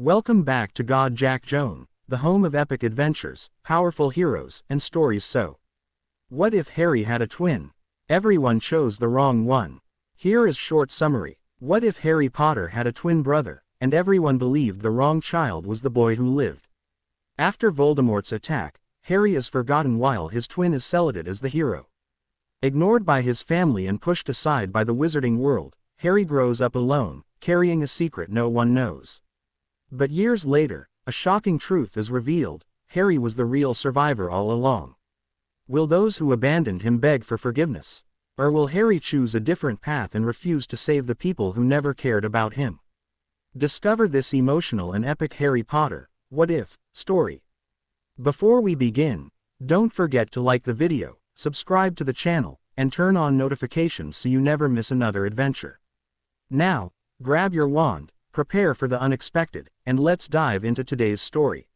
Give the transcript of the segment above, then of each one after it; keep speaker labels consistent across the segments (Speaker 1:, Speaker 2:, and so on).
Speaker 1: Welcome back to God Jack Joan, the home of epic adventures, powerful heroes, and stories. So, what if Harry had a twin? Everyone chose the wrong one. Here is short summary. What if Harry Potter had a twin brother, and everyone believed the wrong child was the boy who lived? After Voldemort's attack, Harry is forgotten while his twin is celebrated as the hero. Ignored by his family and pushed aside by the wizarding world, Harry grows up alone, carrying a secret no one knows. But years later, a shocking truth is revealed: Harry was the real survivor all along. Will those who abandoned him beg for forgiveness? Or will Harry choose a different path and refuse to save the people who never cared about him? Discover this emotional and epic Harry Potter, What If? Story. Before we begin, don't forget to like the video, subscribe to the channel, and turn on notifications so you never miss another adventure. Now, grab your wand, prepare for the unexpected, and let's dive into today's story.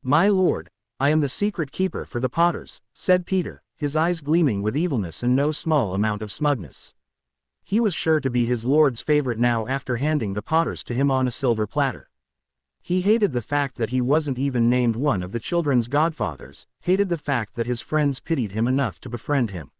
Speaker 1: "My lord, I am the secret keeper for the Potters," said Peter, his eyes gleaming with evilness and no small amount of smugness. He was sure to be his lord's favorite now after handing the Potters to him on a silver platter. He hated the fact that he wasn't even named one of the children's godfathers, hated the fact that his friends pitied him enough to befriend him.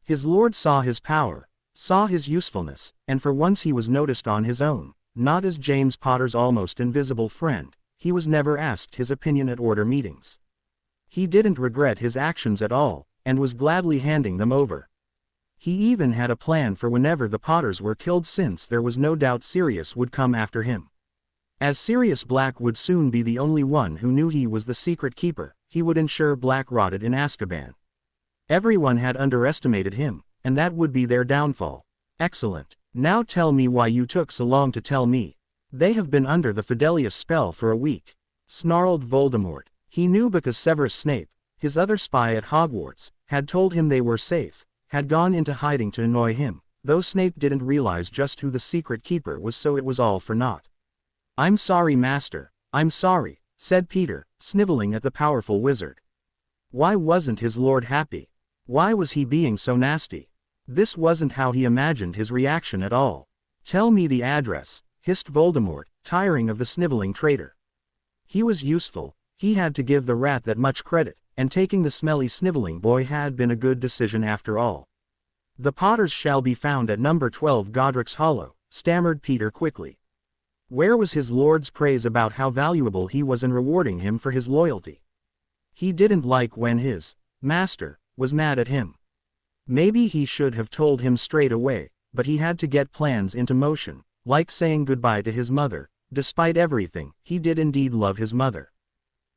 Speaker 1: His lord saw his power, saw his usefulness, and for once he was noticed on his own. Not as James Potter's almost invisible friend, he was never asked his opinion at order meetings. He didn't regret his actions at all, and was gladly handing them over. He even had a plan for whenever the Potters were killed, since there was no doubt Sirius would come after him. As Sirius Black would soon be the only one who knew he was the secret keeper, he would ensure Black rotted in Azkaban. Everyone had underestimated him, and that would be their downfall. Excellent. Now tell me why you took so long to tell me. They have been under the Fidelius spell for a week, snarled Voldemort. He knew because Severus Snape, his other spy at Hogwarts, had told him they were safe, had gone into hiding to annoy him, though Snape didn't realize just who the secret keeper was, so it was all for naught. "I'm sorry, Master, I'm sorry," said Peter, sniveling at the powerful wizard. Why wasn't his lord happy? Why was he being so nasty? This wasn't how he imagined his reaction at all. "Tell me the address," hissed Voldemort, tiring of the sniveling traitor. He was useful, he had to give the rat that much credit, and taking the smelly sniveling boy had been a good decision after all. "The Potters shall be found at number 12 Godric's Hollow," stammered Peter quickly. Where was his lord's praise about how valuable he was in rewarding him for his loyalty? He didn't like when his master was mad at him. Maybe he should have told him straight away, but he had to get plans into motion, like saying goodbye to his mother. Despite everything, he did indeed love his mother.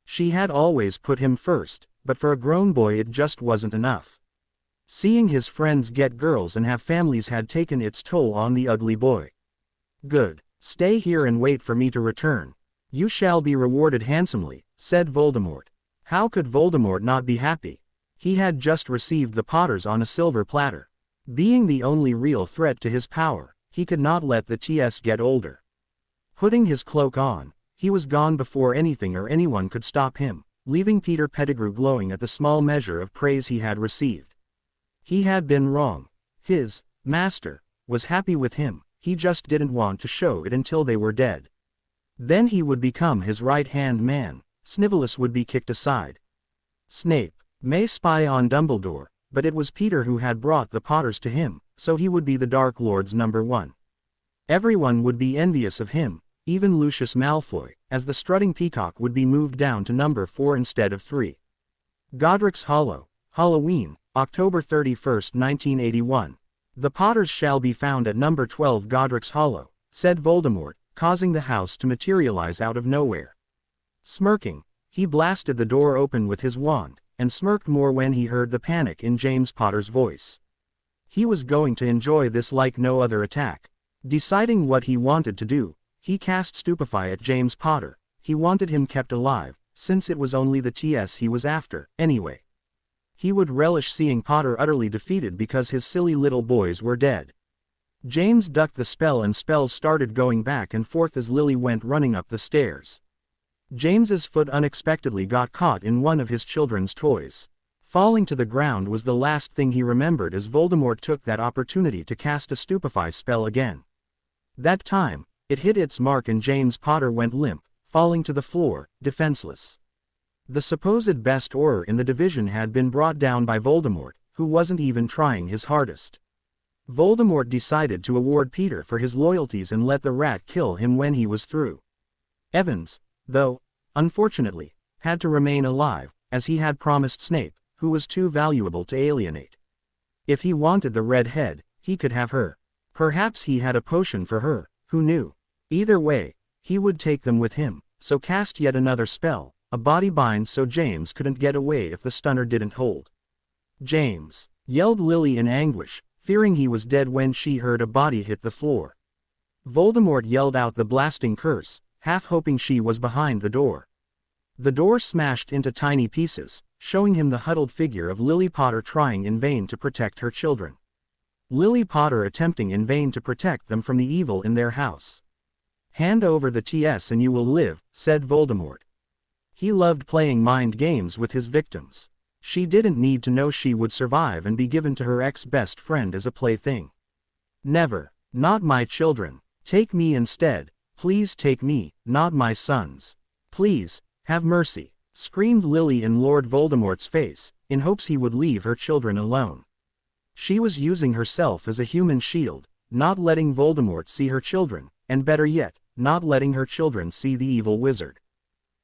Speaker 1: She had always put him first, but for a grown boy it just wasn't enough. Seeing his friends get girls and have families had taken its toll on the ugly boy. "Good. Stay here and wait for me to return. You shall be rewarded handsomely," said Voldemort. How could Voldemort not be happy? He had just received the Potters on a silver platter. Being the only real threat to his power, he could not let the TS get older. Putting his cloak on, he was gone before anything or anyone could stop him, leaving Peter Pettigrew glowing at the small measure of praise he had received. He had been wrong. His master was happy with him, he just didn't want to show it until they were dead. Then he would become his right-hand man. Snivellus would be kicked aside. Snape may spy on Dumbledore, but it was Peter who had brought the Potters to him, so he would be the Dark Lord's number one. Everyone would be envious of him, even Lucius Malfoy, as the strutting peacock would be moved down to number 4 instead of 3. Godric's Hollow, Halloween, October 31, 1981. "The Potters shall be found at number 12 Godric's Hollow," said Voldemort, causing the house to materialize out of nowhere. Smirking, he blasted the door open with his wand, and smirked more when he heard the panic in James Potter's voice. He was going to enjoy this like no other attack. Deciding what he wanted to do, he cast Stupefy at James Potter. He wanted him kept alive, since it was only the TS he was after, anyway. He would relish seeing Potter utterly defeated because his silly little boys were dead. James ducked the spell and spells started going back and forth as Lily went running up the stairs. James's foot unexpectedly got caught in one of his children's toys. Falling to the ground was the last thing he remembered as Voldemort took that opportunity to cast a Stupefy spell again. That time, it hit its mark and James Potter went limp, falling to the floor, defenseless. The supposed best Auror in the division had been brought down by Voldemort, who wasn't even trying his hardest. Voldemort decided to award Peter for his loyalties and let the rat kill him when he was through. Evans, though, unfortunately, had to remain alive, as he had promised Snape, who was too valuable to alienate. If he wanted the red head, he could have her. Perhaps he had a potion for her, who knew? Either way, he would take them with him, so cast yet another spell, a body bind so James couldn't get away if the stunner didn't hold. James, yelled Lily in anguish, fearing he was dead when she heard a body hit the floor. Voldemort yelled out the blasting curse, half hoping she was behind the door. The door smashed into tiny pieces, showing him the huddled figure of Lily Potter trying in vain to protect her children. Lily Potter attempting in vain to protect them from the evil in their house. "Hand over the TS and you will live," said Voldemort. He loved playing mind games with his victims. She didn't need to know she would survive and be given to her ex-best friend as a plaything. "Never. Not my children. Take me instead. Please take me, not my sons. Please, have mercy," screamed Lily in Lord Voldemort's face, in hopes he would leave her children alone. She was using herself as a human shield, not letting Voldemort see her children, and better yet, not letting her children see the evil wizard.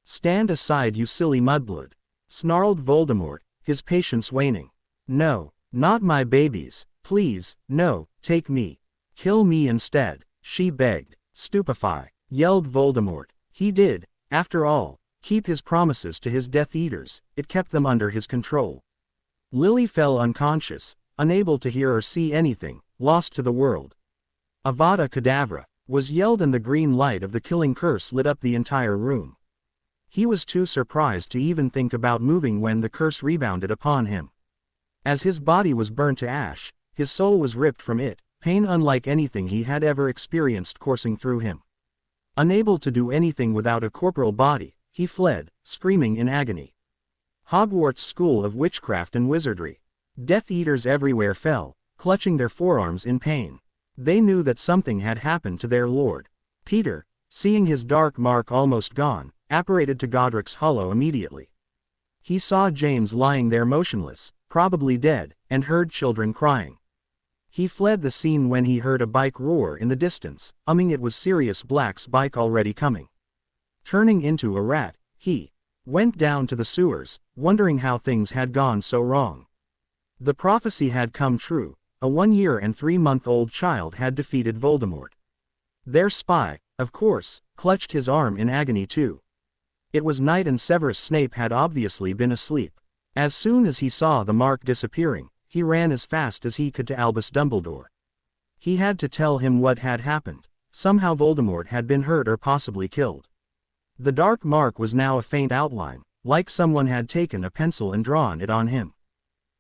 Speaker 1: "Stand aside, you silly mudblood," snarled Voldemort, his patience waning. "No, not my babies, please, no, take me. Kill me instead," she begged. "Stupefy," yelled Voldemort. He did, after all, keep his promises to his Death Eaters, it kept them under his control. Lily fell unconscious, unable to hear or see anything, lost to the world. "Avada Kedavra," was yelled and the green light of the killing curse lit up the entire room. He was too surprised to even think about moving when the curse rebounded upon him. As his body was burnt to ash, his soul was ripped from it, pain unlike anything he had ever experienced coursing through him. Unable to do anything without a corporal body, he fled, screaming in agony. Hogwarts School of Witchcraft and Wizardry. Death Eaters everywhere fell, clutching their forearms in pain. They knew that something had happened to their lord. Peter, seeing his dark mark almost gone, apparated to Godric's Hollow immediately. He saw James lying there motionless, probably dead, and heard children crying. He fled the scene when he heard a bike roar in the distance, umming it was Sirius Black's bike already coming. Turning into a rat, he went down to the sewers, wondering how things had gone so wrong. The prophecy had come true. A 1-year and 3-month-old child had defeated Voldemort. Their spy, of course, clutched his arm in agony too. It was night and Severus Snape had obviously been asleep. As soon as he saw the mark disappearing, he ran as fast as he could to Albus Dumbledore. He had to tell him what had happened. Somehow Voldemort had been hurt or possibly killed. The dark mark was now a faint outline, like someone had taken a pencil and drawn it on him.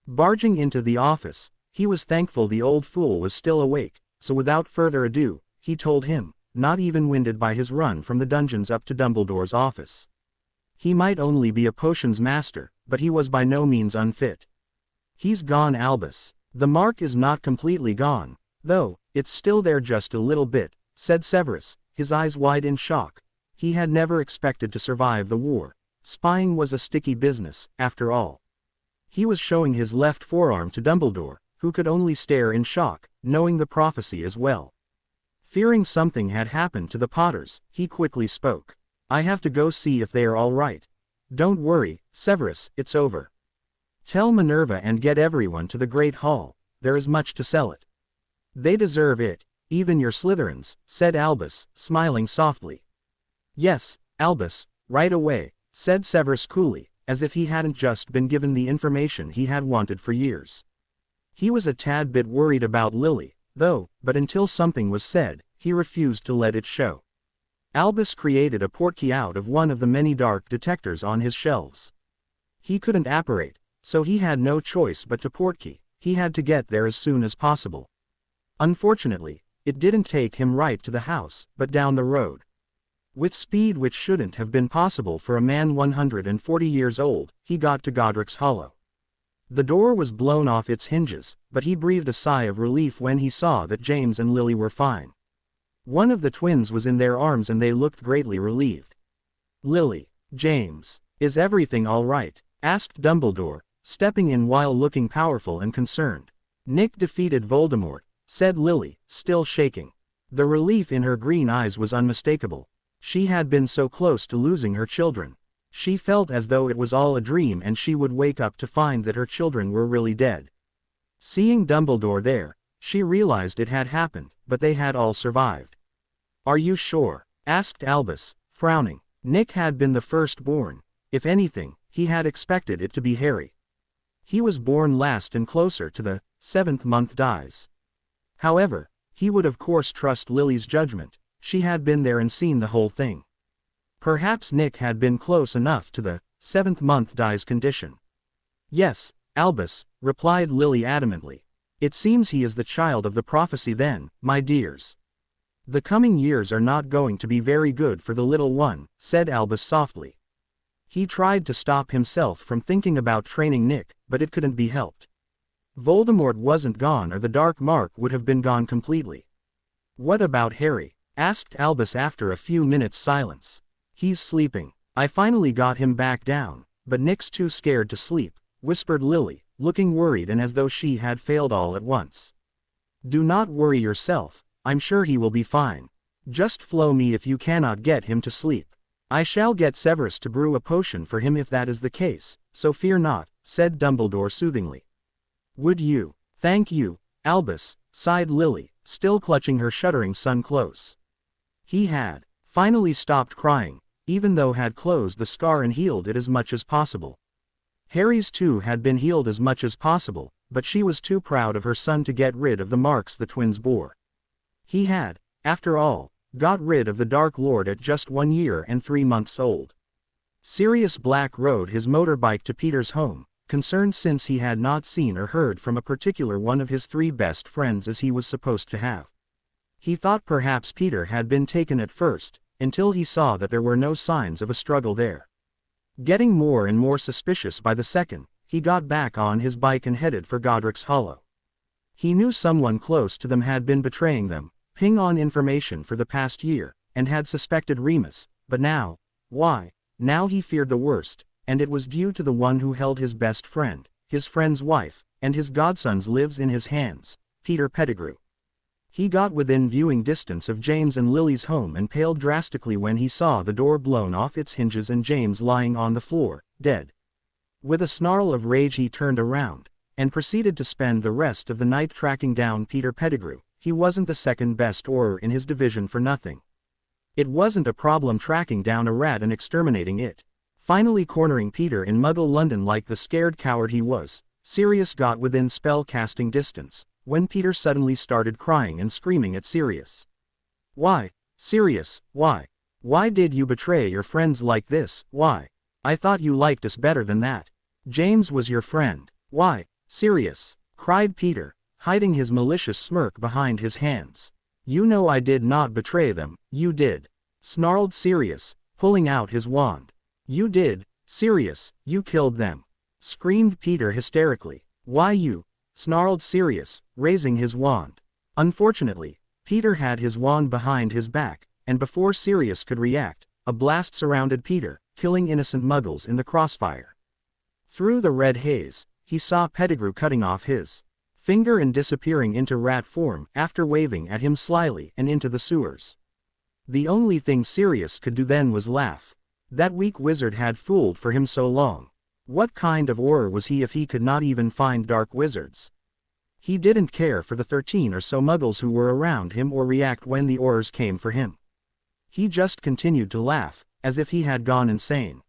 Speaker 1: Barging into the office, he was thankful the old fool was still awake, so without further ado, he told him, not even winded by his run from the dungeons up to Dumbledore's office. He might only be a potions master, but he was by no means unfit. "He's gone, Albus. The mark is not completely gone, though, it's still there just a little bit," said Severus, his eyes wide in shock. He had never expected to survive the war. Spying was a sticky business, after all. He was showing his left forearm to Dumbledore, who could only stare in shock, knowing the prophecy as well. Fearing something had happened to the Potters, he quickly spoke. "I have to go see if they are all right. Don't worry, Severus, it's over. Tell Minerva and get everyone to the Great Hall, there is much to sell it. They deserve it, even your Slytherins," said Albus, smiling softly. "Yes, Albus, right away," said Severus coolly, as if he hadn't just been given the information he had wanted for years. He was a tad bit worried about Lily, though, but until something was said, he refused to let it show. Albus created a portkey out of one of the many dark detectors on his shelves. He couldn't apparate, so he had no choice but to portkey. He had to get there as soon as possible. Unfortunately, it didn't take him right to the house, but down the road. With speed which shouldn't have been possible for a man 140 years old, he got to Godric's Hollow. The door was blown off its hinges, but he breathed a sigh of relief when he saw that James and Lily were fine. One of the twins was in their arms and they looked greatly relieved. Lily. James. Is everything all right? Asked Dumbledore, stepping in while looking powerful and concerned. Nick defeated Voldemort, said Lily, still shaking. The relief in her green eyes was unmistakable. She had been so close to losing her children. She felt as though it was all a dream and she would wake up to find that her children were really dead. Seeing Dumbledore there, she realized it had happened, but they had all survived. Are you sure? Asked Albus, frowning. Nick had been the firstborn. If anything, he had expected it to be Harry. He was born last and closer to the 7th month dies. However, he would of course trust Lily's judgment. She had been there and seen the whole thing. Perhaps Nick had been close enough to the 7th month dies condition. Yes, Albus, replied Lily adamantly. It seems he is the child of the prophecy then, my dears. The coming years are not going to be very good for the little one, said Albus softly. He tried to stop himself from thinking about training Nick, but it couldn't be helped. Voldemort wasn't gone or the dark mark would have been gone completely. What about Harry? Asked Albus after a few minutes' silence. He's sleeping. I finally got him back down, but Nick's too scared to sleep, whispered Lily, looking worried and as though she had failed all at once. Do not worry yourself, I'm sure he will be fine. Just flow me if you cannot get him to sleep. I shall get Severus to brew a potion for him if that is the case, so fear not, said Dumbledore soothingly. Would you? Thank you, Albus, sighed Lily, still clutching her shuddering son close. He had finally stopped crying, even though had closed the scar and healed it as much as possible. Harry's too had been healed as much as possible, but she was too proud of her son to get rid of the marks the twins bore. He had, after all, got rid of the Dark Lord at just 1 year and 3 months old. Sirius Black rode his motorbike to Peter's home, concerned since he had not seen or heard from a particular one of his 3 best friends as he was supposed to have. He thought perhaps Peter had been taken at first, until he saw that there were no signs of a struggle there. Getting more and more suspicious by the second, he got back on his bike and headed for Godric's Hollow. He knew someone close to them had been betraying them, ping on information for the past year, and had suspected Remus, but now, why? Now he feared the worst, and it was due to the one who held his best friend, his friend's wife, and his godson's lives in his hands, Peter Pettigrew. He got within viewing distance of James and Lily's home and paled drastically when he saw the door blown off its hinges and James lying on the floor, dead. With a snarl of rage he turned around, and proceeded to spend the rest of the night tracking down Peter Pettigrew. He wasn't the second best Auror in his division for nothing. It wasn't a problem tracking down a rat and exterminating it. Finally cornering Peter in Muggle London like the scared coward he was, Sirius got within spell-casting distance, when Peter suddenly started crying and screaming at Sirius. Why, Sirius, why? Why did you betray your friends like this, why? I thought you liked us better than that. James was your friend. Why, Sirius? Cried Peter, hiding his malicious smirk behind his hands. You know I did not betray them, you did. Snarled Sirius, pulling out his wand. You did, Sirius, you killed them. Screamed Peter hysterically. Why you? Snarled Sirius, raising his wand. Unfortunately, Peter had his wand behind his back, and before Sirius could react, a blast surrounded Peter, killing innocent muggles in the crossfire. Through the red haze, he saw Pettigrew cutting off his finger and disappearing into rat form after waving at him slyly and into the sewers. The only thing Sirius could do then was laugh. That weak wizard had fooled for him so long. What kind of Auror was he if he could not even find dark wizards? He didn't care for the 13 or so muggles who were around him or react when the Aurors came for him. He just continued to laugh, as if he had gone insane.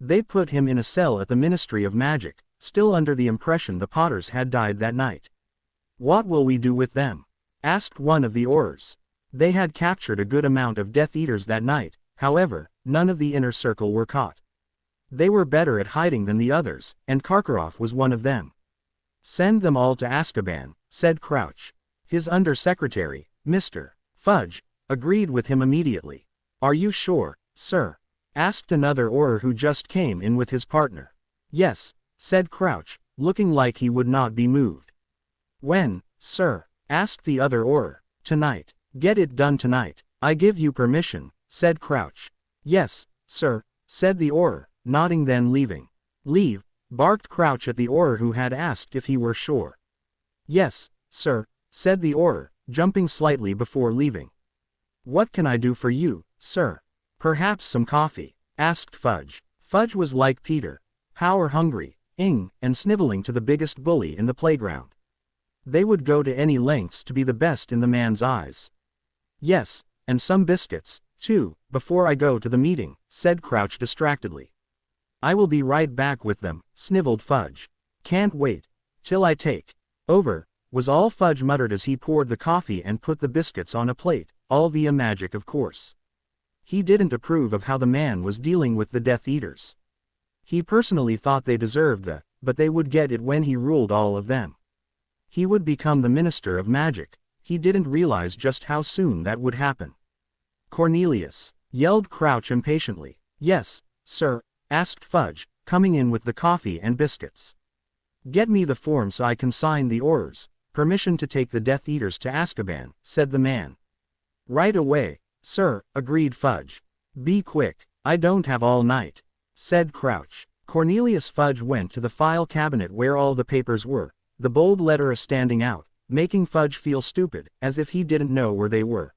Speaker 1: They put him in a cell at the Ministry of Magic, still under the impression the Potters had died that night. What will we do with them? Asked one of the Aurors. They had captured a good amount of Death Eaters that night, however, none of the inner circle were caught. They were better at hiding than the others, and Karkaroff was one of them. Send them all to Azkaban, said Crouch. His under-secretary, Mr. Fudge, agreed with him immediately. Are you sure, sir? Asked another Auror who just came in with his partner. Yes, said Crouch, looking like he would not be moved. When, sir? Asked the other Auror. Tonight. Get it done tonight. I give you permission, said Crouch. Yes, sir, said the Auror, nodding then leaving. Leave, barked Crouch at the Auror who had asked if he were sure. Yes, sir, said the Auror, jumping slightly before leaving. What can I do for you, sir? Perhaps some coffee, asked Fudge. Fudge was like Peter, power-hungry, and sniveling to the biggest bully in the playground. They would go to any lengths to be the best in the man's eyes. Yes, and some biscuits, too, before I go to the meeting, said Crouch distractedly. I will be right back with them, sniveled Fudge. Can't wait till I take over, was all Fudge muttered as he poured the coffee and put the biscuits on a plate, all via magic of course. He didn't approve of how the man was dealing with the Death Eaters. He personally thought they deserved but they would get it when he ruled all of them. He would become the Minister of Magic. He didn't realize just how soon that would happen. Cornelius, yelled Crouch impatiently. Yes, sir, asked Fudge, coming in with the coffee and biscuits. Get me the form so I can sign the orders. Permission to take the Death Eaters to Azkaban, said the man. Right away, sir, agreed Fudge. Be quick, I don't have all night, said Crouch. Cornelius Fudge went to the file cabinet where all the papers were, the bold letter standing out, making Fudge feel stupid, as if he didn't know where they were.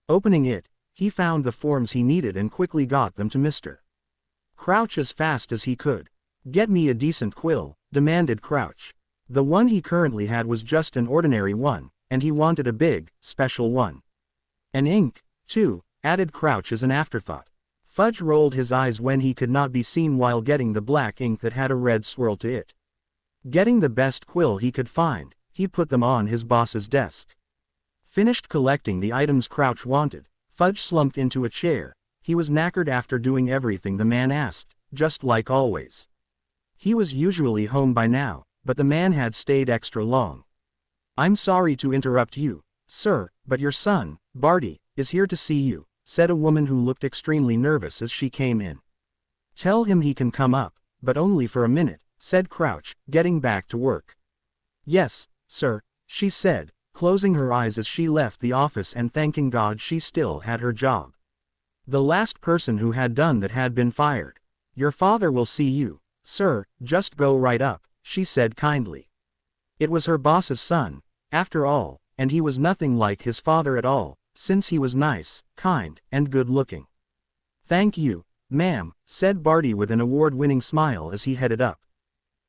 Speaker 1: Opening it, he found the forms he needed and quickly got them to Mr. Crouch as fast as he could. Get me a decent quill, demanded Crouch. The one he currently had was just an ordinary one, and he wanted a big, special one. And ink, too, added Crouch as an afterthought. Fudge rolled his eyes when he could not be seen while getting the black ink that had a red swirl to it. Getting the best quill he could find, he put them on his boss's desk. Finished collecting the items Crouch wanted, Fudge slumped into a chair. He was knackered after doing everything the man asked, just like always. He was usually home by now, but the man had stayed extra long. I'm sorry to interrupt you, sir, but your son, Barty, is here to see you, said a woman who looked extremely nervous as she came in. Tell him he can come up, but only for a minute, said Crouch, getting back to work. Yes, sir, she said, closing her eyes as she left the office and thanking God she still had her job. The last person who had done that had been fired. Your father will see you, sir, just go right up, she said kindly. It was her boss's son, after all, and he was nothing like his father at all, since he was nice, kind, and good-looking. Thank you, ma'am, said Barty with an award-winning smile as he headed up.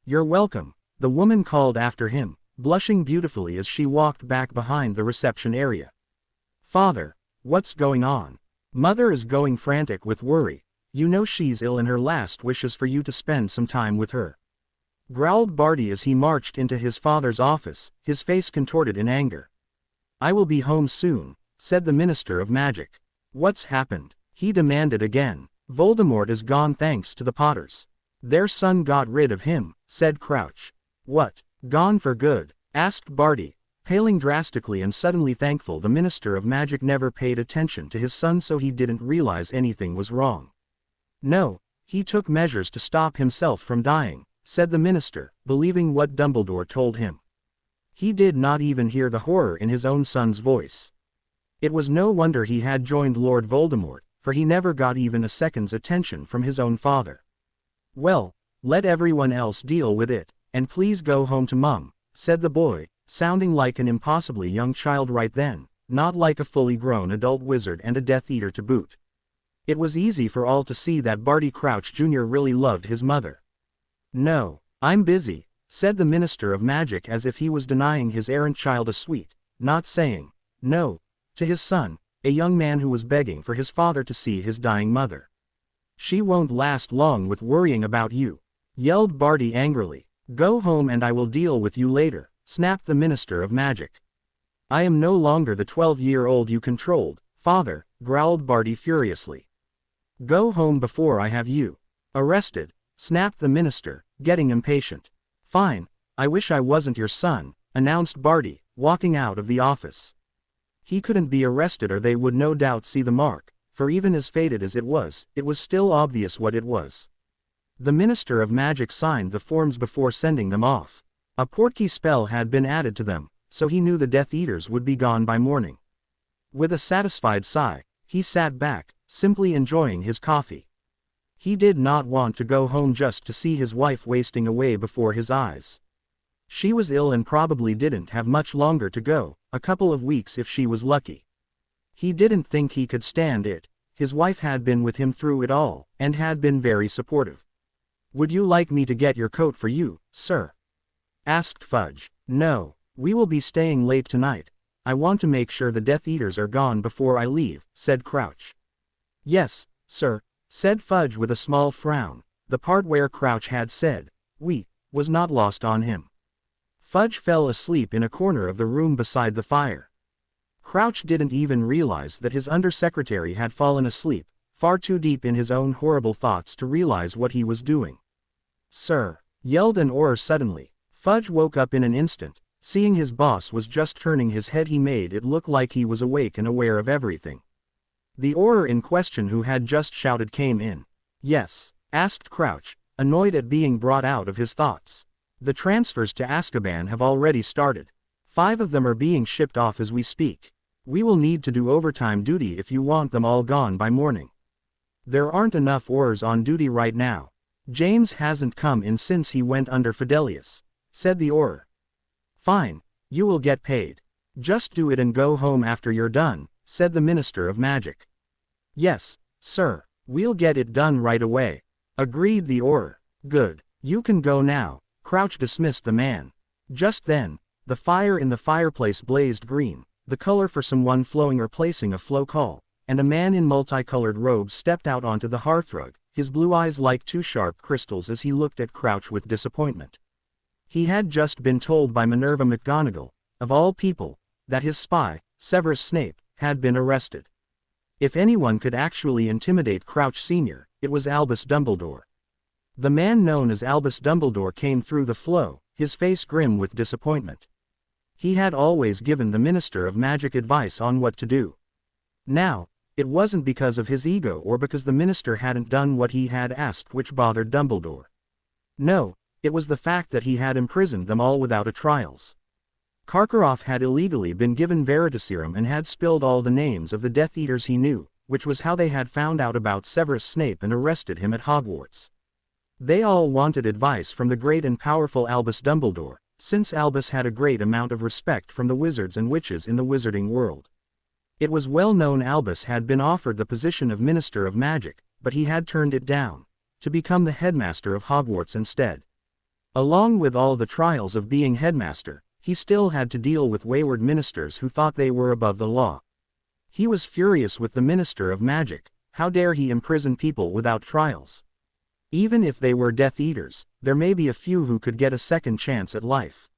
Speaker 1: You're welcome, the woman called after him, blushing beautifully as she walked back behind the reception area. Father, what's going on? Mother is going frantic with worry. You know she's ill and her last wish is for you to spend some time with her. Growled Barty as he marched into his father's office, his face contorted in anger. I will be home soon, said the Minister of Magic. What's happened? He demanded again. Voldemort is gone thanks to the Potters. Their son got rid of him, said Crouch. What? Gone for good? Asked Barty, paling drastically and suddenly thankful the Minister of Magic never paid attention to his son so he didn't realize anything was wrong. No, he took measures to stop himself from dying, said the minister, believing what Dumbledore told him. He did not even hear the horror in his own son's voice. It was no wonder he had joined Lord Voldemort, for he never got even a second's attention from his own father. Well, let everyone else deal with it, and please go home to Mum, said the boy, sounding like an impossibly young child right then, not like a fully grown adult wizard and a Death Eater to boot. It was easy for all to see that Barty Crouch Jr. really loved his mother. No, I'm busy, said the Minister of Magic as if he was denying his errant child a sweet, not saying no to his son, a young man who was begging for his father to see his dying mother. She won't last long with worrying about you, yelled Barty angrily. Go home and I will deal with you later, snapped the Minister of Magic. I am no longer the 12-year-old you controlled, father, growled Barty furiously. Go home before I have you arrested, snapped the minister, getting impatient. Fine, I wish I wasn't your son, announced Barty, walking out of the office. He couldn't be arrested or they would no doubt see the mark, for even as faded as it was still obvious what it was. The Minister of Magic signed the forms before sending them off. A portkey spell had been added to them, so he knew the Death Eaters would be gone by morning. With a satisfied sigh, he sat back, simply enjoying his coffee. He did not want to go home just to see his wife wasting away before his eyes. She was ill and probably didn't have much longer to go, a couple of weeks if she was lucky. He didn't think he could stand it. His wife had been with him through it all, and had been very supportive. "Would you like me to get your coat for you, sir?" asked Fudge. "No, we will be staying late tonight. I want to make sure the Death Eaters are gone before I leave," said Crouch. "Yes, sir," said Fudge with a small frown. The part where Crouch had said, "we," was not lost on him. Fudge fell asleep in a corner of the room beside the fire. Crouch didn't even realize that his undersecretary had fallen asleep, far too deep in his own horrible thoughts to realize what he was doing. "Sir," yelled an Auror suddenly. Fudge woke up in an instant. Seeing his boss was just turning his head, he made it look like he was awake and aware of everything. The Auror in question who had just shouted came in. "Yes?" asked Crouch, annoyed at being brought out of his thoughts. "The transfers to Azkaban have already started. 5 of them are being shipped off as we speak. We will need to do overtime duty if you want them all gone by morning. There aren't enough Aurors on duty right now. James hasn't come in since he went under Fidelius," said the Auror. "Fine, you will get paid. Just do it and go home after you're done," said the Minister of Magic. "Yes, sir, we'll get it done right away," agreed the Auror. "Good, you can go now." Crouch dismissed the man. Just then, the fire in the fireplace blazed green, the color for someone flowing replacing a flow call, and a man in multicolored robes stepped out onto the hearthrug, his blue eyes like 2 sharp crystals as he looked at Crouch with disappointment. He had just been told by Minerva McGonagall, of all people, that his spy, Severus Snape, had been arrested. If anyone could actually intimidate Crouch Sr., it was Albus Dumbledore. The man known as Albus Dumbledore came through the flow, his face grim with disappointment. He had always given the Minister of Magic advice on what to do. Now, it wasn't because of his ego or because the minister hadn't done what he had asked which bothered Dumbledore. No, it was the fact that he had imprisoned them all without a trials. Karkaroff had illegally been given Veritaserum and had spilled all the names of the Death Eaters he knew, which was how they had found out about Severus Snape and arrested him at Hogwarts. They all wanted advice from the great and powerful Albus Dumbledore, since Albus had a great amount of respect from the wizards and witches in the wizarding world. It was well known Albus had been offered the position of Minister of Magic, but he had turned it down, to become the headmaster of Hogwarts instead. Along with all the trials of being headmaster, he still had to deal with wayward ministers who thought they were above the law. He was furious with the Minister of Magic. How dare he imprison people without trials? Even if they were Death Eaters, there may be a few who could get a second chance at life.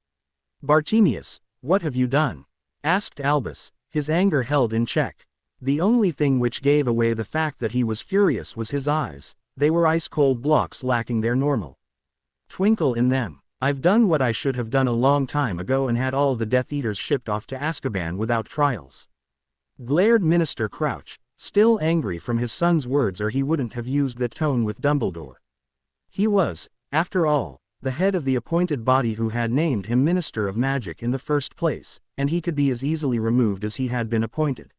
Speaker 1: "Bartemius, what have you done?" asked Albus, his anger held in check. The only thing which gave away the fact that he was furious was his eyes. They were ice-cold blocks lacking their normal twinkle in them. "I've done what I should have done a long time ago and had all the Death Eaters shipped off to Azkaban without trials," glared Minister Crouch, still angry from his son's words, or he wouldn't have used that tone with Dumbledore. He was, after all, the head of the appointed body who had named him Minister of Magic in the first place, and he could be as easily removed as he had been appointed.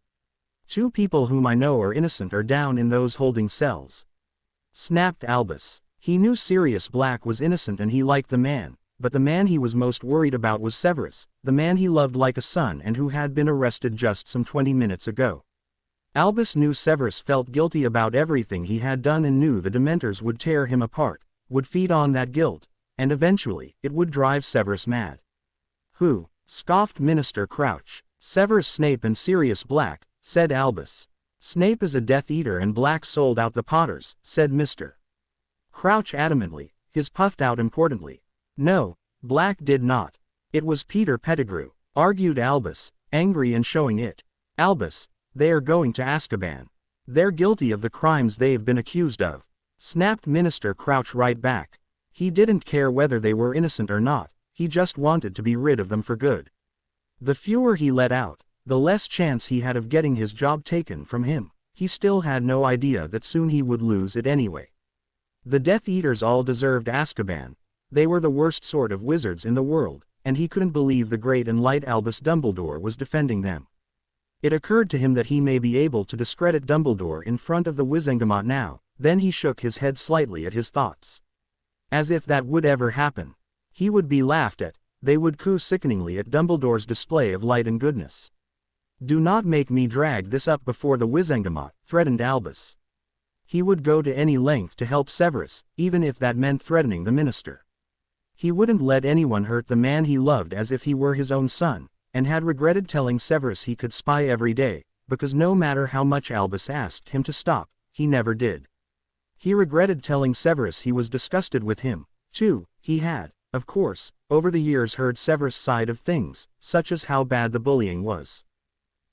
Speaker 1: "2 people whom I know are innocent are down in those holding cells," snapped Albus. He knew Sirius Black was innocent and he liked the man, but the man he was most worried about was Severus, the man he loved like a son and who had been arrested just some 20 minutes ago. Albus knew Severus felt guilty about everything he had done and knew the Dementors would tear him apart, would feed on that guilt, and eventually, it would drive Severus mad. "Who?" scoffed Minister Crouch. "Severus Snape and Sirius Black," said Albus. "Snape is a Death Eater and Black sold out the Potters," said Mr. Crouch adamantly, his puffed out importantly. "No, Black did not. It was Peter Pettigrew," argued Albus, angry and showing it. "Albus, they are going to Azkaban. They're guilty of the crimes they've been accused of," snapped Minister Crouch right back. He didn't care whether they were innocent or not, he just wanted to be rid of them for good. The fewer he let out, the less chance he had of getting his job taken from him. He still had no idea that soon he would lose it anyway. The Death Eaters all deserved Azkaban. They were the worst sort of wizards in the world, and he couldn't believe the great and light Albus Dumbledore was defending them. It occurred to him that he may be able to discredit Dumbledore in front of the Wizengamot now, then he shook his head slightly at his thoughts. As if that would ever happen. He would be laughed at, they would coo sickeningly at Dumbledore's display of light and goodness. "Do not make me drag this up before the Wizengamot," threatened Albus. He would go to any length to help Severus, even if that meant threatening the minister. He wouldn't let anyone hurt the man he loved as if he were his own son, and had regretted telling Severus he could spy every day, because no matter how much Albus asked him to stop, he never did. He regretted telling Severus he was disgusted with him, too. He had, of course, over the years heard Severus' side of things, such as how bad the bullying was.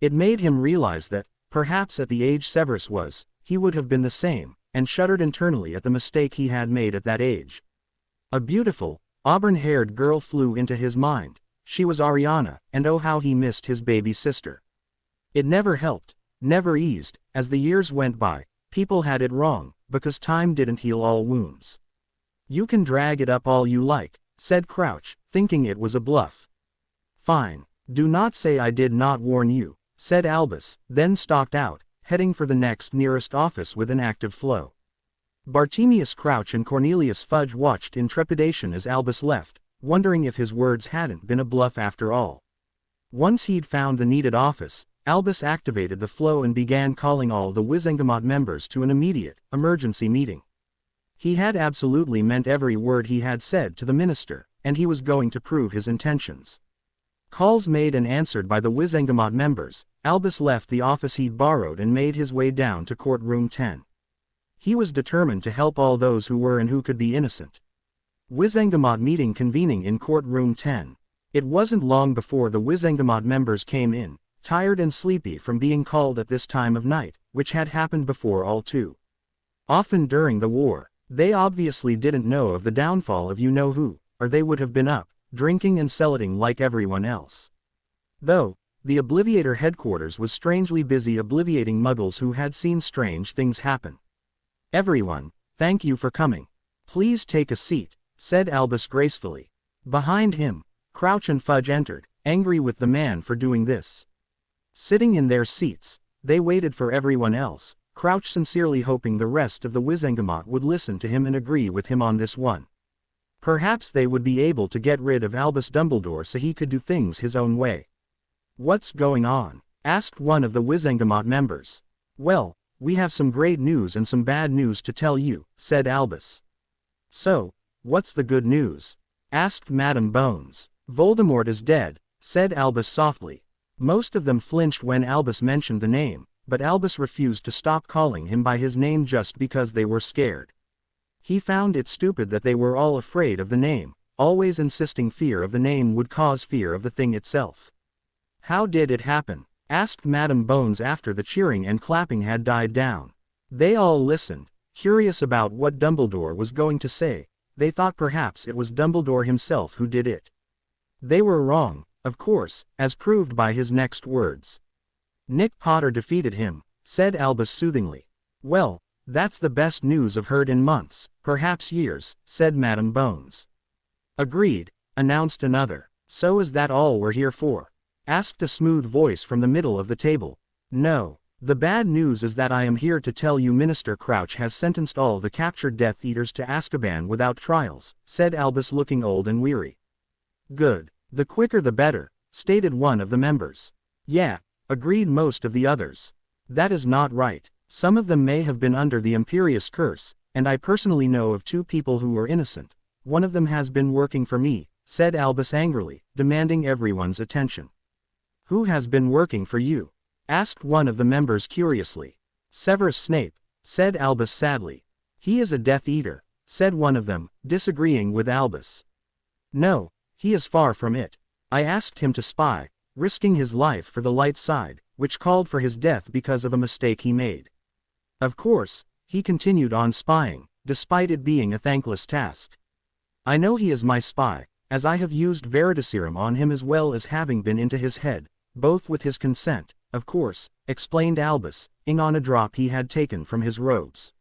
Speaker 1: It made him realize that, perhaps at the age Severus was, he would have been the same, and shuddered internally at the mistake he had made at that age. A beautiful, auburn-haired girl flew into his mind. She was Ariana, and oh how he missed his baby sister. It never helped, never eased. As the years went by, people had it wrong, because time didn't heal all wounds. "You can drag it up all you like," said Crouch, thinking it was a bluff. "Fine. Do not say I did not warn you," said Albus, then stalked out, heading for the next nearest office with an active flow. Bartemius Crouch and Cornelius Fudge watched in trepidation as Albus left, wondering if his words hadn't been a bluff after all. Once he'd found the needed office, Albus activated the flow and began calling all the Wizengamot members to an immediate, emergency meeting. He had absolutely meant every word he had said to the minister, and he was going to prove his intentions. Calls made and answered by the Wizengamot members, Albus left the office he'd borrowed and made his way down to courtroom 10. He was determined to help all those who were and who could be innocent. Wizengamot meeting convening in courtroom 10. It wasn't long before the Wizengamot members came in, tired and sleepy from being called at this time of night, which had happened before all too often during the war. They obviously didn't know of the downfall of you-know-who, or they would have been up, drinking and cellating like everyone else. Though, the Obliviator headquarters was strangely busy obliviating muggles who had seen strange things happen. "Everyone, thank you for coming. Please take a seat," said Albus gracefully. Behind him, Crouch and Fudge entered, angry with the man for doing this. Sitting in their seats, they waited for everyone else, Crouch sincerely hoping the rest of the Wizengamot would listen to him and agree with him on this one. Perhaps they would be able to get rid of Albus Dumbledore so he could do things his own way. "What's going on?" asked one of the Wizengamot members. "Well, we have some great news and some bad news to tell you," said Albus. "So, what's the good news?" asked Madame Bones. "Voldemort is dead," said Albus softly. Most of them flinched when Albus mentioned the name, but Albus refused to stop calling him by his name just because they were scared. He found it stupid that they were all afraid of the name, always insisting fear of the name would cause fear of the thing itself. "How did it happen?" asked Madame Bones after the cheering and clapping had died down. They all listened, curious about what Dumbledore was going to say. They thought perhaps it was Dumbledore himself who did it. They were wrong, of course, as proved by his next words. "Nick Potter defeated him," said Albus soothingly. "Well, that's the best news I've heard in months, perhaps years," said Madame Bones. "Agreed," announced another. "So is that all we're here for?" asked a smooth voice from the middle of the table. "No. The bad news is that I am here to tell you Minister Crouch has sentenced all the captured Death Eaters to Azkaban without trials," said Albus looking old and weary. "Good. The quicker the better," stated one of the members. "Yeah," agreed most of the others. "That is not right. Some of them may have been under the Imperious curse, and I personally know of 2 people who are innocent. One of them has been working for me," said Albus angrily, demanding everyone's attention. "Who has been working for you?" asked one of the members curiously. "Severus Snape," said Albus sadly. "He is a Death Eater," said one of them, disagreeing with Albus. "No, he is far from it. I asked him to spy, risking his life for the light side, which called for his death because of a mistake he made. Of course, he continued on spying, despite it being a thankless task. I know he is my spy, as I have used Veritaserum on him as well as having been into his head, both with his consent, of course," explained Albus, ing on a drop he had taken from his robes.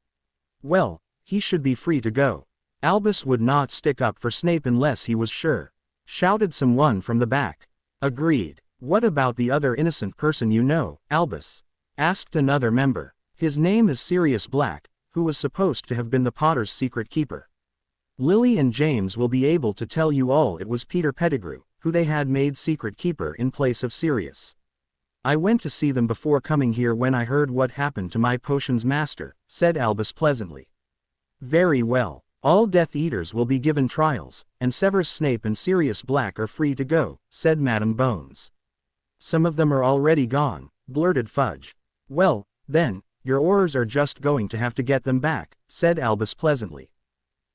Speaker 1: "Well, he should be free to go." "Albus would not stick up for Snape unless he was sure," shouted someone from the back. "Agreed. What about the other innocent person you know, Albus?" asked another member. "His name is Sirius Black," who was supposed to have been the Potter's secret keeper. Lily and James will be able to tell you all. It was Peter Pettigrew, who they had made secret keeper in place of Sirius. I went to see them before coming here when I heard what happened to my potions master, said Albus pleasantly. Very well. All Death Eaters will be given trials, and Severus Snape and Sirius Black are free to go, said Madame Bones. Some of them are already gone, blurted Fudge. Well, then, your Aurors are just going to have to get them back, said Albus pleasantly.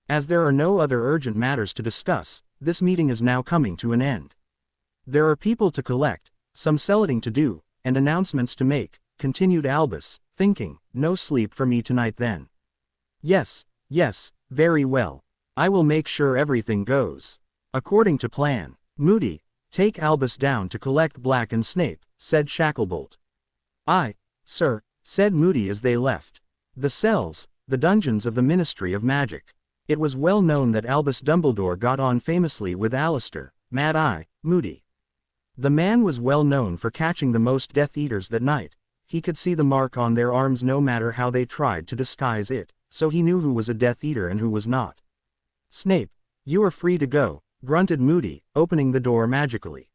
Speaker 1: As there are no other urgent matters to discuss, this meeting is now coming to an end. There are people to collect, some selling to do, and announcements to make, continued Albus, thinking, no sleep for me tonight then. Yes, very well. I will make sure everything goes according to plan. Moody, take Albus down to collect Black and Snape, said Shacklebolt. Aye, sir, said Moody as they left. The cells, the dungeons of the Ministry of Magic. It was well known that Albus Dumbledore got on famously with Alistair, Mad-Eye, Moody. The man was well known for catching the most Death Eaters that night. He could see the mark on their arms no matter how they tried to disguise it, so he knew who was a Death Eater and who was not. Snape, you are free to go, grunted Moody, opening the door magically.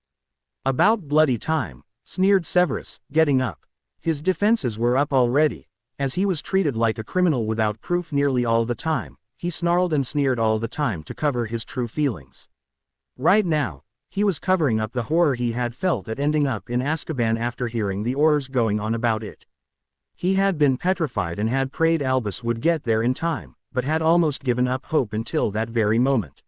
Speaker 1: About bloody time, sneered Severus, getting up. His defenses were up already. As he was treated like a criminal without proof nearly all the time, he snarled and sneered all the time to cover his true feelings. Right now, he was covering up the horror he had felt at ending up in Azkaban after hearing the Aurors going on about it. He had been petrified and had prayed Albus would get there in time, but had almost given up hope until that very moment.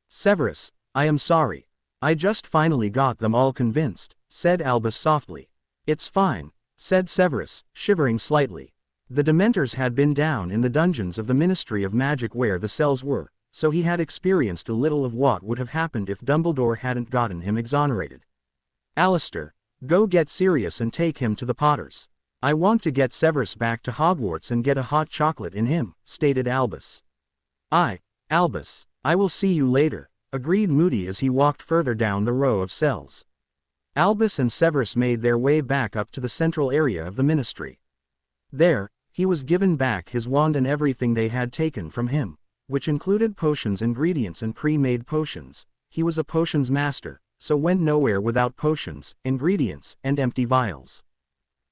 Speaker 1: Severus, I am sorry. I just finally got them all convinced, said Albus softly. It's fine, said Severus, shivering slightly. The Dementors had been down in the dungeons of the Ministry of Magic where the cells were, so he had experienced a little of what would have happened if Dumbledore hadn't gotten him exonerated. Alistair, go get Sirius and take him to the Potters. I want to get Severus back to Hogwarts and get a hot chocolate in him, stated Albus. Aye, Albus, I will see you later, agreed Moody as he walked further down the row of cells. Albus and Severus made their way back up to the central area of the Ministry. There, he was given back his wand and everything they had taken from him, which included potions, ingredients and pre-made potions. He was a potions master, so went nowhere without potions, ingredients, and empty vials.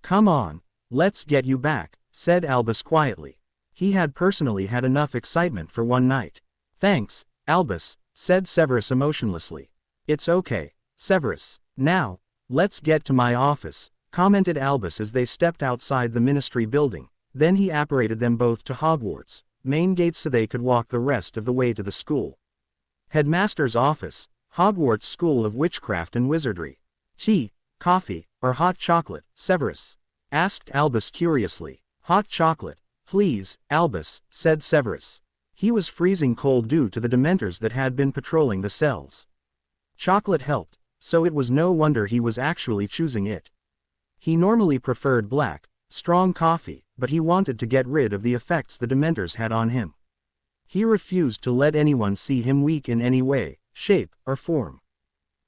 Speaker 1: Come on, let's get you back, said Albus quietly. He had personally had enough excitement for one night. Thanks, Albus, said Severus emotionlessly. It's okay, Severus. Now, let's get to my office, commented Albus as they stepped outside the Ministry building. Then he apparated them both to Hogwarts main gates so they could walk the rest of the way to the school. Headmaster's office, Hogwarts School of Witchcraft and Wizardry. Tea, coffee, or hot chocolate, Severus? Asked Albus curiously. Hot chocolate, please, Albus, said Severus. He was freezing cold due to the Dementors that had been patrolling the cells. Chocolate helped, so it was no wonder he was actually choosing it. He normally preferred black, strong coffee, but he wanted to get rid of the effects the Dementors had on him. He refused to let anyone see him weak in any way, shape, or form.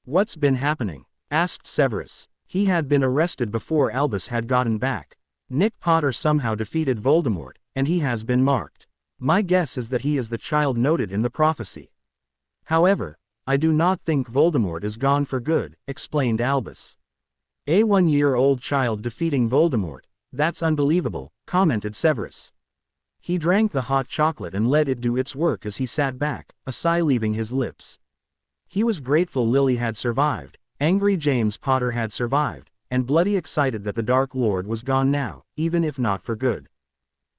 Speaker 1: What's been happening? Asked Severus. He had been arrested before Albus had gotten back. Nick Potter somehow defeated Voldemort, and he has been marked. My guess is that he is the child noted in the prophecy. However, I do not think Voldemort is gone for good, explained Albus. A 1-year-old child defeating Voldemort, that's unbelievable, commented Severus. He drank the hot chocolate and let it do its work as he sat back, a sigh leaving his lips. He was grateful Lily had survived, angry James Potter had survived, and bloody excited that the Dark Lord was gone now, even if not for good.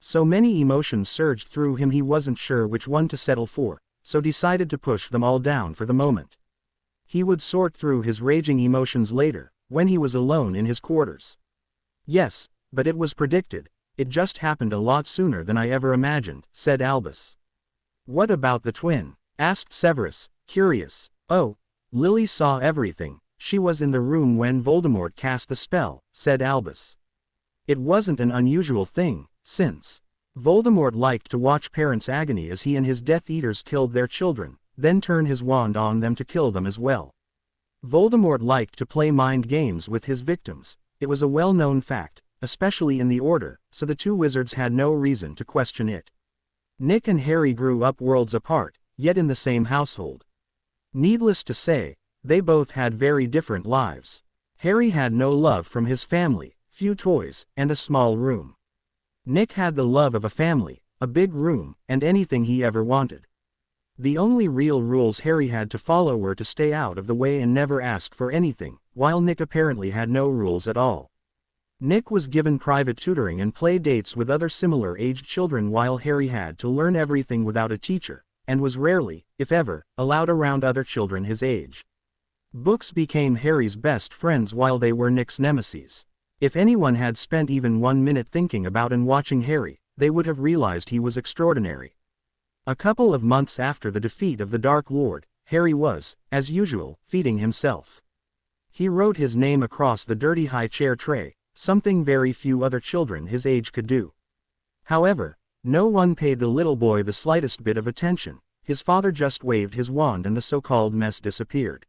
Speaker 1: So many emotions surged through him he wasn't sure which one to settle for, so decided to push them all down for the moment. He would sort through his raging emotions later, when he was alone in his quarters. Yes, but it was predicted. It just happened a lot sooner than I ever imagined, said Albus. What about the twin? Asked Severus, curious. Oh, Lily saw everything. She was in the room when Voldemort cast the spell, said Albus. It wasn't an unusual thing, since Voldemort liked to watch parents' agony as he and his Death Eaters killed their children, then turn his wand on them to kill them as well. Voldemort liked to play mind games with his victims. It was a well-known fact, especially in the Order, so the two wizards had no reason to question it. Nick and Harry grew up worlds apart, yet in the same household. Needless to say, they both had very different lives. Harry had no love from his family, few toys, and a small room. Nick had the love of a family, a big room, and anything he ever wanted. The only real rules Harry had to follow were to stay out of the way and never ask for anything, while Nick apparently had no rules at all. Nick was given private tutoring and play dates with other similar-aged children while Harry had to learn everything without a teacher, and was rarely, if ever, allowed around other children his age. Books became Harry's best friends while they were Nick's nemesis. If anyone had spent even 1 minute thinking about and watching Harry, they would have realized he was extraordinary. A couple of months after the defeat of the Dark Lord, Harry was, as usual, feeding himself. He wrote his name across the dirty high chair tray, something very few other children his age could do. However, no one paid the little boy the slightest bit of attention. His father just waved his wand and the so-called mess disappeared.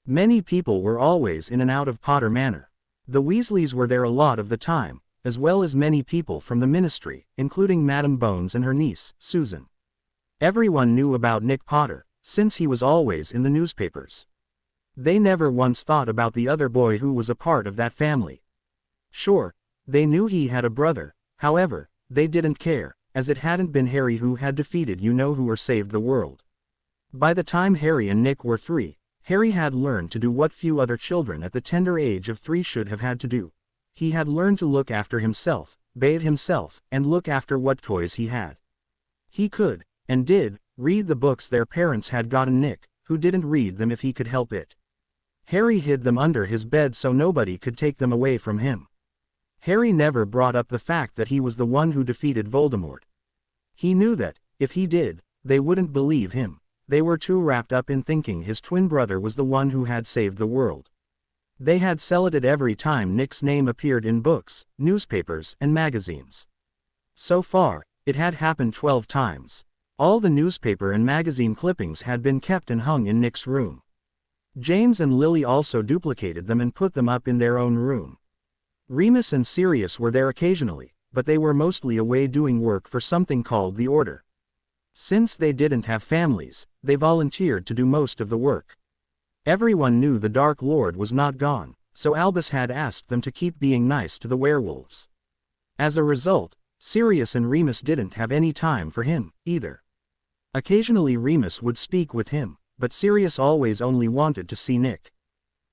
Speaker 1: Many people were always in and out of Potter Manor. The Weasleys were there a lot of the time, as well as many people from the ministry, including Madame Bones and her niece, Susan. Everyone knew about Nick Potter, since he was always in the newspapers. They never once thought about the other boy who was a part of that family. Sure, they knew he had a brother, however, they didn't care, as it hadn't been Harry who had defeated you-know-who or saved the world. By the time Harry and Nick were 3, Harry had learned to do what few other children at the tender age of 3 should have had to do. He had learned to look after himself, bathe himself, and look after what toys he had. He could, and did, read the books their parents had gotten Nick, who didn't read them if he could help it. Harry hid them under his bed so nobody could take them away from him. Harry never brought up the fact that he was the one who defeated Voldemort. He knew that, if he did, they wouldn't believe him. They were too wrapped up in thinking his twin brother was the one who had saved the world. They had celebrated every time Nick's name appeared in books, newspapers, and magazines. So far, it had happened 12 times. All the newspaper and magazine clippings had been kept and hung in Nick's room. James and Lily also duplicated them and put them up in their own room. Remus and Sirius were there occasionally, but they were mostly away doing work for something called the Order. Since they didn't have families, they volunteered to do most of the work. Everyone knew the Dark Lord was not gone, so Albus had asked them to keep being nice to the werewolves. As a result, Sirius and Remus didn't have any time for him, either. Occasionally Remus would speak with him, but Sirius always only wanted to see Nick.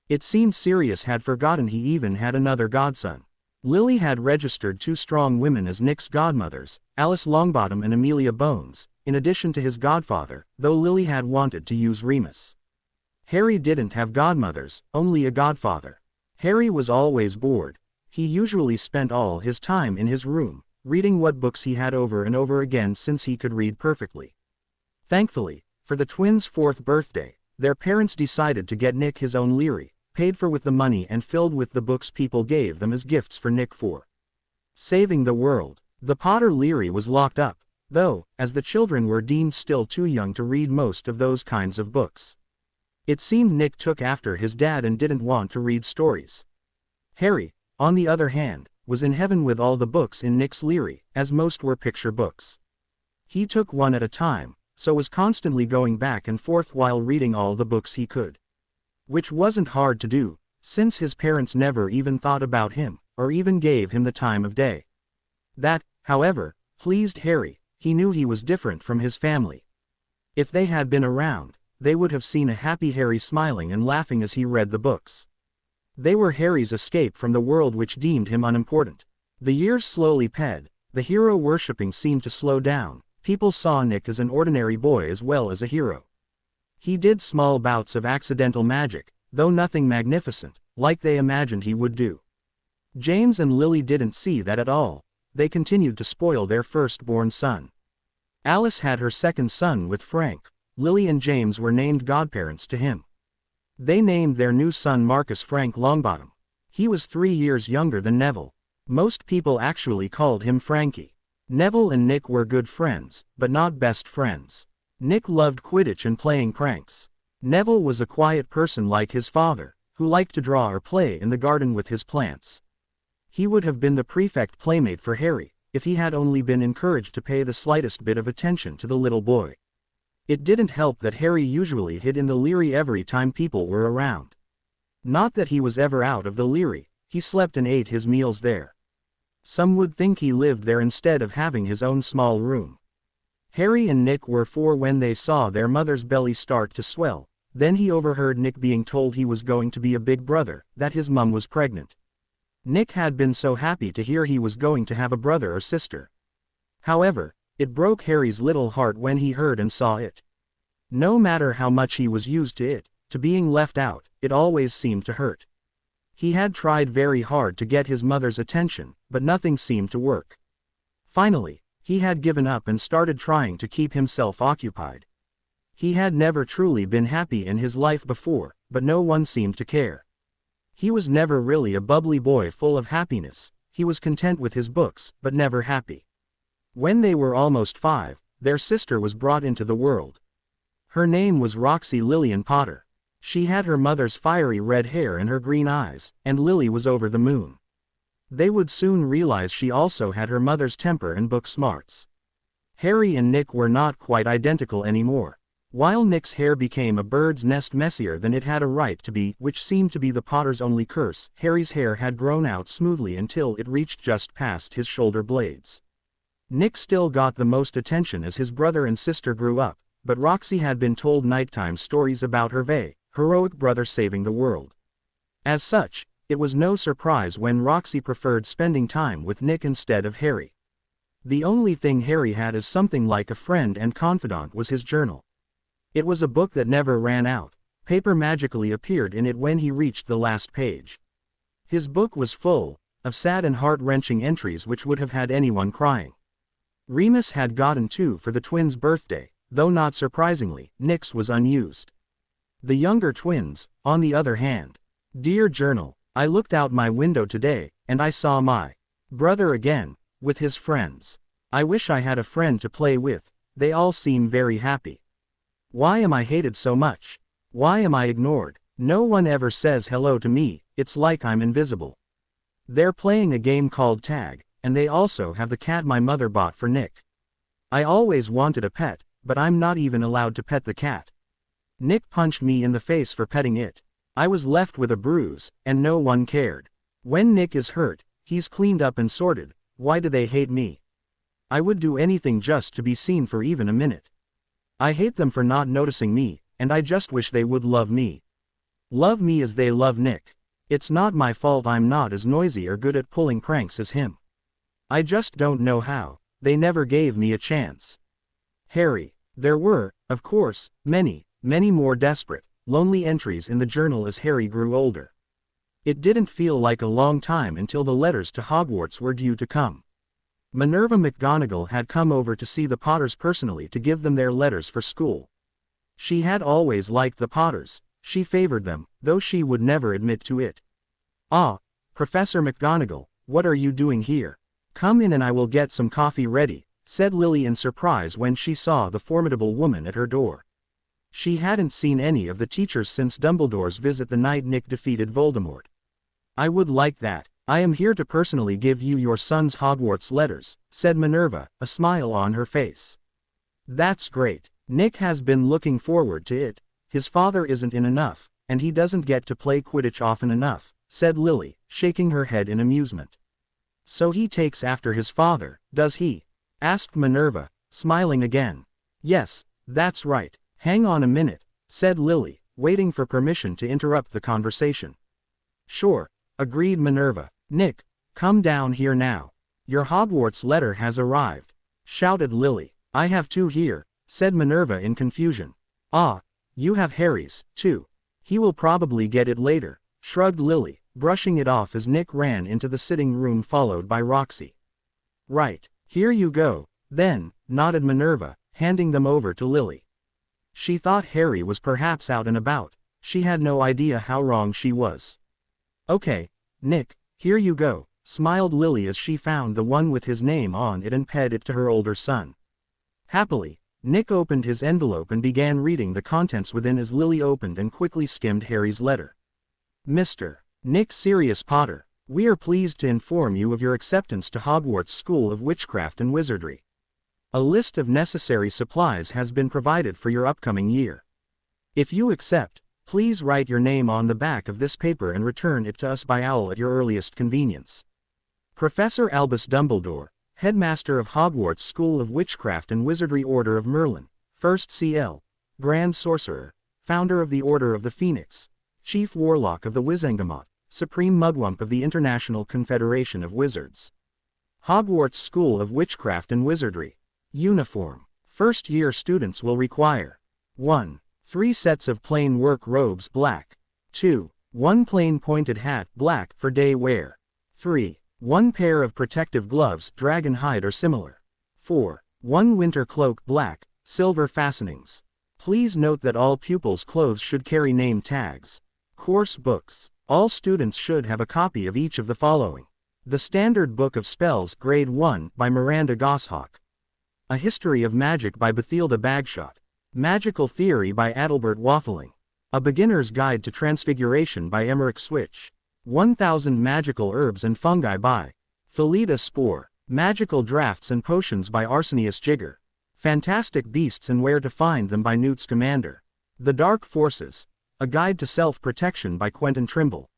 Speaker 1: It seemed Sirius had forgotten he even had another godson. Lily had registered 2 strong women as Nick's godmothers, Alice Longbottom and Amelia Bones, in addition to his godfather, though Lily had wanted to use Remus. Harry didn't have godmothers, only a godfather. Harry was always bored. He usually spent all his time in his room, reading what books he had over and over again since he could read perfectly. Thankfully, for the twins' 4th birthday, their parents decided to get Nick his own Leary, paid for with the money and filled with the books people gave them as gifts for Nick for saving the world. The Potter Leary was locked up, though, as the children were deemed still too young to read most of those kinds of books. It seemed Nick took after his dad and didn't want to read stories. Harry, on the other hand, was in heaven with all the books in Nick's Leary, as most were picture books. He took one at a time, so was constantly going back and forth while reading all the books he could. Which wasn't hard to do, since his parents never even thought about him, or even gave him the time of day. That, however, pleased Harry. He knew he was different from his family. If they had been around, they would have seen a happy Harry smiling and laughing as he read the books. They were Harry's escape from the world which deemed him unimportant. The years slowly passed, the hero worshipping seemed to slow down. People saw Nick as an ordinary boy as well as a hero. He did small bouts of accidental magic, though nothing magnificent, like they imagined he would do. James and Lily didn't see that at all. They continued to spoil their firstborn son. Alice had her second son with Frank. Lily and James were named godparents to him. They named their new son Marcus Frank Longbottom. He was 3 years younger than Neville. Most people actually called him Frankie. Neville and Nick were good friends, but not best friends. Nick loved Quidditch and playing pranks. Neville was a quiet person like his father, who liked to draw or play in the garden with his plants. He would have been the prefect playmate for Harry, if he had only been encouraged to pay the slightest bit of attention to the little boy. It didn't help that Harry usually hid in the Leary every time people were around. Not that he was ever out of the Leary, he slept and ate his meals there. Some would think he lived there instead of having his own small room. Harry and Nick were 4 when they saw their mother's belly start to swell. Then he overheard Nick being told he was going to be a big brother, that his mum was pregnant. Nick had been so happy to hear he was going to have a brother or sister. However, it broke Harry's little heart when he heard and saw it. No matter how much he was used to it, to being left out, it always seemed to hurt. He had tried very hard to get his mother's attention, but nothing seemed to work. Finally, he had given up and started trying to keep himself occupied. He had never truly been happy in his life before, but no one seemed to care. He was never really a bubbly boy full of happiness. He was content with his books, but never happy. When they were almost 5, their sister was brought into the world. Her name was Roxy Lillian Potter. She had her mother's fiery red hair and her green eyes, and Lily was over the moon. They would soon realize she also had her mother's temper and book smarts. Harry and Nick were not quite identical anymore. While Nick's hair became a bird's nest messier than it had a right to be, which seemed to be the Potter's only curse, Harry's hair had grown out smoothly until it reached just past his shoulder blades. Nick still got the most attention as his brother and sister grew up, but Roxy had been told nighttime stories about her heroic brother saving the world. As such, it was no surprise when Roxy preferred spending time with Nick instead of Harry. The only thing Harry had as something like a friend and confidant was his journal. It was a book that never ran out. Paper magically appeared in it when he reached the last page. His book was full of sad and heart-wrenching entries which would have had anyone crying. Remus had gotten 2 for the twins' birthday, though not surprisingly, Nick's was unused. The younger twins, on the other hand. Dear Journal, I looked out my window today, and I saw my brother again, with his friends. I wish I had a friend to play with. They all seem very happy. Why am I hated so much? Why am I ignored? No one ever says hello to me, it's like I'm invisible. They're playing a game called tag, and they also have the cat my mother bought for Nick. I always wanted a pet, but I'm not even allowed to pet the cat. Nick punched me in the face for petting it. I was left with a bruise, and no one cared. When Nick is hurt, he's cleaned up and sorted. Why do they hate me? I would do anything just to be seen for even a minute. I hate them for not noticing me, and I just wish they would love me. Love me as they love Nick. It's not my fault I'm not as noisy or good at pulling pranks as him. I just don't know how. They never gave me a chance. Harry. There were, of course, many more desperate, lonely entries in the journal as Harry grew older. It didn't feel like a long time until the letters to Hogwarts were due to come. Minerva McGonagall had come over to see the Potters personally to give them their letters for school. She had always liked the Potters. She favored them, though she would never admit to it. "Ah, Professor McGonagall, what are you doing here? Come in and I will get some coffee ready," said Lily in surprise when she saw the formidable woman at her door. She hadn't seen any of the teachers since Dumbledore's visit the night Nick defeated Voldemort. "I would like that. I am here to personally give you your son's Hogwarts letters," said Minerva, a smile on her face. "That's great. Nick has been looking forward to it. His father isn't in enough, and he doesn't get to play Quidditch often enough," said Lily, shaking her head in amusement. "So he takes after his father, does he?" asked Minerva, smiling again. "Yes, that's right. Hang on a minute," said Lily, waiting for permission to interrupt the conversation. "Sure," agreed Minerva. "Nick, come down here now. Your Hogwarts letter has arrived," shouted Lily. "I have 2 here," said Minerva in confusion. "Ah, you have Harry's, too. He will probably get it later," shrugged Lily, brushing it off as Nick ran into the sitting room followed by Roxy. "Right, here you go, then," nodded Minerva, handing them over to Lily. She thought Harry was perhaps out and about. She had no idea how wrong she was. "Okay, Nick, here you go," smiled Lily as she found the one with his name on it and ped it to her older son. Happily, Nick opened his envelope and began reading the contents within as Lily opened and quickly skimmed Harry's letter. "Mr. Nick Sirius Potter, We are pleased to inform you of your acceptance to Hogwarts School of Witchcraft and Wizardry. A list of necessary supplies has been provided for your upcoming year. If you accept, please write your name on the back of this paper and return it to us by owl at your earliest convenience. Professor Albus Dumbledore, Headmaster of Hogwarts School of Witchcraft and Wizardry, Order of Merlin, 1st CL, Grand Sorcerer, Founder of the Order of the Phoenix, Chief Warlock of the Wizengamot, Supreme Mugwump of the International Confederation of Wizards. Hogwarts School of Witchcraft and Wizardry. Uniform. First-year students will require 1. 3 sets of plain work robes black. 2. 1 plain pointed hat black for day wear. 3. 1 pair of protective gloves dragon hide or similar. 4. 1 winter cloak black, silver fastenings. Please note that all pupils' clothes should carry name tags. Course books. All students should have a copy of each of the following. The Standard Book of Spells Grade 1 by Miranda Goshawk. A History of Magic by Bathilda Bagshot. Magical Theory by Adalbert Waffling. A Beginner's Guide to Transfiguration by Emmerich Switch. 1000 Magical Herbs and Fungi by Philida Spore. Magical Drafts and Potions by Arsenius Jigger. Fantastic Beasts and Where to Find Them by Newt Scamander. The Dark Forces. A Guide to Self-Protection by Quentin Trimble.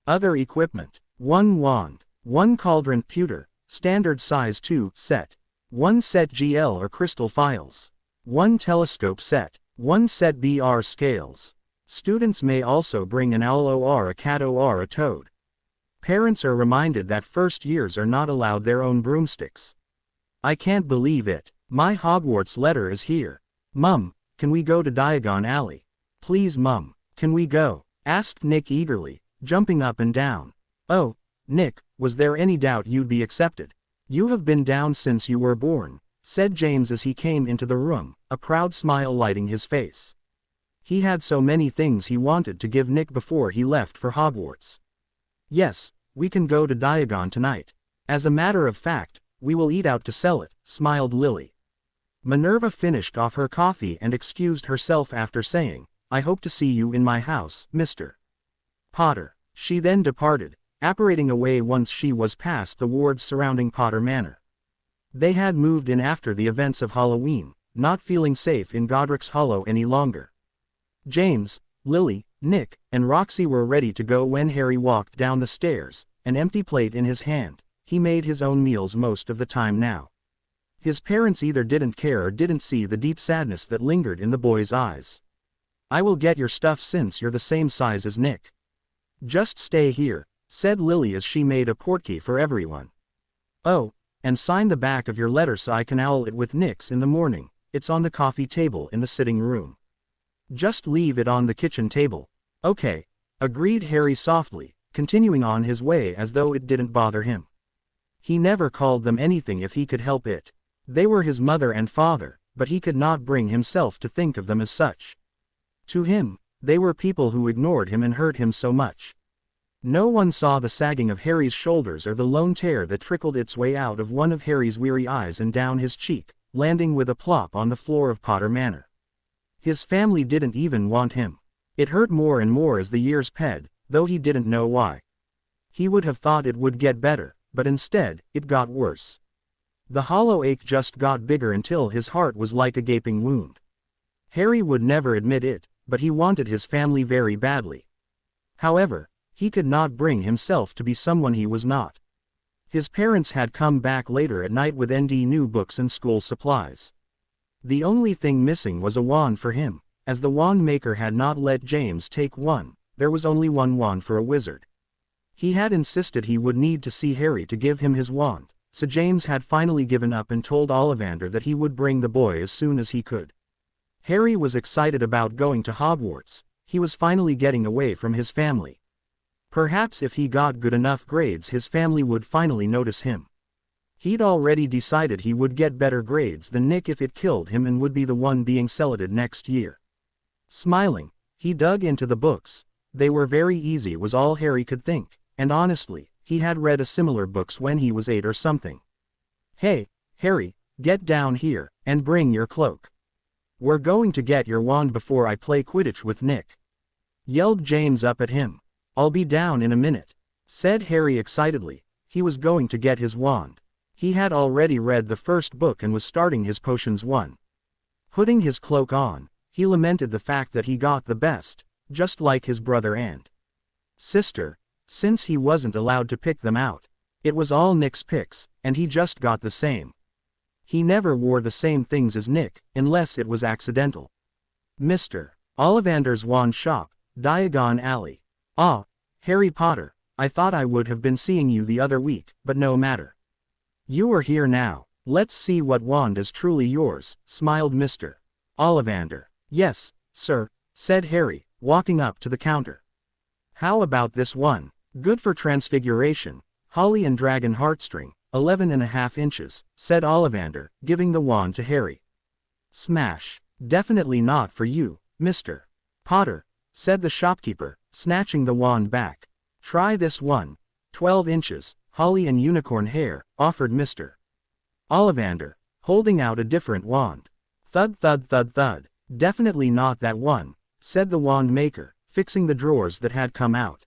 Speaker 1: Other equipment. 1 wand. 1 cauldron pewter, standard size 2 set. 1 set GL or crystal files. 1 telescope set. 1 set BR scales. Students may also bring an owl or a cat or a toad. Parents are reminded that first years are not allowed their own broomsticks. I can't believe it. My Hogwarts letter is here. Mum, can we go to Diagon Alley? Please Mum, can we go? Asked Nick eagerly, jumping up and down. Oh, Nick, was there any doubt you'd be accepted? You have been down since you were born, said James as he came into the room, a proud smile lighting his face. He had so many things he wanted to give Nick before he left for Hogwarts. Yes, we can go to Diagon tonight. As a matter of fact, we will eat out to sell it, smiled Lily. Minerva finished off her coffee and excused herself after saying, I hope to see you in my house, Mr. Potter. She then departed, apparating away once she was past the wards surrounding Potter Manor. They had moved in after the events of Halloween, not feeling safe in Godric's Hollow any longer. James, Lily, Nick, and Roxy were ready to go when Harry walked down the stairs, an empty plate in his hand. He made his own meals most of the time now. His parents either didn't care or didn't see the deep sadness that lingered in the boy's eyes. I will get your stuff since you're the same size as Nick. Just stay here, said Lily as she made a portkey for everyone. Oh, and sign the back of your letter so I can owl it with Nick's in the morning. It's on the coffee table in the sitting room. Just leave it on the kitchen table. Okay, agreed Harry softly, continuing on his way as though it didn't bother him. He never called them anything if he could help it. They were his mother and father, but he could not bring himself to think of them as such. To him, they were people who ignored him and hurt him so much. No one saw the sagging of Harry's shoulders or the lone tear that trickled its way out of one of Harry's weary eyes and down his cheek, landing with a plop on the floor of Potter Manor. His family didn't even want him. It hurt more and more as the years passed, though he didn't know why. He would have thought it would get better, but instead, it got worse. The hollow ache just got bigger until his heart was like a gaping wound. Harry would never admit it, but he wanted his family very badly. However, he could not bring himself to be someone he was not. His parents had come back later at night with new books and school supplies. The only thing missing was a wand for him. As the wand maker had not let James take one, there was only one wand for a wizard. He had insisted he would need to see Harry to give him his wand, so James had finally given up and told Ollivander that he would bring the boy as soon as he could. Harry was excited about going to Hogwarts. He was finally getting away from his family. Perhaps if he got good enough grades his family would finally notice him. He'd already decided he would get better grades than Nick if it killed him and would be the one being selected next year. Smiling, he dug into the books. They were very easy was all Harry could think, and honestly, he had read a similar books when he was 8 or something. Hey, Harry, get down here, and bring your cloak. We're going to get your wand before I play Quidditch with Nick. Yelled James up at him. I'll be down in a minute. said Harry excitedly. He was going to get his wand. He had already read the first book and was starting his potions one. Putting his cloak on, he lamented the fact that he got the best, just like his brother and sister, since he wasn't allowed to pick them out. It was all Nick's picks, and he just got the same. He never wore the same things as Nick, unless it was accidental. Mr. Ollivander's Wand Shop, Diagon Alley. Ah, Harry Potter, I thought I would have been seeing you the other week, but no matter. You are here now. Let's see what wand is truly yours, smiled Mr. Ollivander. Yes, sir, said Harry, walking up to the counter. How about this one? Good for transfiguration. Holly and Dragon Heartstring, 11.5 inches, said Ollivander, giving the wand to Harry. Smash. Definitely not for you, Mr. Potter, said the shopkeeper, snatching the wand back. Try this one. 12 inches, Holly and Unicorn Hair, offered Mr. Ollivander, holding out a different wand. Thud thud thud thud. Definitely not that one, said the wand maker, fixing the drawers that had come out.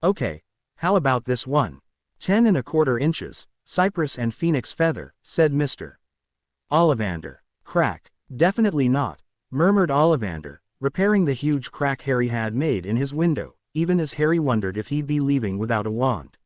Speaker 1: Okay, how about this one? 10.25 inches, Cypress and Phoenix Feather, said Mr. Ollivander. Crack. Definitely not, murmured Ollivander, repairing the huge crack Harry had made in his window, even as Harry wondered if he'd be leaving without a wand.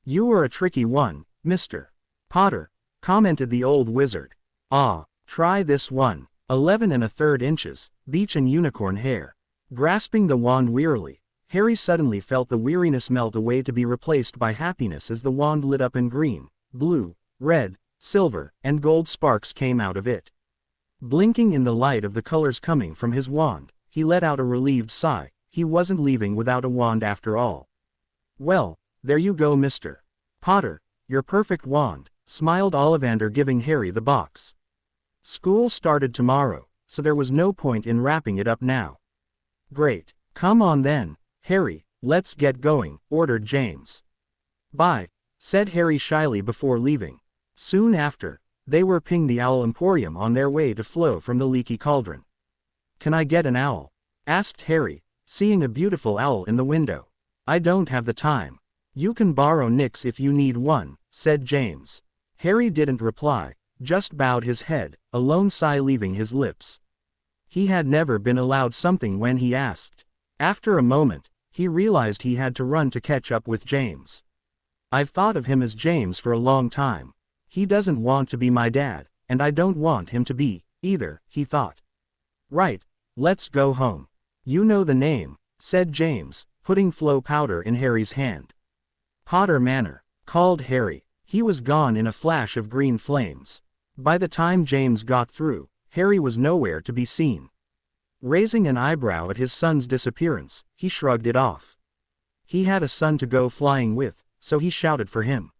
Speaker 1: You are a tricky one, Mr. Potter, commented the old wizard. Ah, try this one. 11.25 inches, Beach and Unicorn Hair. Grasping the wand wearily, Harry suddenly felt the weariness melt away to be replaced by happiness as the wand lit up and green, blue, red, silver, and gold sparks came out of it. Blinking in the light of the colors coming from his wand, he let out a relieved sigh. He wasn't leaving without a wand after all. Well, there you go, Mr. Potter, your perfect wand, smiled Ollivander, giving Harry the box. School started tomorrow, so there was no point in wrapping it up now. Great, come on then, Harry, let's get going, ordered James. Bye, said Harry shyly before leaving. Soon after, they were ping the Owl Emporium on their way to Flo from the Leaky Cauldron. Can I get an owl? Asked Harry, seeing a beautiful owl in the window. I don't have the time. You can borrow Nick's if you need one, said James. Harry didn't reply, just bowed his head, a lone sigh leaving his lips. He had never been allowed something when he asked. After a moment, he realized he had to run to catch up with James. I've thought of him as James for a long time. He doesn't want to be my dad, and I don't want him to be, either, he thought. Right, let's go home. You know the name, said James, putting Flo powder in Harry's hand. Potter Manor, called Harry. He was gone in a flash of green flames. By the time James got through, Harry was nowhere to be seen. Raising an eyebrow at his son's disappearance, he shrugged it off. He had a son to go flying with, so he shouted for him.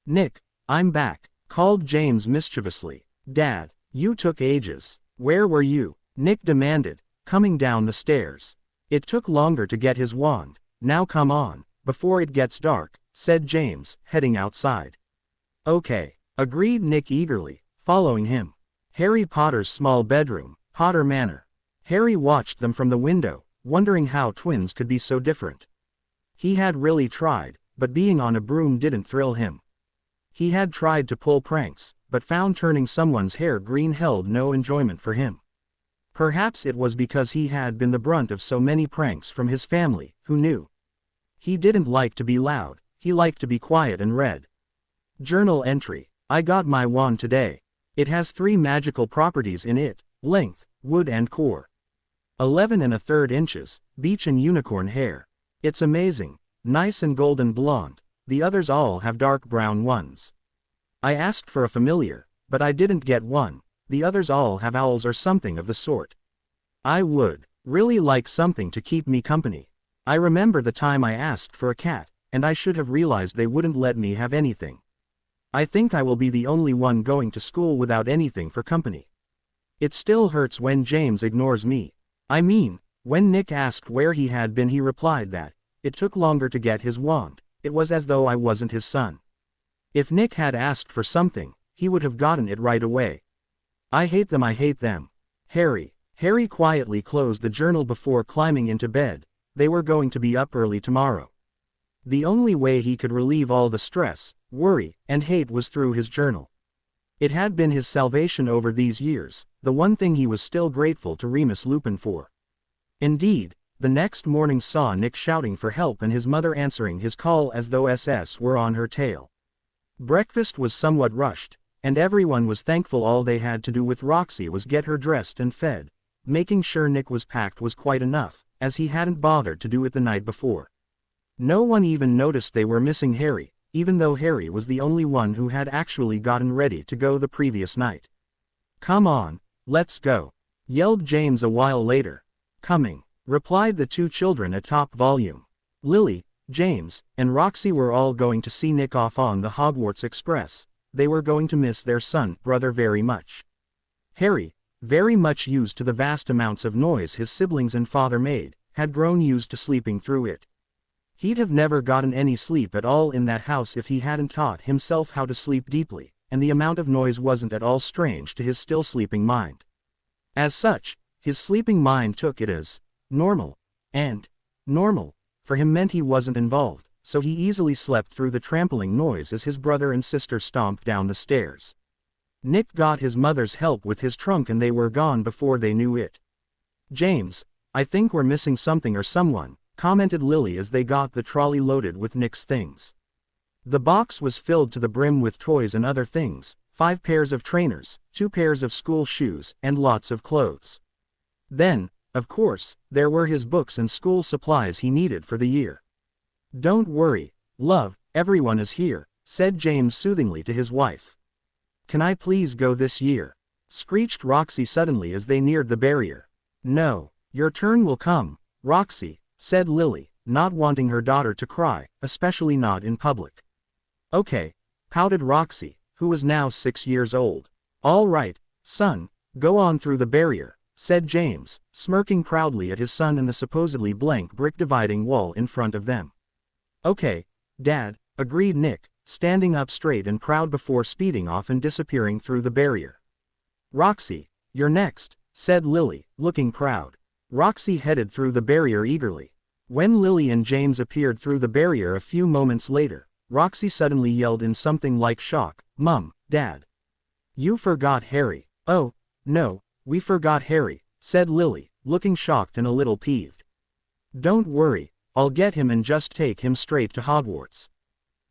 Speaker 1: Nick, I'm back, called James mischievously. Dad, you took ages. Where were you? Nick demanded, coming down the stairs. It took longer to get his wand. Now come on, before it gets dark, said James, heading outside. Okay, agreed Nick eagerly, following him. Harry Potter's small bedroom, Potter Manor. Harry watched them from the window, wondering how twins could be so different. He had really tried, but being on a broom didn't thrill him. He had tried to pull pranks, but found turning someone's hair green held no enjoyment for him. Perhaps it was because he had been the brunt of so many pranks from his family, who knew. He didn't like to be loud, he liked to be quiet and read. Journal entry. I got my wand today. It has 3 magical properties in it: length, wood and core. 11.25 inches, Beach and Unicorn Hair. It's amazing, nice and golden blonde. The others all have dark brown ones. I asked for a familiar, but I didn't get one. The others all have owls or something of the sort. I would really like something to keep me company. I remember the time I asked for a cat, and I should have realized they wouldn't let me have anything. I think I will be the only one going to school without anything for company. It still hurts when James ignores me. I mean, when Nick asked where he had been, he replied that it took longer to get his wand. It was as though I wasn't his son. If Nick had asked for something, he would have gotten it right away. I hate them, I hate them. Harry quietly closed the journal before climbing into bed. They were going to be up early tomorrow. The only way he could relieve all the stress, worry, and hate was through his journal. It had been his salvation over these years, the one thing he was still grateful to Remus Lupin for. Indeed, the next morning saw Nick shouting for help and his mother answering his call as though SS were on her tail. Breakfast was somewhat rushed, and everyone was thankful all they had to do with Roxy was get her dressed and fed. Making sure Nick was packed was quite enough, as he hadn't bothered to do it the night before. No one even noticed they were missing Harry, even though Harry was the only one who had actually gotten ready to go the previous night. "Come on, let's go," yelled James a while later. "Coming," replied the two children at top volume. Lily, James, and Roxy were all going to see Nick off on the Hogwarts Express. They were going to miss their brother very much. Harry, very much used to the vast amounts of noise his siblings and father made, had grown used to sleeping through it. He'd have never gotten any sleep at all in that house if he hadn't taught himself how to sleep deeply, and the amount of noise wasn't at all strange to his still sleeping mind. As such, his sleeping mind took it as normal, and normal for him meant he wasn't involved, so he easily slept through the trampling noise as his brother and sister stomped down the stairs. Nick got his mother's help with his trunk and they were gone before they knew it. "James, I think we're missing something or someone," commented Lily as they got the trolley loaded with Nick's things. The box was filled to the brim with toys and other things, 5 pairs of trainers, 2 pairs of school shoes, and lots of clothes. Then, of course, there were his books and school supplies he needed for the year. "Don't worry, love, everyone is here," said James soothingly to his wife. "Can I please go this year?" screeched Roxy suddenly as they neared the barrier. "No, your turn will come, Roxy," said Lily, not wanting her daughter to cry, especially not in public. "Okay," pouted Roxy, who was now 6 years old. "All right, son, go on through the barrier," said James, smirking proudly at his son and the supposedly blank brick dividing wall in front of them. "Okay, Dad," agreed Nick, standing up straight and proud before speeding off and disappearing through the barrier. "Roxy, you're next," said Lily, looking proud. Roxy headed through the barrier eagerly. When Lily and James appeared through the barrier a few moments later, Roxy suddenly yelled in something like shock, "Mum, Dad. You forgot Harry." "Oh, no, we forgot Harry," said Lily, looking shocked and a little peeved. "Don't worry, I'll get him and just take him straight to Hogwarts.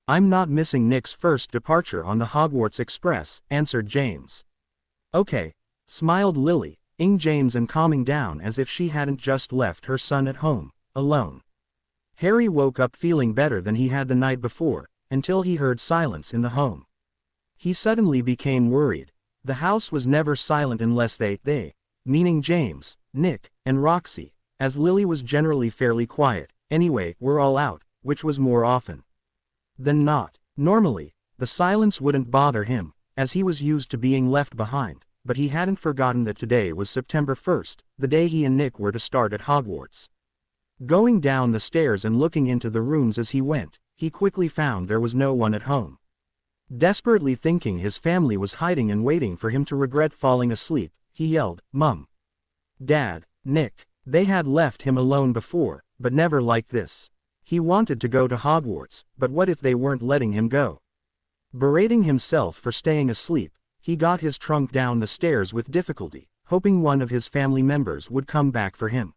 Speaker 1: I'm not missing Nick's first departure on the Hogwarts Express," answered James. "Okay," smiled Lily, ing James and calming down as if she hadn't just left her son at home, alone. Harry woke up feeling better than he had the night before, until he heard silence in the home. He suddenly became worried. The house was never silent unless they, meaning James, Nick, and Roxy, as Lily was generally fairly quiet, anyway, were all out, which was more often than not. Normally, the silence wouldn't bother him, as he was used to being left behind, but he hadn't forgotten that today was September 1st, the day he and Nick were to start at Hogwarts. Going down the stairs and looking into the rooms as he went, he quickly found there was no one at home. Desperately thinking his family was hiding and waiting for him to regret falling asleep, he yelled, "Mum, Dad, Nick." They had left him alone before, but never like this. He wanted to go to Hogwarts, but what if they weren't letting him go? Berating himself for staying asleep, he got his trunk down the stairs with difficulty, hoping one of his family members would come back for him.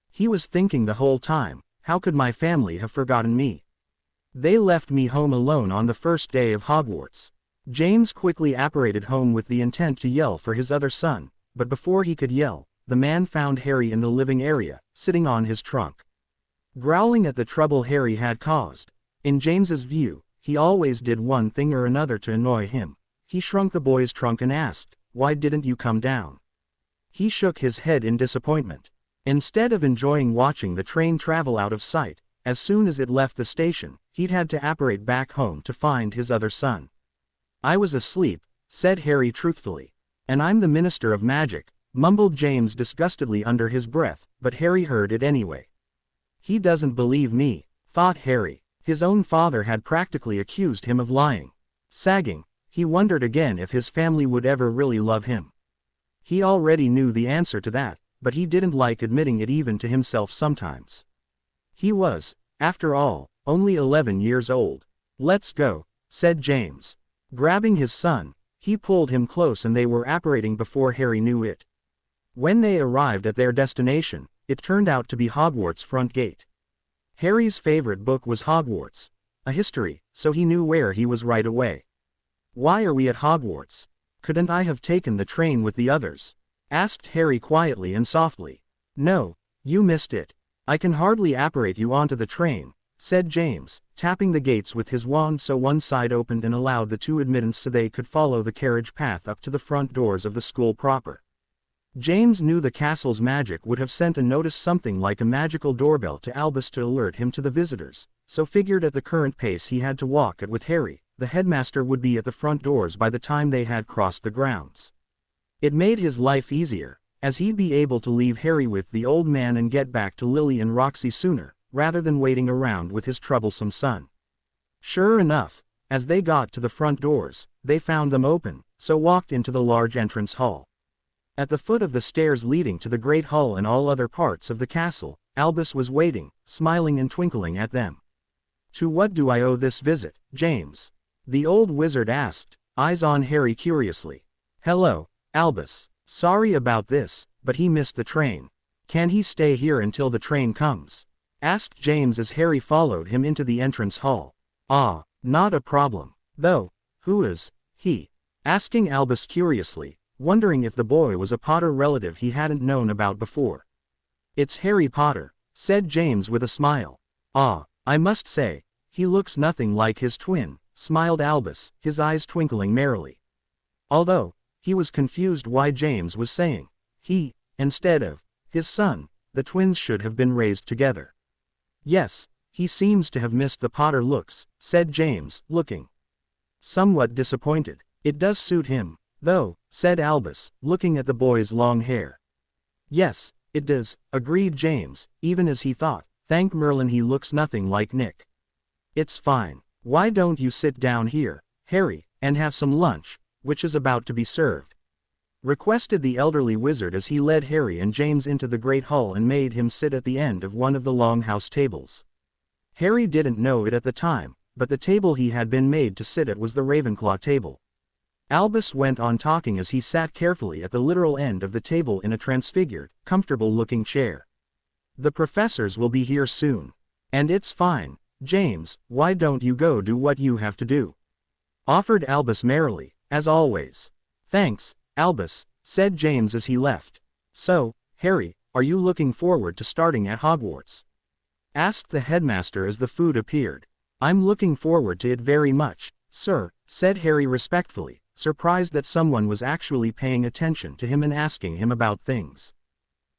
Speaker 1: He was thinking the whole time, how could my family have forgotten me? They left me home alone on the first day of Hogwarts. James quickly apparated home with the intent to yell for his other son, but before he could yell, the man found Harry in the living area, sitting on his trunk. Growling at the trouble Harry had caused. In James's view, he always did one thing or another to annoy him. He shrunk the boy's trunk and asked, "Why didn't you come down?" He shook his head in disappointment. Instead of enjoying watching the train travel out of sight, as soon as it left the station, he'd had to apparate back home to find his other son. "I was asleep," said Harry truthfully. "And I'm the Minister of Magic," mumbled James disgustedly under his breath, but Harry heard it anyway. He doesn't believe me, thought Harry. His own father had practically accused him of lying. Sagging, he wondered again if his family would ever really love him. He already knew the answer to that, but he didn't like admitting it even to himself sometimes. He was, after all, only 11 years old. Let's go, said James. Grabbing his son, he pulled him close and they were apparating before Harry knew it. When they arrived at their destination, it turned out to be Hogwarts' front gate. Harry's favorite book was Hogwarts, a history, so he knew where he was right away. Why are we at Hogwarts? Couldn't I have taken the train with the others? Asked Harry quietly and softly. No, you missed it. I can hardly apparate you onto the train, said James, tapping the gates with his wand so one side opened and allowed the two admittance so they could follow the carriage path up to the front doors of the school proper. James knew the castle's magic would have sent a notice, something like a magical doorbell to Albus to alert him to the visitors, so figured at the current pace he had to walk at with Harry, the headmaster would be at the front doors by the time they had crossed the grounds. It made his life easier, as he'd be able to leave Harry with the old man and get back to Lily and Roxy sooner, rather than waiting around with his troublesome son. Sure enough, as they got to the front doors, they found them open, so walked into the large entrance hall. At the foot of the stairs leading to the Great Hall and all other parts of the castle, Albus was waiting, smiling and twinkling at them. To what do I owe this visit, James? The old wizard asked, eyes on Harry curiously. Hello, Albus. Sorry about this, but he missed the train. Can he stay here until the train comes? Asked James as Harry followed him into the entrance hall. Ah, not a problem. Though, who is he? Asking Albus curiously, wondering if the boy was a Potter relative he hadn't known about before. It's Harry Potter, said James with a smile. Ah, I must say, he looks nothing like his twin, smiled Albus, his eyes twinkling merrily. Although, he was confused why James was saying he, instead of his son. The twins should have been raised together. Yes, he seems to have missed the Potter looks, said James, looking somewhat disappointed. It does suit him, though, said Albus, looking at the boy's long hair. Yes, it does, agreed James, even as he thought, thank Merlin he looks nothing like Nick. It's fine. Why don't you sit down here, Harry, and have some lunch, which is about to be served? Requested the elderly wizard as he led Harry and James into the great hall and made him sit at the end of one of the long house tables. Harry didn't know it at the time, but the table he had been made to sit at was the Ravenclaw table. Albus went on talking as he sat carefully at the literal end of the table in a transfigured, comfortable-looking chair. The professors will be here soon. And it's fine, James, why don't you go do what you have to do? Offered Albus merrily, as always. Thanks, Albus, said James as he left. So, Harry, are you looking forward to starting at Hogwarts? Asked the headmaster as the food appeared. I'm looking forward to it very much, sir, said Harry respectfully, surprised that someone was actually paying attention to him and asking him about things.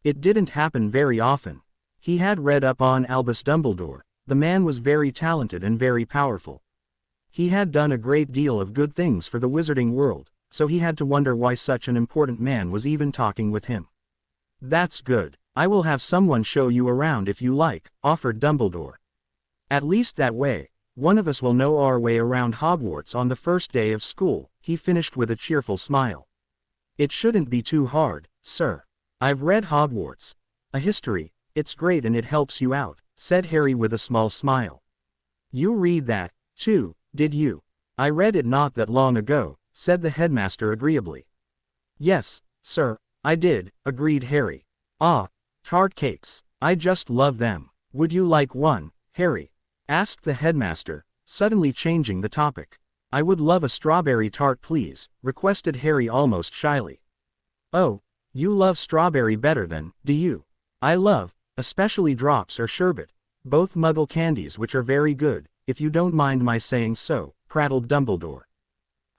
Speaker 1: It didn't happen very often. He had read up on Albus Dumbledore. The man was very talented and very powerful. He had done a great deal of good things for the wizarding world, so he had to wonder why such an important man was even talking with him. That's good. I will have someone show you around if you like, offered Dumbledore. At least that way, one of us will know our way around Hogwarts on the first day of school, he finished with a cheerful smile. It shouldn't be too hard, sir. I've read Hogwarts, a history, it's great and it helps you out, said Harry with a small smile. You read that, too, did you? I read it not that long ago, said the headmaster agreeably. Yes, sir, I did, agreed Harry. Ah, tart cakes, I just love them. Would you like one, Harry? Asked the headmaster, suddenly changing the topic. I would love a strawberry tart please, requested Harry almost shyly. Oh, you love strawberry better than, do you? I love, especially drops or sherbet, both Muggle candies which are very good, if you don't mind my saying so, prattled Dumbledore.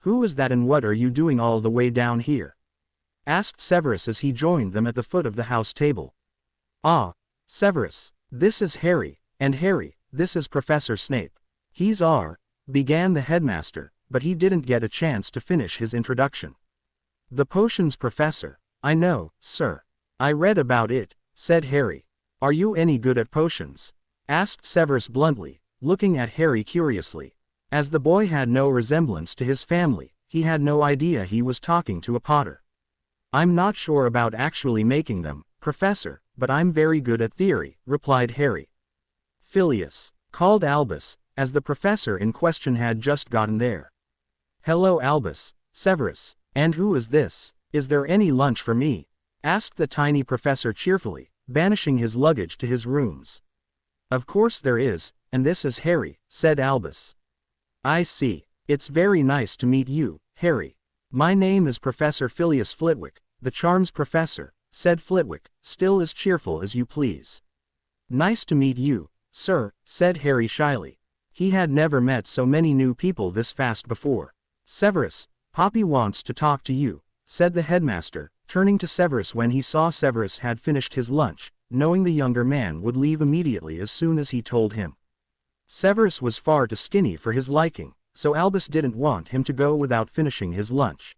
Speaker 1: Who is that and what are you doing all the way down here? Asked Severus as he joined them at the foot of the house table. Ah, Severus, this is Harry, and Harry, this is Professor Snape. He's began the headmaster, but he didn't get a chance to finish his introduction. The potions professor. I know, sir. I read about it, said Harry. Are you any good at potions? Asked Severus bluntly, looking at Harry curiously. As the boy had no resemblance to his family, he had no idea he was talking to a Potter. I'm not sure about actually making them, Professor, but I'm very good at theory, replied Harry. Phileas. called Albus, as the professor in question had just gotten there. "Hello Albus, Severus, and who is this? Is there any lunch for me?" asked the tiny professor cheerfully, banishing his luggage to his rooms. "Of course there is, and this is Harry," said Albus. "I see. It's very nice to meet you, Harry. My name is Professor Phileas Flitwick, the charms professor," said Flitwick, still as cheerful as you please. "Nice to meet you, sir," said Harry shyly. He had never met so many new people this fast before. "Severus, Poppy wants to talk to you," said the headmaster, turning to Severus when he saw Severus had finished his lunch, knowing the younger man would leave immediately as soon as he told him. Severus was far too skinny for his liking, so Albus didn't want him to go without finishing his lunch.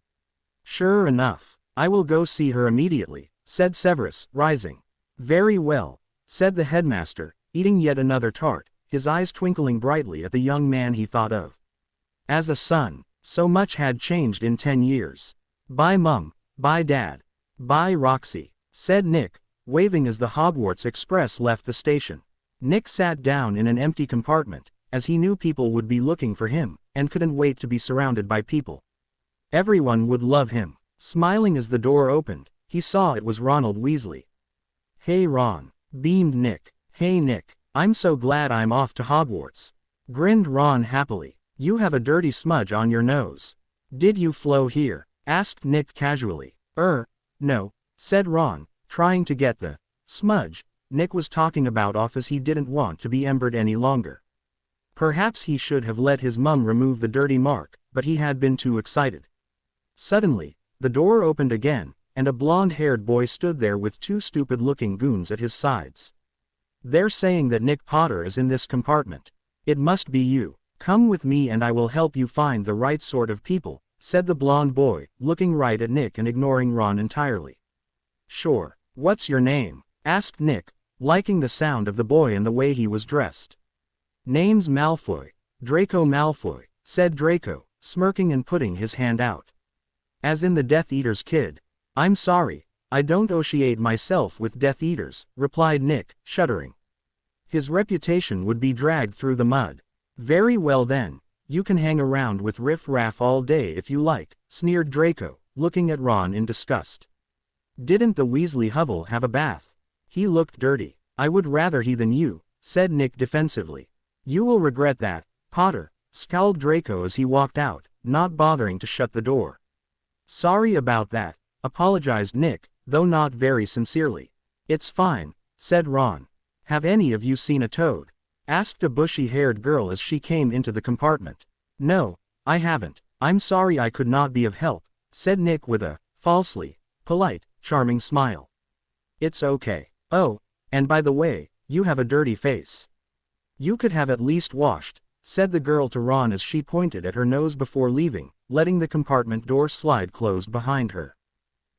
Speaker 1: "Sure enough, I will go see her immediately," said Severus, rising. "Very well," said the headmaster, eating yet another tart, his eyes twinkling brightly at the young man he thought of. As a son, so much had changed in 10 years. "Bye Mum, bye Dad. Bye Roxy," said Nick, waving as the Hogwarts Express left the station. Nick sat down in an empty compartment, as he knew people would be looking for him, and couldn't wait to be surrounded by people. Everyone would love him. Smiling as the door opened, he saw it was Ronald Weasley. "Hey Ron," beamed Nick. "Hey Nick, I'm so glad I'm off to Hogwarts," grinned Ron happily. "You have a dirty smudge on your nose. Did you flow here?" asked Nick casually. No," said Ron, trying to get the smudge Nick was talking about off as he didn't want to be embered any longer. Perhaps he should have let his mum remove the dirty mark, but he had been too excited. Suddenly, the door opened again, and a blonde-haired boy stood there with 2 stupid-looking goons at his sides. "They're saying that Nick Potter is in this compartment. It must be you. Come with me and I will help you find the right sort of people," said the blonde boy, looking right at Nick and ignoring Ron entirely. "Sure. What's your name?" asked Nick, liking the sound of the boy and the way he was dressed. "Name's Malfoy, Draco Malfoy," said Draco, smirking and putting his hand out. "As in the Death Eater's kid." "I'm sorry, I don't associate myself with Death Eaters," replied Nick, shuddering. His reputation would be dragged through the mud. "Very well then, you can hang around with Riff Raff all day if you like," sneered Draco, looking at Ron in disgust. "Didn't the Weasley hovel have a bath? He looked dirty." "I would rather he than you," said Nick defensively. "You will regret that, Potter," scowled Draco as he walked out, not bothering to shut the door. "Sorry about that," apologized Nick, though not very sincerely. "It's fine," said Ron. "Have any of you seen a toad?" asked a bushy-haired girl as she came into the compartment. "No, I haven't. I'm sorry I could not be of help," said Nick with a falsely polite, charming smile. "It's okay. Oh, and by the way, you have a dirty face. You could have at least washed," said the girl to Ron as she pointed at her nose before leaving, letting the compartment door slide closed behind her.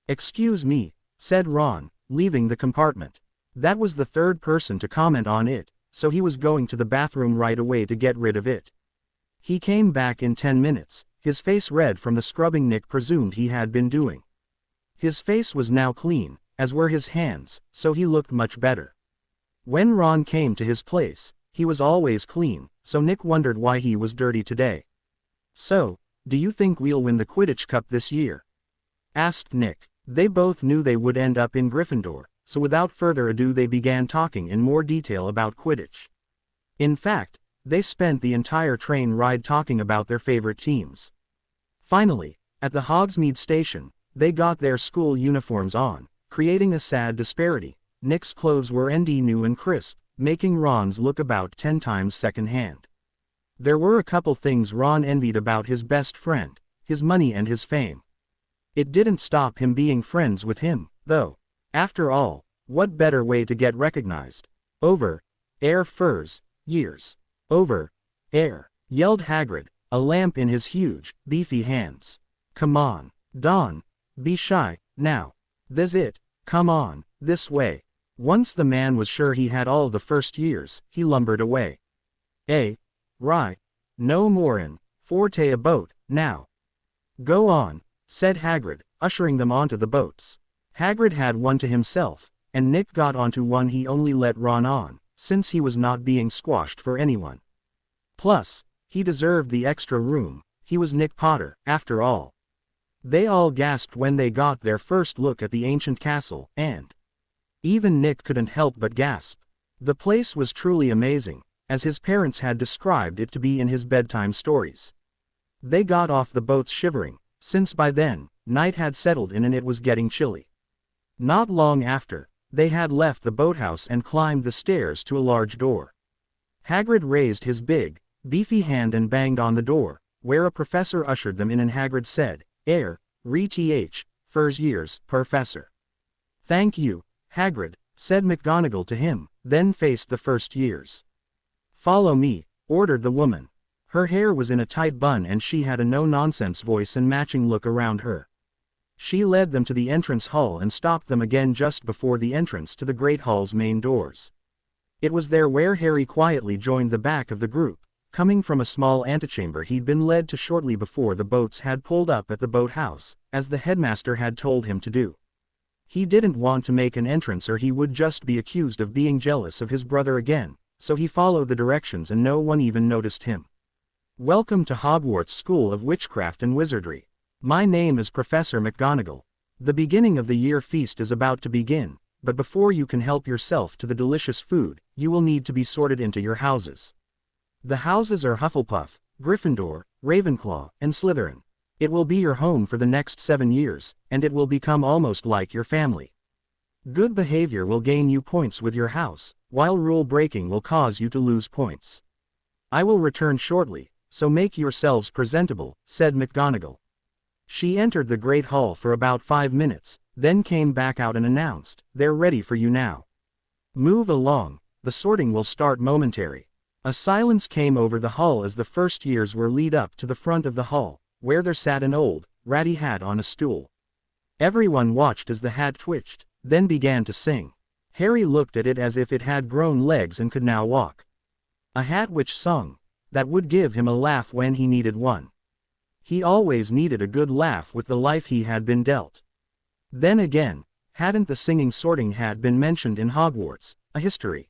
Speaker 1: "Excuse me," said Ron, leaving the compartment. That was the third person to comment on it, so he was going to the bathroom right away to get rid of it. He came back in 10 minutes, his face red from the scrubbing Nick presumed he had been doing. His face was now clean, as were his hands, so he looked much better. When Ron came to his place, he was always clean, so Nick wondered why he was dirty today. "So, do you think we'll win the Quidditch Cup this year?" asked Nick. They both knew they would end up in Gryffindor, so without further ado they began talking in more detail about Quidditch. In fact, they spent the entire train ride talking about their favorite teams. Finally, at the Hogsmeade station, they got their school uniforms on, creating a sad disparity. Nick's clothes were new and crisp, making Ron's look about 10 times second-hand. There were a couple things Ron envied about his best friend, his money and his fame. It didn't stop him being friends with him, though. After all, what better way to get recognized? "Over air furs, years. Over air," yelled Hagrid, a lamp in his huge, beefy hands. "Come on, Don. Be shy, now. This it, come on, this way." Once the man was sure he had all the first years, he lumbered away. Right. No more'n forte a boat, now. "Go on," said Hagrid, ushering them onto the boats. Hagrid had one to himself, and Nick got onto one he only let Ron on, since he was not being squashed for anyone. Plus, he deserved the extra room. He was Nick Potter, after all. They all gasped when they got their first look at the ancient castle, and even Nick couldn't help but gasp. The place was truly amazing, as his parents had described it to be in his bedtime stories. They got off the boats shivering, since by then, night had settled in and it was getting chilly. Not long after, they had left the boathouse and climbed the stairs to a large door. Hagrid raised his big, beefy hand and banged on the door, where a professor ushered them in and Hagrid said, Re-th, first years, Professor. Thank you, Hagrid, said McGonagall to him, then faced the first years. Follow me, ordered the woman. Her hair was in a tight bun and she had a no-nonsense voice and matching look around her. She led them to the entrance hall and stopped them again just before the entrance to the Great Hall's main doors. It was there where Harry quietly joined the back of the group, coming from a small antechamber he'd been led to shortly before the boats had pulled up at the boathouse, as the headmaster had told him to do. He didn't want to make an entrance or he would just be accused of being jealous of his brother again, so he followed the directions and no one even noticed him. Welcome to Hogwarts School of Witchcraft and Wizardry. My name is Professor McGonagall. The beginning of the year feast is about to begin, but before you can help yourself to the delicious food, you will need to be sorted into your houses. The houses are Hufflepuff, Gryffindor, Ravenclaw, and Slytherin. It will be your home for the next 7 years, and it will become almost like your family. Good behavior will gain you points with your house, while rule breaking will cause you to lose points. I will return shortly, so make yourselves presentable, said McGonagall. She entered the Great Hall for about 5 minutes, then came back out and announced, They're ready for you now. Move along, the sorting will start momentarily. A silence came over the hall as the first years were led up to the front of the hall, where there sat an old, ratty hat on a stool. Everyone watched as the hat twitched, then began to sing. Harry looked at it as if it had grown legs and could now walk. A hat which sung. That would give him a laugh when he needed one. He always needed a good laugh with the life he had been dealt. Then again, hadn't the singing sorting hat been mentioned in Hogwarts, a history?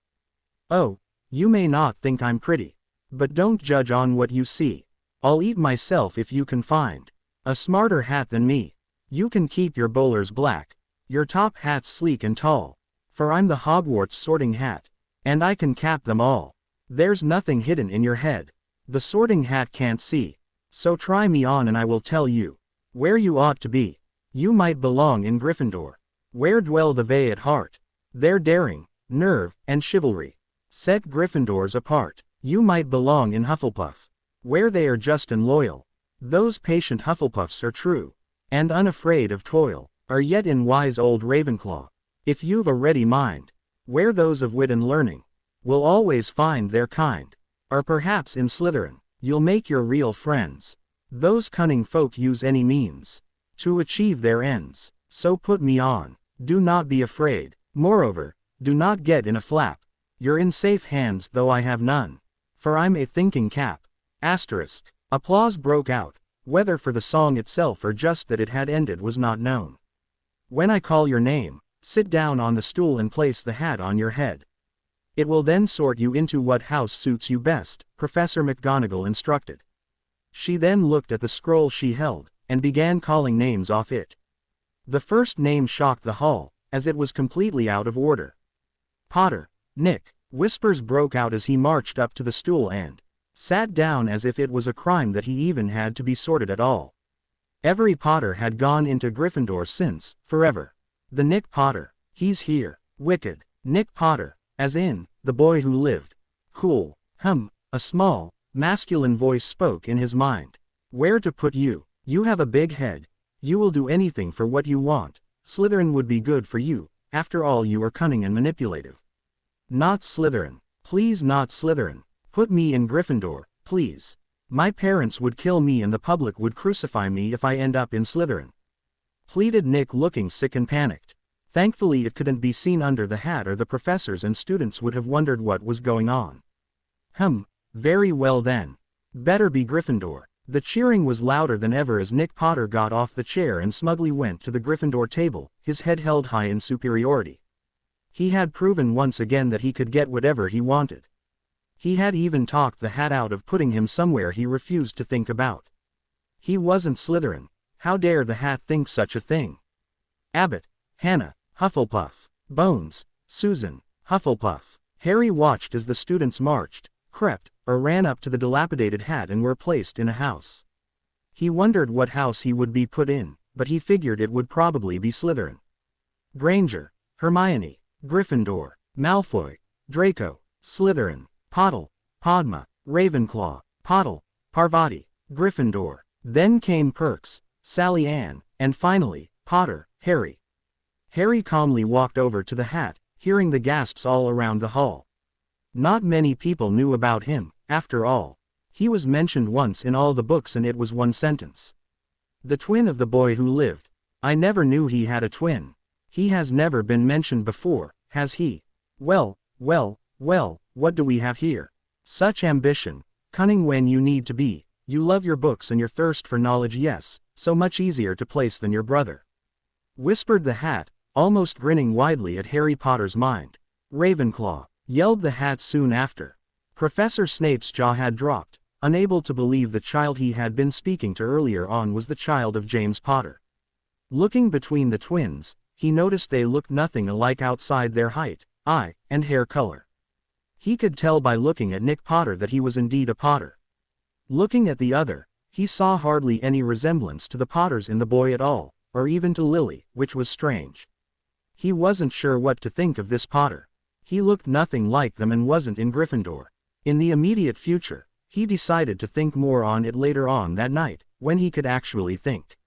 Speaker 1: Oh, you may not think I'm pretty. But don't judge on what you see. I'll eat myself if you can find a smarter hat than me. You can keep your bowlers black, your top hats sleek and tall. For I'm the Hogwarts sorting hat. And I can cap them all. There's nothing hidden in your head. The sorting hat can't see. So try me on and I will tell you where you ought to be. You might belong in Gryffindor, where dwell the Vae at heart. Their daring, nerve, and chivalry set Gryffindors apart. You might belong in Hufflepuff, where they are just and loyal. Those patient Hufflepuffs are true, and unafraid of toil, are yet in wise old Ravenclaw. If you've a ready mind, where those of wit and learning will always find their kind. Or perhaps in Slytherin, you'll make your real friends. Those cunning folk use any means to achieve their ends. So put me on. Do not be afraid. Moreover, do not get in a flap. You're in safe hands though I have none. For I'm a thinking cap. Asterisk. Applause broke out, whether for the song itself or just that it had ended was not known. When I call your name, sit down on the stool and place the hat on your head. It will then sort you into what house suits you best, Professor McGonagall instructed. She then looked at the scroll she held, and began calling names off it. The first name shocked the hall, as it was completely out of order. Potter, Nick, whispers broke out as he marched up to the stool and sat down as if it was a crime that he even had to be sorted at all. Every Potter had gone into Gryffindor since, forever. The Nick Potter, he's here. Wicked, Nick Potter, as in, the boy who lived. Cool, a small, masculine voice spoke in his mind. Where to put you? You have a big head. You will do anything for what you want. Slytherin would be good for you, after all you are cunning and manipulative. Not Slytherin. Please not Slytherin. Put me in Gryffindor, please. My parents would kill me and the public would crucify me if I end up in Slytherin. Pleaded Nick, looking sick and panicked. Thankfully it couldn't be seen under the hat or the professors and students would have wondered what was going on. Very well then. Better be Gryffindor. The cheering was louder than ever as Nick Potter got off the chair and smugly went to the Gryffindor table, his head held high in superiority. He had proven once again that he could get whatever he wanted. He had even talked the hat out of putting him somewhere he refused to think about. He wasn't Slytherin. How dare the hat think such a thing? Abbott, Hannah, Hufflepuff, Bones, Susan, Hufflepuff. Harry watched as the students marched, crept, or ran up to the dilapidated hat and were placed in a house. He wondered what house he would be put in, but he figured it would probably be Slytherin. Granger, Hermione, Gryffindor, Malfoy, Draco, Slytherin, Potter, Padma, Ravenclaw, Potter, Parvati, Gryffindor. Then came Perks, Sally Ann, and finally, Potter, Harry. Harry calmly walked over to the hat, hearing the gasps all around the hall. Not many people knew about him, after all. He was mentioned once in all the books and it was one sentence. The twin of the boy who lived. I never knew he had a twin. He has never been mentioned before, has he? Well, what do we have here? Such ambition, cunning when you need to be, you love your books and your thirst for knowledge, yes, so much easier to place than your brother. Whispered the hat, almost grinning widely at Harry Potter's mind. Ravenclaw, yelled the hat soon after. Professor Snape's jaw had dropped, unable to believe the child he had been speaking to earlier on was the child of James Potter. Looking between the twins, he noticed they looked nothing alike outside their height, eye, and hair color. He could tell by looking at Nick Potter that he was indeed a Potter. Looking at the other, he saw hardly any resemblance to the Potters in the boy at all, or even to Lily, which was strange. He wasn't sure what to think of this Potter. He looked nothing like them and wasn't in Gryffindor. In the immediate future, he decided to think more on it later on that night, when he could actually think.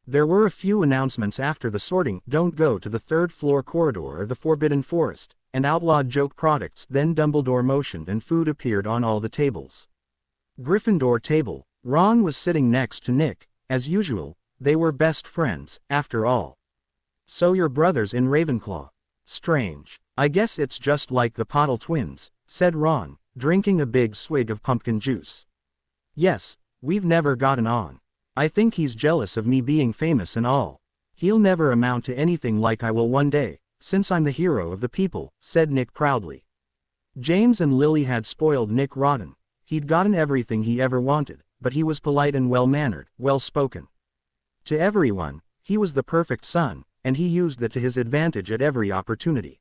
Speaker 1: There were a few announcements after the sorting, don't go to the third-floor corridor or the Forbidden Forest, and outlawed joke products. Then Dumbledore motioned and food appeared on all the tables. Gryffindor table. Ron was sitting next to Nick, as usual, they were best friends, after all. So your brother's in Ravenclaw. Strange. I guess it's just like the Potter twins, said Ron, drinking a big swig of pumpkin juice. Yes, we've never gotten on. I think he's jealous of me being famous and all. He'll never amount to anything like I will one day, since I'm the hero of the people, said Nick proudly. James and Lily had spoiled Nick rotten. He'd gotten everything he ever wanted, but he was polite and well-mannered, well-spoken. To everyone, he was the perfect son, and he used that to his advantage at every opportunity.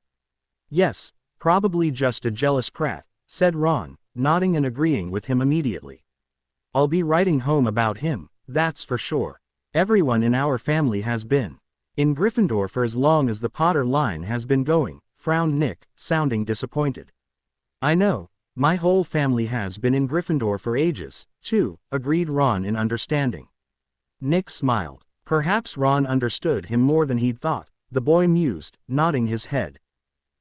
Speaker 1: Yes, probably just a jealous prat, said Ron, nodding and agreeing with him immediately. I'll be writing home about him, that's for sure. Everyone in our family has been in Gryffindor for as long as the Potter line has been going, frowned Nick, sounding disappointed. I know, my whole family has been in Gryffindor for ages, too, agreed Ron in understanding. Nick smiled. Perhaps Ron understood him more than he'd thought, the boy mused, nodding his head.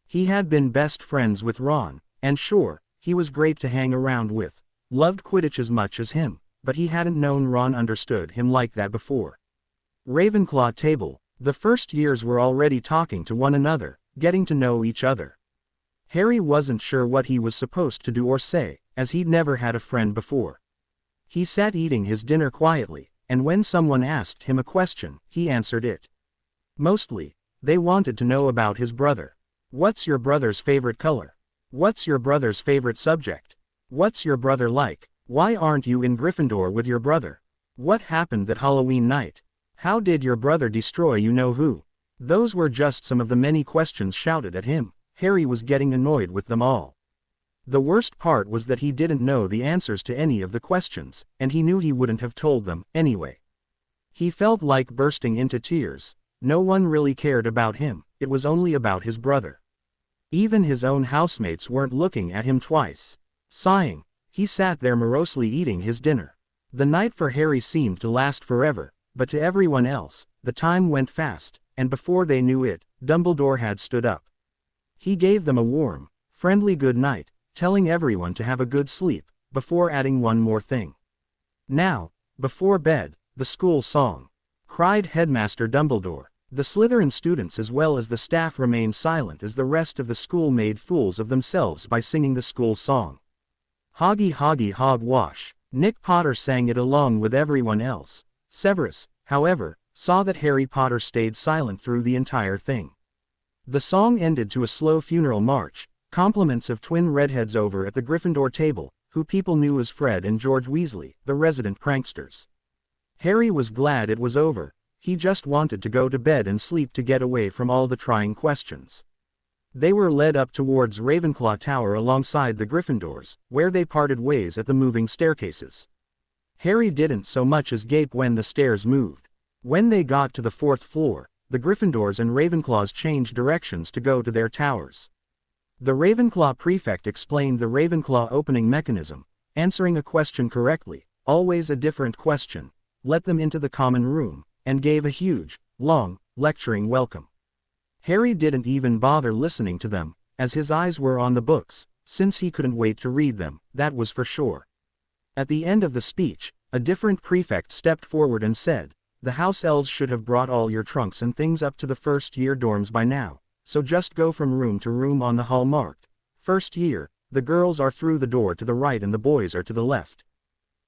Speaker 1: He had been best friends with Ron, and sure, he was great to hang around with, loved Quidditch as much as him, but he hadn't known Ron understood him like that before. Ravenclaw table. The first years were already talking to one another, getting to know each other. Harry wasn't sure what he was supposed to do or say, as he'd never had a friend before. He sat eating his dinner quietly, and when someone asked him a question, he answered it. Mostly, they wanted to know about his brother. What's your brother's favorite color? What's your brother's favorite subject? What's your brother like? Why aren't you in Gryffindor with your brother? What happened that Halloween night? How did your brother destroy you-know-who? Those were just some of the many questions shouted at him. Harry was getting annoyed with them all. The worst part was that he didn't know the answers to any of the questions, and he knew he wouldn't have told them, anyway. He felt like bursting into tears. No one really cared about him, it was only about his brother. Even his own housemates weren't looking at him twice. Sighing, he sat there morosely eating his dinner. The night for Harry seemed to last forever, but to everyone else, the time went fast, and before they knew it, Dumbledore had stood up. He gave them a warm, friendly good night, telling everyone to have a good sleep, before adding one more thing. Now, before bed, the school song. Cried Headmaster Dumbledore. The Slytherin students as well as the staff remained silent as the rest of the school made fools of themselves by singing the school song. Hoggy hoggy hogwash. Nick Potter sang it along with everyone else. Severus, however, saw that Harry Potter stayed silent through the entire thing. The song ended to a slow funeral march, compliments of twin redheads over at the Gryffindor table, who people knew as Fred and George Weasley, the resident pranksters. Harry was glad it was over. He just wanted to go to bed and sleep to get away from all the trying questions. They were led up towards Ravenclaw Tower alongside the Gryffindors, where they parted ways at the moving staircases. Harry didn't so much as gape when the stairs moved. When they got to the 4th floor, the Gryffindors and Ravenclaws changed directions to go to their towers. The Ravenclaw prefect explained the Ravenclaw opening mechanism, answering a question correctly, always a different question, let them into the common room, and gave a huge, long, lecturing welcome. Harry didn't even bother listening to them, as his eyes were on the books, since he couldn't wait to read them, that was for sure. At the end of the speech, a different prefect stepped forward and said, "The house elves should have brought all your trunks and things up to the first-year dorms by now, so just go from room to room on the hall marked, first year, the girls are through the door to the right and the boys are to the left.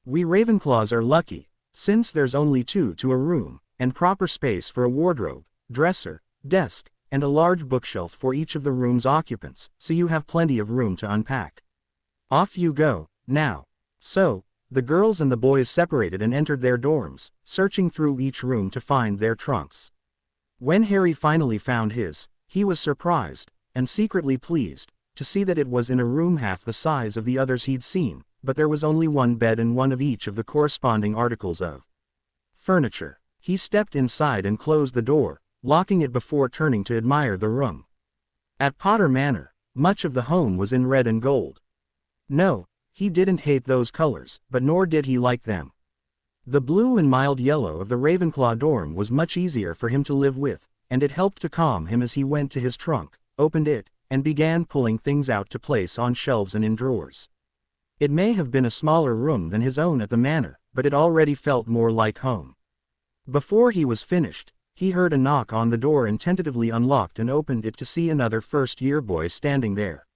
Speaker 1: We Ravenclaws are lucky, since there's only 2 to a room, and proper space for a wardrobe, dresser, desk, and a large bookshelf for each of the room's occupants, so you have plenty of room to unpack. Off you go, now." So, the girls and the boys separated and entered their dorms, searching through each room to find their trunks. When Harry finally found his, he was surprised, and secretly pleased, to see that it was in a room half the size of the others he'd seen, but there was only one bed and one of each of the corresponding articles of furniture. He stepped inside and closed the door, locking it before turning to admire the room. At Potter Manor, much of the home was in red and gold. No, he didn't hate those colors, but nor did he like them. The blue and mild yellow of the Ravenclaw dorm was much easier for him to live with, and it helped to calm him as he went to his trunk, opened it, and began pulling things out to place on shelves and in drawers. It may have been a smaller room than his own at the manor, but it already felt more like home. Before he was finished, he heard a knock on the door and tentatively unlocked and opened it to see another first-year boy standing there.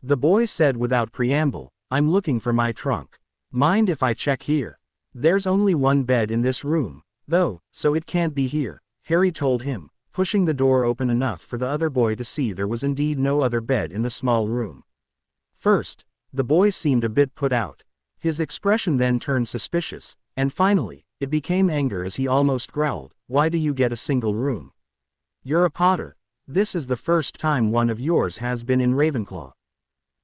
Speaker 1: The boy said without preamble, "I'm looking for my trunk. Mind if I check here? There's only one bed in this room, though, so it can't be here," Harry told him, pushing the door open enough for the other boy to see there was indeed no other bed in the small room. First, the boy seemed a bit put out. His expression then turned suspicious, and finally, it became anger as he almost growled, "Why do you get a single room? You're a Potter. This is the first time one of yours has been in Ravenclaw.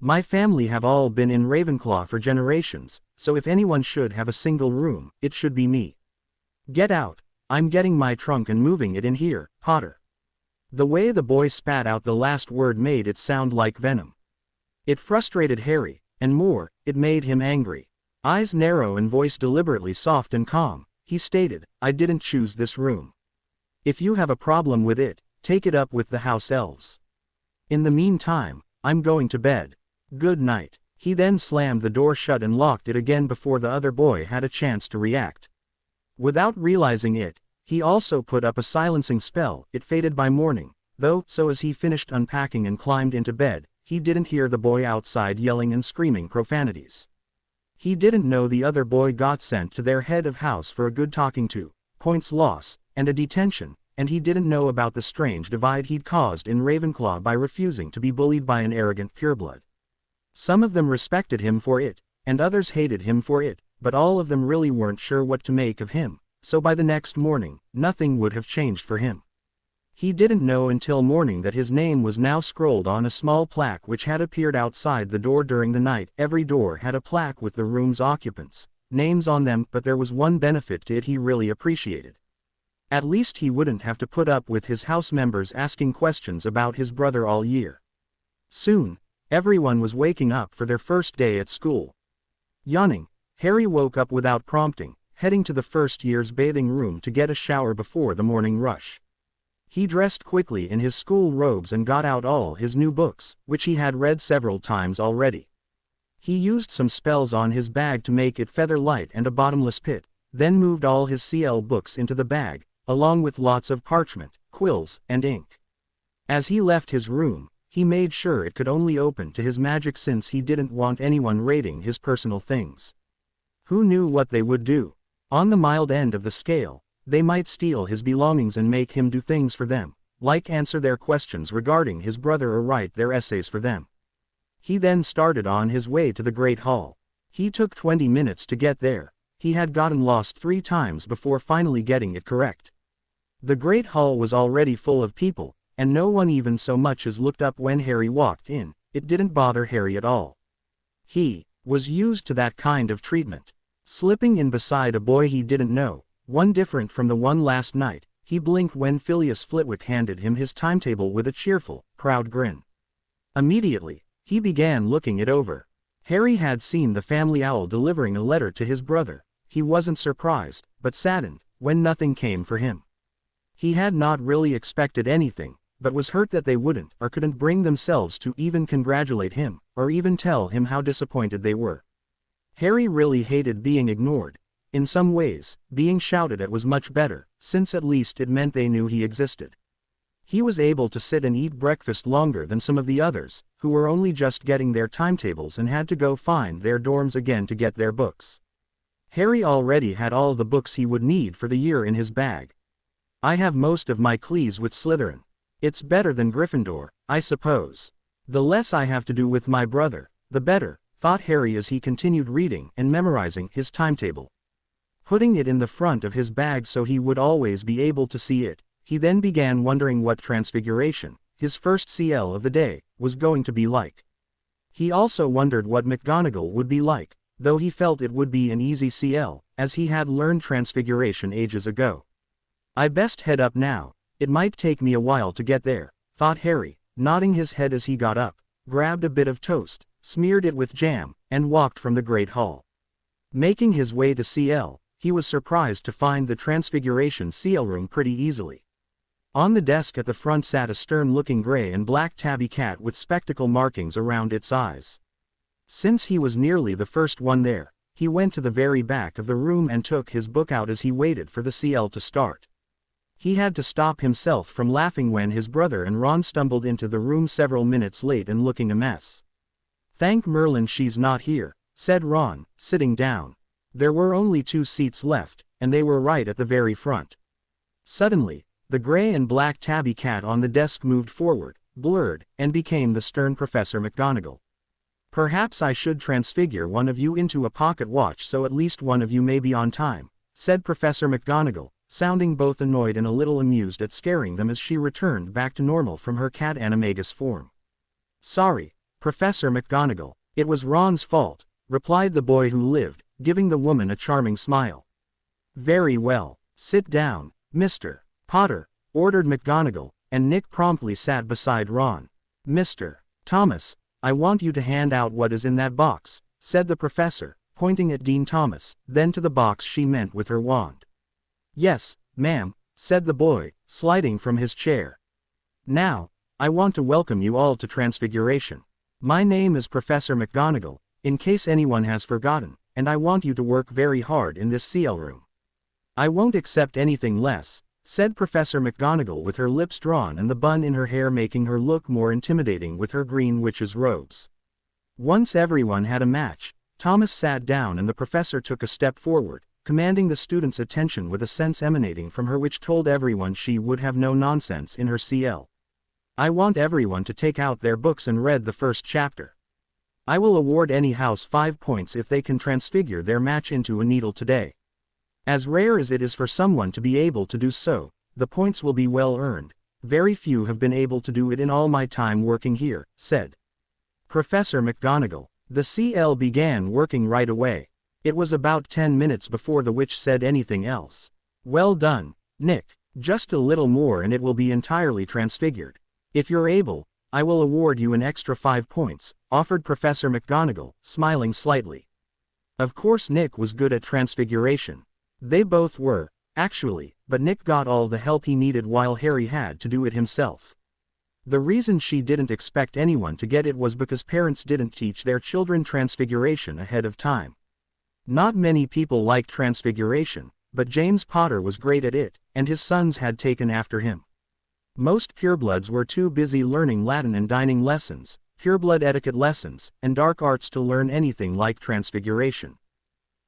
Speaker 1: My family have all been in Ravenclaw for generations, so if anyone should have a single room, it should be me. Get out, I'm getting my trunk and moving it in here, Potter." The way the boy spat out the last word made it sound like venom. It frustrated Harry, and more, it made him angry. Eyes narrow and voice deliberately soft and calm, he stated, "I didn't choose this room. If you have a problem with it, take it up with the house elves. In the meantime, I'm going to bed. Good night." He then slammed the door shut and locked it again before the other boy had a chance to react. Without realizing it, he also put up a silencing spell. It faded by morning, though, so as he finished unpacking and climbed into bed, he didn't hear the boy outside yelling and screaming profanities. He didn't know the other boy got sent to their head of house for a good talking to, points loss, and a detention, and he didn't know about the strange divide he'd caused in Ravenclaw by refusing to be bullied by an arrogant pureblood. Some of them respected him for it, and others hated him for it, but all of them really weren't sure what to make of him, so by the next morning, nothing would have changed for him. He didn't know until morning that his name was now scrolled on a small plaque which had appeared outside the door during the night. Every door had a plaque with the room's occupants' names on them, but there was one benefit to it he really appreciated. At least he wouldn't have to put up with his house members asking questions about his brother all year. Soon, everyone was waking up for their first day at school. Yawning, Harry woke up without prompting, heading to the first year's bathing room to get a shower before the morning rush. He dressed quickly in his school robes and got out all his new books, which he had read several times already. He used some spells on his bag to make it feather light and a bottomless pit, then moved all his CL books into the bag, along with lots of parchment, quills, and ink. As he left his room, he made sure it could only open to his magic since he didn't want anyone raiding his personal things. Who knew what they would do? On the mild end of the scale, they might steal his belongings and make him do things for them, like answer their questions regarding his brother or write their essays for them. He then started on his way to the Great Hall. He took 20 minutes to get there. He had gotten lost 3 times before finally getting it correct. The Great Hall was already full of people, and no one even so much as looked up when Harry walked in. It didn't bother Harry at all. He was used to that kind of treatment. Slipping in beside a boy he didn't know, one different from the one last night, he blinked when Phileas Flitwick handed him his timetable with a cheerful, proud grin. Immediately, he began looking it over. Harry had seen the family owl delivering a letter to his brother. He wasn't surprised, but saddened, when nothing came for him. He had not really expected anything, but was hurt that they wouldn't or couldn't bring themselves to even congratulate him, or even tell him how disappointed they were. Harry really hated being ignored. In some ways, being shouted at was much better, since at least it meant they knew he existed. He was able to sit and eat breakfast longer than some of the others, who were only just getting their timetables and had to go find their dorms again to get their books. Harry already had all the books he would need for the year in his bag. I have most of my clues with Slytherin. It's better than Gryffindor, I suppose. The less I have to do with my brother, the better, thought Harry as he continued reading and memorizing his timetable. Putting it in the front of his bag so he would always be able to see it, he then began wondering what Transfiguration, his first CL of the day, was going to be like. He also wondered what McGonagall would be like, though he felt it would be an easy CL, as he had learned Transfiguration ages ago. I best head up now. It might take me a while to get there, thought Harry, nodding his head as he got up, grabbed a bit of toast, smeared it with jam, and walked from the Great Hall. Making his way to CL, he was surprised to find the Transfiguration CL room pretty easily. On the desk at the front sat a stern-looking gray and black tabby cat with spectacle markings around its eyes. Since he was nearly the first one there, he went to the very back of the room and took his book out as he waited for the CL to start. He had to stop himself from laughing when his brother and Ron stumbled into the room several minutes late and looking a mess. "Thank Merlin she's not here," said Ron, sitting down. There were only 2 seats left, and they were right at the very front. Suddenly, the gray and black tabby cat on the desk moved forward, blurred, and became the stern Professor McGonagall. "Perhaps I should transfigure one of you into a pocket watch so at least one of you may be on time," said Professor McGonagall, sounding both annoyed and a little amused at scaring them as she returned back to normal from her cat animagus form. "Sorry, Professor McGonagall, it was Ron's fault," replied the boy who lived, giving the woman a charming smile. "Very well, sit down, Mr. Potter," ordered McGonagall, and Nick promptly sat beside Ron. "Mr. Thomas, I want you to hand out what is in that box," said the professor, pointing at Dean Thomas, then to the box she meant with her wand. "Yes, ma'am," said the boy, sliding from his chair. "Now, I want to welcome you all to Transfiguration. My name is Professor McGonagall, in case anyone has forgotten, and I want you to work very hard in this CL room. I won't accept anything less," said Professor McGonagall with her lips drawn and the bun in her hair making her look more intimidating with her green witch's robes. Once everyone had a match, Thomas sat down and the professor took a step forward, commanding the students' attention with a sense emanating from her which told everyone she would have no nonsense in her CL. "I want everyone to take out their books and read the first chapter. I will award any house 5 points if they can transfigure their match into a needle today. As rare as it is for someone to be able to do so, the points will be well earned. Very few have been able to do it in all my time working here," said Professor McGonagall. The CL began working right away. It was about 10 minutes before the witch said anything else. "Well done, Nick. Just a little more and it will be entirely transfigured. If you're able, I will award you an extra 5 points, offered Professor McGonagall, smiling slightly. Of course Nick was good at transfiguration. They both were, actually, but Nick got all the help he needed while Harry had to do it himself. The reason she didn't expect anyone to get it was because parents didn't teach their children transfiguration ahead of time. Not many people liked transfiguration, but James Potter was great at it, and his sons had taken after him. Most purebloods were too busy learning Latin and dining lessons, pureblood etiquette lessons, and dark arts to learn anything like transfiguration.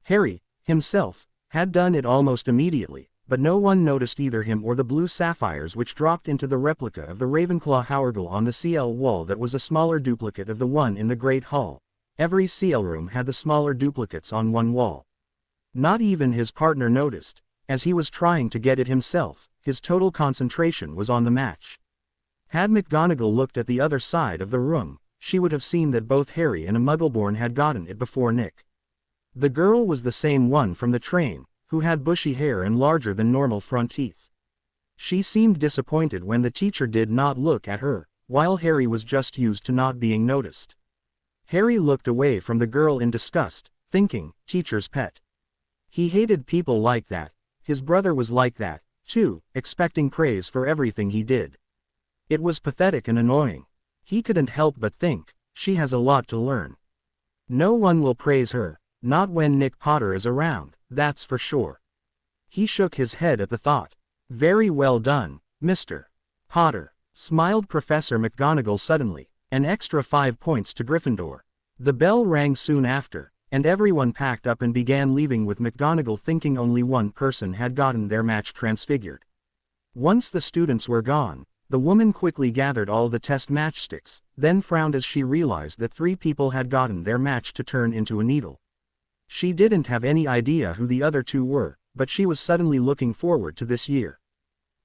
Speaker 1: Harry, himself, had done it almost immediately, but no one noticed either him or the blue sapphires which dropped into the replica of the Ravenclaw Hourglass on the CL wall that was a smaller duplicate of the one in the Great Hall. Every CL room had the smaller duplicates on one wall. Not even his partner noticed, as he was trying to get it himself. His total concentration was on the match. Had McGonagall looked at the other side of the room, she would have seen that both Harry and a Muggleborn had gotten it before Nick. The girl was the same one from the train, who had bushy hair and larger than normal front teeth. She seemed disappointed when the teacher did not look at her, while Harry was just used to not being noticed. Harry looked away from the girl in disgust, thinking, teacher's pet. He hated people like that. His brother was like that, too, expecting praise for everything he did. It was pathetic and annoying. He couldn't help but think, she has a lot to learn. No one will praise her, not when Nick Potter is around, that's for sure. He shook his head at the thought. Very well done, Mr. Potter, smiled Professor McGonagall suddenly, an extra 5 points to Gryffindor. The bell rang soon after, and everyone packed up and began leaving with McGonagall thinking only one person had gotten their match transfigured. Once the students were gone, the woman quickly gathered all the test matchsticks, then frowned as she realized that 3 people had gotten their match to turn into a needle. She didn't have any idea who the other 2 were, but she was suddenly looking forward to this year.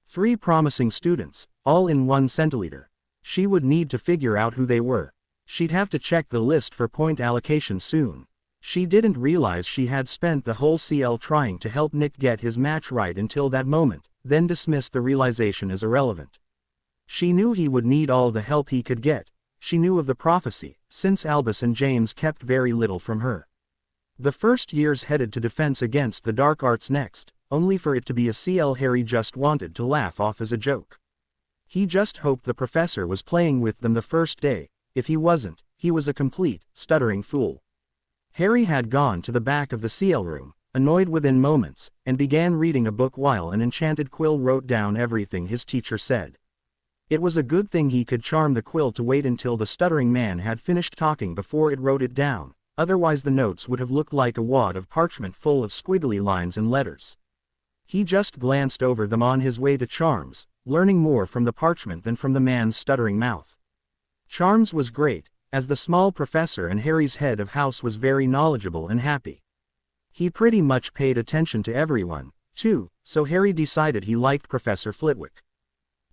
Speaker 1: 3 promising students, all in 1 centiliter. She would need to figure out who they were. She'd have to check the list for point allocation soon. She didn't realize she had spent the whole CL trying to help Nick get his match right until that moment, then dismissed the realization as irrelevant. She knew he would need all the help he could get. She knew of the prophecy, since Albus and James kept very little from her. The first years headed to defense against the dark arts next, only for it to be a CL Harry just wanted to laugh off as a joke. He just hoped the professor was playing with them the first day. If he wasn't, he was a complete, stuttering fool. Harry had gone to the back of the CL room, annoyed within moments, and began reading a book while an enchanted quill wrote down everything his teacher said. It was a good thing he could charm the quill to wait until the stuttering man had finished talking before it wrote it down, otherwise the notes would have looked like a wad of parchment full of squiggly lines and letters. He just glanced over them on his way to Charms, learning more from the parchment than from the man's stuttering mouth. Charms was great, as the small professor and Harry's head of house was very knowledgeable and happy. He pretty much paid attention to everyone, too, so Harry decided he liked Professor Flitwick.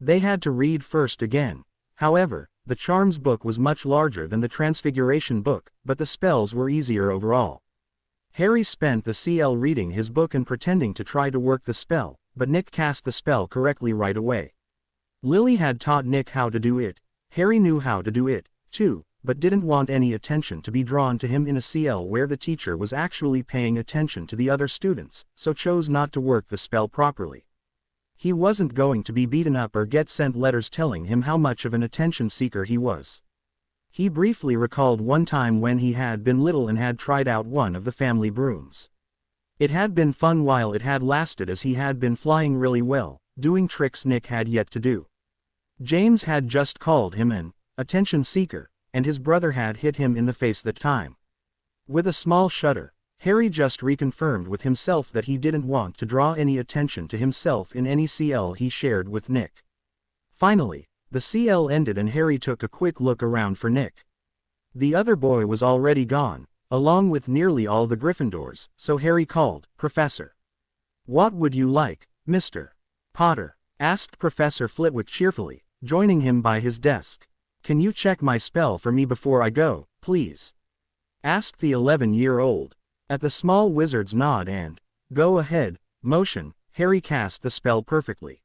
Speaker 1: They had to read first again. However, the Charms book was much larger than the Transfiguration book, but the spells were easier overall. Harry spent the CL reading his book and pretending to try to work the spell, but Nick cast the spell correctly right away. Lily had taught Nick how to do it. Harry knew how to do it, too, but didn't want any attention to be drawn to him in a CL where the teacher was actually paying attention to the other students, so chose not to work the spell properly. He wasn't going to be beaten up or get sent letters telling him how much of an attention seeker he was. He briefly recalled one time when he had been little and had tried out one of the family brooms. It had been fun while it had lasted, as he had been flying really well, doing tricks Nick had yet to do. James had just called him an attention seeker, and his brother had hit him in the face that time. With a small shudder, Harry just reconfirmed with himself that he didn't want to draw any attention to himself in any CL he shared with Nick. Finally, the CL ended and Harry took a quick look around for Nick. The other boy was already gone, along with nearly all the Gryffindors, so Harry called, "Professor." "What would you like, Mr. Potter?" asked Professor Flitwick cheerfully, joining him by his desk. "Can you check my spell for me before I go, please?" asked the 11-year-old. At the small wizard's nod and "go ahead" motion, Harry cast the spell perfectly.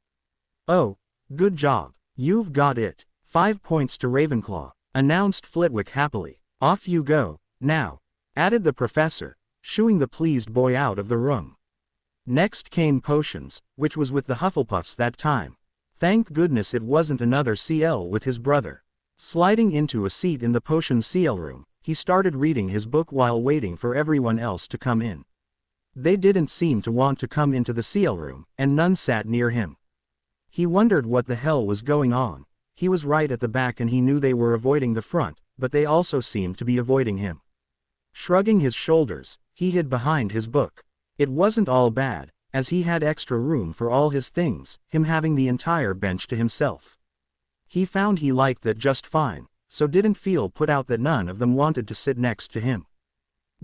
Speaker 1: "Oh, good job. You've got it. 5 points to Ravenclaw," announced Flitwick happily. "Off you go, now," added the professor, shooing the pleased boy out of the room. Next came potions, which was with the Hufflepuffs that time. Thank goodness it wasn't another CL with his brother. Sliding into a seat in the potion CL room, he started reading his book while waiting for everyone else to come in. They didn't seem to want to come into the CL room, and none sat near him. He wondered what the hell was going on. He was right at the back and he knew they were avoiding the front, but they also seemed to be avoiding him. Shrugging his shoulders, he hid behind his book. It wasn't all bad, as he had extra room for all his things, him having the entire bench to himself. He found he liked that just fine, so didn't feel put out that none of them wanted to sit next to him.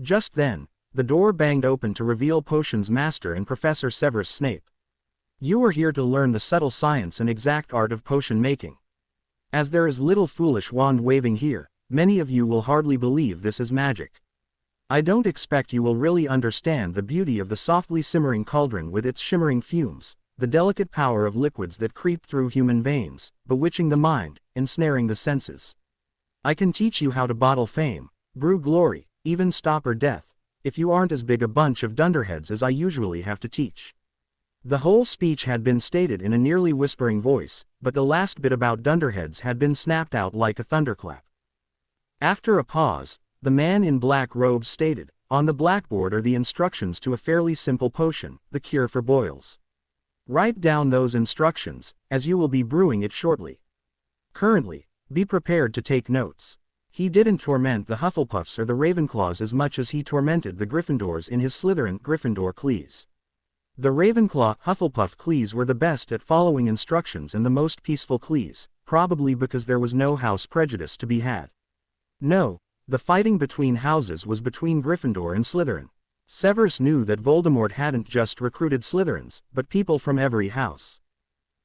Speaker 1: Just then, the door banged open to reveal Potions Master and Professor Severus Snape. You are here to learn the subtle science and exact art of potion making. As there is little foolish wand waving here, many of you will hardly believe this is magic. I don't expect you will really understand the beauty of the softly simmering cauldron with its shimmering fumes, the delicate power of liquids that creep through human veins, bewitching the mind, ensnaring the senses. I can teach you how to bottle fame, brew glory, even stopper death, if you aren't as big a bunch of dunderheads as I usually have to teach. The whole speech had been stated in a nearly whispering voice, but the last bit about dunderheads had been snapped out like a thunderclap. After a pause, the man in black robes stated, on the blackboard are the instructions to a fairly simple potion, the cure for boils. Write down those instructions, as you will be brewing it shortly. Currently, be prepared to take notes. He didn't torment the Hufflepuffs or the Ravenclaws as much as he tormented the Gryffindors in his Slytherin-Gryffindor Cleese. The Ravenclaw-Hufflepuff Cleese were the best at following instructions and the most peaceful Cleese, probably because there was no house prejudice to be had. No, the fighting between houses was between Gryffindor and Slytherin. Severus knew that Voldemort hadn't just recruited Slytherins, but people from every house.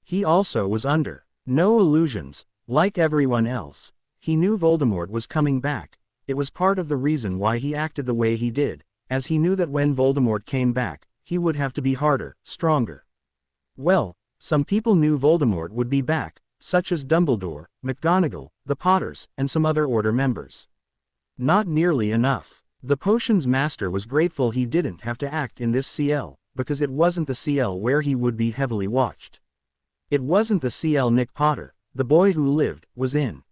Speaker 1: He also was under no illusions, like everyone else. He knew Voldemort was coming back. It was part of the reason why he acted the way he did, as he knew that when Voldemort came back, he would have to be harder, stronger. Well, some people knew Voldemort would be back, such as Dumbledore, McGonagall, the Potters, and some other Order members. Not nearly enough. The Potions Master was grateful he didn't have to act in this CL, because it wasn't the CL where he would be heavily watched. It wasn't the CL Nick Potter, the boy who lived, was in.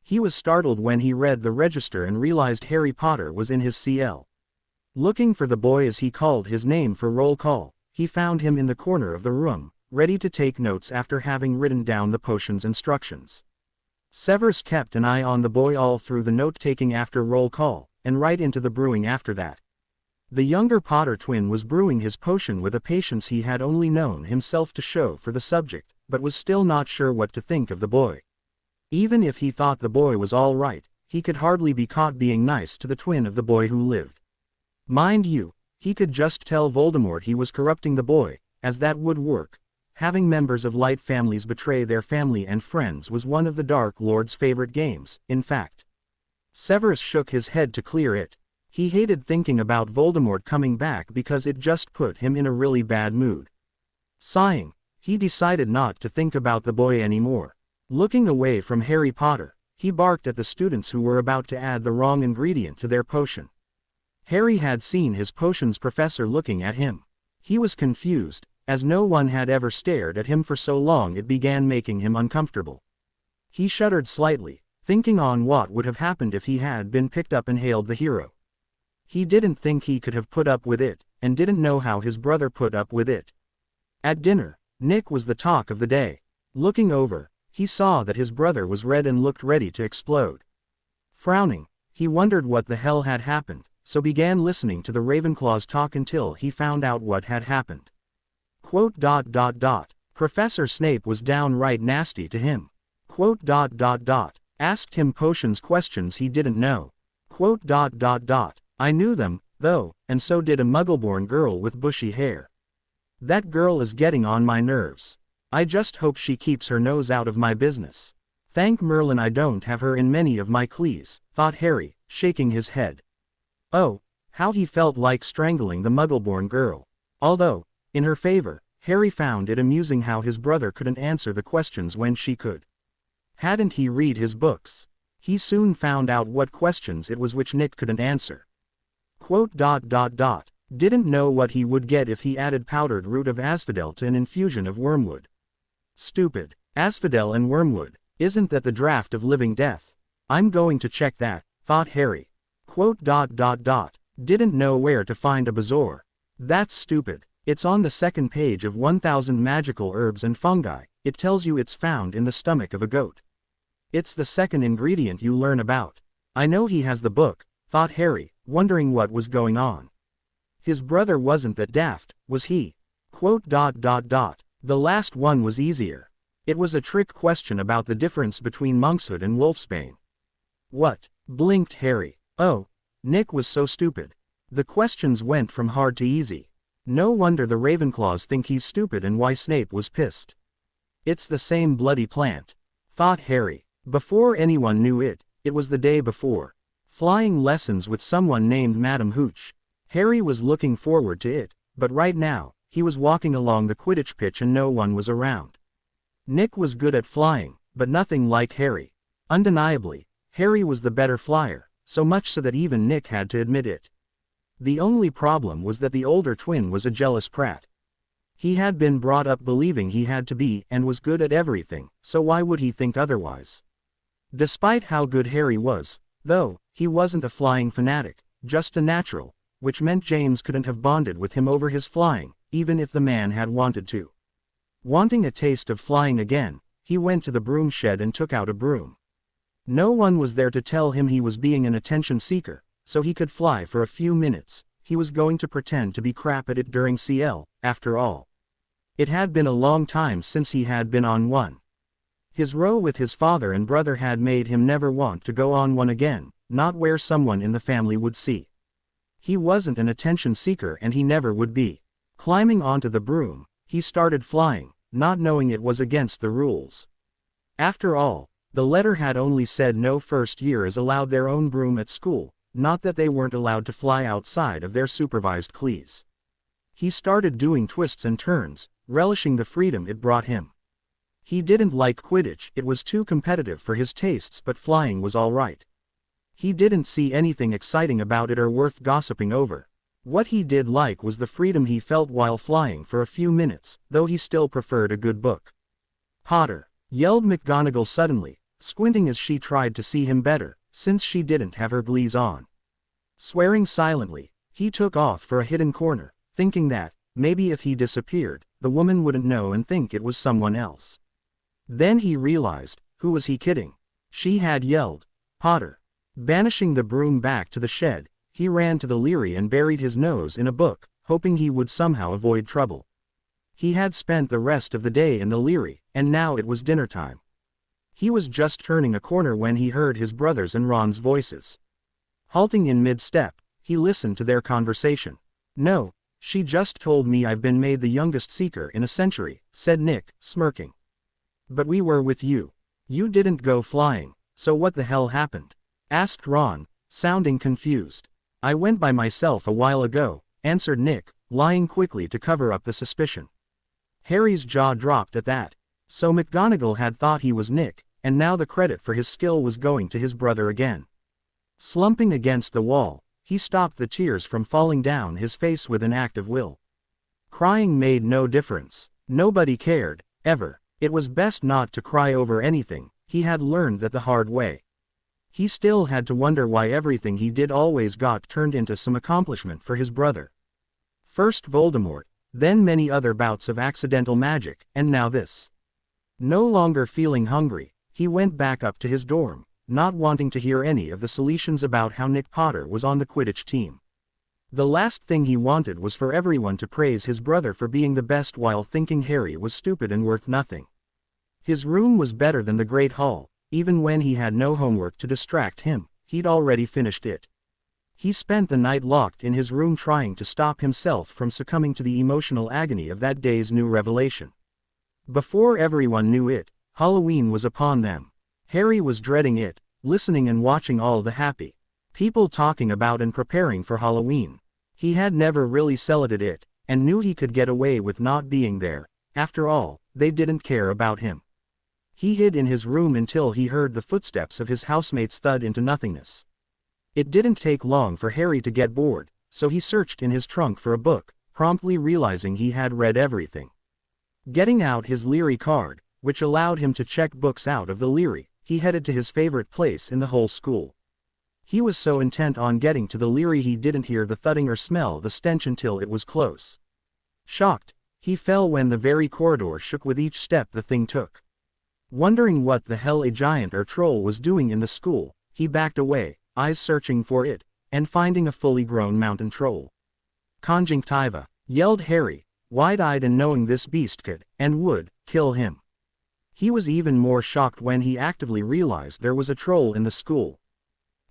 Speaker 1: He was startled when he read the register and realized Harry Potter was in his CL. Looking for the boy as he called his name for roll call, he found him in the corner of the room, ready to take notes after having written down the potion's instructions. Severus kept an eye on the boy all through the note-taking after roll call, and right into the brewing after that. The younger Potter twin was brewing his potion with a patience he had only known himself to show for the subject, but was still not sure what to think of the boy. Even if he thought the boy was all right, he could hardly be caught being nice to the twin of the boy who lived. Mind you, he could just tell Voldemort he was corrupting the boy, as that would work. Having members of light families betray their family and friends was one of the Dark Lord's favorite games, in fact. Severus shook his head to clear it. He hated thinking about Voldemort coming back because it just put him in a really bad mood. Sighing, he decided not to think about the boy anymore. Looking away from Harry Potter, he barked at the students who were about to add the wrong ingredient to their potion. Harry had seen his potions professor looking at him. He was confused, as no one had ever stared at him for so long it began making him uncomfortable. He shuddered slightly, thinking on what would have happened if he had been picked up and hailed the hero. He didn't think he could have put up with it, and didn't know how his brother put up with it. At dinner, Nick was the talk of the day. Looking over, he saw that his brother was red and looked ready to explode. Frowning, he wondered what the hell had happened, so began listening to the Ravenclaws talk until he found out what had happened. Professor Snape was downright nasty to him. Asked him potions questions he didn't know. I knew them, though, and so did a Muggleborn girl with bushy hair. That girl is getting on my nerves. I just hope she keeps her nose out of my business. Thank Merlin I don't have her in many of my Clees, thought Harry, shaking his head. Oh, how he felt like strangling the Muggleborn girl. Although, in her favor, Harry found it amusing how his brother couldn't answer the questions when she could. Hadn't he read his books? He soon found out what questions it was which Nick couldn't answer. Didn't know what he would get if he added powdered root of asphodel to an infusion of wormwood. Stupid. Asphodel and wormwood, isn't that the draft of living death? I'm going to check that, thought Harry. Didn't know where to find a bazaar. That's stupid. It's on the second page of 1000 magical herbs and fungi. It tells you it's found in the stomach of a goat. It's the second ingredient you learn about. I know he has the book, thought Harry, wondering what was going on. His brother wasn't that daft, was he? Quote dot dot dot. The last one was easier. It was a trick question about the difference between monkshood and wolfsbane. What? Blinked Harry. Oh. Nick was so stupid. The questions went from hard to easy. No wonder the Ravenclaws think he's stupid and why Snape was pissed. It's the same bloody plant, thought Harry. Before anyone knew it, it was the day before. Flying lessons with someone named Madam Hooch. Harry was looking forward to it, but right now, he was walking along the Quidditch pitch and no one was around. Nick was good at flying, but nothing like Harry. Undeniably, Harry was the better flyer, so much so that even Nick had to admit it. The only problem was that the older twin was a jealous prat. He had been brought up believing he had to be and was good at everything, so why would he think otherwise? Despite how good Harry was, though, he wasn't a flying fanatic, just a natural, which meant James couldn't have bonded with him over his flying, even if the man had wanted to. Wanting a taste of flying again, he went to the broom shed and took out a broom. No one was there to tell him he was being an attention seeker, so he could fly for a few minutes. He was going to pretend to be crap at it during CL, after all. It had been a long time since he had been on one. His row with his father and brother had made him never want to go on one again, not where someone in the family would see. He wasn't an attention seeker and he never would be. Climbing onto the broom, he started flying, not knowing it was against the rules. After all, the letter had only said no first years allowed their own broom at school, not that they weren't allowed to fly outside of their supervised cleats. He started doing twists and turns, relishing the freedom it brought him. He didn't like Quidditch, it was too competitive for his tastes, but flying was all right. He didn't see anything exciting about it or worth gossiping over. What he did like was the freedom he felt while flying for a few minutes, though he still preferred a good book. "Potter!" yelled McGonagall suddenly, squinting as she tried to see him better, since she didn't have her glees on. Swearing silently, he took off for a hidden corner, thinking that, maybe if he disappeared, the woman wouldn't know and think it was someone else. Then he realized, who was he kidding? She had yelled, "Potter!" Banishing the broom back to the shed, he ran to the Leary and buried his nose in a book, hoping he would somehow avoid trouble. He had spent the rest of the day in the Leary, and now it was dinner time. He was just turning a corner when he heard his brothers and Ron's voices. Halting in mid-step, he listened to their conversation. "No, she just told me I've been made the youngest seeker in a century," said Nick, smirking. "But we were with you. You didn't go flying, so what the hell happened?" asked Ron, sounding confused. "I went by myself a while ago," answered Nick, lying quickly to cover up the suspicion. Harry's jaw dropped at that. So McGonagall had thought he was Nick, and now the credit for his skill was going to his brother again. Slumping against the wall, he stopped the tears from falling down his face with an act of will. Crying made no difference. Nobody cared, ever. It was best not to cry over anything, he had learned that the hard way. He still had to wonder why everything he did always got turned into some accomplishment for his brother. First Voldemort, then many other bouts of accidental magic, and now this. No longer feeling hungry, he went back up to his dorm, not wanting to hear any of the solutions about how Nick Potter was on the Quidditch team. The last thing he wanted was for everyone to praise his brother for being the best while thinking Harry was stupid and worth nothing. His room was better than the Great Hall, even when he had no homework to distract him, he'd already finished it. He spent the night locked in his room trying to stop himself from succumbing to the emotional agony of that day's new revelation. Before everyone knew it, Halloween was upon them. Harry was dreading it, listening and watching all the happy people talking about and preparing for Halloween. He had never really celebrated it, and knew he could get away with not being there. After all, they didn't care about him. He hid in his room until he heard the footsteps of his housemates thud into nothingness. It didn't take long for Harry to get bored, so he searched in his trunk for a book, promptly realizing he had read everything. Getting out his Leary card, which allowed him to check books out of the Leary, he headed to his favorite place in the whole school. He was so intent on getting to the Leary he didn't hear the thudding or smell the stench until it was close. Shocked, he fell when the very corridor shook with each step the thing took. Wondering what the hell a giant or troll was doing in the school, he backed away, eyes searching for it, and finding a fully grown mountain troll. "Conjunctiva!" yelled Harry, wide-eyed and knowing this beast could, and would, kill him. He was even more shocked when he actively realized there was a troll in the school.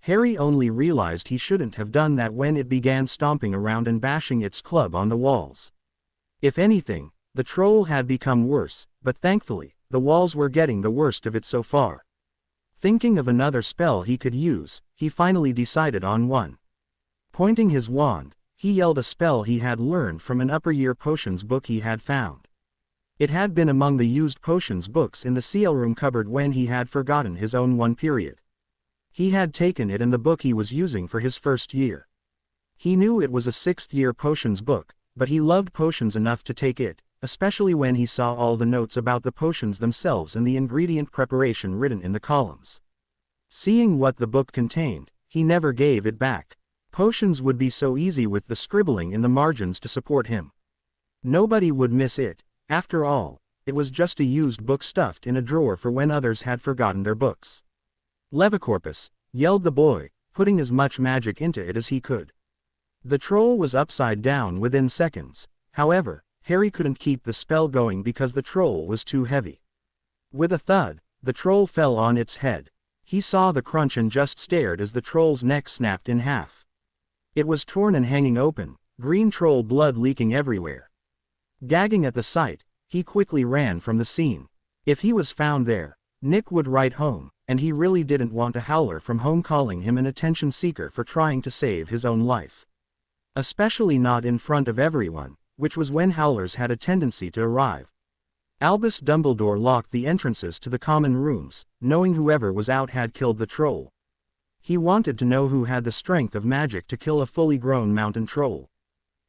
Speaker 1: Harry only realized he shouldn't have done that when it began stomping around and bashing its club on the walls. If anything, the troll had become worse, but thankfully, the walls were getting the worst of it so far. Thinking of another spell he could use, he finally decided on one. Pointing his wand, he yelled a spell he had learned from an upper-year potions book he had found. It had been among the used potions books in the seal room cupboard when he had forgotten his own one period. He had taken it in the book he was using for his first year. He knew it was a 6th-year potions book, but he loved potions enough to take it, especially when he saw all the notes about the potions themselves and the ingredient preparation written in the columns. Seeing what the book contained, he never gave it back. Potions would be so easy with the scribbling in the margins to support him. Nobody would miss it. After all, it was just a used book stuffed in a drawer for when others had forgotten their books. Levicorpus, yelled the boy, putting as much magic into it as he could. The troll was upside down within seconds. However, Harry couldn't keep the spell going because the troll was too heavy. With a thud, the troll fell on its head. He saw the crunch and just stared as the troll's neck snapped in half. It was torn and hanging open, green troll blood leaking everywhere. Gagging at the sight, he quickly ran from the scene. If he was found there, Nick would write home, and he really didn't want a howler from home calling him an attention seeker for trying to save his own life. Especially not in front of everyone, which was when howlers had a tendency to arrive. Albus Dumbledore locked the entrances to the common rooms, knowing whoever was out had killed the troll. He wanted to know who had the strength of magic to kill a fully grown mountain troll.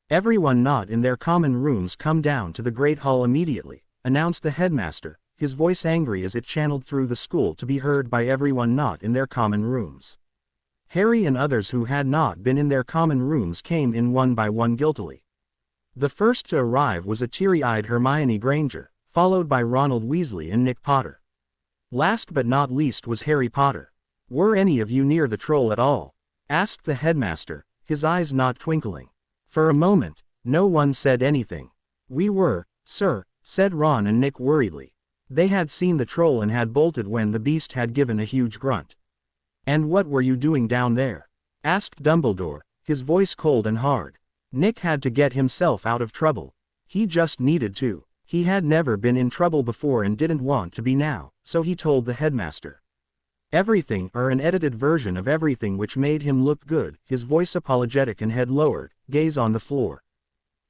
Speaker 1: "Everyone not in their common rooms come down to the Great Hall immediately," announced the headmaster, his voice angry as it channeled through the school to be heard by everyone not in their common rooms. Harry and others who had not been in their common rooms came in one by one guiltily. The first to arrive was a teary-eyed Hermione Granger, followed by Ronald Weasley and Nick Potter. Last but not least was Harry Potter. "Were any of you near the troll at all?" asked the headmaster, his eyes not twinkling. For a moment, no one said anything. "We were, sir," said Ron and Nick worriedly. They had seen the troll and had bolted when the beast had given a huge grunt. "And what were you doing down there?" asked Dumbledore, his voice cold and hard. Nick had to get himself out of trouble. He just needed to. He had never been in trouble before and didn't want to be now, so he told the headmaster. Everything, or an edited version of everything, which made him look good, his voice apologetic and head lowered, gaze on the floor.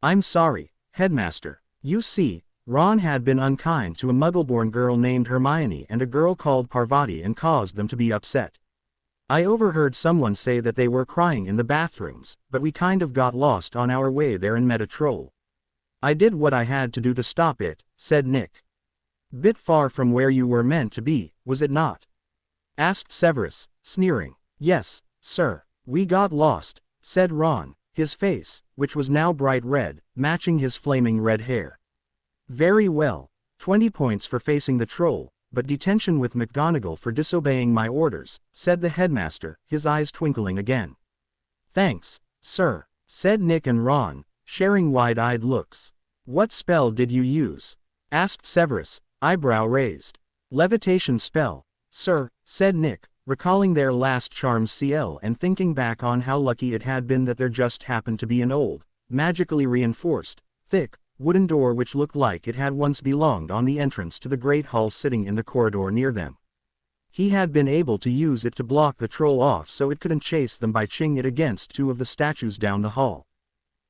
Speaker 1: "I'm sorry, headmaster. You see, Ron had been unkind to a Muggle-born girl named Hermione and a girl called Parvati and caused them to be upset. I overheard someone say that they were crying in the bathrooms, but we kind of got lost on our way there and met a troll. I did what I had to do to stop it," said Nick. "Bit far from where you were meant to be, was it not?" asked Severus, sneering. "Yes, sir. We got lost," said Ron, his face, which was now bright red, matching his flaming red hair. "Very well. 20 points for facing the troll, but detention with McGonagall for disobeying my orders," said the headmaster, his eyes twinkling again. "Thanks, sir," said Nick and Ron, sharing wide-eyed looks. "What spell did you use?" asked Severus, eyebrow raised. "Levitation spell, sir," said Nick, recalling their last charms CL and thinking back on how lucky it had been that there just happened to be an old, magically reinforced, thick, wooden door which looked like it had once belonged on the entrance to the Great Hall sitting in the corridor near them. He had been able to use it to block the troll off so it couldn't chase them by ching it against two of the statues down the hall.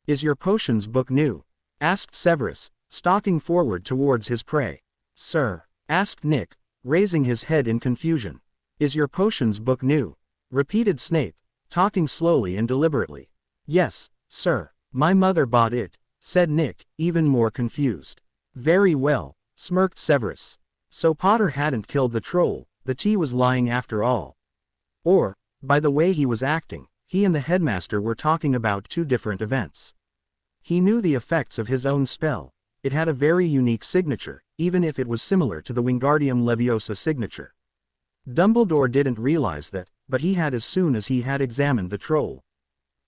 Speaker 1: "Is your potions book new?" asked Severus, stalking forward towards his prey. "Sir?" asked Nick, raising his head in confusion. "Is your potions book new?" repeated Snape, talking slowly and deliberately. "Yes, sir. My mother bought it," said Nick, even more confused. "Very well," smirked Severus. So Potter hadn't killed the troll, the tea was lying after all. Or, by the way he was acting, he and the headmaster were talking about two different events. He knew the effects of his own spell. It had a very unique signature, even if it was similar to the Wingardium Leviosa signature. Dumbledore didn't realize that, but he had as soon as he had examined the troll.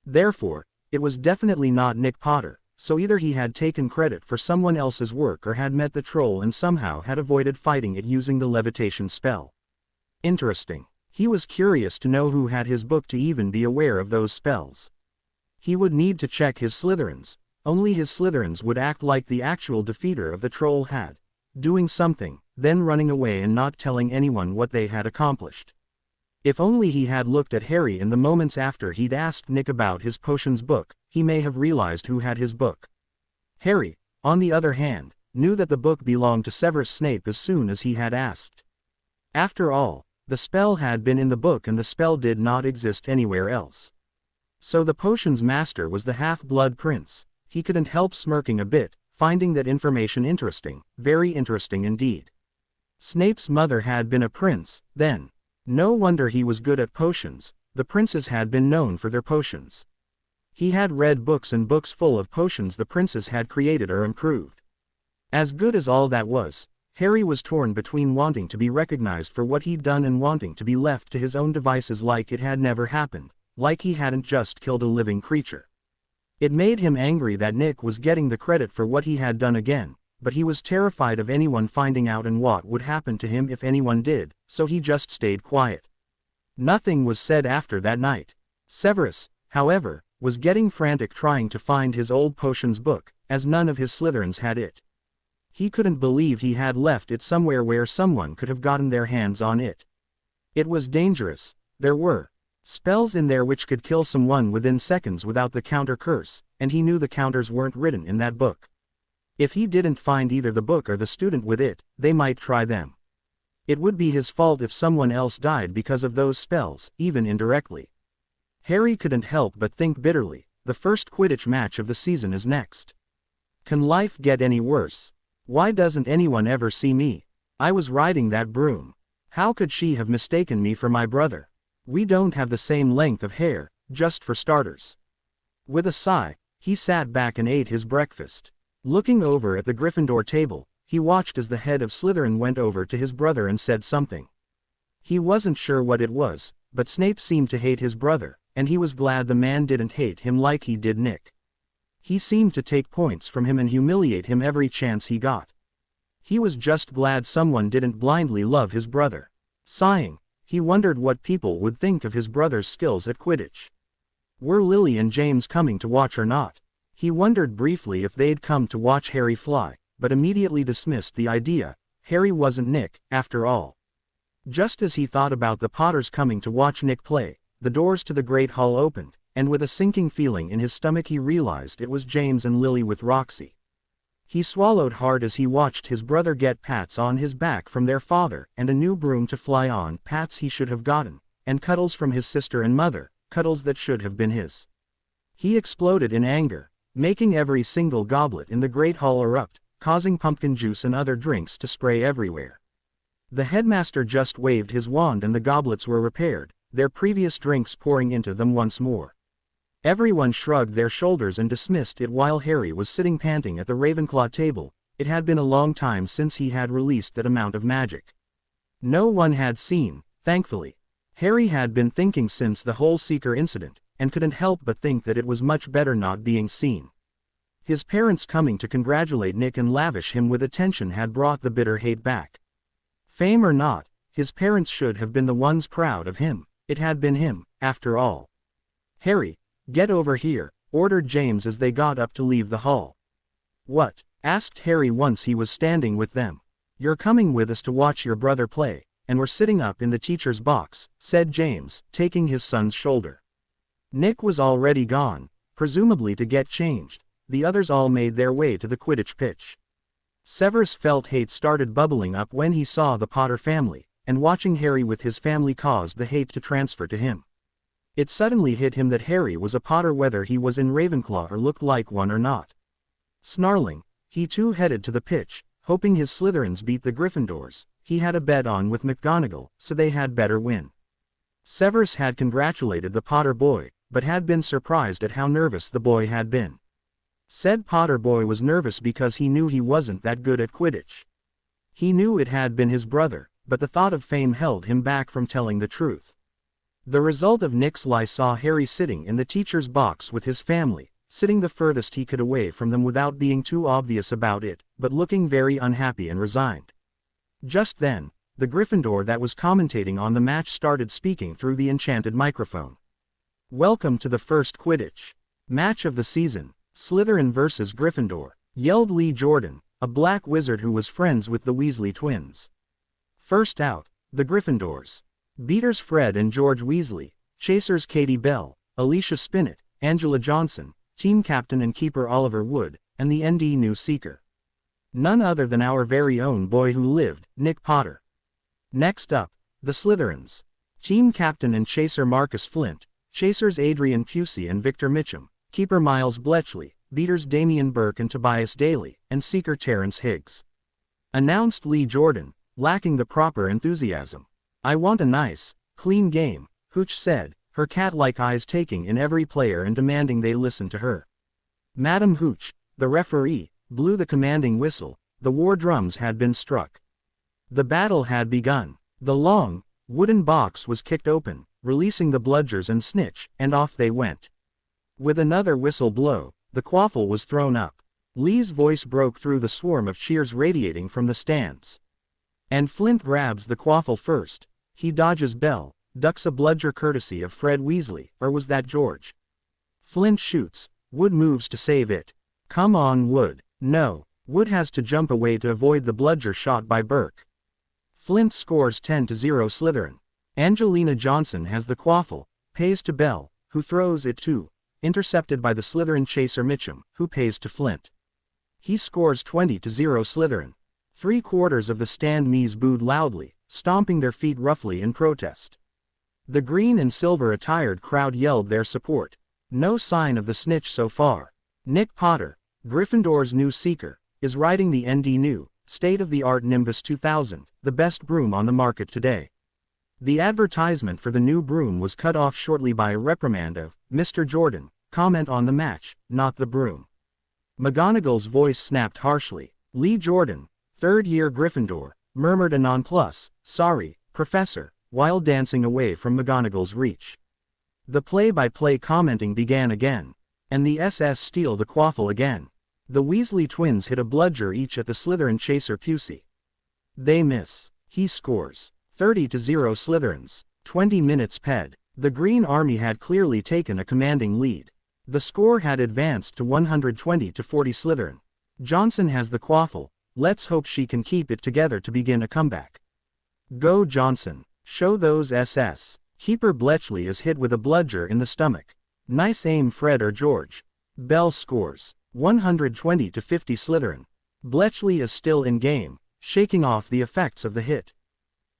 Speaker 1: Therefore, it was definitely not Nick Potter, so either he had taken credit for someone else's work or had met the troll and somehow had avoided fighting it using the levitation spell. Interesting. He was curious to know who had his book to even be aware of those spells. He would need to check his Slytherins. Only his Slytherins would act like the actual defeater of the troll had. Doing something, then running away and not telling anyone what they had accomplished. If only he had looked at Harry in the moments after he'd asked Nick about his potions book, he may have realized who had his book. Harry, on the other hand, knew that the book belonged to Severus Snape as soon as he had asked. After all, the spell had been in the book and the spell did not exist anywhere else. So the potions master was the half-blood prince. He couldn't help smirking a bit, finding that information interesting, very interesting indeed. Snape's mother had been a prince, then. No wonder he was good at potions. The princes had been known for their potions. He had read books and books full of potions the princes had created or improved. As good as all that was, Harry was torn between wanting to be recognized for what he'd done and wanting to be left to his own devices like it had never happened, like he hadn't just killed a living creature. It made him angry that Nick was getting the credit for what he had done again, but he was terrified of anyone finding out and what would happen to him if anyone did, so he just stayed quiet. Nothing was said after that night. Severus, however, was getting frantic trying to find his old potions book, as none of his Slytherins had it. He couldn't believe he had left it somewhere where someone could have gotten their hands on it. It was dangerous. There were spells in there which could kill someone within seconds without the counter curse, and he knew the counters weren't written in that book. If he didn't find either the book or the student with it, they might try them. It would be his fault if someone else died because of those spells, even indirectly. Harry couldn't help but think bitterly, the first Quidditch match of the season is next. Can life get any worse? Why doesn't anyone ever see me? I was riding that broom. How could she have mistaken me for my brother? We don't have the same length of hair, just for starters. With a sigh, he sat back and ate his breakfast. Looking over at the Gryffindor table, he watched as the head of Slytherin went over to his brother and said something. He wasn't sure what it was, but Snape seemed to hate his brother, and he was glad the man didn't hate him like he did Nick. He seemed to take points from him and humiliate him every chance he got. He was just glad someone didn't blindly love his brother. Sighing, he wondered what people would think of his brother's skills at Quidditch. Were Lily and James coming to watch or not? He wondered briefly if they'd come to watch Harry fly, but immediately dismissed the idea. Harry wasn't Nick, after all. Just as he thought about the Potters coming to watch Nick play, the doors to the Great Hall opened, and with a sinking feeling in his stomach he realized it was James and Lily with Roxy. He swallowed hard as he watched his brother get pats on his back from their father and a new broom to fly on, pats he should have gotten, and cuddles from his sister and mother, cuddles that should have been his. He exploded in anger, making every single goblet in the Great Hall erupt, causing pumpkin juice and other drinks to spray everywhere. The headmaster just waved his wand and the goblets were repaired, their previous drinks pouring into them once more. Everyone shrugged their shoulders and dismissed it while Harry was sitting panting at the Ravenclaw table. It had been a long time since he had released that amount of magic. No one had seen, thankfully. Harry had been thinking since the whole Seeker incident, and couldn't help but think that it was much better not being seen. His parents coming to congratulate Nick and lavish him with attention had brought the bitter hate back. Fame or not, his parents should have been the ones proud of him. It had been him, after all. Harry, get over here, ordered James as they got up to leave the hall. What? Asked Harry once he was standing with them. You're coming with us to watch your brother play, and we're sitting up in the teacher's box, said James, taking his son's shoulder. Nick was already gone, presumably to get changed. The others all made their way to the Quidditch pitch. Severus felt hate started bubbling up when he saw the Potter family, and watching Harry with his family caused the hate to transfer to him. It suddenly hit him that Harry was a Potter whether he was in Ravenclaw or looked like one or not. Snarling, he too headed to the pitch, hoping his Slytherins beat the Gryffindors. He had a bet on with McGonagall, so they had better win. Severus had congratulated the Potter boy, but had been surprised at how nervous the boy had been. Said Potter boy was nervous because he knew he wasn't that good at Quidditch. He knew it had been his brother, but the thought of fame held him back from telling the truth. The result of Nick's lie saw Harry sitting in the teacher's box with his family, sitting the furthest he could away from them without being too obvious about it, but looking very unhappy and resigned. Just then, the Gryffindor that was commentating on the match started speaking through the enchanted microphone. "Welcome to the first Quidditch match of the season, Slytherin versus Gryffindor," yelled Lee Jordan, a black wizard who was friends with the Weasley twins. First out, the Gryffindors. Beaters Fred and George Weasley, chasers Katie Bell, Alicia Spinnet, Angela Johnson, team captain and keeper Oliver Wood, and the ND new seeker. None other than our very own boy who lived, Nick Potter. Next up, the Slytherins. Team captain and chaser Marcus Flint, chasers Adrian Pusey and Victor Mitchum, keeper Miles Bletchley, beaters Damian Burke and Tobias Daly, and seeker Terrence Higgs. Announced Lee Jordan, lacking the proper enthusiasm. "I want a nice, clean game," Hooch said, her cat-like eyes taking in every player and demanding they listen to her. Madam Hooch, the referee, blew the commanding whistle. The war drums had been struck. The battle had begun. The long, wooden box was kicked open, releasing the bludgers and snitch, and off they went. With another whistle blow, the quaffle was thrown up. Lee's voice broke through the swarm of cheers radiating from the stands. "And Flint grabs the quaffle first. He dodges Bell, ducks a bludger courtesy of Fred Weasley, or was that George? Flint shoots. Wood moves to save it. Come on, Wood. No, Wood has to jump away to avoid the bludger shot by Burke. Flint scores 10-0 Slytherin. Angelina Johnson has the quaffle, pays to Bell, who throws it too, intercepted by the Slytherin chaser Mitchum, who pays to Flint. He scores 20-0 Slytherin. 3/4 of the stand Mies booed loudly, stomping their feet roughly in protest. The green and silver attired crowd yelled their support. No sign of the snitch so far. Nick Potter, Gryffindor's new seeker, is riding the ND new, state-of-the-art Nimbus 2000, the best broom on the market today. The advertisement for the new broom was cut off shortly by a reprimand of, "Mr. Jordan, comment on the match, not the broom." McGonagall's voice snapped harshly. Lee Jordan, third-year Gryffindor, murmured a nonplus, "Sorry, Professor," while dancing away from McGonagall's reach. The play-by-play commenting began again. And the SS steal the quaffle again. The Weasley twins hit a bludger each at the Slytherin chaser Pusey. They miss. He scores. 30-0 Slytherins. 20 minutes ped. The Green Army had clearly taken a commanding lead. The score had advanced to 120-40 Slytherin. Johnson has the quaffle. Let's hope she can keep it together to begin a comeback. Go Johnson. Show those SS. Keeper Bletchley is hit with a bludger in the stomach. Nice aim Fred or George. Bell scores. 120-50 Slytherin. Bletchley is still in game, shaking off the effects of the hit.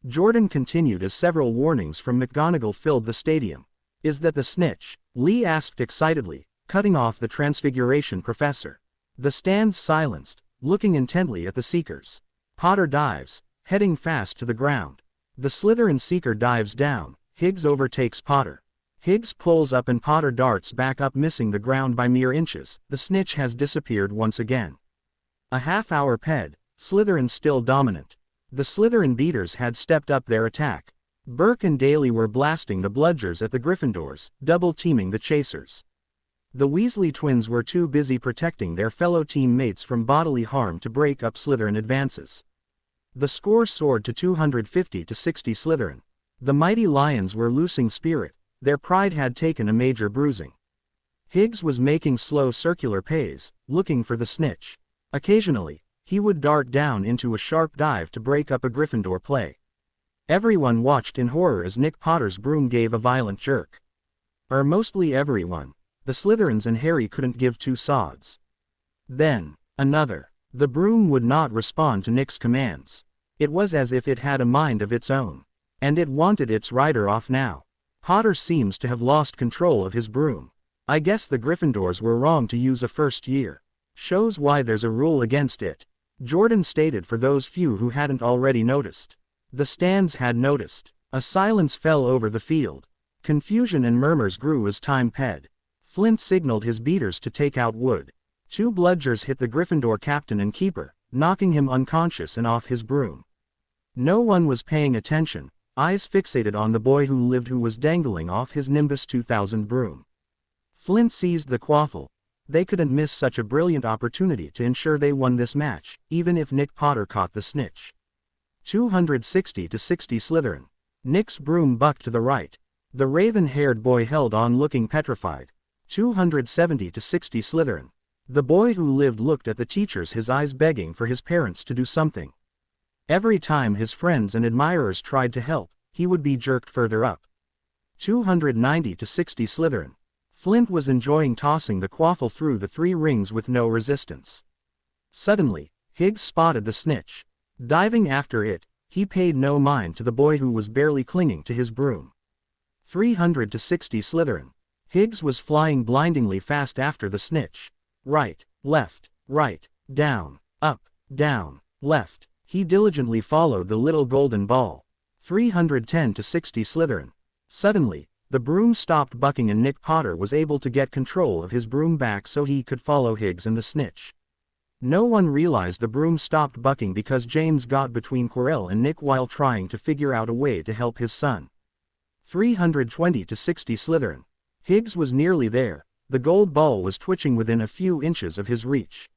Speaker 1: Jordan continued as several warnings from McGonagall filled the stadium. "Is that the snitch?" Lee asked excitedly, cutting off the Transfiguration professor. The stands silenced, looking intently at the seekers. Potter dives, heading fast to the ground. The Slytherin seeker dives down. Higgs overtakes Potter. Higgs pulls up and Potter darts back up, missing the ground by mere inches. The snitch has disappeared once again. A half-hour ped, Slytherin still dominant. The Slytherin beaters had stepped up their attack. Burke and Daly were blasting the bludgers at the Gryffindors, double-teaming the chasers. The Weasley twins were too busy protecting their fellow teammates from bodily harm to break up Slytherin advances. The score soared to 250-60 Slytherin. The mighty Lions were losing spirit. Their pride had taken a major bruising. Higgs was making slow circular pays, looking for the snitch. Occasionally, he would dart down into a sharp dive to break up a Gryffindor play. Everyone watched in horror as Nick Potter's broom gave a violent jerk. Or mostly everyone. The Slytherins and Harry couldn't give two sods. Then, another. The broom would not respond to Nick's commands. It was as if it had a mind of its own. And it wanted its rider off now. Potter seems to have lost control of his broom. I guess the Gryffindors were wrong to use a first year. Shows why there's a rule against it. Jordan stated for those few who hadn't already noticed. The stands had noticed. A silence fell over the field. Confusion and murmurs grew as time ped. Flint signaled his beaters to take out Wood. 2 bludgers hit the Gryffindor captain and keeper, knocking him unconscious and off his broom. No one was paying attention. Eyes fixated on the boy who lived, who was dangling off his Nimbus 2000 broom. Flint seized the quaffle, They couldn't miss such a brilliant opportunity to ensure they won this match, even if Nick Potter caught the snitch. 260 to 60 Slytherin. Nick's broom bucked to the right. The raven-haired boy held on looking petrified. 270 to 60 Slytherin. The boy who lived looked at the teachers, his eyes begging for his parents to do something. Every time his friends and admirers tried to help, he would be jerked further up. 290 to 60 Slytherin. Flint was enjoying tossing the quaffle through the 3 rings with no resistance. Suddenly, Higgs spotted the snitch. Diving after it, he paid no mind to the boy who was barely clinging to his broom. 300 to 60 Slytherin. Higgs was flying blindingly fast after the snitch. Right, left, down, up, down, left. He diligently followed the little golden ball. 310 to 60 Slytherin. Suddenly, the broom stopped bucking and Nick Potter was able to get control of his broom back so he could follow Higgs and the snitch. No one realized the broom stopped bucking because James got between Quirrell and Nick while trying to figure out a way to help his son. 320 to 60 Slytherin. Higgs was nearly there. The gold ball was twitching within a few inches of his reach.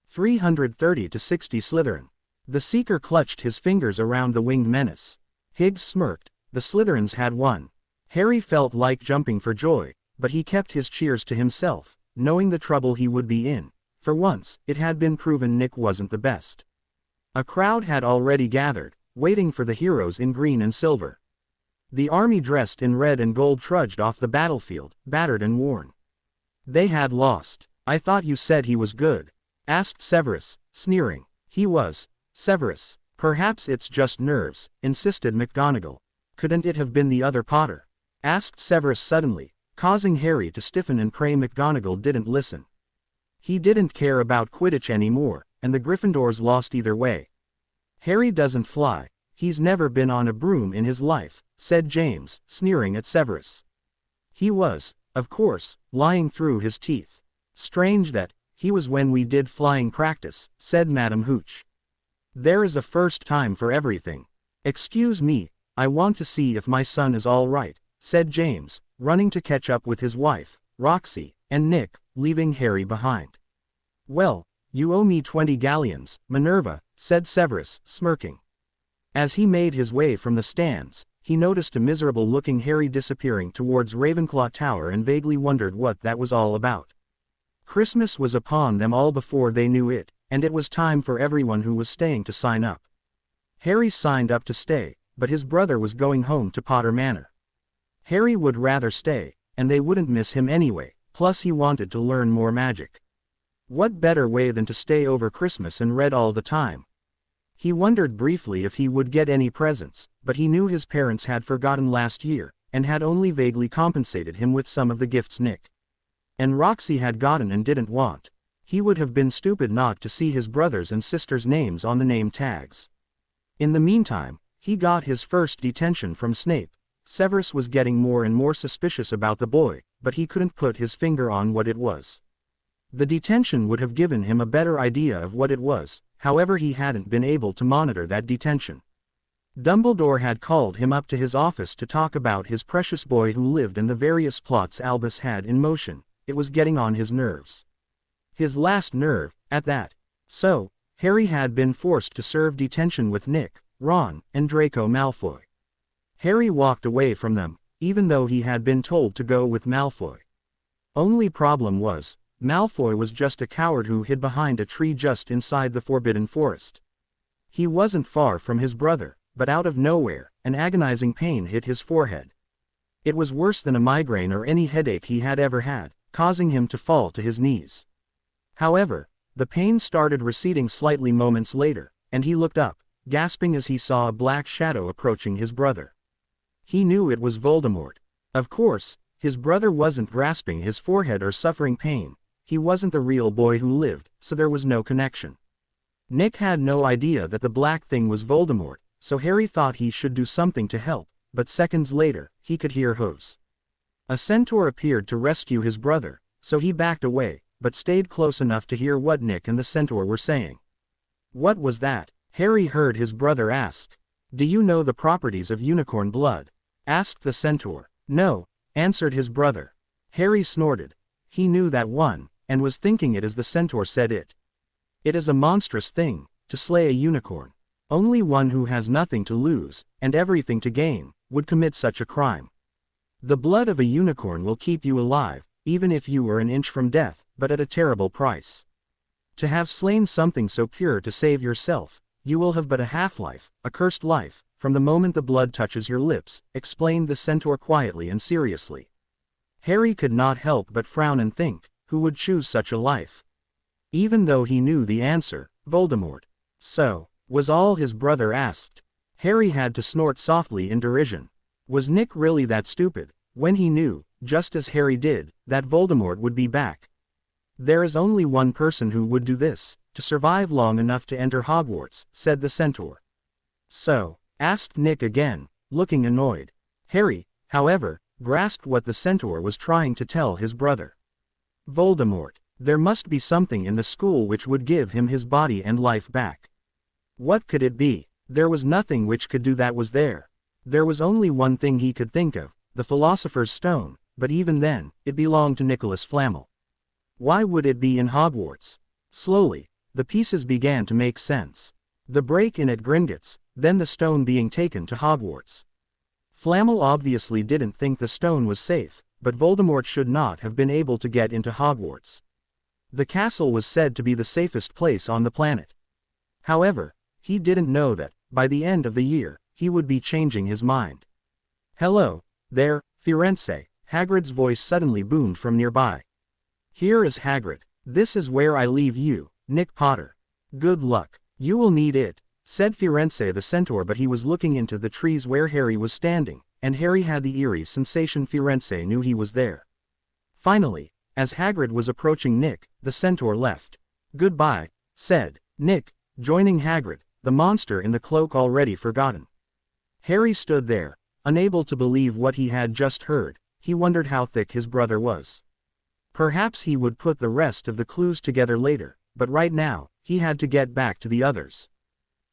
Speaker 1: 330 to 60 Slytherin. The Seeker clutched his fingers around the winged menace. Higgs smirked. The Slytherins had won. Harry felt like jumping for joy, but he kept his cheers to himself, knowing the trouble he would be in. For once, it had been proven Nick wasn't the best. A crowd had already gathered, waiting for the heroes in green and silver. The army dressed in red and gold trudged off the battlefield, battered and worn. They had lost. "I thought you said he was good," asked Severus, sneering. "He was, Severus. Perhaps it's just nerves," insisted McGonagall. "Couldn't it have been the other Potter?" asked Severus suddenly, causing Harry to stiffen and pray McGonagall didn't listen. He didn't care about Quidditch anymore, and the Gryffindors lost either way. "Harry doesn't fly. He's never been on a broom in his life," said James, sneering at Severus. "He was, of course, lying through his teeth. Strange that, he was when we did flying practice," said Madam Hooch. "There is a first time for everything. Excuse me, I want to see if my son is all right," said James, running to catch up with his wife, Roxy, and Nick, leaving Harry behind. "Well, you owe me 20 galleons, Minerva," said Severus, smirking. As he made his way from the stands, he noticed a miserable-looking Harry disappearing towards Ravenclaw Tower and vaguely wondered what that was all about. Christmas was upon them all before they knew it, and it was time for everyone who was staying to sign up. Harry signed up to stay, but his brother was going home to Potter Manor. Harry would rather stay, and they wouldn't miss him anyway, plus he wanted to learn more magic. What better way than to stay over Christmas and read all the time? He wondered briefly if he would get any presents, but he knew his parents had forgotten last year, and had only vaguely compensated him with some of the gifts Nick and Roxy had gotten and didn't want. He would have been stupid not to see his brothers' and sisters' names on the name tags. In the meantime, he got his first detention from Snape. Severus was getting more and more suspicious about the boy, but he couldn't put his finger on what it was. The detention would have given him a better idea of what it was, however he hadn't been able to monitor that detention. Dumbledore had called him up to his office to talk about his precious boy who lived in the various plots Albus had in motion. It was getting on his nerves. His last nerve, at that. So, Harry had been forced to serve detention with Nick, Ron, and Draco Malfoy. Harry walked away from them, even though he had been told to go with Malfoy. Only problem was, Malfoy was just a coward who hid behind a tree just inside the Forbidden Forest. He wasn't far from his brother, but out of nowhere, an agonizing pain hit his forehead. It was worse than a migraine or any headache he had ever had, causing him to fall to his knees. However, the pain started receding slightly moments later, and he looked up, gasping as he saw a black shadow approaching his brother. He knew it was Voldemort. Of course, his brother wasn't grasping his forehead or suffering pain. He wasn't the real boy who lived, so there was no connection. Nick had no idea that the black thing was Voldemort, so Harry thought he should do something to help, but seconds later, he could hear hooves. A centaur appeared to rescue his brother, so he backed away, but stayed close enough to hear what Nick and the centaur were saying. "What was that?" Harry heard his brother ask. "Do you know the properties of unicorn blood?" asked the centaur. "No," answered his brother. Harry snorted. He knew that one, and was thinking it as the centaur said it. It is a monstrous thing, to slay a unicorn. Only one who has nothing to lose, and everything to gain, would commit such a crime. The blood of a unicorn will keep you alive, even if you were an inch from death, but at a terrible price. To have slain something so pure to save yourself, you will have but a half-life, a cursed life, from the moment the blood touches your lips, explained the centaur quietly and seriously. Harry could not help but frown and think, who would choose such a life? Even though he knew the answer, Voldemort. So, was all his brother asked. Harry had to snort softly in derision. Was Nick really that stupid, when he knew, just as Harry did, that Voldemort would be back? There is only one person who would do this, to survive long enough to enter Hogwarts, said the centaur. So? Asked Nick again, looking annoyed. Harry, however, grasped what the centaur was trying to tell his brother. Voldemort. There must be something in the school which would give him his body and life back. What could it be? There was nothing which could do that was there. There was only one thing he could think of, the Philosopher's Stone, but even then, it belonged to Nicholas Flamel. Why would it be in Hogwarts? Slowly, the pieces began to make sense. The break-in at Gringotts, then the stone being taken to Hogwarts. Flamel obviously didn't think the stone was safe, but Voldemort should not have been able to get into Hogwarts. The castle was said to be the safest place on the planet. However, he didn't know that, by the end of the year, he would be changing his mind. Hello, there, Firenze, Hagrid's voice suddenly boomed from nearby. Here is Hagrid. This is where I leave you, Nick Potter. Good luck. You will need it, said Firenze the centaur, but he was looking into the trees where Harry was standing, and Harry had the eerie sensation Firenze knew he was there. Finally, as Hagrid was approaching Nick, the centaur left. Goodbye, said Nick, joining Hagrid, the monster in the cloak already forgotten. Harry stood there, unable to believe what he had just heard. He wondered how thick his brother was. Perhaps he would put the rest of the clues together later, but right now, he had to get back to the others.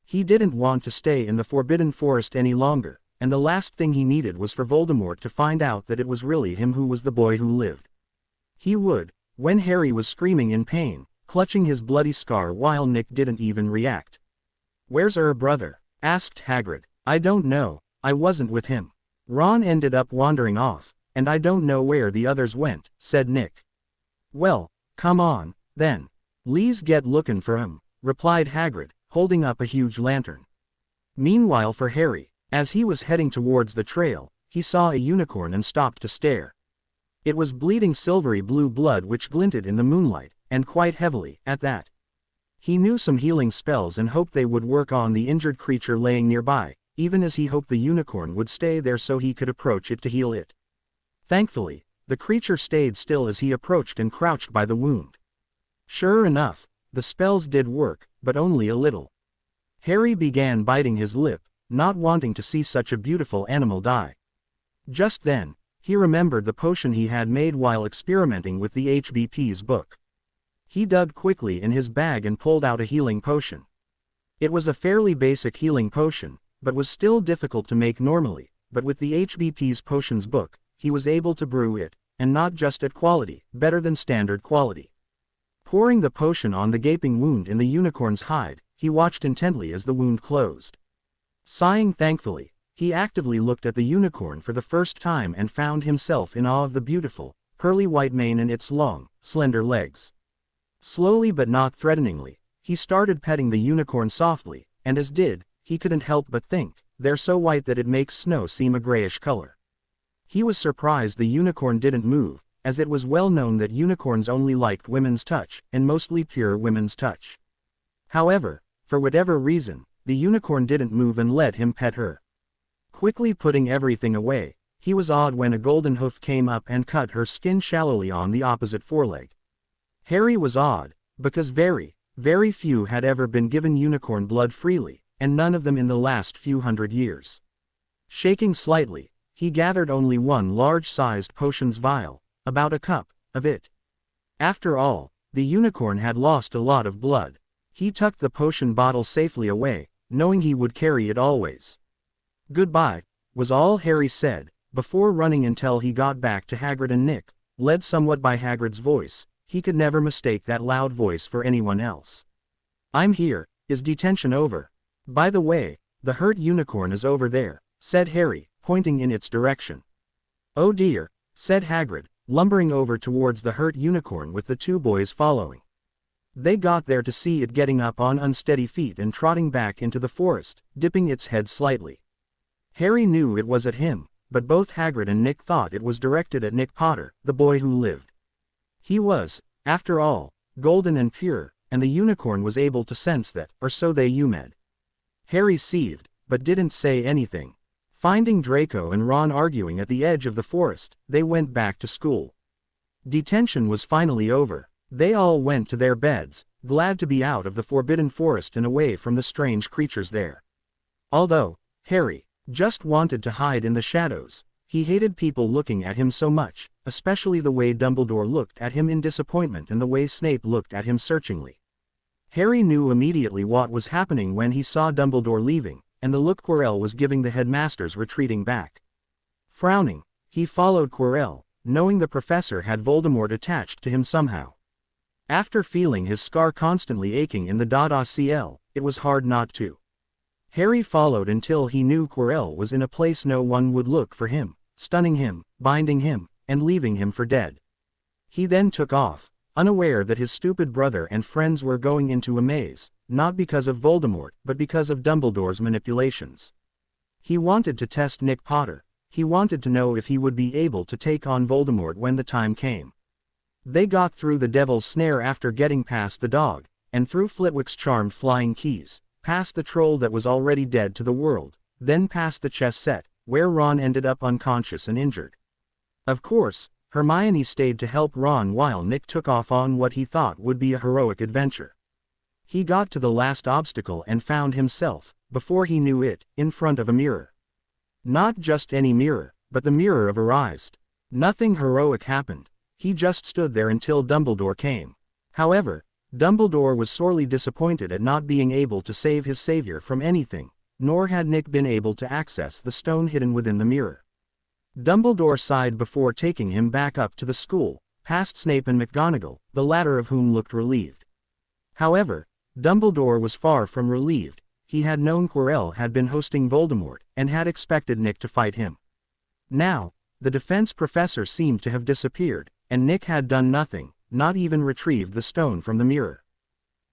Speaker 1: He didn't want to stay in the Forbidden Forest any longer, and the last thing he needed was for Voldemort to find out that it was really him who was the boy who lived. He would, when Harry was screaming in pain, clutching his bloody scar while Nick didn't even react. Where's our brother? Asked Hagrid. I don't know, I wasn't with him. Ron ended up wandering off, and I don't know where the others went, said Nick. Well, come on, then. Le's get lookin' for him, replied Hagrid, holding up a huge lantern. Meanwhile for Harry, as he was heading towards the trail, he saw a unicorn and stopped to stare. It was bleeding silvery blue blood which glinted in the moonlight, and quite heavily, at that. He knew some healing spells and hoped they would work on the injured creature laying nearby, even as he hoped the unicorn would stay there so he could approach it to heal it. Thankfully, the creature stayed still as he approached and crouched by the wound. Sure enough, the spells did work, but only a little. Harry began biting his lip, not wanting to see such a beautiful animal die. Just then, he remembered the potion he had made while experimenting with the HBP's book. He dug quickly in his bag and pulled out a healing potion. It was a fairly basic healing potion, but was still difficult to make normally, but with the HBP's potions book, he was able to brew it, and not just at quality, better than standard quality. Pouring the potion on the gaping wound in the unicorn's hide, he watched intently as the wound closed. Sighing thankfully, he actively looked at the unicorn for the first time and found himself in awe of the beautiful, pearly white mane and its long, slender legs. Slowly but not threateningly, he started petting the unicorn softly, and as did, he couldn't help but think, they're so white that it makes snow seem a grayish color. He was surprised the unicorn didn't move, as it was well known that unicorns only liked women's touch, and mostly pure women's touch. However, for whatever reason, the unicorn didn't move and let him pet her. Quickly putting everything away, he was awed when a golden hoof came up and cut her skin shallowly on the opposite foreleg. Harry was awed, because very, very few had ever been given unicorn blood freely, and none of them in the last few hundred years. Shaking slightly, he gathered only one large-sized potions vial, about a cup, of it. After all, the unicorn had lost a lot of blood. He tucked the potion bottle safely away, knowing he would carry it always. Goodbye, was all Harry said, before running until he got back to Hagrid and Nick. Led somewhat by Hagrid's voice, he could never mistake that loud voice for anyone else. "I'm here. Is detention over?" "By the way, the hurt unicorn is over there," said Harry, pointing in its direction. "Oh dear," said Hagrid, lumbering over towards the hurt unicorn with the two boys following. They got there to see it getting up on unsteady feet and trotting back into the forest, dipping its head slightly. Harry knew it was at him, but both Hagrid and Nick thought it was directed at Nick Potter, the boy who lived. He was, after all, golden and pure, and the unicorn was able to sense that, or so they assumed. Harry seethed, but didn't say anything. Finding Draco and Ron arguing at the edge of the forest, they went back to school. Detention was finally over. They all went to their beds, glad to be out of the forbidden forest and away from the strange creatures there. Although Harry just wanted to hide in the shadows, he hated people looking at him so much, especially the way Dumbledore looked at him in disappointment and the way Snape looked at him searchingly. Harry knew immediately what was happening when he saw Dumbledore leaving, and the look Quirrell was giving the headmasters retreating back. Frowning, he followed Quirrell, knowing the professor had Voldemort attached to him somehow. After feeling his scar constantly aching in the .acl, it was hard not to. Harry followed until he knew Quirrell was in a place no one would look for him, stunning him, binding him, and leaving him for dead. He then took off, unaware that his stupid brother and friends were going into a maze, not because of Voldemort but because of Dumbledore's manipulations. He wanted to test Nick Potter. He wanted to know if he would be able to take on Voldemort when the time came. They got through the Devil's Snare after getting past the dog, and through Flitwick's charmed flying keys, past the troll that was already dead to the world, then past the chess set, where Ron ended up unconscious and injured. Of course, Hermione stayed to help Ron while Nick took off on what he thought would be a heroic adventure. He got to the last obstacle and found himself, before he knew it, in front of a mirror. Not just any mirror, but the mirror of Erised. Nothing heroic happened. He just stood there until Dumbledore came. However, Dumbledore was sorely disappointed at not being able to save his savior from anything, nor had Nick been able to access the stone hidden within the mirror. Dumbledore sighed before taking him back up to the school, past Snape and McGonagall, the latter of whom looked relieved. However, Dumbledore was far from relieved. He had known Quirrell had been hosting Voldemort, and had expected Nick to fight him. Now, the defense professor seemed to have disappeared, and Nick had done nothing, not even retrieved the stone from the mirror.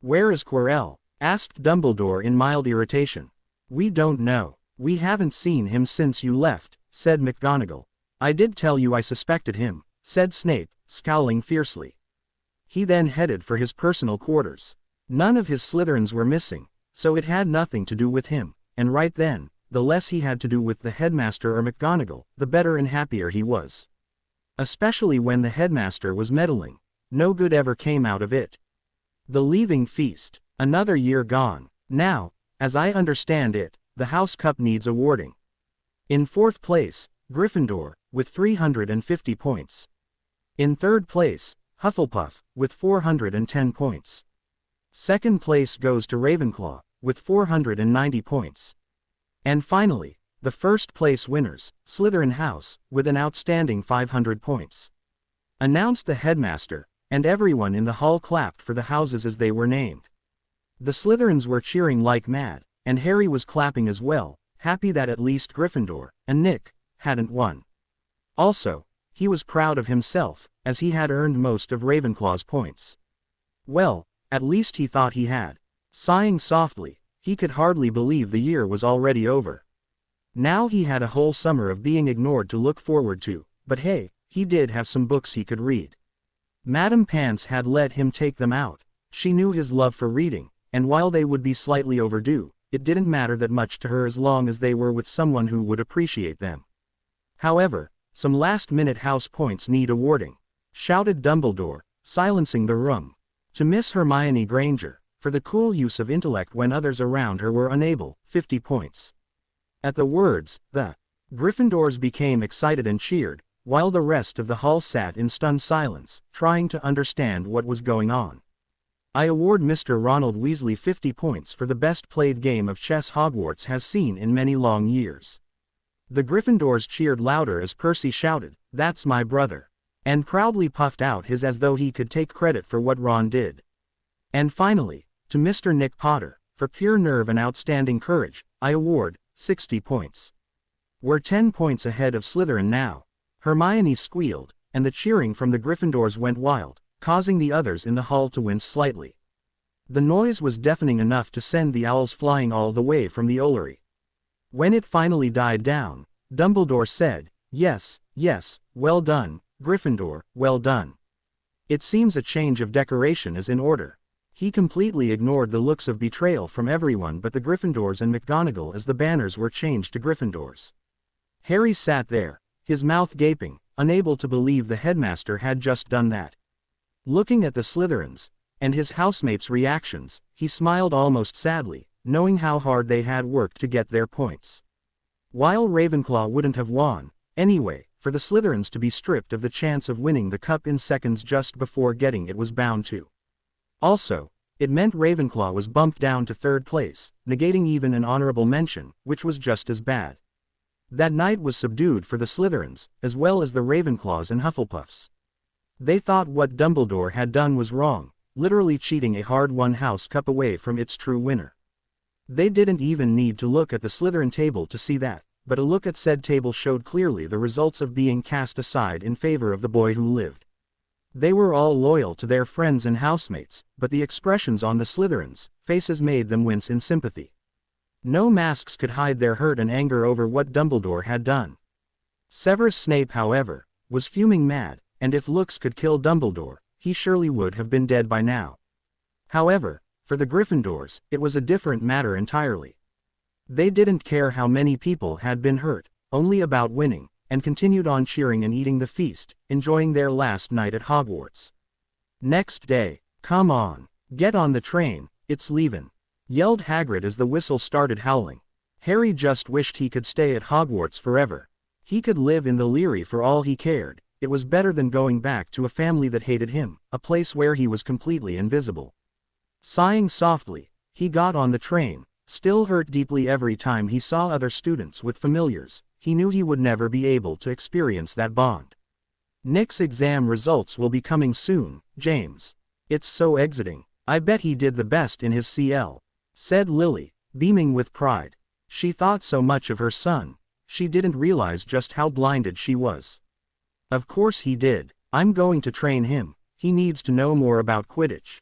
Speaker 1: "Where is Quirrell?" asked Dumbledore in mild irritation. "We don't know. We haven't seen him since you left," said McGonagall. "I did tell you I suspected him," said Snape, scowling fiercely. He then headed for his personal quarters. None of his Slytherins were missing, so it had nothing to do with him, and right then, the less he had to do with the headmaster or McGonagall, the better and happier he was. Especially when the headmaster was meddling. No good ever came out of it. The leaving feast. Another year gone. Now, as I understand it, the House Cup needs awarding. In fourth place, Gryffindor, with 350 points. In third place, Hufflepuff, with 410 points. Second place goes to Ravenclaw, with 490 points. And finally, the first place winners, Slytherin House, with an outstanding 500 points. Announced the headmaster, and everyone in the hall clapped for the houses as they were named. The Slytherins were cheering like mad, and Harry was clapping as well, happy that at least Gryffindor, and Nick, hadn't won. Also, he was proud of himself, as he had earned most of Ravenclaw's points. Well, at least he thought he had. Sighing softly, he could hardly believe the year was already over. Now he had a whole summer of being ignored to look forward to, but hey, he did have some books he could read. Madame Pants had let him take them out. She knew his love for reading, and while they would be slightly overdue, it didn't matter that much to her as long as they were with someone who would appreciate them. However, some last-minute house points need awarding, shouted Dumbledore, silencing the room. To Miss Hermione Granger, for the cool use of intellect when others around her were unable, 50 points. At the words, the Gryffindors became excited and cheered, while the rest of the hall sat in stunned silence, trying to understand what was going on. I award Mr. Ronald Weasley 50 points for the best played game of chess Hogwarts has seen in many long years. The Gryffindors cheered louder as Percy shouted, "That's my brother." and proudly puffed out his as though he could take credit for what Ron did. And finally, to Mr. Nick Potter, for pure nerve and outstanding courage, I award 60 points. We're 10 points ahead of Slytherin now. Hermione squealed, and the cheering from the Gryffindors went wild, causing the others in the hall to wince slightly. The noise was deafening enough to send the owls flying all the way from the Ollery. When it finally died down, Dumbledore said, "Yes, yes, well done, Gryffindor, well done. It seems a change of decoration is in order." He completely ignored the looks of betrayal from everyone but the Gryffindors and McGonagall as the banners were changed to Gryffindors. Harry sat there, his mouth gaping, unable to believe the headmaster had just done that. Looking at the Slytherins, and his housemates' reactions, he smiled almost sadly, knowing how hard they had worked to get their points. While Ravenclaw wouldn't have won, anyway, for the Slytherins to be stripped of the chance of winning the cup in seconds just before getting it was bound to. Also, it meant Ravenclaw was bumped down to third place, negating even an honorable mention, which was just as bad. That night was subdued for the Slytherins, as well as the Ravenclaws and Hufflepuffs. They thought what Dumbledore had done was wrong, literally cheating a hard-won house cup away from its true winner. They didn't even need to look at the Slytherin table to see that, but a look at said table showed clearly the results of being cast aside in favor of the boy who lived. They were all loyal to their friends and housemates, but the expressions on the Slytherins' faces made them wince in sympathy. No masks could hide their hurt and anger over what Dumbledore had done. Severus Snape, however, was fuming mad, and if looks could kill Dumbledore, he surely would have been dead by now. However, for the Gryffindors, it was a different matter entirely. They didn't care how many people had been hurt, only about winning, and continued on cheering and eating the feast, enjoying their last night at Hogwarts. Next day, "Come on, get on the train, it's leavin'," yelled Hagrid as the whistle started howling. Harry just wished he could stay at Hogwarts forever. He could live in the Leary for all he cared. It was better than going back to a family that hated him, a place where he was completely invisible. Sighing softly, he got on the train, still hurt deeply every time he saw other students with familiars. He knew he would never be able to experience that bond. "Nick's exam results will be coming soon, James. It's so exiting. I bet he did the best in his CL," said Lily, beaming with pride. She thought so much of her son, she didn't realize just how blinded she was. "Of course he did. I'm going to train him. He needs to know more about Quidditch.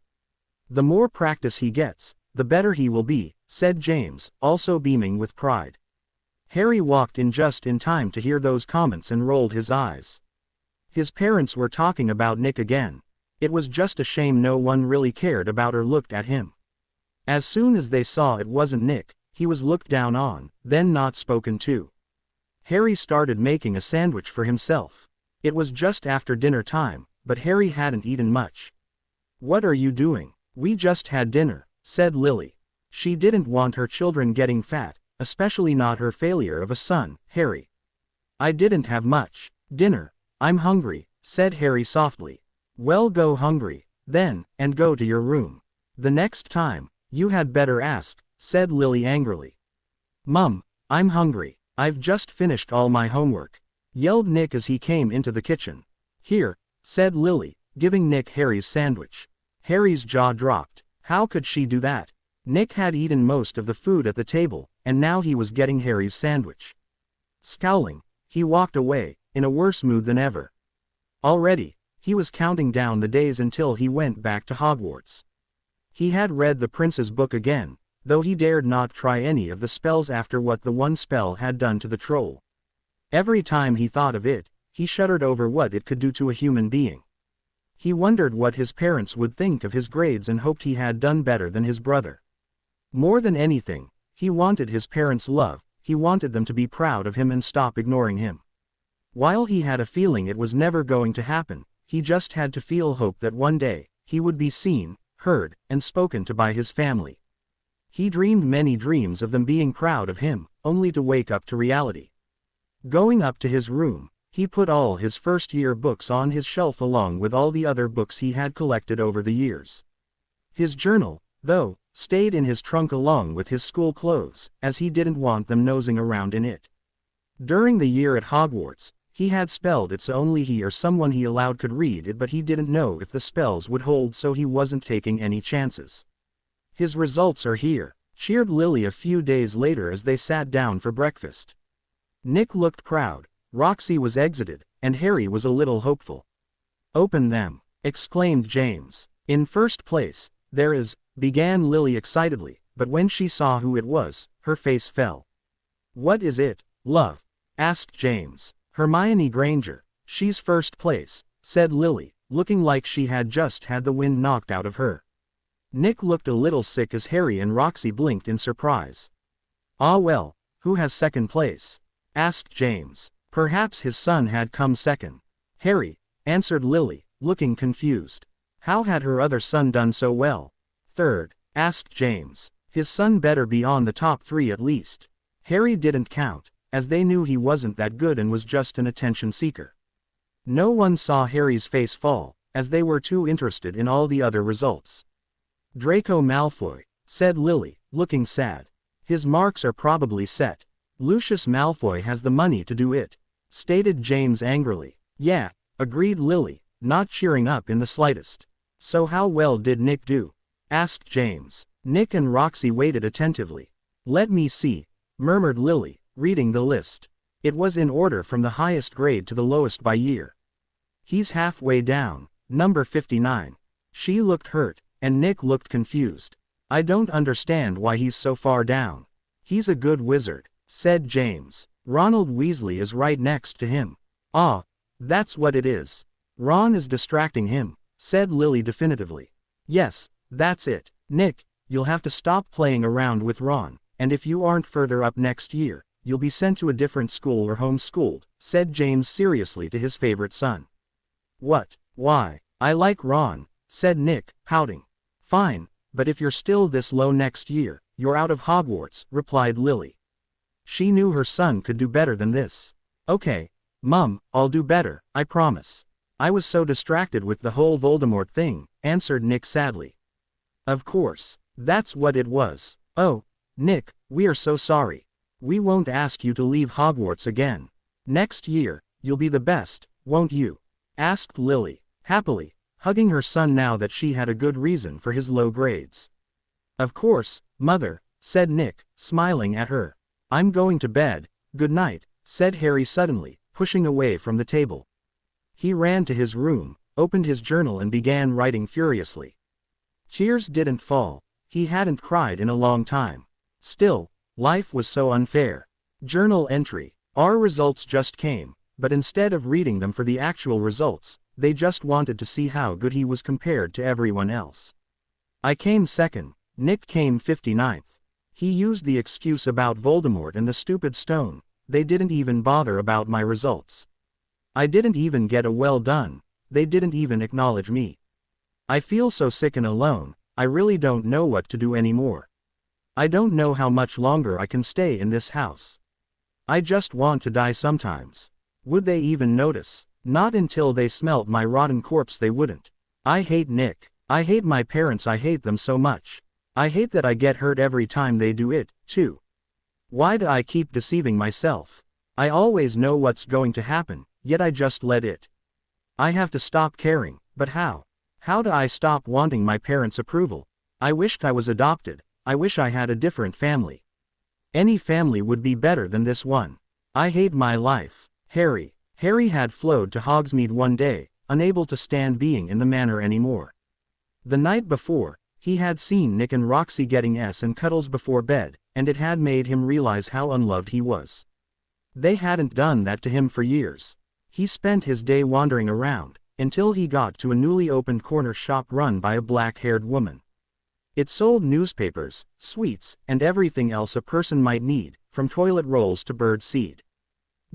Speaker 1: The more practice he gets, the better he will be," said James, also beaming with pride. Harry walked in just in time to hear those comments and rolled his eyes. His parents were talking about Nick again. It was just a shame no one really cared about or looked at him. As soon as they saw it wasn't Nick, he was looked down on, then not spoken to. Harry started making a sandwich for himself. It was just after dinner time, but Harry hadn't eaten much. "What are you doing?" "We just had dinner," said Lily. She didn't want her children getting fat, especially not her failure of a son, Harry. "I didn't have much dinner. I'm hungry," said Harry softly. "Well, go hungry, then, and go to your room. The next time, you had better ask," said Lily angrily. "Mum, I'm hungry. I've just finished all my homework," yelled Nick as he came into the kitchen. "Here," said Lily, giving Nick Harry's sandwich. Harry's jaw dropped. How could she do that? Nick had eaten most of the food at the table, and now he was getting Harry's sandwich. Scowling, he walked away, in a worse mood than ever. Already, he was counting down the days until he went back to Hogwarts. He had read the prince's book again, though he dared not try any of the spells after what the one spell had done to the troll. Every time he thought of it, he shuddered over what it could do to a human being. He wondered what his parents would think of his grades and hoped he had done better than his brother. More than anything, he wanted his parents' love, he wanted them to be proud of him and stop ignoring him. While he had a feeling it was never going to happen, he just had to feel hope that one day, he would be seen, heard, and spoken to by his family. He dreamed many dreams of them being proud of him, only to wake up to reality. Going up to his room, he put all his first-year books on his shelf along with all the other books he had collected over the years. His journal, though, stayed in his trunk along with his school clothes, as he didn't want them nosing around in it. During the year at Hogwarts, He had spelled it so only he or someone he allowed could read it, but he didn't know if the spells would hold, so he wasn't taking any chances. His results are here, cheered Lily a few days later as they sat down for breakfast. Nick looked proud, Roxy was exited, and Harry was a little hopeful. "Open them," exclaimed James. "In first place, there is," began Lily excitedly, but when she saw who it was, her face fell. "What is it, love?" asked James. "Hermione Granger. She's first place," said Lily, looking like she had just had the wind knocked out of her. Nick looked a little sick as Harry and Roxy blinked in surprise. "Ah well, who has second place?" asked James. Perhaps his son had come second. "Harry," answered Lily, looking confused. How had her other son done so well? "Third," asked James. "His son better be on the top 3 at least." Harry didn't count, as they knew he wasn't that good and was just an attention seeker. No one saw Harry's face fall, as they were too interested in all the other results. "Draco Malfoy," said Lily, looking sad. "His marks are probably set. Lucius Malfoy has the money to do it," stated James angrily. "Yeah," agreed Lily, not cheering up in the slightest. "So how well did Nick do?" asked James. Nick and Roxy waited attentively. "Let me see," murmured Lily, reading the list. It was in order from the highest grade to the lowest by year. "He's halfway down, number 59. She looked hurt, and Nick looked confused. "I don't understand why he's so far down." "He's a good wizard," said James. "Ronald Weasley is right next to him." "Ah, that's what it is. Ron is distracting him," said Lily definitively. "Yes, that's it. Nick, you'll have to stop playing around with Ron, and if you aren't further up next year, you'll be sent to a different school or homeschooled," said James seriously to his favorite son. "What? Why? I like Ron," said Nick, pouting. "Fine, but if you're still this low next year, you're out of Hogwarts," replied Lily. She knew her son could do better than this. "Okay, Mum, I'll do better, I promise. I was so distracted with the whole Voldemort thing," answered Nick sadly. "Of course, that's what it was. Oh, Nick, we are so sorry. We won't ask you to leave Hogwarts again. Next year, you'll be the best, won't you?" asked Lily, happily, hugging her son now that she had a good reason for his low grades. "Of course, Mother," said Nick, smiling at her. "I'm going to bed, good night," said Harry suddenly, pushing away from the table. He ran to his room, opened his journal and began writing furiously. Tears didn't fall. He hadn't cried in a long time. Still, life was so unfair. Journal entry. "Our results just came," but instead of reading them for the actual results, they just wanted to see how good he was compared to everyone else. "I came second, Nick came 59th. He used the excuse about Voldemort and the stupid stone. They didn't even bother about my results. I didn't even get a well done. They didn't even acknowledge me. I feel so sick and alone, I really don't know what to do anymore. I don't know how much longer I can stay in this house. I just want to die sometimes." Would they even notice? Not until they smelt my rotten corpse they wouldn't. "I hate Nick. I hate my parents, I hate them so much. I hate that I get hurt every time they do it, too. Why do I keep deceiving myself? I always know what's going to happen, yet I just let it. I have to stop caring, but how? How do I stop wanting my parents' approval? I wished I was adopted. I wish I had a different family. Any family would be better than this one. I hate my life." Harry had flowed to Hogsmeade one day, unable to stand being in the manor anymore. The night before, he had seen Nick and Roxy getting and cuddles before bed, and it had made him realize how unloved he was. They hadn't done that to him for years. He spent his day wandering around, until he got to a newly opened corner shop run by a black-haired woman. It sold newspapers, sweets, and everything else a person might need, from toilet rolls to bird seed.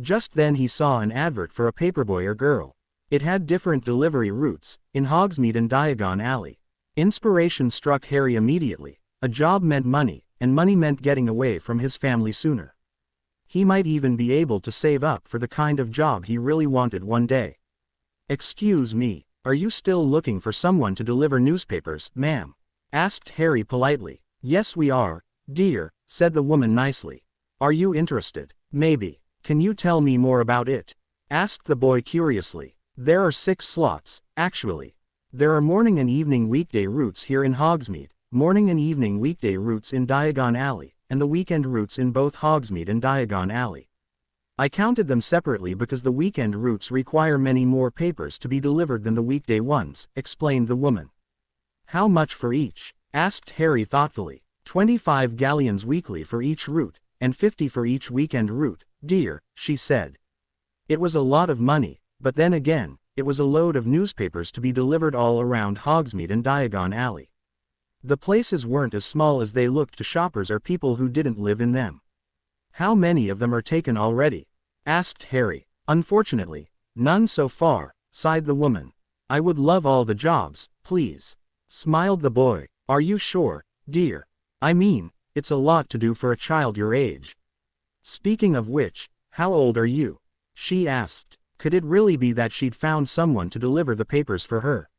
Speaker 1: Just then he saw an advert for a paperboy or girl. It had different delivery routes, in Hogsmeade and Diagon Alley. Inspiration struck Harry immediately. A job meant money, and money meant getting away from his family sooner. He might even be able to save up for the kind of job he really wanted one day. "Excuse me, are you still looking for someone to deliver newspapers, ma'am?" asked Harry politely. "Yes we are, dear," said the woman nicely. "Are you interested? Maybe. Can you tell me more about it?" asked the boy curiously. There are 6 slots, actually. There are morning and evening weekday routes here in Hogsmeade, morning and evening weekday routes in Diagon Alley, and the weekend routes in both Hogsmeade and Diagon Alley. I counted them separately because the weekend routes require many more papers to be delivered than the weekday ones, explained the woman. How much for each? Asked Harry thoughtfully. 25 galleons weekly for each route, and 50 for each weekend route, dear, she said. It was a lot of money, but then again, it was a load of newspapers to be delivered all around Hogsmeade and Diagon Alley. The places weren't as small as they looked to shoppers or people who didn't live in them. How many of them are taken already? Asked Harry. Unfortunately, none so far, sighed the woman. I would love all the jobs, please. Smiled the boy. Are you sure, dear? I mean, it's a lot to do for a child your age. Speaking of which, how old are you? She asked. Could it really be that she'd found someone to deliver the papers for her?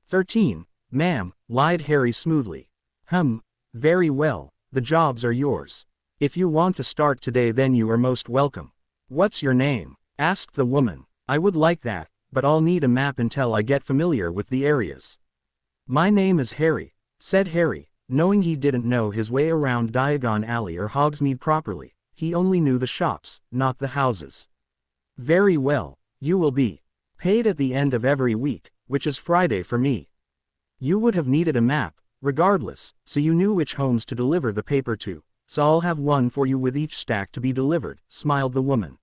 Speaker 1: 13, ma'am, lied Harry smoothly. Very well, the jobs are yours. If you want to start today then you are most welcome. What's your name? Asked the woman. I would like that, but I'll need a map until I get familiar with the areas. My name is Harry, said Harry, knowing he didn't know his way around Diagon Alley or Hogsmeade properly. He only knew the shops, not the houses. Very well, you will be paid at the end of every week, which is Friday for me. You would have needed a map, regardless, so you knew which homes to deliver the paper to, so I'll have one for you with each stack to be delivered, smiled the woman.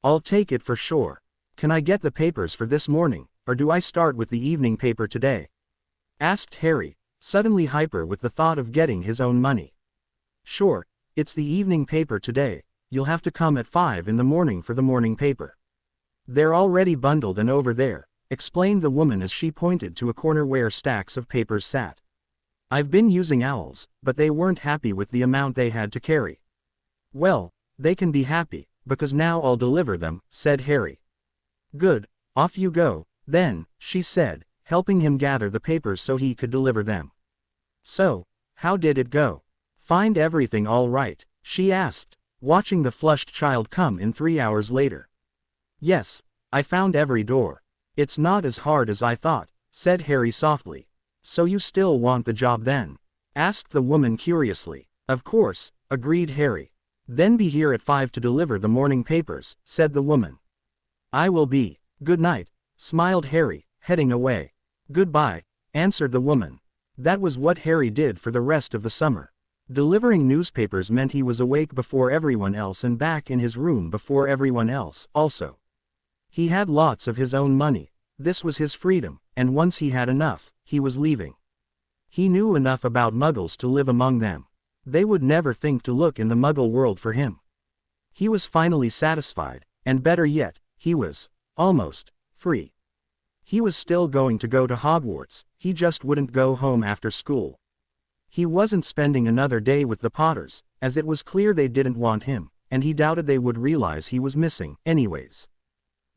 Speaker 1: I'll take it for sure. Can I get the papers for this morning, or do I start with the evening paper today? Asked Harry, suddenly hyper with the thought of getting his own money. Sure, it's the evening paper today, you'll have to come at 5 in the morning for the morning paper. They're already bundled and over there, explained the woman as she pointed to a corner where stacks of papers sat. I've been using owls, but they weren't happy with the amount they had to carry. Well, they can be happy, because now I'll deliver them, said Harry. Good, off you go, then, she said, helping him gather the papers so he could deliver them. So, how did it go? Find everything all right? She asked, watching the flushed child come in 3 hours later. Yes, I found every door. It's not as hard as I thought, said Harry softly. So you still want the job then? Asked the woman curiously. Of course, agreed Harry. Then be here at 5 to deliver the morning papers, said the woman. I will be. Good night, smiled Harry, heading away. Goodbye, answered the woman. That was what Harry did for the rest of the summer. Delivering newspapers meant he was awake before everyone else and back in his room before everyone else, also. He had lots of his own money. This was his freedom, and once he had enough, he was leaving. He knew enough about muggles to live among them. They would never think to look in the muggle world for him. He was finally satisfied, and better yet, he was almost free. He was still going to go to Hogwarts, he just wouldn't go home after school. He wasn't spending another day with the Potters, as it was clear they didn't want him, and he doubted they would realize he was missing, anyways.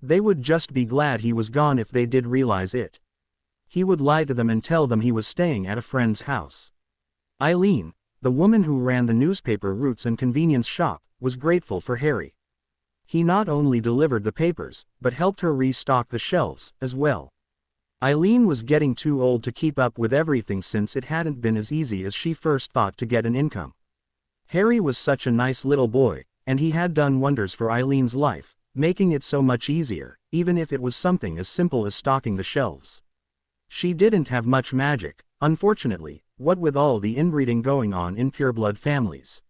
Speaker 1: They would just be glad he was gone if they did realize it. He would lie to them and tell them he was staying at a friend's house. Eileen, the woman who ran the newspaper routes and convenience shop, was grateful for Harry. He not only delivered the papers, but helped her restock the shelves, as well. Eileen was getting too old to keep up with everything since it hadn't been as easy as she first thought to get an income. Harry was such a nice little boy, and he had done wonders for Eileen's life, making it so much easier, even if it was something as simple as stocking the shelves. She didn't have much magic, unfortunately, what with all the inbreeding going on in pureblood families.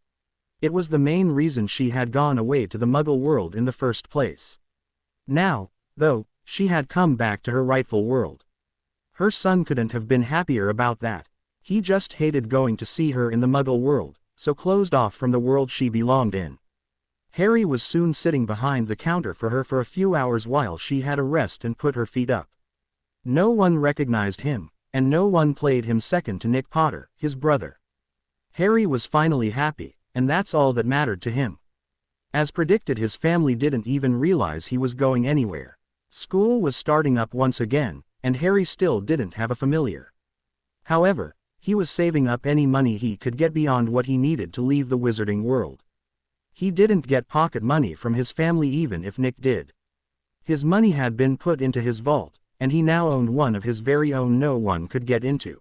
Speaker 1: It was the main reason she had gone away to the Muggle world in the first place. Now, though, she had come back to her rightful world. Her son couldn't have been happier about that. He just hated going to see her in the Muggle world, so closed off from the world she belonged in. Harry was soon sitting behind the counter for her for a few hours while she had a rest and put her feet up. No one recognized him, and no one played him second to Nick Potter, his brother. Harry was finally happy, and that's all that mattered to him. As predicted, his family didn't even realize he was going anywhere. School was starting up once again, and Harry still didn't have a familiar. However, he was saving up any money he could get beyond what he needed to leave the wizarding world. He didn't get pocket money from his family even if Nick did. His money had been put into his vault, and he now owned one of his very own no one could get into.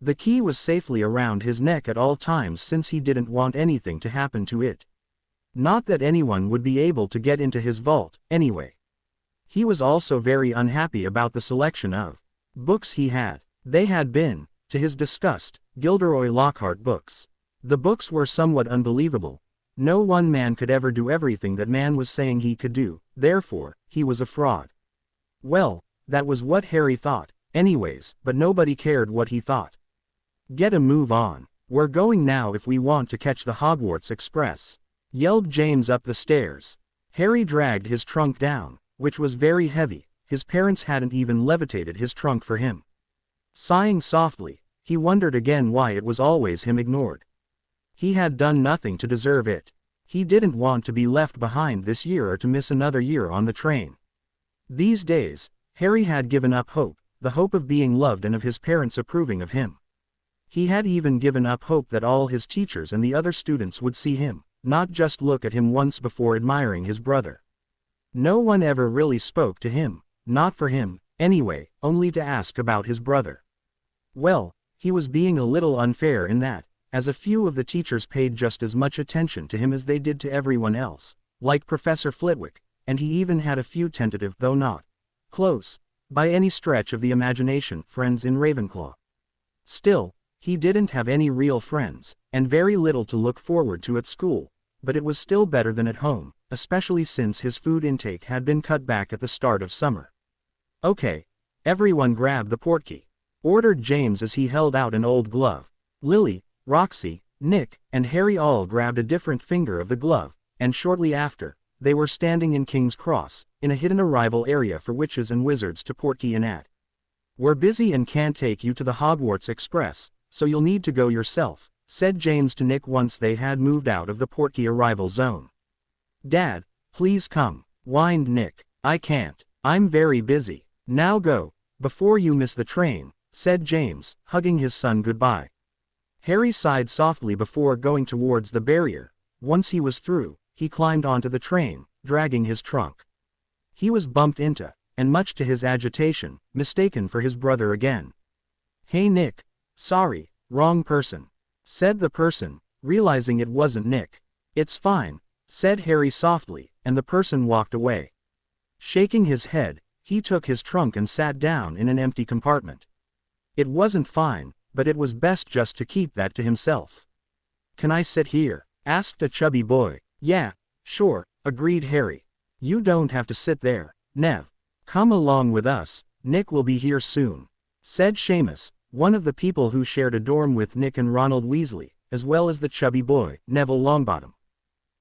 Speaker 1: The key was safely around his neck at all times since he didn't want anything to happen to it. Not that anyone would be able to get into his vault, anyway. He was also very unhappy about the selection of books he had. They had been, to his disgust, Gilderoy Lockhart books. The books were somewhat unbelievable. No one man could ever do everything that man was saying he could do, therefore, he was a fraud. Well, that was what Harry thought, anyways, but nobody cared what he thought. Get a move on. We're going now if we want to catch the Hogwarts Express, yelled James up the stairs. Harry dragged his trunk down, which was very heavy. His parents hadn't even levitated his trunk for him. Sighing softly, he wondered again why it was always him ignored. He had done nothing to deserve it. He didn't want to be left behind this year or to miss another year on the train. These days, Harry had given up hope, the hope of being loved and of his parents approving of him. He had even given up hope that all his teachers and the other students would see him, not just look at him once before admiring his brother. No one ever really spoke to him, not for him, anyway, only to ask about his brother. Well, he was being a little unfair in that, as a few of the teachers paid just as much attention to him as they did to everyone else, like Professor Flitwick, and he even had a few tentative though not close, by any stretch of the imagination, friends in Ravenclaw. Still, he didn't have any real friends, and very little to look forward to at school, but it was still better than at home, especially since his food intake had been cut back at the start of summer. Okay, everyone grab the portkey, ordered James as he held out an old glove. Lily, Roxy, Nick, and Harry all grabbed a different finger of the glove, and shortly after, they were standing in King's Cross, in a hidden arrival area for witches and wizards to portkey in at. We're busy and can't take you to the Hogwarts Express, so you'll need to go yourself, said James to Nick once they had moved out of the portkey arrival zone. Dad, please come, whined Nick. I can't, I'm very busy. Now go, before you miss the train, said James, hugging his son goodbye. Harry sighed softly before going towards the barrier. Once he was through, he climbed onto the train, dragging his trunk. He was bumped into, and much to his agitation, mistaken for his brother again. Hey Nick. Sorry, wrong person, said the person, realizing it wasn't Nick. It's fine, said Harry softly, and the person walked away. Shaking his head, he took his trunk and sat down in an empty compartment. It wasn't fine, but it was best just to keep that to himself. Can I sit here? Asked a chubby boy. Yeah, sure, agreed Harry. You don't have to sit there, Nev. Come along with us, Nick will be here soon, said Seamus, one of the people who shared a dorm with Nick and Ronald Weasley, as well as the chubby boy, Neville Longbottom.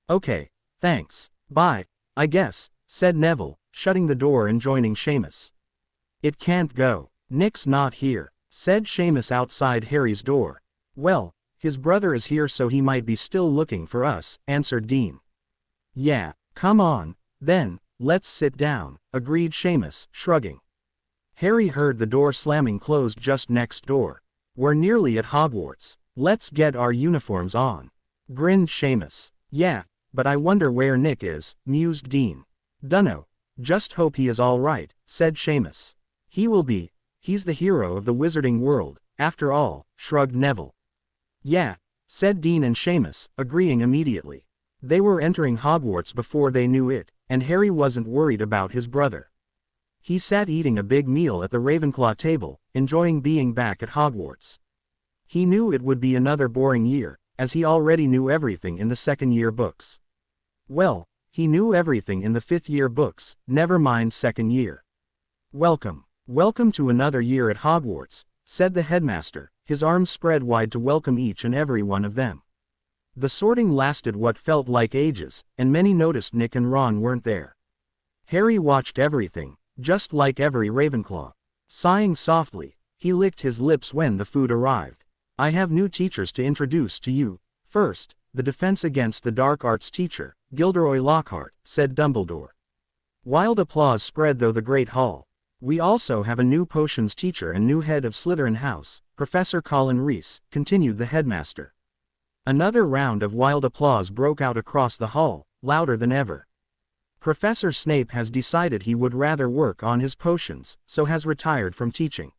Speaker 1: Okay, thanks, bye, I guess, said Neville, shutting the door and joining Seamus. It can't go. Nick's not here, said Seamus outside Harry's door. Well, his brother is here so he might be still looking for us, answered Dean. Yeah, come on, then, let's sit down, agreed Seamus, shrugging. Harry heard the door slamming closed just next door. We're nearly at Hogwarts. Let's get our uniforms on, grinned Seamus. Yeah, but I wonder where Nick is, mused Dean. Dunno. Just hope he is all right, said Seamus. He will be. He's the hero of the wizarding world, after all, shrugged Neville. Yeah, said Dean and Seamus, agreeing immediately. They were entering Hogwarts before they knew it, and Harry wasn't worried about his brother. He sat eating a big meal at the Ravenclaw table, enjoying being back at Hogwarts. He knew it would be another boring year, as he already knew everything in the second-year books. Well, he knew everything in the fifth-year books, never mind second year. Welcome to another year at Hogwarts, said the headmaster, his arms spread wide to welcome each and every one of them. The sorting lasted what felt like ages, and many noticed Nick and Ron weren't there. Harry watched everything, just like every Ravenclaw. Sighing softly, he licked his lips when the food arrived. I have new teachers to introduce to you. First, the Defense Against the Dark Arts teacher, Gilderoy Lockhart, said Dumbledore. Wild applause spread through the Great Hall. We also have a new potions teacher and new head of Slytherin House, Professor Colin Reese, continued the headmaster. Another round of wild applause broke out across the hall, louder than ever. Professor Snape has decided he would rather work on his potions, so has retired from teaching.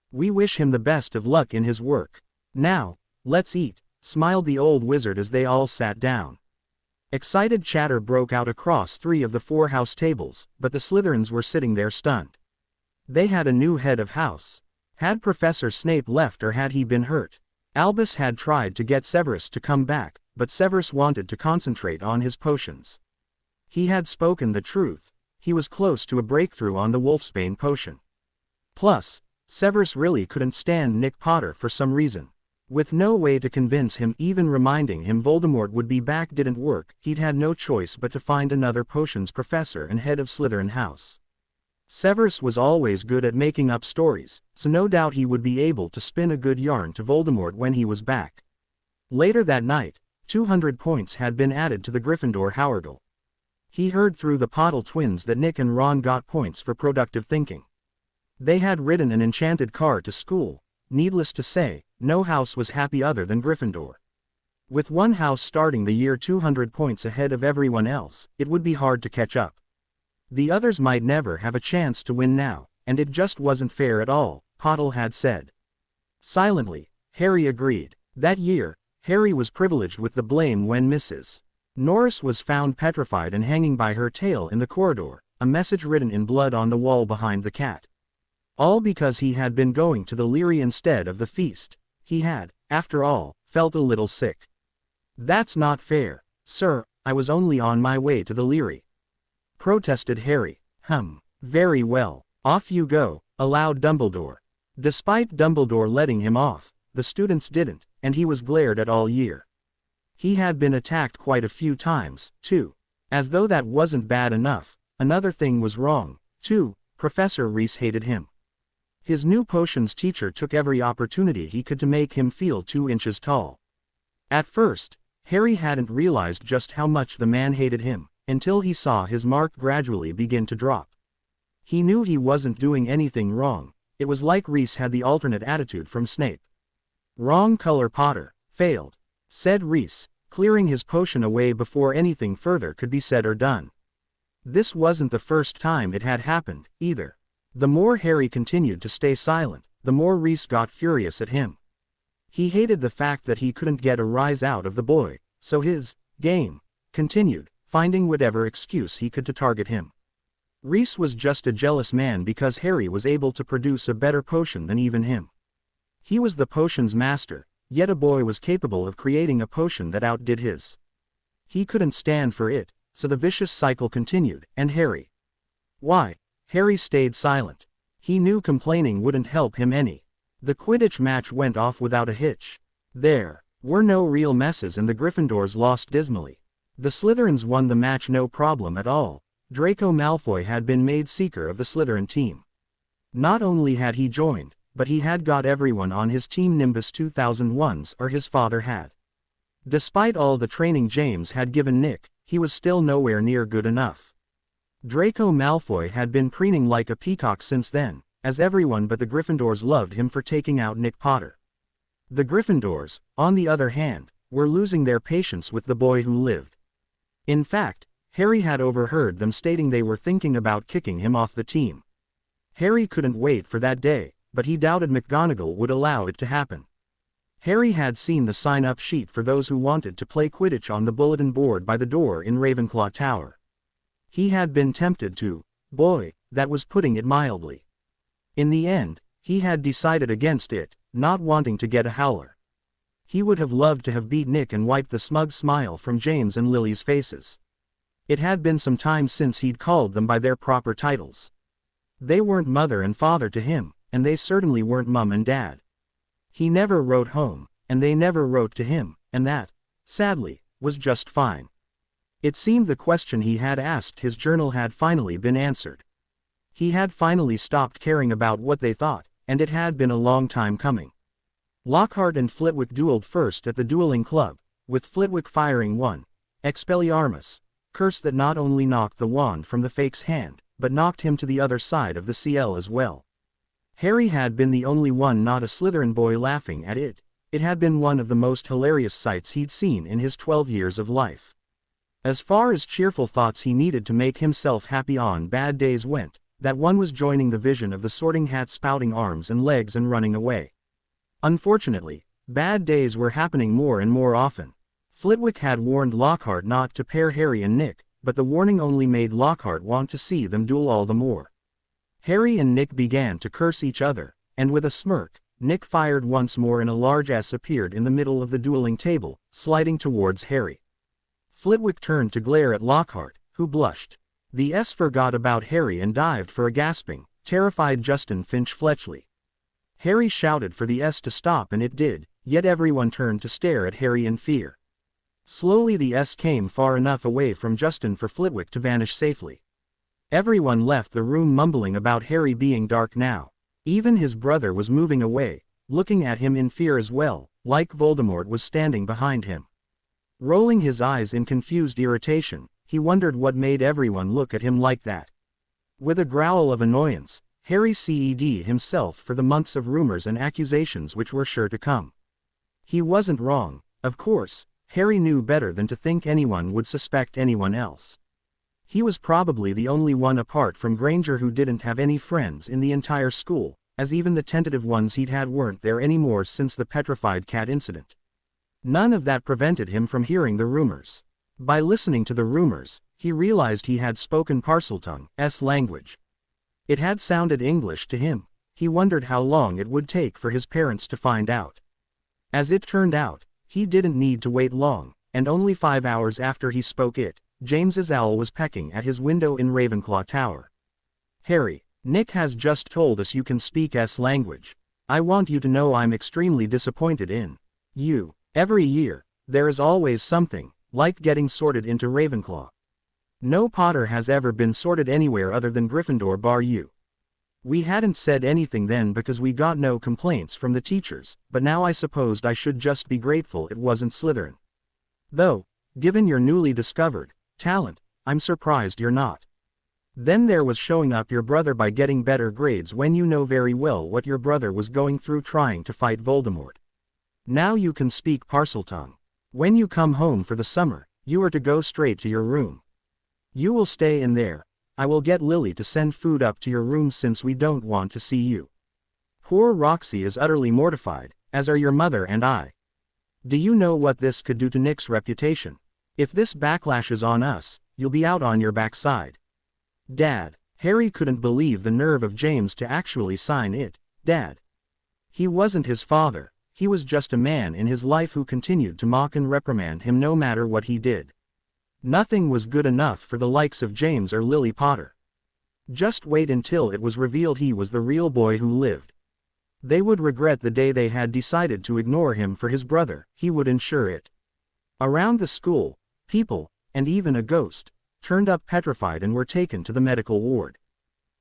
Speaker 1: We wish him the best of luck in his work. Now, let's eat, smiled the old wizard as they all sat down. Excited chatter broke out across 3 of the 4 house tables, but the Slytherins were sitting there stunned. They had a new head of house. Had Professor Snape left or had he been hurt? Albus had tried to get Severus to come back, but Severus wanted to concentrate on his potions. He had spoken the truth. He was close to a breakthrough on the Wolfsbane potion. Plus, Severus really couldn't stand Nick Potter for some reason. With no way to convince him, even reminding him Voldemort would be back didn't work, he'd had no choice but to find another potions professor and head of Slytherin House. Severus was always good at making up stories, so no doubt he would be able to spin a good yarn to Voldemort when he was back. Later that night, 200 points had been added to the Gryffindor Hourgall. He heard through the Pottle twins that Nick and Ron got points for productive thinking. They had ridden an enchanted car to school. Needless to say, no house was happy other than Gryffindor. With one house starting the year 200 points ahead of everyone else, it would be hard to catch up. The others might never have a chance to win now, and it just wasn't fair at all, Pottle had said. Silently, Harry agreed. That year, Harry was privileged with the blame when Mrs. Norris was found petrified and hanging by her tail in the corridor, a message written in blood on the wall behind the cat. All because he had been going to the Leary instead of the feast. He had, after all, felt a little sick. That's not fair, sir, I was only on my way to the Leary, protested Harry. Very well, off you go, allowed Dumbledore. Despite Dumbledore letting him off, the students didn't, and he was glared at all year. He had been attacked quite a few times, too. As though that wasn't bad enough, another thing was wrong, too. Professor Reese hated him. His new potions teacher took every opportunity he could to make him feel 2 inches tall. At first, Harry hadn't realized just how much the man hated him, until he saw his mark gradually begin to drop. He knew he wasn't doing anything wrong. It was like Reese had the alternate attitude from Snape. Wrong color, Potter. Failed, said Reese, clearing his potion away before anything further could be said or done. This wasn't the first time it had happened, either. The more Harry continued to stay silent, the more Reese got furious at him. He hated the fact that he couldn't get a rise out of the boy, so his game continued, finding whatever excuse he could to target him. Reese was just a jealous man because Harry was able to produce a better potion than even him. He was the potion's master, yet a boy was capable of creating a potion that outdid his. He couldn't stand for it, so the vicious cycle continued, and Harry. Why? Harry stayed silent. He knew complaining wouldn't help him any. The Quidditch match went off without a hitch. There were no real messes and the Gryffindors lost dismally. The Slytherins won the match no problem at all. Draco Malfoy had been made Seeker of the Slytherin team. Not only had he joined, but he had got everyone on his team Nimbus 2001s, or his father had. Despite all the training James had given Nick, he was still nowhere near good enough. Draco Malfoy had been preening like a peacock since then, as everyone but the Gryffindors loved him for taking out Nick Potter. The Gryffindors, on the other hand, were losing their patience with the boy who lived. In fact, Harry had overheard them stating they were thinking about kicking him off the team. Harry couldn't wait for that day, but he doubted McGonagall would allow it to happen. Harry had seen the sign-up sheet for those who wanted to play Quidditch on the bulletin board by the door in Ravenclaw Tower. He had been tempted to. Boy, that was putting it mildly. In the end, he had decided against it, not wanting to get a howler. He would have loved to have beat Nick and wiped the smug smile from James and Lily's faces. It had been some time since he'd called them by their proper titles. They weren't mother and father to him, and they certainly weren't mum and dad. He never wrote home, and they never wrote to him, and that, sadly, was just fine. It seemed the question he had asked his journal had finally been answered. He had finally stopped caring about what they thought, and it had been a long time coming. Lockhart and Flitwick dueled first at the dueling club, with Flitwick firing one Expelliarmus curse that not only knocked the wand from the fake's hand, but knocked him to the other side of the CL as well. Harry had been the only one not a Slytherin boy laughing at it. It had been one of the most hilarious sights he'd seen in his 12 years of life. As far as cheerful thoughts he needed to make himself happy on bad days went, that one was joining the vision of the Sorting Hat spouting arms and legs and running away. Unfortunately, bad days were happening more and more often. Flitwick had warned Lockhart not to pair Harry and Nick, but the warning only made Lockhart want to see them duel all the more. Harry and Nick began to curse each other, and with a smirk, Nick fired once more and a large S appeared in the middle of the dueling table, sliding towards Harry. Flitwick turned to glare at Lockhart, who blushed. The S forgot about Harry and dived for a gasping, terrified Justin Finch-Fletchley. Harry shouted for the S to stop and it did, yet everyone turned to stare at Harry in fear. Slowly the S came far enough away from Justin for Flitwick to vanish safely. Everyone left the room mumbling about Harry being dark now. Even his brother was moving away, looking at him in fear as well, like Voldemort was standing behind him. Rolling his eyes in confused irritation, he wondered what made everyone look at him like that. With a growl of annoyance, Harry ceded himself for the months of rumors and accusations which were sure to come. He wasn't wrong, of course. Harry knew better than to think anyone would suspect anyone else. He was probably the only one apart from Granger who didn't have any friends in the entire school, as even the tentative ones he'd had weren't there anymore since the petrified cat incident. None of that prevented him from hearing the rumors. By listening to the rumors, he realized he had spoken Parseltongue's language. It had sounded English to him. He wondered how long it would take for his parents to find out. As it turned out, he didn't need to wait long, and only 5 hours after he spoke it, James's owl was pecking at his window in Ravenclaw Tower. "Harry, Nick has just told us you can speak S language. I want you to know I'm extremely disappointed in you. Every year, there is always something, like getting sorted into Ravenclaw. No Potter has ever been sorted anywhere other than Gryffindor bar you. We hadn't said anything then because we got no complaints from the teachers, but now I supposed I should just be grateful it wasn't Slytherin. Though, given your newly discovered talent, I'm surprised you're not. Then there was showing up your brother by getting better grades when you know very well what your brother was going through trying to fight Voldemort. Now you can speak Parseltongue. When you come home for the summer, you are to go straight to your room. You will stay in there. I will get Lily to send food up to your room since we don't want to see you. Poor Roxy is utterly mortified, as are your mother and I. Do you know what this could do to Nick's reputation? If this backlashes on us, you'll be out on your backside. Dad." Harry couldn't believe the nerve of James to actually sign it. Dad. He wasn't his father, he was just a man in his life who continued to mock and reprimand him no matter what he did. Nothing was good enough for the likes of James or Lily Potter. Just wait until it was revealed he was the real boy who lived. They would regret the day they had decided to ignore him for his brother, he would ensure it. Around the school, people, and even a ghost, turned up petrified and were taken to the medical ward.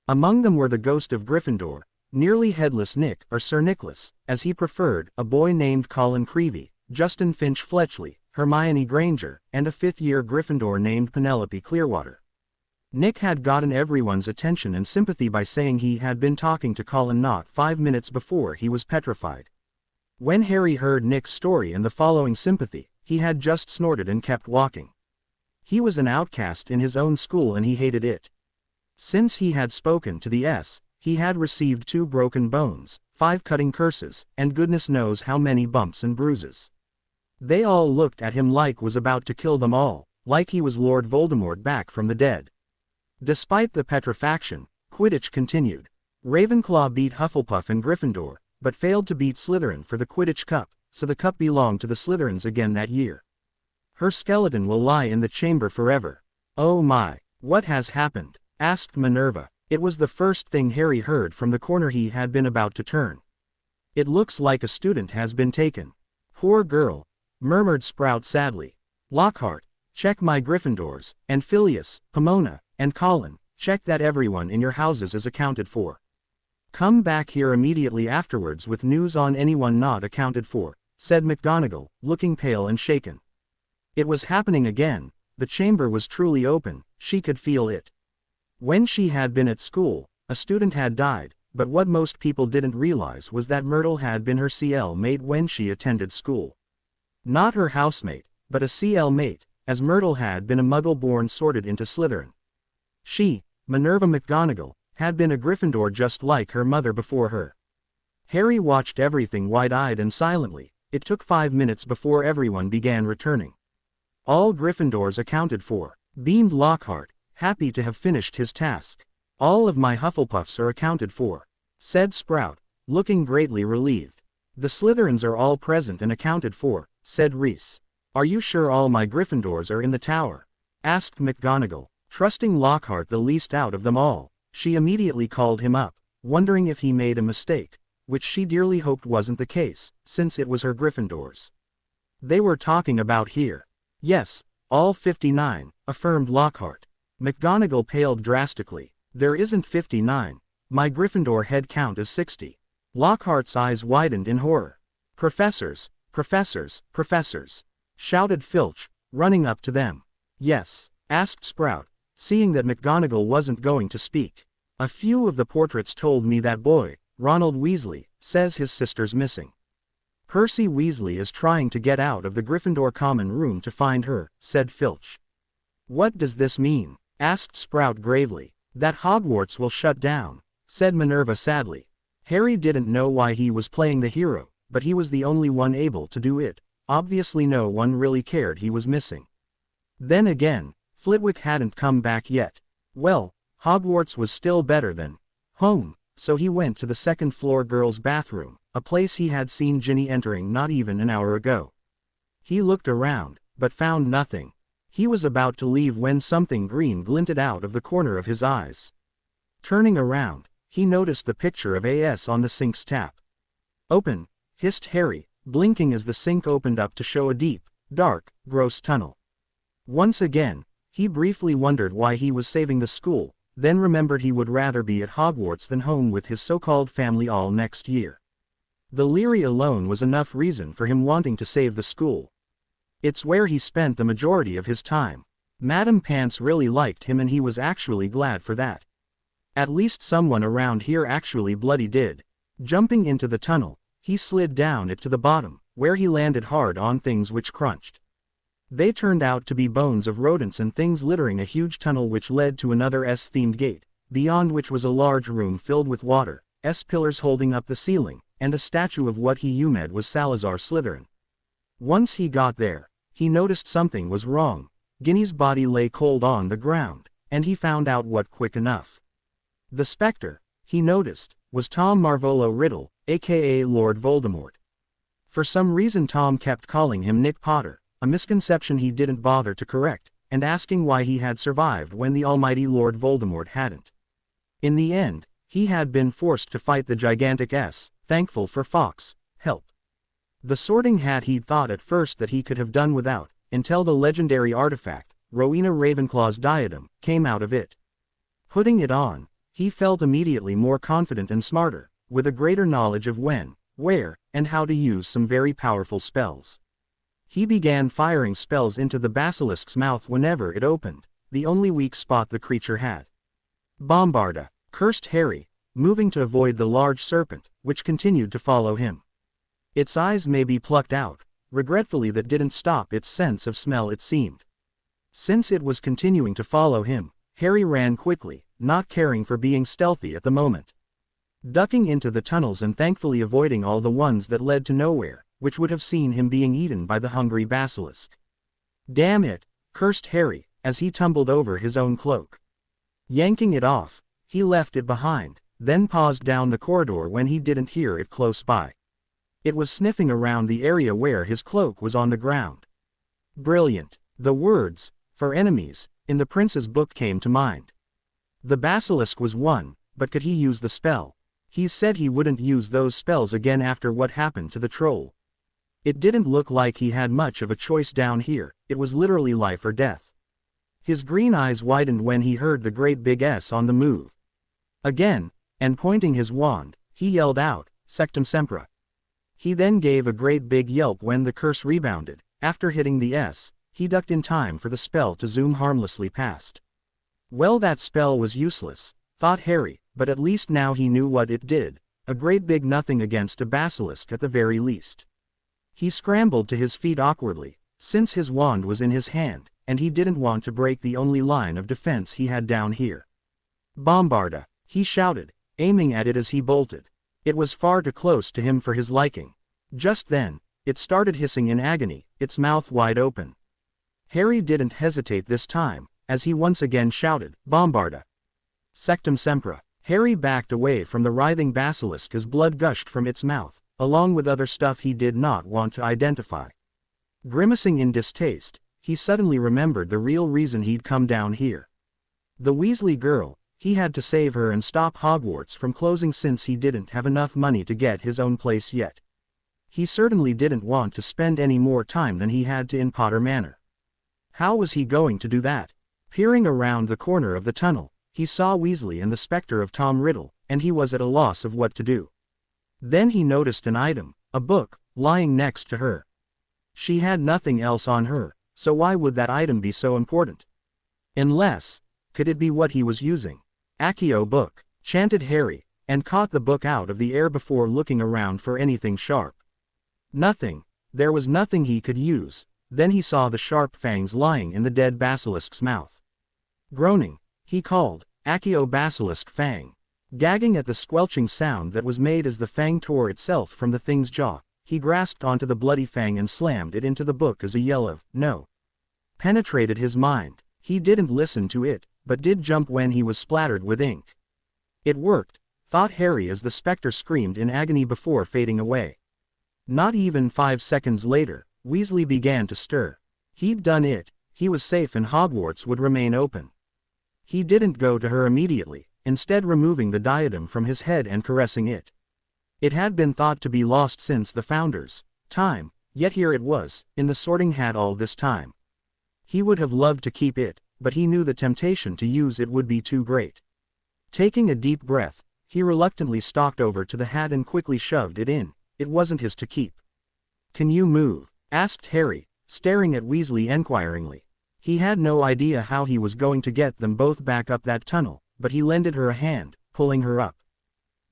Speaker 1: Among them were the ghost of Gryffindor, nearly headless Nick or Sir Nicholas, as he preferred, a boy named Colin Creevey, Justin Finch-Fletchley, Hermione Granger, and a fifth-year Gryffindor named Penelope Clearwater. Nick had gotten everyone's attention and sympathy by saying he had been talking to Colin not 5 minutes before he was petrified. When Harry heard Nick's story and the following sympathy, he had just snorted and kept walking. He was an outcast in his own school and he hated it. Since he had spoken to the S, he had received 2 broken bones, 5 cutting curses, and goodness knows how many bumps and bruises. They all looked at him like was about to kill them all, like he was Lord Voldemort back from the dead. Despite the petrifaction, Quidditch continued. Ravenclaw beat Hufflepuff and Gryffindor, but failed to beat Slytherin for the Quidditch Cup, so the cup belonged to the Slytherins again that year. Her skeleton will lie in the chamber forever. "Oh my, what has happened?" asked Minerva. It was the first thing Harry heard from the corner he had been about to turn. "It looks like a student has been taken." "Poor girl," murmured Sprout sadly. "Lockhart, check my Gryffindors, and Phileas, Pomona, and Colin, check that everyone in your houses is accounted for. Come back here immediately afterwards with news on anyone not accounted for," said McGonagall, looking pale and shaken. It was happening again, the chamber was truly open, she could feel it. When she had been at school, a student had died, but what most people didn't realize was that Myrtle had been her CL mate when she attended school. Not her housemate, but a CL mate, as Myrtle had been a Muggle born sorted into Slytherin. She, Minerva McGonagall, had been a Gryffindor just like her mother before her. Harry watched everything wide-eyed and silently. It took 5 minutes before everyone began returning. All Gryffindors accounted for, beamed Lockhart, happy to have finished his task. All of my Hufflepuffs are accounted for, said Sprout, looking greatly relieved. The Slytherins are all present and accounted for, said Reese. Are you sure all my Gryffindors are in the tower? Asked McGonagall, trusting Lockhart the least out of them all. She immediately called him up, wondering if he made a mistake, which she dearly hoped wasn't the case, since it was her Gryffindors they were talking about here. Yes, all 59, affirmed Lockhart. McGonagall paled drastically. There isn't 59. My Gryffindor head count is 60. Lockhart's eyes widened in horror. Professors, professors, professors, shouted Filch, running up to them. Yes, asked Sprout, seeing that McGonagall wasn't going to speak. A few of the portraits told me that boy, Ronald Weasley, says his sister's missing. Percy Weasley is trying to get out of the Gryffindor common room to find her, said Filch. What does this mean? Asked Sprout gravely. That Hogwarts will shut down, said Minerva sadly. Harry didn't know why he was playing the hero, but he was the only one able to do it. Obviously no one really cared he was missing. Then again, Flitwick hadn't come back yet. Well, Hogwarts was still better than home, so he went to the second-floor girls' bathroom, a place he had seen Ginny entering not even an hour ago. He looked around, but found nothing. He was about to leave when something green glinted out of the corner of his eyes. Turning around, he noticed the picture of AS on the sink's tap. Open, hissed Harry, blinking as the sink opened up to show a deep, dark, gross tunnel. Once again, he briefly wondered why he was saving the school, then remembered he would rather be at Hogwarts than home with his so-called family all next year. The Leary alone was enough reason for him wanting to save the school. It's where he spent the majority of his time. Madame Pants really liked him and he was actually glad for that. At least someone around here actually bloody did. Jumping into the tunnel, he slid down it to the bottom, where he landed hard on things which crunched. They turned out to be bones of rodents and things littering a huge tunnel which led to another S-themed gate, beyond which was a large room filled with water, S-pillars holding up the ceiling, and a statue of what he assumed was Salazar Slytherin. Once he got there, he noticed something was wrong. Ginny's body lay cold on the ground, and he found out what quick enough. The specter, he noticed, was Tom Marvolo Riddle, aka Lord Voldemort. For some reason Tom kept calling him Nick Potter, a misconception he didn't bother to correct, and asking why he had survived when the almighty Lord Voldemort hadn't. In the end, he had been forced to fight the gigantic S, thankful for Fawkes' help. The Sorting Hat he'd thought at first that he could have done without, until the legendary artifact, Rowena Ravenclaw's diadem, came out of it. Putting it on, he felt immediately more confident and smarter, with a greater knowledge of when, where, and how to use some very powerful spells. He began firing spells into the basilisk's mouth whenever it opened, the only weak spot the creature had. Bombarda, cursed Harry, moving to avoid the large serpent, which continued to follow him. Its eyes may be plucked out, regretfully that didn't stop its sense of smell it seemed. Since it was continuing to follow him, Harry ran quickly, not caring for being stealthy at the moment. Ducking into the tunnels and thankfully avoiding all the ones that led to nowhere, which would have seen him being eaten by the hungry basilisk. Damn it, cursed Harry, as he tumbled over his own cloak. Yanking it off, he left it behind, then paused down the corridor when he didn't hear it close by. It was sniffing around the area where his cloak was on the ground. Brilliant. The words, "for enemies," in the prince's book came to mind. The basilisk was one, but could he use the spell? He said he wouldn't use those spells again after what happened to the troll. It didn't look like he had much of a choice down here, it was literally life or death. His green eyes widened when he heard the great big S on the move. Again, and pointing his wand, he yelled out, "Sectum Sempra." He then gave a great big yelp when the curse rebounded. After hitting the S, he ducked in time for the spell to zoom harmlessly past. Well, that spell was useless, thought Harry, but at least now he knew what it did. A great big nothing against a basilisk at the very least. He scrambled to his feet awkwardly, since his wand was in his hand, and he didn't want to break the only line of defense he had down here. Bombarda, he shouted, aiming at it as he bolted. It was far too close to him for his liking. Just then, it started hissing in agony, its mouth wide open. Harry didn't hesitate this time, as he once again shouted, Bombarda. Sectum Sempra. Harry backed away from the writhing basilisk as blood gushed from its mouth, along with other stuff he did not want to identify. Grimacing in distaste, he suddenly remembered the real reason he'd come down here. The Weasley girl, he had to save her and stop Hogwarts from closing since he didn't have enough money to get his own place yet. He certainly didn't want to spend any more time than he had to in Potter Manor. How was he going to do that? Peering around the corner of the tunnel, he saw Weasley and the specter of Tom Riddle, and he was at a loss of what to do. Then he noticed an item, a book, lying next to her. She had nothing else on her, so why would that item be so important? Unless, could it be what he was using? Accio book, chanted Harry, and caught the book out of the air before looking around for anything sharp. Nothing. There was nothing he could use. Then he saw the sharp fangs lying in the dead basilisk's mouth. Groaning, he called, Accio basilisk fang. Gagging at the squelching sound that was made as the fang tore itself from the thing's jaw, he grasped onto the bloody fang and slammed it into the book as a yell of, no, penetrated his mind. He didn't listen to it, but did jump when he was splattered with ink. It worked, thought Harry as the specter screamed in agony before fading away. Not even 5 seconds later, Weasley began to stir. He'd done it, he was safe and Hogwarts would remain open. He didn't go to her immediately, instead removing the diadem from his head and caressing it. It had been thought to be lost since the Founder's time, yet here it was, in the Sorting Hat all this time. He would have loved to keep it, but he knew the temptation to use it would be too great. Taking a deep breath, he reluctantly stalked over to the hat and quickly shoved it in. It wasn't his to keep. Can you move? Asked Harry, staring at Weasley enquiringly. He had no idea how he was going to get them both back up that tunnel, but he lended her a hand, pulling her up.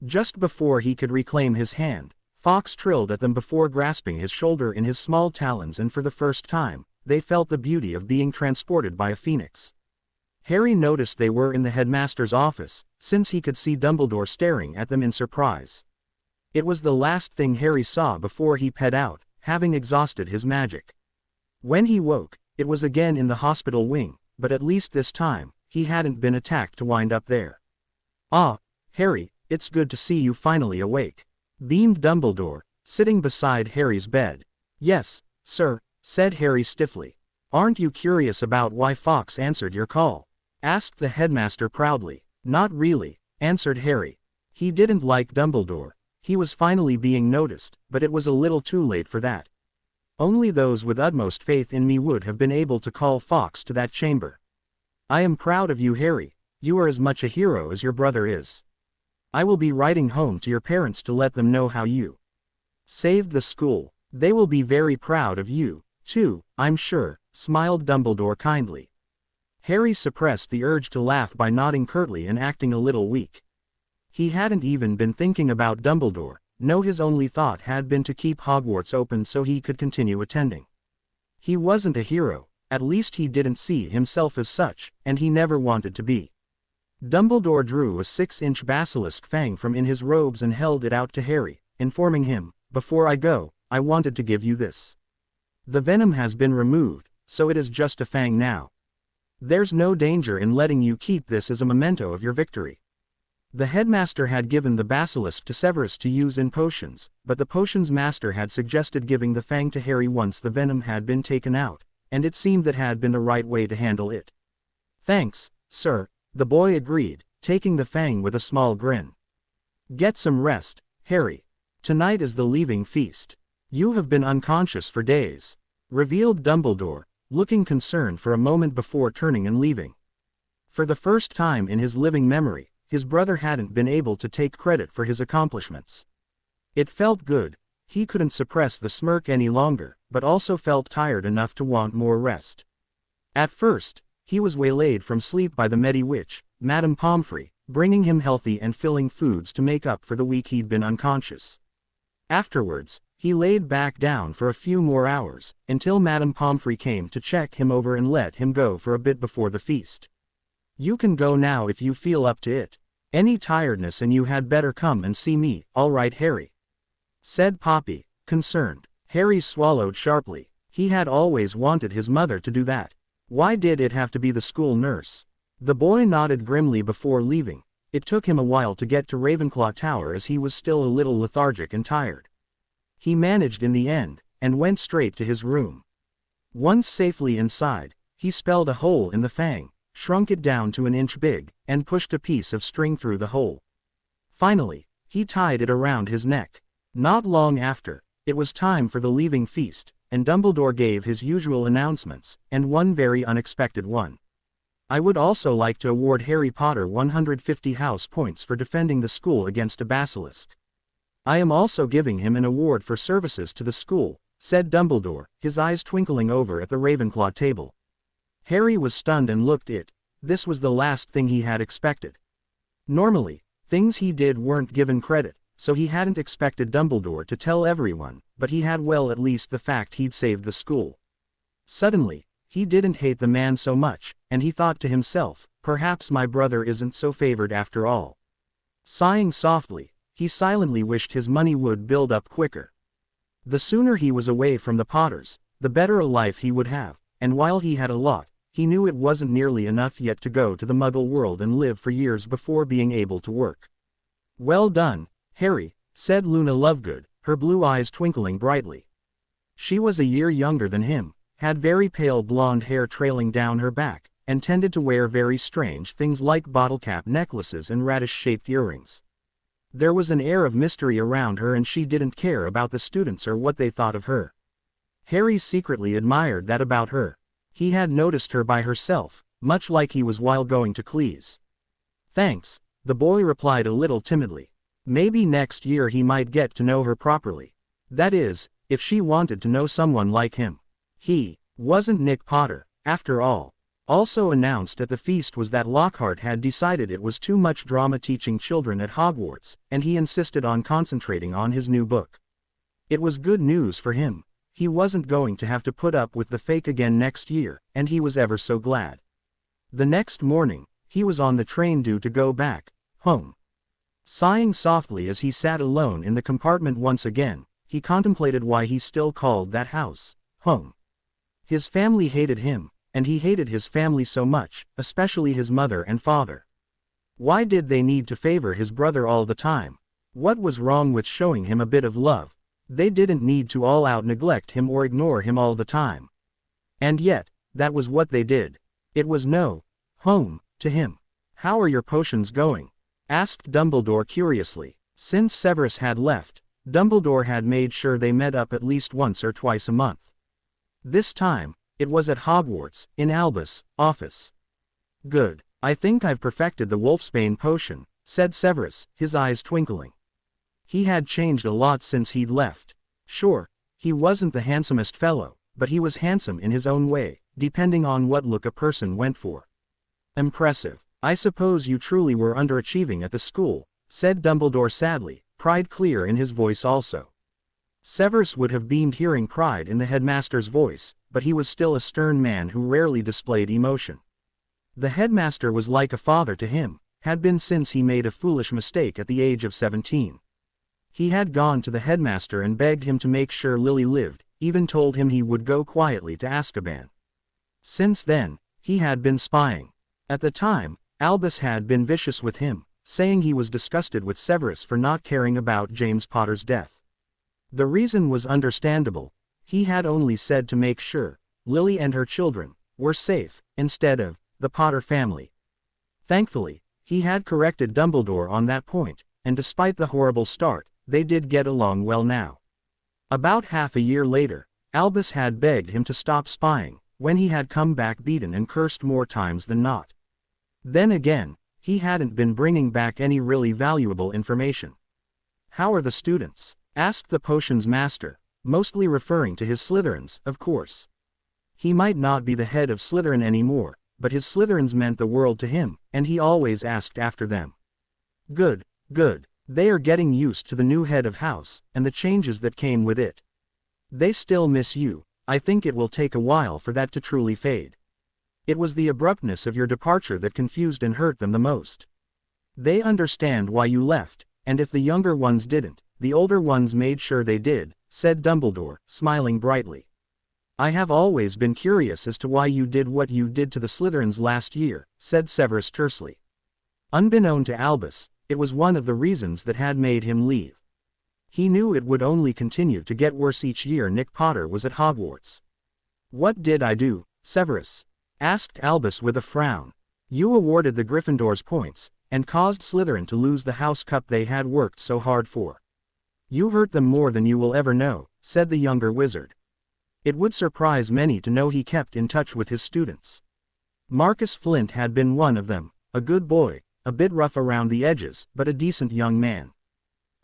Speaker 1: Just before he could reclaim his hand, Fawkes trilled at them before grasping his shoulder in his small talons, and for the first time, they felt the beauty of being transported by a phoenix. Harry noticed they were in the headmaster's office, since he could see Dumbledore staring at them in surprise. It was the last thing Harry saw before he ped out, having exhausted his magic. When he woke, it was again in the hospital wing, but at least this time, he hadn't been attacked to wind up there. Ah, Harry, it's good to see you finally awake, beamed Dumbledore, sitting beside Harry's bed. Yes, sir, said Harry stiffly. Aren't you curious about why Fawkes answered your call? Asked the headmaster proudly. Not really, answered Harry. He didn't like Dumbledore. He was finally being noticed, but it was a little too late for that. Only those with utmost faith in me would have been able to call Fawkes to that chamber. I am proud of you, Harry. You are as much a hero as your brother is. I will be writing home to your parents to let them know how you saved the school. They will be very proud of you, too, I'm sure, smiled Dumbledore kindly. Harry suppressed the urge to laugh by nodding curtly and acting a little weak. He hadn't even been thinking about Dumbledore. No, his only thought had been to keep Hogwarts open so he could continue attending. He wasn't a hero, at least he didn't see himself as such, and he never wanted to be. Dumbledore drew a 6-inch basilisk fang from in his robes and held it out to Harry, informing him, "Before I go, I wanted to give you this. The venom has been removed, so it is just a fang now. There's no danger in letting you keep this as a memento of your victory." The headmaster had given the basilisk to Severus to use in potions, but the potions master had suggested giving the fang to Harry once the venom had been taken out, and it seemed that had been the right way to handle it. "Thanks, sir," the boy agreed, taking the fang with a small grin. "Get some rest, Harry. Tonight is the leaving feast. You have been unconscious for days," revealed Dumbledore, looking concerned for a moment before turning and leaving. For the first time in his living memory, his brother hadn't been able to take credit for his accomplishments. It felt good. He couldn't suppress the smirk any longer, but also felt tired enough to want more rest. At first, he was waylaid from sleep by the Medi-Witch, Madame Pomfrey, bringing him healthy and filling foods to make up for the week he'd been unconscious. Afterwards, He laid back down for a few more hours, until Madame Pomfrey came to check him over and let him go for a bit before the feast. "You can go now if you feel up to it. Any tiredness and you had better come and see me, all right Harry?" said Poppy, concerned. Harry swallowed sharply. He had always wanted his mother to do that. Why did it have to be the school nurse? The boy nodded grimly before leaving. It took him a while to get to Ravenclaw Tower as he was still a little lethargic and tired. He managed in the end, and went straight to his room. Once safely inside, he spelled a hole in the fang, shrunk it down to an inch big, and pushed a piece of string through the hole. Finally, he tied it around his neck. Not long after, it was time for the leaving feast, and Dumbledore gave his usual announcements, and one very unexpected one. "I would also like to award Harry Potter 150 house points for defending the school against a basilisk. I am also giving him an award for services to the school," said Dumbledore, his eyes twinkling over at the Ravenclaw table. Harry was stunned and looked it. This was the last thing he had expected. Normally, things he did weren't given credit, so he hadn't expected Dumbledore to tell everyone, but he had at least the fact he'd saved the school. Suddenly, he didn't hate the man so much, and he thought to himself, perhaps my brother isn't so favored after all. Sighing softly, he silently wished his money would build up quicker. The sooner he was away from the Potters, the better a life he would have, and while he had a lot, he knew it wasn't nearly enough yet to go to the Muggle world and live for years before being able to work. "Well done, Harry," said Luna Lovegood, her blue eyes twinkling brightly. She was a year younger than him, had very pale blonde hair trailing down her back, and tended to wear very strange things like bottle-cap necklaces and radish-shaped earrings. There was an air of mystery around her and she didn't care about the students or what they thought of her. Harry secretly admired that about her. He had noticed her by herself, much like he was while going to Cleese. "Thanks," the boy replied a little timidly. Maybe next year he might get to know her properly. That is, if she wanted to know someone like him. He wasn't Nick Potter, after all. Also announced at the feast was that Lockhart had decided it was too much drama teaching children at Hogwarts, and he insisted on concentrating on his new book. It was good news for him. He wasn't going to have to put up with the fake again next year, and he was ever so glad. The next morning, he was on the train due to go back home. Sighing softly as he sat alone in the compartment once again, he contemplated why he still called that house home. His family hated him, and he hated his family so much, especially his mother and father. Why did they need to favor his brother all the time? What was wrong with showing him a bit of love? They didn't need to all out neglect him or ignore him all the time. And yet, that was what they did. It was no home to him. "How are your potions going?" asked Dumbledore curiously. Since Severus had left, Dumbledore had made sure they met up at least once or twice a month. This time, it was at Hogwarts, in Albus' office. "Good. I think I've perfected the Wolfsbane potion," said Severus, his eyes twinkling. He had changed a lot since he'd left. Sure, he wasn't the handsomest fellow, but he was handsome in his own way, depending on what look a person went for. "Impressive. I suppose you truly were underachieving at the school," said Dumbledore sadly, pride clear in his voice also. Severus would have beamed hearing pride in the headmaster's voice, but he was still a stern man who rarely displayed emotion. The headmaster was like a father to him, had been since he made a foolish mistake at the age of 17. He had gone to the headmaster and begged him to make sure Lily lived, even told him he would go quietly to Azkaban. Since then, he had been spying. At the time, Albus had been vicious with him, saying he was disgusted with Severus for not caring about James Potter's death. The reason was understandable. He had only said to make sure Lily and her children were safe, instead of the Potter family. Thankfully, he had corrected Dumbledore on that point, and despite the horrible start, they did get along well now. About half a year later, Albus had begged him to stop spying, when he had come back beaten and cursed more times than not. Then again, he hadn't been bringing back any really valuable information. "How are the students?" asked the potions master, mostly referring to his Slytherins, of course. He might not be the head of Slytherin anymore, but his Slytherins meant the world to him, and he always asked after them. "Good, good," They are getting used to the new head of house, and the changes that came with it. They still miss you. I think it will take a while for that to truly fade. It was the abruptness of your departure that confused and hurt them the most. They understand why you left, and if the younger ones didn't, the older ones made sure they did, said Dumbledore, smiling brightly. I have always been curious as to why you did what you did to the Slytherins last year, said Severus tersely. Unbeknown to Albus, it was one of the reasons that had made him leave. He knew it would only continue to get worse each year Nick Potter was at Hogwarts. What did I do, Severus? Asked Albus with a frown. You awarded the Gryffindors points, and caused Slytherin to lose the House Cup they had worked so hard for. You hurt them more than you will ever know, said the younger wizard. It would surprise many to know he kept in touch with his students. Marcus Flint had been one of them, a good boy, a bit rough around the edges, but a decent young man.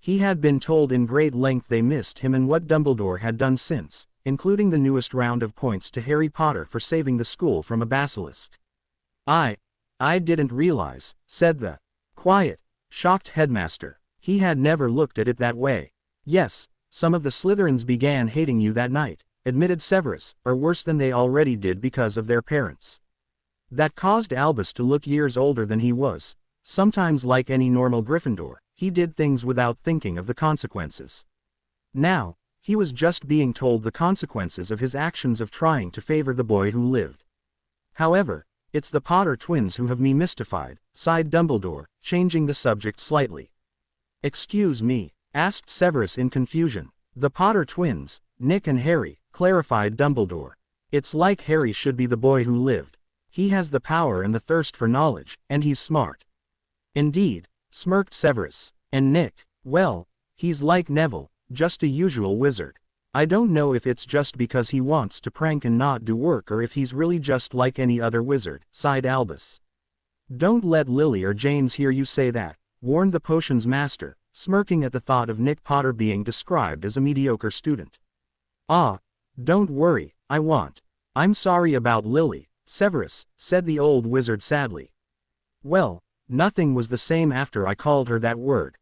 Speaker 1: He had been told in great length they missed him and what Dumbledore had done since, including the newest round of points to Harry Potter for saving the school from a basilisk. I didn't realize, said the quiet, shocked headmaster. He had never looked at it that way. Yes, some of the Slytherins began hating you that night, admitted Severus, or worse than they already did because of their parents. That caused Albus to look years older than he was. Sometimes, like any normal Gryffindor, he did things without thinking of the consequences. Now, he was just being told the consequences of his actions of trying to favor the boy who lived. However, it's the Potter twins who have me mystified, sighed Dumbledore, changing the subject slightly. Excuse me, asked Severus in confusion. The Potter twins, Nick and Harry, clarified Dumbledore. It's like Harry should be the boy who lived. He has the power and the thirst for knowledge, and he's smart. Indeed, smirked Severus. And Nick, well, he's like Neville, just a usual wizard. I don't know if it's just because he wants to prank and not do work or if he's really just like any other wizard, sighed Albus. Don't let Lily or James hear you say that, warned the potions master, smirking at the thought of Nick Potter being described as a mediocre student. Ah, don't worry, I won't. I'm sorry about Lily, Severus, said the old wizard sadly. Well, nothing was the same after I called her that word.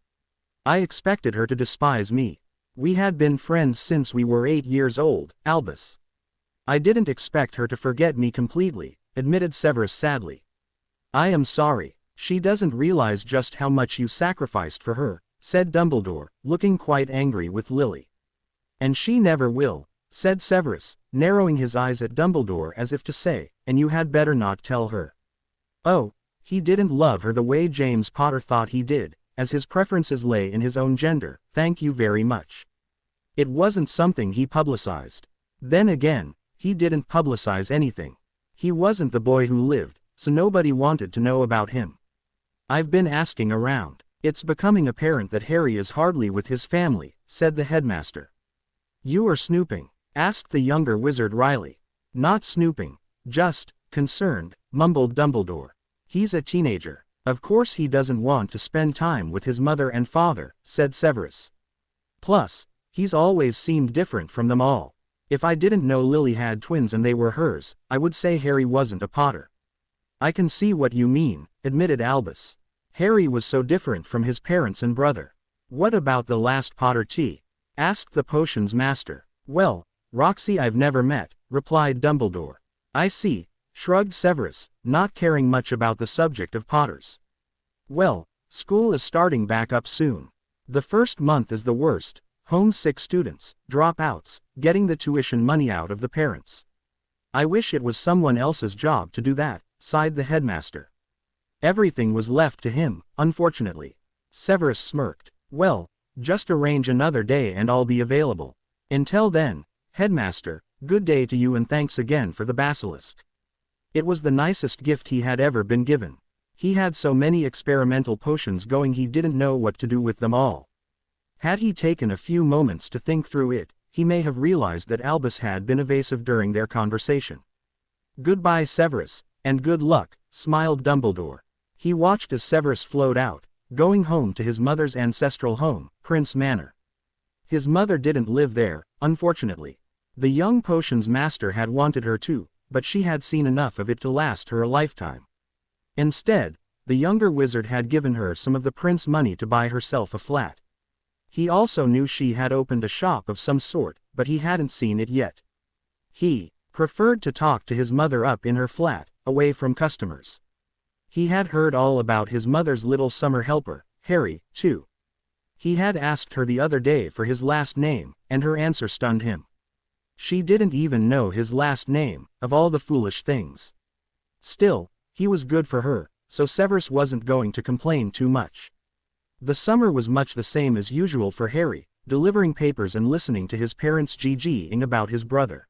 Speaker 1: I expected her to despise me. We had been friends since we were 8 years old, Albus. I didn't expect her to forget me completely, admitted Severus sadly. I am sorry, she doesn't realize just how much you sacrificed for her, said Dumbledore, looking quite angry with Lily. And she never will, said Severus, narrowing his eyes at Dumbledore as if to say, and you had better not tell her. Oh, he didn't love her the way James Potter thought he did, as his preferences lay in his own gender, thank you very much. It wasn't something he publicized. Then again, he didn't publicize anything. He wasn't the boy who lived, so nobody wanted to know about him. I've been asking around. It's becoming apparent that Harry is hardly with his family, said the headmaster. You are snooping? Asked the younger wizard wryly. Not snooping, just concerned, mumbled Dumbledore. He's a teenager. Of course he doesn't want to spend time with his mother and father, said Severus. Plus, he's always seemed different from them all. If I didn't know Lily had twins and they were hers, I would say Harry wasn't a Potter. I can see what you mean, admitted Albus. Harry was so different from his parents and brother. What about the last Potter tea? Asked the potions master. Well, Roxy I've never met, replied Dumbledore. I see, shrugged Severus, not caring much about the subject of Potters. Well, school is starting back up soon. The first month is the worst. Homesick students, dropouts, getting the tuition money out of the parents. I wish it was someone else's job to do that, sighed the headmaster. Everything was left to him, unfortunately. Severus smirked. Well, just arrange another day and I'll be available. Until then, headmaster, good day to you and thanks again for the basilisk. It was the nicest gift he had ever been given. He had so many experimental potions going he didn't know what to do with them all. Had he taken a few moments to think through it, he may have realized that Albus had been evasive during their conversation. Goodbye Severus, and good luck, smiled Dumbledore. He watched as Severus flowed out, going home to his mother's ancestral home, Prince Manor. His mother didn't live there, unfortunately. The young potions master had wanted her to, but she had seen enough of it to last her a lifetime. Instead, the younger wizard had given her some of the prince's money to buy herself a flat. He also knew she had opened a shop of some sort, but he hadn't seen it yet. He preferred to talk to his mother up in her flat, away from customers. He had heard all about his mother's little summer helper, Harry, too. He had asked her the other day for his last name, and her answer stunned him. She didn't even know his last name, of all the foolish things. Still, he was good for her, so Severus wasn't going to complain too much. The summer was much the same as usual for Harry, delivering papers and listening to his parents gee-geeing about his brother.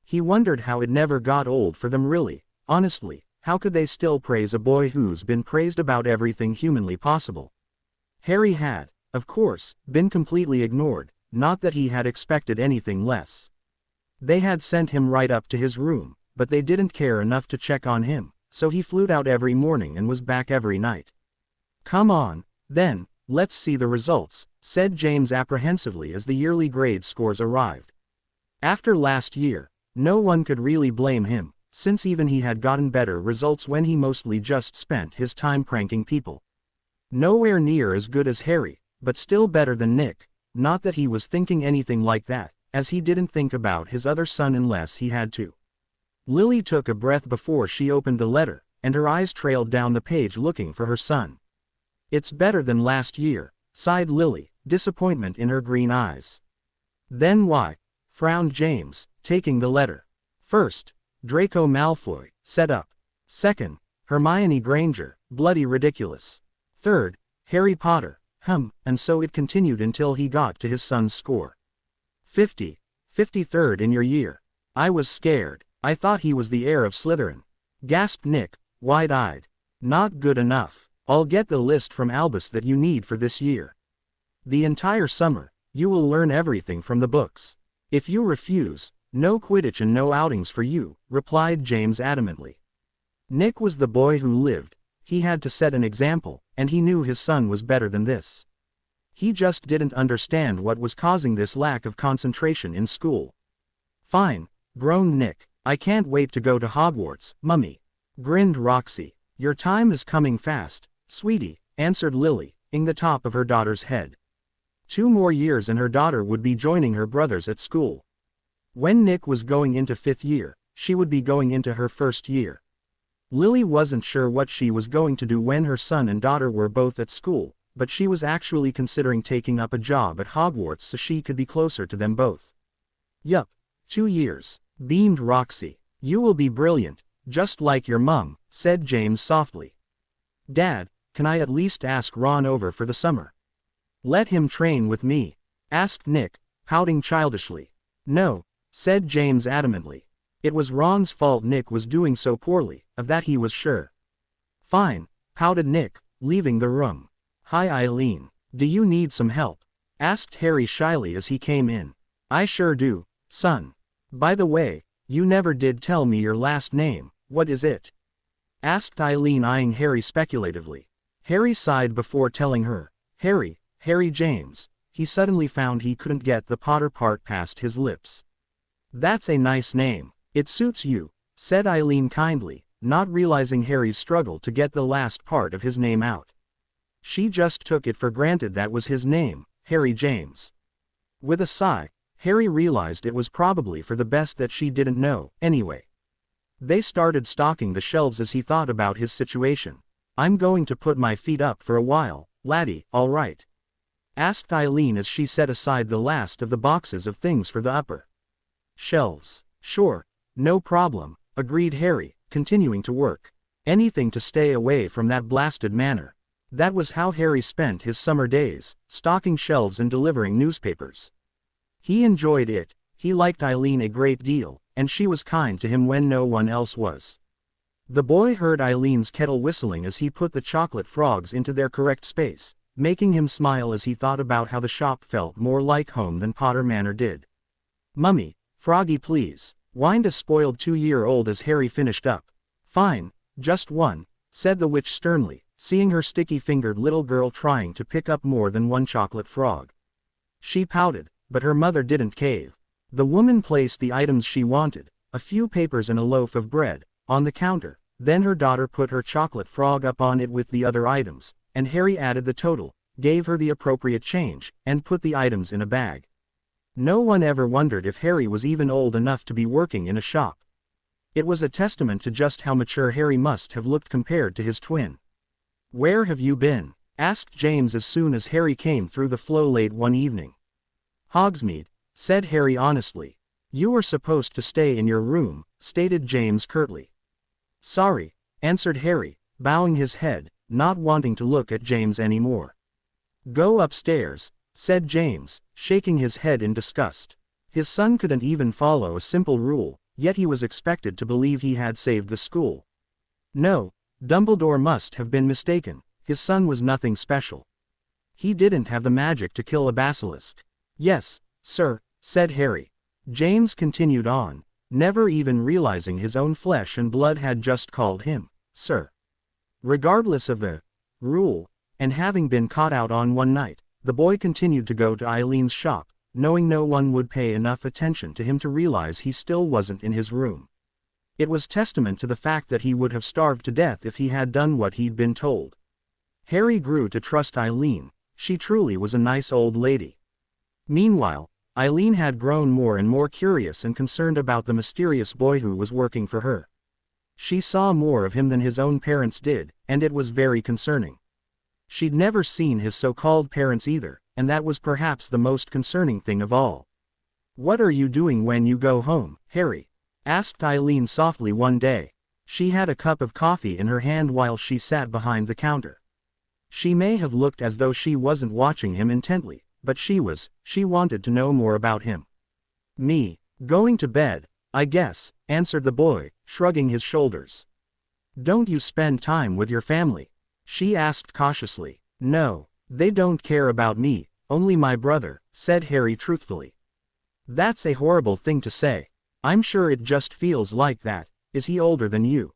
Speaker 1: He wondered how it never got old for them really, honestly, how could they still praise a boy who's been praised about everything humanly possible? Harry had, of course, been completely ignored, not that he had expected anything less. They had sent him right up to his room, but they didn't care enough to check on him, so he flew out every morning and was back every night. "Come on, then, let's see the results," said James apprehensively as the yearly grade scores arrived. After last year, no one could really blame him, since even he had gotten better results when he mostly just spent his time pranking people. Nowhere near as good as Harry, but still better than Nick, not that he was thinking anything like that, as he didn't think about his other son unless he had to. Lily took a breath before she opened the letter, and her eyes trailed down the page looking for her son. "It's better than last year," sighed Lily, disappointment in her green eyes. "Then why?" frowned James, taking the letter. "First, Draco Malfoy, set up. Second, Hermione Granger, bloody ridiculous. Third, Harry Potter, and so it continued until he got to his son's score. 53rd in your year. I was scared. I thought he was the heir of Slytherin," gasped Nick, wide-eyed. "Not good enough. I'll get the list from Albus that you need for this year. The entire summer, you will learn everything from the books. If you refuse, no Quidditch and no outings for you," replied James adamantly. Nick was the boy who lived. He had to set an example, and he knew his son was better than this. He just didn't understand what was causing this lack of concentration in school. "Fine," groaned Nick. "I can't wait to go to Hogwarts, Mummy," grinned Roxy. "Your time is coming fast, sweetie," answered Lily, ing the top of her daughter's head. 2 more years and her daughter would be joining her brothers at school. When Nick was going into 5th year, she would be going into her 1st year. Lily wasn't sure what she was going to do when her son and daughter were both at school, but she was actually considering taking up a job at Hogwarts so she could be closer to them both. "Yup, 2 years, beamed Roxy. "You will be brilliant, just like your mum," said James softly. "Dad, can I at least ask Ron over for the summer?" "Let him train with me?" asked Nick, pouting childishly. "No," said James adamantly. It was Ron's fault Nick was doing so poorly, of that he was sure. "Fine," pouted Nick, leaving the room. "Hi Eileen, do you need some help?" asked Harry shyly as he came in. "I sure do, son. By the way, you never did tell me your last name, what is it?" asked Eileen eyeing Harry speculatively. Harry sighed before telling her. Harry James. He suddenly found he couldn't get the Potter part past his lips. "That's a nice name. It suits you," said Eileen kindly, not realizing Harry's struggle to get the last part of his name out. She just took it for granted that was his name, Harry James. With a sigh, Harry realized it was probably for the best that she didn't know, anyway. They started stocking the shelves as he thought about his situation. "I'm going to put my feet up for a while, laddie, all right?" asked Eileen as she set aside the last of the boxes of things for the upper shelves. "Sure, no problem," agreed Harry, continuing to work. Anything to stay away from that blasted manor. That was how Harry spent his summer days, stocking shelves and delivering newspapers. He enjoyed it. He liked Eileen a great deal, and she was kind to him when no one else was. The boy heard Eileen's kettle whistling as he put the chocolate frogs into their correct space, making him smile as he thought about how the shop felt more like home than Potter Manor did. "Mummy, Froggy please," whined a spoiled 2-year-old as Harry finished up. "Fine, just one," said the witch sternly, seeing her sticky-fingered little girl trying to pick up more than one chocolate frog. She pouted, but her mother didn't cave. The woman placed the items she wanted, a few papers and a loaf of bread, on the counter, Then her daughter put her chocolate frog up on it with the other items, and Harry added the total, gave her the appropriate change, and put the items in a bag. No one ever wondered if Harry was even old enough to be working in a shop. It was a testament to just how mature Harry must have looked compared to his twin. "Where have you been?" asked James as soon as Harry came through the floor late one evening. "Hogsmeade," said Harry honestly. "You were supposed to stay in your room," stated James curtly. "Sorry," answered Harry, bowing his head, not wanting to look at James anymore. "Go upstairs," said James, shaking his head in disgust. His son couldn't even follow a simple rule, yet he was expected to believe he had saved the school. No, Dumbledore must have been mistaken. His son was nothing special. He didn't have the magic to kill a basilisk. "Yes, sir," said Harry. James continued on, never even realizing his own flesh and blood had just called him, sir. Regardless of the rule, and having been caught out on one night, the boy continued to go to Eileen's shop, knowing no one would pay enough attention to him to realize he still wasn't in his room. It was testament to the fact that he would have starved to death if he had done what he'd been told. Harry grew to trust Eileen. She truly was a nice old lady. Meanwhile, Eileen had grown more and more curious and concerned about the mysterious boy who was working for her. She saw more of him than his own parents did, and it was very concerning. She'd never seen his so-called parents either, and that was perhaps the most concerning thing of all. "What are you doing when you go home, Harry?" asked Eileen softly one day. She had a cup of coffee in her hand while she sat behind the counter. She may have looked as though she wasn't watching him intently, but she wanted to know more about him. "Me, going to bed, I guess," answered the boy, shrugging his shoulders. "Don't you spend time with your family?" she asked cautiously. "No, they don't care about me, only my brother," said Harry truthfully. "That's a horrible thing to say. I'm sure it just feels like that. Is he older than you?"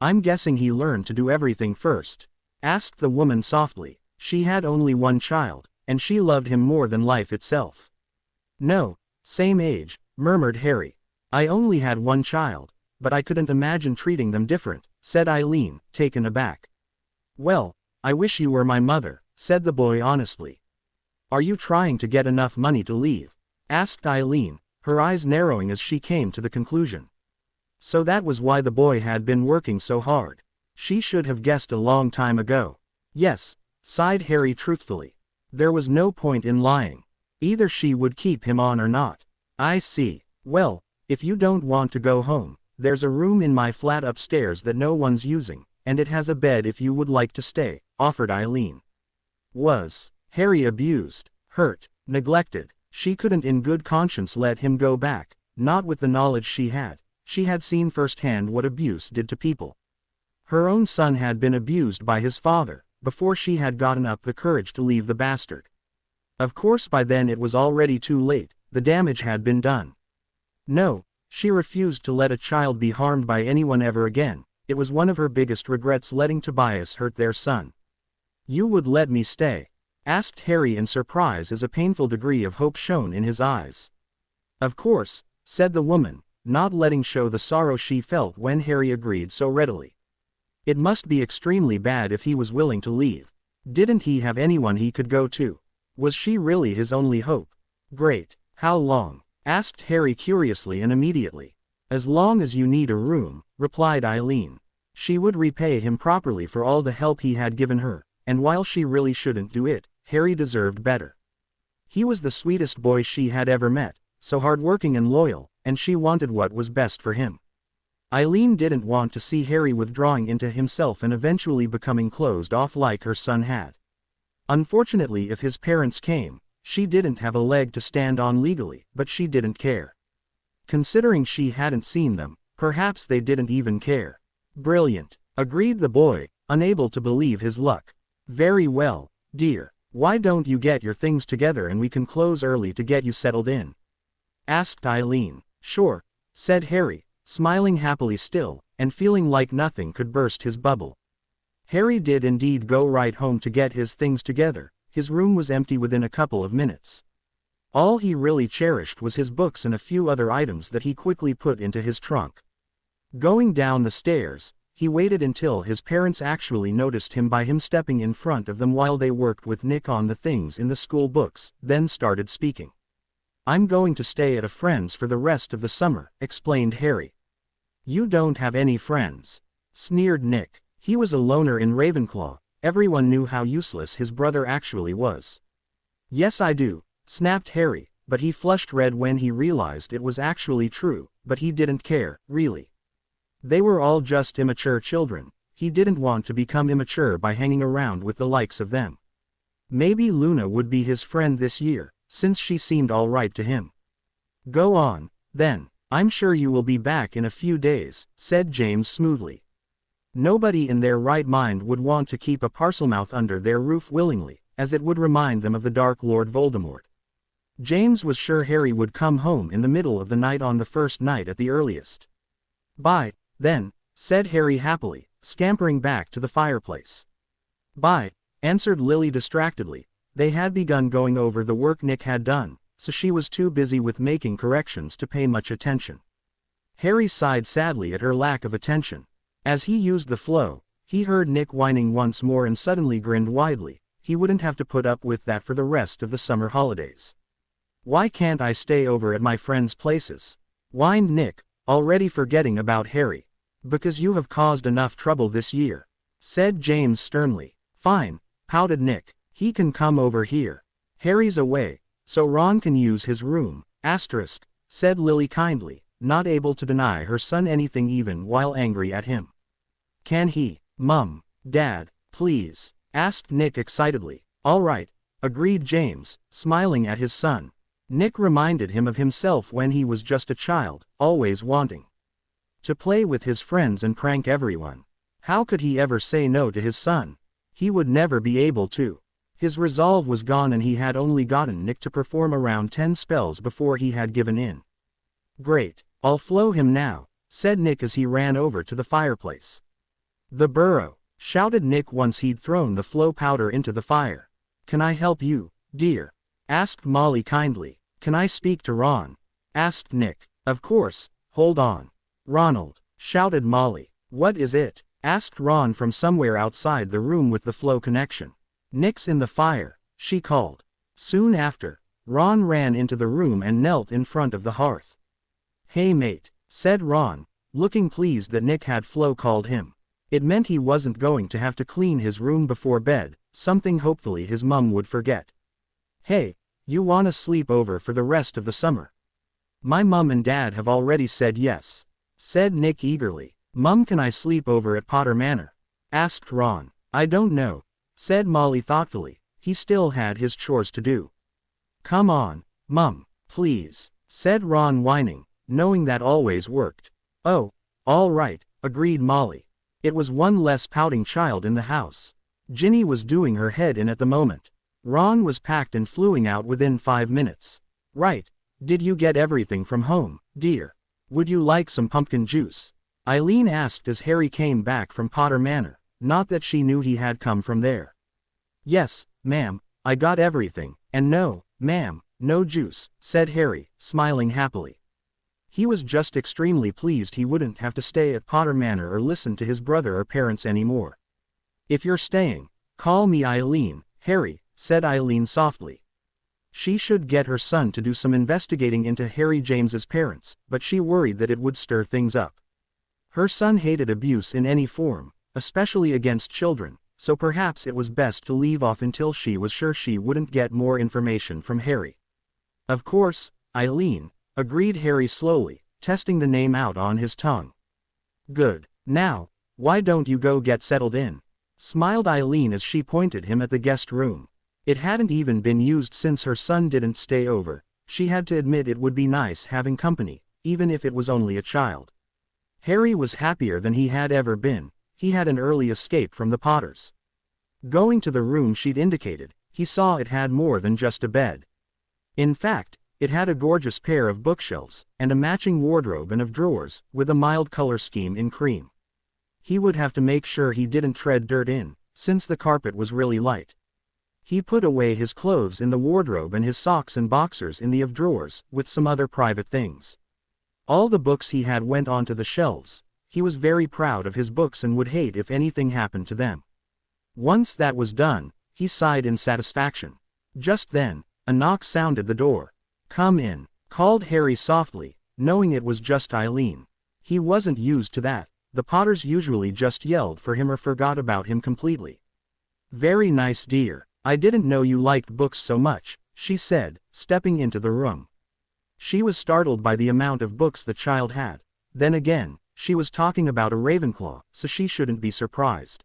Speaker 1: "I'm guessing he learned to do everything first," asked the woman softly. She had only one child, and she loved him more than life itself. "No, same age," murmured Harry. "I only had one child, but I couldn't imagine treating them different," said Eileen, taken aback. "Well, I wish you were my mother," said the boy honestly. "Are you trying to get enough money to leave?" asked Eileen, her eyes narrowing as she came to the conclusion. So that was why the boy had been working so hard. She should have guessed a long time ago. "Yes," sighed Harry truthfully. There was no point in lying. Either she would keep him on or not. "I see. Well, if you don't want to go home, there's a room in my flat upstairs that no one's using, and it has a bed if you would like to stay," offered Eileen. Was Harry abused, hurt, neglected? She couldn't in good conscience let him go back, not with the knowledge she had. She had seen firsthand what abuse did to people. Her own son had been abused by his father, before she had gotten up the courage to leave the bastard. Of course by then it was already too late, the damage had been done. No, she refused to let a child be harmed by anyone ever again. It was one of her biggest regrets letting Tobias hurt their son. "You would let me stay?" asked Harry in surprise as a painful degree of hope shone in his eyes. "Of course," said the woman, not letting show the sorrow she felt when Harry agreed so readily. It must be extremely bad if he was willing to leave. Didn't he have anyone he could go to? Was she really his only hope? "Great. How long?" asked Harry curiously and immediately. "As long as you need a room," replied Eileen. She would repay him properly for all the help he had given her, and while she really shouldn't do it, Harry deserved better. He was the sweetest boy she had ever met, so hardworking and loyal, and she wanted what was best for him. Eileen didn't want to see Harry withdrawing into himself and eventually becoming closed off like her son had. Unfortunately, if his parents came, she didn't have a leg to stand on legally, but she didn't care. Considering she hadn't seen them, perhaps they didn't even care. "Brilliant," agreed the boy, unable to believe his luck. "Very well, dear. Why don't you get your things together and we can close early to get you settled in?" asked Eileen. "Sure," said Harry, smiling happily still, and feeling like nothing could burst his bubble. Harry did indeed go right home to get his things together. His room was empty within a couple of minutes. All he really cherished was his books and a few other items that he quickly put into his trunk. Going down the stairs, He waited until his parents actually noticed him by him stepping in front of them while they worked with Nick on the things in the school books, then started speaking. "I'm going to stay at a friend's for the rest of the summer," explained Harry. "You don't have any friends," sneered Nick. He was a loner in Ravenclaw. Everyone knew how useless his brother actually was. "Yes I do," snapped Harry, but he flushed red when he realized it was actually true, but he didn't care, really. They were all just immature children. He didn't want to become immature by hanging around with the likes of them. Maybe Luna would be his friend this year, since she seemed alright to him. "Go on, then. I'm sure you will be back in a few days," said James smoothly. Nobody in their right mind would want to keep a Parselmouth under their roof willingly, as it would remind them of the Dark Lord Voldemort. James was sure Harry would come home in the middle of the night on the first night at the earliest. "Bye, then," said Harry happily, scampering back to the fireplace. "Bye," answered Lily distractedly. They had begun going over the work Nick had done, so she was too busy with making corrections to pay much attention. Harry sighed sadly at her lack of attention. As he used the flow, he heard Nick whining once more and suddenly grinned widely. He wouldn't have to put up with that for the rest of the summer holidays. "Why can't I stay over at my friends' places?" whined Nick, already forgetting about Harry. "Because you have caused enough trouble this year," said James sternly. "Fine," pouted Nick. "He can come over here. Harry's away, so Ron can use his room, asterisk," said Lily kindly, not able to deny her son anything even while angry at him. "Can he, Mum, Dad, please?" asked Nick excitedly. "All right," agreed James, smiling at his son. Nick reminded him of himself when he was just a child, always wanting to play with his friends and prank everyone. How could he ever say no to his son? He would never be able to. His resolve was gone and he had only gotten Nick to perform around 10 spells before he had given in. "Great, I'll flow him now," said Nick as he ran over to the fireplace. "The burrow," shouted Nick once he'd thrown the flow powder into the fire. "Can I help you, dear?" asked Molly kindly. "Can I speak to Ron?" asked Nick. "Of course, hold on. Ronald," shouted Molly. "What is it?" asked Ron from somewhere outside the room with the flow connection. "Nick's in the fire," she called. Soon after, Ron ran into the room and knelt in front of the hearth. "Hey mate," said Ron, looking pleased that Nick had flow called him. It meant he wasn't going to have to clean his room before bed, something hopefully his mum would forget. "Hey, you wanna sleep over for the rest of the summer?" "My mum and dad have already said yes," said Nick eagerly. "Mum, can I sleep over at Potter Manor?" asked Ron. "I don't know," said Molly thoughtfully. He still had his chores to do. "Come on, Mum, please," said Ron whining, knowing that always worked. "Oh, all right," agreed Molly. It was one less pouting child in the house. Ginny was doing her head in at the moment. Ron was packed and fluing out within 5 minutes. "Right. Did you get everything from home, dear? Would you like some pumpkin juice?" Eileen asked as Harry came back from Potter Manor, not that she knew he had come from there. "Yes, ma'am, I got everything, and no, ma'am, no juice," said Harry, smiling happily. He was just extremely pleased he wouldn't have to stay at Potter Manor or listen to his brother or parents anymore. "If you're staying, call me Eileen, Harry," said Eileen softly. She should get her son to do some investigating into Harry James's parents, but she worried that it would stir things up. Her son hated abuse in any form, especially against children, so perhaps it was best to leave off until she was sure she wouldn't get more information from Harry. "Of course, Eileen," agreed Harry slowly, testing the name out on his tongue. "Good. Now, why don't you go get settled in?" smiled Eileen as she pointed him at the guest room. It hadn't even been used since her son didn't stay over. She had to admit it would be nice having company, even if it was only a child. Harry was happier than he had ever been. He had an early escape from the Potters. Going to the room she'd indicated, he saw it had more than just a bed. In fact, it had a gorgeous pair of bookshelves, and a matching wardrobe and of drawers, with a mild color scheme in cream. He would have to make sure he didn't tread dirt in, since the carpet was really light. He put away his clothes in the wardrobe and his socks and boxers in the of drawers, with some other private things. All the books he had went onto the shelves. He was very proud of his books and would hate if anything happened to them. Once that was done, he sighed in satisfaction. Just then, a knock sounded the door. "Come in," called Harry softly, knowing it was just Eileen. He wasn't used to that. The Potters usually just yelled for him or forgot about him completely. "Very nice, dear. I didn't know you liked books so much," she said, stepping into the room. She was startled by the amount of books the child had. Then again, she was talking about a Ravenclaw, so she shouldn't be surprised.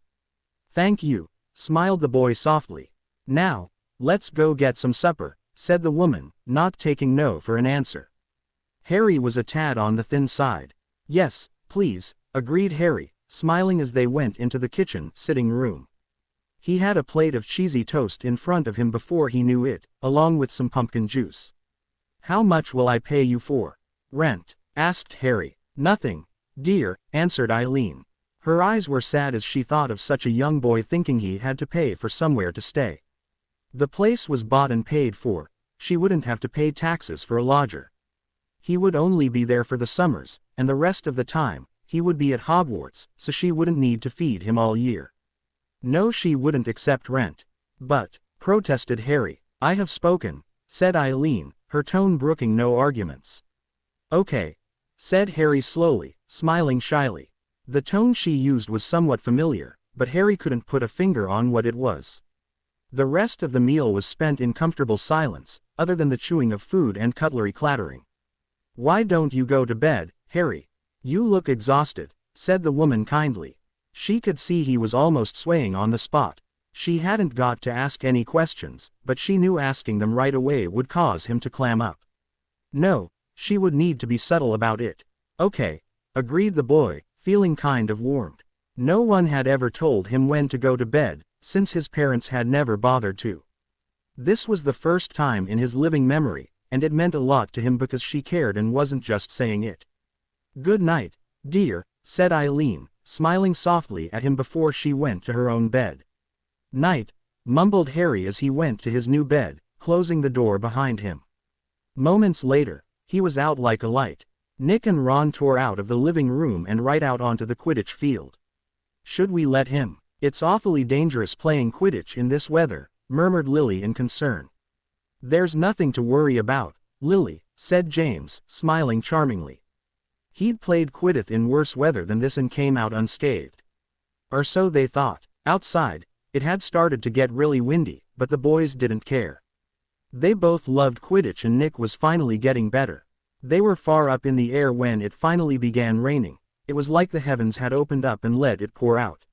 Speaker 1: "Thank you," smiled the boy softly. "Now, let's go get some supper," said the woman, not taking no for an answer. Harry was a tad on the thin side. "Yes, please," agreed Harry, smiling as they went into the kitchen sitting room. He had a plate of cheesy toast in front of him before he knew it, along with some pumpkin juice. "How much will I pay you for rent?" asked Harry. "Nothing, dear," answered Eileen. Her eyes were sad as she thought of such a young boy thinking he had to pay for somewhere to stay. The place was bought and paid for. She wouldn't have to pay taxes for a lodger. He would only be there for the summers, and the rest of the time, he would be at Hogwarts, so she wouldn't need to feed him all year. No, she wouldn't accept rent. "But," protested Harry. "I have spoken," said Eileen, her tone brooking no arguments. "Okay," said Harry slowly, smiling shyly. The tone she used was somewhat familiar, but Harry couldn't put a finger on what it was. The rest of the meal was spent in comfortable silence, other than the chewing of food and cutlery clattering. "Why don't you go to bed, Harry? You look exhausted," said the woman kindly. She could see he was almost swaying on the spot. She hadn't got to ask any questions, but she knew asking them right away would cause him to clam up. No, she would need to be subtle about it. "Okay," agreed the boy, feeling kind of warmed. No one had ever told him when to go to bed, since his parents had never bothered to. This was the first time in his living memory, and it meant a lot to him because she cared and wasn't just saying it. "Good night, dear," said Eileen, smiling softly at him before she went to her own bed. "Night," mumbled Harry as he went to his new bed, closing the door behind him. Moments later, he was out like a light. Nick and Ron tore out of the living room and right out onto the Quidditch field. "Should we let him? It's awfully dangerous playing Quidditch in this weather," murmured Lily in concern. "There's nothing to worry about, Lily," said James, smiling charmingly. He'd played Quidditch in worse weather than this and came out unscathed. Or so they thought. Outside, it had started to get really windy, but the boys didn't care. They both loved Quidditch and Nick was finally getting better. They were far up in the air when it finally began raining. It was like the heavens had opened up and let it pour out.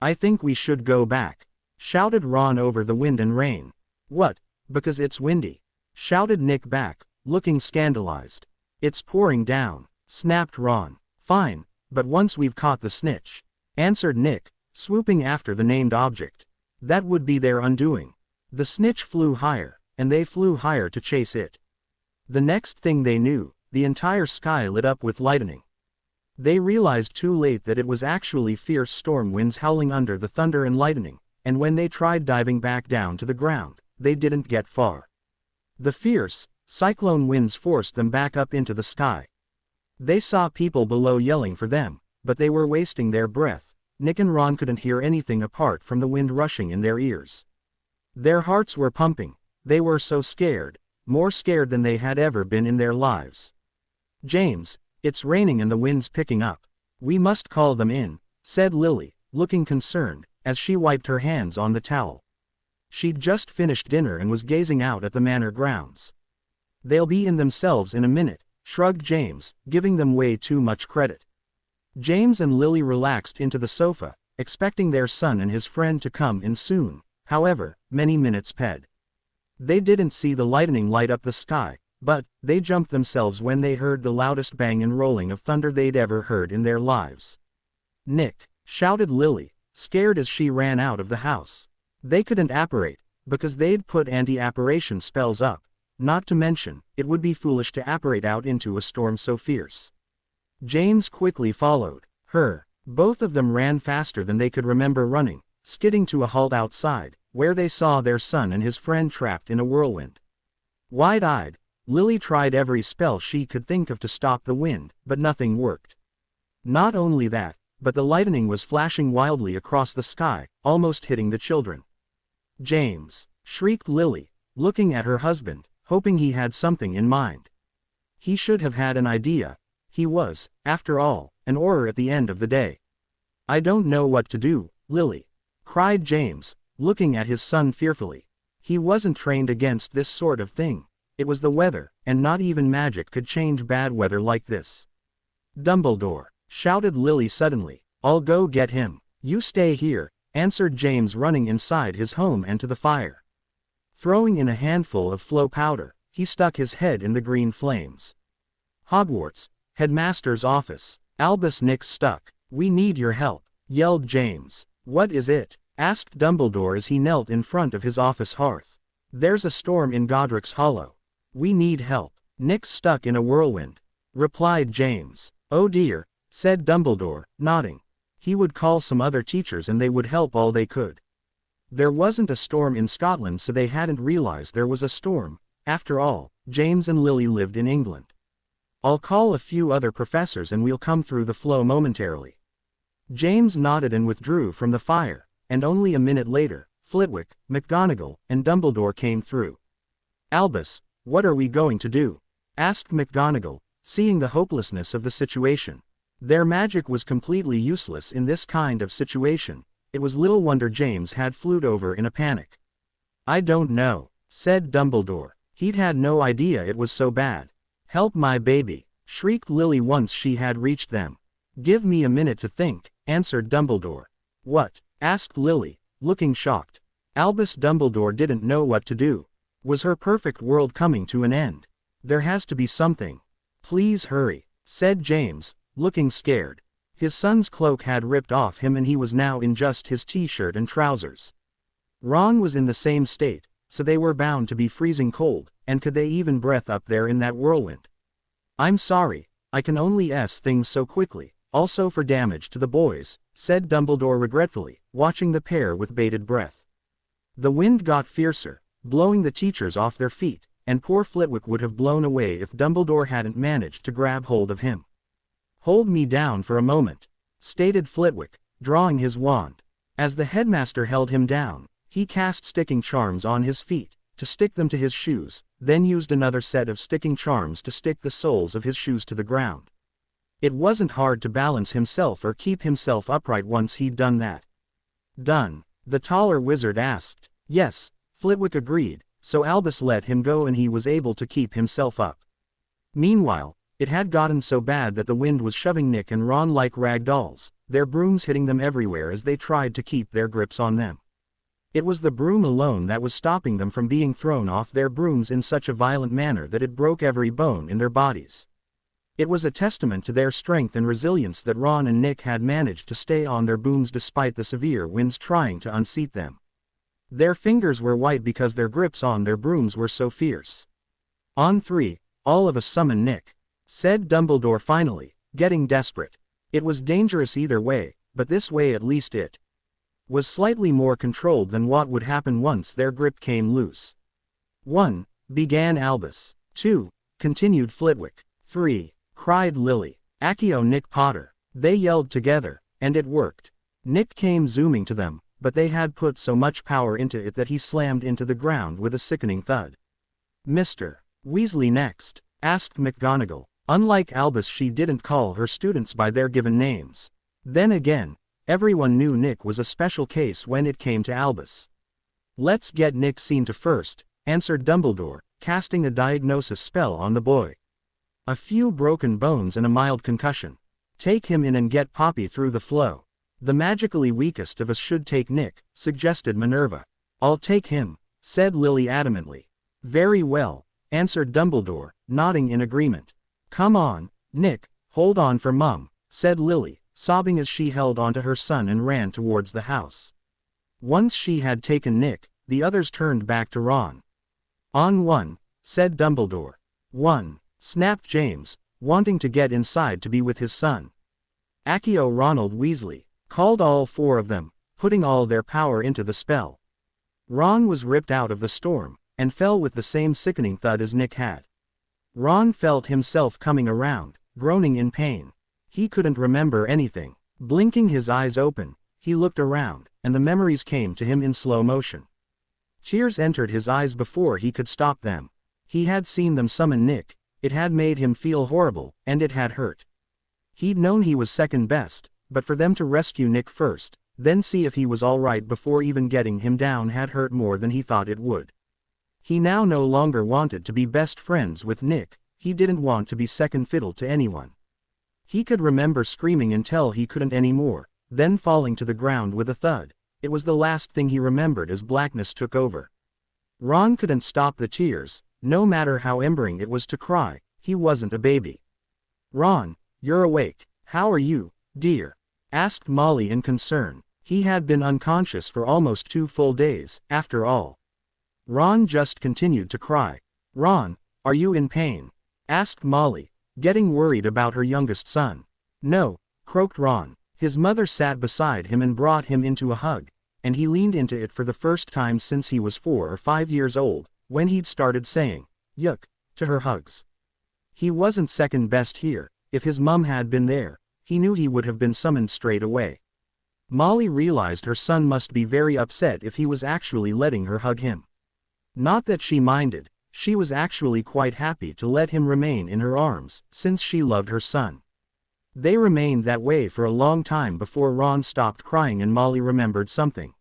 Speaker 1: "I think we should go back," shouted Ron over the wind and rain. "What? Because it's windy?" shouted Nick back, looking scandalized. "It's pouring down," snapped Ron. "Fine, but once we've caught the snitch," answered Nick, swooping after the named object. "That would be their undoing." The snitch flew higher, and they flew higher to chase it. The next thing they knew, the entire sky lit up with lightning. They realized too late that it was actually fierce storm winds howling under the thunder and lightning, and when they tried diving back down to the ground, they didn't get far. The fierce, cyclone winds forced them back up into the sky. They saw people below yelling for them, but they were wasting their breath. Nick and Ron couldn't hear anything apart from the wind rushing in their ears. Their hearts were pumping. They were so scared, more scared than they had ever been in their lives. "James, it's raining and the wind's picking up. We must call them in," said Lily, looking concerned, as she wiped her hands on the towel. She'd just finished dinner and was gazing out at the manor grounds. "They'll be in themselves in a minute," shrugged James, giving them way too much credit. James and Lily relaxed into the sofa, expecting their son and his friend to come in soon. However, many minutes passed. They didn't see the lightning light up the sky, but they jumped themselves when they heard the loudest bang and rolling of thunder they'd ever heard in their lives. "Nick!" shouted Lily, scared as she ran out of the house. They couldn't apparate, because they'd put anti-apparition spells up. Not to mention, it would be foolish to apparate out into a storm so fierce. James quickly followed her. Both of them ran faster than they could remember running, skidding to a halt outside, where they saw their son and his friend trapped in a whirlwind. Wide-eyed, Lily tried every spell she could think of to stop the wind, but nothing worked. Not only that, but the lightning was flashing wildly across the sky, almost hitting the children. James! Shrieked Lily, looking at her husband, hoping he had something in mind. He should have had an idea. He was, after all, an Auror at the end of the day. I don't know what to do, Lily, cried James, looking at his son fearfully. He wasn't trained against this sort of thing. It was the weather, and not even magic could change bad weather like this. Dumbledore, shouted Lily suddenly. I'll go get him. You stay here, answered James, running inside his home and to the fire. Throwing in a handful of flow powder, he stuck his head in the green flames. Hogwarts, headmaster's office. Albus Nick stuck. We need your help, yelled James. What is it? Asked Dumbledore as he knelt in front of his office hearth. There's a storm in Godric's Hollow. We need help. Nick's stuck in a whirlwind, replied James. Oh dear, said Dumbledore, nodding. He would call some other teachers and they would help all they could. There wasn't a storm in Scotland, so they hadn't realized there was a storm. After all, James and Lily lived in England. I'll call a few other professors and we'll come through the flow momentarily. James nodded and withdrew from the fire, and only a minute later, Flitwick, McGonagall, and Dumbledore came through. Albus, what are we going to do? Asked McGonagall, seeing the hopelessness of the situation. Their magic was completely useless in this kind of situation. It was little wonder James had flew over in a panic. I don't know, said Dumbledore. He'd had no idea it was so bad. Help my baby, shrieked Lily once she had reached them. Give me a minute to think, answered Dumbledore. What? Asked Lily, looking shocked. Albus Dumbledore didn't know what to do. Was her perfect world coming to an end? There has to be something. Please hurry, said James, looking scared. His son's cloak had ripped off him and he was now in just his t-shirt and trousers. Ron was in the same state, so they were bound to be freezing cold, and could they even breathe up there in that whirlwind? I'm sorry, I can only things so quickly, also for damage to the boys, said Dumbledore regretfully, watching the pair with bated breath. The wind got fiercer, blowing the teachers off their feet, and poor Flitwick would have blown away if Dumbledore hadn't managed to grab hold of him. Hold me down for a moment, stated Flitwick, drawing his wand. As the headmaster held him down, he cast sticking charms on his feet, to stick them to his shoes, then used another set of sticking charms to stick the soles of his shoes to the ground. It wasn't hard to balance himself or keep himself upright once he'd done that. Done? The taller wizard asked. Yes, Flitwick agreed, so Albus let him go and he was able to keep himself up. Meanwhile, it had gotten so bad that the wind was shoving Nick and Ron like rag dolls, their brooms hitting them everywhere as they tried to keep their grips on them. It was the broom alone that was stopping them from being thrown off their brooms in such a violent manner that it broke every bone in their bodies. It was a testament to their strength and resilience that Ron and Nick had managed to stay on their brooms despite the severe winds trying to unseat them. Their fingers were white because their grips on their brooms were so fierce. On three, all of us summon Nick, said Dumbledore finally, getting desperate. It was dangerous either way, but this way at least it was slightly more controlled than what would happen once their grip came loose. 1. Began Albus. 2. Continued Flitwick. 3. Cried Lily. Accio Nick Potter. They yelled together, and it worked. Nick came zooming to them, but they had put so much power into it that he slammed into the ground with a sickening thud. Mr. Weasley next, asked McGonagall. Unlike Albus, she didn't call her students by their given names. Then again, everyone knew Nick was a special case when it came to Albus. Let's get Nick seen to first, answered Dumbledore, casting a diagnosis spell on the boy. A few broken bones and a mild concussion. Take him in and get Poppy through the flow. The magically weakest of us should take Nick, suggested Minerva. I'll take him, said Lily adamantly. Very well, answered Dumbledore, nodding in agreement. Come on, Nick, hold on for Mum, said Lily, sobbing as she held onto her son and ran towards the house. Once she had taken Nick, the others turned back to Ron. On one, said Dumbledore. One, snapped James, wanting to get inside to be with his son. Accio Ronald Weasley, called all four of them, putting all their power into the spell. Ron was ripped out of the storm, and fell with the same sickening thud as Nick had. Ron felt himself coming around, groaning in pain. He couldn't remember anything. Blinking his eyes open, he looked around, and the memories came to him in slow motion. Tears entered his eyes before he could stop them. He had seen them summon Nick. It had made him feel horrible, and it had hurt. He'd known he was second best, but for them to rescue Nick first, then see if he was alright before even getting him down had hurt more than he thought it would. He now no longer wanted to be best friends with Nick. He didn't want to be second fiddle to anyone. He could remember screaming until he couldn't anymore, then falling to the ground with a thud. It was the last thing he remembered as blackness took over. Ron couldn't stop the tears, no matter how embering it was to cry. He wasn't a baby. "Ron, you're awake. How are you, dear?" asked Molly in concern. He had been unconscious for almost 2 full days, after all. Ron just continued to cry. "Ron, are you in pain?" asked Molly, getting worried about her youngest son. "No," croaked Ron. His mother sat beside him and brought him into a hug, and he leaned into it for the first time since he was 4 or 5 years old, when he'd started saying, "Yuck," to her hugs. He wasn't second best here. If his mum had been there, he knew he would have been summoned straight away. Molly realized her son must be very upset if he was actually letting her hug him. Not that she minded, she was actually quite happy to let him remain in her arms, since she loved her son. They remained that way for a long time before Ron stopped crying and Molly remembered something.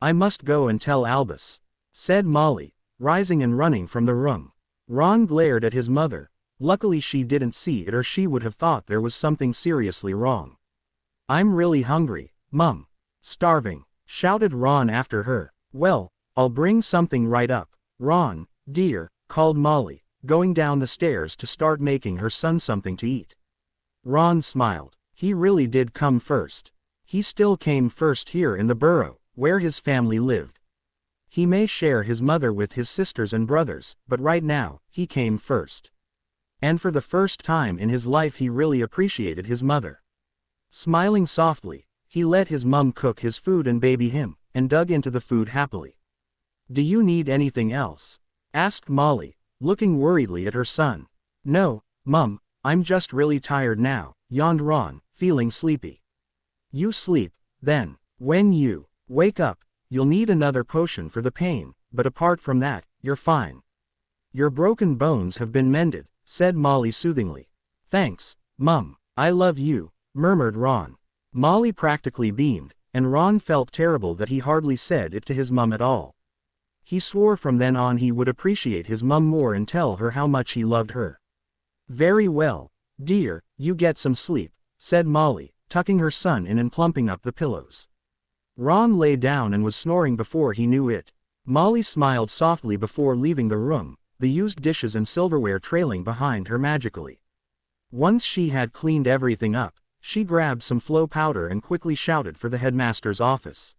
Speaker 1: "I must go and tell Albus," said Molly, rising and running from the room. Ron glared at his mother. Luckily she didn't see it or she would have thought there was something seriously wrong. "I'm really hungry, Mum. Starving," shouted Ron after her. "Well, I'll bring something right up." "Ron, dear," called Molly, going down the stairs to start making her son something to eat. Ron smiled. He really did come first. He still came first here in the burrow, where his family lived. He may share his mother with his sisters and brothers, but right now, he came first. And for the first time in his life he really appreciated his mother. Smiling softly, he let his mum cook his food and baby him, and dug into the food happily. "Do you need anything else?" asked Molly, looking worriedly at her son. "No, Mum, I'm just really tired now," yawned Ron, feeling sleepy. "You sleep, then. When you wake up, you'll need another potion for the pain, but apart from that, you're fine. Your broken bones have been mended," said Molly soothingly. "Thanks, Mum. I love you," murmured Ron. Molly practically beamed, and Ron felt terrible that he hardly said it to his mum at all. He swore from then on he would appreciate his mum more and tell her how much he loved her. "Very well, dear, you get some sleep," said Molly, tucking her son in and plumping up the pillows. Ron lay down and was snoring before he knew it. Molly smiled softly before leaving the room, the used dishes and silverware trailing behind her magically. Once she had cleaned everything up, she grabbed some flow powder and quickly shouted for the headmaster's office.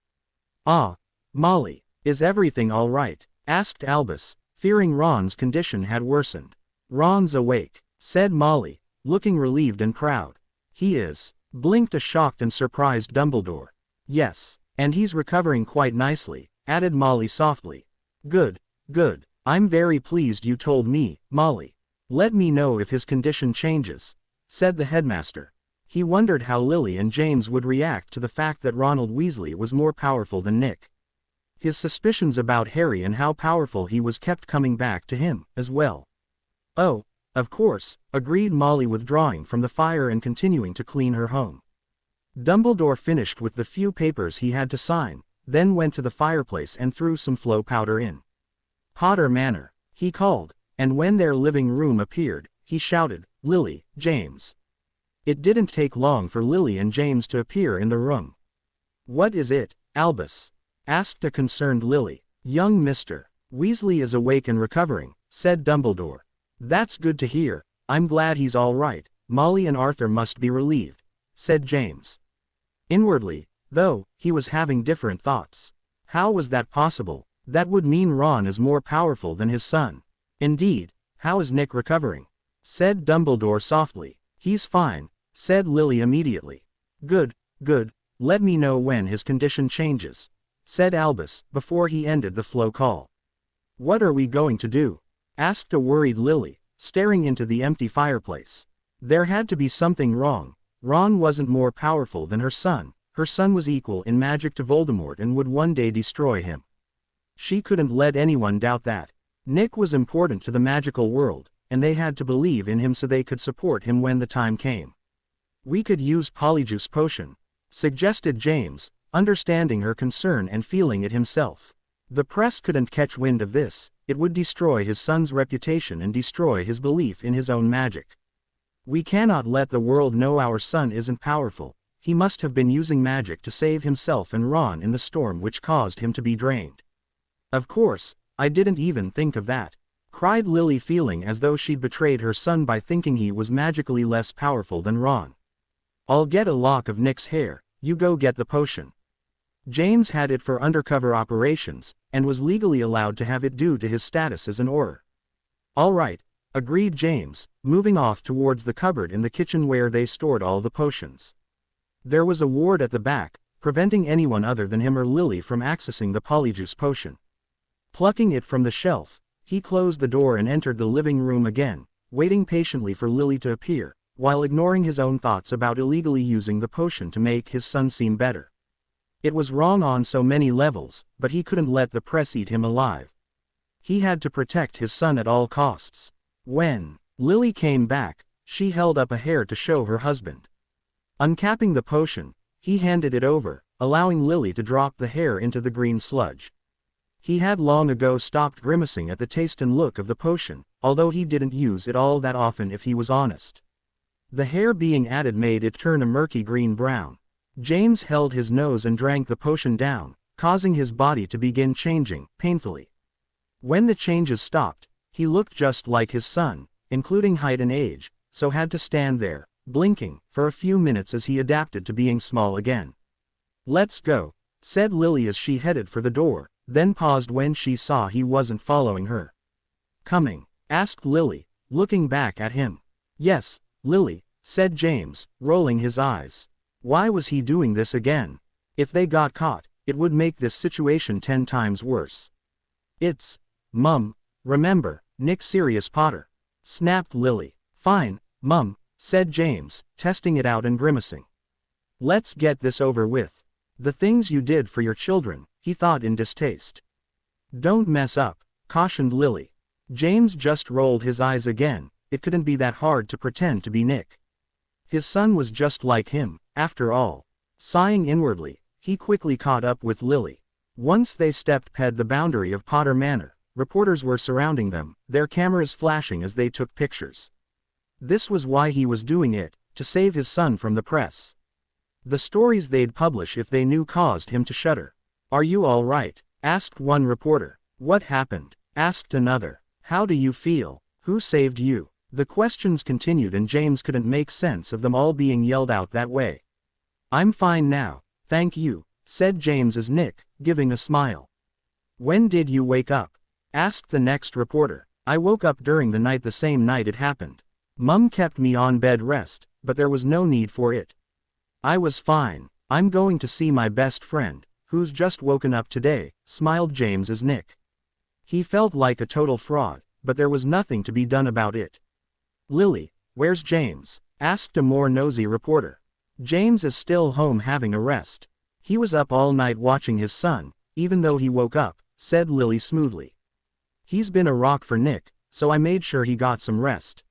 Speaker 1: "Ah, Molly, is everything all right?" asked Albus, fearing Ron's condition had worsened. "Ron's awake," said Molly, looking relieved and proud. "He is," blinked a shocked and surprised Dumbledore. "Yes, and he's recovering quite nicely," added Molly softly. "Good, good. I'm very pleased you told me, Molly. Let me know if his condition changes," said the headmaster. He wondered how Lily and James would react to the fact that Ronald Weasley was more powerful than Nick. His suspicions about Harry and how powerful he was kept coming back to him, as well. "Oh, of course," agreed Molly, withdrawing from the fire and continuing to clean her home. Dumbledore finished with the few papers he had to sign, then went to the fireplace and threw some flow powder in. "Potter Manor," he called, and when their living room appeared, he shouted, "Lily, James." It didn't take long for Lily and James to appear in the room. "What is it, Albus?" asked a concerned Lily. "Young Mr. Weasley is awake and recovering," said Dumbledore. "That's good to hear. I'm glad he's all right. Molly and Arthur must be relieved," said James. Inwardly, though, he was having different thoughts. How was that possible? That would mean Ron is more powerful than his son. "Indeed, how is Nick recovering?" said Dumbledore softly. "He's fine," said Lily immediately. "Good, good. Let me know when his condition changes," said Albus, before he ended the flow call. "What are we going to do?" asked a worried Lily, staring into the empty fireplace. There had to be something wrong. Ron wasn't more powerful than her son. Her son was equal in magic to Voldemort and would one day destroy him. She couldn't let anyone doubt that. Nick was important to the magical world, and they had to believe in him so they could support him when the time came. "We could use Polyjuice Potion," suggested James, understanding her concern and feeling it himself. The press couldn't catch wind of this. It would destroy his son's reputation and destroy his belief in his own magic. "We cannot let the world know our son isn't powerful. He must have been using magic to save himself and Ron in the storm which caused him to be drained." "Of course, I didn't even think of that," cried Lily, feeling as though she'd betrayed her son by thinking he was magically less powerful than Ron. "I'll get a lock of Nick's hair, you go get the potion." James had it for undercover operations, and was legally allowed to have it due to his status as an Auror. "All right," agreed James, moving off towards the cupboard in the kitchen where they stored all the potions. There was a ward at the back, preventing anyone other than him or Lily from accessing the Polyjuice Potion. Plucking it from the shelf, he closed the door and entered the living room again, waiting patiently for Lily to appear, while ignoring his own thoughts about illegally using the potion to make his son seem better. It was wrong on so many levels, but he couldn't let the press eat him alive. He had to protect his son at all costs. When Lily came back, she held up a hair to show her husband. Uncapping the potion, he handed it over, allowing Lily to drop the hair into the green sludge. He had long ago stopped grimacing at the taste and look of the potion, although he didn't use it all that often if he was honest. The hair being added made it turn a murky green-brown. James held his nose and drank the potion down, causing his body to begin changing, painfully. When the changes stopped, he looked just like his son, including height and age, so had to stand there, blinking, for a few minutes as he adapted to being small again. "Let's go," said Lily as she headed for the door, then paused when she saw he wasn't following her. "Coming?" asked Lily, looking back at him. "Yes, Lily," said James, rolling his eyes. Why was he doing this again? If they got caught, it would make this situation 10 times worse. "It's Mum, remember, Nick Sirius Potter," snapped Lily. "Fine, Mum," said James, testing it out and grimacing. "Let's get this over with. The things you did for your children," he thought in distaste. "Don't mess up," cautioned Lily. James just rolled his eyes again. It couldn't be that hard to pretend to be Nick. His son was just like him, after all. Sighing inwardly, he quickly caught up with Lily. Once they stepped past the boundary of Potter Manor, reporters were surrounding them, their cameras flashing as they took pictures. This was why he was doing it, to save his son from the press. The stories they'd publish if they knew caused him to shudder. "Are you all right?" asked one reporter. "What happened?" asked another. "How do you feel? Who saved you?" The questions continued and James couldn't make sense of them all being yelled out that way. "I'm fine now, thank you," said James as Nick, giving a smile. "When did you wake up?" asked the next reporter. "I woke up during the night, the same night it happened. Mum kept me on bed rest, but there was no need for it. I was fine. I'm going to see my best friend, who's just woken up today," smiled James as Nick. He felt like a total fraud, but there was nothing to be done about it. "Lily, where's James?" asked a more nosy reporter. "James is still home having a rest. He was up all night watching his son, even though he woke up," said Lily smoothly. "He's been a rock for Nick, so I made sure he got some rest."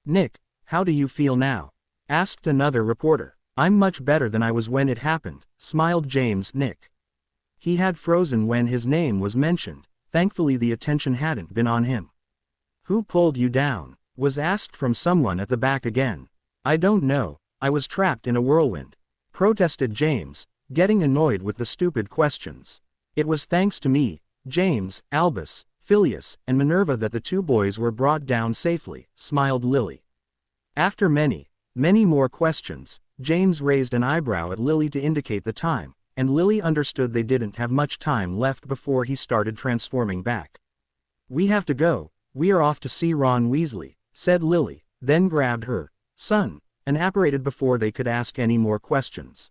Speaker 1: "Nick, how do you feel now?" asked another reporter. "I'm much better than I was when it happened," smiled James. Nick. He had frozen when his name was mentioned. Thankfully the attention hadn't been on him. "Who pulled you down?" was asked from someone at the back again. "I don't know, I was trapped in a whirlwind," protested James, getting annoyed with the stupid questions. "It was thanks to me, James, Albus, Phileas, and Minerva that the 2 boys were brought down safely," smiled Lily. After many more questions, James raised an eyebrow at Lily to indicate the time, and Lily understood they didn't have much time left before he started transforming back. "We have to go, we are off to see Ron Weasley," said Lily, then grabbed her son, and apparated before they could ask any more questions.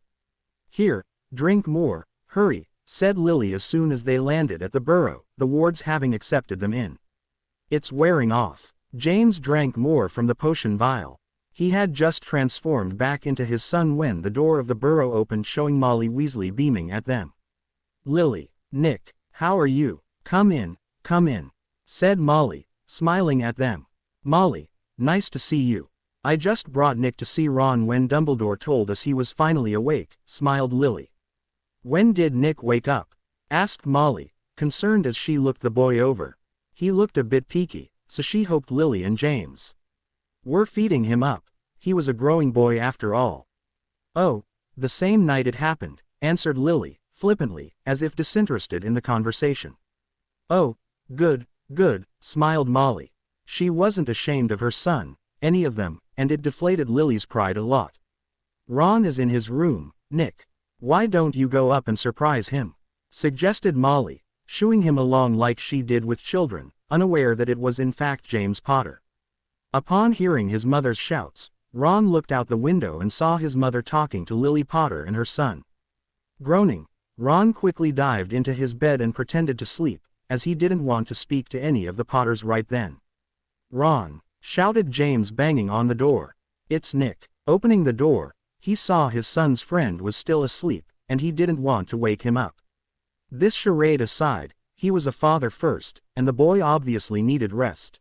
Speaker 1: "Here, drink more, hurry," said Lily as soon as they landed at the Burrow, the wards having accepted them in. "It's wearing off." James drank more from the potion vial. He had just transformed back into his son when the door of the burrow opened, showing Molly Weasley beaming at them. "Lily, Nick, how are you? Come in, said Molly, smiling at them. "Molly, nice to see you. I just brought Nick to see Ron when Dumbledore told us he was finally awake," smiled Lily. "When did Nick wake up?" asked Molly, concerned as she looked the boy over. He looked a bit peaky, so she hoped Lily and James were feeding him up. He was a growing boy after all. "Oh, the same night it happened," answered Lily, flippantly, as if disinterested in the conversation. "Oh, good, smiled Molly. She wasn't ashamed of her son, any of them, and it deflated Lily's pride a lot. "Ron is in his room, Nick. Why don't you go up and surprise him?" suggested Molly, shooing him along like she did with children, unaware that it was in fact James Potter. Upon hearing his mother's shouts, Ron looked out the window and saw his mother talking to Lily Potter and her son. Groaning, Ron quickly dived into his bed and pretended to sleep, as he didn't want to speak to any of the Potters right then. "Ron!" shouted James, banging on the door. "It's Nick." Opening the door, he saw his son's friend was still asleep, and he didn't want to wake him up. This charade aside, he was a father first, and the boy obviously needed rest.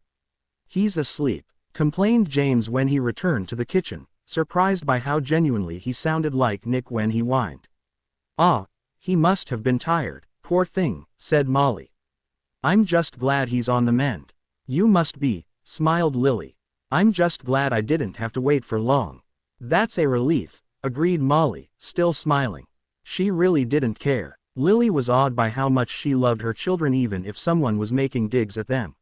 Speaker 1: "He's asleep," complained James when he returned to the kitchen, surprised by how genuinely he sounded like Nick when he whined. "Ah, he must have been tired, poor thing," said Molly. "I'm just glad he's on the mend." "You must be," smiled Lily. "I'm just glad I didn't have to wait for long." "That's a relief," agreed Molly, still smiling. She really didn't care. Lily was awed by how much she loved her children even if someone was making digs at them.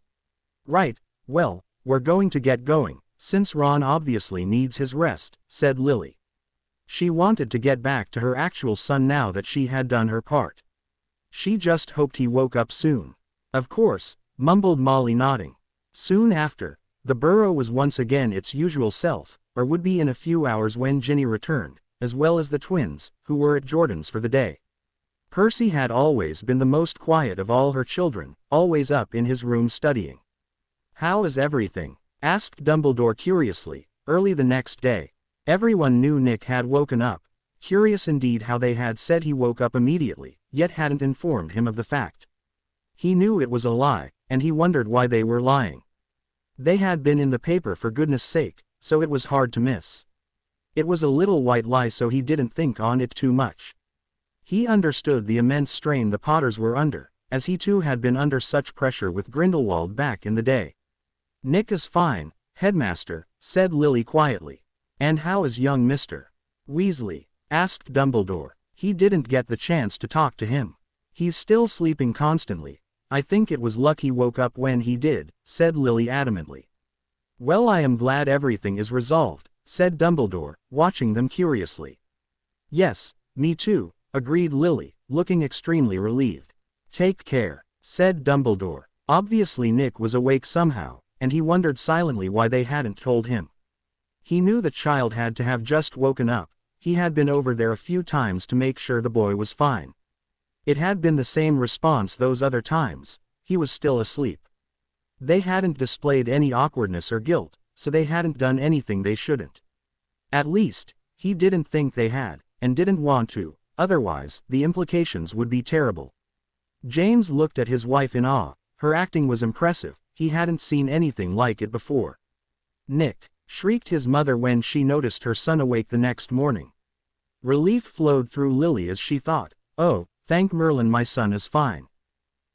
Speaker 1: "Right, well, we're going to get going, since Ron obviously needs his rest," said Lily. She wanted to get back to her actual son now that she had done her part. She just hoped he woke up soon. "Of course," mumbled Molly, nodding. Soon after, the burrow was once again its usual self, or would be in a few hours when Ginny returned, as well as the twins, who were at Jordan's for the day. Percy had always been the most quiet of all her children, always up in his room studying. "How is everything?" asked Dumbledore curiously, early the next day. Everyone knew Nick had woken up. Curious indeed how they had said he woke up immediately, yet hadn't informed him of the fact. He knew it was a lie, and he wondered why they were lying. They had been in the paper for goodness sake, so it was hard to miss. It was a little white lie, so he didn't think on it too much. He understood the immense strain the Potters were under, as he too had been under such pressure with Grindelwald back in the day. "Nick is fine, Headmaster," said Lily quietly. "And how is young Mr. Weasley?" asked Dumbledore. "He didn't get the chance to talk to him. He's still sleeping constantly. I think it was luck he woke up when he did," said Lily adamantly. "Well, I am glad everything is resolved," said Dumbledore, watching them curiously. "Yes, me too," agreed Lily, looking extremely relieved. "Take care," said Dumbledore. Obviously Nick was awake somehow, and he wondered silently why they hadn't told him. He knew the child had to have just woken up. He had been over there a few times to make sure the boy was fine. It had been the same response those other times. He was still asleep. They hadn't displayed any awkwardness or guilt, so they hadn't done anything they shouldn't. At least, he didn't think they had, and didn't want to, otherwise, the implications would be terrible. James looked at his wife in awe. Her acting was impressive. He hadn't seen anything like it before. "Nick!" shrieked his mother when she noticed her son awake the next morning. Relief flowed through Lily as she thought, "Oh, thank Merlin, my son is fine."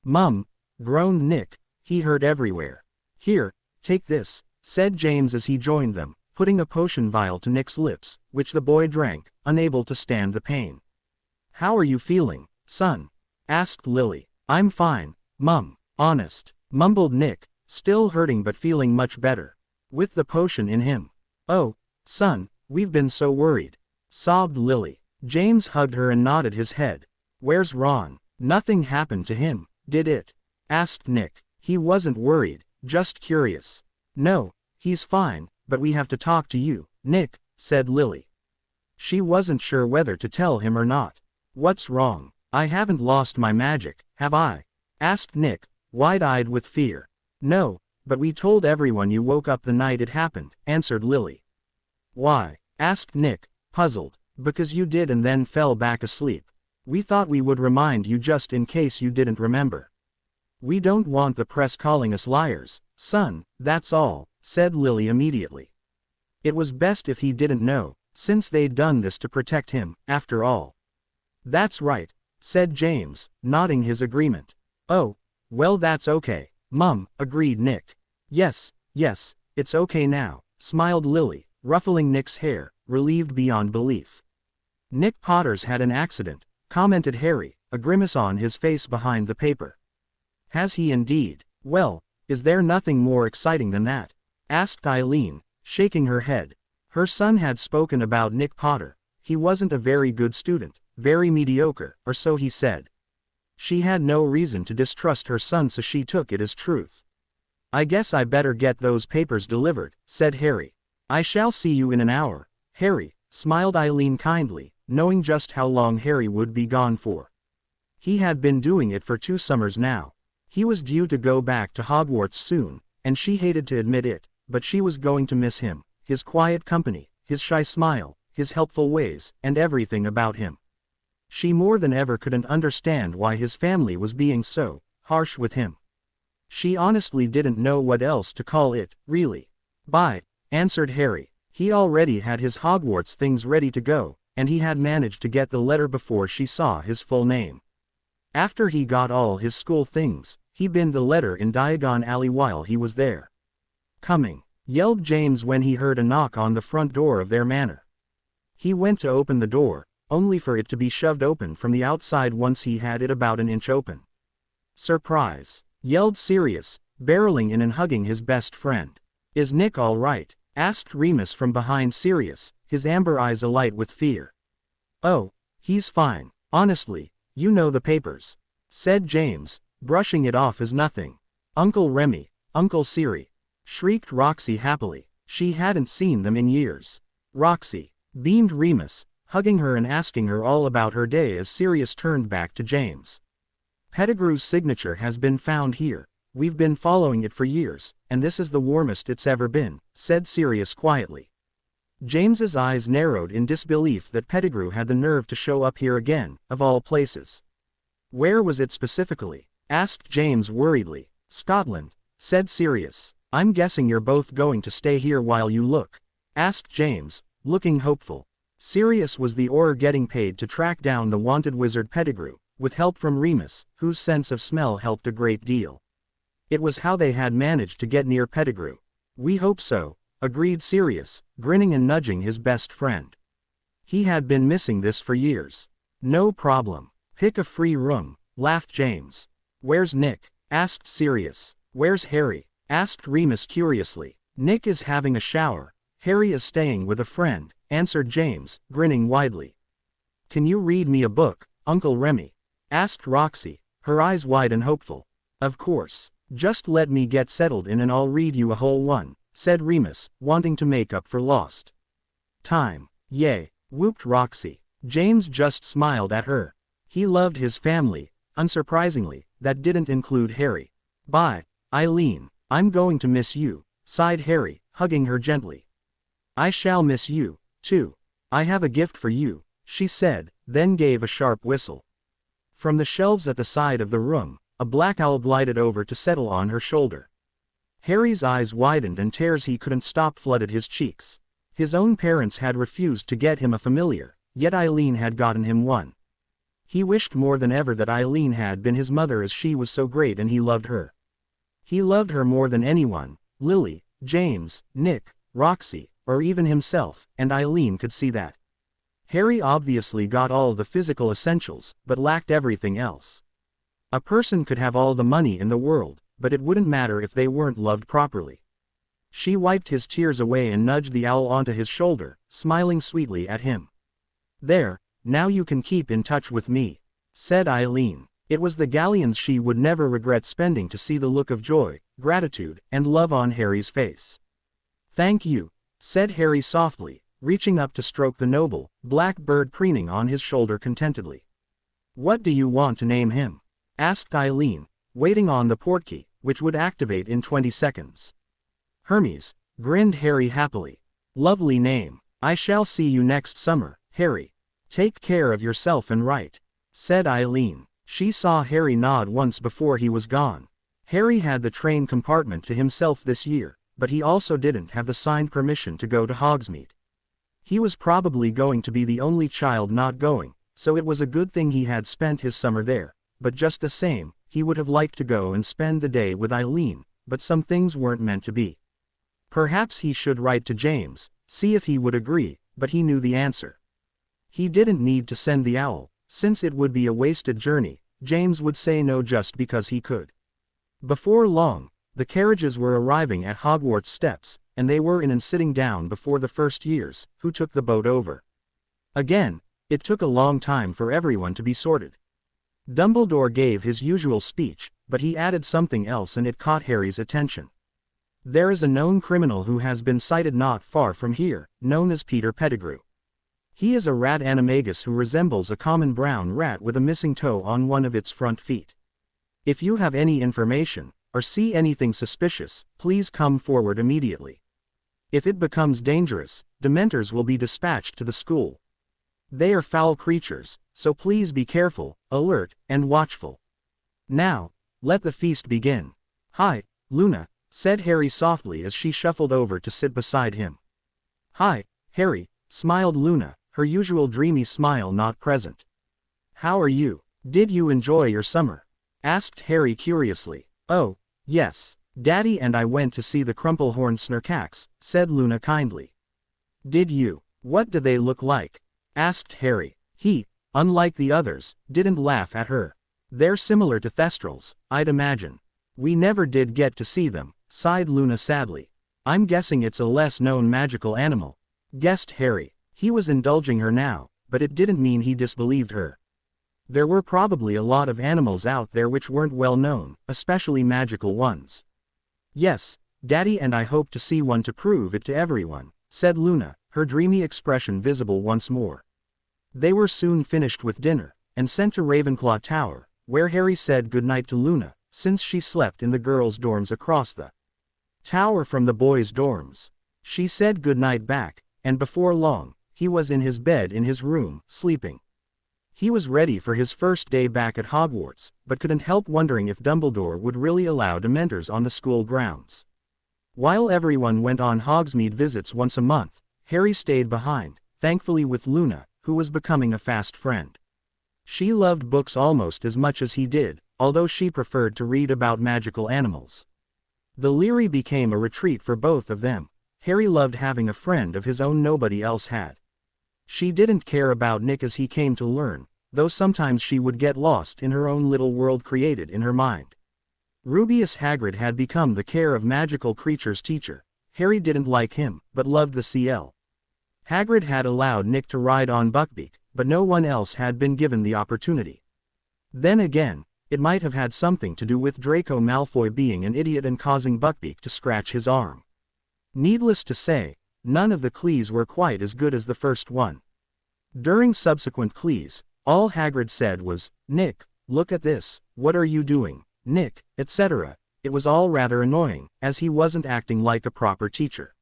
Speaker 1: "Mum!" groaned Nick. He hurt everywhere. "Here, take this," said James as he joined them, putting a potion vial to Nick's lips, which the boy drank, unable to stand the pain. "How are you feeling, son?" asked Lily. "I'm fine, Mum, honest," mumbled Nick, still hurting but feeling much better. "With the potion in him." "Oh, son, we've been so worried," sobbed Lily. James hugged her and nodded his head. "Where's Ron?" "Nothing happened to him, did it?" asked Nick. He wasn't worried, just curious. "No, he's fine, but we have to talk to you, Nick," said Lily. She wasn't sure whether to tell him or not. "What's wrong? I haven't lost my magic, have I?" asked Nick, wide-eyed with fear. "No, but we told everyone you woke up the night it happened," answered Lily. Why? Asked Nick, puzzled. Because you did and then fell back asleep. We thought we would remind you just in case you didn't remember. We don't want the press calling us liars, son, that's all, said Lily immediately. It was best if he didn't know, since they'd done this to protect him, after all. That's right, said James, nodding his agreement. Oh, well that's okay, Mum, agreed Nick. Yes, it's okay now, smiled Lily, ruffling Nick's hair, relieved beyond belief. Nick Potter's had an accident, commented Harry, a grimace on his face behind the paper. Has he indeed? Well, is there nothing more exciting than that? Asked Eileen, shaking her head. Her son had spoken about Nick Potter. He wasn't a very good student, very mediocre, or so he said. She had no reason to distrust her son, so she took it as truth. I guess I better get those papers delivered, said Harry. I shall see you in an hour, Harry, smiled Eileen kindly, knowing just how long Harry would be gone for. He had been doing it for 2 summers now. He was due to go back to Hogwarts soon, and she hated to admit it, but she was going to miss him, his quiet company, his shy smile, his helpful ways, and everything about him. She more than ever couldn't understand why his family was being so harsh with him. She honestly didn't know what else to call it, really. Bye, answered Harry. He already had his Hogwarts things ready to go, and he had managed to get the letter before she saw his full name. After he got all his school things, he binned the letter in Diagon Alley while he was there. Coming, yelled James when he heard a knock on the front door of their manor. He went to open the door, only for it to be shoved open from the outside once he had it about an inch open. Surprise, yelled Sirius, barreling in and hugging his best friend. Is Nick all right? Asked Remus from behind Sirius, his amber eyes alight with fear. Oh, he's fine, honestly, you know the papers, said James, brushing it off as nothing. Uncle Remy, Uncle Siri, shrieked Roxy happily. She hadn't seen them in years. Roxy, beamed Remus, hugging her and asking her all about her day as Sirius turned back to James. Pettigrew's signature has been found here. We've been following it for years, and this is the warmest it's ever been, said Sirius quietly. James's eyes narrowed in disbelief that Pettigrew had the nerve to show up here again, of all places. Where was it specifically? Asked James worriedly. Scotland, said Sirius. I'm guessing you're both going to stay here while you look? Asked James, looking hopeful. Sirius was the Auror getting paid to track down the wanted wizard Pettigrew, with help from Remus, whose sense of smell helped a great deal. It was how they had managed to get near Pettigrew. We hope so, agreed Sirius, grinning and nudging his best friend. He had been missing this for years. No problem. Pick a free room, laughed James. Where's Nick? Asked Sirius. Where's Harry? Asked Remus curiously. Nick is having a shower. Harry is staying with a friend, answered James, grinning widely. Can you read me a book, Uncle Remy? Asked Roxy, her eyes wide and hopeful. Of course. Just let me get settled in and I'll read you a whole one, said Remus, wanting to make up for lost time. Yay, whooped Roxy. James just smiled at her. He loved his family, unsurprisingly, that didn't include Harry. Bye, Eileen, I'm going to miss you, sighed Harry, hugging her gently. I shall miss you, too. I have a gift for you, she said, then gave a sharp whistle. From the shelves at the side of the room, a black owl glided over to settle on her shoulder. Harry's eyes widened and tears he couldn't stop flooded his cheeks. His own parents had refused to get him a familiar, yet Eileen had gotten him one. He wished more than ever that Eileen had been his mother, as she was so great and he loved her. He loved her more than anyone, Lily, James, Nick, Roxy, or even himself, and Eileen could see that. Harry obviously got all the physical essentials, but lacked everything else. A person could have all the money in the world, but it wouldn't matter if they weren't loved properly. She wiped his tears away and nudged the owl onto his shoulder, smiling sweetly at him. There, now you can keep in touch with me, said Eileen. It was the galleons she would never regret spending to see the look of joy, gratitude, and love on Harry's face. Thank you, said Harry softly, reaching up to stroke the noble, black bird preening on his shoulder contentedly. What do you want to name him? Asked Eileen, waiting on the portkey, which would activate in 20 seconds. Hermes, grinned Harry happily. Lovely name. I shall see you next summer, Harry. Take care of yourself and write," said Eileen. She saw Harry nod once before he was gone. Harry had the train compartment to himself this year, but he also didn't have the signed permission to go to Hogsmeade. He was probably going to be the only child not going, so it was a good thing he had spent his summer there, but just the same, he would have liked to go and spend the day with Eileen, but some things weren't meant to be. Perhaps he should write to James, see if he would agree, but he knew the answer. He didn't need to send the owl, since it would be a wasted journey. James would say no just because he could. Before long, the carriages were arriving at Hogwarts steps, and they were in and sitting down before the first years, who took the boat over. Again, it took a long time for everyone to be sorted. Dumbledore gave his usual speech, but he added something else and it caught Harry's attention. There is a known criminal who has been cited not far from here, known as Peter Pettigrew. He is a rat animagus who resembles a common brown rat with a missing toe on one of its front feet. If you have any information, or see anything suspicious, please come forward immediately. If it becomes dangerous, Dementors will be dispatched to the school. They are foul creatures, so please be careful, alert, and watchful. Now, let the feast begin. "Hi, Luna," said Harry softly as she shuffled over to sit beside him. "Hi, Harry," smiled Luna, her usual dreamy smile not present. "How are you? Did you enjoy your summer?" asked Harry curiously. "Oh, yes, Daddy and I went to see the Crumplehorn Snurkax," said Luna kindly. "Did you? What do they look like?" asked Harry. He, unlike the others, didn't laugh at her. "They're similar to Thestrals, I'd imagine." "We never did get to see them," sighed Luna sadly. "I'm guessing it's a less-known magical animal," guessed Harry. He was indulging her now, but it didn't mean he disbelieved her. There were probably a lot of animals out there which weren't well known, especially magical ones. "Yes, Daddy and I hope to see one to prove it to everyone," said Luna, her dreamy expression visible once more. They were soon finished with dinner, and sent to Ravenclaw Tower, where Harry said goodnight to Luna, since she slept in the girls' dorms across the tower from the boys' dorms. She said goodnight back, and before long, he was in his bed in his room, sleeping. He was ready for his first day back at Hogwarts, but couldn't help wondering if Dumbledore would really allow Dementors on the school grounds. While everyone went on Hogsmeade visits once a month, Harry stayed behind, thankfully with Luna, who was becoming a fast friend. She loved books almost as much as he did, although she preferred to read about magical animals. The Leary became a retreat for both of them. Harry loved having a friend of his own nobody else had. She didn't care about Nick as he came to learn, though sometimes she would get lost in her own little world created in her mind. Rubeus Hagrid had become the care of magical creatures teacher. Harry didn't like him, but loved the CL. Hagrid had allowed Nick to ride on Buckbeak, but no one else had been given the opportunity. Then again, it might have had something to do with Draco Malfoy being an idiot and causing Buckbeak to scratch his arm. Needless to say, none of the Clees were quite as good as the first one. During subsequent Clees, all Hagrid said was, "Nick, look at this, what are you doing, Nick," etc. It was all rather annoying, as he wasn't acting like a proper teacher.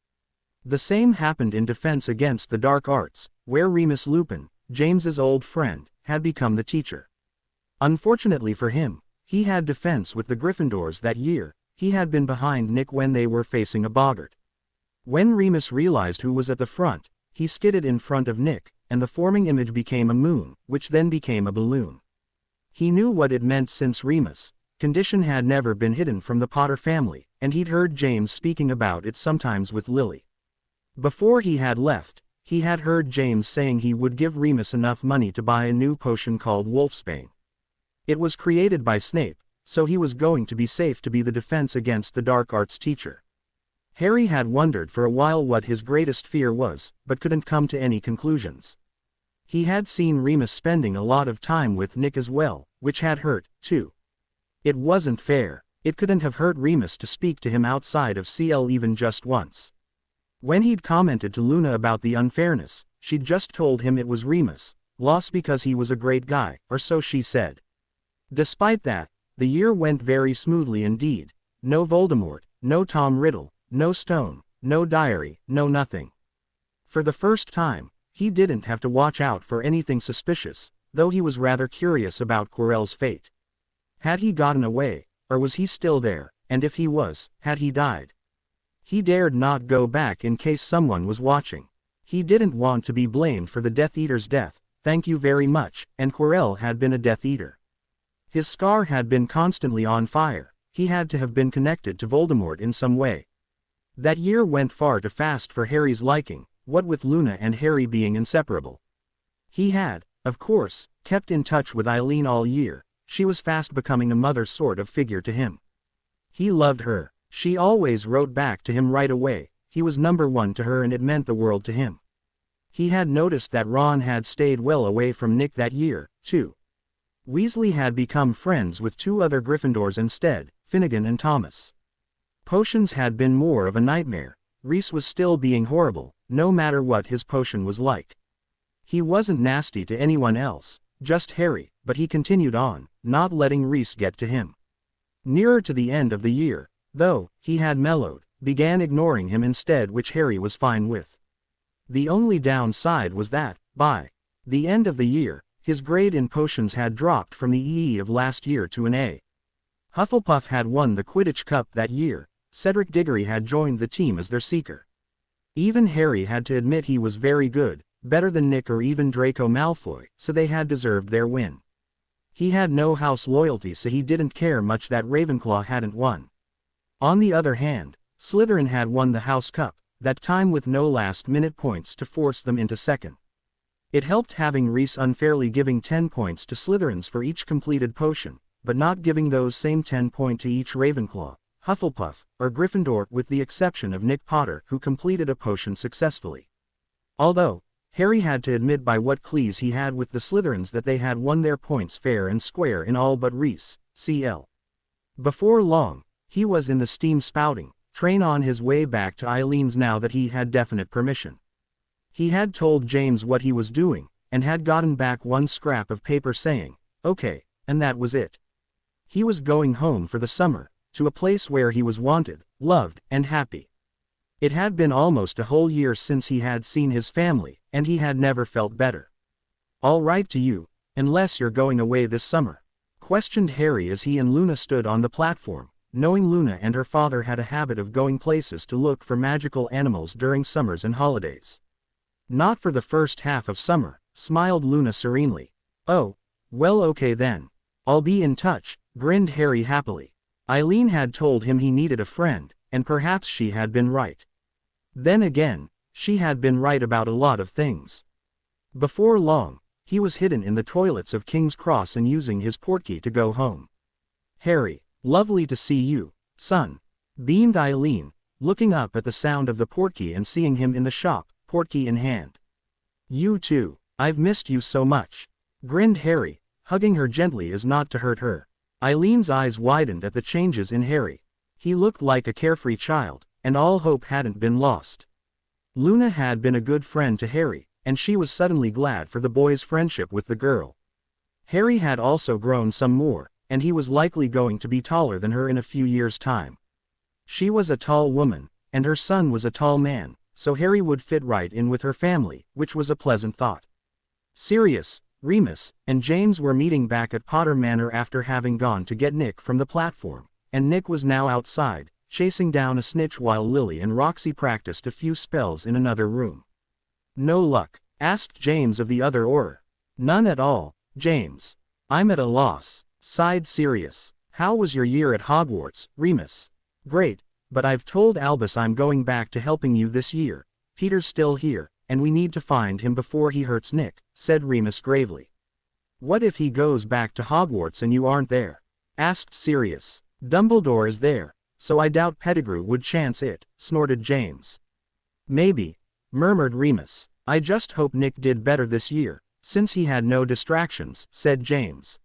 Speaker 1: The same happened in Defense Against the Dark Arts, where Remus Lupin, James's old friend, had become the teacher. Unfortunately for him, he had defense with the Gryffindors that year. He had been behind Nick when they were facing a boggart. When Remus realized who was at the front, he skidded in front of Nick, and the forming image became a moon, which then became a balloon. He knew what it meant since Remus' condition had never been hidden from the Potter family, and he'd heard James speaking about it sometimes with Lily. Before he had left, he had heard James saying he would give Remus enough money to buy a new potion called Wolfsbane. It was created by Snape, so he was going to be safe to be the Defense Against the Dark Arts teacher. Harry had wondered for a while what his greatest fear was, but couldn't come to any conclusions. He had seen Remus spending a lot of time with Nick as well, which had hurt, too. It wasn't fair. It couldn't have hurt Remus to speak to him outside of CL even just once. When he'd commented to Luna about the unfairness, she'd just told him it was Remus, lost because he was a great guy, or so she said. Despite that, the year went very smoothly indeed. No Voldemort, no Tom Riddle, no Stone, no diary, no nothing. For the first time, he didn't have to watch out for anything suspicious, though he was rather curious about Quirrell's fate. Had he gotten away, or was he still there, and if he was, had he died? He dared not go back in case someone was watching. He didn't want to be blamed for the Death Eater's death, thank you very much, and Quirrell had been a Death Eater. His scar had been constantly on fire, he had to have been connected to Voldemort in some way. That year went far too fast for Harry's liking, what with Luna and Harry being inseparable. He had, of course, kept in touch with Eileen all year, she was fast becoming a mother sort of figure to him. He loved her, she always wrote back to him right away, he was number one to her and it meant the world to him. He had noticed that Ron had stayed well away from Nick that year, too. Weasley had become friends with two other Gryffindors instead, Finnegan and Thomas. Potions had been more of a nightmare, Reese was still being horrible, no matter what his potion was like. He wasn't nasty to anyone else, just Harry, but he continued on, not letting Reese get to him. Nearer to the end of the year, though, he had mellowed, began ignoring him instead, which Harry was fine with. The only downside was that, by the end of the year, his grade in potions had dropped from the EE of last year to an A. Hufflepuff had won the Quidditch Cup that year, Cedric Diggory had joined the team as their seeker. Even Harry had to admit he was very good, better than Nick or even Draco Malfoy, so they had deserved their win. He had no house loyalty, so he didn't care much that Ravenclaw hadn't won. On the other hand, Slytherin had won the House Cup, that time with no last-minute points to force them into second. It helped having Reese unfairly giving 10 points to Slytherins for each completed potion, but not giving those same 10 points to each Ravenclaw, Hufflepuff, or Gryffindor, with the exception of Nick Potter, who completed a potion successfully. Although, Harry had to admit by what pleas he had with the Slytherins that they had won their points fair and square in all but Reese, CL. Before long, he was in the steam spouting train on his way back to Eileen's now that he had definite permission. He had told James what he was doing, and had gotten back one scrap of paper saying, okay, and that was it. He was going home for the summer, to a place where he was wanted, loved, and happy. It had been almost a whole year since he had seen his family, and he had never felt better. All right to you, unless you're going away this summer? Questioned Harry as he and Luna stood on the platform, knowing Luna and her father had a habit of going places to look for magical animals during summers and holidays. Not for the first half of summer, smiled Luna serenely. Oh, well okay then. I'll be in touch, grinned Harry happily. Eileen had told him he needed a friend, and perhaps she had been right. Then again, she had been right about a lot of things. Before long, he was hidden in the toilets of King's Cross and using his portkey to go home. Harry, lovely to see you, son, beamed Eileen, looking up at the sound of the portkey and seeing him in the shop, portkey in hand. You too, I've missed you so much, grinned Harry, hugging her gently as not to hurt her. Eileen's eyes widened at the changes in Harry. He looked like a carefree child, and all hope hadn't been lost. Luna had been a good friend to Harry, and she was suddenly glad for the boy's friendship with the girl. Harry had also grown some more, and he was likely going to be taller than her in a few years' time. She was a tall woman, and her son was a tall man, so Harry would fit right in with her family, which was a pleasant thought. Sirius, Remus, and James were meeting back at Potter Manor after having gone to get Nick from the platform, and Nick was now outside, chasing down a snitch while Lily and Roxy practiced a few spells in another room. No luck? Asked James of the other Auror. None at all, James. I'm at a loss, sighed Sirius. How was your year at Hogwarts, Remus? Great, but I've told Albus I'm going back to helping you this year. Peter's still here, and we need to find him before he hurts Nick, said Remus gravely. What if he goes back to Hogwarts and you aren't there? Asked Sirius. Dumbledore is there, so I doubt Pettigrew would chance it, snorted James. Maybe, murmured Remus. I just hope Nick did better this year, since he had no distractions, said James.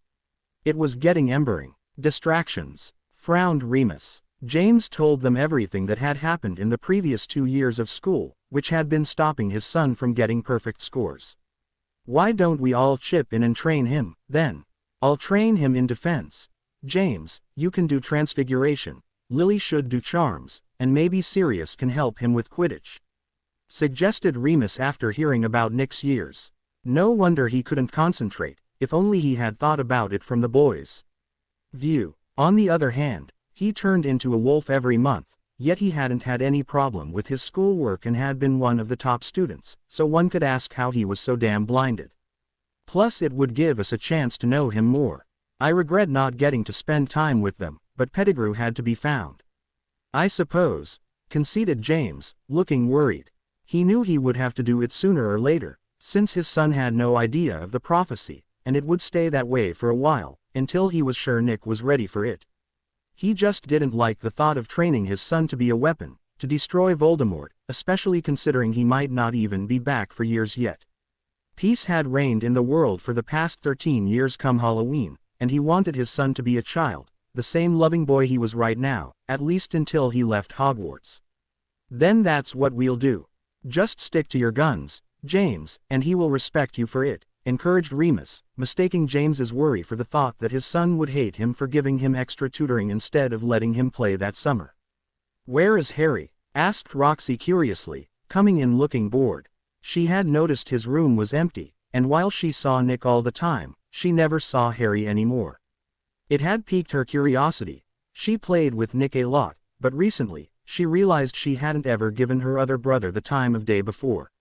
Speaker 1: It was getting embering. Distractions, frowned Remus. James told them everything that had happened in the previous 2 years of school, which had been stopping his son from getting perfect scores. Why don't we all chip in and train him, then? I'll train him in defense. James, you can do transfiguration, Lily should do charms, and maybe Sirius can help him with Quidditch. suggested Remus after hearing about Nick's years. No wonder he couldn't concentrate, if only he had thought about it from the boys' view. On the other hand, he turned into a wolf every month, yet he hadn't had any problem with his schoolwork and had been one of the top students, so one could ask how he was so damn blinded. Plus it would give us a chance to know him more. I regret not getting to spend time with them, but Pettigrew had to be found. I suppose, conceded James, looking worried. He knew he would have to do it sooner or later, since his son had no idea of the prophecy, and it would stay that way for a while, until he was sure Nick was ready for it. He just didn't like the thought of training his son to be a weapon, to destroy Voldemort, especially considering he might not even be back for years yet. Peace had reigned in the world for the past 13 years come Halloween, and he wanted his son to be a child, the same loving boy he was right now, at least until he left Hogwarts. Then that's what we'll do. Just stick to your guns, James, and he will respect you for it, encouraged Remus, mistaking James's worry for the thought that his son would hate him for giving him extra tutoring instead of letting him play that summer. "Where is Harry?" asked Roxy curiously, coming in looking bored. She had noticed his room was empty, and while she saw Nick all the time, she never saw Harry anymore. It had piqued her curiosity. She played with Nick a lot, but recently, she realized she hadn't ever given her other brother the time of day before.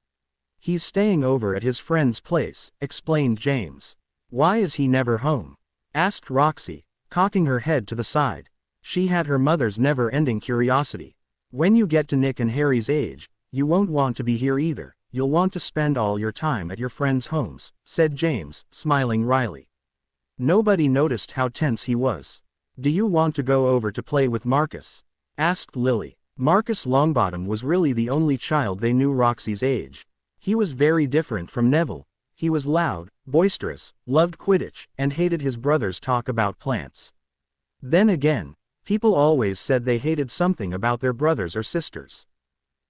Speaker 1: "He's staying over at his friend's place," explained James. "Why is he never home?" asked Roxy, cocking her head to the side. She had her mother's never-ending curiosity. "When you get to Nick and Harry's age, you won't want to be here either. You'll want to spend all your time at your friends' homes," said James, smiling wryly. Nobody noticed how tense he was. "Do you want to go over to play with Marcus?" asked Lily. Marcus Longbottom was really the only child they knew Roxy's age. He was very different from Neville. He was loud, boisterous, loved Quidditch, and hated his brother's talk about plants. Then again, people always said they hated something about their brothers or sisters.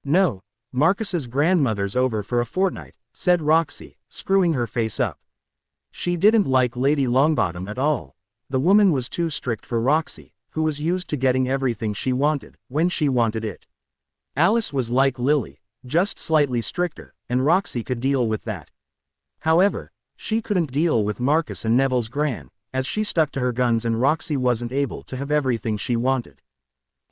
Speaker 1: "No, Marcus's grandmother's over for a fortnight," said Roxy, screwing her face up. She didn't like Lady Longbottom at all. The woman was too strict for Roxy, who was used to getting everything she wanted, when she wanted it. Alice was like Lily, just slightly stricter, and Roxy could deal with that. However, she couldn't deal with Marcus and Neville's gran, as she stuck to her guns and Roxy wasn't able to have everything she wanted.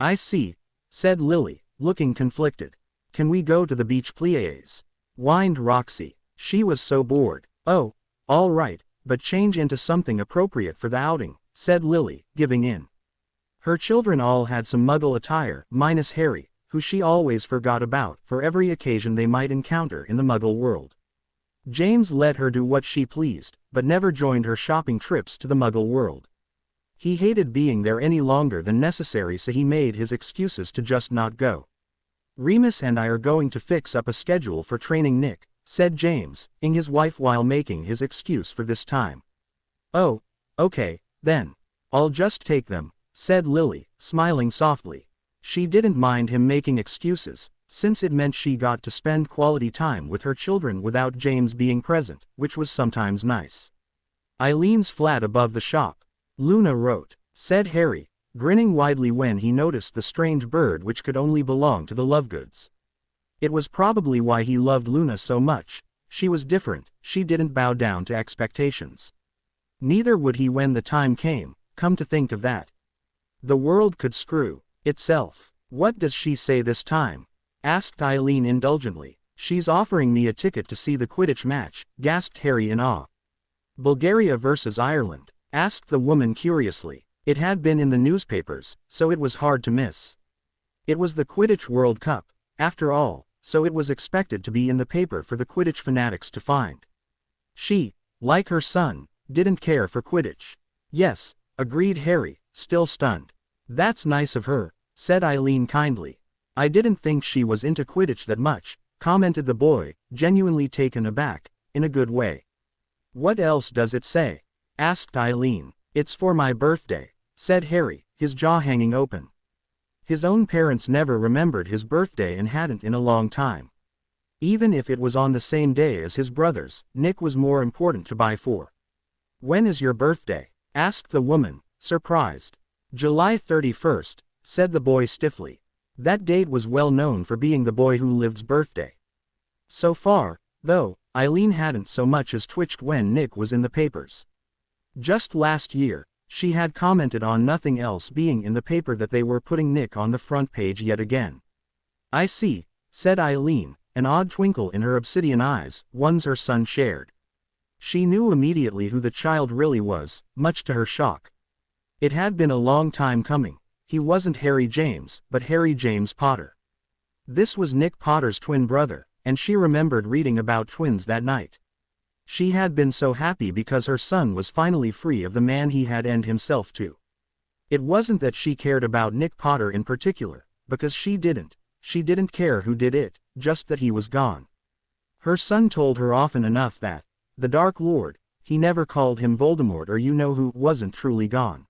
Speaker 1: "I see," said Lily, looking conflicted. "Can we go to the beach please?" whined Roxy. She was so bored. "Oh, all right, but change into something appropriate for the outing," said Lily, giving in. Her children all had some Muggle attire, minus Harry, who she always forgot about for every occasion they might encounter in the Muggle world. James let her do what she pleased, but never joined her shopping trips to the Muggle world. He hated being there any longer than necessary, so he made his excuses to just not go. "Remus and I are going to fix up a schedule for training Nick," said James, ing his wife while making his excuse for this time. "Oh, okay, then. I'll just take them," said Lily, smiling softly. She didn't mind him making excuses, since it meant she got to spend quality time with her children without James being present, which was sometimes nice. "Eileen's flat above the shop," Luna wrote, said Harry, grinning widely when he noticed the strange bird which could only belong to the Lovegoods. It was probably why he loved Luna so much. She was different, she didn't bow down to expectations. Neither would he when the time came, come to think of that. The world could screw itself. "What does she say this time?" asked Eileen indulgently. "She's offering me a ticket to see the Quidditch match," gasped Harry in awe. "Bulgaria versus Ireland?" asked the woman curiously. It had been in the newspapers, so it was hard to miss. It was the Quidditch World Cup, after all, so it was expected to be in the paper for the Quidditch fanatics to find. She, like her son, didn't care for Quidditch. "Yes," agreed Harry, still stunned. "That's nice of her," said Eileen kindly. "I didn't think she was into Quidditch that much," commented the boy, genuinely taken aback, in a good way. "What else does it say?" asked Eileen. "It's for my birthday," said Harry, his jaw hanging open. His own parents never remembered his birthday and hadn't in a long time. Even if it was on the same day as his brother's, Nick was more important to buy for. "When is your birthday?" asked the woman, surprised. "July 31st, said the boy stiffly. That date was well known for being the boy who lived's birthday. So far, though, Eileen hadn't so much as twitched when Nick was in the papers. Just last year, she had commented on nothing else being in the paper that they were putting Nick on the front page yet again. I see, said Eileen, an odd twinkle in her obsidian eyes, ones her son shared. She knew immediately who the child really was, much to her shock. It had been a long time coming. He wasn't Harry James, but Harry James Potter. This was Nick Potter's twin brother, and she remembered reading about twins that night. She had been so happy because her son was finally free of the man he had ended himself to. It wasn't that she cared about Nick Potter in particular, because she didn't care who did it, just that he was gone. Her son told her often enough that, the Dark Lord, he never called him Voldemort or you-know-who, wasn't truly gone.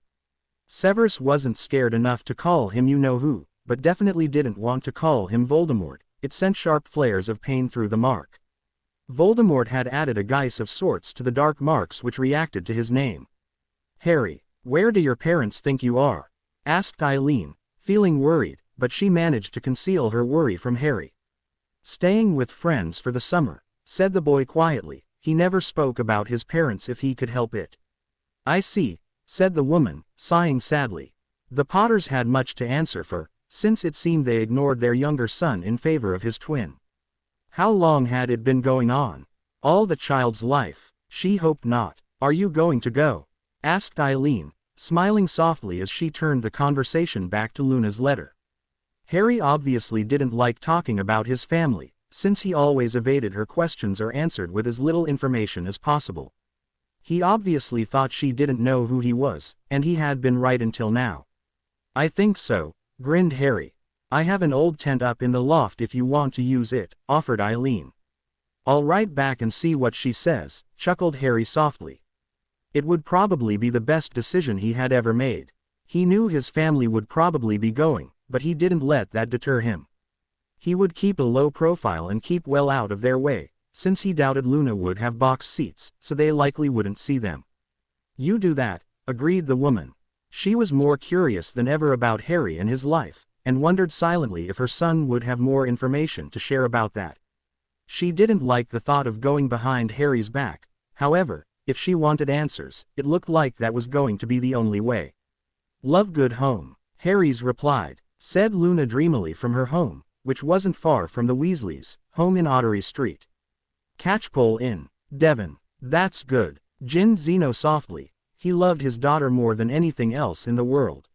Speaker 1: Severus wasn't scared enough to call him you-know-who, but definitely didn't want to call him Voldemort. It sent sharp flares of pain through the mark. Voldemort had added a guise of sorts to the dark marks which reacted to his name. Harry, where do your parents think you are? Asked Eileen, feeling worried, but she managed to conceal her worry from Harry. Staying with friends for the summer, said the boy quietly. He never spoke about his parents if he could help it. I see, said the woman, sighing sadly. The Potters had much to answer for, since it seemed they ignored their younger son in favor of his twin. How long had it been going on? All the child's life? She hoped not. Are you going to go? Asked Eileen, smiling softly as she turned the conversation back to Luna's letter. Harry obviously didn't like talking about his family, since he always evaded her questions or answered with as little information as possible. He obviously thought she didn't know who he was, and he had been right until now. I think so, grinned Harry. I have an old tent up in the loft if you want to use it, offered Eileen. I'll write back and see what she says, chuckled Harry softly. It would probably be the best decision he had ever made. He knew his family would probably be going, but he didn't let that deter him. He would keep a low profile and keep well out of their way, since he doubted Luna would have box seats, so they likely wouldn't see them. You do that, agreed the woman. She was more curious than ever about Harry and his life, and wondered silently if her son would have more information to share about that. She didn't like the thought of going behind Harry's back. However, if she wanted answers, it looked like that was going to be the only way. Lovegood home, Harry's replied, said Luna dreamily from her home, which wasn't far from the Weasleys' home in Ottery Street. Catchpole Inn, Devon. That's good, grinned Zeno softly. He loved his daughter more than anything else in the world.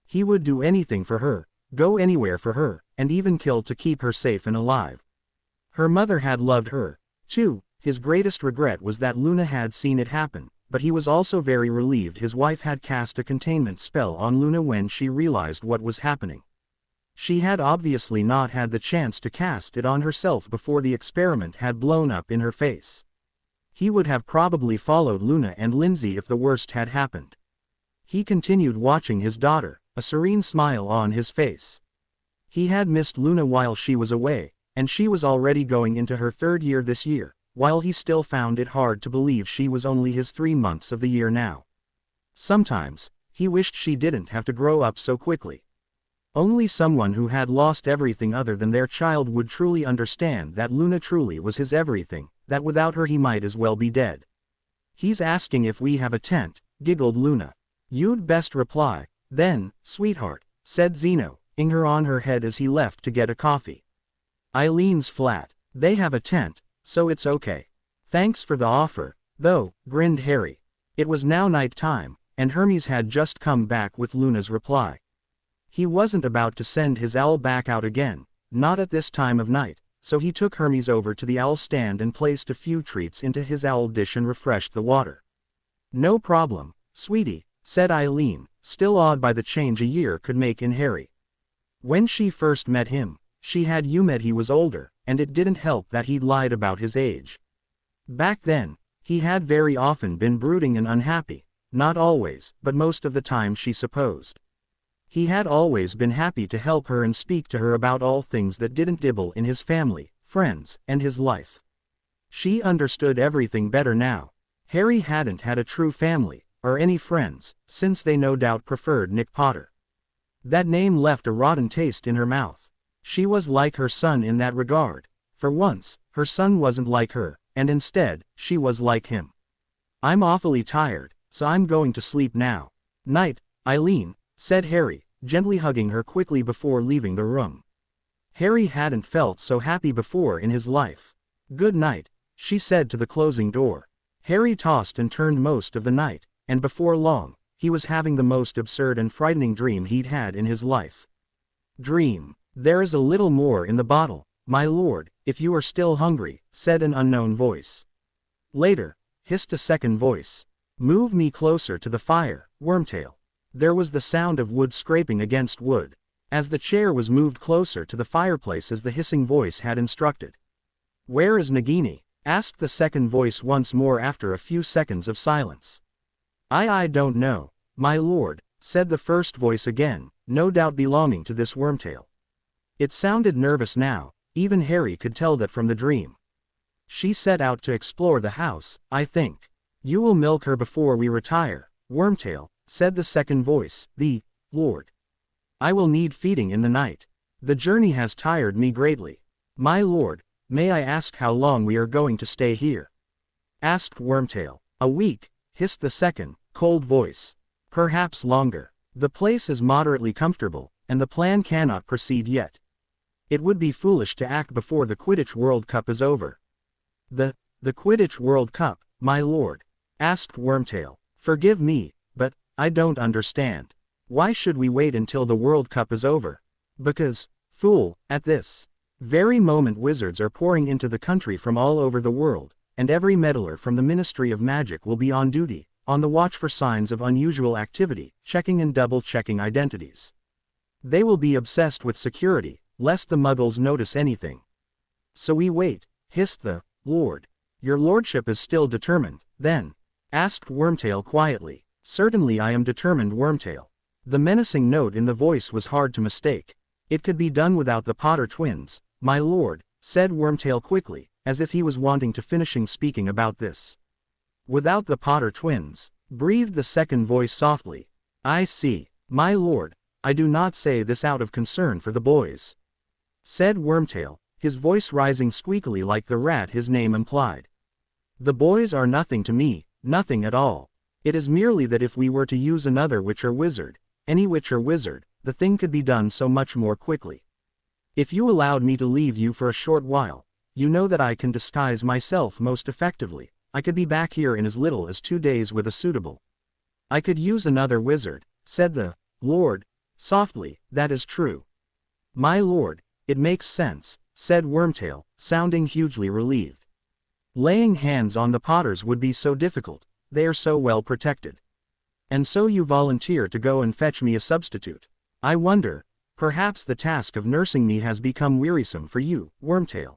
Speaker 1: He would do anything for her, go anywhere for her, and even kill to keep her safe and alive. Her mother had loved her, too. His greatest regret was that Luna had seen it happen, but he was also very relieved his wife had cast a containment spell on Luna when she realized what was happening. She had obviously not had the chance to cast it on herself before the experiment had blown up in her face. He would have probably followed Luna and Lindsay if the worst had happened. He continued watching his daughter, a serene smile on his face. He had missed Luna while she was away, and she was already going into her 3rd year this year, while he still found it hard to believe she was only his 3 months of the year now. Sometimes, he wished she didn't have to grow up so quickly. Only someone who had lost everything other than their child would truly understand that Luna truly was his everything, that without her he might as well be dead. He's asking if we have a tent, giggled Luna. You'd best reply, then, sweetheart, said Zeno, ing her on her head as he left to get a coffee. Eileen's flat. They have a tent, so it's okay. Thanks for the offer, though, grinned Harry. It was now night time, and Hermes had just come back with Luna's reply. He wasn't about to send his owl back out again, not at this time of night, so he took Hermes over to the owl stand and placed a few treats into his owl dish and refreshed the water. No problem, sweetie, said Eileen, still awed by the change a year could make in Harry. When she first met him, she had assumed he was older, and it didn't help that he'd lied about his age. Back then, he had very often been brooding and unhappy, not always, but most of the time she supposed. He had always been happy to help her and speak to her about all things that didn't dibble in his family, friends, and his life. She understood everything better now. Harry hadn't had a true family, or any friends, since they no doubt preferred Nick Potter. That name left a rotten taste in her mouth. She was like her son in that regard, For once, her son wasn't like her, and instead, she was like him. I'm awfully tired, so I'm going to sleep now. Night, Eileen, said Harry, gently hugging her quickly before leaving the room. Harry hadn't felt so happy before in his life. Good night, she said to the closing door. Harry tossed and turned most of the night, and before long, he was having the most absurd and frightening dream he'd had in his life. Dream. There is a little more in the bottle, my lord, if you are still hungry, said an unknown voice. Later, hissed a second voice. Move me closer to the fire, Wormtail. There was the sound of wood scraping against wood, as the chair was moved closer to the fireplace as the hissing voice had instructed. Where is Nagini? Asked the second voice once more after a few seconds of silence. I don't know, my lord, said the first voice again, no doubt belonging to this Wormtail. It sounded nervous now, even Harry could tell that from the dream. She set out to explore the house, I think. You will milk her before we retire, Wormtail, said the second voice, the Lord. I will need feeding in the night. The journey has tired me greatly. My lord, may I ask how long we are going to stay here? Asked Wormtail. A week, hissed the second, cold voice. Perhaps longer. The place is moderately comfortable, and the plan cannot proceed yet. It would be foolish to act before the Quidditch World Cup is over. The Quidditch World Cup, my lord? Asked Wormtail. Forgive me, but I don't understand. Why should we wait until the World Cup is over? Because, fool, at this very moment wizards are pouring into the country from all over the world, and every meddler from the Ministry of Magic will be on duty, on the watch for signs of unusual activity, checking and double-checking identities. They will be obsessed with security, lest the muggles notice anything. So we wait, hissed the Lord. Your lordship is still determined, then? Asked Wormtail quietly. Certainly I am determined, Wormtail. The menacing note in the voice was hard to mistake. It could be done without the Potter twins, my lord, said Wormtail quickly, as if he was wanting to finishing speaking about this. Without the Potter twins, breathed the second voice softly. I see, my lord, I do not say this out of concern for the boys, said Wormtail, his voice rising squeakily like the rat his name implied. The boys are nothing to me, nothing at all. It is merely that if we were to use another witch or wizard, any witch or wizard, the thing could be done so much more quickly. If you allowed me to leave you for a short while, you know that I can disguise myself most effectively. I could be back here in as little as 2 days with a suitable. I could use another wizard, said the Lord, softly. That is true. My lord, it makes sense, said Wormtail, sounding hugely relieved. Laying hands on the Potters would be so difficult, they are so well protected. And so you volunteer to go and fetch me a substitute. I wonder, perhaps the task of nursing me has become wearisome for you, Wormtail.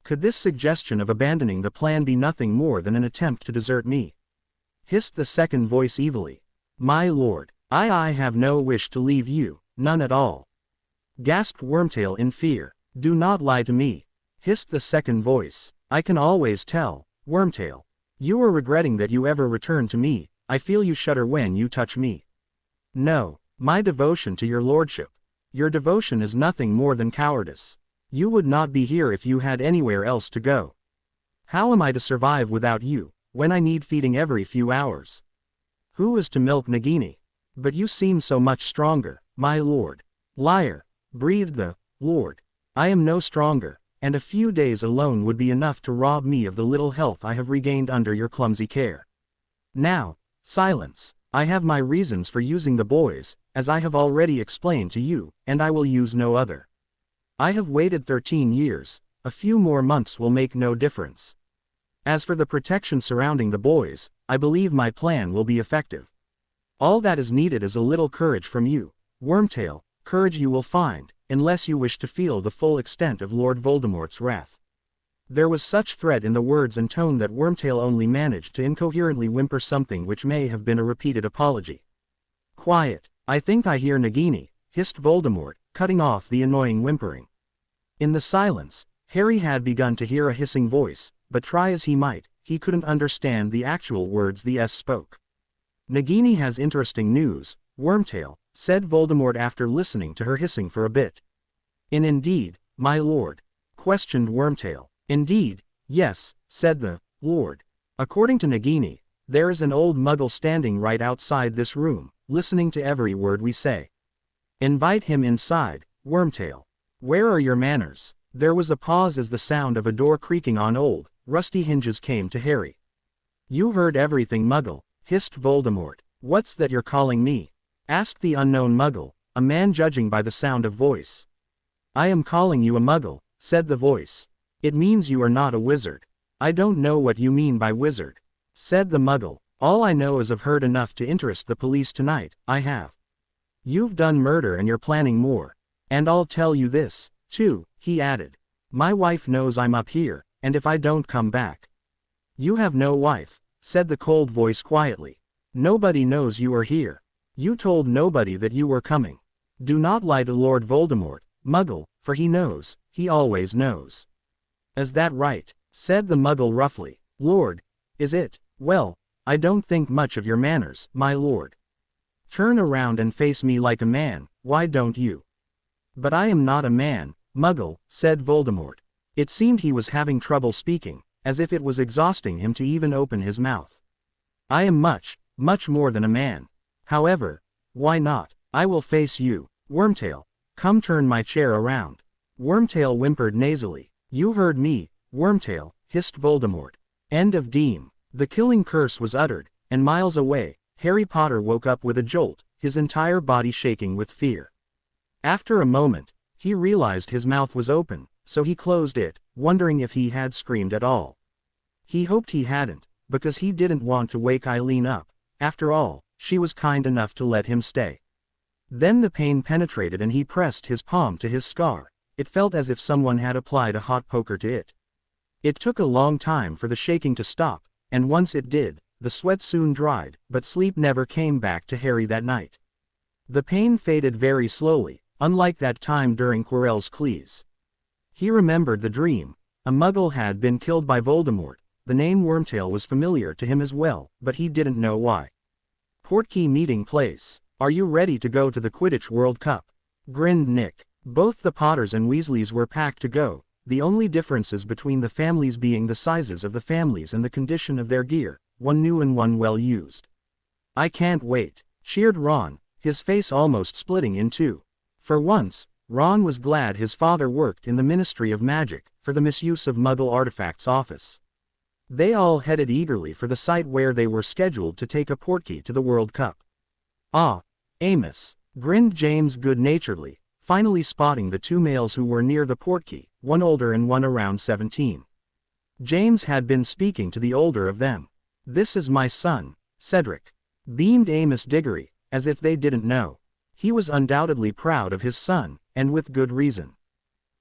Speaker 1: Could this suggestion of abandoning the plan be nothing more than an attempt to desert me? Hissed the second voice evilly. My lord, I have no wish to leave you, none at all. Gasped Wormtail in fear. Do not lie to me. Hissed the second voice. I can always tell, Wormtail. You are regretting that you ever returned to me. I feel you shudder when you touch me. No, my devotion to your lordship. Your devotion is nothing more than cowardice. You would not be here if you had anywhere else to go. How am I to survive without you, when I need feeding every few hours? Who is to milk Nagini? But you seem so much stronger, my lord. Liar, breathed the Lord. I am no stronger, and a few days alone would be enough to rob me of the little health I have regained under your clumsy care. Now, silence. I have my reasons for using the boys, as I have already explained to you, and I will use no other. I have waited 13 years, a few more months will make no difference. As for the protection surrounding the boys, I believe my plan will be effective. All that is needed is a little courage from you, Wormtail, courage you will find, unless you wish to feel the full extent of Lord Voldemort's wrath. There was such threat in the words and tone that Wormtail only managed to incoherently whimper something which may have been a repeated apology. Quiet, I think I hear Nagini, hissed Voldemort, cutting off the annoying whimpering. In the silence, Harry had begun to hear a hissing voice, but try as he might, he couldn't understand the actual words the S spoke. Nagini has interesting news, Wormtail, said Voldemort after listening to her hissing for a bit. Indeed, my lord. questioned Wormtail. Indeed, yes, said the Lord. According to Nagini, there is an old muggle standing right outside this room, listening to every word we say. Invite him inside, Wormtail. Where are your manners? There was a pause as the sound of a door creaking on old, rusty hinges came to Harry. You heard everything, Muggle, hissed Voldemort. What's that you're calling me? Asked the unknown Muggle, a man judging by the sound of voice. I am calling you a Muggle, said the voice. It means you are not a wizard. I don't know what you mean by wizard, said the Muggle. All I know is I've heard enough to interest the police tonight. I have. You've done murder and you're planning more. And I'll tell you this, too, he added. My wife knows I'm up here, and if I don't come back. You have no wife, said the cold voice quietly. Nobody knows you are here. You told nobody that you were coming. Do not lie to Lord Voldemort, Muggle, for he knows, he always knows. Is that right? Said the Muggle roughly. Lord, is it? Well, I don't think much of your manners, my lord. Turn around and face me like a man, why don't you? But I am not a man, Muggle, said Voldemort. It seemed he was having trouble speaking, as if it was exhausting him to even open his mouth. I am much, much more than a man. However, why not? I will face you, Wormtail. Come turn my chair around. Wormtail whimpered nasally. You heard me, Wormtail, hissed Voldemort. End of Deem. The killing curse was uttered, and miles away, Harry Potter woke up with a jolt, his entire body shaking with fear. After a moment, he realized his mouth was open, so he closed it, wondering if he had screamed at all. He hoped he hadn't, because he didn't want to wake Eileen up. After all, she was kind enough to let him stay. Then the pain penetrated and he pressed his palm to his scar. It felt as if someone had applied a hot poker to it. It took a long time for the shaking to stop, and once it did, the sweat soon dried, but sleep never came back to Harry that night. The pain faded very slowly, unlike that time during Quirrell's Cleese. He remembered the dream. A Muggle had been killed by Voldemort. The name Wormtail was familiar to him as well, but he didn't know why. Portkey meeting place. Are you ready to go to the Quidditch World Cup? Grinned Nick. Both the Potters and Weasleys were packed to go, the only differences between the families being the sizes of the families and the condition of their gear, one new and one well used. I can't wait, cheered Ron, his face almost splitting in two. For once, Ron was glad his father worked in the Ministry of Magic, for the misuse of Muggle artifacts office. They all headed eagerly for the site where they were scheduled to take a Portkey to the World Cup. Ah, Amos, grinned James good-naturedly, finally spotting the two males who were near the Portkey, one older and one around 17. James had been speaking to the older of them. This is my son, Cedric, beamed Amos Diggory, as if they didn't know. He was undoubtedly proud of his son, and with good reason.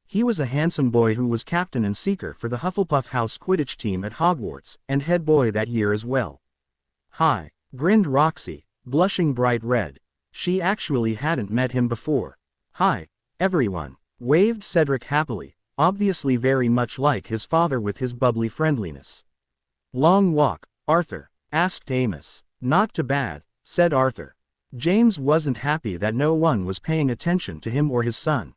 Speaker 1: He was a handsome boy who was captain and seeker for the Hufflepuff House Quidditch team at Hogwarts, and head boy that year as well. Hi, grinned Roxy, blushing bright red. She actually hadn't met him before. Hi, everyone, waved Cedric happily, obviously very much like his father with his bubbly friendliness. Long walk, Arthur? Asked Amos. Not too bad, said Arthur. James wasn't happy that no one was paying attention to him or his son.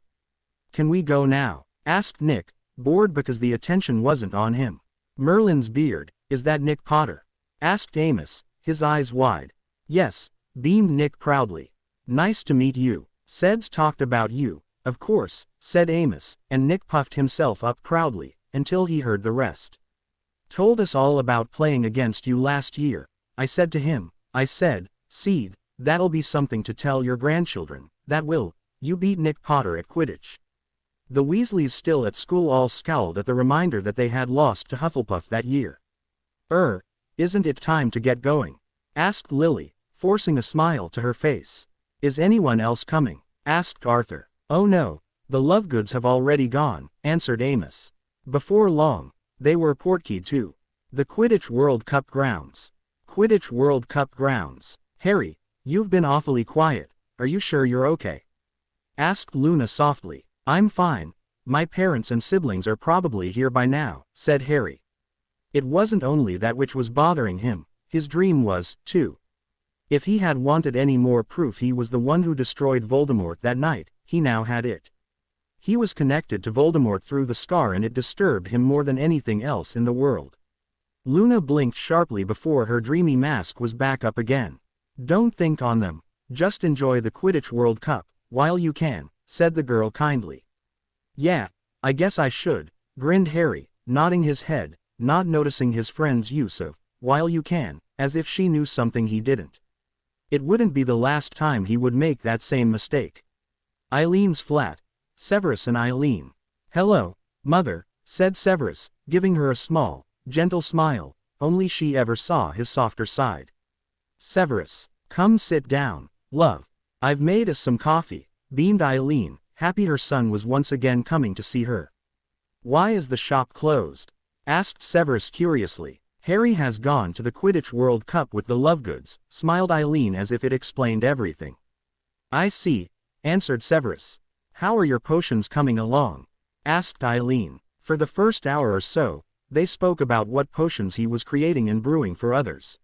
Speaker 1: Can we go now? Asked Nick, bored because the attention wasn't on him. Merlin's beard, is that Nick Potter? Asked Amos, his eyes wide. Yes, beamed Nick proudly. Nice to meet you. Ced's talked about you, of course, said Amos, and Nick puffed himself up proudly, until he heard the rest. Told us all about playing against you last year. I said to him, I said, Seed, that'll be something to tell your grandchildren, that will, you beat Nick Potter at Quidditch. The Weasleys still at school all scowled at the reminder that they had lost to Hufflepuff that year. Isn't it time to get going? Asked Lily, forcing a smile to her face. Is anyone else coming? Asked Arthur. Oh no, the Lovegoods have already gone, answered Amos. Before long, they were portkeyed to the Quidditch World Cup grounds. Quidditch World Cup grounds. Harry, you've been awfully quiet, are you sure you're okay? Asked Luna softly. I'm fine. My parents and siblings are probably here by now, said Harry. It wasn't only that which was bothering him, his dream was, too. If he had wanted any more proof he was the one who destroyed Voldemort that night, he now had it. He was connected to Voldemort through the scar and it disturbed him more than anything else in the world. Luna blinked sharply before her dreamy mask was back up again. Don't think on them. Just enjoy the Quidditch World Cup, while you can, said the girl kindly. Yeah, I guess I should, grinned Harry, nodding his head, not noticing his friend's use of, while you can, as if she knew something he didn't. It wouldn't be the last time he would make that same mistake. Eileen's flat. Severus and Eileen. Hello, Mother, said Severus, giving her a small, gentle smile, only she ever saw his softer side. Severus, come sit down, love. I've made us some coffee, beamed Eileen, happy her son was once again coming to see her. Why is the shop closed? Asked Severus curiously. Harry has gone to the Quidditch World Cup with the Lovegoods, smiled Eileen as if it explained everything. I see, answered Severus. How are your potions coming along? Asked Eileen. For the first hour or so, they spoke about what potions he was creating and brewing for others.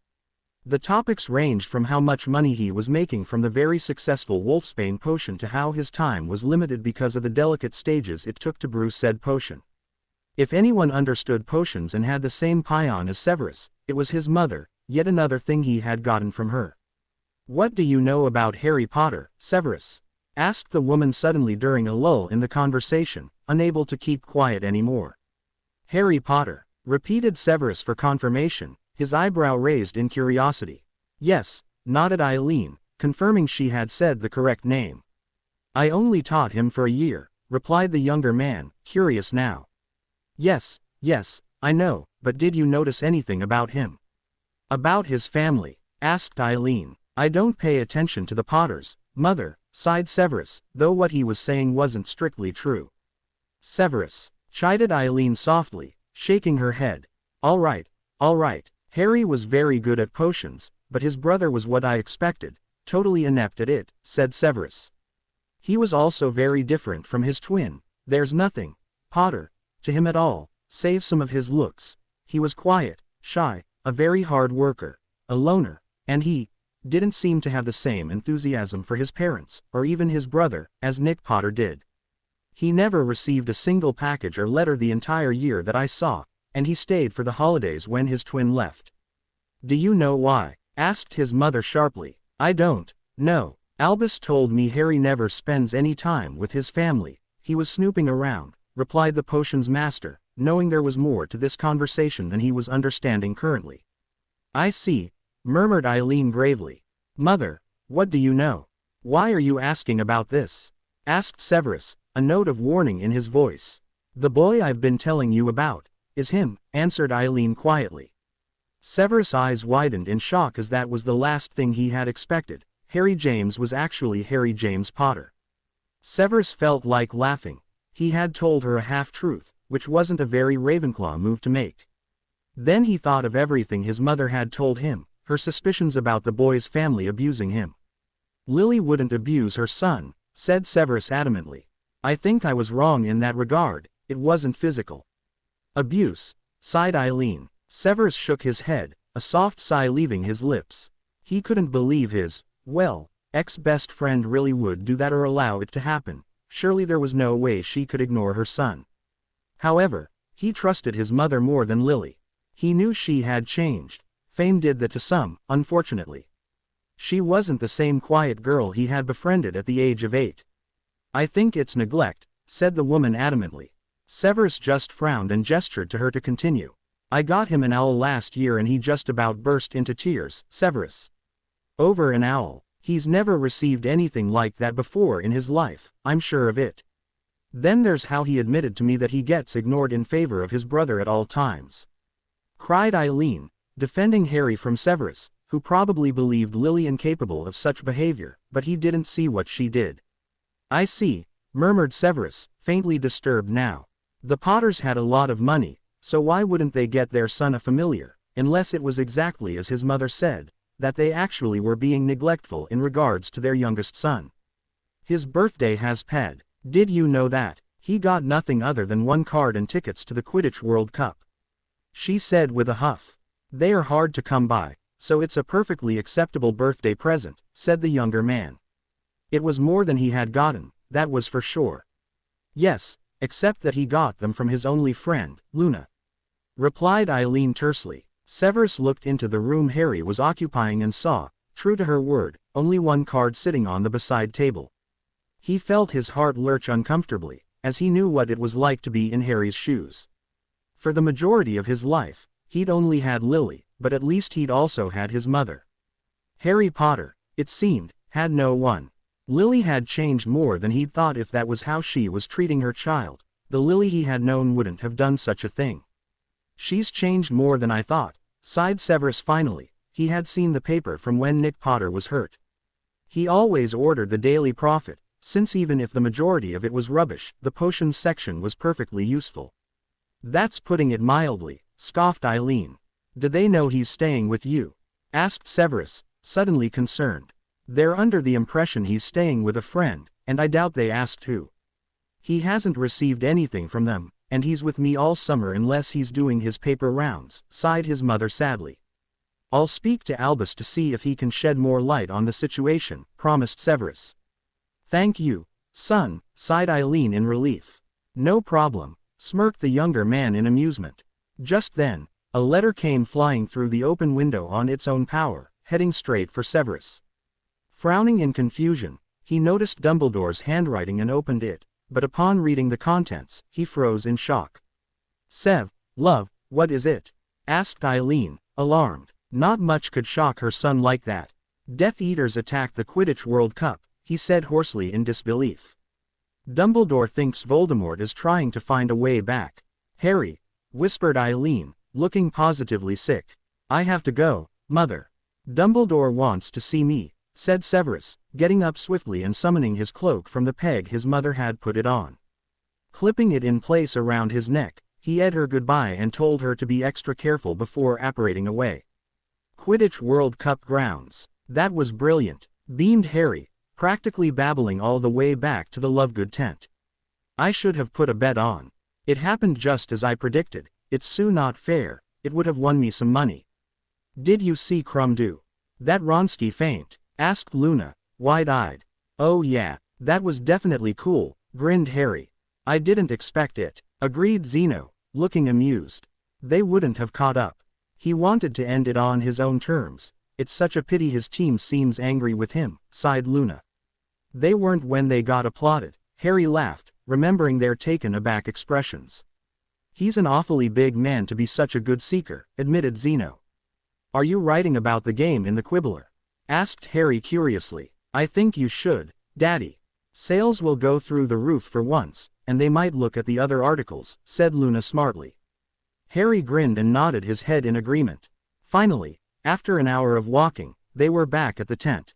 Speaker 1: The topics ranged from how much money he was making from the very successful Wolfsbane potion to how his time was limited because of the delicate stages it took to brew said potion. If anyone understood potions and had the same paean as Severus, it was his mother, yet another thing he had gotten from her. What do you know about Harry Potter, Severus? Asked the woman suddenly during a lull in the conversation, unable to keep quiet anymore. Harry Potter, repeated Severus for confirmation, his eyebrow raised in curiosity. Yes, nodded Eileen, confirming she had said the correct name. I only taught him for a year, replied the younger man, curious now. Yes, I know, but did you notice anything about him? About his family? Asked Eileen. I don't pay attention to the Potters, Mother, sighed Severus, though what he was saying wasn't strictly true. Severus, chided Eileen softly, shaking her head. All right. Harry was very good at potions, but his brother was what I expected, totally inept at it, said Severus. He was also very different from his twin. There's nothing, Potter, to him at all, save some of his looks. He was quiet, shy, a very hard worker, a loner, and he didn't seem to have the same enthusiasm for his parents, or even his brother, as Nick Potter did. He never received a single package or letter the entire year that I saw, and he stayed for the holidays when his twin left. Do you know why? Asked his mother sharply. I don't know. Albus told me Harry never spends any time with his family, he was snooping around, replied the potions master, knowing there was more to this conversation than he was understanding currently. I see, murmured Eileen gravely. Mother, what do you know? Why are you asking about this? Asked Severus, a note of warning in his voice. The boy I've been telling you about is him, answered Eileen quietly. Severus' eyes widened in shock as that was the last thing he had expected. Harry James was actually Harry James Potter. Severus felt like laughing. He had told her a half-truth, which wasn't a very Ravenclaw move to make. Then he thought of everything his mother had told him, her suspicions about the boy's family abusing him. Lily wouldn't abuse her son, said Severus adamantly. I think I was wrong in that regard, it wasn't physical. Abuse, sighed Eileen. Severus shook his head, a soft sigh leaving his lips. He couldn't believe his, ex-best friend really would do that or allow it to happen. Surely there was no way she could ignore her son. However, he trusted his mother more than Lily. He knew she had changed. Fame did that to some, unfortunately. She wasn't the same quiet girl he had befriended at the age of 8. I think it's neglect, said the woman adamantly. Severus just frowned and gestured to her to continue. I got him an owl last year and he just about burst into tears, Severus. Over an owl. He's never received anything like that before in his life, I'm sure of it. Then there's how he admitted to me that he gets ignored in favor of his brother at all times. Cried Eileen, defending Harry from Severus, who probably believed Lily incapable of such behavior, but he didn't see what she did. I see, murmured Severus, faintly disturbed now. The Potters had a lot of money, so why wouldn't they get their son a familiar, unless it was exactly as his mother said, that they actually were being neglectful in regards to their youngest son. His birthday has passed. Did you know that? He got nothing other than one card and tickets to the Quidditch World Cup. She said with a huff. They are hard to come by, so it's a perfectly acceptable birthday present, said the younger man. It was more than he had gotten, that was for sure. Yes, except that he got them from his only friend, Luna. Replied Eileen tersely. Severus looked into the room Harry was occupying and saw, true to her word, only one card sitting on the beside table. He felt his heart lurch uncomfortably, as he knew what it was like to be in Harry's shoes. For the majority of his life, he'd only had Lily, but at least he'd also had his mother. Harry Potter, it seemed, had no one. Lily had changed more than he'd thought. If that was how she was treating her child, the Lily he had known wouldn't have done such a thing. She's changed more than I thought, sighed Severus finally. He had seen the paper from when Nick Potter was hurt. He always ordered the Daily Prophet, since even if the majority of it was rubbish, the potions section was perfectly useful. That's putting it mildly, scoffed Eileen. Do they know he's staying with you? Asked Severus, suddenly concerned. They're under the impression he's staying with a friend, and I doubt they asked who. He hasn't received anything from them, and he's with me all summer unless he's doing his paper rounds, sighed his mother sadly. I'll speak to Albus to see if he can shed more light on the situation, promised Severus. Thank you, son, sighed Eileen in relief. No problem, smirked the younger man in amusement. Just then, a letter came flying through the open window on its own power, heading straight for Severus. Frowning in confusion, he noticed Dumbledore's handwriting and opened it, but upon reading the contents, he froze in shock. Sev, love, what is it? Asked Eileen, alarmed. Not much could shock her son like that. Death Eaters attacked the Quidditch World Cup, he said hoarsely in disbelief. Dumbledore thinks Voldemort is trying to find a way back. Harry, whispered Eileen, looking positively sick. I have to go, mother. Dumbledore wants to see me, said Severus, getting up swiftly and summoning his cloak from the peg his mother had put it on. Clipping it in place around his neck, he bade her goodbye and told her to be extra careful before apparating away. Quidditch World Cup grounds. That was brilliant, beamed Harry, practically babbling all the way back to the Lovegood tent. I should have put a bet on. It happened just as I predicted. It's so not fair. It would have won me some money. Did you see Crumb do that Wronski feint? Asked Luna, wide-eyed. Oh yeah, that was definitely cool, grinned Harry. I didn't expect it, agreed Zeno, looking amused. They wouldn't have caught up. He wanted to end it on his own terms. It's such a pity his team seems angry with him, sighed Luna. They weren't when they got applauded. Harry laughed, remembering their taken-aback expressions. He's an awfully big man to be such a good seeker, admitted Zeno. Are you writing about the game in the Quibbler? Asked Harry curiously. I think you should, Daddy. Sales will go through the roof for once, and they might look at the other articles, said Luna smartly. Harry grinned and nodded his head in agreement. Finally, after an hour of walking, they were back at the tent.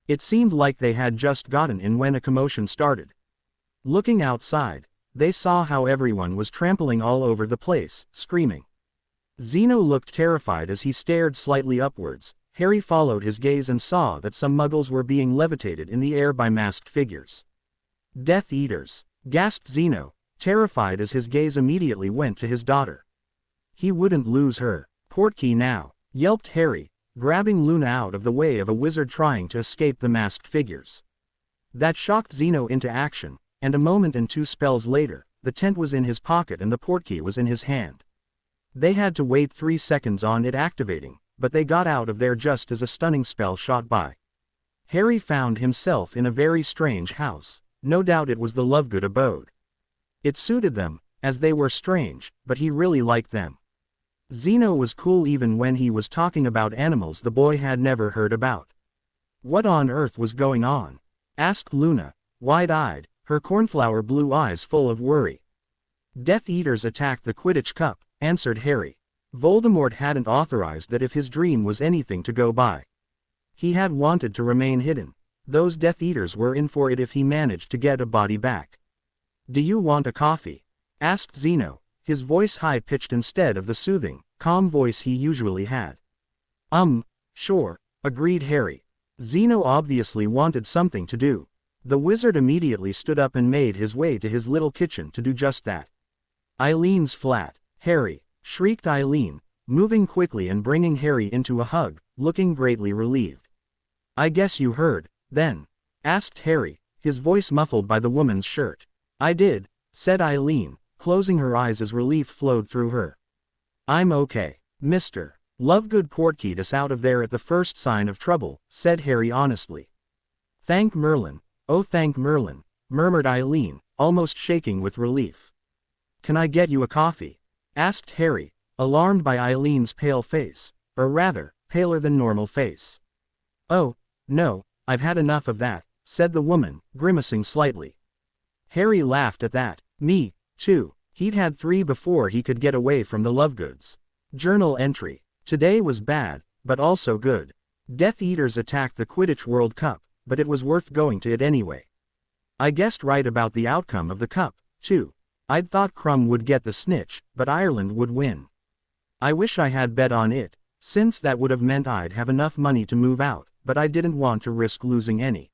Speaker 1: It seemed like they had just gotten in when a commotion started. Looking outside, they saw how everyone was trampling all over the place, screaming. Zeno looked terrified as he stared slightly upwards. Harry followed his gaze and saw that some muggles were being levitated in the air by masked figures. Death Eaters, gasped Zeno, terrified as his gaze immediately went to his daughter. He wouldn't lose her. Portkey now, yelped Harry, grabbing Luna out of the way of a wizard trying to escape the masked figures. That shocked Zeno into action, and a moment and 2 spells later, the tent was in his pocket and the portkey was in his hand. They had to wait 3 seconds on it activating, but they got out of there just as a stunning spell shot by. Harry found himself in a very strange house. No doubt it was the Lovegood abode. It suited them, as they were strange, but he really liked them. Zeno was cool even when he was talking about animals the boy had never heard about. What on earth was going on? Asked Luna, wide-eyed, her cornflower blue eyes full of worry. Death Eaters attacked the Quidditch Cup, answered Harry. Voldemort hadn't authorized that if his dream was anything to go by. He had wanted to remain hidden. Those Death Eaters were in for it if he managed to get a body back. Do you want a coffee? Asked Zeno, his voice high-pitched instead of the soothing, calm voice he usually had. Sure, agreed Harry. Zeno obviously wanted something to do. The wizard immediately stood up and made his way to his little kitchen to do just that. Eileen's flat, Harry, shrieked Eileen, moving quickly and bringing Harry into a hug, looking greatly relieved. I guess you heard, then? Asked Harry, his voice muffled by the woman's shirt. I did, said Eileen, closing her eyes as relief flowed through her. I'm okay, Mr. Lovegood portkeed us out of there at the first sign of trouble, said Harry honestly. Thank Merlin, oh thank Merlin, murmured Eileen, almost shaking with relief. Can I get you a coffee? Asked Harry, alarmed by Eileen's pale face, or rather, paler than normal face. Oh, no, I've had enough of that, said the woman, grimacing slightly. Harry laughed at that. Me, too. He'd had 3 before he could get away from the Lovegoods. Journal entry. Today was bad, but also good. Death Eaters attacked the Quidditch World Cup, but it was worth going to it anyway. I guessed right about the outcome of the cup, too. I'd thought Crumb would get the snitch, but Ireland would win. I wish I had bet on it, since that would have meant I'd have enough money to move out, but I didn't want to risk losing any.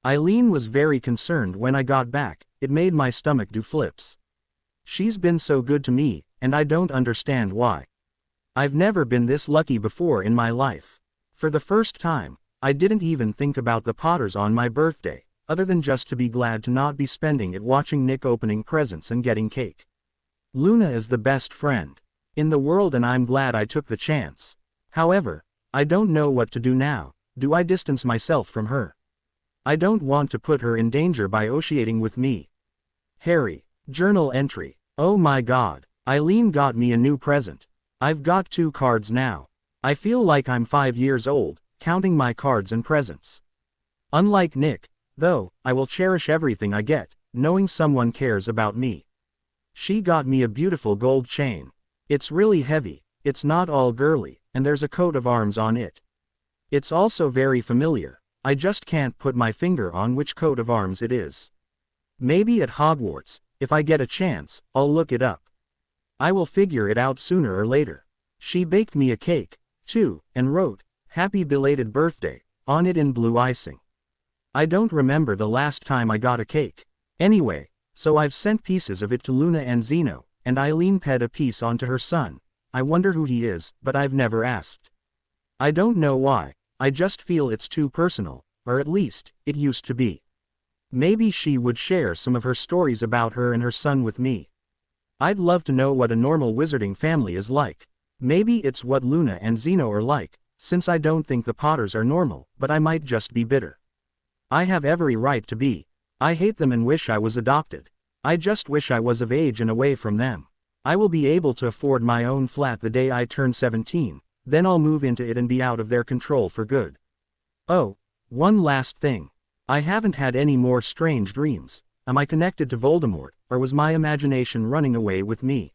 Speaker 1: Eileen was very concerned when I got back, it made my stomach do flips. She's been so good to me, and I don't understand why. I've never been this lucky before in my life. For the first time, I didn't even think about the Potters on my birthday, other than just to be glad to not be spending it watching Nick opening presents and getting cake. Luna is the best friend in the world and I'm glad I took the chance. However, I don't know what to do now. Do I distance myself from her? I don't want to put her in danger by associating with me. Harry. Journal entry. Oh my god, Eileen got me a new present. I've got 2 cards now. I feel like I'm 5 years old, counting my cards and presents. Unlike Nick, though, I will cherish everything I get, knowing someone cares about me. She got me a beautiful gold chain. It's really heavy, it's not all girly, and there's a coat of arms on it. It's also very familiar, I just can't put my finger on which coat of arms it is. Maybe at Hogwarts, if I get a chance, I'll look it up. I will figure it out sooner or later. She baked me a cake, too, and wrote, "Happy belated birthday," on it in blue icing. I don't remember the last time I got a cake. Anyway, so I've sent pieces of it to Luna and Zeno, and Eileen ped a piece onto her son. I wonder who he is, but I've never asked. I don't know why, I just feel it's too personal, or at least, it used to be. Maybe she would share some of her stories about her and her son with me. I'd love to know what a normal wizarding family is like. Maybe it's what Luna and Zeno are like, since I don't think the Potters are normal, but I might just be bitter. I have every right to be. I hate them and wish I was adopted. I just wish I was of age and away from them. I will be able to afford my own flat the day I turn 17, then I'll move into it and be out of their control for good. Oh, one last thing. I haven't had any more strange dreams. Am I connected to Voldemort, or was my imagination running away with me?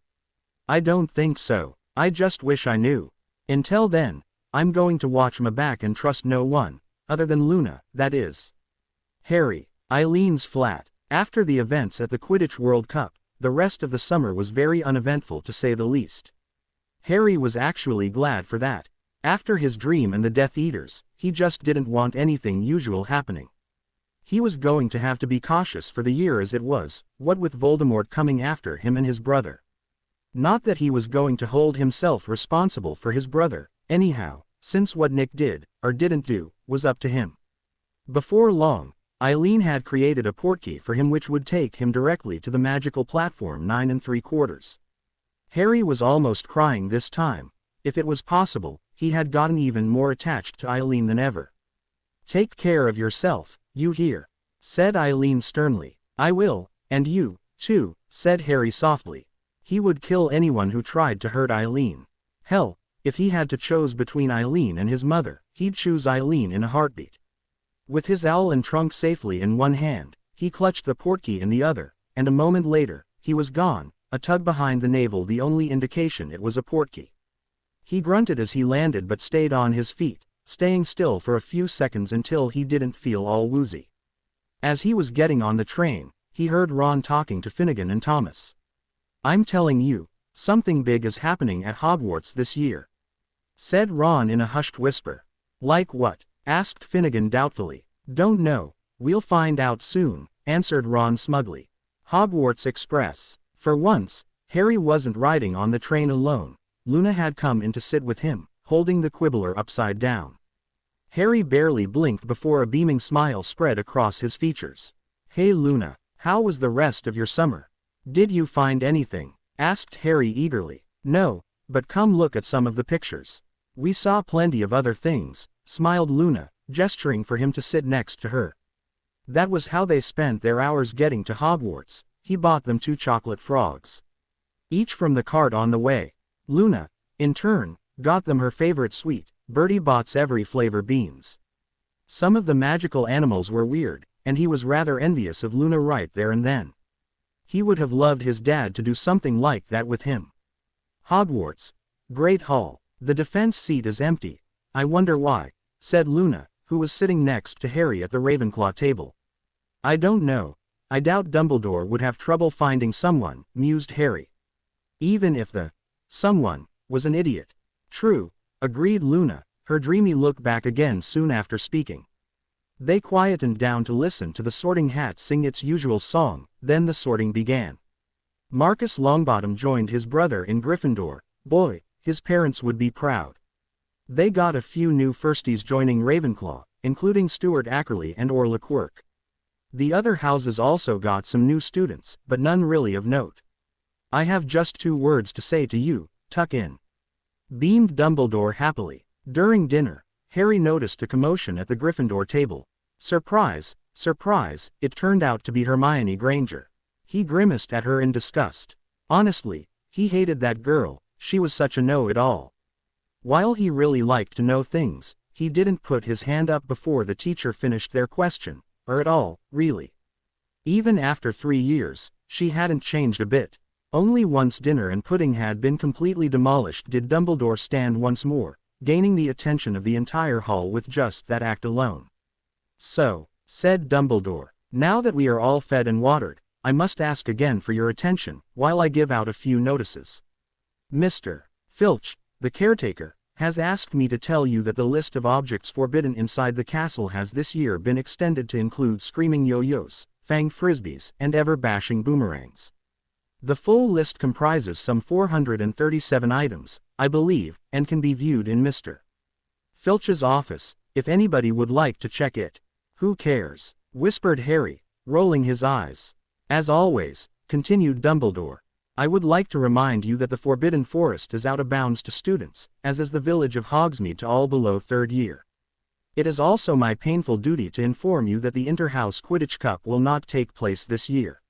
Speaker 1: I don't think so. I just wish I knew. Until then, I'm going to watch my back and trust no one, other than Luna, that is. Harry. Eileen's flat. After the events at the Quidditch World Cup, the rest of the summer was very uneventful to say the least. Harry was actually glad for that. After his dream and the Death Eaters, he just didn't want anything usual happening. He was going to have to be cautious for the year as it was, what with Voldemort coming after him and his brother. Not that he was going to hold himself responsible for his brother, anyhow, since what Nick did, or didn't do, was up to him. Before long, Eileen had created a portkey for him which would take him directly to the magical platform 9 3/4. Harry was almost crying this time. If it was possible, he had gotten even more attached to Eileen than ever. "Take care of yourself, you hear?" said Eileen sternly. "I will, and you, too," said Harry softly. He would kill anyone who tried to hurt Eileen. Hell, if he had to choose between Eileen and his mother, he'd choose Eileen in a heartbeat. With his owl and trunk safely in one hand, he clutched the portkey in the other, and a moment later, he was gone, a tug behind the navel the only indication it was a portkey. He grunted as he landed but stayed on his feet, staying still for a few seconds until he didn't feel all woozy. As he was getting on the train, he heard Ron talking to Finnegan and Thomas. "I'm telling you, something big is happening at Hogwarts this year," said Ron in a hushed whisper. "Like what?" asked Finnegan doubtfully. "Don't know, we'll find out soon," answered Ron smugly. Hogwarts Express. For once, Harry wasn't riding on the train alone. Luna had come in to sit with him, holding the Quibbler upside down. Harry barely blinked before a beaming smile spread across his features. "Hey Luna, How was the rest of your summer? Did you find anything? Asked Harry eagerly. No, but come look at some of the pictures. We saw plenty of other things, smiled Luna, gesturing for him to sit next to her. That was how they spent their hours getting to Hogwarts. He bought them 2 chocolate frogs, each from the cart on the way. Luna, in turn, got them her favorite sweet, Bertie Bott's every flavor beans. Some of the magical animals were weird, and he was rather envious of Luna right there and then. He would have loved his dad to do something like that with him. Hogwarts. Great Hall. The defense seat is empty. I wonder why, said Luna, who was sitting next to Harry at the Ravenclaw table. I don't know. I doubt Dumbledore would have trouble finding someone, mused Harry. Even if the someone was an idiot. True, agreed Luna, her dreamy look back again soon after speaking. They quietened down to listen to the Sorting Hat sing its usual song, then the sorting began. Marcus Longbottom joined his brother in Gryffindor. Boy, his parents would be proud. They got a few new firsties joining Ravenclaw, including Stuart Ackerley and Orla Quirk. The other houses also got some new students, but none really of note. I have just 2 words to say to you, tuck in, beamed Dumbledore happily. During dinner, Harry noticed a commotion at the Gryffindor table. Surprise, surprise, it turned out to be Hermione Granger. He grimaced at her in disgust. Honestly, he hated that girl, she was such a know-it-all. While he really liked to know things, he didn't put his hand up before the teacher finished their question, or at all, really. Even after 3 years, she hadn't changed a bit. Only once dinner and pudding had been completely demolished did Dumbledore stand once more, gaining the attention of the entire hall with just that act alone. So, said Dumbledore, now that we are all fed and watered, I must ask again for your attention, while I give out a few notices. Mr. Filch, the caretaker, has asked me to tell you that the list of objects forbidden inside the castle has this year been extended to include screaming yo-yos, fang frisbees, and ever-bashing boomerangs. The full list comprises some 437 items, I believe, and can be viewed in Mr. Filch's office, if anybody would like to check it. Who cares? Whispered Harry, rolling his eyes. As always, continued Dumbledore, I would like to remind you that the Forbidden Forest is out of bounds to students, as is the village of Hogsmeade to all below 3rd year. It is also my painful duty to inform you that the Inter-House Quidditch Cup will not take place this year.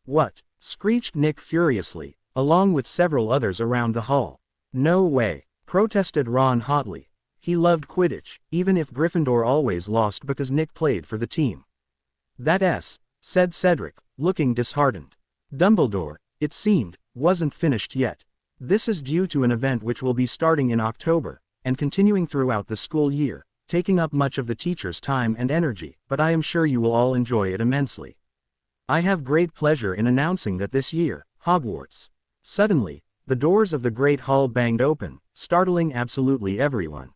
Speaker 1: What? Screeched Nick furiously, along with several others around the hall. No way, protested Ron hotly. He loved Quidditch, even if Gryffindor always lost because Nick played for the team. Said Cedric, looking disheartened. Dumbledore, it seemed, wasn't finished yet. This is due to an event which will be starting in October, and continuing throughout the school year, taking up much of the teacher's time and energy, but I am sure you will all enjoy it immensely. I have great pleasure in announcing that this year, Hogwarts. Suddenly, the doors of the Great Hall banged open, startling absolutely everyone.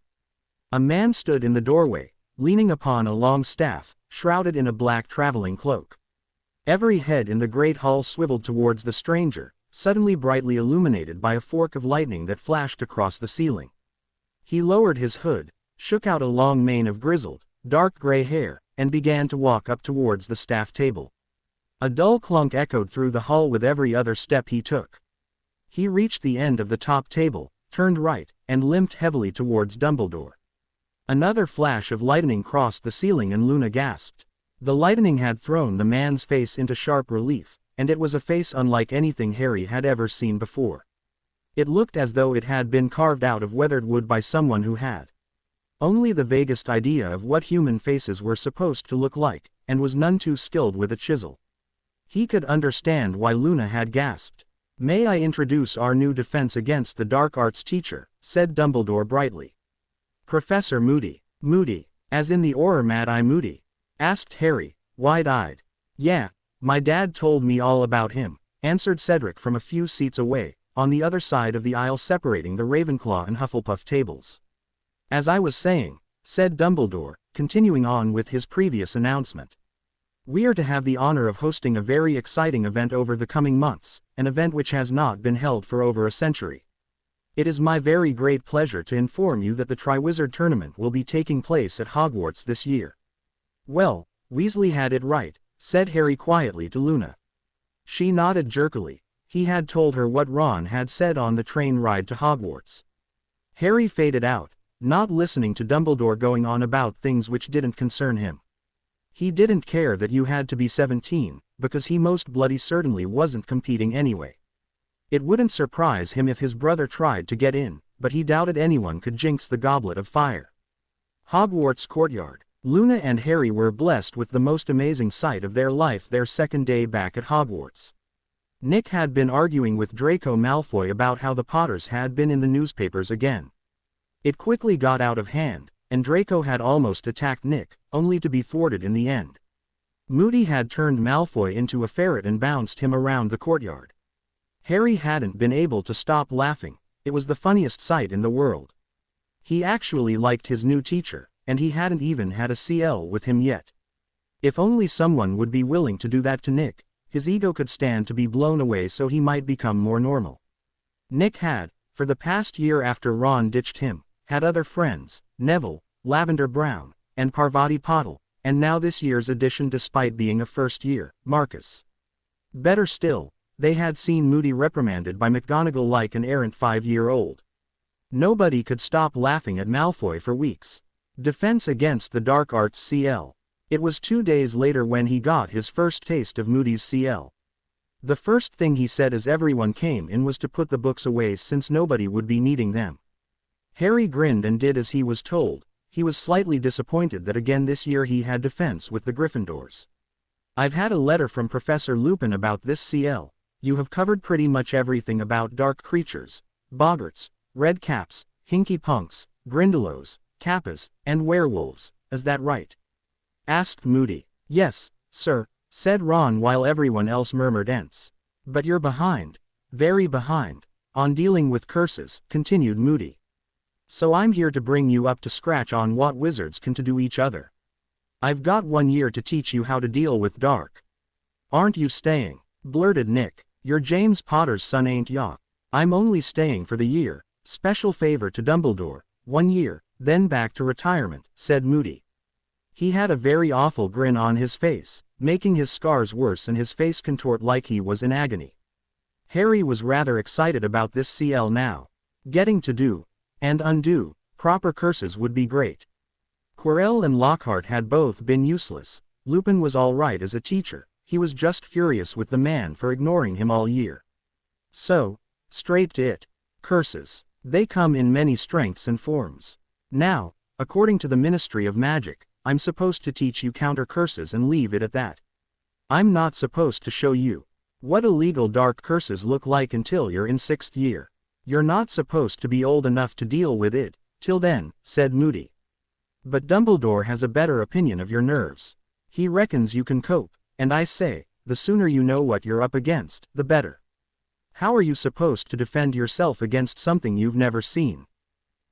Speaker 1: A man stood in the doorway, leaning upon a long staff, shrouded in a black traveling cloak. Every head in the Great Hall swiveled towards the stranger, suddenly brightly illuminated by a fork of lightning that flashed across the ceiling. He lowered his hood, shook out a long mane of grizzled, dark gray hair, and began to walk up towards the staff table. A dull clunk echoed through the hall with every other step he took. He reached the end of the top table, turned right, and limped heavily towards Dumbledore. Another flash of lightning crossed the ceiling and Luna gasped. The lightning had thrown the man's face into sharp relief, and it was a face unlike anything Harry had ever seen before. It looked as though it had been carved out of weathered wood by someone who had only the vaguest idea of what human faces were supposed to look like, and was none too skilled with a chisel. He could understand why Luna had gasped. May I introduce our new defense against the dark arts teacher, said Dumbledore brightly. Professor Moody. Moody, as in the Auror Mad Eye Moody? Asked Harry, wide-eyed. Yeah, my dad told me all about him, answered Cedric from a few seats away, on the other side of the aisle separating the Ravenclaw and Hufflepuff tables. As I was saying, said Dumbledore, continuing on with his previous announcement. We are to have the honor of hosting a very exciting event over the coming months, an event which has not been held for over a century. It is my very great pleasure to inform you that the Triwizard Tournament will be taking place at Hogwarts this year. Well, Weasley had it right, said Harry quietly to Luna. She nodded jerkily. He had told her what Ron had said on the train ride to Hogwarts. Harry faded out, not listening to Dumbledore going on about things which didn't concern him. He didn't care that you had to be 17, because he most bloody certainly wasn't competing anyway. It wouldn't surprise him if his brother tried to get in, but he doubted anyone could jinx the Goblet of Fire. Hogwarts courtyard. Luna and Harry were blessed with the most amazing sight of their life their second day back at Hogwarts. Nick had been arguing with Draco Malfoy about how the Potters had been in the newspapers again. It quickly got out of hand, and Draco had almost attacked Nick, only to be thwarted in the end. Moody had turned Malfoy into a ferret and bounced him around the courtyard. Harry hadn't been able to stop laughing. It was the funniest sight in the world. He actually liked his new teacher, and he hadn't even had a CL with him yet. If only someone would be willing to do that to Nick, his ego could stand to be blown away so he might become more normal. Nick had, for the past year after Ron ditched him, had other friends, Neville, Lavender Brown, and Parvati Patil, and now this year's addition despite being a first year, Marcus. Better still, they had seen Moody reprimanded by McGonagall like an errant 5-year-old. Nobody could stop laughing at Malfoy for weeks. Defense against the Dark Arts CL. It was 2 days later when he got his first taste of Moody's CL. The first thing he said as everyone came in was to put the books away since nobody would be needing them. Harry grinned and did as he was told. He was slightly disappointed that again this year he had defense with the Gryffindors. I've had a letter from Professor Lupin about this CL. You have covered pretty much everything about dark creatures, boggarts, redcaps, hinky-punks, grindylows, kappas, and werewolves, is that right? Asked Moody. Yes, sir, said Ron while everyone else murmured ents. But you're behind. Very behind. On dealing with curses, continued Moody. So I'm here to bring you up to scratch on what wizards can to do each other. I've got 1 year to teach you how to deal with dark. Aren't you staying? Blurted Nick. You're James Potter's son ain't ya? I'm only staying for the year. Special favor to Dumbledore. 1 year, then back to retirement, said Moody. He had a very awful grin on his face, making his scars worse and his face contort like he was in agony. Harry was rather excited about this CL now. Getting to do, and undo, proper curses would be great. Quirrell and Lockhart had both been useless. Lupin was all right as a teacher, he was just furious with the man for ignoring him all year. So, straight to it. Curses. They come in many strengths and forms. Now, according to the Ministry of Magic, I'm supposed to teach you counter curses and leave it at that. I'm not supposed to show you what illegal dark curses look like until you're in 6th year. You're not supposed to be old enough to deal with it, till then, said Moody. But Dumbledore has a better opinion of your nerves. He reckons you can cope, and I say, the sooner you know what you're up against, the better. How are you supposed to defend yourself against something you've never seen?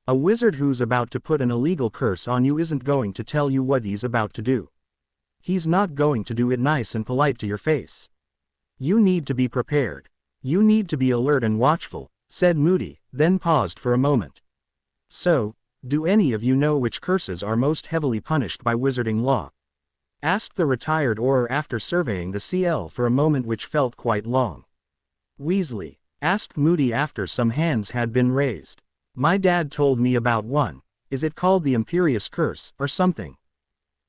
Speaker 1: A wizard who's about to put an illegal curse on you isn't going to tell you what he's about to do. He's not going to do it nice and polite to your face. You need to be prepared. You need to be alert and watchful, said Moody, then paused for a moment. So, do any of you know which curses are most heavily punished by wizarding law? Asked the retired Auror after surveying the CL for a moment which felt quite long. Weasley, asked Moody after some hands had been raised. My dad told me about one. Is it called the Imperious Curse, or something?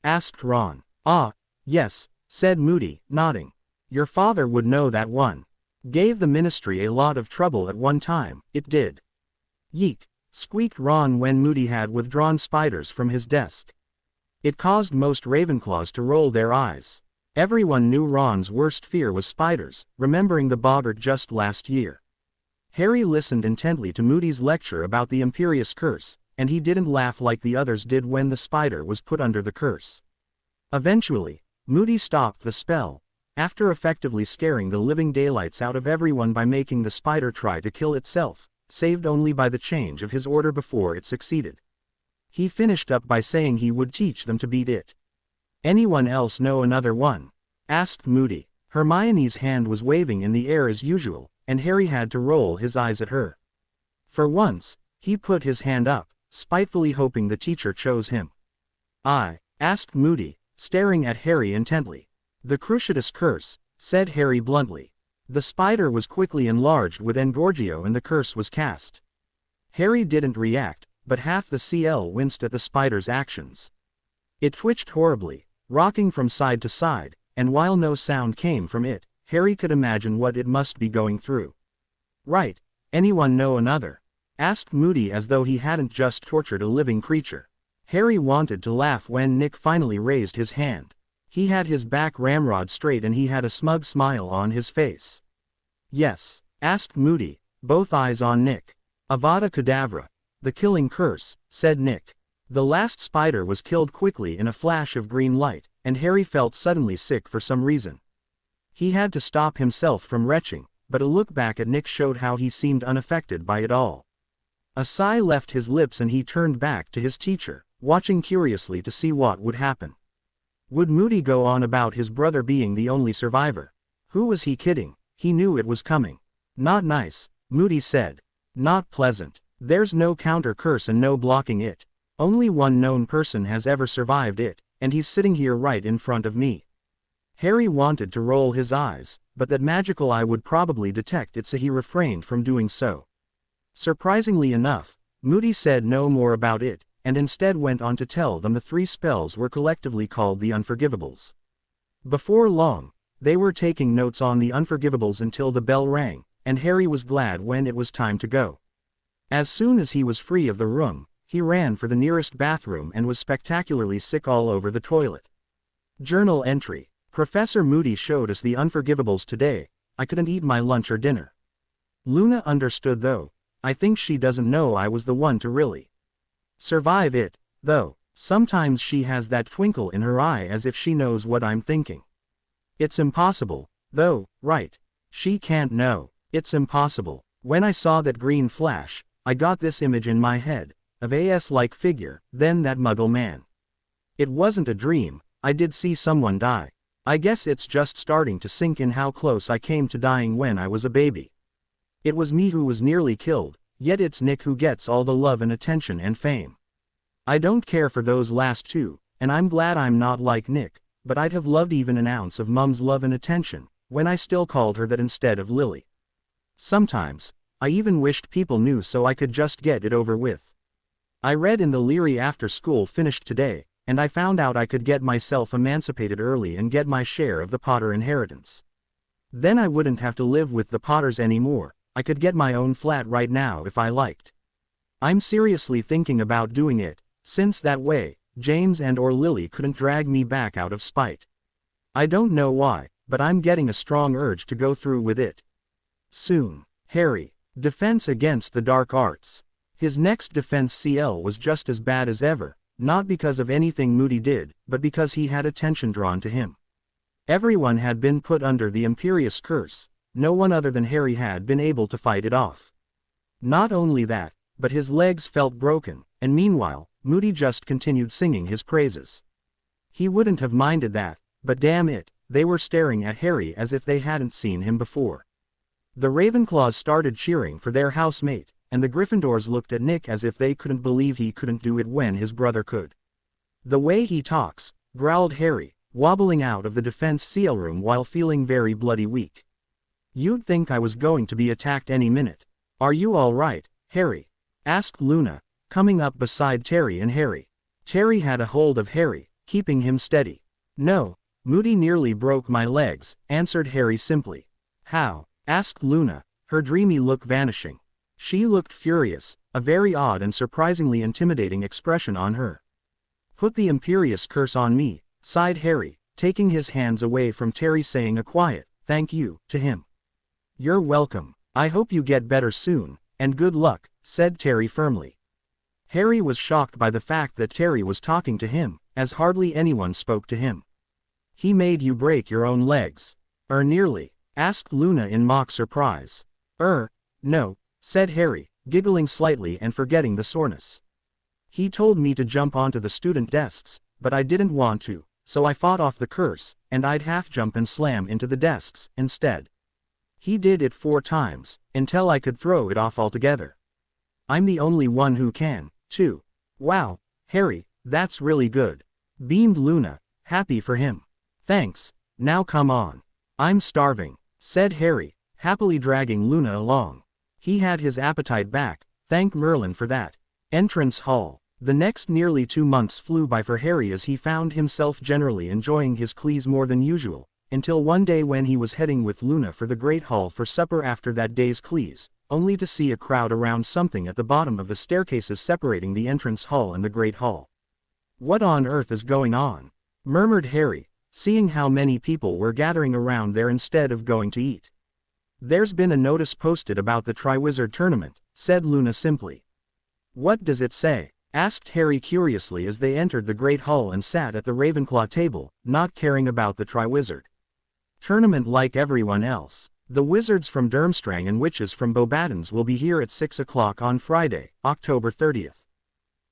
Speaker 1: Asked Ron. Ah, yes, said Moody, nodding. Your father would know that one. Gave the ministry a lot of trouble at one time, it did. Yeek, squeaked Ron when Moody had withdrawn spiders from his desk. It caused most Ravenclaws to roll their eyes. Everyone knew Ron's worst fear was spiders, remembering the boggart just last year. Harry listened intently to Moody's lecture about the Imperious Curse, and he didn't laugh like the others did when the spider was put under the curse. Eventually, Moody stopped the spell, after effectively scaring the living daylights out of everyone by making the spider try to kill itself, saved only by the change of his order before it succeeded. He finished up by saying he would teach them to beat it. Anyone else know another one? Asked Moody. Hermione's hand was waving in the air as usual, and Harry had to roll his eyes at her. For once, he put his hand up, spitefully hoping the teacher chose him. I? Asked Moody, staring at Harry intently. The Cruciatus curse, said Harry bluntly. The spider was quickly enlarged with Engorgio and the curse was cast. Harry didn't react, but half the CL winced at the spider's actions. It twitched horribly, rocking from side to side, and while no sound came from it, Harry could imagine what it must be going through. Right, anyone know another? Asked Moody as though he hadn't just tortured a living creature. Harry wanted to laugh when Nick finally raised his hand. He had his back ramrod straight and he had a smug smile on his face. Yes, asked Moody, both eyes on Nick. Avada Kedavra. The killing curse, said Nick. The last spider was killed quickly in a flash of green light, and Harry felt suddenly sick for some reason. He had to stop himself from retching, but a look back at Nick showed how he seemed unaffected by it all. A sigh left his lips and he turned back to his teacher, watching curiously to see what would happen. Would Moody go on about his brother being the only survivor? Who was he kidding? He knew it was coming. Not nice, Moody said. Not pleasant. There's no counter curse and no blocking it. Only one known person has ever survived it, and he's sitting here right in front of me. Harry wanted to roll his eyes, but that magical eye would probably detect it, so he refrained from doing so. Surprisingly enough, Moody said no more about it, and instead went on to tell them the 3 spells were collectively called the Unforgivables. Before long, they were taking notes on the Unforgivables until the bell rang, and Harry was glad when it was time to go. As soon as he was free of the room, he ran for the nearest bathroom and was spectacularly sick all over the toilet. Journal entry. Professor Moody showed us the Unforgivables today. I couldn't eat my lunch or dinner. Luna understood though. I think she doesn't know I was the one to really survive it, though. Sometimes she has that twinkle in her eye as if she knows what I'm thinking. It's impossible, though, right? She can't know. It's impossible. When I saw that green flash, I got this image in my head, of a S-like figure, then that Muggle man. It wasn't a dream, I did see someone die. I guess it's just starting to sink in how close I came to dying when I was a baby. It was me who was nearly killed, yet it's Nick who gets all the love and attention and fame. I don't care for those last 2, and I'm glad I'm not like Nick, but I'd have loved even an ounce of Mum's love and attention, when I still called her that instead of Lily. Sometimes, I even wished people knew so I could just get it over with. I read in the Leary after school finished today, and I found out I could get myself emancipated early and get my share of the Potter inheritance. Then I wouldn't have to live with the Potters anymore. I could get my own flat right now if I liked. I'm seriously thinking about doing it, since that way, James and or Lily couldn't drag me back out of spite. I don't know why, but I'm getting a strong urge to go through with it. Soon. Harry. Defense against the dark arts. His next defense CL was just as bad as ever, not because of anything Moody did, but because he had attention drawn to him. Everyone had been put under the Imperious Curse. No one other than Harry had been able to fight it off. Not only that, but his legs felt broken, and meanwhile, Moody just continued singing his praises. He wouldn't have minded that, but damn it, they were staring at Harry as if they hadn't seen him before. The Ravenclaws started cheering for their housemate, and the Gryffindors looked at Nick as if they couldn't believe he couldn't do it when his brother could. The way he talks, growled Harry, wobbling out of the defense seal room while feeling very bloody weak. You'd think I was going to be attacked any minute. Are you all right, Harry? Asked Luna, coming up beside Terry and Harry. Terry had a hold of Harry, keeping him steady. No, Moody nearly broke my legs, answered Harry simply. How? Asked Luna, her dreamy look vanishing. She looked furious, a very odd and surprisingly intimidating expression on her. Put the Imperious Curse on me, sighed Harry, taking his hands away from Terry, saying a quiet, thank you, to him. You're welcome. I hope you get better soon, and good luck, said Terry firmly. Harry was shocked by the fact that Terry was talking to him, as hardly anyone spoke to him. He made you break your own legs. Nearly, asked Luna in mock surprise. No, said Harry, giggling slightly and forgetting the soreness. He told me to jump onto the student desks, but I didn't want to, so I fought off the curse, and I'd half jump and slam into the desks, instead. He did it 4 times, until I could throw it off altogether. I'm the only one who can, too. Wow, Harry, that's really good, beamed Luna, happy for him. Thanks, Now come on. I'm starving, said Harry, happily dragging Luna along. He had his appetite back, thank Merlin for that. Entrance hall. The next nearly 2 months flew by for Harry as he found himself generally enjoying his clees more than usual, until one day when he was heading with Luna for the Great Hall for supper after that day's clees, only to see a crowd around something at the bottom of the staircases separating the entrance hall and the Great Hall. What on earth is going on? Murmured Harry, seeing how many people were gathering around there instead of going to eat. There's been a notice posted about the Triwizard Tournament, said Luna simply. What does it say? Asked Harry curiously as they entered the Great Hall and sat at the Ravenclaw table, not caring about the Triwizard Tournament like everyone else. The wizards from Durmstrang and witches from Beauxbatons will be here at 6 o'clock on Friday, October 30th.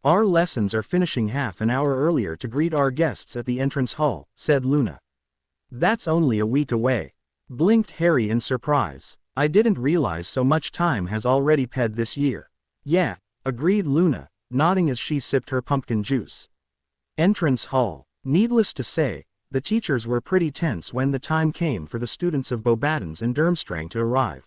Speaker 1: Our lessons are finishing half an hour earlier to greet our guests at the entrance hall, said Luna. That's only a week away. Blinked Harry in surprise. I didn't realize so much time has already passed this year. Yeah, agreed Luna, nodding as she sipped her pumpkin juice. Entrance hall. Needless to say, the teachers were pretty tense when the time came for the students of Beauxbatons and Durmstrang to arrive.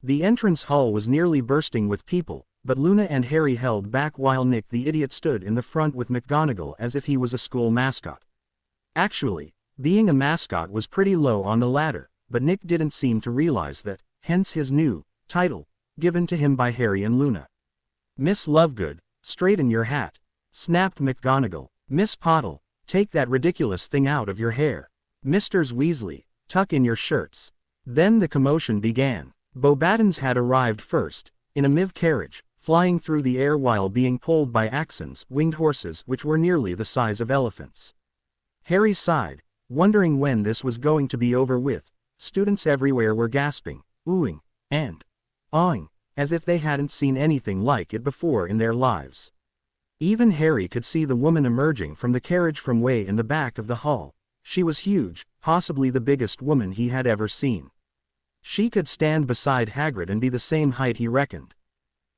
Speaker 1: The entrance hall was nearly bursting with people, but Luna and Harry held back while Nick the idiot stood in the front with McGonagall as if he was a school mascot. Actually, being a mascot was pretty low on the ladder, but Nick didn't seem to realize that, hence his new title, given to him by Harry and Luna. Miss Lovegood, straighten your hat, snapped McGonagall. Miss Pottle, take that ridiculous thing out of your hair. Misters Weasley, tuck in your shirts. Then the commotion began. Beauxbatons had arrived first, in a miv carriage, flying through the air while being pulled by Axons, winged horses which were nearly the size of elephants. Harry sighed, wondering when this was going to be over with. Students everywhere were gasping, oohing, and awing, as if they hadn't seen anything like it before in their lives. Even Harry could see the woman emerging from the carriage from way in the back of the hall. She was huge, possibly the biggest woman he had ever seen. She could stand beside Hagrid and be the same height he reckoned.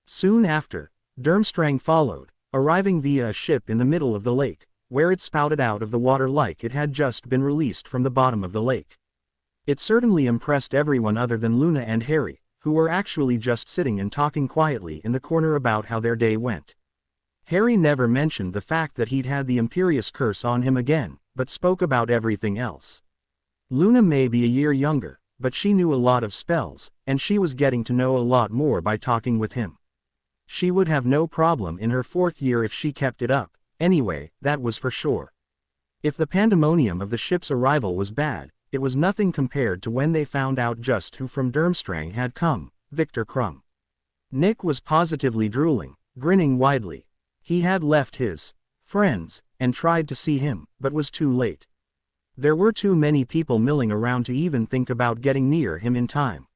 Speaker 1: Soon after, Durmstrang followed, arriving via a ship in the middle of the lake, where it spouted out of the water like it had just been released from the bottom of the lake. It certainly impressed everyone other than Luna and Harry, who were actually just sitting and talking quietly in the corner about how their day went. Harry never mentioned the fact that he'd had the Imperious Curse on him again, but spoke about everything else. Luna may be a year younger, but she knew a lot of spells, and she was getting to know a lot more by talking with him. She would have no problem in her 4th year if she kept it up, anyway, that was for sure. If the pandemonium of the ship's arrival was bad, it was nothing compared to when they found out just who from Durmstrang had come, Victor Crumb. Nick was positively drooling, grinning widely. He had left his friends, and tried to see him, but was too late. There were too many people milling around to even think about getting near him in time.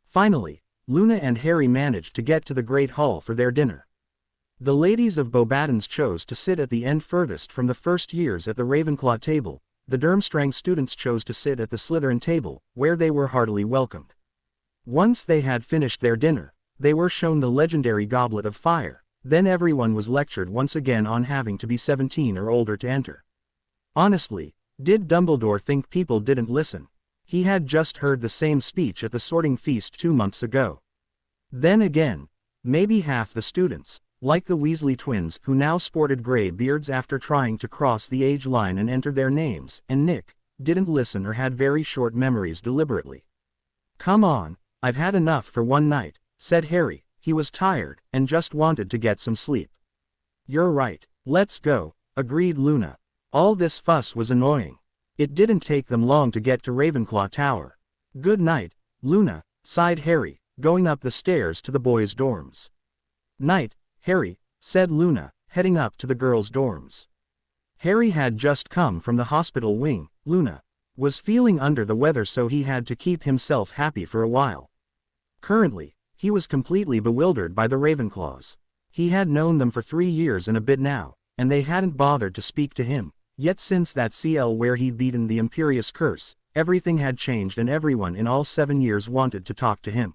Speaker 1: Finally, Luna and Harry managed to get to the Great Hall for their dinner. The ladies of Beauxbatons chose to sit at the end furthest from the first years at the Ravenclaw table. The Durmstrang students chose to sit at the Slytherin table, where they were heartily welcomed. Once they had finished their dinner, they were shown the legendary Goblet of Fire. Then everyone was lectured once again on having to be 17 or older to enter. Honestly, did Dumbledore think people didn't listen? He had just heard the same speech at the sorting feast 2 months ago. Then again, maybe half the students, like the Weasley twins who now sported gray beards after trying to cross the age line and enter their names, and Nick, didn't listen or had very short memories deliberately. Come on, I've had enough for one night, said Harry. He was tired, and just wanted to get some sleep. You're right, let's go, agreed Luna. All this fuss was annoying. It didn't take them long to get to Ravenclaw Tower. Good night, Luna, sighed Harry, going up the stairs to the boys' dorms. Night, Harry, said Luna, heading up to the girls' dorms. Harry had just come from the hospital wing. Luna was feeling under the weather, so he had to keep himself happy for a while. Currently, he was completely bewildered by the Ravenclaws. He had known them for 3 years and a bit now, and they hadn't bothered to speak to him, yet since that CL where he'd beaten the Imperious Curse, everything had changed and everyone in all 7 years wanted to talk to him.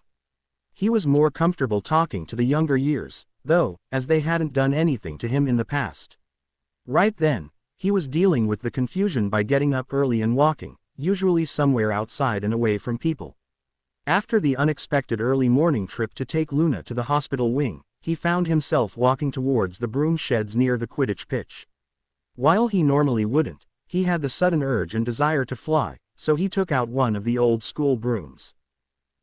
Speaker 1: He was more comfortable talking to the younger years, though, as they hadn't done anything to him in the past. Right then, he was dealing with the confusion by getting up early and walking, usually somewhere outside and away from people. After the unexpected early morning trip to take Luna to the hospital wing, he found himself walking towards the broom sheds near the Quidditch pitch. While he normally wouldn't, he had the sudden urge and desire to fly, so he took out one of the old school brooms.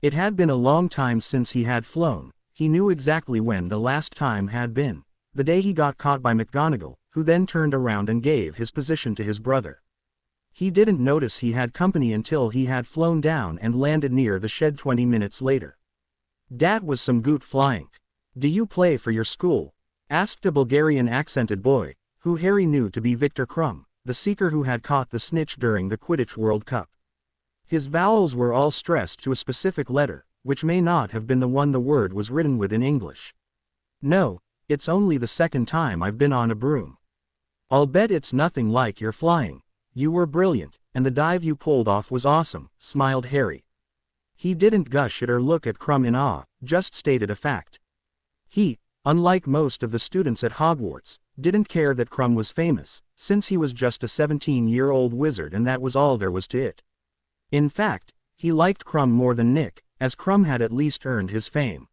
Speaker 1: It had been a long time since he had flown. He knew exactly when the last time had been. The day he got caught by McGonagall, who then turned around and gave his position to his brother. He didn't notice he had company until he had flown down and landed near the shed 20 minutes later. "Dat was some good flying. Do you play for your school?" asked a Bulgarian-accented boy, who Harry knew to be Victor Krum, the seeker who had caught the snitch during the Quidditch World Cup. His vowels were all stressed to a specific letter, which may not have been the one the word was written with in English. "No, it's only the second time I've been on a broom." "I'll bet it's nothing like your flying. You were brilliant, and the dive you pulled off was awesome," smiled Harry. He didn't gush at or look at Krum in awe, just stated a fact. He, unlike most of the students at Hogwarts, didn't care that Krum was famous, since he was just a 17-year-old wizard and that was all there was to it. In fact, he liked Krum more than Nick, as Krum had at least earned his fame.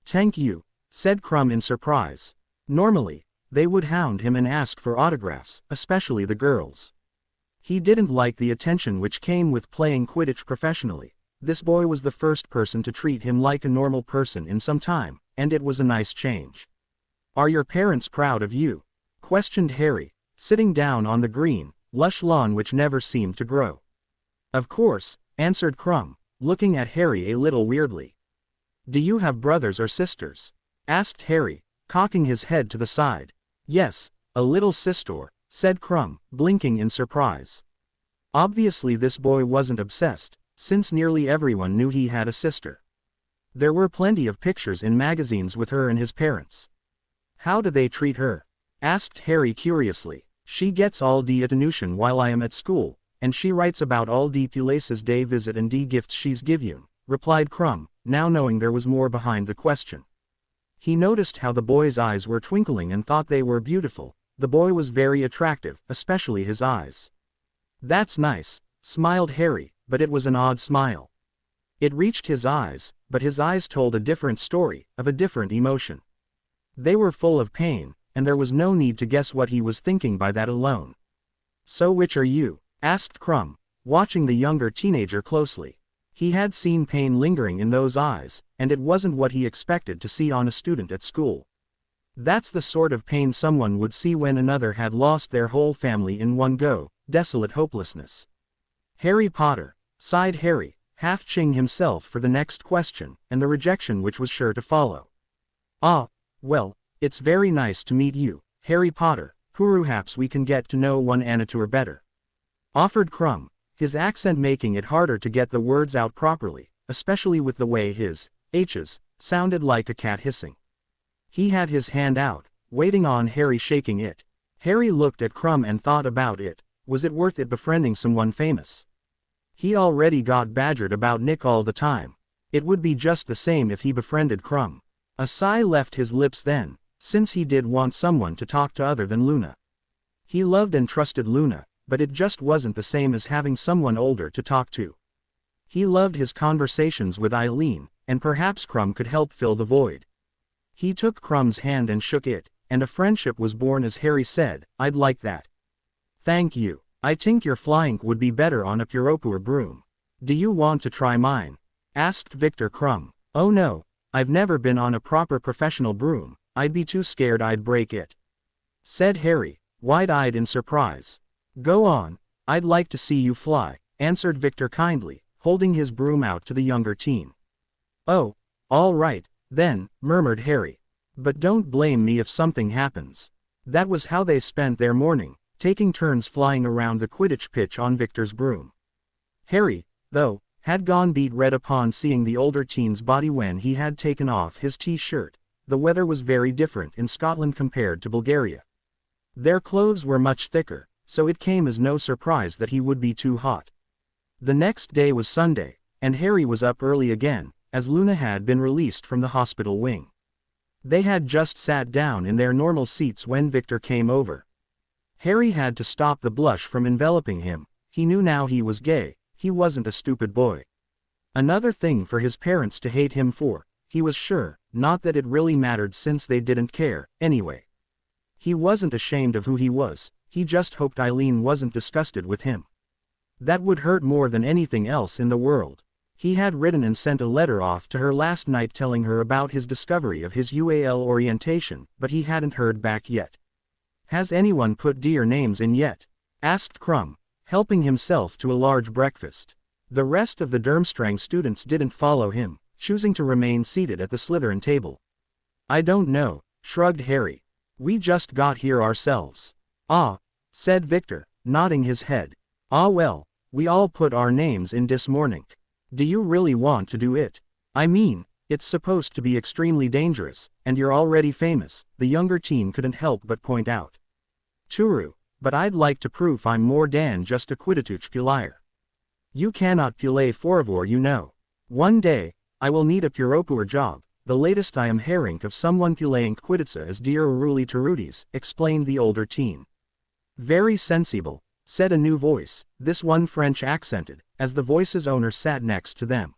Speaker 1: "Thank you," said Krum in surprise. Normally, they would hound him and ask for autographs, especially the girls. He didn't like the attention which came with playing Quidditch professionally. This boy was the first person to treat him like a normal person in some time, and it was a nice change. "Are your parents proud of you?" questioned Harry, sitting down on the green, lush lawn which never seemed to grow. "Of course," answered Krum, looking at Harry a little weirdly. "Do you have brothers or sisters?" asked Harry, cocking his head to the side. "Yes, a little sister," said Krum, blinking in surprise. Obviously this boy wasn't obsessed, since nearly everyone knew he had a sister. There were plenty of pictures in magazines with her and his parents. "How do they treat her?" asked Harry curiously. "She gets all the attention while I am at school, and she writes about all the places they visit and the gifts she's given," replied Krum, now knowing there was more behind the question. He noticed how the boy's eyes were twinkling and thought they were beautiful. The boy was very attractive, especially his eyes. "That's nice," smiled Harry, but it was an odd smile. It reached his eyes, but his eyes told a different story, of a different emotion. They were full of pain, and there was no need to guess what he was thinking by that alone. "So which are you?" asked Krum, watching the younger teenager closely. He had seen pain lingering in those eyes, and it wasn't what he expected to see on a student at school. That's the sort of pain someone would see when another had lost their whole family in one go, desolate hopelessness. "Harry Potter," sighed Harry, half-ching himself for the next question, and the rejection which was sure to follow. "Ah, well, it's very nice to meet you, Harry Potter. Perhaps we can get to know one another better," offered Krum, his accent making it harder to get the words out properly, especially with the way his H's sounded like a cat hissing. He had his hand out, waiting on Harry shaking it. Harry looked at Krum and thought about it. Was it worth it befriending someone famous? He already got badgered about Nick all the time. It would be just the same if he befriended Krum. A sigh left his lips then, since he did want someone to talk to other than Luna. He loved and trusted Luna, but it just wasn't the same as having someone older to talk to. He loved his conversations with Eileen, and perhaps Krum could help fill the void. He took Krum's hand and shook it, and a friendship was born as Harry said, "I'd like that." "Thank you. I think your flying would be better on a Puropur broom. Do you want to try mine?" asked Victor Krum. "Oh no, I've never been on a proper professional broom, I'd be too scared I'd break it," said Harry, wide-eyed in surprise. "Go on, I'd like to see you fly," answered Victor kindly, holding his broom out to the younger teen. "Oh, all right, then," murmured Harry. "But don't blame me if something happens." That was how they spent their morning, taking turns flying around the Quidditch pitch on Victor's broom. Harry, though, had gone beet red upon seeing the older teen's body when he had taken off his t-shirt. The weather was very different in Scotland compared to Bulgaria. Their clothes were much thicker, so it came as no surprise that he would be too hot. The next day was Sunday, and Harry was up early again, as Luna had been released from the hospital wing. They had just sat down in their normal seats when Victor came over. Harry had to stop the blush from enveloping him. He knew now he was gay, he wasn't a stupid boy. Another thing for his parents to hate him for, he was sure, not that it really mattered since they didn't care, anyway. He wasn't ashamed of who he was, he just hoped Eileen wasn't disgusted with him. That would hurt more than anything else in the world. He had written and sent a letter off to her last night telling her about his discovery of his UAL orientation, but he hadn't heard back yet. Has anyone put dear names in yet? Asked Crumb, helping himself to a large breakfast. The rest of the Durmstrang students didn't follow him, choosing to remain seated at the Slytherin table. I don't know, shrugged Harry. We just got here ourselves. Ah, said Victor, nodding his head. Ah well, we all put our names in this morning. Do you really want to do it? I mean, it's supposed to be extremely dangerous, and you're already famous, the younger team couldn't help but point out. True, but I'd like to prove I'm more than just a Quidditch player. You cannot play Forvor, you know. One day, I will need a Purokur job, the latest I am hearing of someone playing Quidditch as dear Ruli Tarudis, explained the older teen. Very sensible, said a new voice, this one French accented, as the voice's owner sat next to them.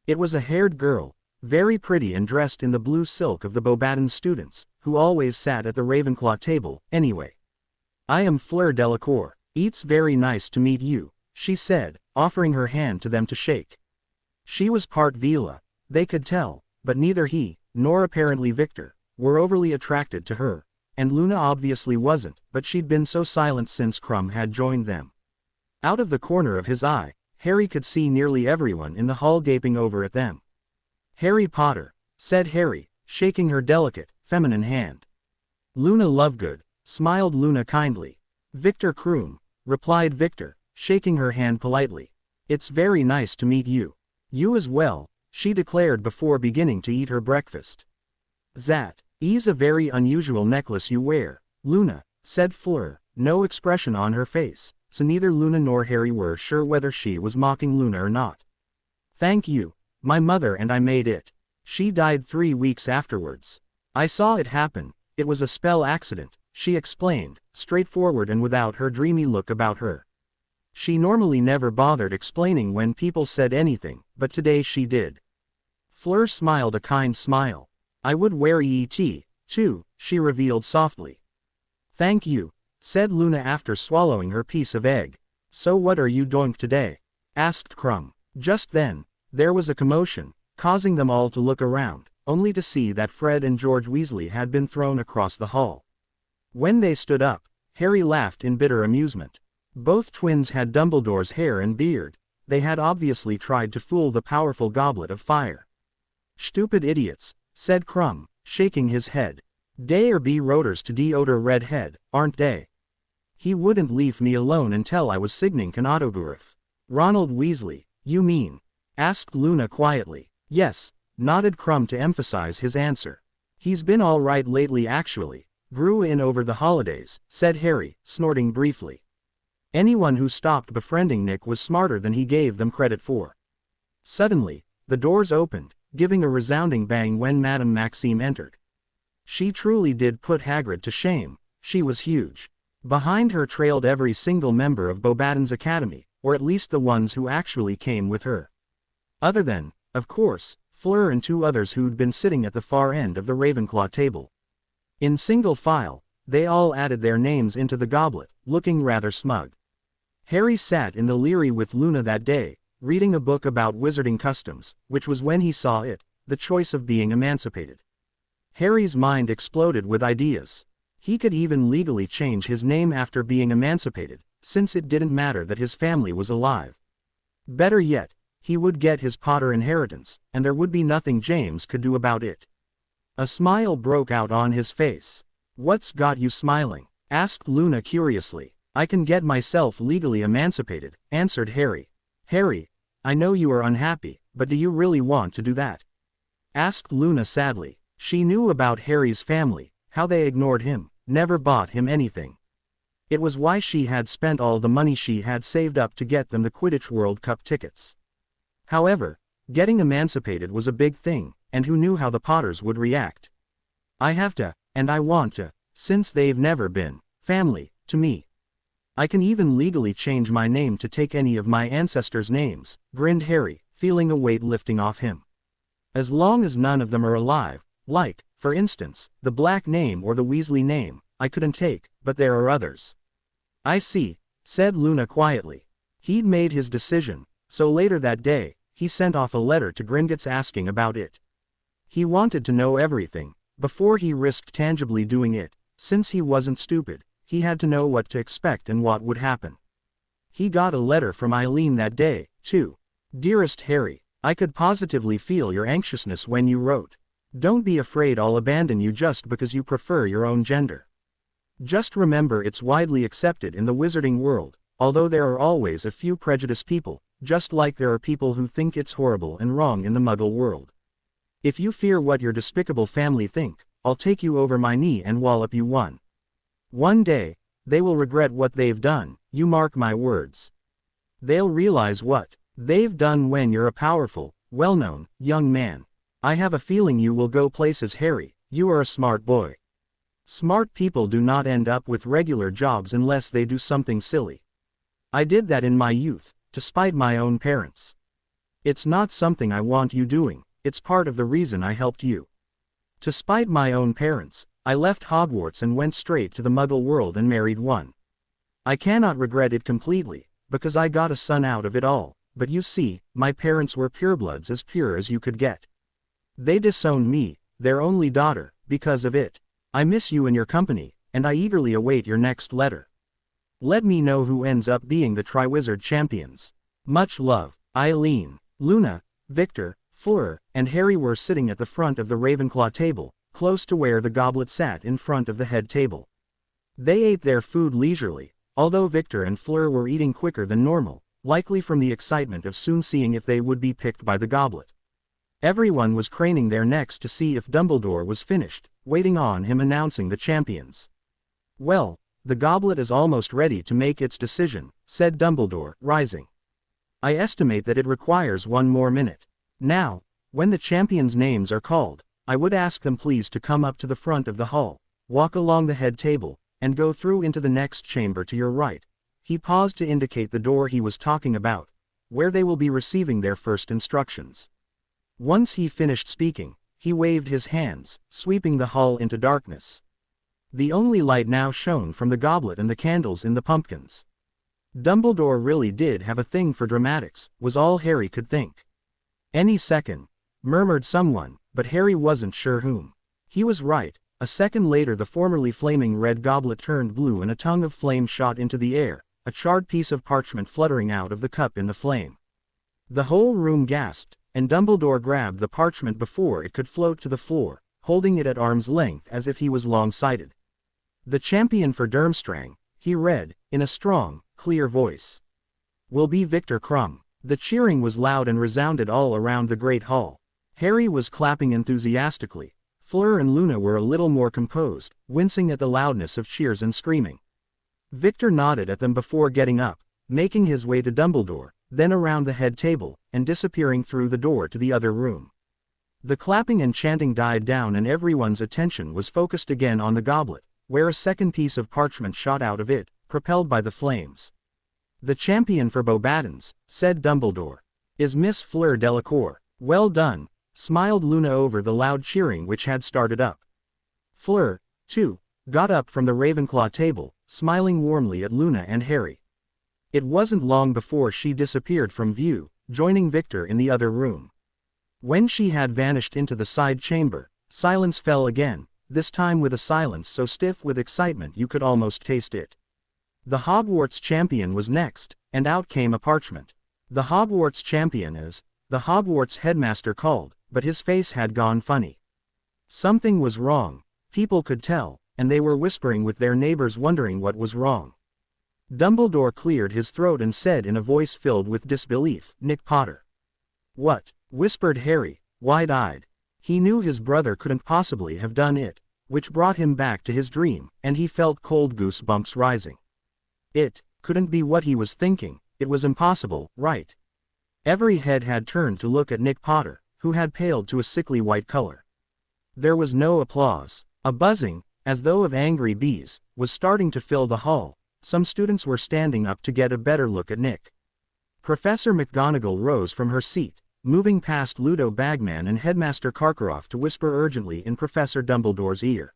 Speaker 1: It was a haired girl, very pretty and dressed in the blue silk of the Beauxbatons students, who always sat at the Ravenclaw table, anyway. I am Fleur Delacour. It's very nice to meet you, she said, offering her hand to them to shake. She was part Vila, they could tell, but neither he, nor apparently Victor, were overly attracted to her, and Luna obviously wasn't, but she'd been so silent since Crumb had joined them. Out of the corner of his eye, Harry could see nearly everyone in the hall gaping over at them. Harry Potter, said Harry, shaking her delicate, feminine hand. Luna Lovegood, smiled Luna kindly. Victor Krum, replied Victor, shaking her hand politely. It's very nice to meet you. You as well, she declared before beginning to eat her breakfast. Zat, is a very unusual necklace you wear, Luna, said Fleur, no expression on her face, so neither Luna nor Harry were sure whether she was mocking Luna or not. Thank you, my mother and I made it. She died 3 weeks afterwards. I saw it happen, it was a spell accident, she explained, straightforward and without her dreamy look about her. She normally never bothered explaining when people said anything, but today she did. Fleur smiled a kind smile. I would wear EET, too, she revealed softly. Thank you, said Luna after swallowing her piece of egg. So what are you doing today? Asked Crumb. Just then, there was a commotion, causing them all to look around, only to see that Fred and George Weasley had been thrown across the hall. When they stood up, Harry laughed in bitter amusement. Both twins had Dumbledore's hair and beard. They had obviously tried to fool the powerful Goblet of Fire. Stupid idiots, said Crumb, shaking his head. They are be rotors to deodor redhead, aren't they? He wouldn't leave me alone until I was signing Canatogurif. Ronald Weasley, you mean? Asked Luna quietly. Yes, nodded Crumb to emphasize his answer. He's been all right lately actually. Grew in over the holidays, said Harry, snorting briefly. Anyone who stopped befriending Nick was smarter than he gave them credit for. Suddenly, the doors opened, giving a resounding bang when Madame Maxime entered. She truly did put Hagrid to shame, she was huge. Behind her trailed every single member of Beauxbatons Academy, or at least the ones who actually came with her. Other than, of course, Fleur and 2 others who'd been sitting at the far end of the Ravenclaw table. In single file, they all added their names into the goblet, looking rather smug. Harry sat in the Leary with Luna that day, reading a book about wizarding customs, which was when he saw it, the choice of being emancipated. Harry's mind exploded with ideas. He could even legally change his name after being emancipated, since it didn't matter that his family was alive. Better yet, he would get his Potter inheritance, and there would be nothing James could do about it. A smile broke out on his face. What's got you smiling? Asked Luna curiously. I can get myself legally emancipated, answered Harry. Harry, I know you are unhappy, but do you really want to do that? Asked Luna sadly. She knew about Harry's family, how they ignored him, never bought him anything. It was why she had spent all the money she had saved up to get them the Quidditch World Cup tickets. However, getting emancipated was a big thing, and who knew how the Potters would react. I have to, and I want to, since they've never been family to me. I can even legally change my name to take any of my ancestors' names, grinned Harry, feeling a weight lifting off him. As long as none of them are alive, like, for instance, the Black name or the Weasley name, I couldn't take, but there are others. I see, said Luna quietly. He'd made his decision, so later that day, he sent off a letter to Gringotts asking about it. He wanted to know everything, before he risked tangibly doing it. Since he wasn't stupid, he had to know what to expect and what would happen. He got a letter from Eileen that day, too. Dearest Harry, I could positively feel your anxiousness when you wrote. Don't be afraid I'll abandon you just because you prefer your own gender. Just remember it's widely accepted in the wizarding world, although there are always a few prejudiced people, just like there are people who think it's horrible and wrong in the Muggle world. If you fear what your despicable family think, I'll take you over my knee and wallop you one. One day, they will regret what they've done, you mark my words. They'll realize what they've done when you're a powerful, well-known, young man. I have a feeling you will go places, Harry. You are a smart boy. Smart people do not end up with regular jobs unless they do something silly. I did that in my youth, to spite my own parents. It's not something I want you doing, it's part of the reason I helped you. To spite my own parents, I left Hogwarts and went straight to the Muggle world and married one. I cannot regret it completely, because I got a son out of it all, but you see, my parents were purebloods, as pure as you could get. They disowned me, their only daughter, because of it. I miss you and your company, and I eagerly await your next letter. Let me know who ends up being the Triwizard champions. Much love, Eileen. Luna, Victor, Fleur, and Harry were sitting at the front of the Ravenclaw table, close to where the goblet sat in front of the head table. They ate their food leisurely, although Victor and Fleur were eating quicker than normal, likely from the excitement of soon seeing if they would be picked by the goblet. Everyone was craning their necks to see if Dumbledore was finished, waiting on him announcing the champions. Well, the goblet is almost ready to make its decision, said Dumbledore, rising. I estimate that it requires one more minute. Now, when the champions' names are called, I would ask them please to come up to the front of the hall, walk along the head table, and go through into the next chamber to your right. He paused to indicate the door he was talking about, where they will be receiving their first instructions. Once he finished speaking, he waved his hands, sweeping the hall into darkness. The only light now shone from the goblet and the candles in the pumpkins. Dumbledore really did have a thing for dramatics, was all Harry could think. Any second, murmured someone, but Harry wasn't sure whom. He was right. A second later the formerly flaming red goblet turned blue and a tongue of flame shot into the air, a charred piece of parchment fluttering out of the cup in the flame. The whole room gasped, and Dumbledore grabbed the parchment before it could float to the floor, holding it at arm's length as if he was long-sighted. The champion for Durmstrang, he read, in a strong, clear voice, will be Victor Crumb. The cheering was loud and resounded all around the great hall. Harry was clapping enthusiastically. Fleur and Luna were a little more composed, wincing at the loudness of cheers and screaming. Victor nodded at them before getting up, making his way to Dumbledore, then around the head table, and disappearing through the door to the other room. The clapping and chanting died down and everyone's attention was focused again on the goblet, where a second piece of parchment shot out of it, propelled by the flames. The champion for Beauxbatons, said Dumbledore, is Miss Fleur Delacour. Well done, smiled Luna over the loud cheering which had started up. Fleur, too, got up from the Ravenclaw table, smiling warmly at Luna and Harry. It wasn't long before she disappeared from view, joining Victor in the other room. When she had vanished into the side chamber, silence fell again, this time with a silence so stiff with excitement you could almost taste it. The Hogwarts champion was next, and out came a parchment. The Hogwarts champion is, the Hogwarts headmaster called, but his face had gone funny. Something was wrong, people could tell, and they were whispering with their neighbors wondering what was wrong. Dumbledore cleared his throat and said in a voice filled with disbelief, Nick Potter. What? Whispered Harry, wide-eyed. He knew his brother couldn't possibly have done it, which brought him back to his dream, and he felt cold goosebumps rising. It couldn't be what he was thinking, it was impossible, right? Every head had turned to look at Nick Potter, who had paled to a sickly white color. There was no applause. A buzzing, as though of angry bees, was starting to fill the hall, some students were standing up to get a better look at Nick. Professor McGonagall rose from her seat, moving past Ludo Bagman and Headmaster Karkaroff to whisper urgently in Professor Dumbledore's ear.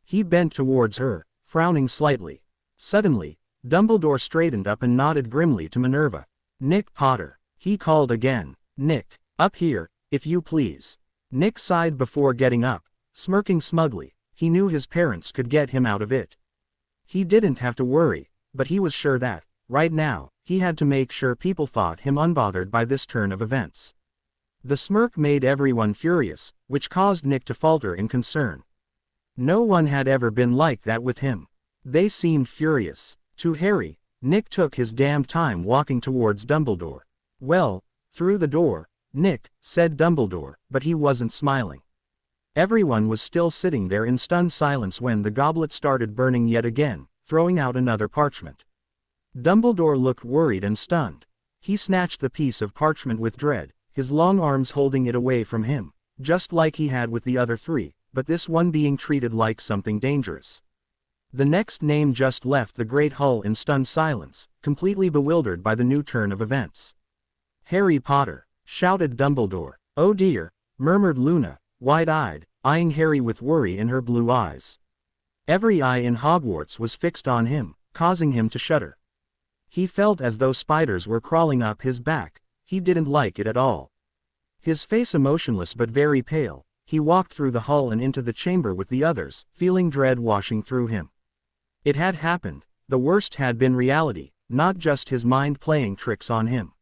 Speaker 1: He bent towards her, frowning slightly. Suddenly, Dumbledore straightened up and nodded grimly to Minerva. "Nick Potter," he called again. "Nick, up here, if you please." Nick sighed before getting up, smirking smugly. He knew his parents could get him out of it. He didn't have to worry, but he was sure that, right now, he had to make sure people thought him unbothered by this turn of events. The smirk made everyone furious, which caused Nick to falter in concern. No one had ever been like that with him. They seemed furious. To Harry, Nick took his damn time walking towards Dumbledore. "Well, through the door, Nick," said Dumbledore, but he wasn't smiling. Everyone was still sitting there in stunned silence when the goblet started burning yet again, throwing out another parchment. Dumbledore looked worried and stunned. He snatched the piece of parchment with dread, his long arms holding it away from him, just like he had with the other three, but this one being treated like something dangerous. The next name just left the Great Hall in stunned silence, completely bewildered by the new turn of events. "Harry Potter," shouted Dumbledore. "Oh dear," murmured Luna, wide-eyed, eyeing Harry with worry in her blue eyes. Every eye in Hogwarts was fixed on him, causing him to shudder. He felt as though spiders were crawling up his back. He didn't like it at all. His face emotionless but very pale, he walked through the hall and into the chamber with the others, feeling dread washing through him. It had happened. The worst had been reality, not just his mind playing tricks on him.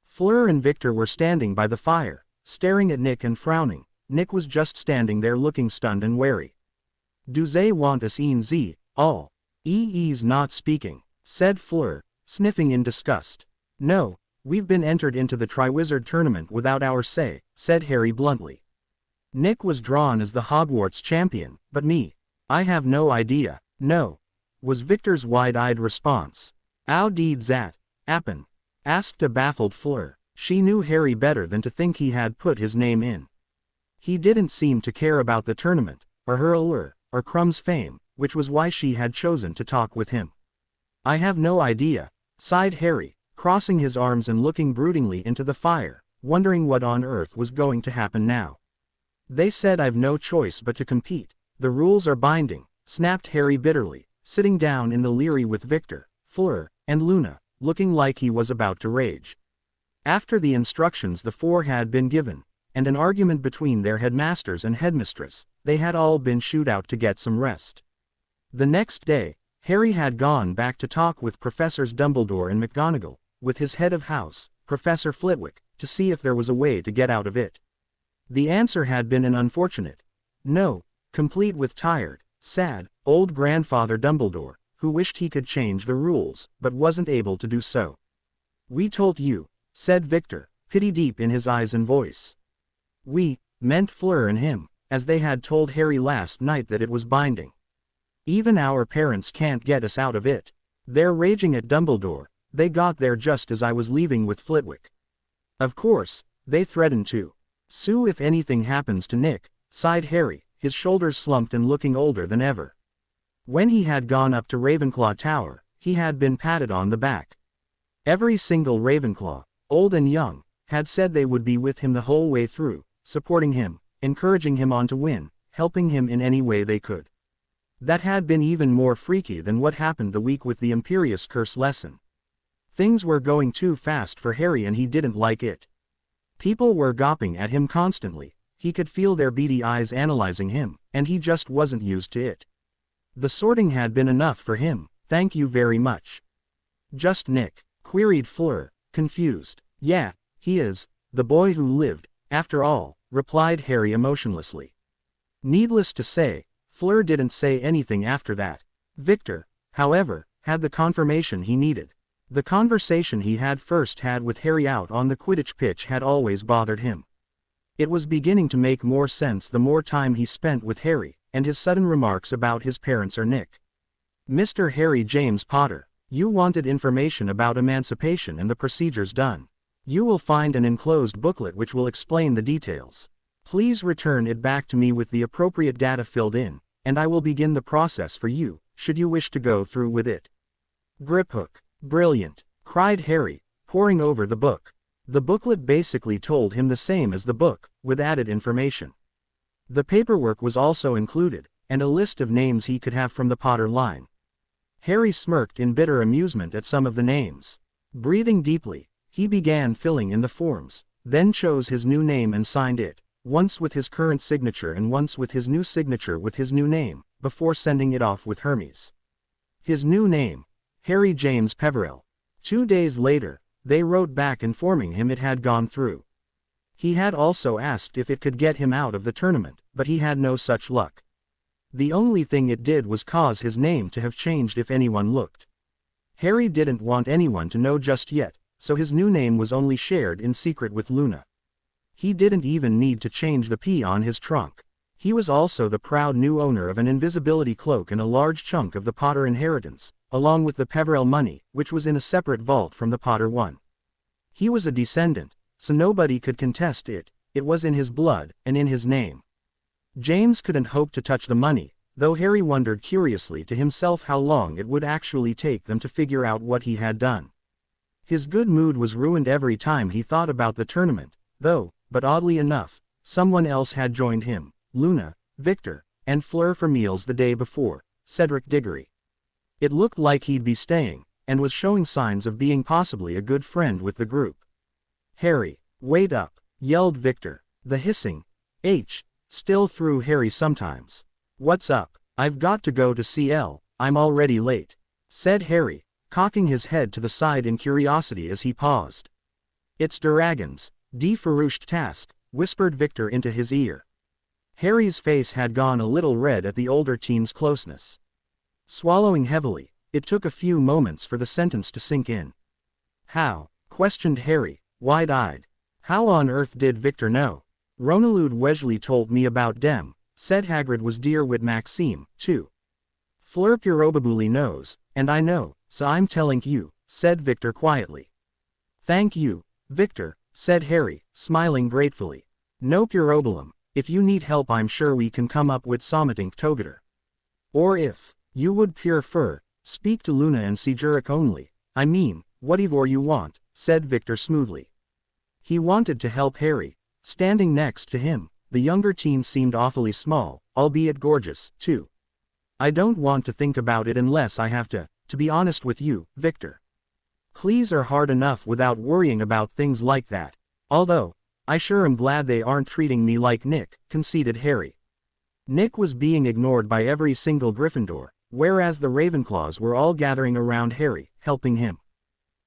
Speaker 1: Fleur and Victor were standing by the fire, staring at Nick and frowning. Nick was just standing there looking stunned and wary. "Do they want us in z all? He's not speaking," said Fleur, sniffing in disgust. "No, we've been entered into the Triwizard Tournament without our say," said Harry bluntly. Nick was drawn as the Hogwarts champion, but me? I have no idea. "No," was Victor's wide-eyed response. "How did that happen?" asked a baffled Fleur. She knew Harry better than to think he had put his name in. He didn't seem to care about the tournament, or her allure, or Crumb's fame, which was why she had chosen to talk with him. "I have no idea," sighed Harry, crossing his arms and looking broodingly into the fire, wondering what on earth was going to happen now. "They said I've no choice but to compete. The rules are binding," snapped Harry bitterly, sitting down in the Leary with Victor, Fleur, and Luna, looking like he was about to rage. After the instructions the four had been given, and an argument between their headmasters and headmistress, they had all been shooed out to get some rest. The next day, Harry had gone back to talk with Professors Dumbledore and McGonagall, with his head of house, Professor Flitwick, to see if there was a way to get out of it. The answer had been an unfortunate no, complete with tired, sad, old grandfather Dumbledore, who wished he could change the rules, but wasn't able to do so. "We told you," said Victor, pity deep in his eyes and voice. "We" meant Fleur and him, as they had told Harry last night that it was binding. "Even our parents can't get us out of it. They're raging at Dumbledore. They got there just as I was leaving with Flitwick. Of course, they threatened to sue if anything happens to Nick," sighed Harry, his shoulders slumped and looking older than ever. When he had gone up to Ravenclaw Tower, he had been patted on the back. Every single Ravenclaw, old and young, had said they would be with him the whole way through, supporting him, encouraging him on to win, helping him in any way they could. That had been even more freaky than what happened the week with the Imperious Curse lesson. Things were going too fast for Harry and he didn't like it. People were gawping at him constantly, he could feel their beady eyes analyzing him, and he just wasn't used to it. The sorting had been enough for him, thank you very much. "Just Nick?" queried Fleur, confused. "Yeah, he is, the boy who lived, after all," replied Harry emotionlessly. Needless to say, Fleur didn't say anything after that. Victor, however, had the confirmation he needed. The conversation he had first had with Harry out on the Quidditch pitch had always bothered him. It was beginning to make more sense the more time he spent with Harry, and his sudden remarks about his parents or Nick. "Mr. Harry James Potter, you wanted information about emancipation and the procedures done. You will find an enclosed booklet which will explain the details. Please return it back to me with the appropriate data filled in, and I will begin the process for you, should you wish to go through with it." Grip hook. Brilliant, cried Harry, poring over the book. The booklet basically told him the same as the book, with added information. The paperwork was also included, and a list of names he could have from the Potter line. Harry smirked in bitter amusement at some of the names. Breathing deeply, he began filling in the forms, then chose his new name and signed it, once with his current signature and once with his new signature with his new name, before sending it off with Hermes. His new name, Harry James Peverell. 2 days later, they wrote back informing him it had gone through. He had also asked if it could get him out of the tournament, but he had no such luck. The only thing it did was cause his name to have changed if anyone looked. Harry didn't want anyone to know just yet, so his new name was only shared in secret with Luna. He didn't even need to change the P on his trunk. He was also the proud new owner of an invisibility cloak and a large chunk of the Potter inheritance, along with the Peverell money, which was in a separate vault from the Potter one. He was a descendant, so nobody could contest it. It was in his blood, and in his name. James couldn't hope to touch the money, though Harry wondered curiously to himself how long it would actually take them to figure out what he had done. His good mood was ruined every time he thought about the tournament, though, but oddly enough, someone else had joined him, Luna, Victor, and Fleur for meals the day before, Cedric Diggory. It looked like he'd be staying, and was showing signs of being possibly a good friend with the group. "Harry, wait up," yelled Victor. The hissing, H, still threw Harry sometimes. "What's up? I've got to go to CL, I'm already late," said Harry, cocking his head to the side in curiosity as he paused. "It's dragons, de-farouched task," whispered Victor into his ear. Harry's face had gone a little red at the older teen's closeness. Swallowing heavily, it took a few moments for the sentence to sink in. "How?" questioned Harry, wide-eyed. "How on earth did Victor know?" "Ronalud Weasley told me about dem," said Hagrid was dear with Maxime, too. "Fleur probably knows, and I know, so I'm telling you," said Victor quietly. "Thank you, Victor," said Harry, smiling gratefully. "No problem. If you need help I'm sure we can come up with something together. Or if you would prefer, speak to Luna and Cedric only. I mean, whatever you want," said Victor smoothly. He wanted to help Harry. Standing next to him, the younger teen seemed awfully small, albeit gorgeous, too. "I don't want to think about it unless I have to be honest with you, Victor. Please are hard enough without worrying about things like that. Although, I sure am glad they aren't treating me like Nick," conceded Harry. Nick was being ignored by every single Gryffindor, whereas the Ravenclaws were all gathering around Harry, helping him.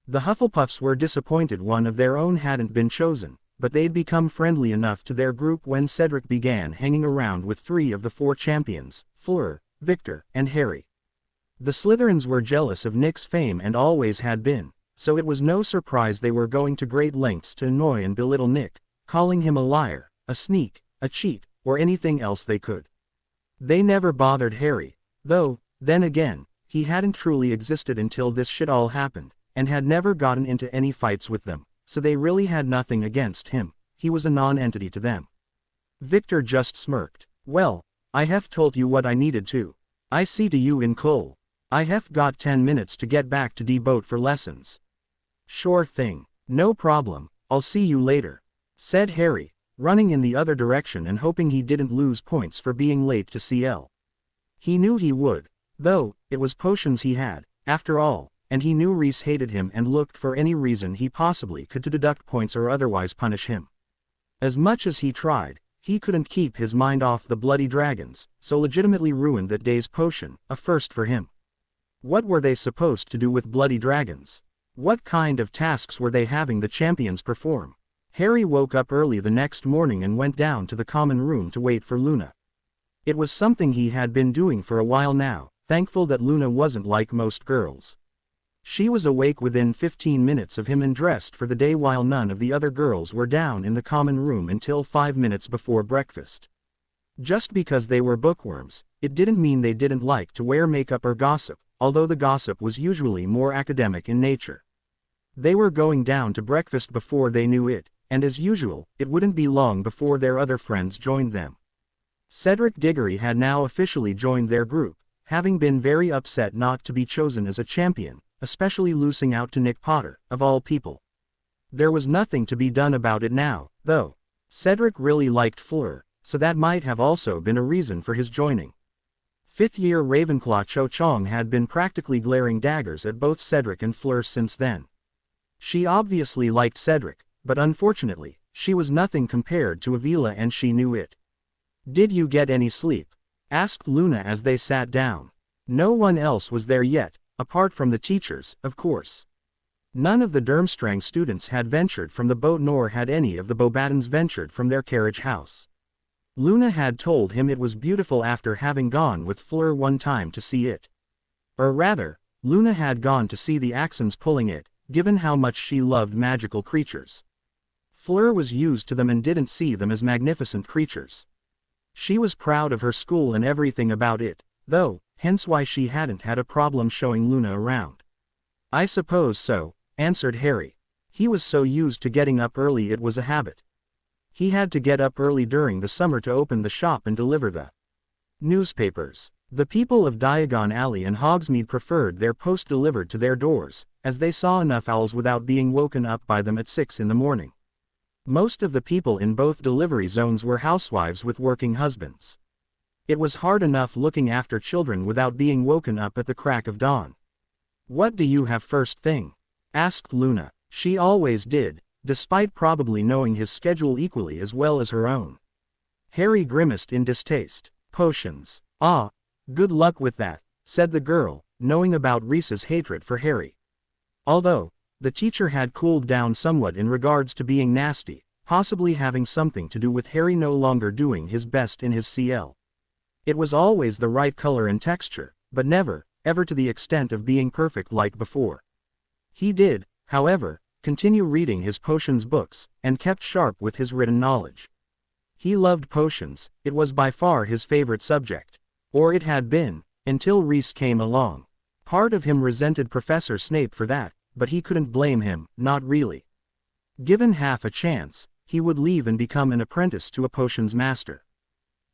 Speaker 1: The Hufflepuffs were disappointed one of their own hadn't been chosen, but they'd become friendly enough to their group when Cedric began hanging around with 3 of the 4 champions, Fleur, Victor, and Harry. The Slytherins were jealous of Nick's fame and always had been, so it was no surprise they were going to great lengths to annoy and belittle Nick, calling him a liar, a sneak, a cheat, or anything else they could. They never bothered Harry, though, then again, he hadn't truly existed until this shit all happened, and had never gotten into any fights with them, so they really had nothing against him. He was a non-entity to them. Victor just smirked. "Well, I have told you what I needed to. I see to you in coal. I have got 10 minutes to get back to the boat for lessons." "Sure thing. No problem, I'll see you later," said Harry, running in the other direction and hoping he didn't lose points for being late to CL. He knew he would, though, it was potions he had, after all, and he knew Reese hated him and looked for any reason he possibly could to deduct points or otherwise punish him. As much as he tried, he couldn't keep his mind off the bloody dragons, so legitimately ruined that day's potion, a first for him. What were they supposed to do with bloody dragons? What kind of tasks were they having the champions perform? Harry woke up early the next morning and went down to the common room to wait for Luna. It was something he had been doing for a while now, thankful that Luna wasn't like most girls. She was awake within 15 minutes of him and dressed for the day while none of the other girls were down in the common room until 5 minutes before breakfast. Just because they were bookworms, it didn't mean they didn't like to wear makeup or gossip, although the gossip was usually more academic in nature. They were going down to breakfast before they knew it, and as usual, it wouldn't be long before their other friends joined them. Cedric Diggory had now officially joined their group, having been very upset not to be chosen as a champion, especially losing out to Nick Potter, of all people. There was nothing to be done about it now, though. Cedric really liked Fleur, so that might have also been a reason for his joining. Fifth-year Ravenclaw Cho Chang had been practically glaring daggers at both Cedric and Fleur since then. She obviously liked Cedric, but unfortunately, she was nothing compared to Avila and she knew it. "Did you get any sleep?" asked Luna as they sat down. No one else was there yet, apart from the teachers, of course. None of the Durmstrang students had ventured from the boat nor had any of the Beauxbatons ventured from their carriage house. Luna had told him it was beautiful after having gone with Fleur one time to see it. Or rather, Luna had gone to see the Axons pulling it, given how much she loved magical creatures. Fleur was used to them and didn't see them as magnificent creatures. She was proud of her school and everything about it, though, hence why she hadn't had a problem showing Luna around. "I suppose so," answered Harry. He was so used to getting up early it was a habit. He had to get up early during the summer to open the shop and deliver the newspapers. The people of Diagon Alley and Hogsmeade preferred their post delivered to their doors, as they saw enough owls without being woken up by them at 6 in the morning. Most of the people in both delivery zones were housewives with working husbands. It was hard enough looking after children without being woken up at the crack of dawn. "What do you have first thing?" asked Luna. She always did, despite probably knowing his schedule equally as well as her own. Harry grimaced in distaste. "Potions. Ah, good luck with that," said the girl, knowing about Reese's hatred for Harry. Although, the teacher had cooled down somewhat in regards to being nasty, possibly having something to do with Harry no longer doing his best in his CL. It was always the right color and texture, but never, ever to the extent of being perfect like before. He did, however, continue reading his potions books, and kept sharp with his written knowledge. He loved potions, it was by far his favorite subject. Or it had been, until Reese came along. Part of him resented Professor Snape for that, but he couldn't blame him, not really. Given half a chance, he would leave and become an apprentice to a potions master.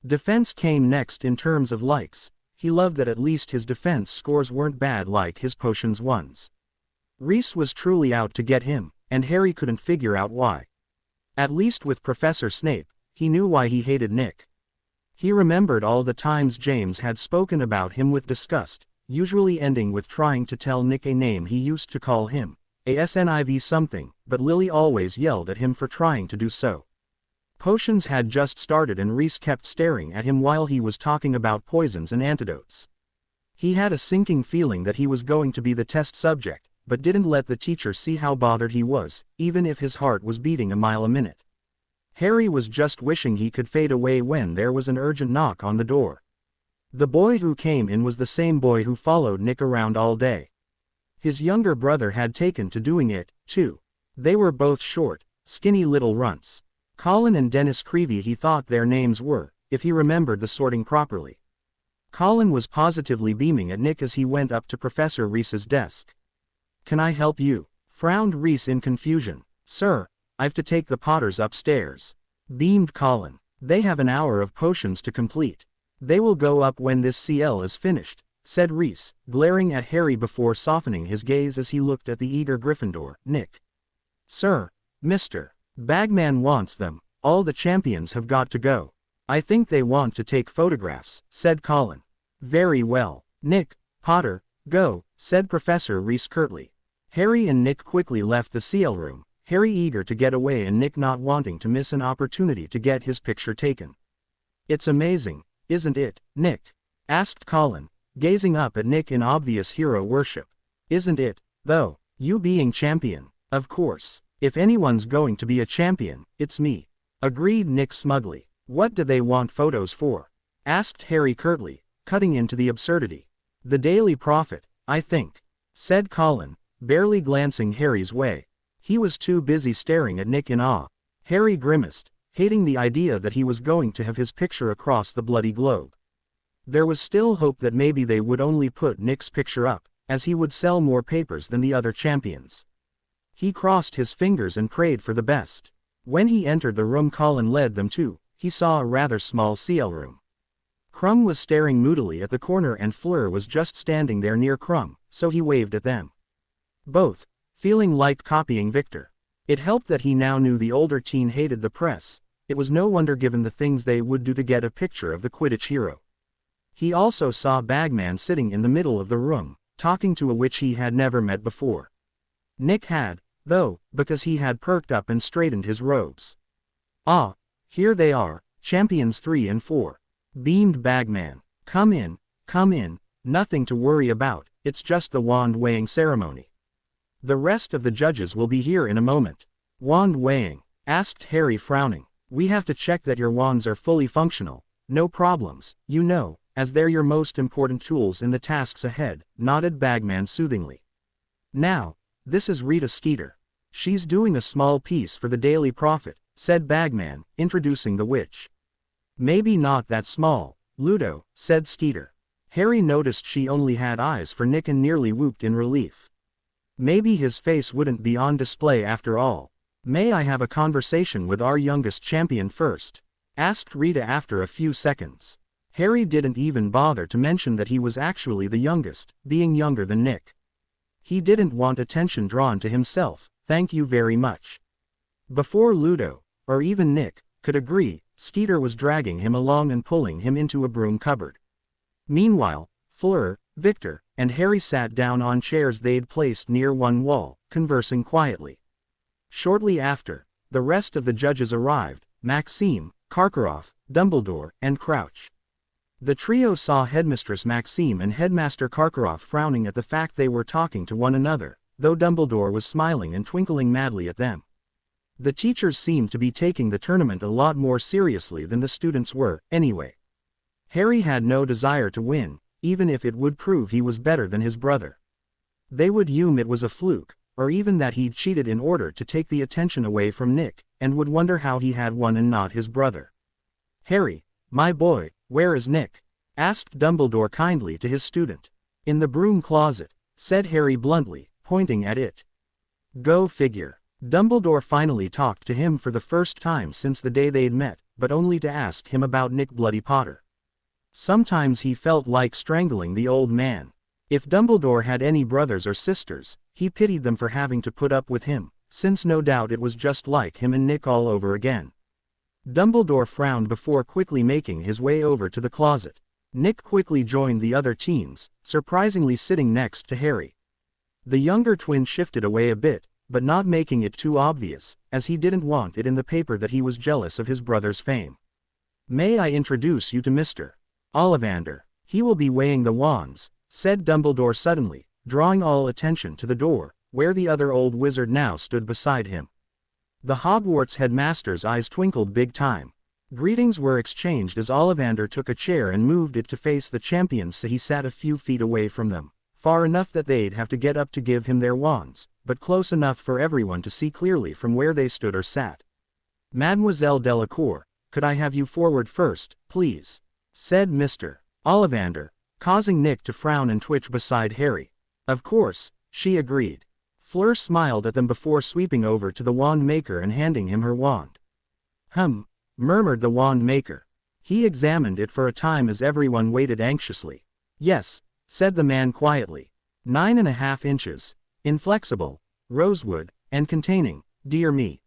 Speaker 1: Defense came next in terms of likes. He loved that at least his defense scores weren't bad like his potions ones. Reese was truly out to get him, and Harry couldn't figure out why. At least with Professor Snape, he knew why he hated Nick. He remembered all the times James had spoken about him with disgust, usually ending with trying to tell Nick a name he used to call him, a SNIV something, but Lily always yelled at him for trying to do so. Potions had just started and Reese kept staring at him while he was talking about poisons and antidotes. He had a sinking feeling that he was going to be the test subject, but didn't let the teacher see how bothered he was, even if his heart was beating a mile a minute. Harry was just wishing he could fade away when there was an urgent knock on the door. The boy who came in was the same boy who followed Nick around all day. His younger brother had taken to doing it, too. They were both short, skinny little runts. Colin and Dennis Creevy he thought their names were, if he remembered the sorting properly. Colin was positively beaming at Nick as he went up to Professor Reese's desk. "Can I help you?" frowned Reese in confusion. "Sir, I've to take the Potters upstairs," beamed Colin. "They have an hour of potions to complete. They will go up when this CL is finished," said Reese, glaring at Harry before softening his gaze as he looked at the eager Gryffindor, Nick. "Sir, Mr. Bagman wants them. All the champions have got to go." "I think they want to take photographs," said Colin. "Very well. Nick, Potter, go," said Professor Reese curtly. Harry and Nick quickly left the CL room, Harry eager to get away and Nick not wanting to miss an opportunity to get his picture taken. "It's amazing, isn't it, Nick?" asked Colin, gazing up at Nick in obvious hero worship. "Isn't it, though, you being champion? Of course, if anyone's going to be a champion, it's me," agreed Nick smugly. "What do they want photos for?" asked Harry curtly, cutting into the absurdity. "The Daily Prophet, I think," said Colin, barely glancing Harry's way. He was too busy staring at Nick in awe. Harry grimaced, hating the idea that he was going to have his picture across the bloody globe. There was still hope that maybe they would only put Nick's picture up, as he would sell more papers than the other champions. He crossed his fingers and prayed for the best. When he entered the room Colin led them to, he saw a rather small CL room. Crumb was staring moodily at the corner and Fleur was just standing there near Crumb, so he waved at them. Both, feeling like copying Victor. It helped that he now knew the older teen hated the press. It was no wonder given the things they would do to get a picture of the Quidditch hero. He also saw Bagman sitting in the middle of the room, talking to a witch he had never met before. Nick had, though, because he had perked up and straightened his robes. "Ah, here they are, champions 3 and 4. Beamed Bagman. Come in, nothing to worry about, it's just the wand weighing ceremony. The rest of the judges will be here in a moment." "Wand weighing?" asked Harry frowning. "We have to check that your wands are fully functional, no problems, you know, as they're your most important tools in the tasks ahead," nodded Bagman soothingly. "Now, this is Rita Skeeter. She's doing a small piece for the Daily Prophet," said Bagman, introducing the witch. "Maybe not that small, Ludo," said Skeeter. Harry noticed she only had eyes for Nick and nearly whooped in relief. Maybe his face wouldn't be on display after all. "May I have a conversation with our youngest champion first?" asked Rita after a few seconds. Harry didn't even bother to mention that he was actually the youngest, being younger than Nick. He didn't want attention drawn to himself, thank you very much. Before Ludo, or even Nick, could agree, Skeeter was dragging him along and pulling him into a broom cupboard. Meanwhile, Fleur, Victor, and Harry sat down on chairs they'd placed near one wall, conversing quietly. Shortly after, the rest of the judges arrived: Maxime, Karkaroff, Dumbledore, and Crouch. The trio saw Headmistress Maxime and Headmaster Karkaroff frowning at the fact they were talking to one another, though Dumbledore was smiling and twinkling madly at them. The teachers seemed to be taking the tournament a lot more seriously than the students were, anyway. Harry had no desire to win, even if it would prove he was better than his brother. They would assume it was a fluke, or even that he'd cheated in order to take the attention away from Nick, and would wonder how he had won and not his brother. "Harry, my boy, where is Nick?" asked Dumbledore kindly to his student. "In the broom closet," said Harry bluntly, pointing at it. Go figure. Dumbledore finally talked to him for the first time since the day they'd met, but only to ask him about Nick Bloody Potter. Sometimes he felt like strangling the old man. If Dumbledore had any brothers or sisters, he pitied them for having to put up with him, since no doubt it was just like him and Nick all over again. Dumbledore frowned before quickly making his way over to the closet. Nick quickly joined the other teens, surprisingly sitting next to Harry. The younger twin shifted away a bit, but not making it too obvious, as he didn't want it in the paper that he was jealous of his brother's fame. "May I introduce you to Mr. Ollivander? He will be weighing the wands," said Dumbledore suddenly, drawing all attention to the door, where the other old wizard now stood beside him. The Hogwarts headmaster's eyes twinkled big time. Greetings were exchanged as Ollivander took a chair and moved it to face the champions so he sat a few feet away from them, far enough that they'd have to get up to give him their wands, but close enough for everyone to see clearly from where they stood or sat. "Mademoiselle Delacour, could I have you forward first, please?" said Mr. Ollivander, causing Nick to frown and twitch beside Harry. "Of course," she agreed. Fleur smiled at them before sweeping over to the wand maker and handing him her wand. Murmured the wand maker. He examined it for a time as everyone waited anxiously. "Yes," said the man quietly. 9.5 inches, inflexible, rosewood, and containing, dear me.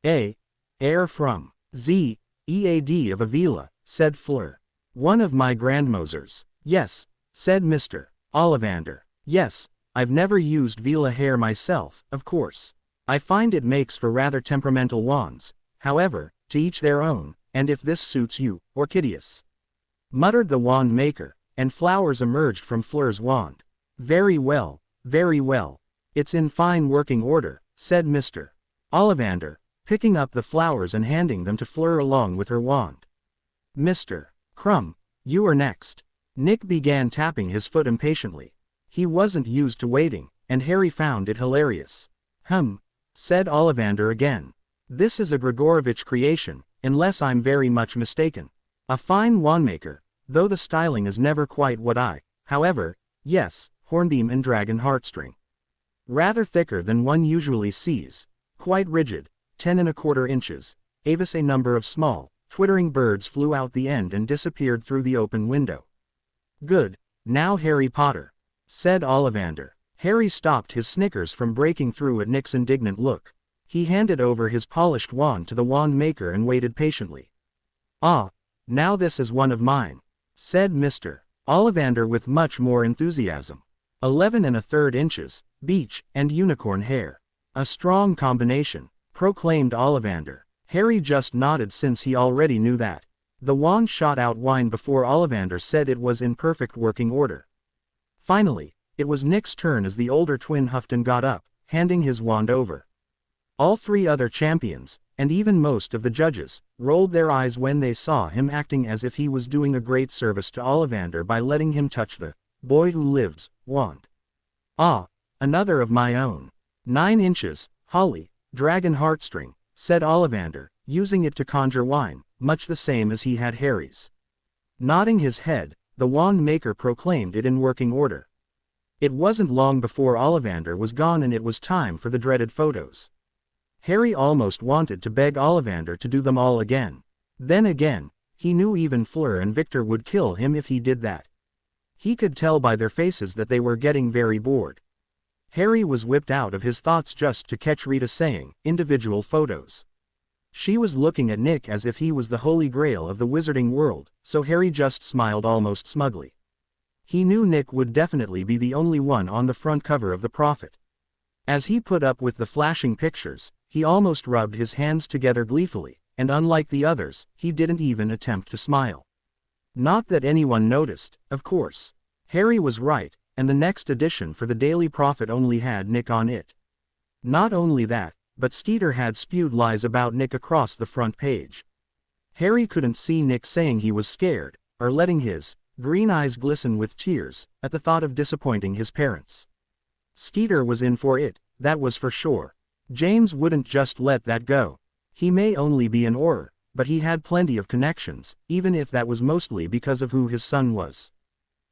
Speaker 1: Air from Z. Ead of Avila, said Fleur. "One of my grandmozers." "Yes," said Mr. Ollivander. "Yes, I've never used Vila hair myself, of course. I find it makes for rather temperamental wands. However, to each their own, and if this suits you, Orchideus," muttered the wand maker, and flowers emerged from Fleur's wand. Very well, very well. It's in fine working order," said Mr. Ollivander, picking up the flowers and handing them to Fleur along with her wand. "Mr. Crumb, you are next." Nick began tapping his foot impatiently. He wasn't used to waiting, and Harry found it hilarious. Said Ollivander again. "This is a Grigorovich creation, unless I'm very much mistaken. A fine wandmaker, though the styling is never quite what however, yes, hornbeam and dragon heartstring. Rather thicker than one usually sees. Quite rigid, 10.25 inches. Avis a number of small, twittering birds flew out the end and disappeared through the open window. "Good, now Harry Potter," said Ollivander, Harry stopped his snickers from breaking through at Nick's indignant look. He handed over his polished wand to the wand maker and waited patiently. "Ah, now this is one of mine," said Mr. Ollivander with much more enthusiasm. 11 1/3 inches, beach, and unicorn hair. A strong combination, proclaimed Ollivander. Harry just nodded since he already knew that. The wand shot out wine before Ollivander said it was in perfect working order. Finally, it was Nick's turn as the older twin huffed and got up, handing his wand over. All three other champions, and even most of the judges, rolled their eyes when they saw him acting as if he was doing a great service to Ollivander by letting him touch the boy who lives wand. "Ah, another of my own. 9 inches, holly, dragon heartstring," said Ollivander, using it to conjure wine, much the same as he had Harry's. Nodding his head, the wand maker proclaimed it in working order. It wasn't long before Ollivander was gone and it was time for the dreaded photos. Harry almost wanted to beg Ollivander to do them all again. Then again, he knew even Fleur and Victor would kill him if he did that. He could tell by their faces that they were getting very bored. Harry was whipped out of his thoughts just to catch Rita saying, "Individual photos." She was looking at Nick as if he was the holy grail of the wizarding world, so Harry just smiled almost smugly. He knew Nick would definitely be the only one on the front cover of the Prophet. As he put up with the flashing pictures, he almost rubbed his hands together gleefully, and unlike the others, he didn't even attempt to smile. Not that anyone noticed, of course. Harry was right, and the next edition for the Daily Prophet only had Nick on it. Not only that, but Skeeter had spewed lies about Nick across the front page. Harry couldn't see Nick saying he was scared, or letting his green eyes glisten with tears at the thought of disappointing his parents. Skeeter was in for it, that was for sure. James wouldn't just let that go. He may only be an Auror, but he had plenty of connections, even if that was mostly because of who his son was.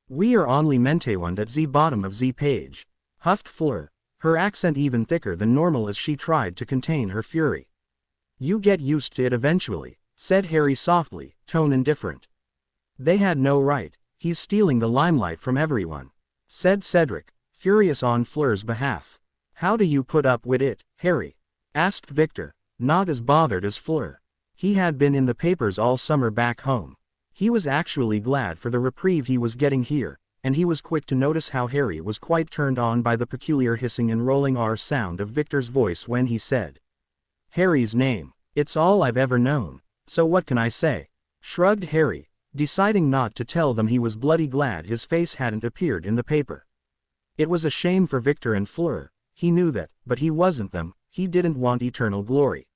Speaker 1: "We are only mentewand at the bottom of the page," huffed Fleur, her accent even thicker than normal as she tried to contain her fury. "You get used to it eventually," said Harry softly, tone indifferent. "They had no right, he's stealing the limelight from everyone," said Cedric, furious on Fleur's behalf. "How do you put up with it, Harry?" asked Victor, not as bothered as Fleur. He had been in the papers all summer back home. He was actually glad for the reprieve he was getting here, and he was quick to notice how Harry was quite turned on by the peculiar hissing and rolling R sound of Victor's voice when he said, "Harry's name. It's all I've ever known, so what can I say?" Shrugged Harry, deciding not to tell them he was bloody glad his face hadn't appeared in the paper. It was a shame for Victor and Fleur, he knew that, but he wasn't them, he didn't want eternal glory.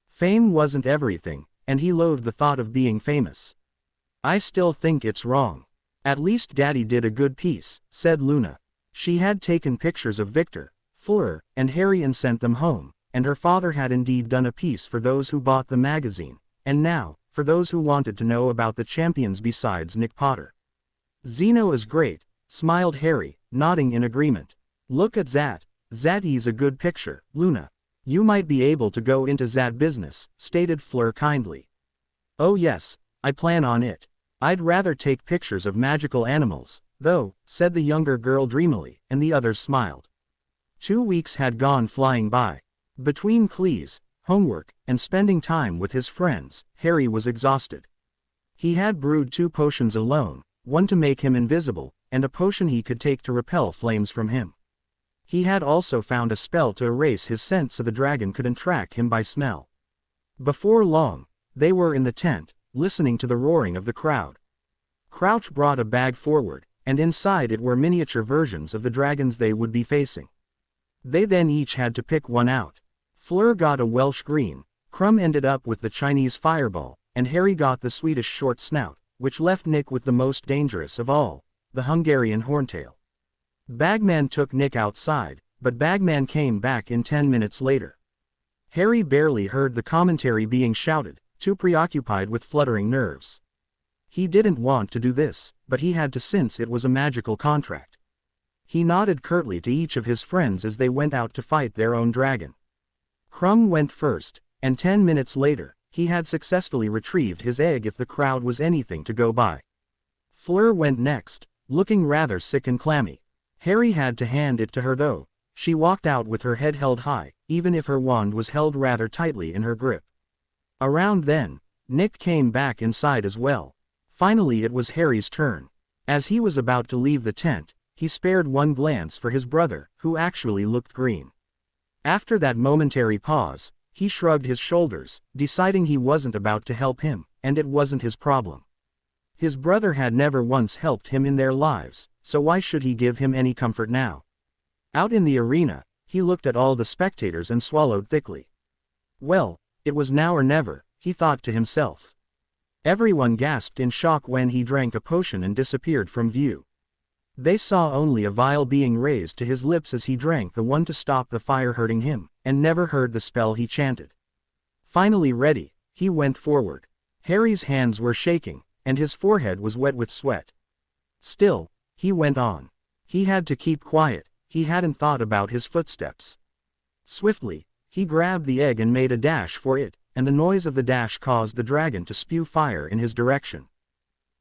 Speaker 1: Fame wasn't everything, and he loathed the thought of being famous. "I still think it's wrong. At least Daddy did a good piece," said Luna. She had taken pictures of Victor, Fleur, and Harry and sent them home, and her father had indeed done a piece for those who bought the magazine, and now, for those who wanted to know about the champions besides Nick Potter. "Zeno is great," smiled Harry, nodding in agreement. "Look at Zat. Zat is a good picture, Luna. You might be able to go into Zat business," stated Fleur kindly. "Oh yes, I plan on it. I'd rather take pictures of magical animals, though," said the younger girl dreamily, and the others smiled. 2 weeks had gone flying by. Between pleas, homework, and spending time with his friends, Harry was exhausted. He had brewed 2 potions alone, one to make him invisible, and a potion he could take to repel flames from him. He had also found a spell to erase his scent so the dragon couldn't track him by smell. Before long, they were in the tent, listening to the roaring of the crowd. Crouch brought a bag forward, and inside it were miniature versions of the dragons they would be facing. They then each had to pick one out. Fleur got a Welsh green, Crumb ended up with the Chinese fireball, and Harry got the Swedish short snout, which left Nick with the most dangerous of all, the Hungarian horntail. Bagman took Nick outside, but Bagman came back in 10 minutes later. Harry barely heard the commentary being shouted, too preoccupied with fluttering nerves. He didn't want to do this, but he had to since it was a magical contract. He nodded curtly to each of his friends as they went out to fight their own dragon. Crumb went first, and 10 minutes later, he had successfully retrieved his egg if the crowd was anything to go by. Fleur went next, looking rather sick and clammy. Harry had to hand it to her though. She walked out with her head held high, even if her wand was held rather tightly in her grip. Around then, Nick came back inside as well. Finally it was Harry's turn. As he was about to leave the tent, he spared one glance for his brother, who actually looked green. After that momentary pause, he shrugged his shoulders, deciding he wasn't about to help him, and it wasn't his problem. His brother had never once helped him in their lives, so why should he give him any comfort now? Out in the arena, he looked at all the spectators and swallowed thickly. Well, it was now or never, he thought to himself. Everyone gasped in shock when he drank a potion and disappeared from view. They saw only a vial being raised to his lips as he drank the one to stop the fire hurting him, and never heard the spell he chanted. Finally ready, he went forward. Harry's hands were shaking, and his forehead was wet with sweat. Still, he went on. He had to keep quiet, he hadn't thought about his footsteps. Swiftly, he grabbed the egg and made a dash for it, and the noise of the dash caused the dragon to spew fire in his direction.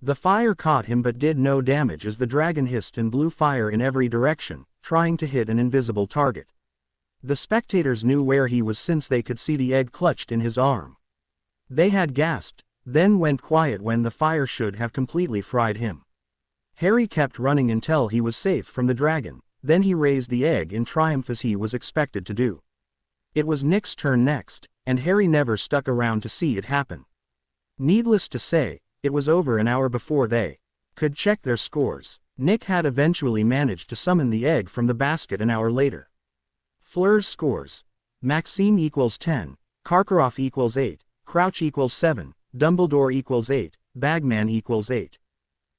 Speaker 1: The fire caught him but did no damage as the dragon hissed and blew fire in every direction, trying to hit an invisible target. The spectators knew where he was since they could see the egg clutched in his arm. They had gasped, then went quiet when the fire should have completely fried him. Harry kept running until he was safe from the dragon, then he raised the egg in triumph as he was expected to do. It was Nick's turn next, and Harry never stuck around to see it happen. Needless to say, it was over an hour before they could check their scores. Nick had eventually managed to summon the egg from the basket an hour later. Fleur's scores. Maxime equals 10, Karkaroff equals 8, Crouch equals 7, Dumbledore equals 8, Bagman equals 8.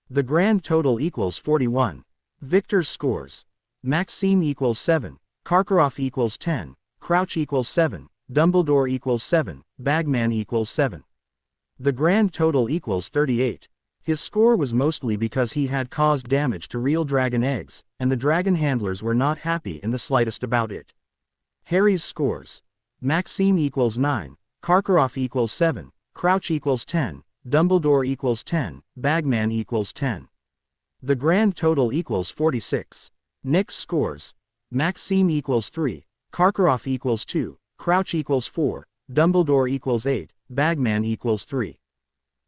Speaker 1: The grand total equals 41. Victor's scores. Maxime equals 7, Karkaroff equals 10, Crouch equals 7, Dumbledore equals 7, Bagman equals 7. The grand total equals 38. His score was mostly because he had caused damage to real dragon eggs, and the dragon handlers were not happy in the slightest about it. Harry's scores. Maxime equals 9, Karkaroff equals 7, Crouch equals 10, Dumbledore equals 10, Bagman equals 10. The grand total equals 46. Nick's scores. Maxime equals 3, Karkaroff equals 2, Crouch equals 4, Dumbledore equals 8, Bagman equals 3.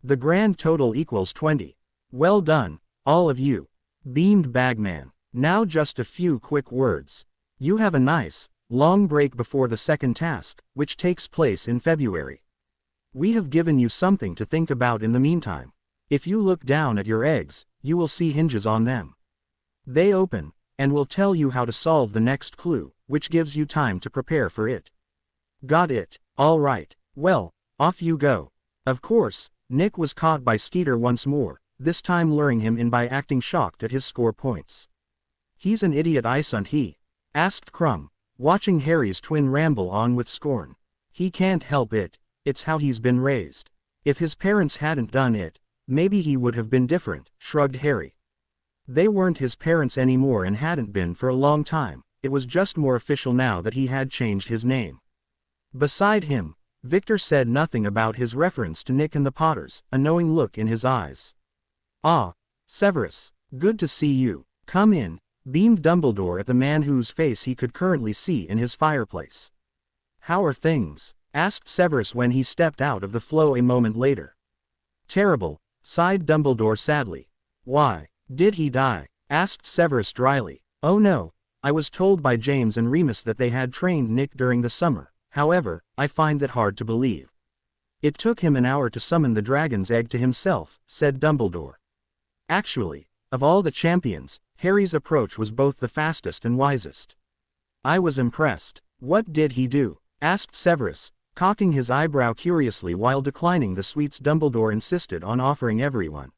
Speaker 1: The grand total equals 20. Well done, all of you, beamed Bagman. Now just a few quick words. You have a nice, long break before the second task, which takes place in February. We have given you something to think about in the meantime. If you look down at your eggs, you will see hinges on them. They open, and will tell you how to solve the next clue, which gives you time to prepare for it. Got it, all right, well, off you go. Of course, Nick was caught by Skeeter once more, this time luring him in by acting shocked at his score points. He's an idiot, isn't he? Asked Crumb, watching Harry's twin ramble on with scorn. He can't help it, it's how he's been raised. If his parents hadn't done it, maybe he would have been different, shrugged Harry. They weren't his parents anymore and hadn't been for a long time, it was just more official now that he had changed his name. Beside him, Victor said nothing about his reference to Nick and the Potters, a knowing look in his eyes. Ah, Severus, good to see you. Come in, beamed Dumbledore at the man whose face he could currently see in his fireplace. How are things? Asked Severus when he stepped out of the flow a moment later. Terrible, sighed Dumbledore sadly. Why, did he die? Asked Severus dryly. Oh no, I was told by James and Remus that they had trained Nick during the summer. However, I find that hard to believe. It took him an hour to summon the dragon's egg to himself, said Dumbledore. Actually, of all the champions, Harry's approach was both the fastest and wisest. I was impressed. What did he do? Asked Severus, cocking his eyebrow curiously while declining the sweets Dumbledore insisted on offering everyone.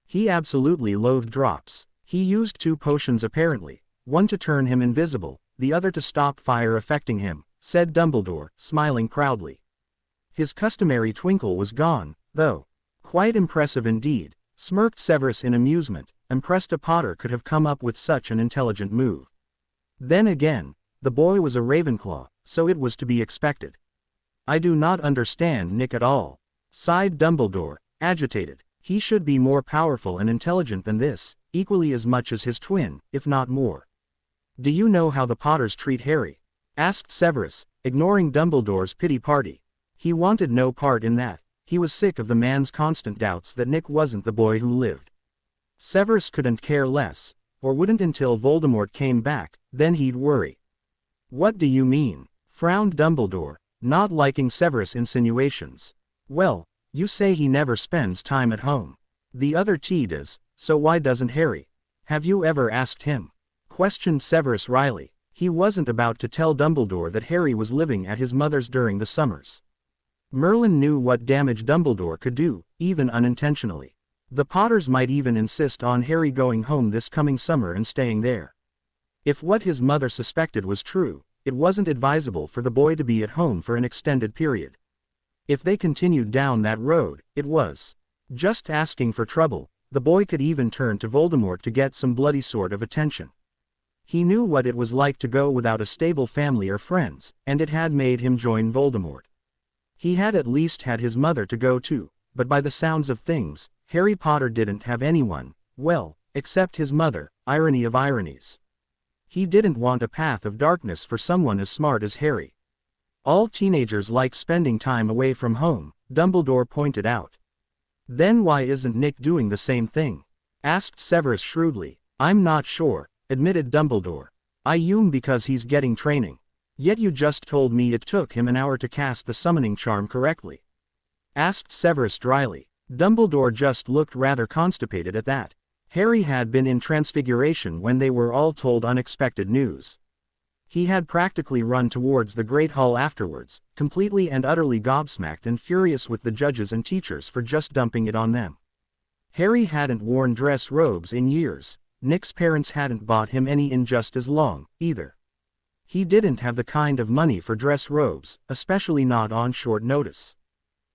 Speaker 1: He absolutely loathed drops. He used 2 potions apparently, one to turn him invisible, the other to stop fire affecting him, said Dumbledore, smiling proudly. His customary twinkle was gone, though. Quite impressive indeed, smirked Severus in amusement, impressed a Potter could have come up with such an intelligent move. Then again, the boy was a Ravenclaw, so it was to be expected. I do not understand Nick at all, sighed Dumbledore, agitated. He should be more powerful and intelligent than this, equally as much as his twin, if not more. Do you know how the Potters treat Harry? Asked Severus, ignoring Dumbledore's pity party. He wanted no part in that. He was sick of the man's constant doubts that Nick wasn't the boy who lived. Severus couldn't care less, or wouldn't until Voldemort came back, then he'd worry. What do you mean? Frowned Dumbledore, not liking Severus' insinuations. Well, you say he never spends time at home. The other T does, so why doesn't Harry? Have you ever asked him? Questioned Severus wryly. He wasn't about to tell Dumbledore that Harry was living at his mother's during the summers. Merlin knew what damage Dumbledore could do, even unintentionally. The Potters might even insist on Harry going home this coming summer and staying there. If what his mother suspected was true, it wasn't advisable for the boy to be at home for an extended period. If they continued down that road, it was just asking for trouble. The boy could even turn to Voldemort to get some bloody sort of attention. He knew what it was like to go without a stable family or friends, and it had made him join Voldemort. He had at least had his mother to go to, but by the sounds of things, Harry Potter didn't have anyone, well, except his mother, irony of ironies. He didn't want a path of darkness for someone as smart as Harry. All teenagers like spending time away from home, Dumbledore pointed out. Then why isn't Nick doing the same thing? Asked Severus shrewdly. I'm not sure, admitted Dumbledore. I assume because he's getting training. Yet you just told me it took him an hour to cast the summoning charm correctly. Asked Severus dryly. Dumbledore just looked rather constipated at that. Harry had been in Transfiguration when they were all told unexpected news. He had practically run towards the Great Hall afterwards, completely and utterly gobsmacked and furious with the judges and teachers for just dumping it on them. Harry hadn't worn dress robes in years. Nick's parents hadn't bought him any in just as long, either. He didn't have the kind of money for dress robes, especially not on short notice.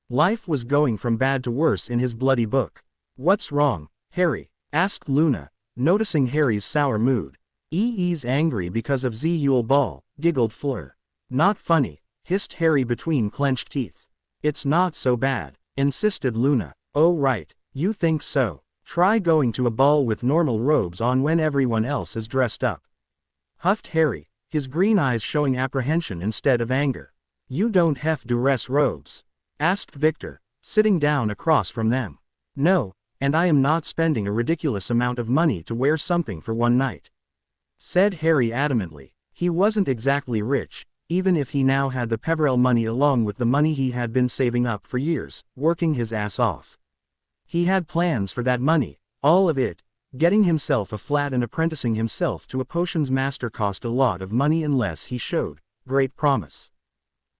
Speaker 1: Life was going from bad to worse in his bloody book. What's wrong, Harry? Asked Luna, noticing Harry's sour mood. He's angry because of the Yule Ball, giggled Fleur. Not funny, hissed Harry between clenched teeth. It's not so bad, insisted Luna. Oh right, you think so. Try going to a ball with normal robes on when everyone else is dressed up. Huffed Harry, his green eyes showing apprehension instead of anger. You don't have dress robes? Asked Victor, sitting down across from them. No, and I am not spending a ridiculous amount of money to wear something for one night. Said Harry adamantly. He wasn't exactly rich, even if he now had the Peverell money along with the money he had been saving up for years, working his ass off. He had plans for that money, all of it. Getting himself a flat and apprenticing himself to a potions master cost a lot of money unless he showed great promise.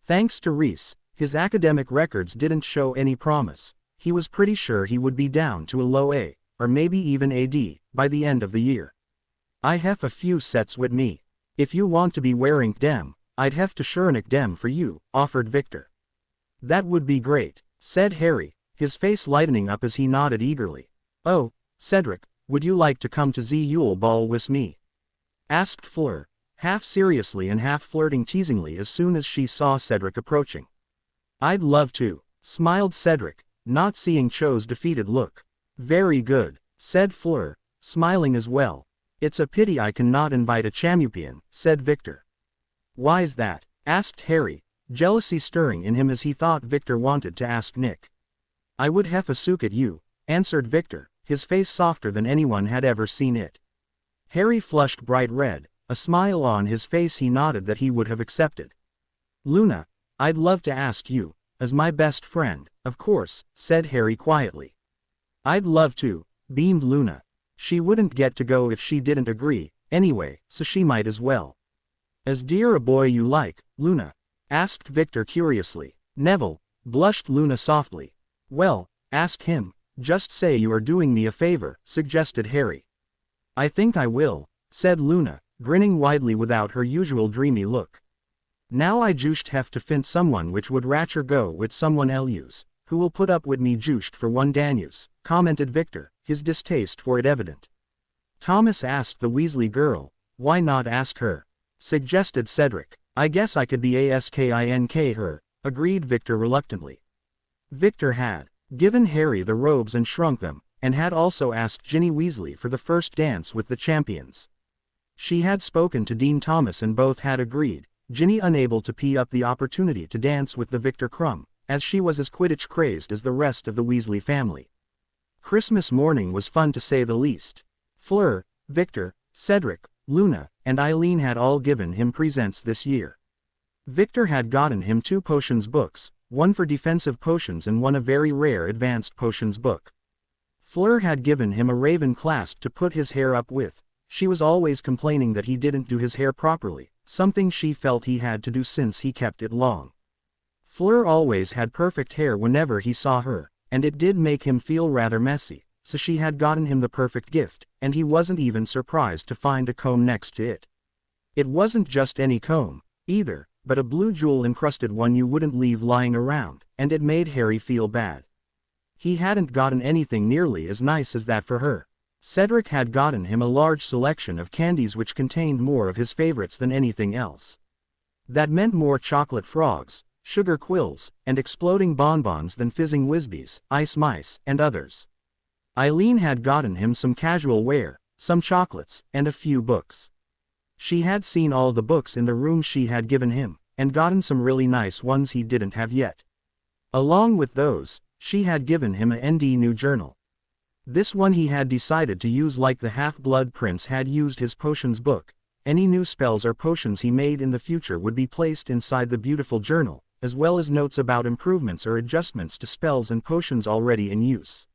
Speaker 1: Thanks to Reese, his academic records didn't show any promise. He was pretty sure he would be down to a low A, or maybe even a D, by the end of the year. I have a few sets with me. If you want to be wearing dem, I'd have to Shernick dem for you, offered Victor. That would be great, said Harry, his face lightening up as he nodded eagerly. Oh, Cedric, would you like to come to the Yule Ball with me? Asked Fleur, half seriously and half flirting teasingly as soon as she saw Cedric approaching. I'd love to, smiled Cedric, not seeing Cho's defeated look. Very good, said Fleur, smiling as well. It's a pity I cannot invite a champion, said Victor. Why's that? Asked Harry, jealousy stirring in him as he thought Victor wanted to ask Nick. I would have a sook at you, answered Victor, his face softer than anyone had ever seen it. Harry flushed bright red, a smile on his face. He nodded that he would have accepted. Luna, I'd love to ask you, as my best friend, of course, said Harry quietly. I'd love to, beamed Luna. She wouldn't get to go if she didn't agree, anyway, so she might as well. As dear a boy you like, Luna? Asked Victor curiously. Neville, blushed Luna softly. Well, ask him, just say you are doing me a favor, suggested Harry. I think I will, said Luna, grinning widely without her usual dreamy look. Now I just have to find someone which would rather go with someone else, who will put up with me just for one Danius, commented Victor, his distaste for it evident. Thomas asked the Weasley girl. Why not ask her? Suggested Cedric. I guess I could be askink her, agreed Victor reluctantly. Victor had given Harry the robes and shrunk them, and had also asked Ginny Weasley for the first dance with the champions. She had spoken to Dean Thomas and both had agreed, Ginny unable to pee up the opportunity to dance with the Victor Crumb, as she was as Quidditch crazed as the rest of the Weasley family. Christmas morning was fun to say the least. Fleur, Victor, Cedric, Luna, and Eileen had all given him presents this year. Victor had gotten him 2 potions books, one for defensive potions and one a very rare advanced potions book. Fleur had given him a raven clasp to put his hair up with. She was always complaining that he didn't do his hair properly, something she felt he had to do since he kept it long. Fleur always had perfect hair whenever he saw her, and it did make him feel rather messy, so she had gotten him the perfect gift, and he wasn't even surprised to find a comb next to it. It wasn't just any comb, either, but a blue jewel-encrusted one you wouldn't leave lying around, and it made Harry feel bad. He hadn't gotten anything nearly as nice as that for her. Cedric had gotten him a large selection of candies which contained more of his favorites than anything else. That meant more chocolate frogs, sugar quills, and exploding bonbons than fizzing Whizbees, ice mice, and others. Eileen had gotten him some casual wear, some chocolates, and a few books. She had seen all the books in the room she had given him, and gotten some really nice ones he didn't have yet. Along with those, she had given him a ND new journal. This one he had decided to use like the Half-Blood Prince had used his potions book. Any new spells or potions he made in the future would be placed inside the beautiful journal, as well as notes about improvements or adjustments to spells and potions already in use.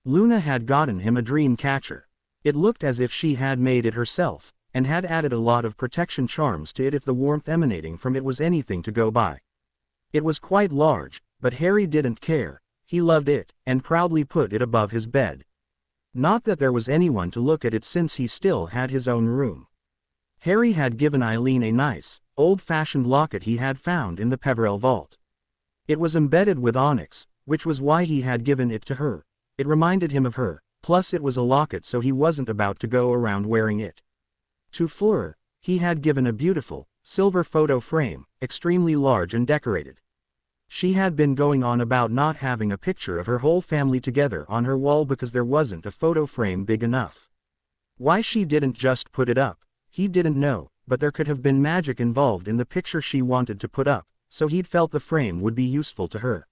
Speaker 1: Luna had gotten him a dream catcher. It looked as if she had made it herself, and had added a lot of protection charms to it if the warmth emanating from it was anything to go by. It was quite large, but Harry didn't care. He loved it, and proudly put it above his bed. Not that there was anyone to look at it since he still had his own room. Harry had given Eileen a nice, old-fashioned locket he had found in the Peverell vault. It was embedded with onyx, which was why he had given it to her. It reminded him of her, plus it was a locket so he wasn't about to go around wearing it. To Fleur, he had given a beautiful, silver photo frame, extremely large and decorated. She had been going on about not having a picture of her whole family together on her wall because there wasn't a photo frame big enough. Why she didn't just put it up, he didn't know, but there could have been magic involved in the picture she wanted to put up, so he'd felt the frame would be useful to her.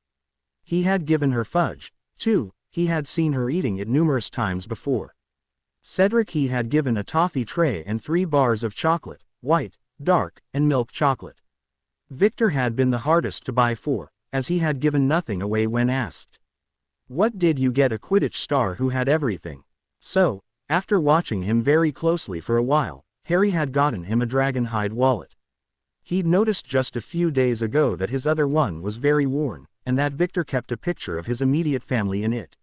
Speaker 1: He had given her fudge, too. He had seen her eating it numerous times before. Cedric he had given a toffee tray and 3 bars of chocolate, white, dark, and milk chocolate. Victor had been the hardest to buy for, as he had given nothing away when asked. What did you get a Quidditch star who had everything? So, after watching him very closely for a while, Harry had gotten him a dragonhide wallet. He'd noticed just a few days ago that his other one was very worn, and that Victor kept a picture of his immediate family in it.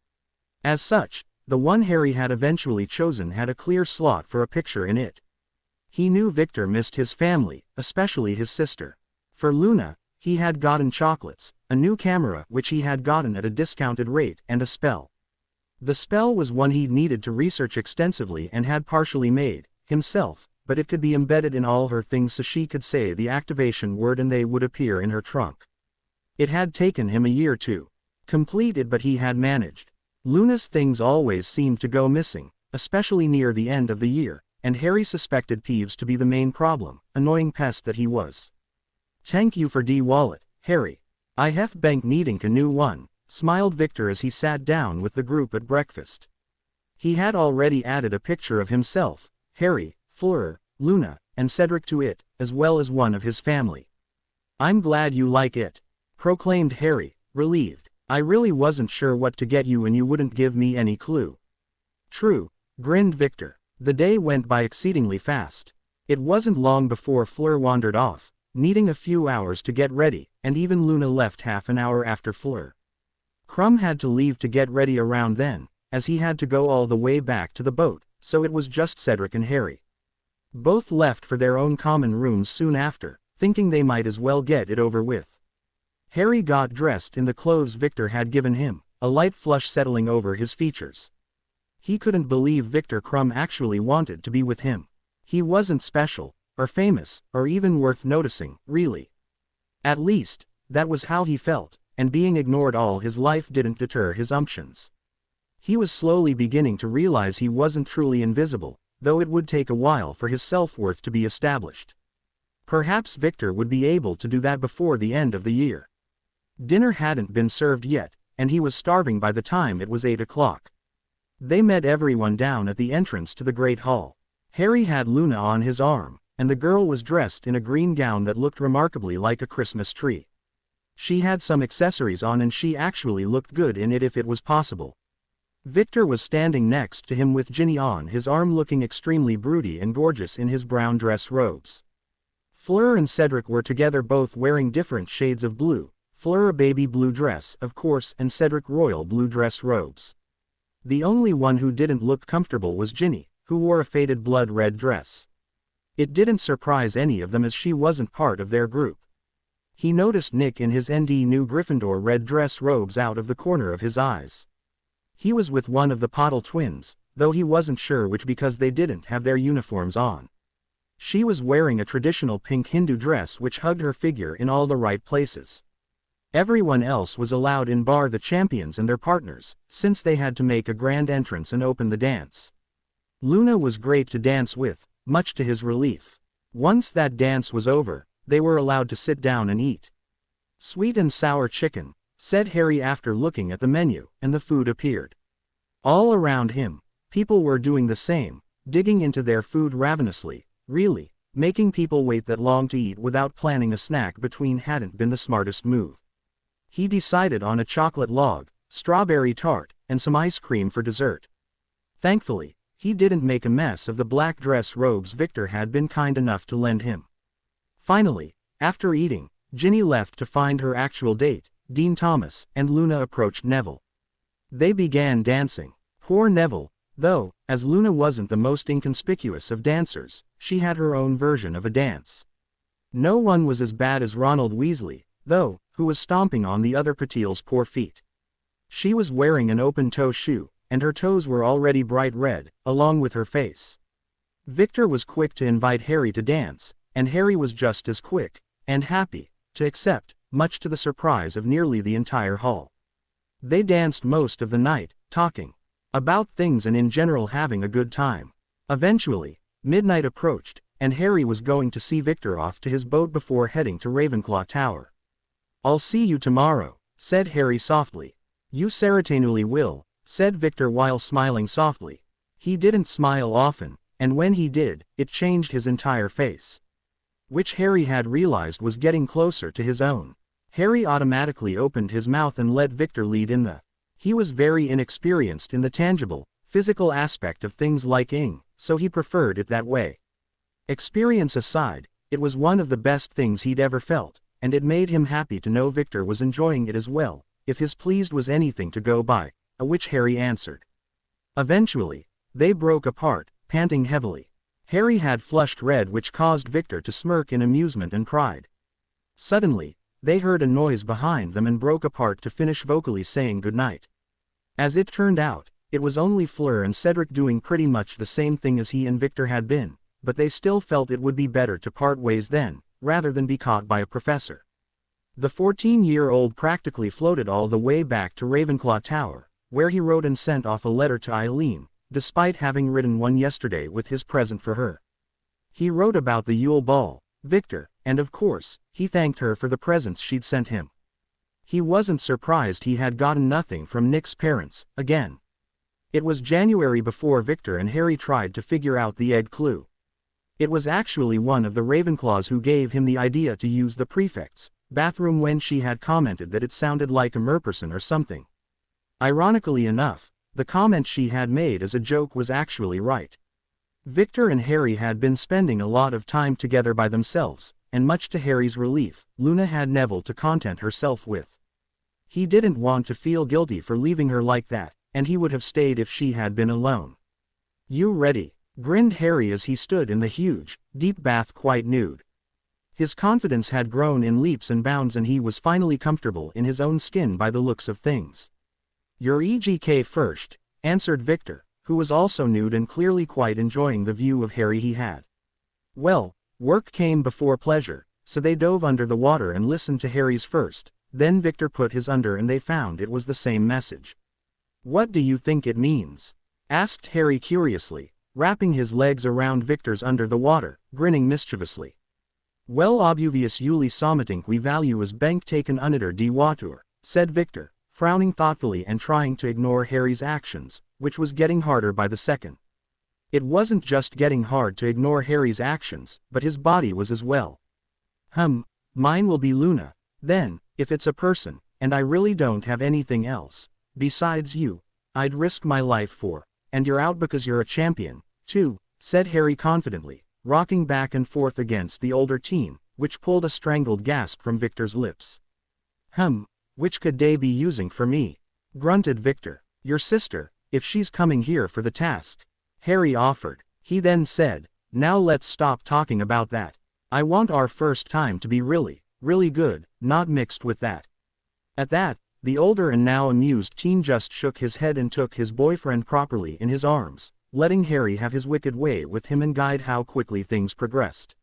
Speaker 1: As such, the one Harry had eventually chosen had a clear slot for a picture in it. He knew Victor missed his family, especially his sister. For Luna, he had gotten chocolates, a new camera which he had gotten at a discounted rate, and a spell. The spell was one he'd needed to research extensively and had partially made, himself, but it could be embedded in all her things so she could say the activation word and they would appear in her trunk. It had taken him a year to complete it, but he had managed. Luna's things always seemed to go missing, especially near the end of the year, and Harry suspected Peeves to be the main problem, annoying pest that he was. Thank you for the wallet, Harry. I have bank needing a new one, smiled Victor as he sat down with the group at breakfast. He had already added a picture of himself, Harry, Fleur, Luna, and Cedric to it, as well as one of his family. I'm glad you like it, proclaimed Harry, relieved. I really wasn't sure what to get you and you wouldn't give me any clue. True, grinned Victor. The day went by exceedingly fast. It wasn't long before Fleur wandered off, needing a few hours to get ready, and even Luna left half an hour after Fleur. Crumb had to leave to get ready around then, as he had to go all the way back to the boat, so it was just Cedric and Harry. Both left for their own common rooms soon after, thinking they might as well get it over with. Harry got dressed in the clothes Victor had given him, a light flush settling over his features. He couldn't believe Victor Crumb actually wanted to be with him. He wasn't special, or famous, or even worth noticing, really. At least, that was how he felt, and being ignored all his life didn't deter his umptions. He was slowly beginning to realize he wasn't truly invisible, though it would take a while for his self-worth to be established. Perhaps Victor would be able to do that before the end of the year. Dinner hadn't been served yet, and he was starving by the time it was 8 o'clock. They met everyone down at the entrance to the Great Hall. Harry had Luna on his arm, and the girl was dressed in a green gown that looked remarkably like a Christmas tree. She had some accessories on and she actually looked good in it if it was possible. Victor was standing next to him with Ginny on his arm looking extremely broody and gorgeous in his brown dress robes. Fleur and Cedric were together both wearing different shades of blue, Fleur a baby blue dress, of course, and Cedric royal blue dress robes. The only one who didn't look comfortable was Ginny, who wore a faded blood red dress. It didn't surprise any of them as she wasn't part of their group. He noticed Nick in his ND new Gryffindor red dress robes out of the corner of his eyes. He was with one of the Pottle twins, though he wasn't sure which because they didn't have their uniforms on. She was wearing a traditional pink Hindu dress which hugged her figure in all the right places. Everyone else was allowed in bar the champions and their partners, since they had to make a grand entrance and open the dance. Luna was great to dance with, much to his relief. Once that dance was over, they were allowed to sit down and eat. "Sweet and sour chicken," said Harry after looking at the menu, and the food appeared. All around him, people were doing the same, digging into their food ravenously. Really, making people wait that long to eat without planning a snack between hadn't been the smartest move. He decided on a chocolate log, strawberry tart, and some ice cream for dessert. Thankfully, he didn't make a mess of the black dress robes Victor had been kind enough to lend him. Finally, after eating, Ginny left to find her actual date, Dean Thomas, and Luna approached Neville. They began dancing. Poor Neville, though, as Luna wasn't the most inconspicuous of dancers, she had her own version of a dance. No one was as bad as Ronald Weasley, though, who was stomping on the other Patil's poor feet. She was wearing an open-toe shoe, and her toes were already bright red, along with her face. Victor was quick to invite Harry to dance, and Harry was just as quick, and happy, to accept, much to the surprise of nearly the entire hall. They danced most of the night, talking about things and in general having a good time. Eventually, midnight approached, and Harry was going to see Victor off to his boat before heading to Ravenclaw Tower. "I'll see you tomorrow," said Harry softly. "You certainly will," said Victor while smiling softly. He didn't smile often, and when he did, it changed his entire face, which Harry had realized was getting closer to his own. Harry automatically opened his mouth and let Victor lead in the. He was very inexperienced in the tangible, physical aspect of things like ing, so he preferred it that way. Experience aside, it was one of the best things he'd ever felt, and it made him happy to know Victor was enjoying it as well, if his pleased was anything to go by, which Harry answered. Eventually, they broke apart, panting heavily. Harry had flushed red which caused Victor to smirk in amusement and pride. Suddenly, they heard a noise behind them and broke apart to finish vocally saying goodnight. As it turned out, it was only Fleur and Cedric doing pretty much the same thing as he and Victor had been, but they still felt it would be better to part ways then, rather than be caught by a professor. The 14-year-old practically floated all the way back to Ravenclaw Tower, where he wrote and sent off a letter to Eileen, despite having written one yesterday with his present for her. He wrote about the Yule Ball, Victor, and of course, he thanked her for the presents she'd sent him. He wasn't surprised he had gotten nothing from Nick's parents, again. It was January before Victor and Harry tried to figure out the egg clue. It was actually one of the Ravenclaws who gave him the idea to use the prefect's bathroom when she had commented that it sounded like a merperson or something. Ironically enough, the comment she had made as a joke was actually right. Victor and Harry had been spending a lot of time together by themselves, and much to Harry's relief, Luna had Neville to content herself with. He didn't want to feel guilty for leaving her like that, and he would have stayed if she had been alone. "You ready?" grinned Harry as he stood in the huge, deep bath quite nude. His confidence had grown in leaps and bounds and he was finally comfortable in his own skin by the looks of things. "Your EGK first," answered Victor, who was also nude and clearly quite enjoying the view of Harry he had. Well, work came before pleasure, so they dove under the water and listened to Harry's first, then Victor put his under and they found it was the same message. What do you think it means? Asked Harry curiously, wrapping his legs around Victor's under the water, grinning mischievously. Well, obvious Yuli something we value as bank taken under de water, said Victor, frowning thoughtfully and trying to ignore Harry's actions, which was getting harder by the second. It wasn't just getting hard to ignore Harry's actions, but his body was as well. Mine will be Luna, then, if it's a person, and I really don't have anything else. Besides you, I'd risk my life for, and you're out because you're a champion, too, said Harry confidently, rocking back and forth against the older teen, which pulled a strangled gasp from Victor's lips. Which could they be using for me? Grunted Victor. Your sister, if she's coming here for the task. Harry offered. He then said, now let's stop talking about that. I want our first time to be really, really good, not mixed with that. At that, the older and now amused teen just shook his head and took his boyfriend properly in his arms, letting Harry have his wicked way with him and guide how quickly things progressed.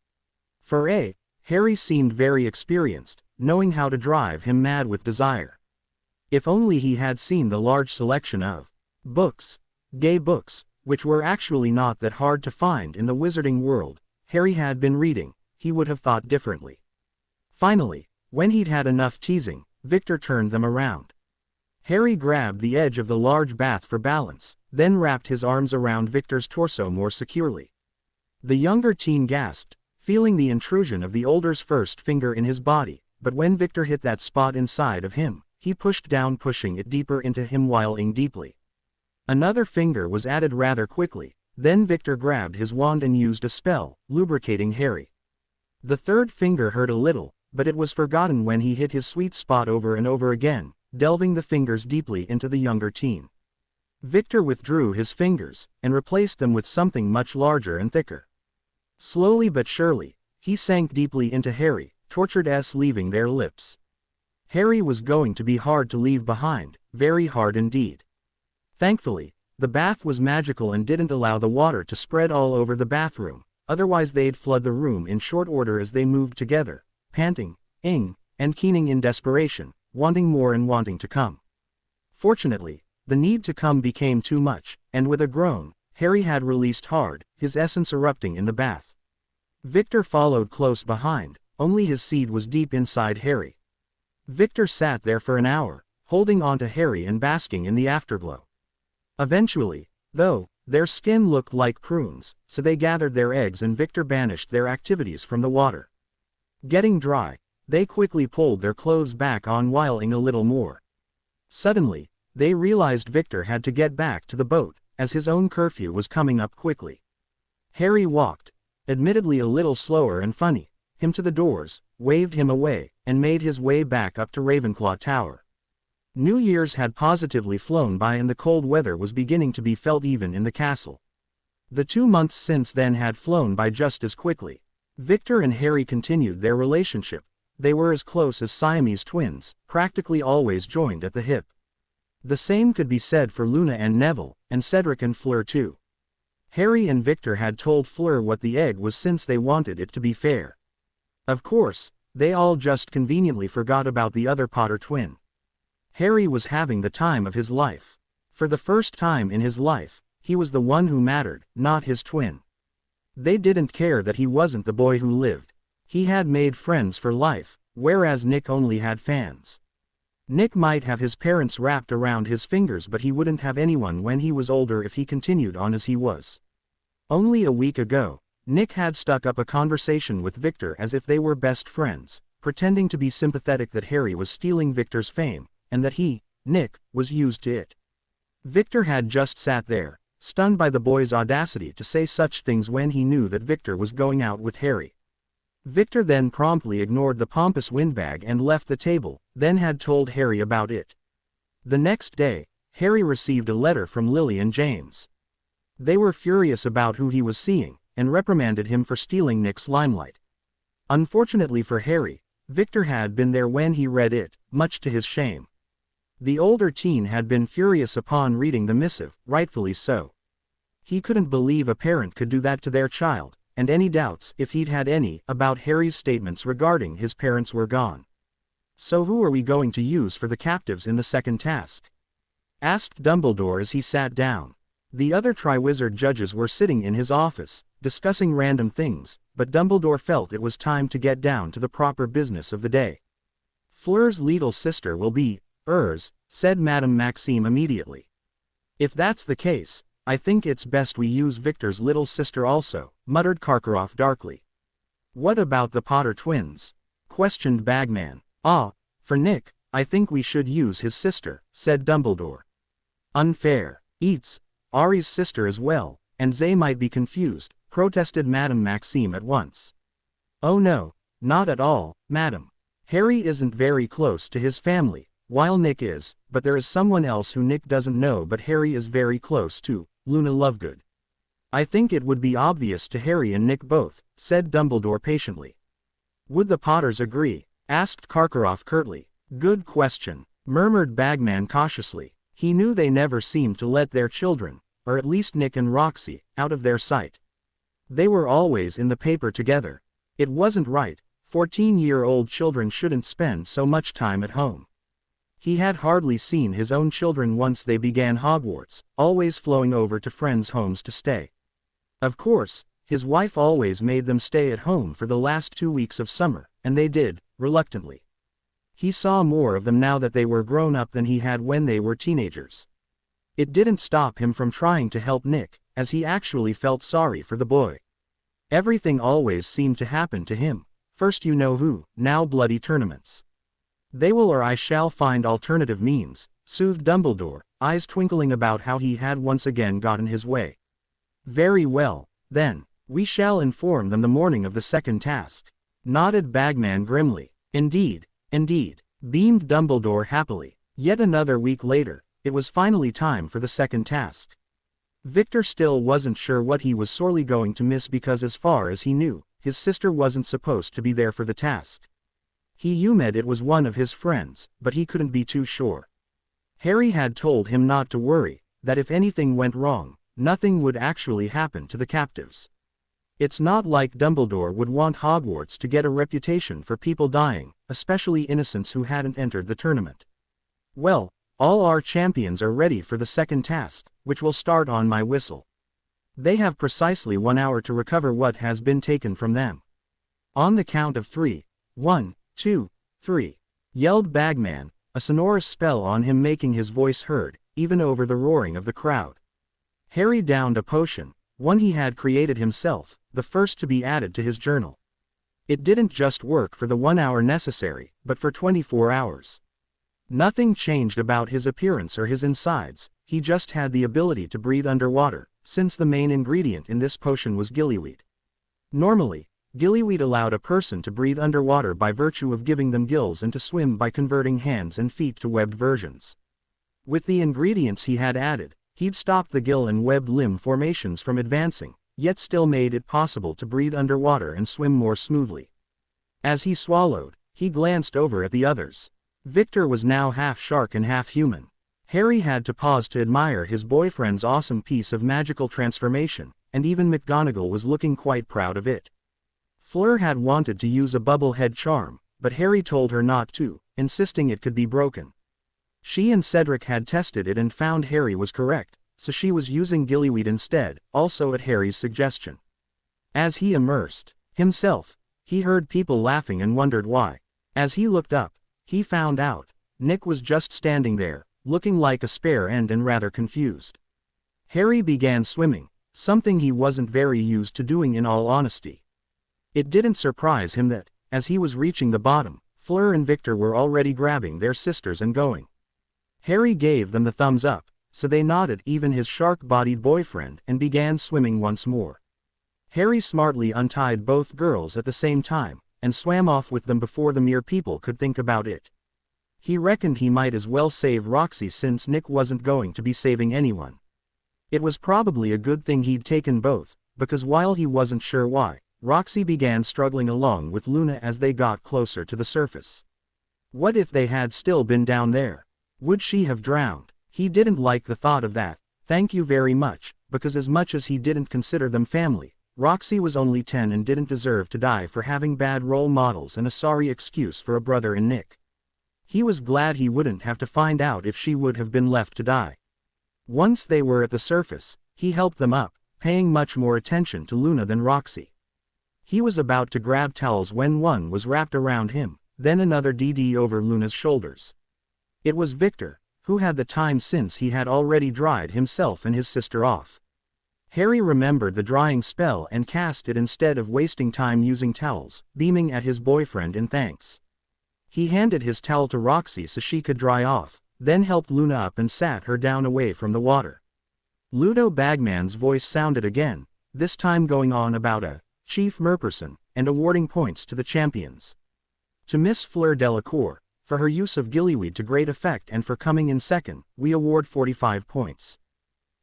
Speaker 1: Harry seemed very experienced, knowing how to drive him mad with desire. If only he had seen the large selection of books, gay books, which were actually not that hard to find in the wizarding world, Harry had been reading, he would have thought differently. Finally, when he'd had enough teasing, Victor turned them around. Harry grabbed the edge of the large bath for balance, then wrapped his arms around Victor's torso more securely. The younger teen gasped, feeling the intrusion of the older's first finger in his body, but when Victor hit that spot inside of him, he pushed down, pushing it deeper into him while ing deeply. Another finger was added rather quickly, then Victor grabbed his wand and used a spell, lubricating Harry. The third finger hurt a little, but it was forgotten when he hit his sweet spot over and over again, delving the fingers deeply into the younger teen. Victor withdrew his fingers, and replaced them with something much larger and thicker. Slowly but surely, he sank deeply into Harry, tortured leaving their lips. Harry was going to be hard to leave behind, very hard indeed. Thankfully, the bath was magical and didn't allow the water to spread all over the bathroom, otherwise they'd flood the room in short order as they moved together, panting, and keening in desperation, wanting more and wanting to come. Fortunately, the need to come became too much, and with a groan, Harry had released hard, his essence erupting in the bath. Victor followed close behind, only his seed was deep inside Harry. Victor sat there for an hour, holding on to Harry and basking in the afterglow. Eventually, though, their skin looked like prunes, so they gathered their eggs and Victor banished their activities from the water. Getting dry, they quickly pulled their clothes back on whiling a little more. Suddenly, they realized Victor had to get back to the boat, as his own curfew was coming up quickly. Harry walked, admittedly a little slower and funny, him to the doors, waved him away, and made his way back up to Ravenclaw Tower. New Year's had positively flown by and the cold weather was beginning to be felt even in the castle. The 2 months since then had flown by just as quickly. Victor and Harry continued their relationship. They were as close as Siamese twins, practically always joined at the hip. The same could be said for Luna and Neville, and Cedric and Fleur too. Harry and Victor had told Fleur what the egg was since they wanted it to be fair. Of course, they all just conveniently forgot about the other Potter twin. Harry was having the time of his life. For the first time in his life, he was the one who mattered, not his twin. They didn't care that he wasn't the boy who lived. He had made friends for life, whereas Nick only had fans. Nick might have his parents wrapped around his fingers, but he wouldn't have anyone when he was older if he continued on as he was. Only a week ago, Nick had stuck up a conversation with Victor as if they were best friends, pretending to be sympathetic that Harry was stealing Victor's fame, and that he, Nick, was used to it. Victor had just sat there, stunned by the boy's audacity to say such things when he knew that Victor was going out with Harry. Victor then promptly ignored the pompous windbag and left the table, then had told Harry about it. The next day, Harry received a letter from Lily and James. They were furious about who he was seeing, and reprimanded him for stealing Nick's limelight. Unfortunately for Harry, Victor had been there when he read it, much to his shame. The older teen had been furious upon reading the missive, rightfully so. He couldn't believe a parent could do that to their child, and any doubts, if he'd had any, about Harry's statements regarding his parents were gone. So who are we going to use for the captives in the second task? asked Dumbledore as he sat down. The other Triwizard judges were sitting in his office, discussing random things, but Dumbledore felt it was time to get down to the proper business of the day. Fleur's little sister will be, said Madame Maxime immediately. If that's the case, I think it's best we use Victor's little sister also, muttered Karkaroff darkly. What about the Potter twins? Questioned Bagman. For Nick, I think we should use his sister, said Dumbledore. Unfair. It's Ari's sister as well, and they might be confused, protested Madame Maxime at once. Oh no, not at all, madam. Harry isn't very close to his family, while Nick is, but there is someone else who Nick doesn't know but Harry is very close to, Luna Lovegood. I think it would be obvious to Harry and Nick both, said Dumbledore patiently. Would the Potters agree? Asked Karkaroff curtly. Good question, murmured Bagman cautiously. He knew they never seemed to let their children, or at least Nick and Roxy, out of their sight. They were always in the paper together. It wasn't right. 14-year-old children shouldn't spend so much time at home. He had hardly seen his own children once they began Hogwarts, always flowing over to friends' homes to stay. Of course, his wife always made them stay at home for the last 2 weeks of summer, and they did, reluctantly. He saw more of them now that they were grown up than he had when they were teenagers. It didn't stop him from trying to help Nick, as he actually felt sorry for the boy. Everything always seemed to happen to him. First you know who, now bloody tournaments. They will or I shall find alternative means, soothed Dumbledore, eyes twinkling about how he had once again gotten his way. Very well, then, we shall inform them the morning of the second task, nodded Bagman grimly. Indeed, beamed Dumbledore happily. Yet another week later, it was finally time for the second task. Victor still wasn't sure what he was sorely going to miss because as far as he knew, his sister wasn't supposed to be there for the task. He assumed it was one of his friends, but he couldn't be too sure. Harry had told him not to worry, that if anything went wrong, nothing would actually happen to the captives. It's not like Dumbledore would want Hogwarts to get a reputation for people dying, especially innocents who hadn't entered the tournament. Well, all our champions are ready for the second task, which will start on my whistle. They have precisely 1 hour to recover what has been taken from them. On the count of 3, 1, 2, 3, yelled Bagman, a sonorous spell on him making his voice heard, even over the roaring of the crowd. Harry downed a potion, one he had created himself, the first to be added to his journal. It didn't just work for the 1 hour necessary, but for 24 hours. Nothing changed about his appearance or his insides, he just had the ability to breathe underwater, since the main ingredient in this potion was gillyweed. Normally, gillyweed allowed a person to breathe underwater by virtue of giving them gills and to swim by converting hands and feet to webbed versions. With the ingredients he had added, he'd stopped the gill and webbed limb formations from advancing, yet still made it possible to breathe underwater and swim more smoothly. As he swallowed, he glanced over at the others. Victor was now half shark and half human. Harry had to pause to admire his boyfriend's awesome piece of magical transformation, and even McGonagall was looking quite proud of it. Fleur had wanted to use a bubble head charm, but Harry told her not to, insisting it could be broken. She and Cedric had tested it and found Harry was correct, so she was using gillyweed instead, also at Harry's suggestion. As he immersed himself, he heard people laughing and wondered why. As he looked up, he found out Nick was just standing there, looking like a spare end and rather confused. Harry began swimming, something he wasn't very used to doing in all honesty. It didn't surprise him that, as he was reaching the bottom, Fleur and Victor were already grabbing their sisters and going. Harry gave them the thumbs up, so they nodded, even his shark-bodied boyfriend, and began swimming once more. Harry smartly untied both girls at the same time, and swam off with them before the mere people could think about it. He reckoned he might as well save Roxy since Nick wasn't going to be saving anyone. It was probably a good thing he'd taken both, because while he wasn't sure why, Roxy began struggling along with Luna as they got closer to the surface. What if they had still been down there? Would she have drowned? He didn't like the thought of that, thank you very much, because as much as he didn't consider them family, Roxy was only 10 and didn't deserve to die for having bad role models and a sorry excuse for a brother in Nick. He was glad he wouldn't have to find out if she would have been left to die. Once they were at the surface, he helped them up, paying much more attention to Luna than Roxy. He was about to grab towels when one was wrapped around him, then another DD over Luna's shoulders. It was Victor, who had the time since he had already dried himself and his sister off. Harry remembered the drying spell and cast it instead of wasting time using towels, beaming at his boyfriend in thanks. He handed his towel to Roxy so she could dry off, then helped Luna up and sat her down away from the water. Ludo Bagman's voice sounded again, this time going on about a Chief Merperson, and awarding points to the champions. To Miss Fleur Delacour, for her use of gillyweed to great effect and for coming in second, we award 45 points.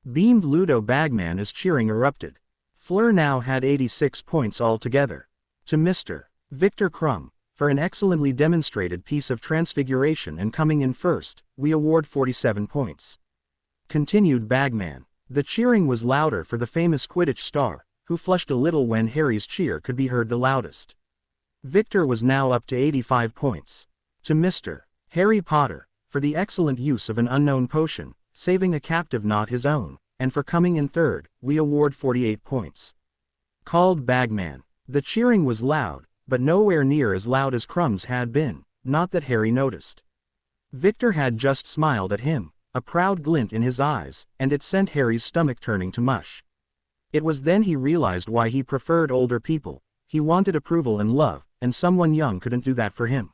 Speaker 1: Beamed Ludo Bagman as cheering erupted. Fleur now had 86 points altogether. To Mr. Victor Crumb, for an excellently demonstrated piece of transfiguration and coming in first, we award 47 points. Continued Bagman. The cheering was louder for the famous Quidditch star, who flushed a little when Harry's cheer could be heard the loudest. Victor was now up to 85 points. To Mr. Harry Potter, for the excellent use of an unknown potion, saving a captive not his own, and for coming in third, we award 48 points. Called Bagman. The cheering was loud, but nowhere near as loud as Crumb's had been, not that Harry noticed. Victor had just smiled at him, a proud glint in his eyes, and it sent Harry's stomach turning to mush. It was then he realized why he preferred older people. He wanted approval and love, and someone young couldn't do that for him.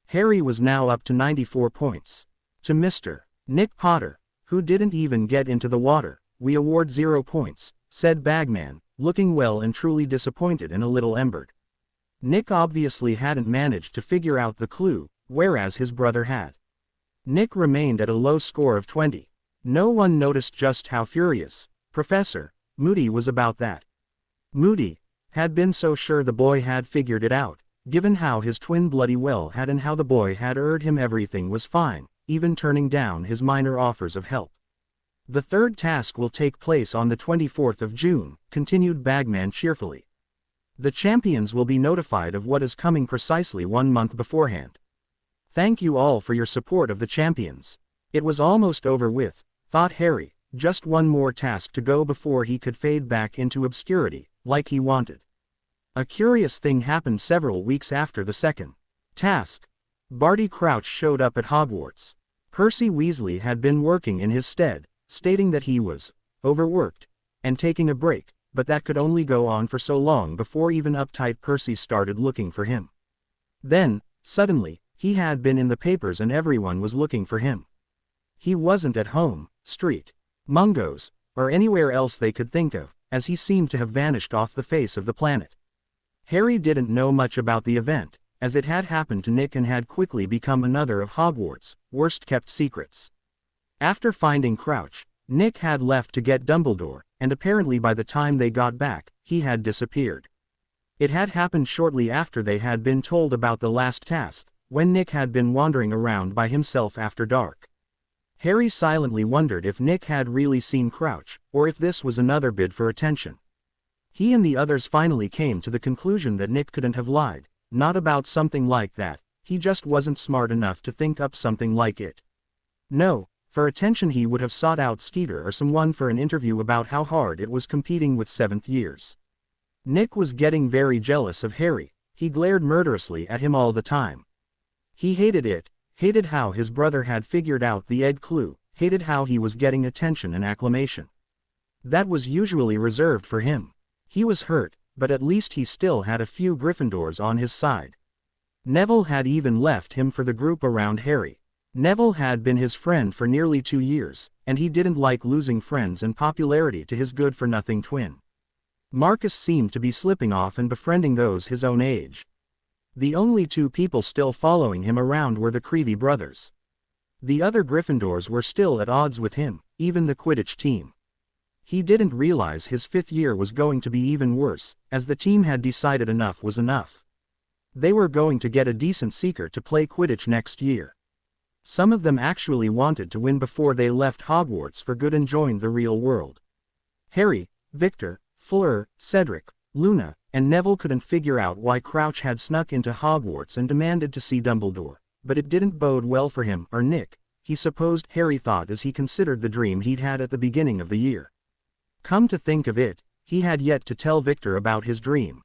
Speaker 1: Harry was now up to 94 points. To Mr. Nick Potter, who didn't even get into the water, we award 0 points, said Bagman, looking well and truly disappointed and a little embered. Nick obviously hadn't managed to figure out the clue, whereas his brother had. Nick remained at a low score of 20. No one noticed just how furious Professor Moody was about that. Moody had been so sure the boy had figured it out, given how his twin bloody well had and how the boy had assured him everything was fine, even turning down his minor offers of help. The third task will take place on the 24th of June, continued Bagman cheerfully. The champions will be notified of what is coming precisely 1 month beforehand. Thank you all for your support of the champions. It was almost over with, thought Harry, just one more task to go before he could fade back into obscurity, like he wanted. A curious thing happened several weeks after the second task. Barty Crouch showed up at Hogwarts. Percy Weasley had been working in his stead, stating that he was overworked and taking a break, but that could only go on for so long before even uptight Percy started looking for him. Then, suddenly, he had been in the papers and everyone was looking for him. He wasn't at home, street, Mungo's, or anywhere else they could think of, as he seemed to have vanished off the face of the planet. Harry didn't know much about the event, as it had happened to Nick and had quickly become another of Hogwarts' worst-kept secrets. After finding Crouch, Nick had left to get Dumbledore, and apparently by the time they got back, he had disappeared. It had happened shortly after they had been told about the last task, when Nick had been wandering around by himself after dark. Harry silently wondered if Nick had really seen Crouch, or if this was another bid for attention. He and the others finally came to the conclusion that Nick couldn't have lied, not about something like that, he just wasn't smart enough to think up something like it. No, for attention he would have sought out Skeeter or someone for an interview about how hard it was competing with 7th years. Nick was getting very jealous of Harry, he glared murderously at him all the time. He hated it, hated how his brother had figured out the egg clue, hated how he was getting attention and acclamation. That was usually reserved for him. He was hurt, but at least he still had a few Gryffindors on his side. Neville had even left him for the group around Harry. Neville had been his friend for nearly 2 years, and he didn't like losing friends and popularity to his good-for-nothing twin. Marcus seemed to be slipping off and befriending those his own age. The only 2 people still following him around were the Creevy brothers. The other Gryffindors were still at odds with him, even the Quidditch team. He didn't realize his 5th year was going to be even worse, as the team had decided enough was enough. They were going to get a decent seeker to play Quidditch next year. Some of them actually wanted to win before they left Hogwarts for good and joined the real world. Harry, Victor, Fleur, Cedric, Luna, and Neville couldn't figure out why Crouch had snuck into Hogwarts and demanded to see Dumbledore, but it didn't bode well for him or Nick, he supposed. Harry thought as he considered the dream he'd had at the beginning of the year. Come to think of it, he had yet to tell Victor about his dream.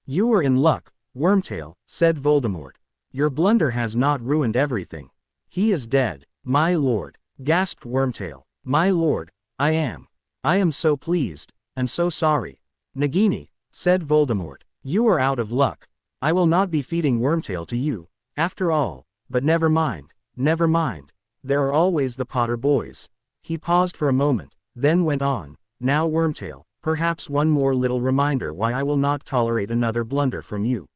Speaker 1: You were in luck, Wormtail, said Voldemort. Your blunder has not ruined everything. He is dead, my lord, gasped Wormtail. My lord, I am so pleased, and so sorry. Nagini, said Voldemort, you are out of luck. I will not be feeding Wormtail to you, after all, but never mind, never mind. There are always the Potter boys. He paused for a moment, then went on, now Wormtail, perhaps one more little reminder why I will not tolerate another blunder from you.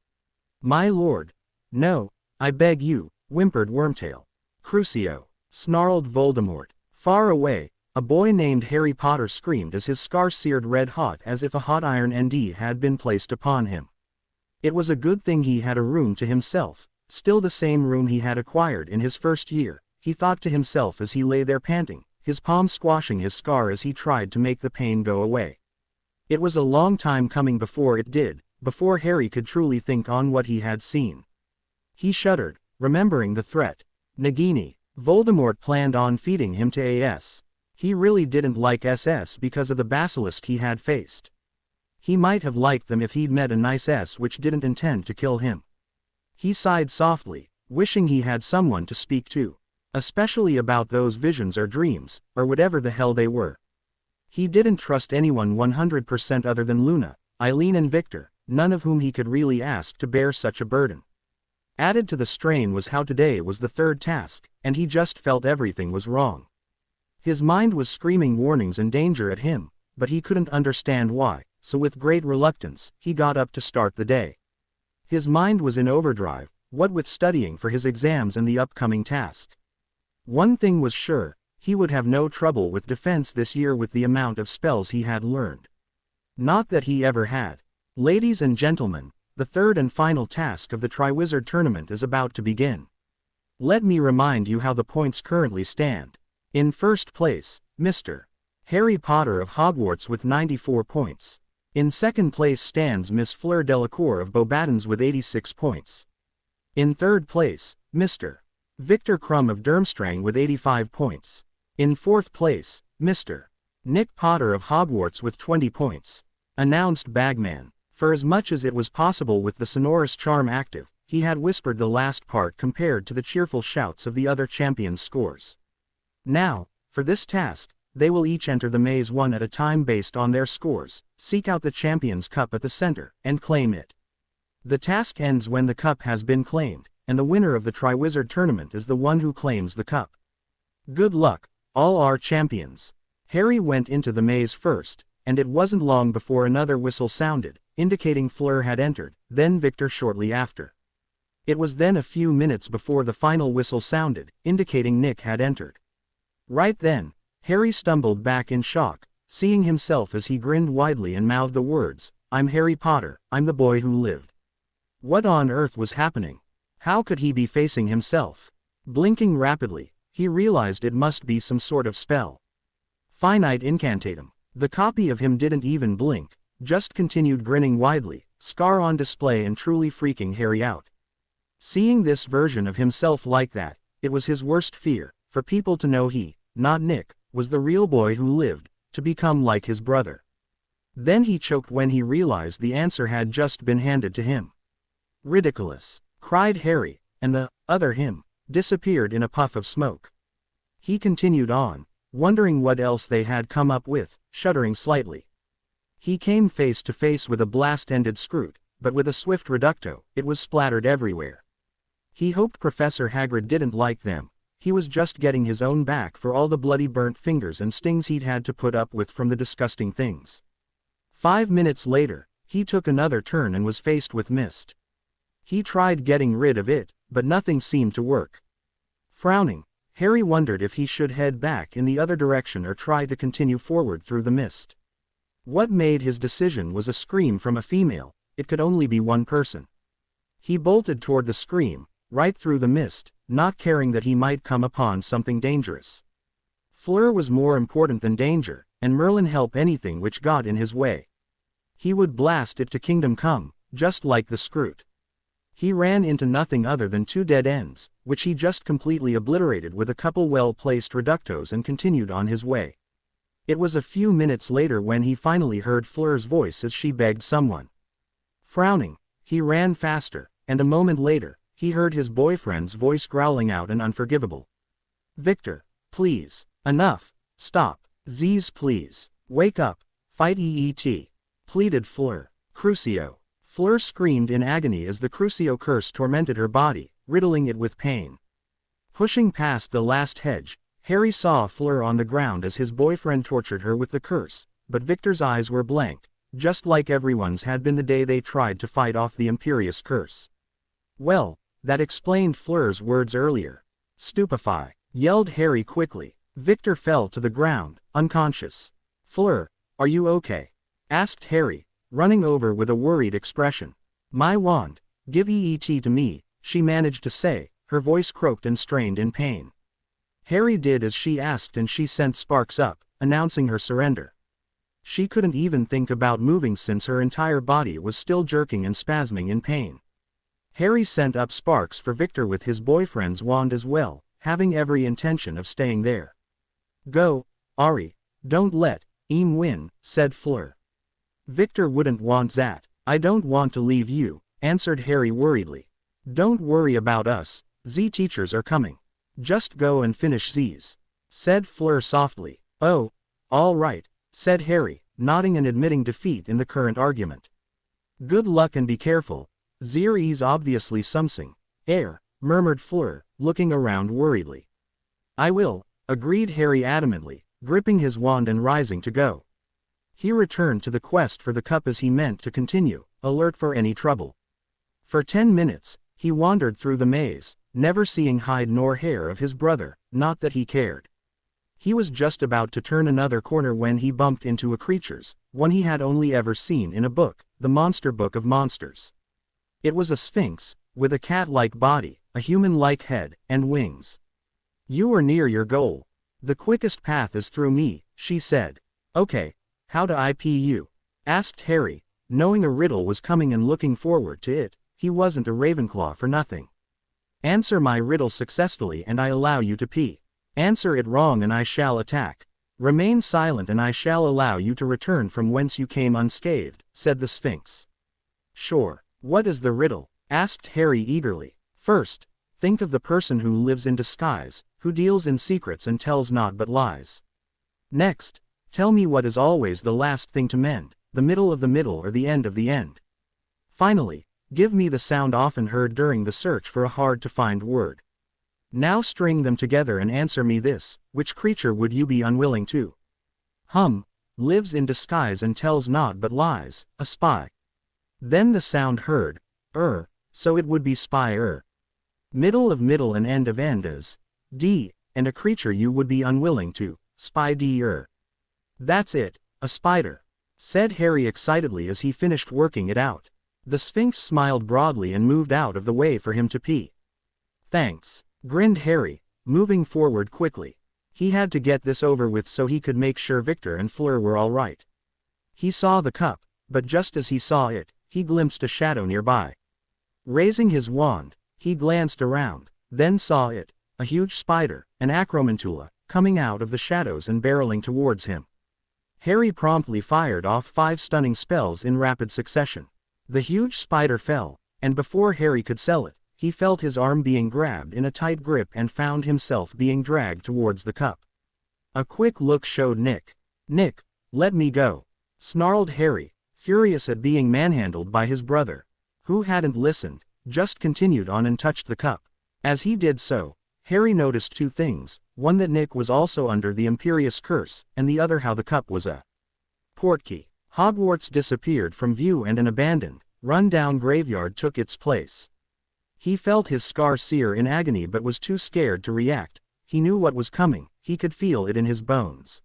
Speaker 1: My lord. No, I beg you, whimpered Wormtail. Crucio, snarled Voldemort. Far away, a boy named Harry Potter screamed as his scar seared red hot as if a hot iron had been placed upon him. It was a good thing he had a room to himself, still the same room he had acquired in his first year, he thought to himself as he lay there panting, his palm squashing his scar as he tried to make the pain go away. It was a long time coming before it did, before Harry could truly think on what he had seen. He shuddered, remembering the threat. Nagini, Voldemort planned on feeding him to AS. He really didn't like SS because of the basilisk he had faced. He might have liked them if he'd met a nice S which didn't intend to kill him. He sighed softly, wishing he had someone to speak to. Especially about those visions or dreams, or whatever the hell they were. He didn't trust anyone 100% other than Luna, Eileen and Victor, none of whom he could really ask to bear such a burden. Added to the strain was how today was the third task, and he just felt everything was wrong. His mind was screaming warnings and danger at him, but he couldn't understand why, so with great reluctance, he got up to start the day. His mind was in overdrive, what with studying for his exams and the upcoming task. One thing was sure, he would have no trouble with defense this year with the amount of spells he had learned. Not that he ever had. Ladies and gentlemen, the third and final task of the Triwizard Tournament is about to begin. Let me remind you how the points currently stand. In first place, Mr. Harry Potter of Hogwarts with 94 points. In second place stands Miss Fleur Delacour of Beauxbatons with 86 points. In third place, Mr. Victor Crumb of Durmstrang with 85 points. In fourth place, Mr. Nick Potter of Hogwarts with 20 points. Announced Bagman. For as much as it was possible with the sonorous charm active, he had whispered the last part compared to the cheerful shouts of the other champions' scores. Now, for this task, they will each enter the maze one at a time based on their scores, seek out the Champions' Cup at the center, and claim it. The task ends when the cup has been claimed, and the winner of the Triwizard Tournament is the one who claims the cup. Good luck, all our champions. Harry went into the maze first, and it wasn't long before another whistle sounded, indicating Fleur had entered, then Victor shortly after. It was then a few minutes before the final whistle sounded, indicating Nick had entered. Right then, Harry stumbled back in shock, seeing himself as he grinned widely and mouthed the words, "I'm Harry Potter, I'm the boy who lived." What on earth was happening? How could he be facing himself? Blinking rapidly, he realized it must be some sort of spell. Finite incantatum. The copy of him didn't even blink, just continued grinning widely, scar on display and truly freaking Harry out. Seeing this version of himself like that, it was his worst fear, for people to know he, not Nick, was the real boy who lived, to become like his brother. Then he choked when he realized the answer had just been handed to him. Ridiculous, cried Harry, and the other him disappeared in a puff of smoke. He continued on, wondering what else they had come up with, shuddering slightly. He came face to face with a blast-ended Scroot, but with a swift reducto, it was splattered everywhere. He hoped Professor Hagrid didn't like them. He was just getting his own back for all the bloody burnt fingers and stings he'd had to put up with from the disgusting things. 5 minutes later, he took another turn and was faced with mist. He tried getting rid of it, but nothing seemed to work. Frowning, Harry wondered if he should head back in the other direction or try to continue forward through the mist. What made his decision was a scream from a female. It could only be one person. He bolted toward the scream, right through the mist, not caring that he might come upon something dangerous. Fleur was more important than danger, and Merlin help anything which got in his way. He would blast it to kingdom come, just like the Scroot. He ran into nothing other than 2 dead ends, which he just completely obliterated with a couple well-placed reductos and continued on his way. It was a few minutes later when he finally heard Fleur's voice as she begged someone. Frowning, he ran faster, and a moment later, he heard his boyfriend's voice growling out an unforgivable. Victor, please, enough, stop, Z's please, wake up, fight EET, pleaded Fleur. Crucio. Fleur screamed in agony as the Crucio curse tormented her body, riddling it with pain. Pushing past the last hedge, Harry saw Fleur on the ground as his boyfriend tortured her with the curse, but Victor's eyes were blank, just like everyone's had been the day they tried to fight off the Imperious curse. Well, that explained Fleur's words earlier. Stupefy, yelled Harry quickly. Victor fell to the ground, unconscious. Fleur, are you okay? Asked Harry, running over with a worried expression. My wand, give EET to me, she managed to say, her voice croaked and strained in pain. Harry did as she asked and she sent sparks up, announcing her surrender. She couldn't even think about moving since her entire body was still jerking and spasming in pain. Harry sent up sparks for Victor with his boyfriend's wand as well, having every intention of staying there. Go, Ari, don't let him win, said Fleur. Victor wouldn't want that. I don't want to leave you, answered Harry worriedly. Don't worry about us, Z teachers are coming. Just go and finish Z's, said Fleur softly. Oh, all right, said Harry, nodding and admitting defeat in the current argument. Good luck and be careful. Z's obviously something. Murmured Fleur, looking around worriedly. I will, agreed Harry adamantly, gripping his wand and rising to go. He returned to the quest for the cup as he meant to continue, alert for any trouble. For 10 minutes, he wandered through the maze, never seeing hide nor hair of his brother, not that he cared. He was just about to turn another corner when he bumped into a creature's, one he had only ever seen in a book, the Monster Book of Monsters. It was a sphinx, with a cat-like body, a human-like head, and wings. You are near your goal. The quickest path is through me, she said. Okay, how do I pee you? Asked Harry, knowing a riddle was coming and looking forward to it. He wasn't a Ravenclaw for nothing. Answer my riddle successfully and I allow you to pee. Answer it wrong and I shall attack. Remain silent and I shall allow you to return from whence you came unscathed, said the Sphinx. Sure. What is the riddle? Asked Harry eagerly. First, think of the person who lives in disguise, who deals in secrets and tells naught but lies. Next, tell me what is always the last thing to mend, the middle of the middle or the end of the end. Finally, give me the sound often heard during the search for a hard-to-find word. Now string them together and answer me this, which creature would you be unwilling to? Lives in disguise and tells naught but lies, a spy. Then the sound heard, so it would be spy. Middle of middle and end of end is, D, and a creature you would be unwilling to, spy D. That's it, a spider, said Harry excitedly as he finished working it out. The Sphinx smiled broadly and moved out of the way for him to pee. Thanks, grinned Harry, moving forward quickly. He had to get this over with so he could make sure Victor and Fleur were all right. He saw the cup, but just as he saw it, he glimpsed a shadow nearby. Raising his wand, he glanced around, then saw it, a huge spider, an acromantula, coming out of the shadows and barreling towards him. Harry promptly fired off 5 stunning spells in rapid succession. The huge spider fell, and before Harry could sell it, he felt his arm being grabbed in a tight grip and found himself being dragged towards the cup. A quick look showed Nick. Nick, let me go, snarled Harry, furious at being manhandled by his brother, who hadn't listened, just continued on and touched the cup. As he did so, Harry noticed 2 things, one that Nick was also under the Imperious curse, and the other how the cup was a portkey. Hogwarts disappeared from view and an abandoned, run-down graveyard took its place. He felt his scar sear in agony but was too scared to react. He knew what was coming, he could feel it in his bones.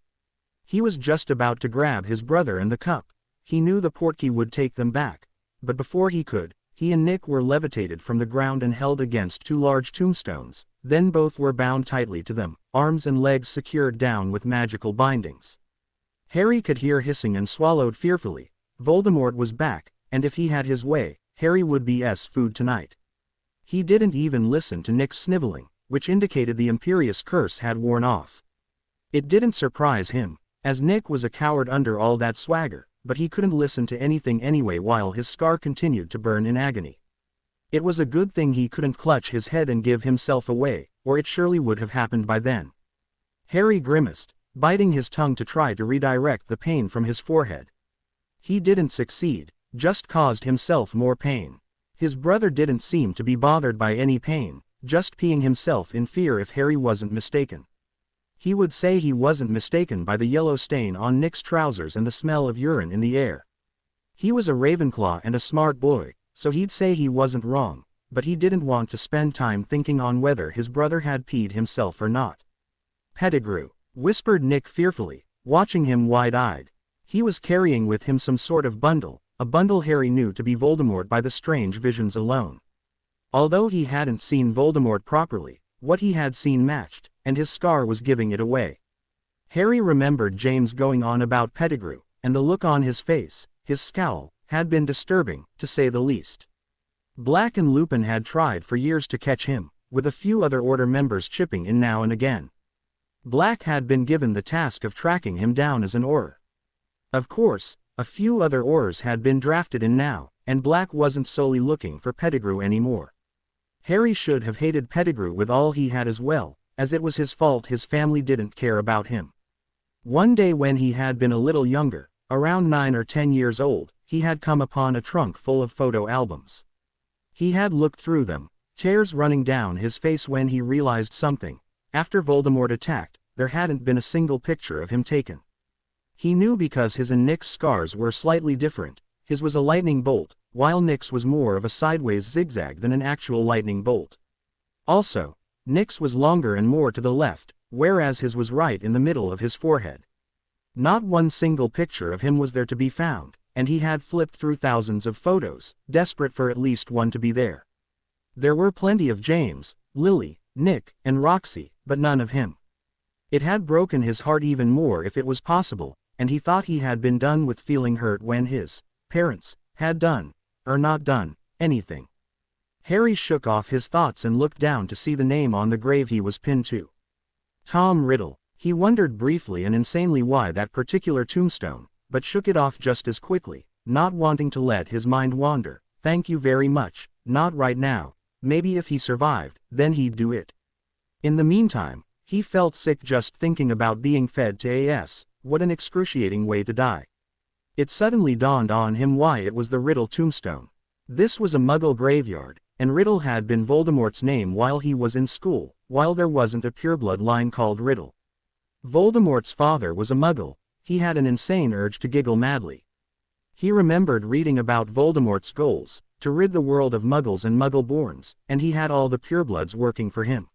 Speaker 1: He was just about to grab his brother and the cup. He knew the portkey would take them back, but before he could, he and Nick were levitated from the ground and held against 2 large tombstones, then both were bound tightly to them, arms and legs secured down with magical bindings. Harry could hear hissing and swallowed fearfully. Voldemort was back, and if he had his way, Harry would be food tonight. He didn't even listen to Nick's sniveling, which indicated the imperious curse had worn off. It didn't surprise him, as Nick was a coward under all that swagger, but he couldn't listen to anything anyway while his scar continued to burn in agony. It was a good thing he couldn't clutch his head and give himself away, or it surely would have happened by then. Harry grimaced, biting his tongue to try to redirect the pain from his forehead. He didn't succeed, just caused himself more pain. His brother didn't seem to be bothered by any pain, just peeing himself in fear if Harry wasn't mistaken. He would say he wasn't mistaken by the yellow stain on Nick's trousers and the smell of urine in the air. He was a Ravenclaw and a smart boy, so he'd say he wasn't wrong, but he didn't want to spend time thinking on whether his brother had peed himself or not. Pettigrew, whispered Nick fearfully, watching him wide-eyed. He was carrying with him some sort of bundle, a bundle Harry knew to be Voldemort by the strange visions alone. Although he hadn't seen Voldemort properly, what he had seen matched, and his scar was giving it away. Harry remembered James going on about Pettigrew, and the look on his face, his scowl, had been disturbing, to say the least. Black and Lupin had tried for years to catch him, with a few other Order members chipping in now and again. Black had been given the task of tracking him down as an Auror. Of course, a few other Aurors had been drafted in now, and Black wasn't solely looking for Pettigrew anymore. Harry should have hated Pettigrew with all he had as well, as it was his fault his family didn't care about him. One day when he had been a little younger, around 9 or 10 years old, he had come upon a trunk full of photo albums. He had looked through them, tears running down his face when he realized something. After Voldemort attacked, there hadn't been a single picture of him taken. He knew because his and Nick's scars were slightly different. His was a lightning bolt, while Nick's was more of a sideways zigzag than an actual lightning bolt. Also, Nick's was longer and more to the left, whereas his was right in the middle of his forehead. Not one single picture of him was there to be found, and he had flipped through thousands of photos, desperate for at least one to be there. There were plenty of James, Lily, Nick, and Roxy, but none of him. It had broken his heart even more if it was possible, and he thought he had been done with feeling hurt when his parents had done, or not done, anything. Harry shook off his thoughts and looked down to see the name on the grave he was pinned to. Tom Riddle. He wondered briefly and insanely why that particular tombstone, but shook it off just as quickly, not wanting to let his mind wander. Thank you very much, not right now. Maybe if he survived, then he'd do it. In the meantime, he felt sick just thinking about being fed to AS. What an excruciating way to die. It suddenly dawned on him why it was the Riddle tombstone. This was a Muggle graveyard, and Riddle had been Voldemort's name while he was in school, while there wasn't a pureblood line called Riddle. Voldemort's father was a Muggle. He had an insane urge to giggle madly. He remembered reading about Voldemort's goals, to rid the world of Muggles and Muggle-borns, and he had all the purebloods working for him.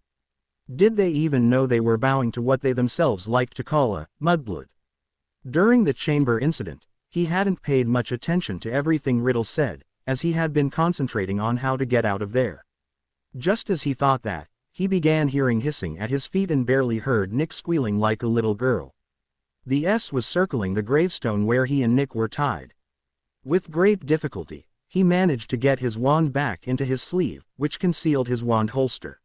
Speaker 1: Did they even know they were bowing to what they themselves liked to call a mudblood? During the chamber incident, he hadn't paid much attention to everything Riddle said, as he had been concentrating on how to get out of there. Just as he thought that, he began hearing hissing at his feet and barely heard Nick squealing like a little girl. The S was circling the gravestone where he and Nick were tied. With great difficulty, he managed to get his wand back into his sleeve, which concealed his wand holster.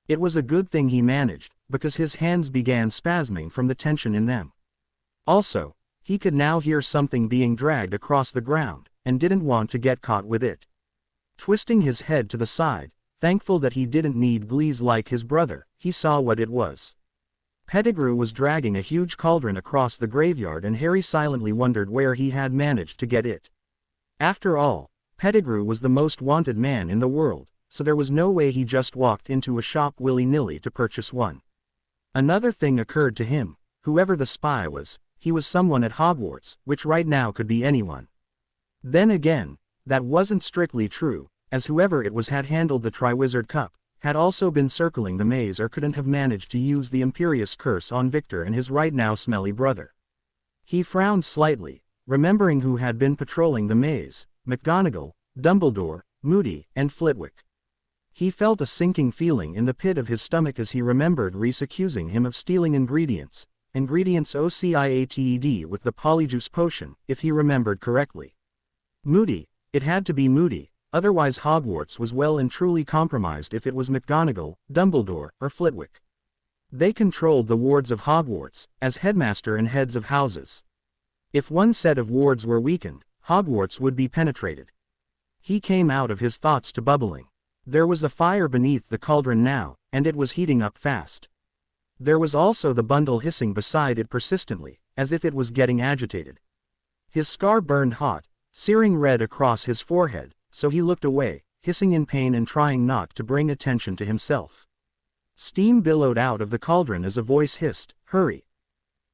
Speaker 1: It was a good thing he managed, because his hands began spasming from the tension in them. Also, he could now hear something being dragged across the ground, and didn't want to get caught with it. Twisting his head to the side, thankful that he didn't need glees like his brother, he saw what it was. Pettigrew was dragging a huge cauldron across the graveyard, and Harry silently wondered where he had managed to get it. After all, Pettigrew was the most wanted man in the world, so there was no way he just walked into a shop willy-nilly to purchase one. Another thing occurred to him: whoever the spy was, he was someone at Hogwarts, which right now could be anyone. Then again, that wasn't strictly true, as whoever it was had handled the Triwizard Cup, had also been circling the maze or couldn't have managed to use the Imperious Curse on Victor and his right now smelly brother. He frowned slightly, remembering who had been patrolling the maze: McGonagall, Dumbledore, Moody, and Flitwick. He felt a sinking feeling in the pit of his stomach as he remembered Reese accusing him of stealing ingredients OCIATED with the Polyjuice potion, if he remembered correctly. Moody, it had to be Moody, otherwise Hogwarts was well and truly compromised if it was McGonagall, Dumbledore, or Flitwick. They controlled the wards of Hogwarts, as headmaster and heads of houses. If one set of wards were weakened, Hogwarts would be penetrated. He came out of his thoughts to bubbling. There was a fire beneath the cauldron now, and it was heating up fast. There was also the bundle hissing beside it persistently, as if it was getting agitated. His scar burned hot, searing red across his forehead, so he looked away, hissing in pain and trying not to bring attention to himself. Steam billowed out of the cauldron as a voice hissed, "Hurry!"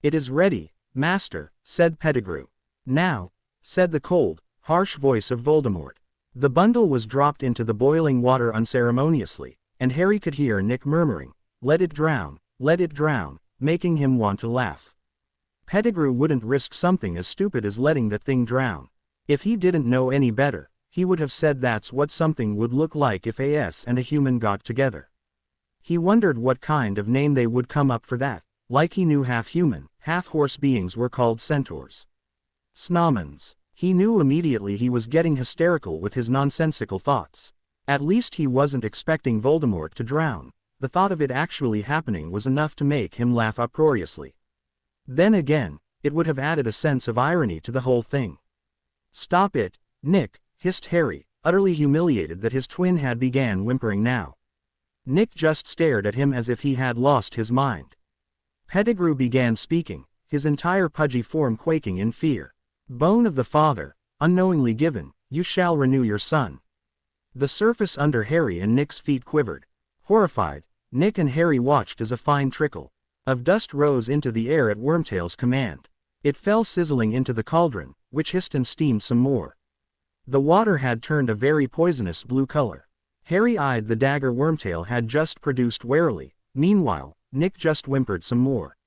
Speaker 1: "It is ready, master," said Pettigrew. "Now," said the cold, harsh voice of Voldemort. The bundle was dropped into the boiling water unceremoniously, and Harry could hear Nick murmuring, let it drown," making him want to laugh. Pettigrew wouldn't risk something as stupid as letting the thing drown. If he didn't know any better, he would have said that's what something would look like if AS and a human got together. He wondered what kind of name they would come up for that, like he knew half-human, half-horse beings were called centaurs. Snomans. He knew immediately he was getting hysterical with his nonsensical thoughts. At least he wasn't expecting Voldemort to drown. The thought of it actually happening was enough to make him laugh uproariously. Then again, it would have added a sense of irony to the whole thing. "Stop it, Nick," hissed Harry, utterly humiliated that his twin had began whimpering now. Nick just stared at him as if he had lost his mind. Pettigrew began speaking, his entire pudgy form quaking in fear. "Bone of the father, unknowingly given, you shall renew your son." The surface under Harry and Nick's feet quivered. Horrified, Nick and Harry watched as a fine trickle of dust rose into the air at Wormtail's command. It fell sizzling into the cauldron, which hissed and steamed some more. The water had turned a very poisonous blue color. Harry eyed the dagger Wormtail had just produced warily. Meanwhile, Nick just whimpered some more.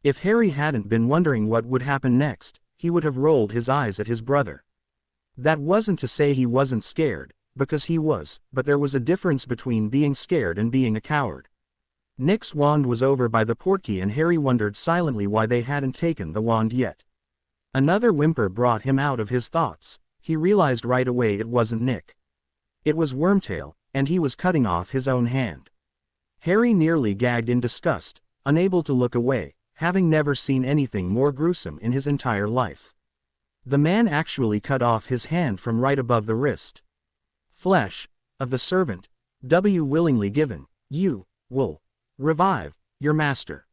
Speaker 1: If Harry hadn't been wondering what would happen next, he would have rolled his eyes at his brother. That wasn't to say he wasn't scared, because he was, but there was a difference between being scared and being a coward. Nick's wand was over by the portkey and Harry wondered silently why they hadn't taken the wand yet. Another whimper brought him out of his thoughts. He realized right away it wasn't Nick. It was Wormtail, and he was cutting off his own hand. Harry nearly gagged in disgust, unable to look away, having never seen anything more gruesome in his entire life. The man actually cut off his hand from right above the wrist. "Flesh of the servant, willingly given, you will revive your master."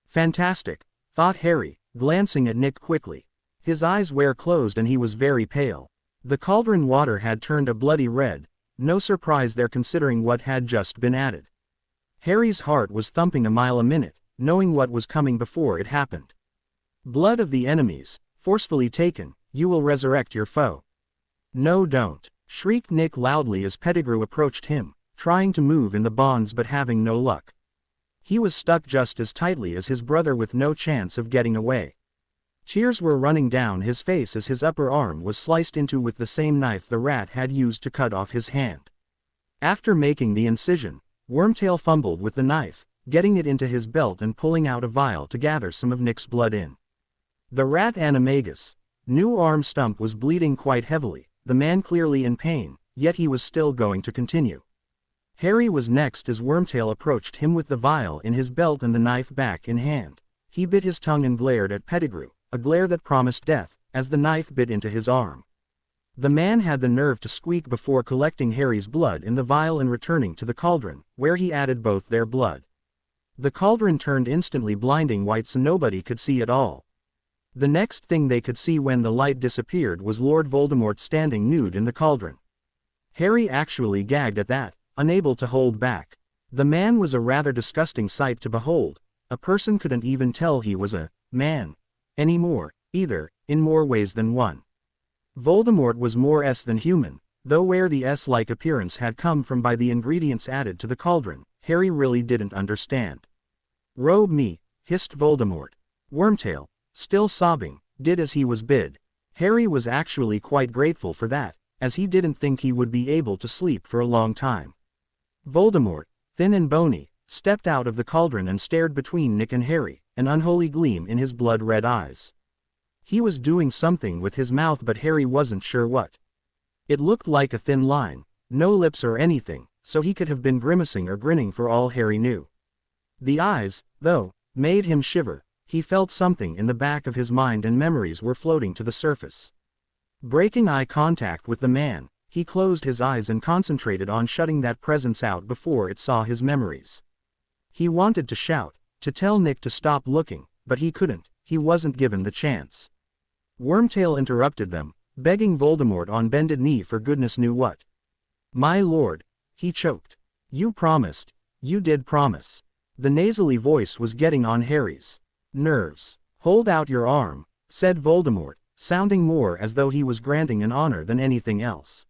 Speaker 1: Fantastic, thought Harry, glancing at Nick quickly. His eyes were closed and he was very pale. The cauldron water had turned a bloody red, no surprise there considering what had just been added. Harry's heart was thumping a mile a minute, knowing what was coming before it happened. "Blood of the enemies, forcefully taken, you will resurrect your foe." "No, don't," shrieked Nick loudly as Pettigrew approached him, trying to move in the bonds but having no luck. He was stuck just as tightly as his brother with no chance of getting away. Tears were running down his face as his upper arm was sliced into with the same knife the rat had used to cut off his hand. After making the incision, Wormtail fumbled with the knife, getting it into his belt and pulling out a vial to gather some of Nick's blood in. The rat animagus new arm stump was bleeding quite heavily, the man clearly in pain, yet he was still going to continue. Harry was next as Wormtail approached him with the vial in his belt and the knife back in hand. He bit his tongue and glared at Pettigrew, a glare that promised death, as the knife bit into his arm. The man had the nerve to squeak before collecting Harry's blood in the vial and returning to the cauldron, where he added both their blood. The cauldron turned instantly blinding white so nobody could see at all. The next thing they could see when the light disappeared was Lord Voldemort standing nude in the cauldron. Harry actually gagged at that, unable to hold back. The man was a rather disgusting sight to behold. A person couldn't even tell he was a man anymore, either, in more ways than one. Voldemort was more S than human, though where the S-like appearance had come from by the ingredients added to the cauldron, Harry really didn't understand. "Robe me," hissed Voldemort. Wormtail, still sobbing, did as he was bid. Harry was actually quite grateful for that, as he didn't think he would be able to sleep for a long time. Voldemort, thin and bony, stepped out of the cauldron and stared between Nick and Harry, an unholy gleam in his blood-red eyes. He was doing something with his mouth but Harry wasn't sure what. It looked like a thin line, no lips or anything, so he could have been grimacing or grinning for all Harry knew. The eyes, though, made him shiver. He felt something in the back of his mind and memories were floating to the surface. Breaking eye contact with the man, he closed his eyes and concentrated on shutting that presence out before it saw his memories. He wanted to shout, to tell Nick to stop looking, but he couldn't, he wasn't given the chance. Wormtail interrupted them, begging Voldemort on bended knee for goodness knew what. "My lord," he choked. "You promised. You did promise." The nasally voice was getting on Harry's nerves. "Hold out your arm," said Voldemort, sounding more as though he was granting an honor than anything else.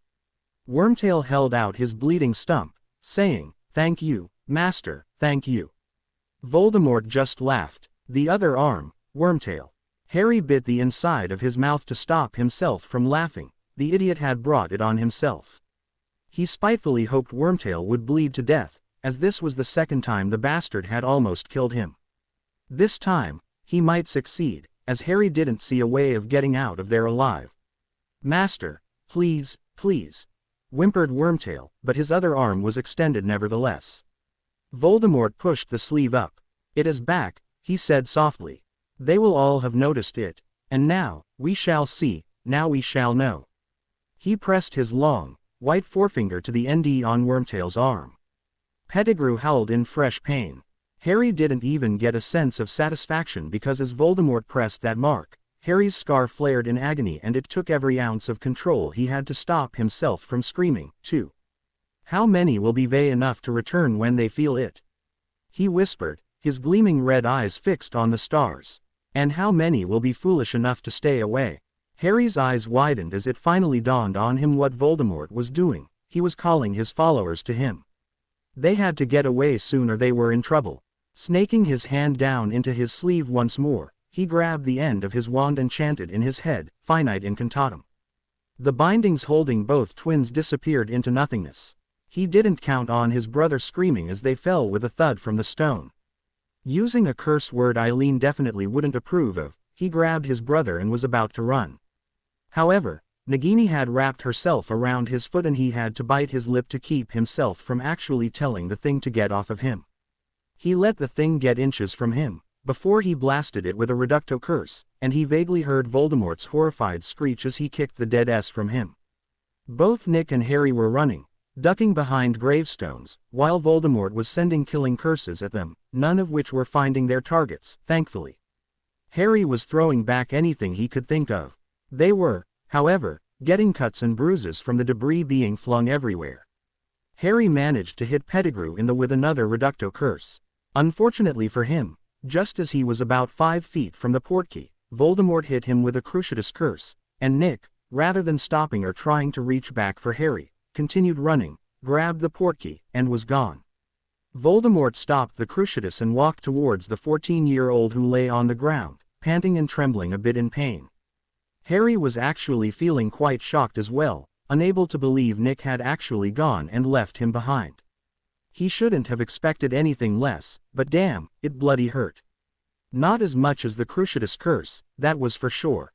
Speaker 1: Wormtail held out his bleeding stump, saying, "Thank you, master, thank you." Voldemort just laughed. "The other arm, Wormtail." Harry bit the inside of his mouth to stop himself from laughing. The idiot had brought it on himself. He spitefully hoped Wormtail would bleed to death, as this was the second time the bastard had almost killed him. This time, he might succeed, as Harry didn't see a way of getting out of there alive. "Master, please, please," whimpered Wormtail, but his other arm was extended nevertheless. Voldemort pushed the sleeve up. "It is back," he said softly. "They will all have noticed it, and now, we shall see, now we shall know." He pressed his long, white forefinger to the end on Wormtail's arm. Pettigrew howled in fresh pain. Harry didn't even get a sense of satisfaction because as Voldemort pressed that mark, Harry's scar flared in agony and it took every ounce of control he had to stop himself from screaming, too. "How many will be vain enough to return when they feel it?" he whispered, his gleaming red eyes fixed on the stars. "And how many will be foolish enough to stay away?" Harry's eyes widened as it finally dawned on him what Voldemort was doing. He was calling his followers to him. They had to get away soon or they were in trouble. Snaking his hand down into his sleeve once more, he grabbed the end of his wand and chanted in his head, "Finite incantatem." The bindings holding both twins disappeared into nothingness. He didn't count on his brother screaming as they fell with a thud from the stone. Using a curse word Eileen definitely wouldn't approve of, he grabbed his brother and was about to run. However, Nagini had wrapped herself around his foot and he had to bite his lip to keep himself from actually telling the thing to get off of him. He let the thing get inches from him, before he blasted it with a reducto curse, and he vaguely heard Voldemort's horrified screech as he kicked the dead S from him. Both Nick and Harry were running, ducking behind gravestones, while Voldemort was sending killing curses at them, none of which were finding their targets, thankfully. Harry was throwing back anything he could think of. They were, however, getting cuts and bruises from the debris being flung everywhere. Harry managed to hit Pettigrew in the with another reducto curse. Unfortunately for him, just as he was about 5 feet from the portkey, Voldemort hit him with a Cruciatus curse, and Nick, rather than stopping or trying to reach back for Harry, continued running, grabbed the portkey, and was gone. Voldemort stopped the Cruciatus and walked towards the 14-year-old who lay on the ground, panting and trembling a bit in pain. Harry was actually feeling quite shocked as well, unable to believe Nick had actually gone and left him behind. He shouldn't have expected anything less, but damn, it bloody hurt. Not as much as the Cruciatus curse, that was for sure.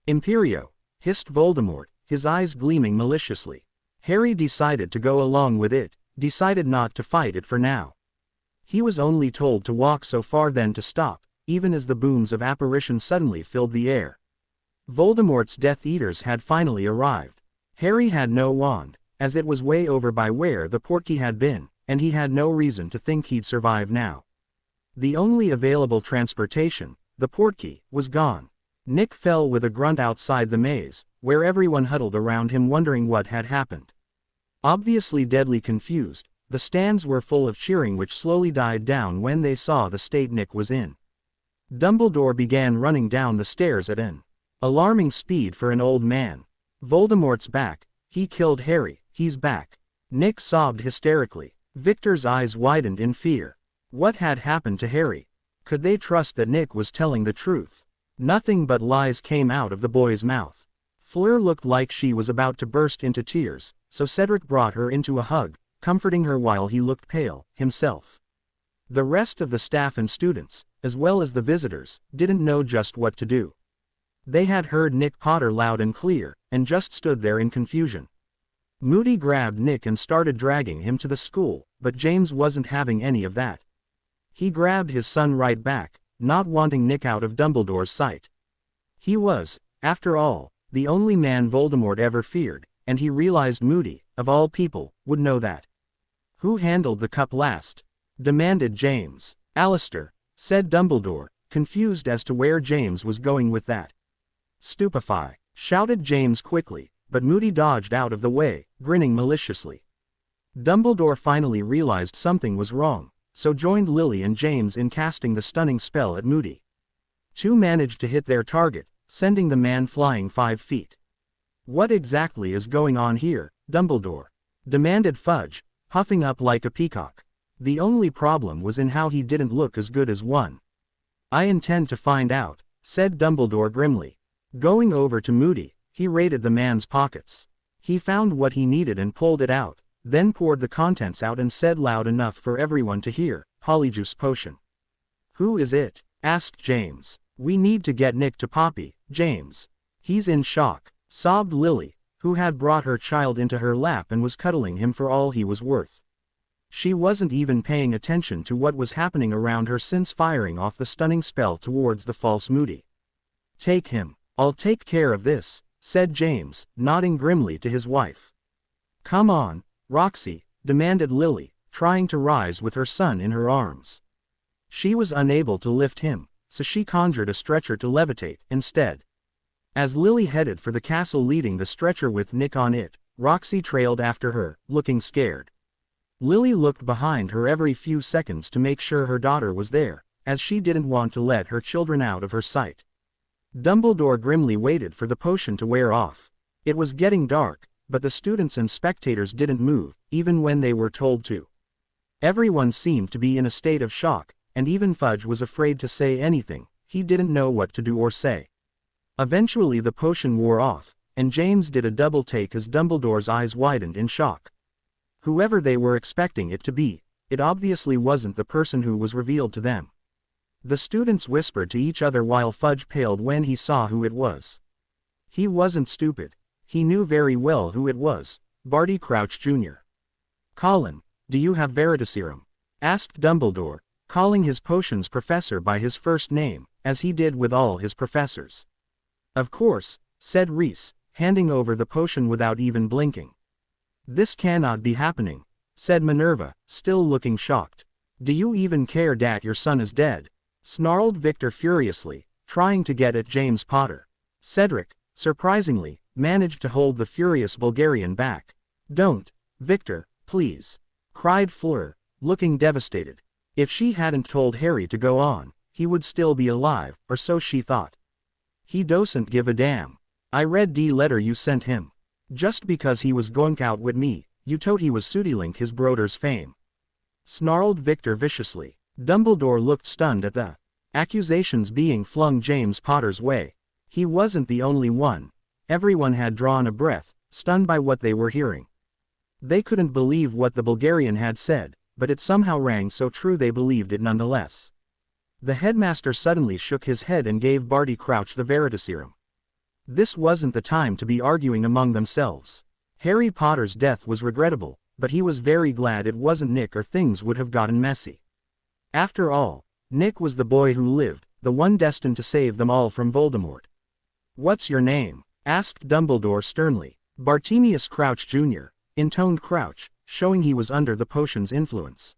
Speaker 1: "Imperio," hissed Voldemort, his eyes gleaming maliciously. Harry decided to go along with it, decided not to fight it for now. He was only told to walk so far then to stop, even as the booms of apparition suddenly filled the air. Voldemort's Death Eaters had finally arrived. Harry had no wand, as it was way over by where the portkey had been, and he had no reason to think he'd survive now. The only available transportation, the portkey, was gone. Nick fell with a grunt outside the maze, where everyone huddled around him wondering what had happened. Obviously deadly confused, the stands were full of cheering which slowly died down when they saw the state Nick was in. Dumbledore began running down the stairs at an alarming speed for an old man. "Voldemort's back, he killed Harry, he's back." Nick sobbed hysterically. Victor's eyes widened in fear. What had happened to Harry? Could they trust that Nick was telling the truth? Nothing but lies came out of the boy's mouth. Fleur looked like she was about to burst into tears, so Cedric brought her into a hug, comforting her while he looked pale, himself. The rest of the staff and students, as well as the visitors, didn't know just what to do. They had heard Nick Potter loud and clear, and just stood there in confusion. Moody grabbed Nick and started dragging him to the school, but James wasn't having any of that. He grabbed his son right back, not wanting Nick out of Dumbledore's sight. He was, after all, the only man Voldemort ever feared, and he realized Moody, of all people, would know that. "Who handled the cup last?" demanded James. "Alistair," said Dumbledore, confused as to where James was going with that. "Stupefy," shouted James quickly, but Moody dodged out of the way, grinning maliciously. Dumbledore finally realized something was wrong, so joined Lily and James in casting the stunning spell at Moody. Two managed to hit their target, sending the man flying 5 feet. "What exactly is going on here, Dumbledore?" demanded Fudge, puffing up like a peacock. The only problem was in how he didn't look as good as one. "I intend to find out," said Dumbledore grimly. Going over to Moody, he raided the man's pockets. He found what he needed and pulled it out, then poured the contents out and said loud enough for everyone to hear, "Polyjuice potion." "Who is it?" asked James. "We need to get Nick to Poppy, James. He's in shock," sobbed Lily, who had brought her child into her lap and was cuddling him for all he was worth. She wasn't even paying attention to what was happening around her since firing off the stunning spell towards the false Moody. "Take him. I'll take care of this," said James, nodding grimly to his wife. "Come on, Roxy," demanded Lily, trying to rise with her son in her arms. She was unable to lift him, so she conjured a stretcher to levitate instead. As Lily headed for the castle leading the stretcher with Nick on it, Roxy trailed after her, looking scared. Lily looked behind her every few seconds to make sure her daughter was there, as she didn't want to let her children out of her sight. Dumbledore grimly waited for the potion to wear off. It was getting dark, but the students and spectators didn't move, even when they were told to. Everyone seemed to be in a state of shock, and even Fudge was afraid to say anything. He didn't know what to do or say. Eventually the potion wore off, and James did a double take as Dumbledore's eyes widened in shock. Whoever they were expecting it to be, it obviously wasn't the person who was revealed to them. The students whispered to each other while Fudge paled when he saw who it was. He wasn't stupid. He knew very well who it was, Barty Crouch Jr. "Colin, do you have Veritaserum?" asked Dumbledore, calling his potions professor by his first name, as he did with all his professors. "Of course," said Reese, handing over the potion without even blinking. "This cannot be happening," said Minerva, still looking shocked. "Do you even care that your son is dead?" snarled Victor furiously, trying to get at James Potter. Cedric, surprisingly, managed to hold the furious Bulgarian back. "Don't, Victor, please," cried Fleur, looking devastated. If she hadn't told Harry to go on, he would still be alive, or so she thought. "He doesn't give a damn. I read the letter you sent him. Just because he was going out with me, you told he was Sudilink his broder's fame," snarled Victor viciously. Dumbledore looked stunned at the accusations being flung James Potter's way. He wasn't the only one. Everyone had drawn a breath, stunned by what they were hearing. They couldn't believe what the Bulgarian had said, but it somehow rang so true they believed it nonetheless. The headmaster suddenly shook his head and gave Barty Crouch the Veritaserum. This wasn't the time to be arguing among themselves. Harry Potter's death was regrettable, but he was very glad it wasn't Nick or things would have gotten messy. After all, Nick was the boy who lived, the one destined to save them all from Voldemort. "What's your name?" asked Dumbledore sternly. "Bartemius Crouch Jr., intoned Crouch, showing he was under the potion's influence.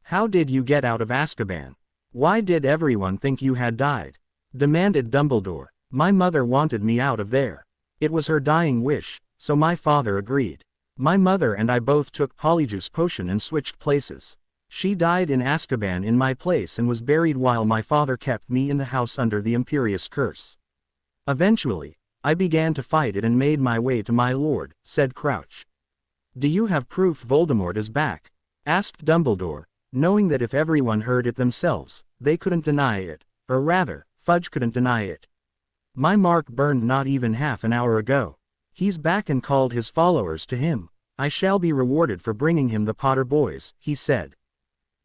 Speaker 1: "How did you get out of Azkaban? Why did everyone think you had died?" demanded Dumbledore. "My mother wanted me out of there. It was her dying wish, so my father agreed. My mother and I both took Polyjuice potion and switched places. She died in Azkaban in my place and was buried while my father kept me in the house under the Imperious curse. Eventually, I began to fight it and made my way to my lord," said Crouch. "Do you have proof Voldemort is back?" asked Dumbledore, knowing that if everyone heard it themselves, they couldn't deny it, or rather, Fudge couldn't deny it. "My mark burned not even half an hour ago. He's back and called his followers to him. I shall be rewarded for bringing him the Potter boys," he said.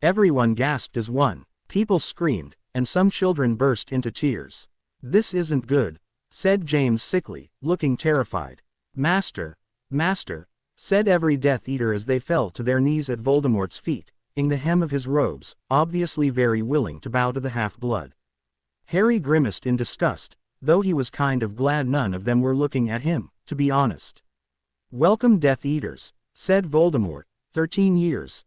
Speaker 1: Everyone gasped as one. People screamed, and some children burst into tears. "This isn't good," said James sickly, looking terrified. Master, Master, said every Death Eater as they fell to their knees at Voldemort's feet, in the hem of his robes, obviously very willing to bow to the half-blood. Harry grimaced in disgust, though he was kind of glad none of them were looking at him, to be honest. Welcome Death Eaters, said Voldemort, 13 years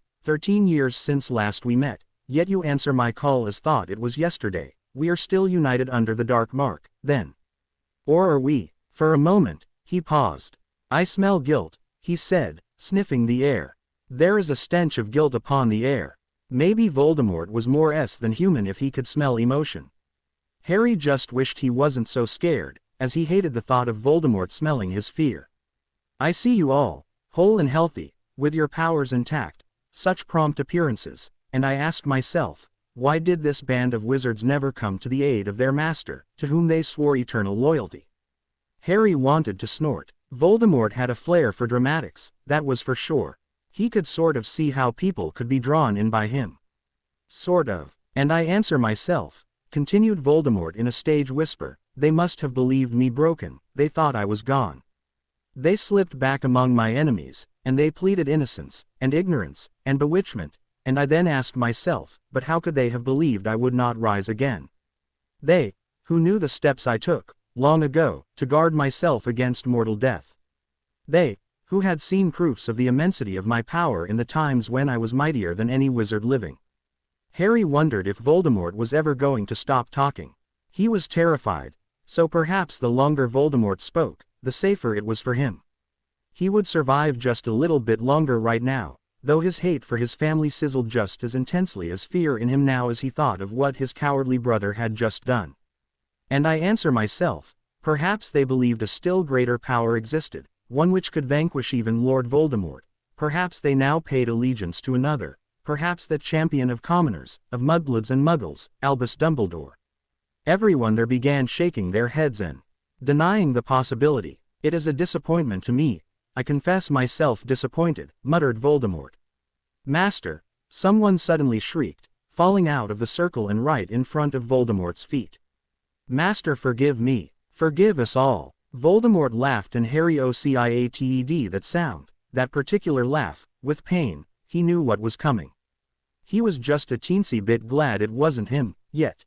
Speaker 1: since last we met, yet you answer my call as thought it was yesterday. We are still united under the dark mark, then. Or are we? For a moment, he paused. I smell guilt, he said, sniffing the air. There is a stench of guilt upon the air. Maybe Voldemort was more than human if he could smell emotion. Harry just wished he wasn't so scared, as he hated the thought of Voldemort smelling his fear. I see you all, whole and healthy, with your powers intact, such prompt appearances, and I ask myself, why did this band of wizards never come to the aid of their master, to whom they swore eternal loyalty? Harry wanted to snort. Voldemort had a flair for dramatics, that was for sure. He could sort of see how people could be drawn in by him. Sort of. And I answer myself, continued Voldemort in a stage whisper, they must have believed me broken, they thought I was gone. They slipped back among my enemies, and they pleaded innocence, and ignorance, and bewitchment, and I then asked myself, but how could they have believed I would not rise again? They, who knew the steps I took, long ago, to guard myself against mortal death. They, who had seen proofs of the immensity of my power in the times when I was mightier than any wizard living. Harry wondered if Voldemort was ever going to stop talking. He was terrified, so perhaps the longer Voldemort spoke, the safer it was for him. He would survive just a little bit longer right now, though his hate for his family sizzled just as intensely as fear in him now as he thought of what his cowardly brother had just done. And I answer myself, perhaps they believed a still greater power existed, one which could vanquish even Lord Voldemort. Perhaps they now paid allegiance to another, perhaps that champion of commoners, of mudbloods and muggles, Albus Dumbledore. Everyone there began shaking their heads and denying the possibility. It is a disappointment to me, I confess myself disappointed, muttered Voldemort. Master, someone suddenly shrieked, falling out of the circle and right in front of Voldemort's feet. Master, forgive me, forgive us all. Voldemort laughed, and Harry occiated that sound, that particular laugh, with pain. He knew what was coming. He was just a teensy bit glad it wasn't him, yet.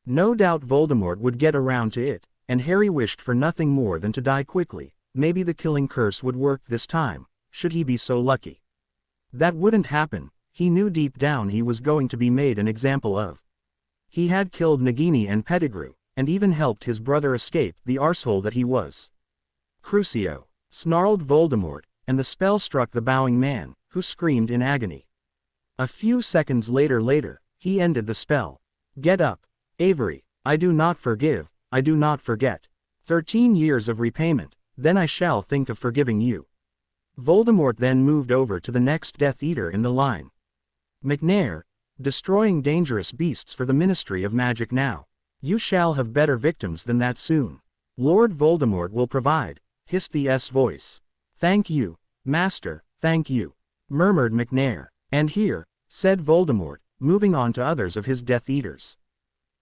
Speaker 1: No doubt Voldemort would get around to it, and Harry wished for nothing more than to die quickly. Maybe the killing curse would work this time, should he be so lucky. That wouldn't happen, he knew deep down he was going to be made an example of. He had killed Nagini and Pettigrew, and even helped his brother escape, the arsehole that he was. Crucio, snarled Voldemort, and the spell struck the bowing man, who screamed in agony. A few seconds later, he ended the spell. Get up, Avery, I do not forgive, I do not forget. 13 years of repayment, then I shall think of forgiving you. Voldemort then moved over to the next Death Eater in the line. McNair, destroying dangerous beasts for the Ministry of Magic now. You shall have better victims than that soon. Lord Voldemort will provide, hissed the voice. Thank you, Master, thank you, murmured McNair. And here, said Voldemort, moving on to others of his Death Eaters.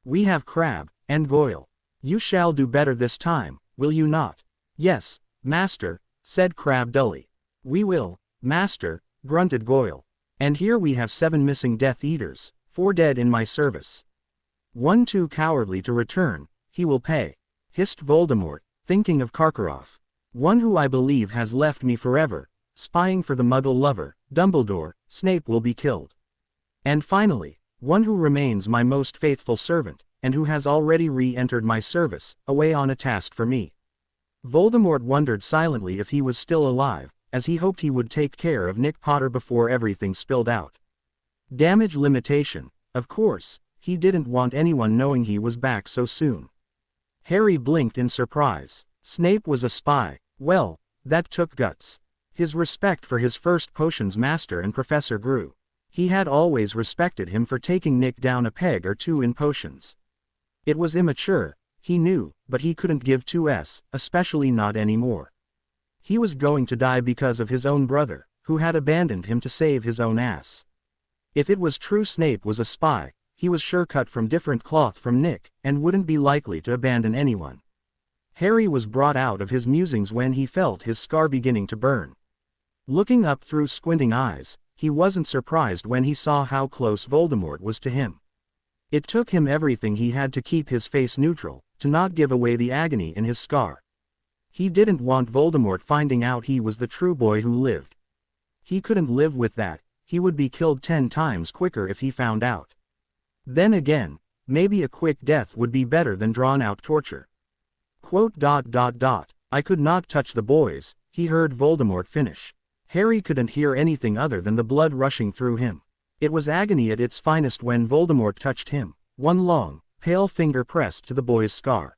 Speaker 1: We have Crabbe, and Goyle. You shall do better this time, will you not? Yes, Master, said Crabbe dully. We will, Master, grunted Goyle. And here we have 7 missing Death Eaters, 4 dead in my service. 1 too cowardly to return, he will pay, hissed Voldemort, thinking of Karkaroff. One who I believe has left me forever, spying for the Muggle lover, Dumbledore, Snape will be killed. And finally, one who remains my most faithful servant, and who has already re-entered my service, away on a task for me. Voldemort wondered silently if he was still alive, as he hoped he would take care of Nick Potter before everything spilled out. Damage limitation, of course, he didn't want anyone knowing he was back so soon. Harry blinked in surprise. Snape was a spy. Well, that took guts. His respect for his first potions master and professor grew. He had always respected him for taking Nick down a peg or two in potions. It was immature, he knew, but he couldn't give 2s, especially not anymore. He was going to die because of his own brother, who had abandoned him to save his own ass. If it was true Snape was a spy, he was sure cut from different cloth from Nick, and wouldn't be likely to abandon anyone. Harry was brought out of his musings when he felt his scar beginning to burn. Looking up through squinting eyes, he wasn't surprised when he saw how close Voldemort was to him. It took him everything he had to keep his face neutral, to not give away the agony in his scar. He didn't want Voldemort finding out he was the true boy who lived. He couldn't live with that. He would be killed 10 times quicker if he found out. Then again, maybe a quick death would be better than drawn-out torture. I could not touch the boys, he heard Voldemort finish. Harry couldn't hear anything other than the blood rushing through him. It was agony at its finest when Voldemort touched him, one long, pale finger pressed to the boy's scar.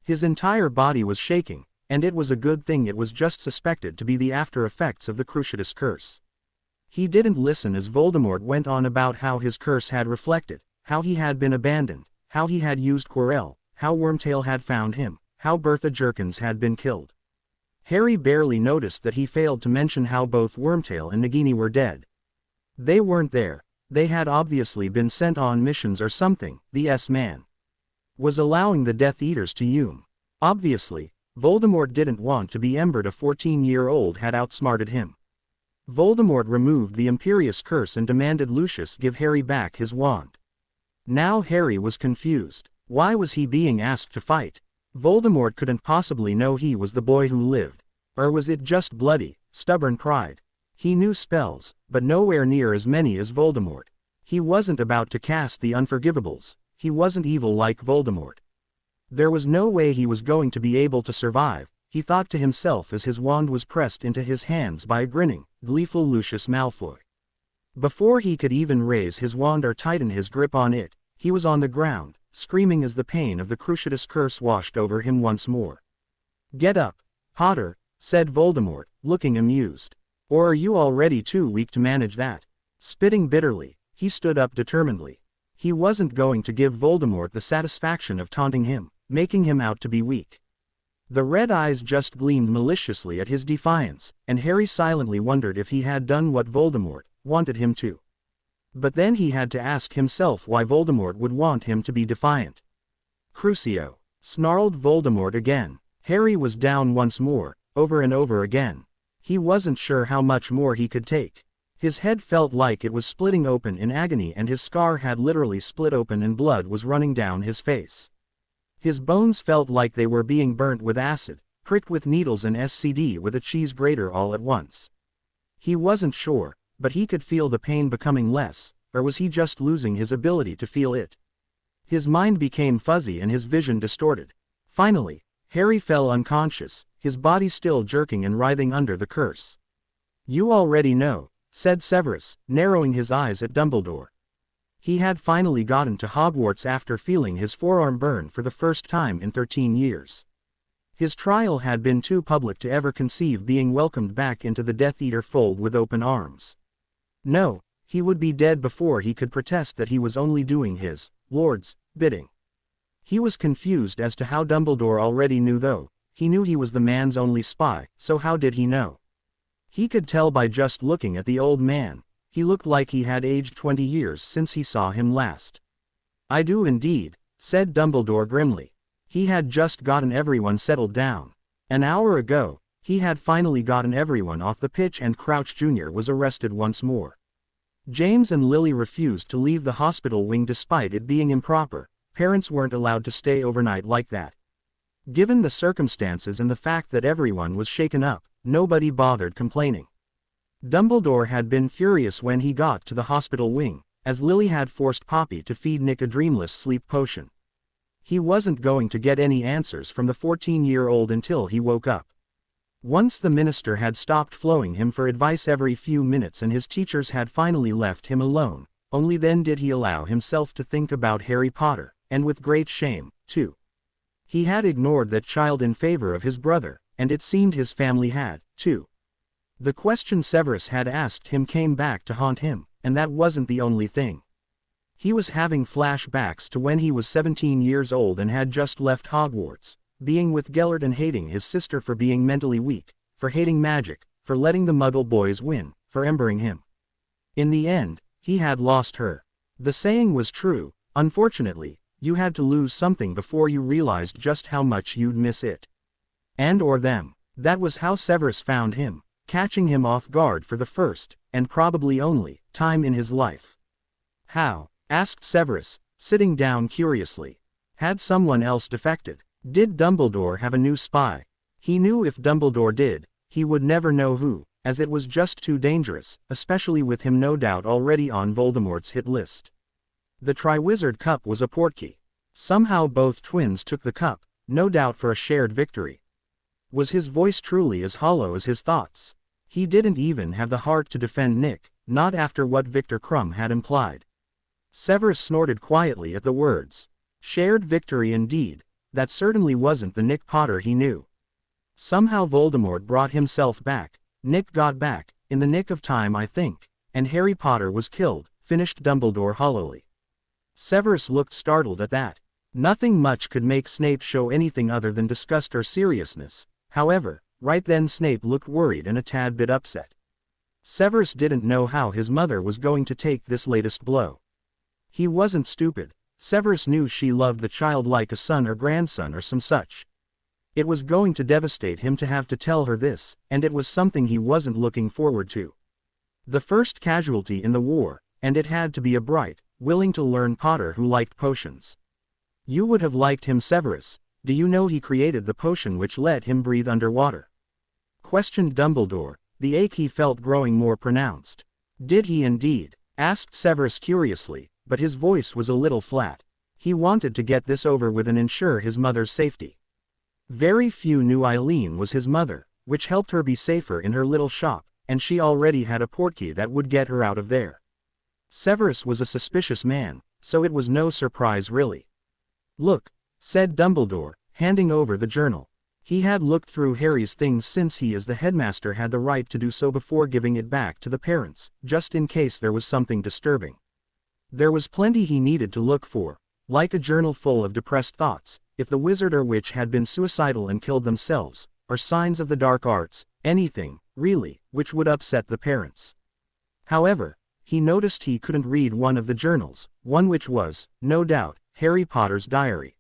Speaker 1: His entire body was shaking, and it was a good thing it was just suspected to be the after-effects of the Cruciatus curse. He didn't listen as Voldemort went on about how his curse had reflected, how he had been abandoned, how he had used Quirrell, how Wormtail had found him, how Bertha Jerkins had been killed. Harry barely noticed that he failed to mention how both Wormtail and Nagini were dead. They weren't there. They had obviously been sent on missions or something. The S-Man was allowing the Death Eaters to Hume. Obviously, Voldemort didn't want to be embered. A 14-year-old had outsmarted him. Voldemort removed the Imperious Curse and demanded Lucius give Harry back his wand. Now Harry was confused. Why was he being asked to fight? Voldemort couldn't possibly know he was the boy who lived. Or was it just bloody, stubborn pride? He knew spells, but nowhere near as many as Voldemort. He wasn't about to cast the Unforgivables. He wasn't evil like Voldemort. There was no way he was going to be able to survive, he thought to himself as his wand was pressed into his hands by a grinning, gleeful Lucius Malfoy. Before he could even raise his wand or tighten his grip on it, he was on the ground, screaming as the pain of the Cruciatus curse washed over him once more. "Get up, Potter," said Voldemort, looking amused. "Or are you already too weak to manage that?" Spitting bitterly, he stood up determinedly. He wasn't going to give Voldemort the satisfaction of taunting him, making him out to be weak. The red eyes just gleamed maliciously at his defiance, and Harry silently wondered if he had done what Voldemort wanted him to. But then he had to ask himself why Voldemort would want him to be defiant. "Crucio!" snarled Voldemort again. Harry was down once more, over and over again. He wasn't sure how much more he could take. His head felt like it was splitting open in agony, and his scar had literally split open and blood was running down his face. His bones felt like they were being burnt with acid, pricked with needles and SCD with a cheese grater all at once. He wasn't sure, but he could feel the pain becoming less, or was he just losing his ability to feel it? His mind became fuzzy and his vision distorted. Finally, Harry fell unconscious, his body still jerking and writhing under the curse. "You already know," said Severus, narrowing his eyes at Dumbledore. He had finally gotten to Hogwarts after feeling his forearm burn for the first time in 13 years. His trial had been too public to ever conceive being welcomed back into the Death Eater fold with open arms. No, he would be dead before he could protest that he was only doing his Lord's bidding. He was confused as to how Dumbledore already knew, though. He knew he was the man's only spy, so how did he know? He could tell by just looking at the old man. He looked like he had aged 20 years since he saw him last. "I do indeed," said Dumbledore grimly. He had just gotten everyone settled down. An hour ago, he had finally gotten everyone off the pitch and Crouch Jr. was arrested once more. James and Lily refused to leave the hospital wing despite it being improper. Parents weren't allowed to stay overnight like that. Given the circumstances and the fact that everyone was shaken up, nobody bothered complaining. Dumbledore had been furious when he got to the hospital wing, as Lily had forced Poppy to feed Nick a dreamless sleep potion. He wasn't going to get any answers from the 14-year-old until he woke up. Once the minister had stopped flowing him for advice every few minutes and his teachers had finally left him alone, only then did he allow himself to think about Harry Potter, and with great shame, too. He had ignored that child in favor of his brother, and it seemed his family had, too. The question Severus had asked him came back to haunt him, and that wasn't the only thing. He was having flashbacks to when he was 17 years old and had just left Hogwarts, being with Gellert and hating his sister for being mentally weak, for hating magic, for letting the Muggle boys win, for embering him. In the end, he had lost her. The saying was true, unfortunately, You had to lose something before you realized just how much you'd miss it. And or them. That was how Severus found him, catching him off guard for the first, and probably only, time in his life. How? Asked Severus, sitting down curiously. Had someone else defected? Did Dumbledore have a new spy? He knew if Dumbledore did, he would never know who, as it was just too dangerous, especially with him no doubt already on Voldemort's hit list. The Triwizard Cup was a portkey. Somehow both twins took the cup, no doubt for a shared victory. Was his voice truly as hollow as his thoughts? He didn't even have the heart to defend Nick, not after what Victor Crumb had implied. Severus snorted quietly at the words. Shared victory indeed. That certainly wasn't the Nick Potter he knew. Somehow Voldemort brought himself back. Nick got back, in the nick of time I think, and Harry Potter was killed, finished Dumbledore hollowly. Severus looked startled at that. Nothing much could make Snape show anything other than disgust or seriousness. However, right then Snape looked worried and a tad bit upset. Severus didn't know how his mother was going to take this latest blow. He wasn't stupid. Severus knew she loved the child like a son or grandson or some such. It was going to devastate him to have to tell her this, and it was something he wasn't looking forward to. The first casualty in the war, and it had to be a bright, willing-to-learn Potter who liked potions. You would have liked him, Severus. Do you know he created the potion which let him breathe underwater? Questioned Dumbledore, the ache he felt growing more pronounced. Did he indeed? Asked Severus curiously, but his voice was a little flat. He wanted to get this over with and ensure his mother's safety. Very few knew Eileen was his mother, which helped her be safer in her little shop, and she already had a portkey that would get her out of there. Severus was a suspicious man, so it was no surprise really. Look, said Dumbledore, handing over the journal. He had looked through Harry's things since he as the headmaster had the right to do so before giving it back to the parents, just in case there was something disturbing. There was plenty he needed to look for, like a journal full of depressed thoughts, if the wizard or witch had been suicidal and killed themselves, or signs of the dark arts, anything, really, which would upset the parents. However, he noticed he couldn't read one of the journals, one which was, no doubt, Harry Potter's diary.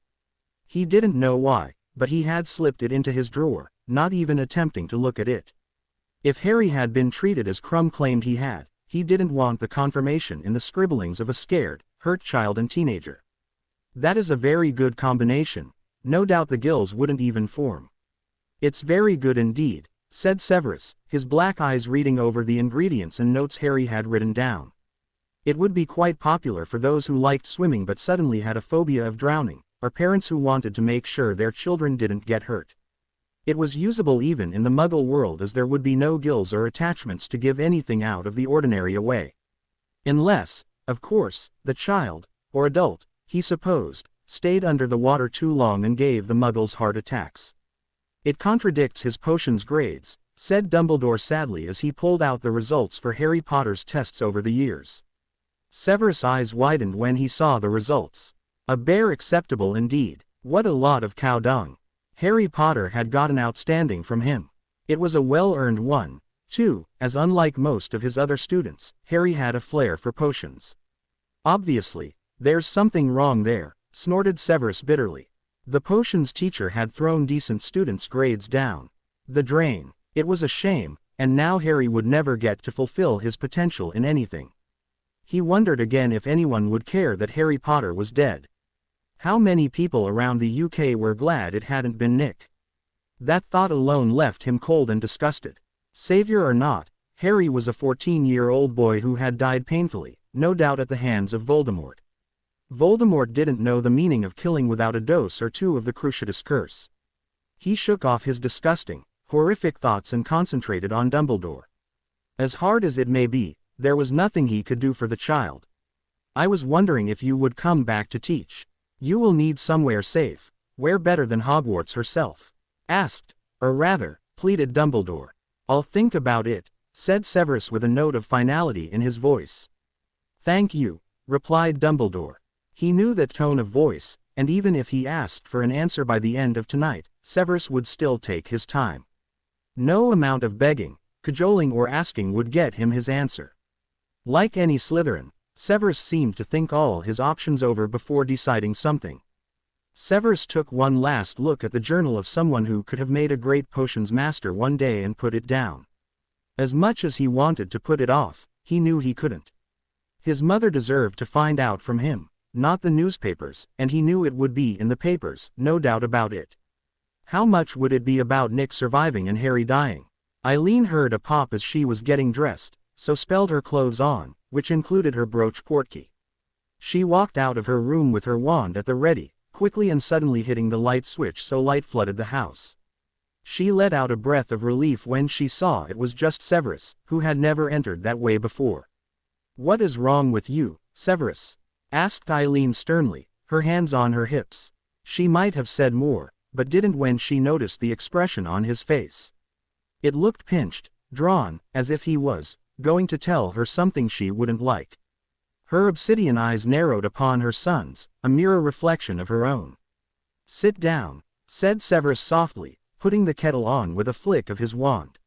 Speaker 1: He didn't know why, but he had slipped it into his drawer, not even attempting to look at it. If Harry had been treated as Crumb claimed he didn't want the confirmation in the scribblings of a scared, hurt child and teenager. That is a very good combination. No doubt the gills wouldn't even form. It's very good indeed, said Severus, his black eyes reading over the ingredients and notes Harry had written down. It would be quite popular for those who liked swimming but suddenly had a phobia of drowning, or parents who wanted to make sure their children didn't get hurt. It was usable even in the Muggle world as there would be no gills or attachments to give anything out of the ordinary away. Unless, of course, the child, or adult, he supposed, stayed under the water too long and gave the Muggles heart attacks. It contradicts his potions grades, said Dumbledore sadly as he pulled out the results for Harry Potter's tests over the years. Severus' eyes widened when he saw the results. A bare acceptable indeed. What a lot of cow dung. Harry Potter had gotten outstanding from him. It was a well-earned one, too, as unlike most of his other students, Harry had a flair for potions. Obviously, there's something wrong there, snorted Severus bitterly. The potions teacher had thrown decent students' grades down the drain. It was a shame, and now Harry would never get to fulfill his potential in anything. He wondered again if anyone would care that Harry Potter was dead. How many people around the UK were glad it hadn't been Nick? That thought alone left him cold and disgusted. Savior or not, Harry was a 14-year-old boy who had died painfully, no doubt at the hands of Voldemort. Voldemort didn't know the meaning of killing without a dose or two of the Cruciatus curse. He shook off his disgusting, horrific thoughts and concentrated on Dumbledore. As hard as it may be, there was nothing he could do for the child. I was wondering if you would come back to teach. You will need somewhere safe. Where better than Hogwarts herself? Asked, or rather, pleaded Dumbledore. I'll think about it, said Severus with a note of finality in his voice. Thank you, replied Dumbledore. He knew that tone of voice, and even if he asked for an answer by the end of tonight, Severus would still take his time. No amount of begging, cajoling or asking would get him his answer. Like any Slytherin, Severus seemed to think all his options over before deciding something. Severus took one last look at the journal of someone who could have made a great potions master one day and put it down. As much as he wanted to put it off, he knew he couldn't. His mother deserved to find out from him, not the newspapers, and he knew it would be in the papers, no doubt about it. How much would it be about Nick surviving and Harry dying? Eileen heard a pop as she was getting dressed, so spelled her clothes on, which included her brooch portkey. She walked out of her room with her wand at the ready, quickly and suddenly hitting the light switch so light flooded the house. She let out a breath of relief when she saw it was just Severus, who had never entered that way before. "What is wrong with you, Severus?" asked Eileen sternly, her hands on her hips. She might have said more, but didn't when she noticed the expression on his face. It looked pinched, drawn, as if he was going to tell her something she wouldn't like. Her obsidian eyes narrowed upon her son's, a mirror reflection of her own. "Sit down," said Severus softly, putting the kettle on with a flick of his wand.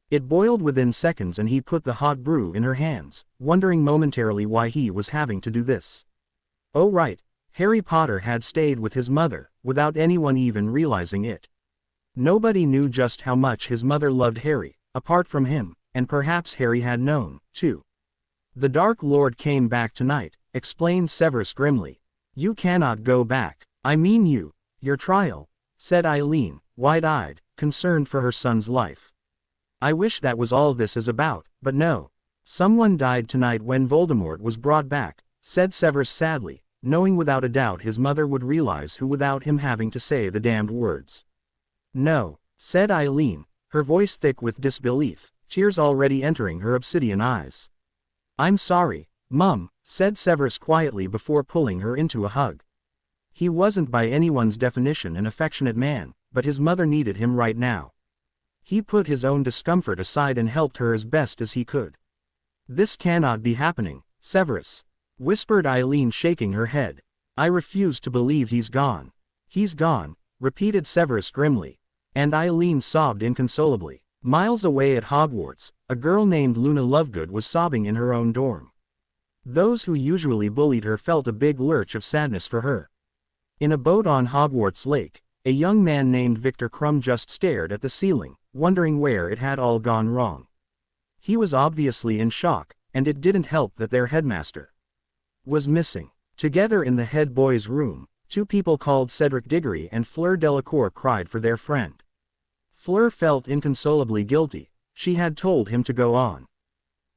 Speaker 1: It boiled within seconds and he put the hot brew in her hands, wondering momentarily why he was having to do this. Oh right, Harry Potter had stayed with his mother, without anyone even realizing it. Nobody knew just how much his mother loved Harry, apart from him, and perhaps Harry had known, too. "The Dark Lord came back tonight," explained Severus grimly. "You cannot go back. I mean your trial," said Eileen, wide-eyed, concerned for her son's life. "I wish that was all this is about, but no. Someone died tonight when Voldemort was brought back," said Severus sadly, knowing without a doubt his mother would realize who without him having to say the damned words. "No," said Eileen, her voice thick with disbelief, tears already entering her obsidian eyes. "I'm sorry, Mum," said Severus quietly before pulling her into a hug. He wasn't by anyone's definition an affectionate man, but his mother needed him right now. He put his own discomfort aside and helped her as best as he could. "This cannot be happening, Severus," whispered Eileen, shaking her head. "I refuse to believe he's gone." "He's gone," repeated Severus grimly. And Eileen sobbed inconsolably. Miles away at Hogwarts, a girl named Luna Lovegood was sobbing in her own dorm. Those who usually bullied her felt a big lurch of sadness for her. In a boat on Hogwarts Lake, a young man named Victor Crumb just stared at the ceiling, wondering where it had all gone wrong. He was obviously in shock, and it didn't help that their headmaster was missing. Together in the head boy's room, two people called Cedric Diggory and Fleur Delacour cried for their friend. Fleur felt inconsolably guilty. She had told him to go on.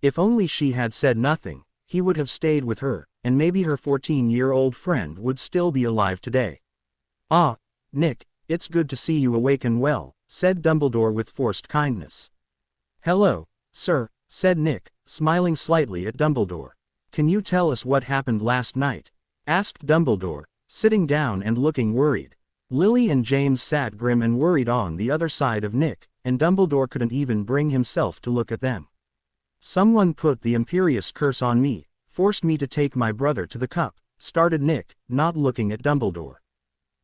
Speaker 1: If only she had said nothing, he would have stayed with her, and maybe her 14-year-old friend would still be alive today. "Ah, Nick, it's good to see you awake and well," said Dumbledore with forced kindness. "Hello, sir," said Nick, smiling slightly at Dumbledore. "Can you tell us what happened last night?" asked Dumbledore, sitting down and looking worried. Lily and James sat grim and worried on the other side of Nick, and Dumbledore couldn't even bring himself to look at them. "Someone put the Imperious curse on me, forced me to take my brother to the cup," started Nick, not looking at Dumbledore.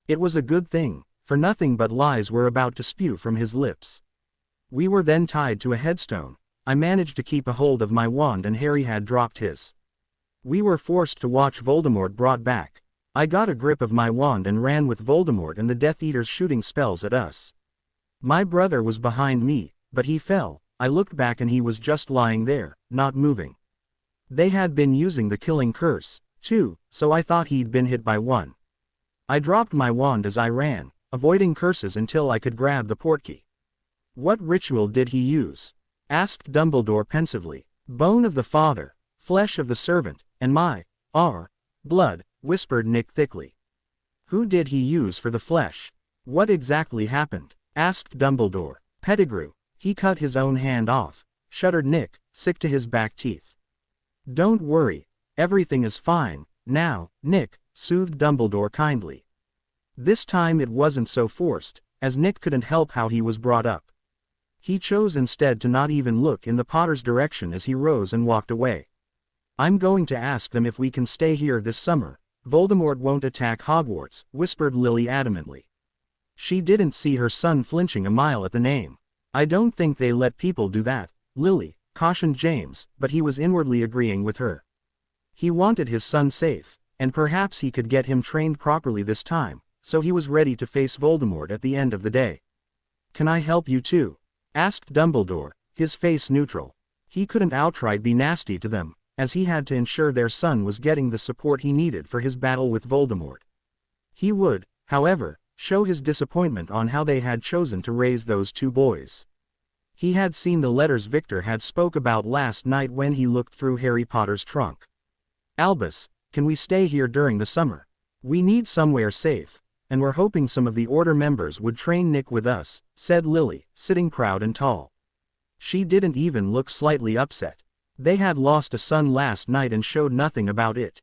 Speaker 1: It was a good thing, for nothing but lies were about to spew from his lips. "We were then tied to a headstone. I managed to keep a hold of my wand and Harry had dropped his. We were forced to watch Voldemort brought back. I got a grip of my wand and ran with Voldemort and the Death Eaters shooting spells at us. My brother was behind me, but he fell. I looked back and he was just lying there, not moving. They had been using the killing curse, too, so I thought he'd been hit by one. I dropped my wand as I ran, avoiding curses until I could grab the portkey." "What ritual did he use?" asked Dumbledore pensively. "Bone of the father, flesh of the servant, and my blood," whispered Nick thickly. "Who did he use for the flesh? What exactly happened?" asked Dumbledore. "Pettigrew. He cut his own hand off," shuddered Nick, sick to his back teeth. "Don't worry. Everything is fine now, Nick," soothed Dumbledore kindly. This time it wasn't so forced, as Nick couldn't help how he was brought up. He chose instead to not even look in the Potter's direction as he rose and walked away. "I'm going to ask them if we can stay here this summer. Voldemort won't attack Hogwarts," whispered Lily adamantly. She didn't see her son flinching a mile at the name. "I don't think they let people do that, Lily," cautioned James, but he was inwardly agreeing with her. He wanted his son safe, and perhaps he could get him trained properly this time, so he was ready to face Voldemort at the end of the day. "Can I help you too?" asked Dumbledore, his face neutral. He couldn't outright be nasty to them, as he had to ensure their son was getting the support he needed for his battle with Voldemort. He would, however, show his disappointment on how they had chosen to raise those two boys. He had seen the letters Victor had spoke about last night when he looked through Harry Potter's trunk. "Albus, can we stay here during the summer? We need somewhere safe, and we're hoping some of the Order members would train Nick with us," said Lily, sitting proud and tall. She didn't even look slightly upset. They had lost a son last night and showed nothing about it.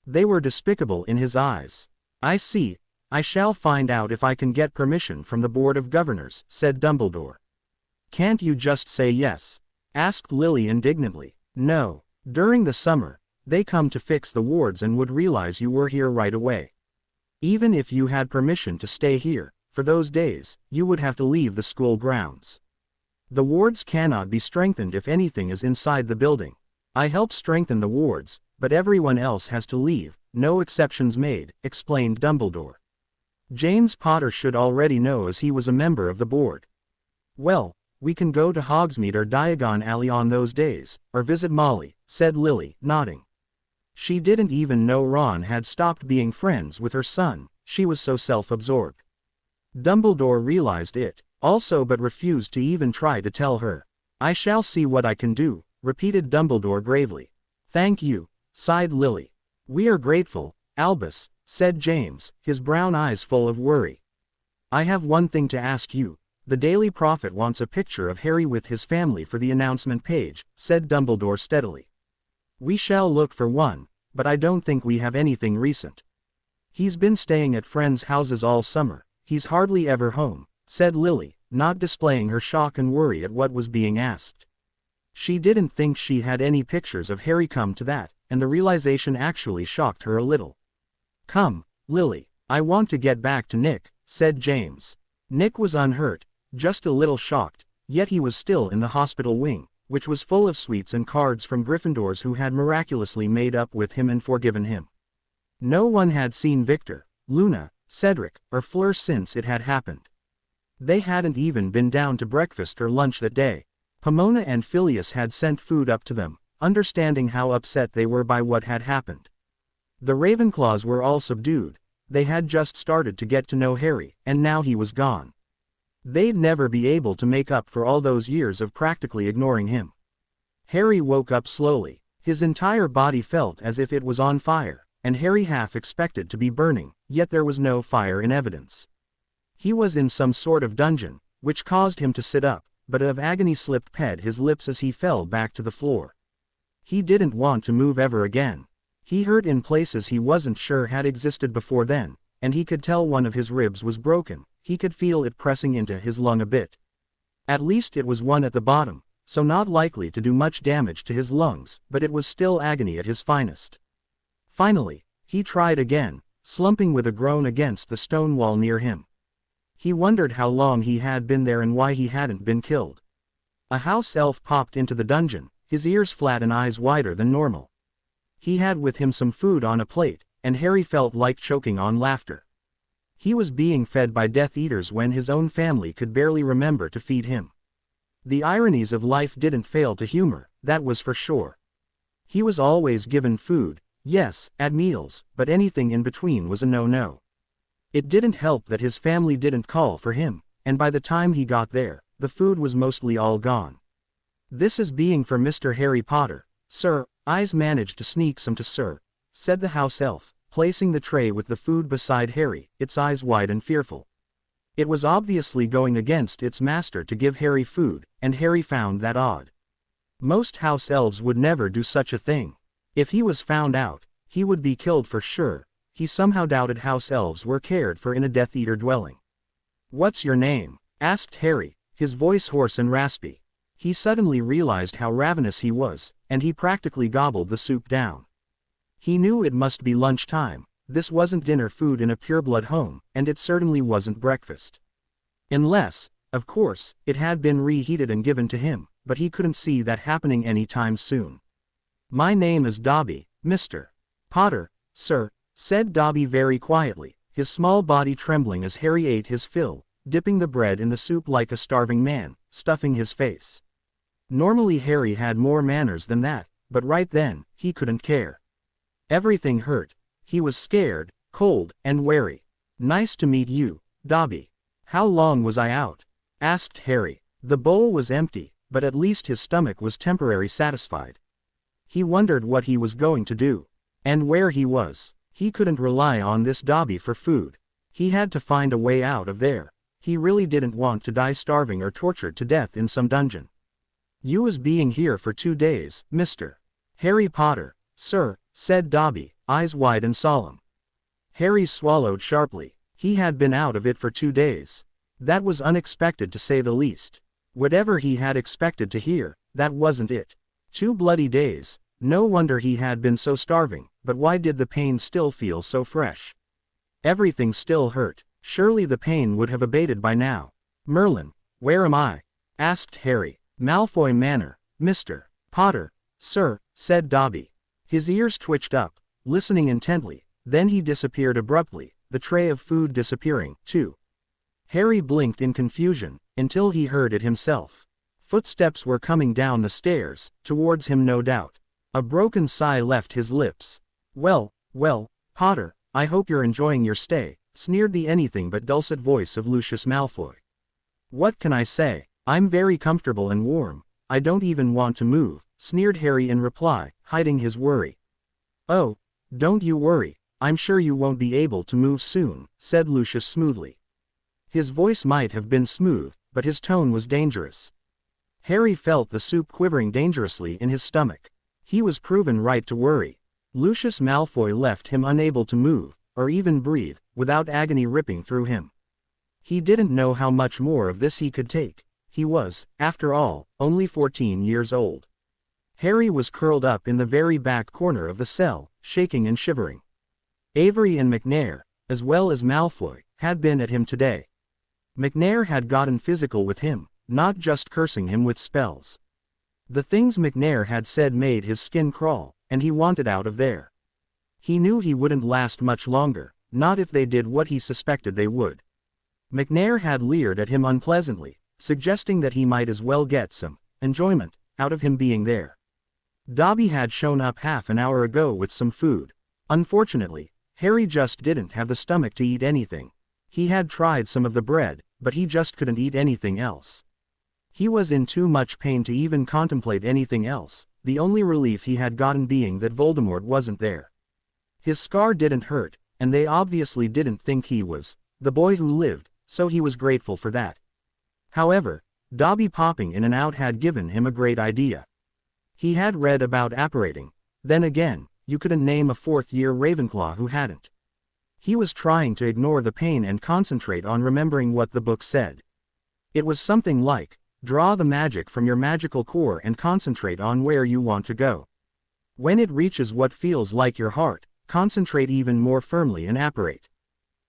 Speaker 1: They were despicable in his eyes. "I see. I shall find out if I can get permission from the Board of Governors," said Dumbledore. "Can't you just say yes?" asked Lily indignantly. "No. During the summer, they come to fix the wards and would realize you were here right away. Even if you had permission to stay here, for those days, you would have to leave the school grounds. The wards cannot be strengthened if anything is inside the building. I help strengthen the wards, but everyone else has to leave, no exceptions made," explained Dumbledore. James Potter should already know as he was a member of the board. "Well, we can go to Hogsmeade or Diagon Alley on those days, or visit Molly," said Lily, nodding. She didn't even know Ron had stopped being friends with her son, she was so self-absorbed. Dumbledore realized it, also, but refused to even try to tell her. "I shall see what I can do," repeated Dumbledore gravely. "Thank you," sighed Lily. "We are grateful, Albus," said James, his brown eyes full of worry. "I have one thing to ask you. The Daily Prophet wants a picture of Harry with his family for the announcement page," said Dumbledore steadily. "We shall look for one, but I don't think we have anything recent. He's been staying at friends' houses all summer, he's hardly ever home," said Lily, not displaying her shock and worry at what was being asked. She didn't think she had any pictures of Harry come to that, and the realization actually shocked her a little. "Come, Lily, I want to get back to Nick," said James. Nick was unhurt, just a little shocked, yet he was still in the hospital wing, which was full of sweets and cards from Gryffindors who had miraculously made up with him and forgiven him. No one had seen Victor, Luna, Cedric, or Fleur since it had happened. They hadn't even been down to breakfast or lunch that day. Pomona and Phileas had sent food up to them, understanding how upset they were by what had happened. The Ravenclaws were all subdued. They had just started to get to know Harry, and now he was gone. They'd never be able to make up for all those years of practically ignoring him. Harry woke up slowly. His entire body felt as if it was on fire, and Harry half expected to be burning, yet there was no fire in evidence. He was in some sort of dungeon, which caused him to sit up, but of agony slipped his lips as he fell back to the floor. He didn't want to move ever again. He hurt in places he wasn't sure had existed before then, and he could tell one of his ribs was broken. He could feel it pressing into his lung a bit. At least it was one at the bottom, so not likely to do much damage to his lungs, but it was still agony at his finest. Finally, he tried again, slumping with a groan against the stone wall near him. He wondered how long he had been there and why he hadn't been killed. A house elf popped into the dungeon, his ears flat and eyes wider than normal. He had with him some food on a plate, and Harry felt like choking on laughter. He was being fed by Death Eaters when his own family could barely remember to feed him. The ironies of life didn't fail to humor, that was for sure. He was always given food, yes, at meals, but anything in between was a no-no. It didn't help that his family didn't call for him, and by the time he got there, the food was mostly all gone. "This is being for Mr. Harry Potter, sir. I's managed to sneak some to sir," said the house elf, placing the tray with the food beside Harry, its eyes wide and fearful. It was obviously going against its master to give Harry food, and Harry found that odd. Most house elves would never do such a thing. If he was found out, he would be killed for sure. He somehow doubted house elves were cared for in a Death Eater dwelling. "What's your name?" asked Harry, his voice hoarse and raspy. He suddenly realized how ravenous he was, and he practically gobbled the soup down. He knew it must be lunchtime. This wasn't dinner food in a pureblood home, and it certainly wasn't breakfast. Unless, of course, it had been reheated and given to him, but he couldn't see that happening any time soon. "My name is Dobby, Mr. Potter, sir, said Dobby very quietly, his small body trembling as Harry ate his fill, dipping the bread in the soup like a starving man, stuffing his face. Normally Harry had more manners than that, but right then, he couldn't care. Everything hurt. He was scared, cold, and wary. Nice to meet you, Dobby. How long was I out? Asked Harry. The bowl was empty, but at least his stomach was temporarily satisfied. He wondered what he was going to do. And where he was. He couldn't rely on this Dobby for food. He had to find a way out of there. He really didn't want to die starving or tortured to death in some dungeon. You was being here for 2 days, Mr. Harry Potter, sir, said Dobby, eyes wide and solemn. Harry swallowed sharply. He had been out of it for 2 days. That was unexpected to say the least. Whatever he had expected to hear, that wasn't it. 2 bloody days. No wonder he had been so starving, but why did the pain still feel so fresh? Everything still hurt. Surely the pain would have abated by now. Merlin, where am I? Asked Harry. Malfoy Manor, Mr. Potter, sir, said Dobby. His ears twitched up, listening intently, then he disappeared abruptly, the tray of food disappearing, too. Harry blinked in confusion, until he heard it himself. Footsteps were coming down the stairs, towards him no doubt. A broken sigh left his lips. Well, Potter, I hope you're enjoying your stay, sneered the anything-but-dulcet voice of Lucius Malfoy. What can I say? I'm very comfortable and warm. I don't even want to move, sneered Harry in reply, hiding his worry. Oh, don't you worry, I'm sure you won't be able to move soon, said Lucius smoothly. His voice might have been smooth, but his tone was dangerous. Harry felt the soup quivering dangerously in his stomach. He was proven right to worry. Lucius Malfoy left him unable to move, or even breathe, without agony ripping through him. He didn't know how much more of this he could take. He was, after all, only 14 years old. Harry was curled up in the very back corner of the cell, shaking and shivering. Avery and McNair, as well as Malfoy, had been at him today. McNair had gotten physical with him, not just cursing him with spells. The things McNair had said made his skin crawl, and he wanted out of there. He knew he wouldn't last much longer, not if they did what he suspected they would. McNair had leered at him unpleasantly, suggesting that he might as well get some enjoyment out of him being there. Dobby had shown up half an hour ago with some food. Unfortunately, Harry just didn't have the stomach to eat anything. He had tried some of the bread, but he just couldn't eat anything else. He was in too much pain to even contemplate anything else, the only relief he had gotten being that Voldemort wasn't there. His scar didn't hurt, and they obviously didn't think he was the boy who lived, so he was grateful for that. However, Dobby popping in and out had given him a great idea. He had read about apparating. Then again, you couldn't name a fourth-year Ravenclaw who hadn't. He was trying to ignore the pain and concentrate on remembering what the book said. It was something like, draw the magic from your magical core and concentrate on where you want to go. When it reaches what feels like your heart, concentrate even more firmly and apparate.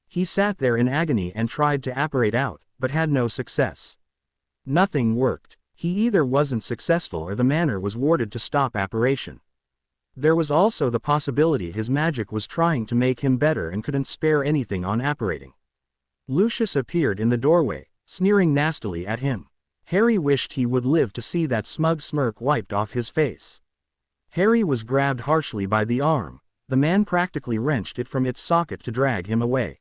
Speaker 1: He sat there in agony and tried to apparate out, but had no success. Nothing worked. He either wasn't successful or the manor was warded to stop apparition. There was also the possibility his magic was trying to make him better and couldn't spare anything on apparating. Lucius appeared in the doorway, sneering nastily at him. Harry wished he would live to see that smug smirk wiped off his face. Harry was grabbed harshly by the arm. The man practically wrenched it from its socket to drag him away.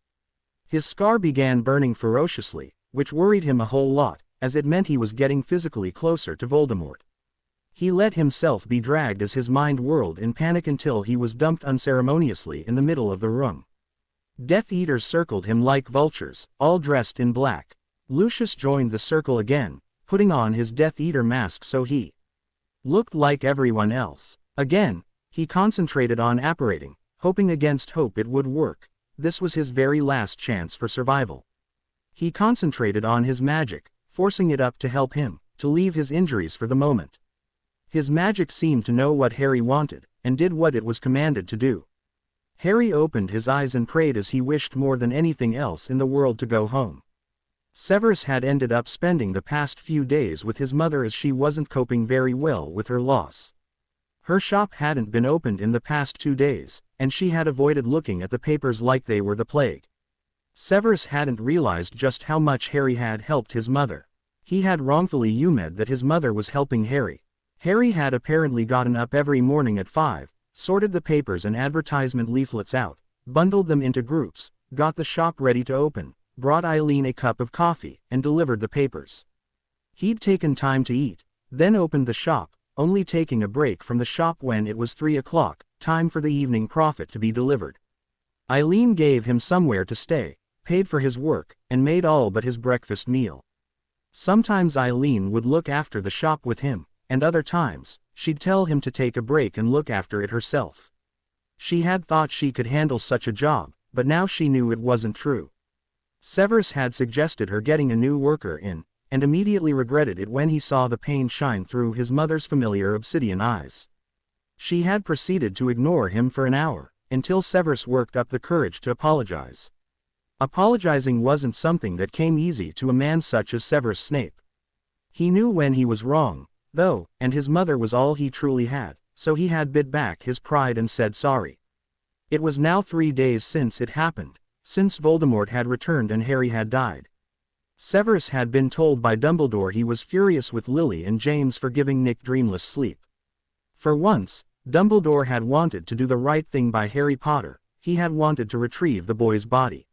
Speaker 1: His scar began burning ferociously, which worried him a whole lot, as it meant he was getting physically closer to Voldemort. He let himself be dragged as his mind whirled in panic until he was dumped unceremoniously in the middle of the room. Death Eaters circled him like vultures, all dressed in black. Lucius joined the circle again, putting on his Death Eater mask so he looked like everyone else. Again, he concentrated on apparating, hoping against hope it would work. This was his very last chance for survival. He concentrated on his magic, forcing it up to help him, to leave his injuries for the moment. His magic seemed to know what Harry wanted, and did what it was commanded to do. Harry opened his eyes and prayed as he wished more than anything else in the world to go home. Severus had ended up spending the past few days with his mother as she wasn't coping very well with her loss. Her shop hadn't been opened in the past 2 days, and she had avoided looking at the papers like they were the plague. Severus hadn't realized just how much Harry had helped his mother. He had wrongfully assumed that his mother was helping Harry. Harry had apparently gotten up every morning at 5, sorted the papers and advertisement leaflets out, bundled them into groups, got the shop ready to open, brought Eileen a cup of coffee, and delivered the papers. He'd taken time to eat, then opened the shop, only taking a break from the shop when it was 3 o'clock, time for the evening profit to be delivered. Eileen gave him somewhere to stay, paid for his work, and made all but his breakfast meal. Sometimes Eileen would look after the shop with him, and other times, she'd tell him to take a break and look after it herself. She had thought she could handle such a job, but now she knew it wasn't true. Severus had suggested her getting a new worker in, and immediately regretted it when he saw the pain shine through his mother's familiar obsidian eyes. She had proceeded to ignore him for an hour, until Severus worked up the courage to apologize. Apologizing wasn't something that came easy to a man such as Severus Snape. He knew when he was wrong, though, and his mother was all he truly had, so he had bit back his pride and said sorry. It was now 3 days since it happened, since Voldemort had returned and Harry had died. Severus had been told by Dumbledore he was furious with Lily and James for giving Nick dreamless sleep. For once, Dumbledore had wanted to do the right thing by Harry Potter. He had wanted to retrieve the boy's body.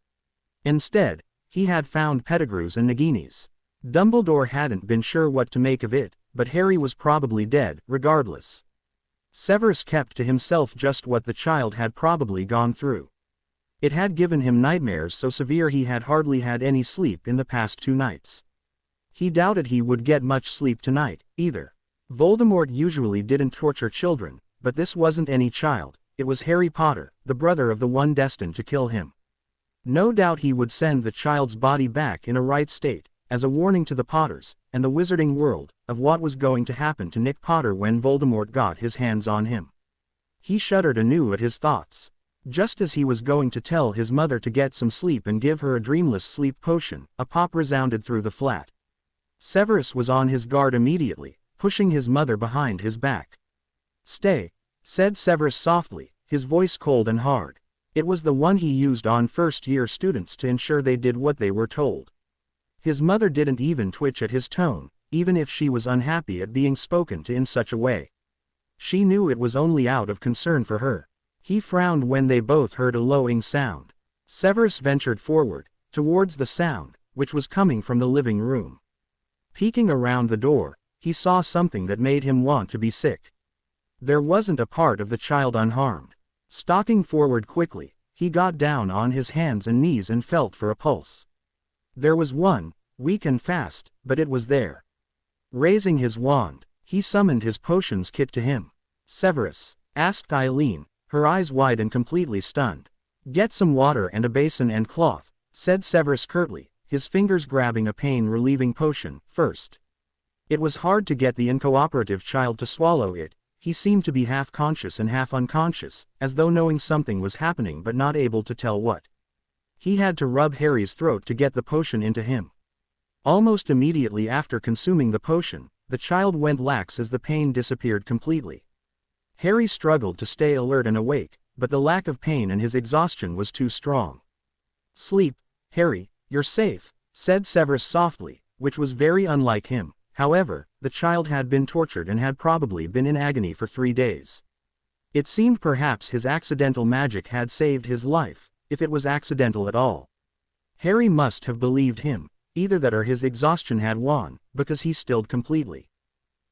Speaker 1: Instead, he had found Pettigrew's and Nagini's. Dumbledore hadn't been sure what to make of it, but Harry was probably dead, regardless. Severus kept to himself just what the child had probably gone through. It had given him nightmares so severe he had hardly had any sleep in the past 2 nights. He doubted he would get much sleep tonight, either. Voldemort usually didn't torture children, but this wasn't any child, it was Harry Potter, the brother of the one destined to kill him. No doubt he would send the child's body back in a right state, as a warning to the Potters, and the wizarding world, of what was going to happen to Nick Potter when Voldemort got his hands on him. He shuddered anew at his thoughts. Just as he was going to tell his mother to get some sleep and give her a dreamless sleep potion, a pop resounded through the flat. Severus was on his guard immediately, pushing his mother behind his back. "Stay," said Severus softly, his voice cold and hard. It was the one he used on first-year students to ensure they did what they were told. His mother didn't even twitch at his tone, even if she was unhappy at being spoken to in such a way. She knew it was only out of concern for her. He frowned when they both heard a lowing sound. Severus ventured forward, towards the sound, which was coming from the living room. Peeking around the door, he saw something that made him want to be sick. There wasn't a part of the child unharmed. Stalking forward quickly, he got down on his hands and knees and felt for a pulse. There was one, weak and fast, but it was there. Raising his wand, he summoned his potions kit to him. "Severus," asked Eileen, her eyes wide and completely stunned. "Get some water and a basin and cloth," said Severus curtly, his fingers grabbing a pain-relieving potion, first. It was hard to get the uncooperative child to swallow it. He seemed to be half conscious and half unconscious, as though knowing something was happening but not able to tell what. He had to rub Harry's throat to get the potion into him. Almost immediately after consuming the potion, the child went lax as the pain disappeared completely. Harry struggled to stay alert and awake, but the lack of pain and his exhaustion was too strong. "Sleep, Harry, you're safe," said Severus softly, which was very unlike him. However, the child had been tortured and had probably been in agony for 3 days. It seemed perhaps his accidental magic had saved his life, if it was accidental at all. Harry must have believed him, either that or his exhaustion had won, because he stilled completely.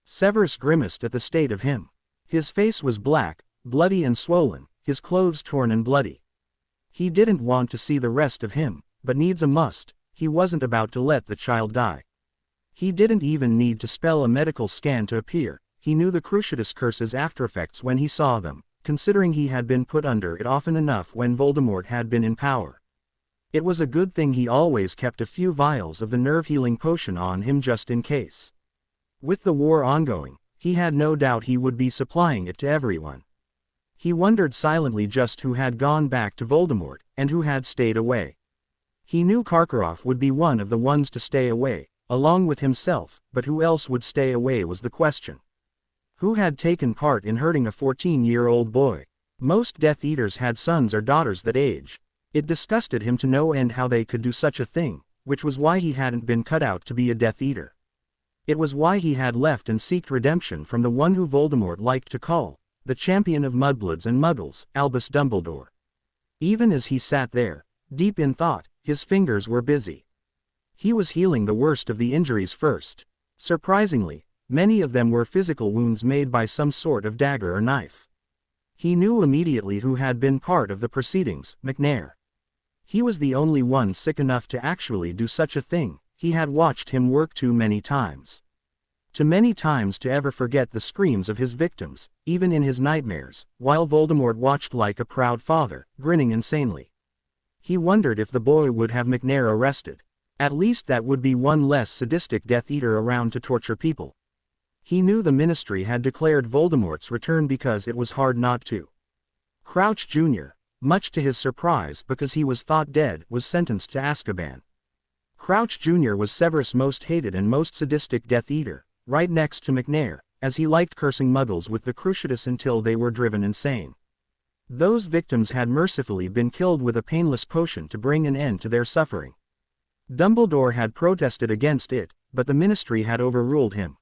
Speaker 1: Severus grimaced at the state of him. His face was black, bloody and swollen, his clothes torn and bloody. He didn't want to see the rest of him, but needs a must. He wasn't about to let the child die. He didn't even need to spell a medical scan to appear. He knew the Cruciatus Curse's aftereffects when he saw them, considering he had been put under it often enough when Voldemort had been in power. It was a good thing he always kept a few vials of the nerve-healing potion on him just in case. With the war ongoing, he had no doubt he would be supplying it to everyone. He wondered silently just who had gone back to Voldemort, and who had stayed away. He knew Karkaroff would be one of the ones to stay away, along with himself, but who else would stay away was the question. Who had taken part in hurting a 14-year-old boy? Most Death Eaters had sons or daughters that age. It disgusted him to no end how they could do such a thing, which was why he hadn't been cut out to be a Death Eater. It was why he had left and sought redemption from the one who Voldemort liked to call the champion of mudbloods and muggles, Albus Dumbledore. Even as he sat there, deep in thought, his fingers were busy. He was healing the worst of the injuries first. Surprisingly, many of them were physical wounds made by some sort of dagger or knife. He knew immediately who had been part of the proceedings, McNair. He was the only one sick enough to actually do such a thing. He had watched him work too many times. Too many times to ever forget the screams of his victims, even in his nightmares, while Voldemort watched like a proud father, grinning insanely. He wondered if the boy would have McNair arrested. At least that would be one less sadistic Death Eater around to torture people. He knew the Ministry had declared Voldemort's return because it was hard not to. Crouch Jr., much to his surprise because he was thought dead, was sentenced to Azkaban. Crouch Jr. was Severus' most hated and most sadistic Death Eater, right next to McNair, as he liked cursing muggles with the Cruciatus until they were driven insane. Those victims had mercifully been killed with a painless potion to bring an end to their suffering. Dumbledore had protested against it, but the Ministry had overruled him.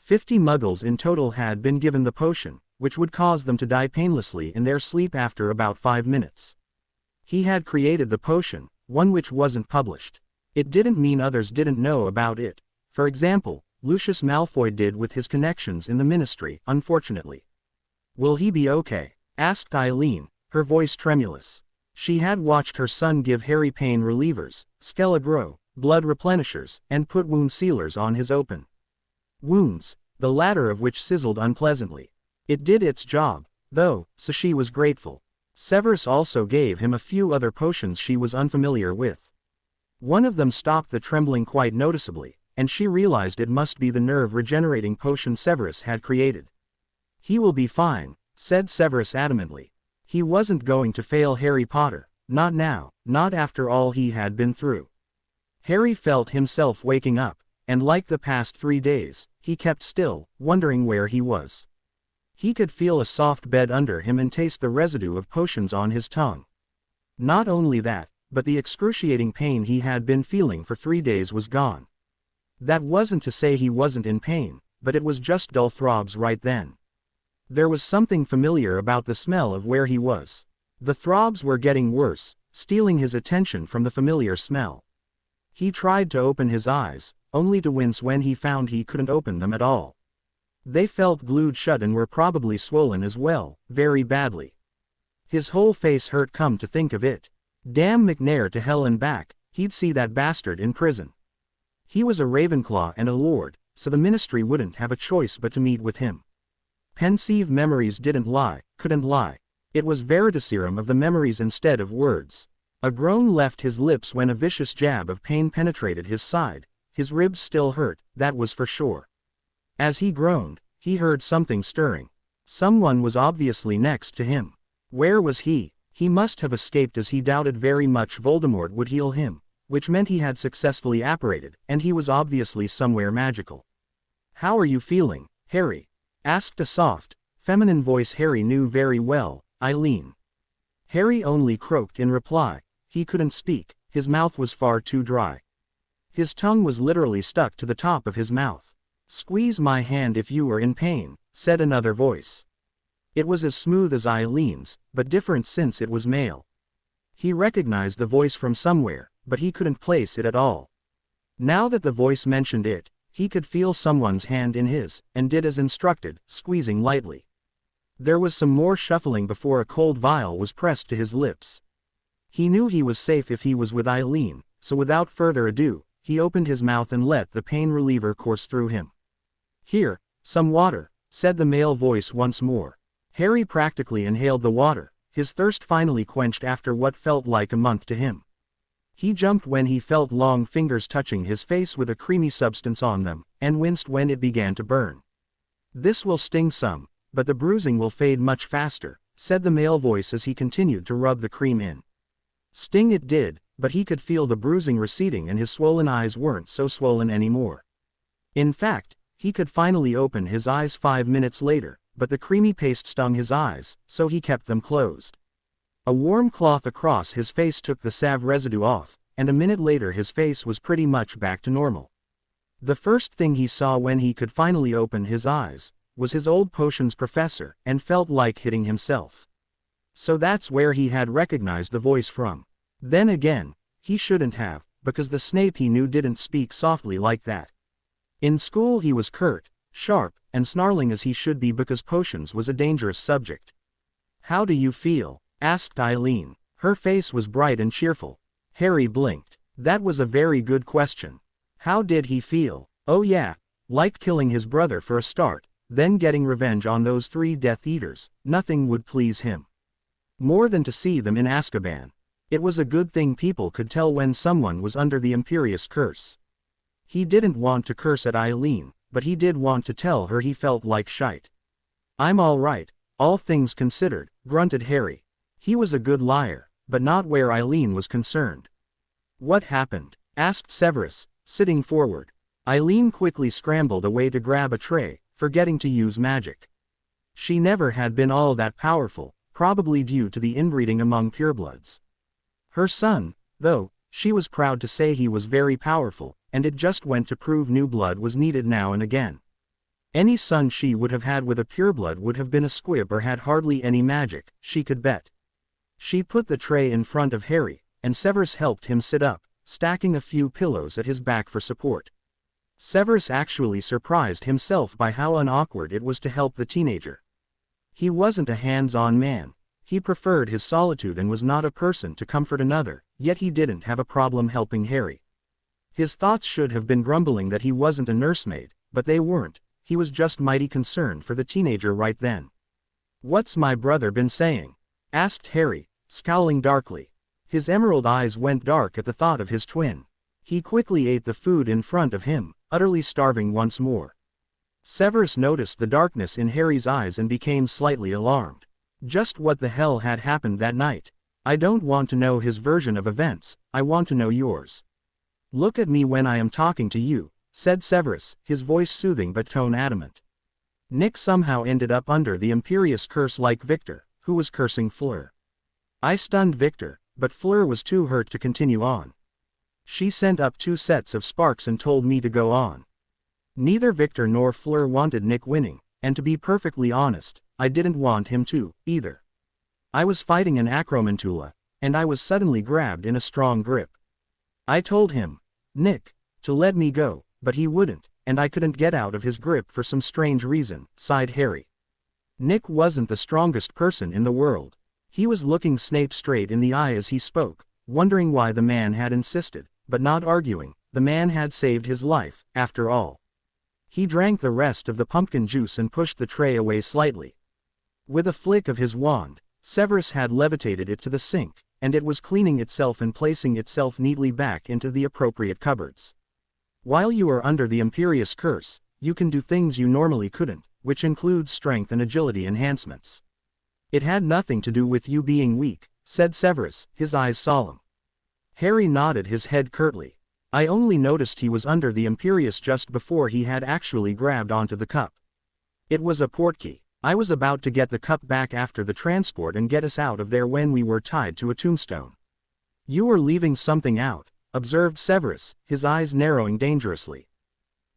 Speaker 1: 50 muggles in total had been given the potion, which would cause them to die painlessly in their sleep after about 5 minutes. He had created the potion, one which wasn't published. It didn't mean others didn't know about it. For example, Lucius Malfoy did with his connections in the Ministry, unfortunately. "Will he be okay?" asked Eileen, her voice tremulous. She had watched her son give Harry pain relievers, Skele-Gro, blood replenishers, and put wound sealers on his open wounds, the latter of which sizzled unpleasantly. It did its job, though, so she was grateful. Severus also gave him a few other potions she was unfamiliar with. One of them stopped the trembling quite noticeably, and she realized it must be the nerve-regenerating potion Severus had created. "He will be fine," said Severus adamantly. He wasn't going to fail Harry Potter, not now, not after all he had been through. Harry felt himself waking up, and like the past 3 days, he kept still, wondering where he was. He could feel a soft bed under him and taste the residue of potions on his tongue. Not only that, but the excruciating pain he had been feeling for 3 days was gone. That wasn't to say he wasn't in pain, but it was just dull throbs right then. There was something familiar about the smell of where he was. The throbs were getting worse, stealing his attention from the familiar smell. He tried to open his eyes, only to wince when he found he couldn't open them at all. They felt glued shut and were probably swollen as well, very badly. His whole face hurt, come to think of it. Damn McNair to hell and back, he'd see that bastard in prison. He was a Ravenclaw and a lord, so the Ministry wouldn't have a choice but to meet with him. Pensieve memories didn't lie, couldn't lie. It was Veritaserum of the memories instead of words. A groan left his lips when a vicious jab of pain penetrated his side. His ribs still hurt, that was for sure. As he groaned, he heard something stirring. Someone was obviously next to him. Where was he? He must have escaped, as he doubted very much Voldemort would heal him, which meant he had successfully apparated, and he was obviously somewhere magical. "How are you feeling, Harry?" asked a soft, feminine voice Harry knew very well, Eileen. Harry only croaked in reply. He couldn't speak, his mouth was far too dry. His tongue was literally stuck to the top of his mouth. "Squeeze my hand if you are in pain," said another voice. It was as smooth as Eileen's, but different since it was male. He recognized the voice from somewhere, but he couldn't place it at all. Now that the voice mentioned it, he could feel someone's hand in his, and did as instructed, squeezing lightly. There was some more shuffling before a cold vial was pressed to his lips. He knew he was safe if he was with Eileen, so without further ado, he opened his mouth and let the pain reliever course through him. "Here, some water," said the male voice once more. Harry practically inhaled the water, his thirst finally quenched after what felt like a month to him. He jumped when he felt long fingers touching his face with a creamy substance on them, and winced when it began to burn. "This will sting some, but the bruising will fade much faster," said the male voice as he continued to rub the cream in. Sting it did, but he could feel the bruising receding and his swollen eyes weren't so swollen anymore. In fact, He could finally open his eyes 5 minutes later, but the creamy paste stung his eyes, so he kept them closed. A warm cloth across his face took the salve residue off, and a minute later his face was pretty much back to normal. The first thing he saw when he could finally open his eyes was his old potions professor, and felt like hitting himself. So that's where he had recognized the voice from. Then again, he shouldn't have, because the Snape he knew didn't speak softly like that. In school he was curt, sharp, and snarling as he should be because potions was a dangerous subject. "How do you feel?" asked Eileen. Her face was bright and cheerful. Harry blinked. That was a very good question. How did he feel? Oh yeah, like killing his brother for a start, then getting revenge on those 3 Death Eaters. Nothing would please him more than to see them in Azkaban. It was a good thing people could tell when someone was under the Imperious curse. He didn't want to curse at Eileen, but he did want to tell her he felt like shite. "I'm all right, all things considered," grunted Harry. He was a good liar, but not where Eileen was concerned. "What happened?" asked Severus, sitting forward. Eileen quickly scrambled away to grab a tray, forgetting to use magic. She never had been all that powerful, probably due to the inbreeding among purebloods. Her son, though, she was proud to say he was very powerful, and it just went to prove new blood was needed now and again. Any son she would have had with a pureblood would have been a squib or had hardly any magic, she could bet. She put the tray in front of Harry, and Severus helped him sit up, stacking a few pillows at his back for support. Severus actually surprised himself by how unawkward it was to help the teenager. He wasn't a hands-on man. He preferred his solitude and was not a person to comfort another, yet he didn't have a problem helping Harry. His thoughts should have been grumbling that he wasn't a nursemaid, but they weren't. He was just mighty concerned for the teenager right then. "What's my brother been saying?" asked Harry, scowling darkly. His emerald eyes went dark at the thought of his twin. He quickly ate the food in front of him, utterly starving once more. Severus noticed the darkness in Harry's eyes and became slightly alarmed. Just what the hell had happened that night? "I don't want to know his version of events, I want to know yours. Look at me when I am talking to you," said Severus, his voice soothing but tone adamant. Nick somehow ended up under the Imperious curse like Victor, who was cursing Fleur. I stunned Victor, but Fleur was too hurt to continue on. She sent up 2 sets of sparks and told me to go on. Neither Victor nor Fleur wanted Nick winning, and to be perfectly honest, I didn't want him to, either. I was fighting an Acromantula, and I was suddenly grabbed in a strong grip. I told him, Nick, to let me go, but he wouldn't, and I couldn't get out of his grip for some strange reason, sighed Harry. Nick wasn't the strongest person in the world. He was looking Snape straight in the eye as he spoke, wondering why the man had insisted, but not arguing. The man had saved his life, after all. He drank the rest of the pumpkin juice and pushed the tray away slightly. With a flick of his wand, Severus had levitated it to the sink, and it was cleaning itself and placing itself neatly back into the appropriate cupboards. While you are under the Imperious curse, you can do things you normally couldn't, which includes strength and agility enhancements. It had nothing to do with you being weak, said Severus, his eyes solemn. Harry nodded his head curtly. I only noticed he was under the Imperious just before he had actually grabbed onto the cup. It was a portkey. I was about to get the cup back after the transport and get us out of there when we were tied to a tombstone. You were leaving something out, observed Severus, his eyes narrowing dangerously.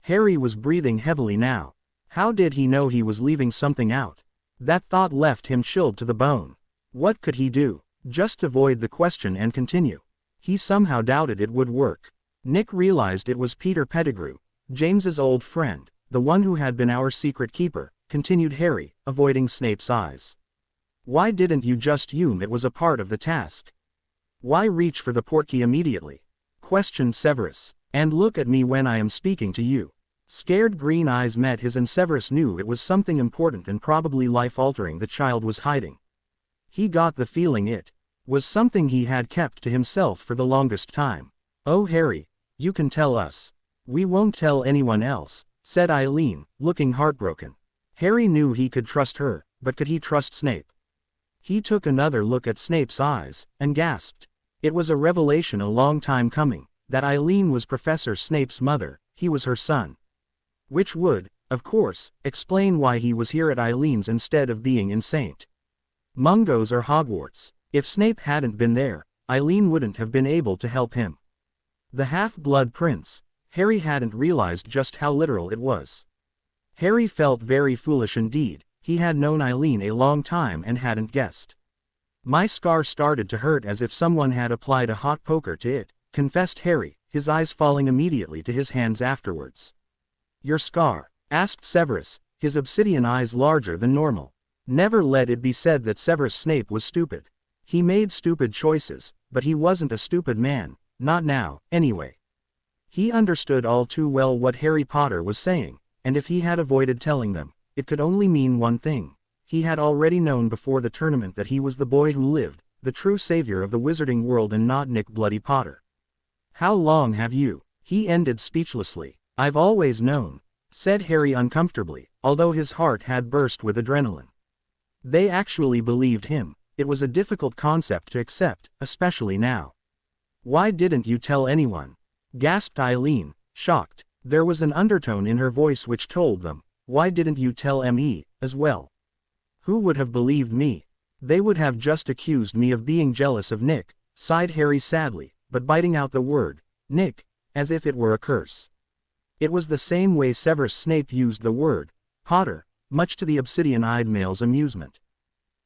Speaker 1: Harry was breathing heavily now. How did he know he was leaving something out? That thought left him chilled to the bone. What could he do? Just avoid the question and continue. He somehow doubted it would work. Nick realized it was Peter Pettigrew, James's old friend, the one who had been our secret keeper, continued Harry, avoiding Snape's eyes. Why didn't you just assume it was a part of the task? Why reach for the portkey immediately? Questioned Severus. And look at me when I am speaking to you. Scared green eyes met his and Severus knew it was something important and probably life-altering the child was hiding. He got the feeling it was something he had kept to himself for the longest time. Oh Harry, you can tell us. We won't tell anyone else, said Eileen, looking heartbroken. Harry knew he could trust her, but could he trust Snape? He took another look at Snape's eyes, and gasped. It was a revelation a long time coming, that Eileen was Professor Snape's mother, he was her son. Which would, Of course, explain why he was here at Eileen's instead of being in St. Mungo's or Hogwarts. If Snape hadn't been there, Eileen wouldn't have been able to help him. The Half-Blood Prince. Harry hadn't realized just how literal it was. Harry felt very foolish indeed. He had known Eileen a long time and hadn't guessed. My scar started to hurt as if someone had applied a hot poker to it, confessed Harry, his eyes falling immediately to his hands afterwards. Your scar? Asked Severus, his obsidian eyes larger than normal. Never let it be said that Severus Snape was stupid. He made stupid choices, but he wasn't a stupid man, not now, anyway. He understood all too well what Harry Potter was saying, and if he had avoided telling them, it could only mean one thing. He had already known before the tournament that he was the boy who lived, the true savior of the wizarding world and not Nick Bloody Potter. How long have you? He ended speechlessly. I've always known, said Harry uncomfortably, although his heart had burst with adrenaline. They actually believed him. It was a difficult concept to accept, especially now. Why didn't you tell anyone? Gasped Eileen, shocked. There was an undertone in her voice which told them, why didn't you tell me, as well? Who would have believed me? They would have just accused me of being jealous of Nick, sighed Harry sadly, but biting out the word, Nick, as if it were a curse. It was the same way Severus Snape used the word, Potter, much to the obsidian-eyed male's amusement.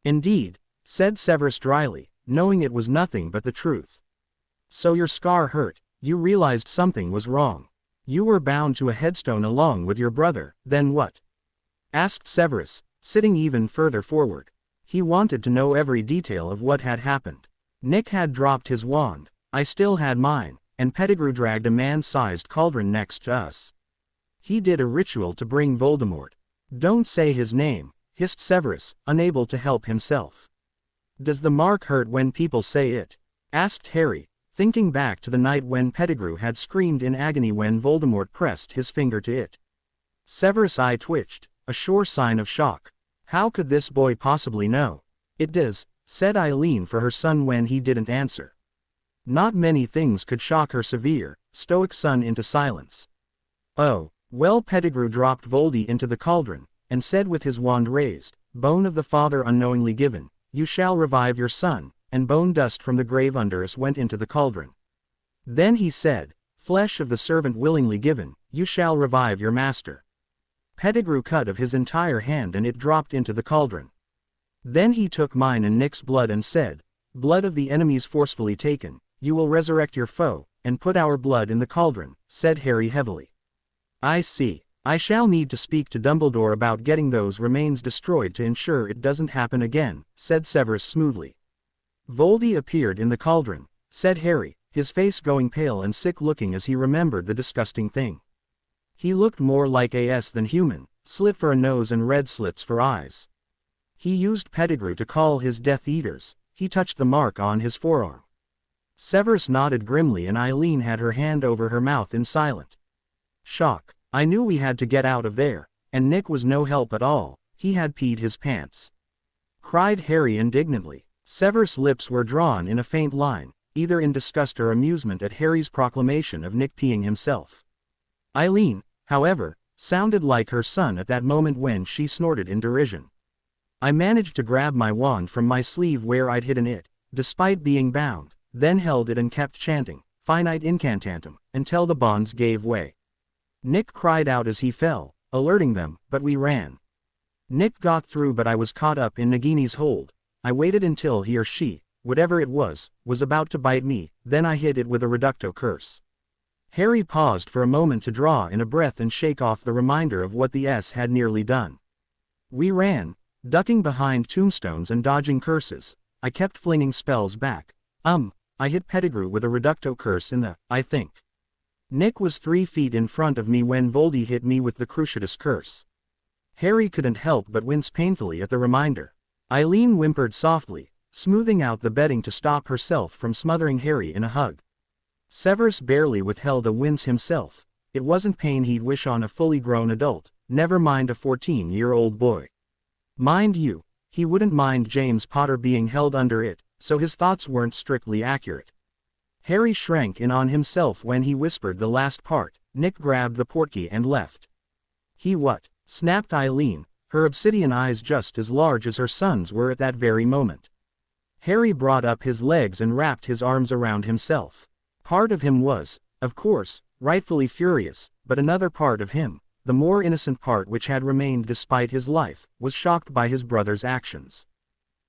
Speaker 1: Indeed, said Severus dryly, knowing it was nothing but the truth. So your scar hurt, you realized something was wrong. You were bound to a headstone along with your brother, then what? Asked Severus, sitting even further forward. He wanted to know every detail of what had happened. Nick had dropped his wand, I still had mine, and Pettigrew dragged a man-sized cauldron next to us. He did a ritual to bring Voldemort. Don't say his name, hissed Severus, unable to help himself. Does the mark hurt when people say it? Asked Harry, thinking back to the night when Pettigrew had screamed in agony when Voldemort pressed his finger to it. Severus' eye twitched, a sure sign of shock. How could this boy possibly know? It does, said Eileen for her son when he didn't answer. Not many things could shock her severe, stoic son into silence. Oh, well, Pettigrew dropped Voldy into the cauldron, and said with his wand raised, Bone of the father unknowingly given, you shall revive your son, and bone dust from the grave under us went into the cauldron. Then he said, Flesh of the servant willingly given, you shall revive your master. Pettigrew cut of his entire hand and it dropped into the cauldron. Then he took mine and Nick's blood and said, Blood of the enemies forcefully taken, you will resurrect your foe, and put our blood in the cauldron, said Harry heavily. I see. I shall need to speak to Dumbledore about getting those remains destroyed to ensure it doesn't happen again, said Severus smoothly. Voldy appeared in the cauldron, said Harry, his face going pale and sick-looking as he remembered the disgusting thing. He looked more like a.s. than human, slit for a nose and red slits for eyes. He used Pettigrew to call his Death Eaters. He touched the mark on his forearm. Severus nodded grimly and Eileen had her hand over her mouth in silent shock. I knew we had to get out of there, and Nick was no help at all, he had peed his pants. Cried Harry indignantly. Severus' lips were drawn in a faint line, either in disgust or amusement at Harry's proclamation of Nick peeing himself. Eileen, however, sounded like her son at that moment when she snorted in derision. I managed to grab my wand from my sleeve where I'd hidden it, despite being bound, then held it and kept chanting, Finite Incantatem, until the bonds gave way. Nick cried out as he fell, alerting them, but we ran. Nick got through but I was caught up in Nagini's hold. I waited until he or she, whatever it was about to bite me, then I hit it with a Reducto curse. Harry paused for a moment to draw in a breath and shake off the reminder of what the S had nearly done. We ran, ducking behind tombstones and dodging curses. I kept flinging spells back. I hit Pettigrew with a Reducto curse in the, I think. Nick was 3 feet in front of me when Voldy hit me with the Cruciatus curse. Harry couldn't help but wince painfully at the reminder. Eileen whimpered softly, smoothing out the bedding to stop herself from smothering Harry in a hug. Severus barely withheld a wince himself. It wasn't pain he'd wish on a fully grown adult, never mind a 14-year-old boy. Mind you, he wouldn't mind James Potter being held under it, so his thoughts weren't strictly accurate. Harry shrank in on himself when he whispered the last part. Nick grabbed the portkey and left. He what? snapped Eileen, her obsidian eyes just as large as her son's were at that very moment. Harry brought up his legs and wrapped his arms around himself. Part of him was, of course, rightfully furious, but another part of him, the more innocent part which had remained despite his life, was shocked by his brother's actions.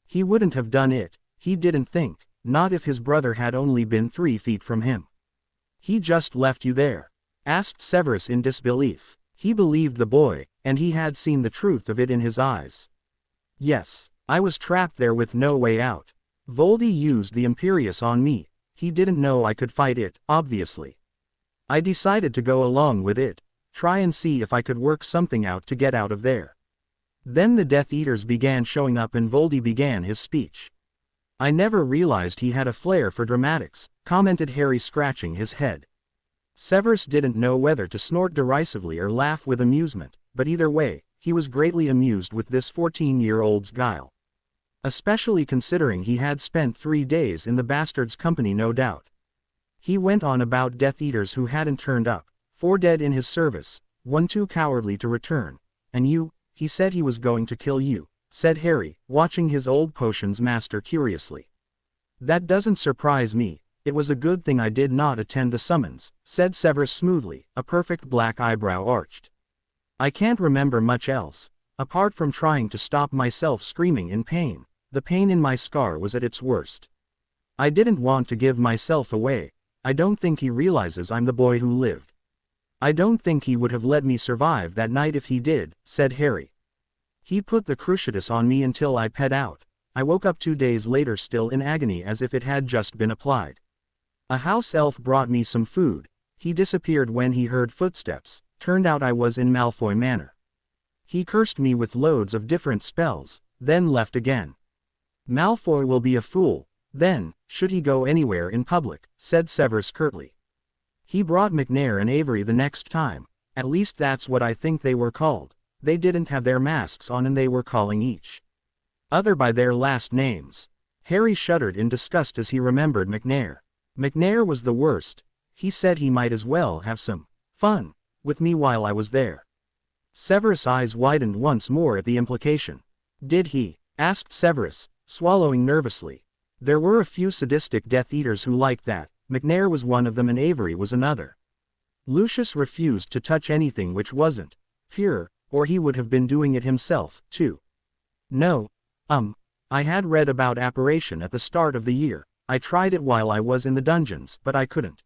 Speaker 1: He wouldn't have done it, he didn't think, not if his brother had only been 3 feet from him. "He just left you there?" asked Severus in disbelief. He believed the boy, and he had seen the truth of it in his eyes. "Yes, I was trapped there with no way out. Voldy used the Imperius on me. He didn't know I could fight it, obviously. I decided to go along with it, try and see if I could work something out to get out of there. Then the Death Eaters began showing up and Voldy began his speech. I never realized he had a flair for dramatics," commented Harry, scratching his head. Severus didn't know whether to snort derisively or laugh with amusement, but either way, he was greatly amused with this 14-year-old's guile. Especially considering he had spent 3 days in the bastard's company, no doubt. He went on about Death Eaters who hadn't turned up, 4 dead in his service, 1 too cowardly to return. "And you, he said he was going to kill you," said Harry, watching his old potions master curiously. "That doesn't surprise me. It was a good thing I did not attend the summons," said Severus smoothly, a perfect black eyebrow arched. "I can't remember much else, apart from trying to stop myself screaming in pain. The pain in my scar was at its worst. I didn't want to give myself away. I don't think he realizes I'm the boy who lived. I don't think he would have let me survive that night if he did," said Harry. "He put the cruciatus on me until I ped out. I woke up 2 days later still in agony as if it had just been applied. A house elf brought me some food. He disappeared when he heard footsteps. Turned out I was in Malfoy Manor. He cursed me with loads of different spells, then left again. Malfoy will be a fool, then, should he go anywhere in public," said Severus curtly. "He brought McNair and Avery the next time, at least that's what I think they were called. They didn't have their masks on and they were calling each other by their last names." Harry shuddered in disgust as he remembered McNair. McNair was the worst. He said he might as well have some fun with me while I was there. Severus' eyes widened once more at the implication. "Did he?" asked Severus, swallowing nervously. "There were a few sadistic Death Eaters who liked that. McNair was one of them and Avery was another. Lucius refused to touch anything which wasn't pure, or he would have been doing it himself, too. No. I had read about apparition at the start of the year. I tried it while I was in the dungeons, but I couldn't."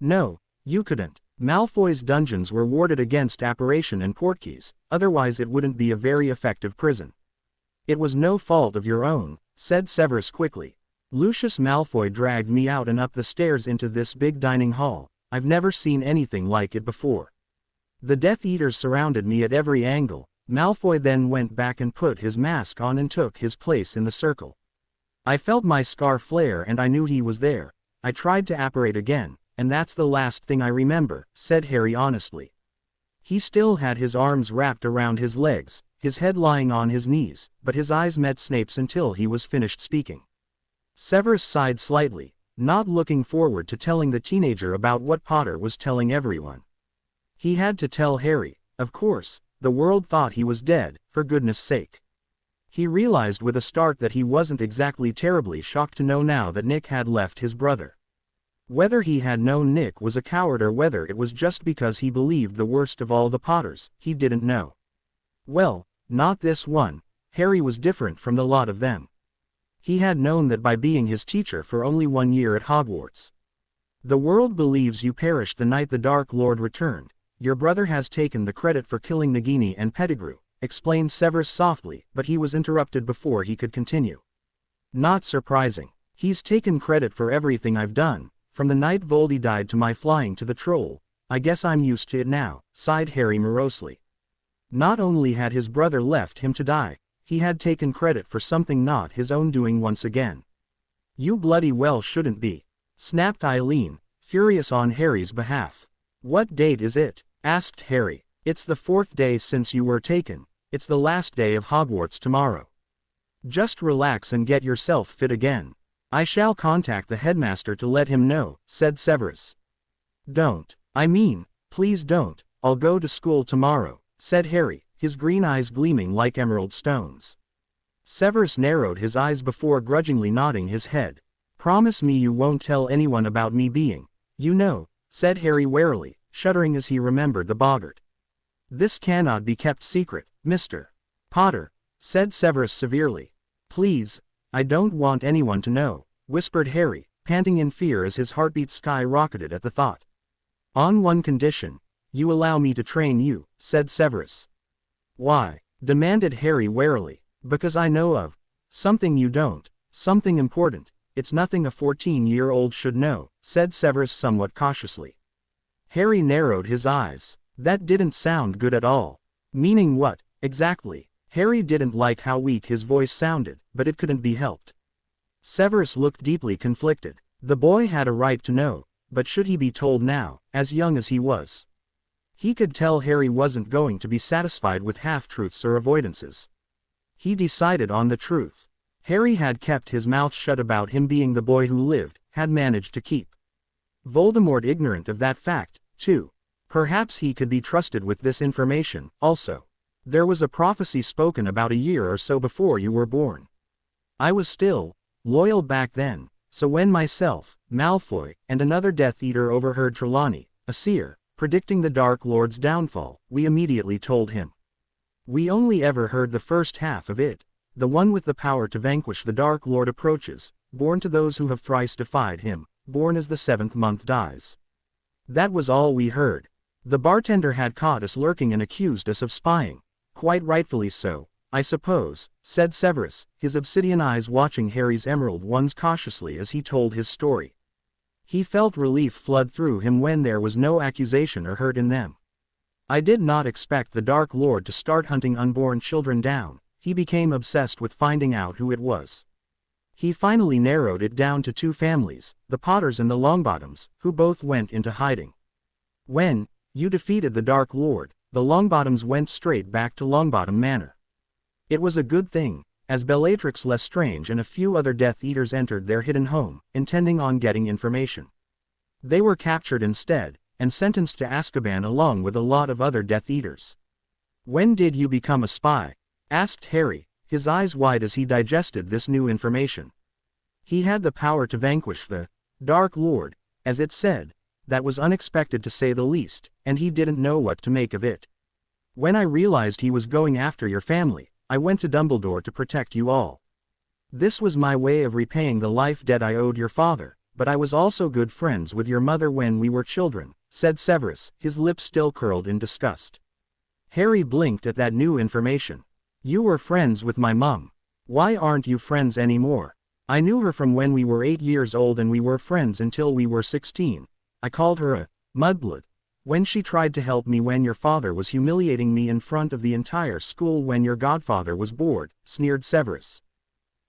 Speaker 1: "No, you couldn't. Malfoy's dungeons were warded against apparition and portkeys, otherwise it wouldn't be a very effective prison." "It was no fault of your own," said Severus quickly. "Lucius Malfoy dragged me out and up the stairs into this big dining hall. I've never seen anything like it before. The Death Eaters surrounded me at every angle. Malfoy then went back and put his mask on and took his place in the circle. I felt my scar flare and I knew he was there. I tried to apparate again, and that's the last thing I remember," said Harry honestly. He still had his arms wrapped around his legs, his head lying on his knees, but his eyes met Snape's until he was finished speaking. Severus sighed slightly, not looking forward to telling the teenager about what Potter was telling everyone. He had to tell Harry, of course. The world thought he was dead, for goodness sake. He realized with a start that he wasn't exactly terribly shocked to know now that Nick had left his brother. Whether he had known Nick was a coward or whether it was just because he believed the worst of all the Potters, he didn't know. Well, not this one. Harry was different from the lot of them. He had known that by being his teacher for only 1 year at Hogwarts. "The world believes you perished the night the Dark Lord returned. Your brother has taken the credit for killing Nagini and Pettigrew," explained Severus softly, but he was interrupted before he could continue. "Not surprising. He's taken credit for everything I've done, from the night Voldy died to my flying to the troll. I guess I'm used to it now," sighed Harry morosely. Not only had his brother left him to die, he had taken credit for something not his own doing once again. "You bloody well shouldn't be," snapped Eileen, furious on Harry's behalf. "What date is it?" asked Harry. "It's the 4th day since you were taken. It's the last day of Hogwarts tomorrow. Just relax and get yourself fit again. I shall contact the headmaster to let him know," said Severus. "Don't. I mean, please don't. I'll go to school tomorrow," said Harry, his green eyes gleaming like emerald stones. Severus narrowed his eyes before grudgingly nodding his head. "Promise me you won't tell anyone about me being, you know," said Harry warily, shuddering as he remembered the boggart. "This cannot be kept secret, Mr. Potter," said Severus severely. "Please, I don't want anyone to know," whispered Harry, panting in fear as his heartbeat skyrocketed at the thought. "On one condition. You allow me to train you," said Severus. "Why?" demanded Harry warily. "Because I know of something you don't, something important. It's nothing a 14-year-old should know," said Severus somewhat cautiously. Harry narrowed his eyes. That didn't sound good at all. Meaning what, exactly? Harry didn't like how weak his voice sounded, but it couldn't be helped. Severus looked deeply conflicted. The boy had a right to know, but should he be told now, as young as he was? He could tell Harry wasn't going to be satisfied with half-truths or avoidances. He decided on the truth. Harry had kept his mouth shut about him being the boy who lived, had managed to keep Voldemort ignorant of that fact, too. Perhaps he could be trusted with this information, also. There was a prophecy spoken about a year or so before you were born. I was still loyal back then, so when myself, Malfoy, and another Death Eater overheard Trelawney, a seer, predicting the Dark Lord's downfall, we immediately told him. We only ever heard the first half of it. The one with the power to vanquish the Dark Lord approaches, born to those who have thrice defied him, born as the 7th month dies. That was all we heard. The bartender had caught us lurking and accused us of spying. Quite rightfully so, I suppose, said Severus, his obsidian eyes watching Harry's emerald ones cautiously as he told his story. He felt relief flood through him when there was no accusation or hurt in them. I did not expect the Dark Lord to start hunting unborn children down. He became obsessed with finding out who it was. He finally narrowed it down to 2 families, the Potters and the Longbottoms, who both went into hiding. When you defeated the Dark Lord, the Longbottoms went straight back to Longbottom Manor. It was a good thing, as Bellatrix Lestrange and a few other Death Eaters entered their hidden home, intending on getting information. They were captured instead, and sentenced to Azkaban along with a lot of other Death Eaters. "When did you become a spy?" asked Harry, his eyes wide as he digested this new information. He had the power to vanquish the Dark Lord, as it said. That was unexpected to say the least, and he didn't know what to make of it. "When I realized he was going after your family, I went to Dumbledore to protect you all. This was my way of repaying the life debt I owed your father, but I was also good friends with your mother when we were children," said Severus, his lips still curled in disgust. Harry blinked at that new information. "You were friends with my mum. Why aren't you friends anymore? I knew her from when we were 8 years old and we were friends until we were 16. I called her a mudblood when she tried to help me when your father was humiliating me in front of the entire school when your godfather was bored," sneered Severus.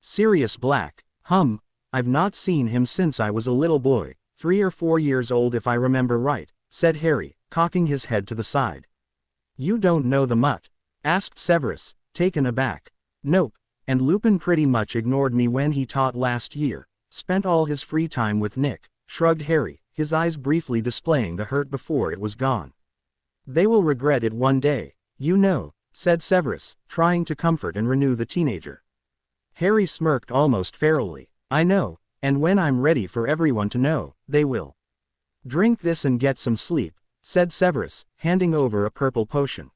Speaker 1: "Sirius Black, I've not seen him since I was a little boy, 3 or 4 years old if I remember right," said Harry, cocking his head to the side. "You don't know the mutt?" asked Severus, taken aback. "Nope, and Lupin pretty much ignored me when he taught last year, spent all his free time with Nick," shrugged Harry, his eyes briefly displaying the hurt before it was gone. "They will regret it one day, you know," said Severus, trying to comfort and renew the teenager. Harry smirked almost ferally. "I know, and when I'm ready for everyone to know, they will. Drink this and get some sleep," said Severus, handing over a purple potion.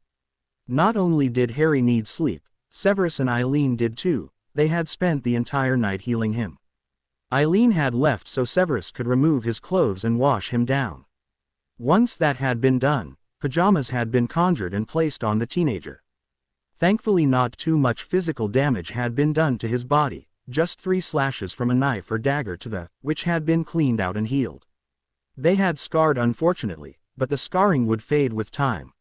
Speaker 1: Not only did Harry need sleep, Severus and Eileen did too. They had spent the entire night healing him. Eileen had left so Severus could remove his clothes and wash him down. Once that had been done, pajamas had been conjured and placed on the teenager. Thankfully not too much physical damage had been done to his body, just 3 slashes from a knife or dagger to the, which had been cleaned out and healed. They had scarred unfortunately, but the scarring would fade with time.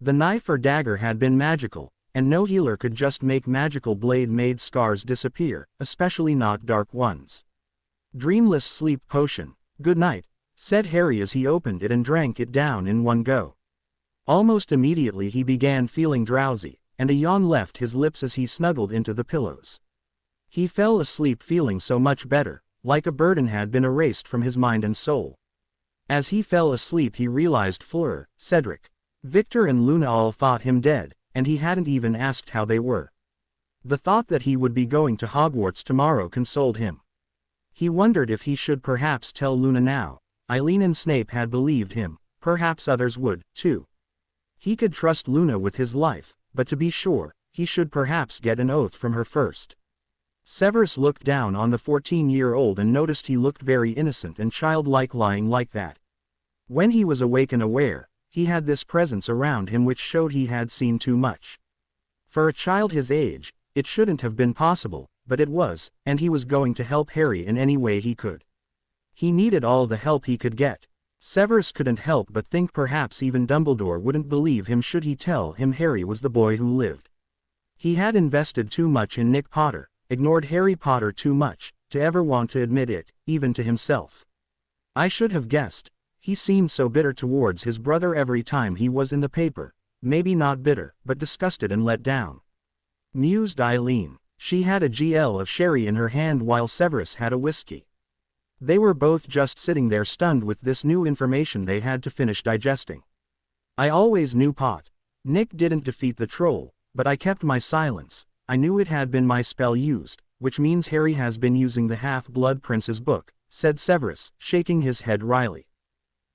Speaker 1: The knife or dagger had been magical, and no healer could just make magical blade-made scars disappear, especially not dark ones. "Dreamless sleep potion. Good night," said Harry as he opened it and drank it down in one go. Almost immediately he began feeling drowsy, and a yawn left his lips as he snuggled into the pillows. He fell asleep feeling so much better, like a burden had been erased from his mind and soul. As he fell asleep he realized Fleur, Cedric, Victor and Luna all thought him dead, and he hadn't even asked how they were. The thought that he would be going to Hogwarts tomorrow consoled him. He wondered if he should perhaps tell Luna now. Eileen and Snape had believed him, perhaps others would, too. He could trust Luna with his life, but to be sure, he should perhaps get an oath from her first. Severus looked down on the 14-year-old and noticed he looked very innocent and childlike lying like that. When he was awake and aware, he had this presence around him which showed he had seen too much. For a child his age, it shouldn't have been possible, but it was, and he was going to help Harry in any way he could. He needed all the help he could get. Severus couldn't help but think perhaps even Dumbledore wouldn't believe him should he tell him Harry was the boy who lived. He had invested too much in Nick Potter, ignored Harry Potter too much, to ever want to admit it, even to himself. I should have guessed. He seemed so bitter towards his brother every time he was in the paper, maybe not bitter, but disgusted and let down. Mused Eileen. She had a GL of sherry in her hand while Severus had a whiskey. They were both just sitting there stunned with this new information they had to finish digesting. I always knew Nick didn't defeat the troll, but I kept my silence. I knew it had been my spell used, which means Harry has been using the Half-Blood Prince's book, said Severus, shaking his head wryly.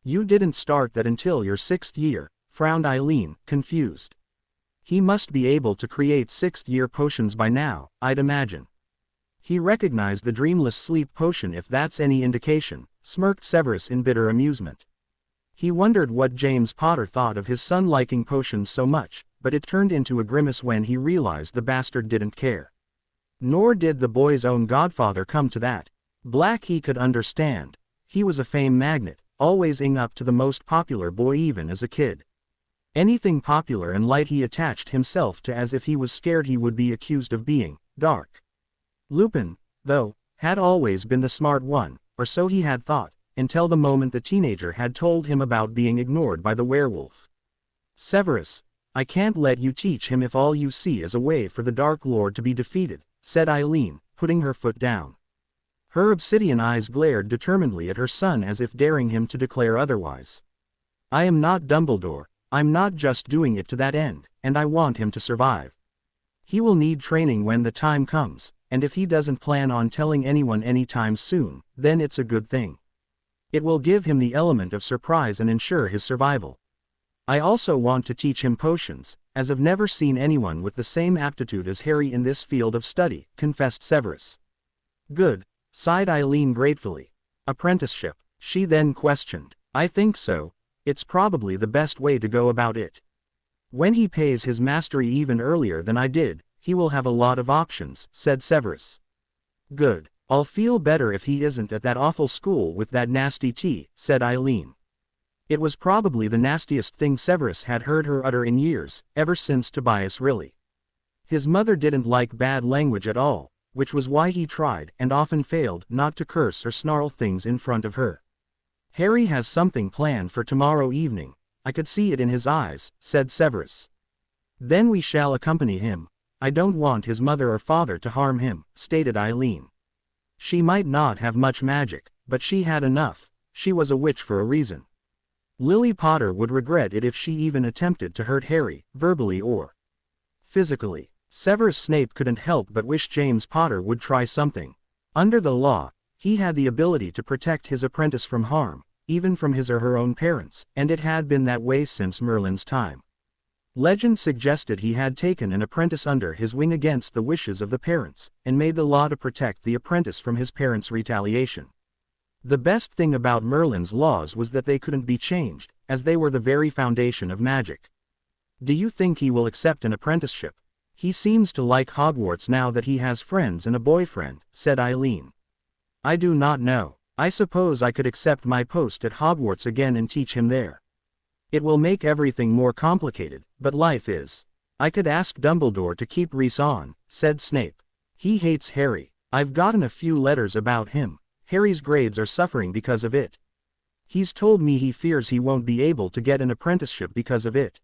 Speaker 1: You didn't start that until your 6th year, frowned Eileen, confused. He must be able to create 6th-year potions by now, I'd imagine. He recognized the dreamless sleep potion if that's any indication, smirked Severus in bitter amusement. He wondered what James Potter thought of his son liking potions so much, but it turned into a grimace when he realized the bastard didn't care. Nor did the boy's own godfather come to that. Black he could understand. He was a fame magnet, always ing up to the most popular boy even as a kid. Anything popular and light he attached himself to as if he was scared he would be accused of being dark. Lupin, though, had always been the smart one, or so he had thought, until the moment the teenager had told him about being ignored by the werewolf. Severus, I can't let you teach him if all you see is a way for the Dark Lord to be defeated, said Eileen, putting her foot down. Her obsidian eyes glared determinedly at her son as if daring him to declare otherwise. I am not Dumbledore, I'm not just doing it to that end, and I want him to survive. He will need training when the time comes, and if he doesn't plan on telling anyone anytime soon, then it's a good thing. It will give him the element of surprise and ensure his survival. I also want to teach him potions, as I've never seen anyone with the same aptitude as Harry in this field of study, confessed Severus. Good, sighed Eileen gratefully. Apprenticeship, she then questioned. I think so. It's probably the best way to go about it. When he pays his mastery even earlier than I did, he will have a lot of options, said Severus. Good. I'll feel better if he isn't at that awful school with that nasty tea, said Eileen. It was probably the nastiest thing Severus had heard her utter in years, ever since Tobias really. His mother didn't like bad language at all, which was why he tried, and often failed, not to curse or snarl things in front of her. Harry has something planned for tomorrow evening, I could see it in his eyes, said Severus. Then we shall accompany him. I don't want his mother or father to harm him, stated Eileen. She might not have much magic, but she had enough. She was a witch for a reason. Lily Potter would regret it if she even attempted to hurt Harry, verbally or physically. Severus Snape couldn't help but wish James Potter would try something. Under the law, he had the ability to protect his apprentice from harm, even from his or her own parents, and it had been that way since Merlin's time. Legend suggested he had taken an apprentice under his wing against the wishes of the parents, and made the law to protect the apprentice from his parents' retaliation. The best thing about Merlin's laws was that they couldn't be changed, as they were the very foundation of magic. Do you think he will accept an apprenticeship? He seems to like Hogwarts now that he has friends and a boyfriend, said Eileen. I do not know. I suppose I could accept my post at Hogwarts again and teach him there. It will make everything more complicated, but life is. I could ask Dumbledore to keep Reese on, said Snape. He hates Harry. I've gotten a few letters about him. Harry's grades are suffering because of it. He's told me he fears he won't be able to get an apprenticeship because of it.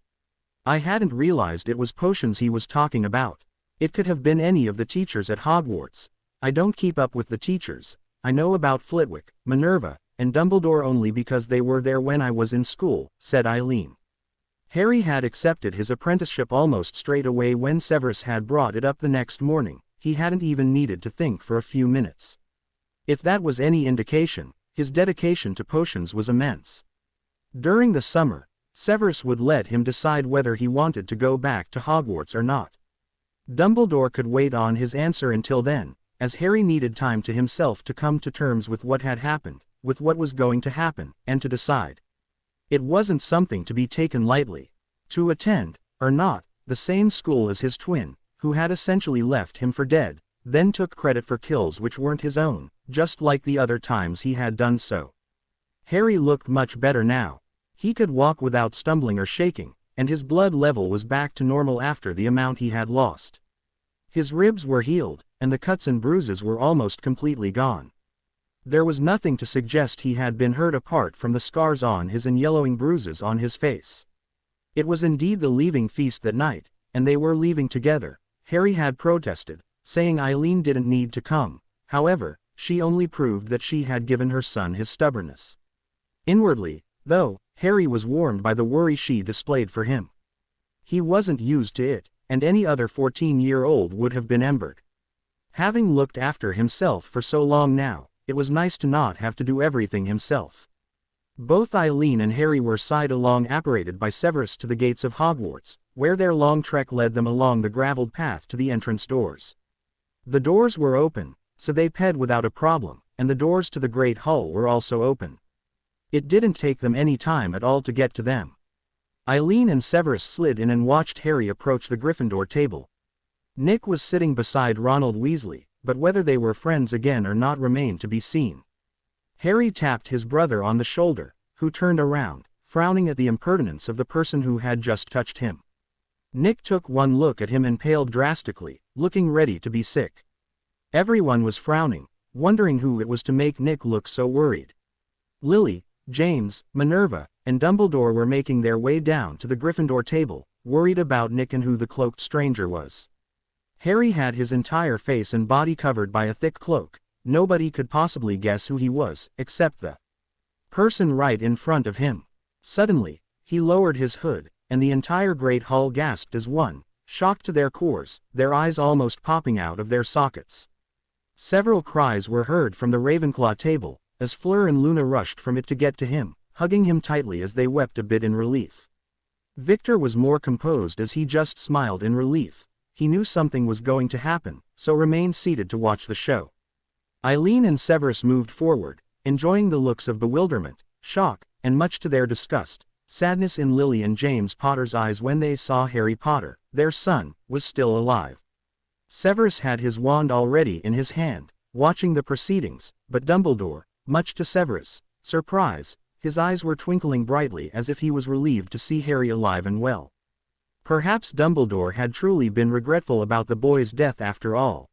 Speaker 1: I hadn't realized it was potions he was talking about. It could have been any of the teachers at Hogwarts. I don't keep up with the teachers. I know about Flitwick, Minerva, and Dumbledore only because they were there when I was in school, said Eileen. Harry had accepted his apprenticeship almost straight away when Severus had brought it up the next morning. He hadn't even needed to think for a few minutes. If that was any indication, his dedication to potions was immense. During the summer, Severus would let him decide whether he wanted to go back to Hogwarts or not. Dumbledore could wait on his answer until then, as Harry needed time to himself to come to terms with what had happened, with what was going to happen, and to decide. It wasn't something to be taken lightly. To attend, or not, the same school as his twin, who had essentially left him for dead, then took credit for kills which weren't his own, just like the other times he had done so. Harry looked much better now. He could walk without stumbling or shaking, and his blood level was back to normal after the amount he had lost. His ribs were healed, and the cuts and bruises were almost completely gone. There was nothing to suggest he had been hurt apart from the scars on his and yellowing bruises on his face. It was indeed the leaving feast that night, and they were leaving together. Harry had protested, saying Eileen didn't need to come. However, she only proved that she had given her son his stubbornness. Inwardly, though, Harry was warmed by the worry she displayed for him. He wasn't used to it, and any other 14-year-old would have been embered. Having looked after himself for so long now, it was nice to not have to do everything himself. Both Eileen and Harry were side-along apparated by Severus to the gates of Hogwarts, where their long trek led them along the graveled path to the entrance doors. The doors were open, so they ped without a problem, and the doors to the Great Hall were also open. It didn't take them any time at all to get to them. Eileen and Severus slid in and watched Harry approach the Gryffindor table. Nick was sitting beside Ronald Weasley, but whether they were friends again or not remained to be seen. Harry tapped his brother on the shoulder, who turned around, frowning at the impertinence of the person who had just touched him. Nick took one look at him and paled drastically, looking ready to be sick. Everyone was frowning, wondering who it was to make Nick look so worried. Lily, James, Minerva, and Dumbledore were making their way down to the Gryffindor table, worried about Nick and who the cloaked stranger was. Harry had his entire face and body covered by a thick cloak. Nobody could possibly guess who he was, except the person right in front of him. Suddenly, he lowered his hood, and the entire Great Hall gasped as one, shocked to their cores, their eyes almost popping out of their sockets. Several cries were heard from the Ravenclaw table, as Fleur and Luna rushed from it to get to him, hugging him tightly as they wept a bit in relief. Victor was more composed as he just smiled in relief. He knew something was going to happen, so remained seated to watch the show. Eileen and Severus moved forward, enjoying the looks of bewilderment, shock, and much to their disgust, sadness in Lily and James Potter's eyes when they saw Harry Potter, their son, was still alive. Severus had his wand already in his hand, watching the proceedings, but Dumbledore, much to Severus' surprise, his eyes were twinkling brightly as if he was relieved to see Harry alive and well. Perhaps Dumbledore had truly been regretful about the boy's death after all.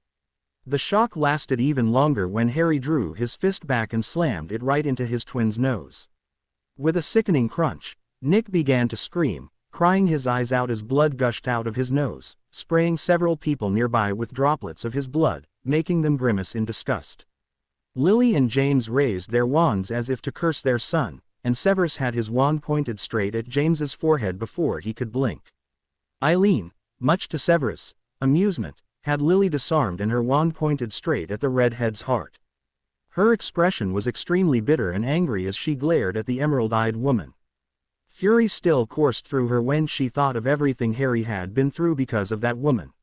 Speaker 1: The shock lasted even longer when Harry drew his fist back and slammed it right into his twin's nose. With a sickening crunch, Nick began to scream, crying his eyes out as blood gushed out of his nose, spraying several people nearby with droplets of his blood, making them grimace in disgust. Lily and James raised their wands as if to curse their son, and Severus had his wand pointed straight at James's forehead before he could blink. Eileen, much to Severus' amusement, had Lily disarmed and her wand pointed straight at the redhead's heart. Her expression was extremely bitter and angry as she glared at the emerald-eyed woman. Fury still coursed through her when she thought of everything Harry had been through because of that woman.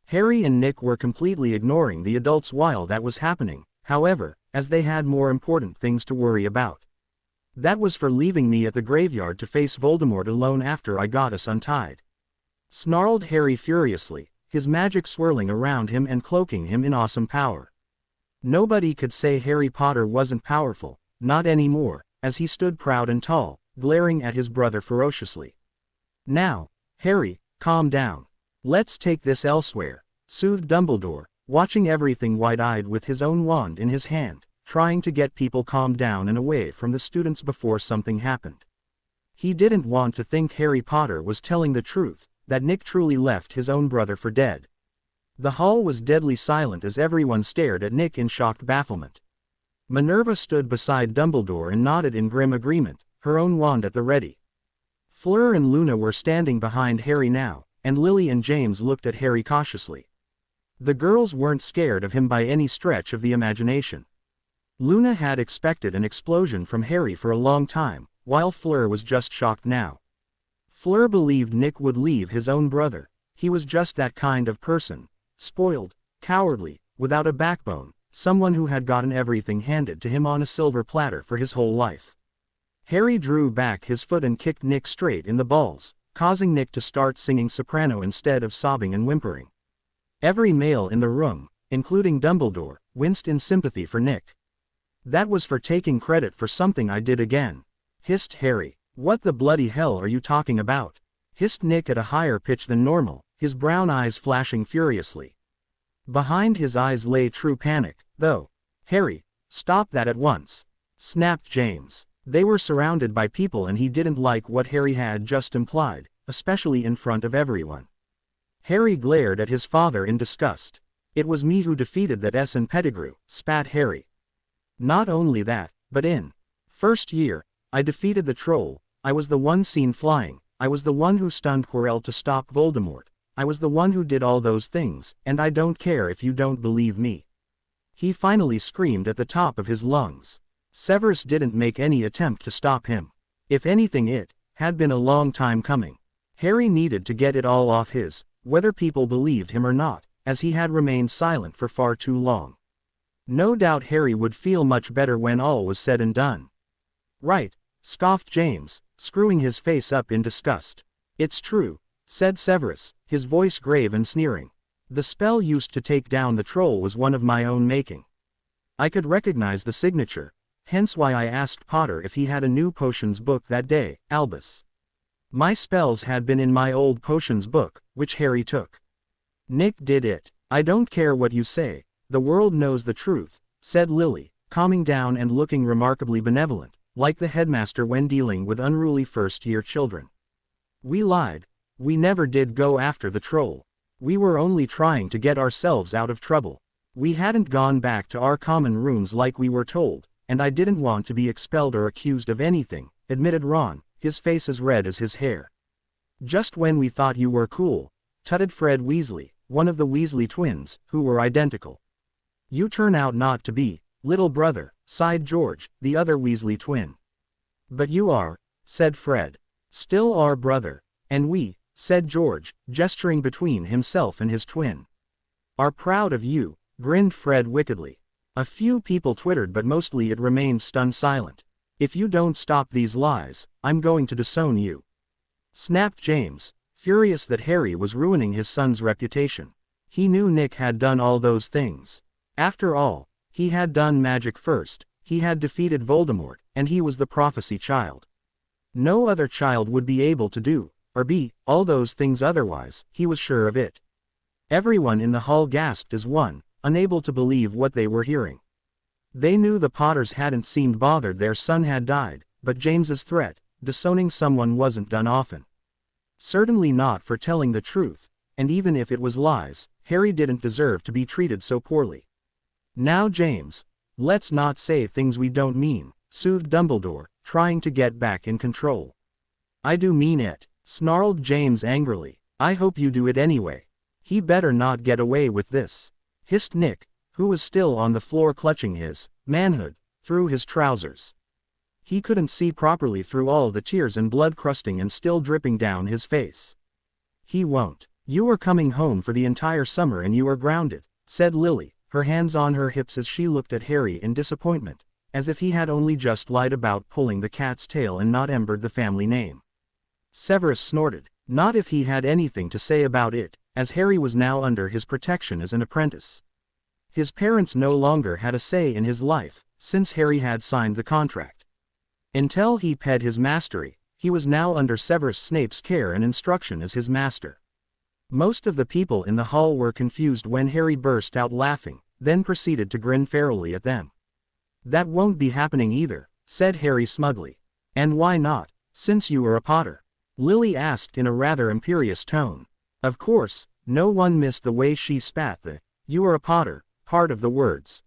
Speaker 1: Harry and Nick were completely ignoring the adults while that was happening, however, as they had more important things to worry about. That was for leaving me at the graveyard to face Voldemort alone after I got us untied. Snarled Harry furiously, his magic swirling around him and cloaking him in awesome power. Nobody could say Harry Potter wasn't powerful, not anymore, as he stood proud and tall, glaring at his brother ferociously. Now, Harry, calm down. Let's take this elsewhere, soothed Dumbledore, watching everything wide-eyed with his own wand in his hand, trying to get people calmed down and away from the students before something happened. He didn't want to think Harry Potter was telling the truth, that Nick truly left his own brother for dead. The hall was deadly silent as everyone stared at Nick in shocked bafflement. Minerva stood beside Dumbledore and nodded in grim agreement, her own wand at the ready. Fleur and Luna were standing behind Harry now, and Lily and James looked at Harry cautiously. The girls weren't scared of him by any stretch of the imagination. Luna had expected an explosion from Harry for a long time, while Fleur was just shocked now. Fleur believed Nick would leave his own brother. He was just that kind of person. Spoiled, cowardly, without a backbone, someone who had gotten everything handed to him on a silver platter for his whole life. Harry drew back his foot and kicked Nick straight in the balls, causing Nick to start singing soprano instead of sobbing and whimpering. Every male in the room, including Dumbledore, winced in sympathy for Nick. "That was for taking credit for something I did again," hissed Harry. "What the bloody hell are you talking about?" hissed Nick at a higher pitch than normal, his brown eyes flashing furiously. Behind his eyes lay true panic, though. "Harry, stop that at once," snapped James. They were surrounded by people and he didn't like what Harry had just implied, especially in front of everyone. Harry glared at his father in disgust. "It was me who defeated that S in Pettigrew," spat Harry. "Not only that, but in first year, I defeated the troll, I was the one seen flying, I was the one who stunned Quirrell to stop Voldemort, I was the one who did all those things, and I don't care if you don't believe me," he finally screamed at the top of his lungs. Severus didn't make any attempt to stop him. If anything, it had been a long time coming. Harry needed to get it all off his, whether people believed him or not, as he had remained silent for far too long. No doubt Harry would feel much better when all was said and done. "Right," scoffed James, screwing his face up in disgust. "It's true," said Severus, his voice grave and sneering. "The spell used to take down the troll was one of my own making. I could recognize the signature, hence why I asked Potter if he had a new potions book that day, Albus. My spells had been in my old potions book, which Harry took. Nick did it. I don't care what you say, the world knows the truth," said Lily, calming down and looking remarkably benevolent, like the headmaster when dealing with unruly first-year children. "We lied. We never did go after the troll. We were only trying to get ourselves out of trouble. We hadn't gone back to our common rooms like we were told, and I didn't want to be expelled or accused of anything," admitted Ron, his face as red as his hair. "Just when we thought you were cool," tutted Fred Weasley, one of the Weasley twins, who were identical. "You turn out not to be, little brother," sighed George, the other Weasley twin. "But you are," said Fred. "Still our brother. And we," said George, gesturing between himself and his twin. "Are proud of you," grinned Fred wickedly. A few people twittered but mostly it remained stunned silent. "If you don't stop these lies, I'm going to disown you," snapped James, furious that Harry was ruining his son's reputation. He knew Nick had done all those things. After all, he had done magic first, he had defeated Voldemort, and he was the prophecy child. No other child would be able to do, or be, all those things otherwise, he was sure of it. Everyone in the hall gasped as one, unable to believe what they were hearing. They knew the Potters hadn't seemed bothered their son had died, but James's threat, disowning someone, wasn't done often. Certainly not for telling the truth, and even if it was lies, Harry didn't deserve to be treated so poorly. "Now James, let's not say things we don't mean," soothed Dumbledore, trying to get back in control. "I do mean it," snarled James angrily. "I hope you do it anyway. He better not get away with this," hissed Nick, who was still on the floor clutching his manhood through his trousers. He couldn't see properly through all the tears and blood crusting and still dripping down his face. "He won't. You are coming home for the entire summer and you are grounded," said Lily, her hands on her hips as she looked at Harry in disappointment, as if he had only just lied about pulling the cat's tail and not embered the family name. Severus snorted. Not if he had anything to say about it, as Harry was now under his protection as an apprentice. His parents no longer had a say in his life, since Harry had signed the contract. Until he paid his mastery, he was now under Severus Snape's care and instruction as his master. Most of the people in the hall were confused when Harry burst out laughing, then proceeded to grin ferally at them. "That won't be happening either," said Harry smugly. "And why not, since you are a Potter?" Lily asked in a rather imperious tone. Of course, no one missed the way she spat the "you are a Potter" part of the words.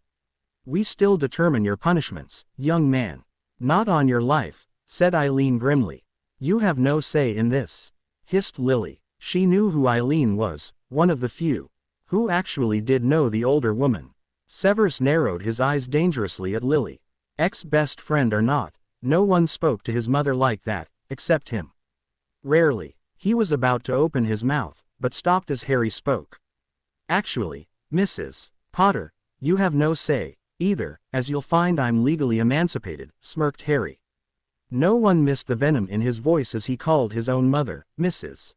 Speaker 1: "We still determine your punishments, young man. Not on your life," said Eileen grimly. You have no say in this, hissed Lily. She knew who Eileen was, one of the few who actually did know the older woman. Severus narrowed his eyes dangerously at Lily. Ex-best friend or not, no one spoke to his mother like that, except him. Rarely. He was about to open his mouth, but stopped as Harry spoke. Actually, Mrs. Potter, you have no say, either, as you'll find I'm legally emancipated, smirked Harry. No one missed the venom in his voice as he called his own mother, Mrs.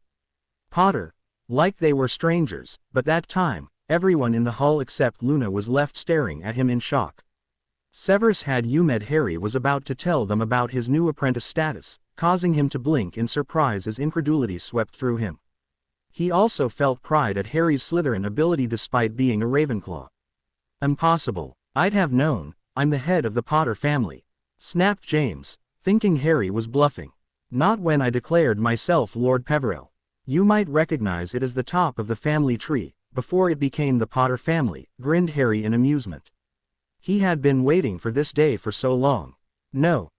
Speaker 1: Potter, like they were strangers, but that time, everyone in the hall except Luna was left staring at him in shock. Severus had met Harry was about to tell them about his new apprentice status, causing him to blink in surprise as incredulity swept through him. He also felt pride at Harry's Slytherin ability despite being a Ravenclaw. Impossible. I'd have known, I'm the head of the Potter family, snapped James, thinking Harry was bluffing. Not when I declared myself Lord Peverell. You might recognize it as the top of the family tree, before it became the Potter family, grinned Harry in amusement. He had been waiting for this day for so long. No,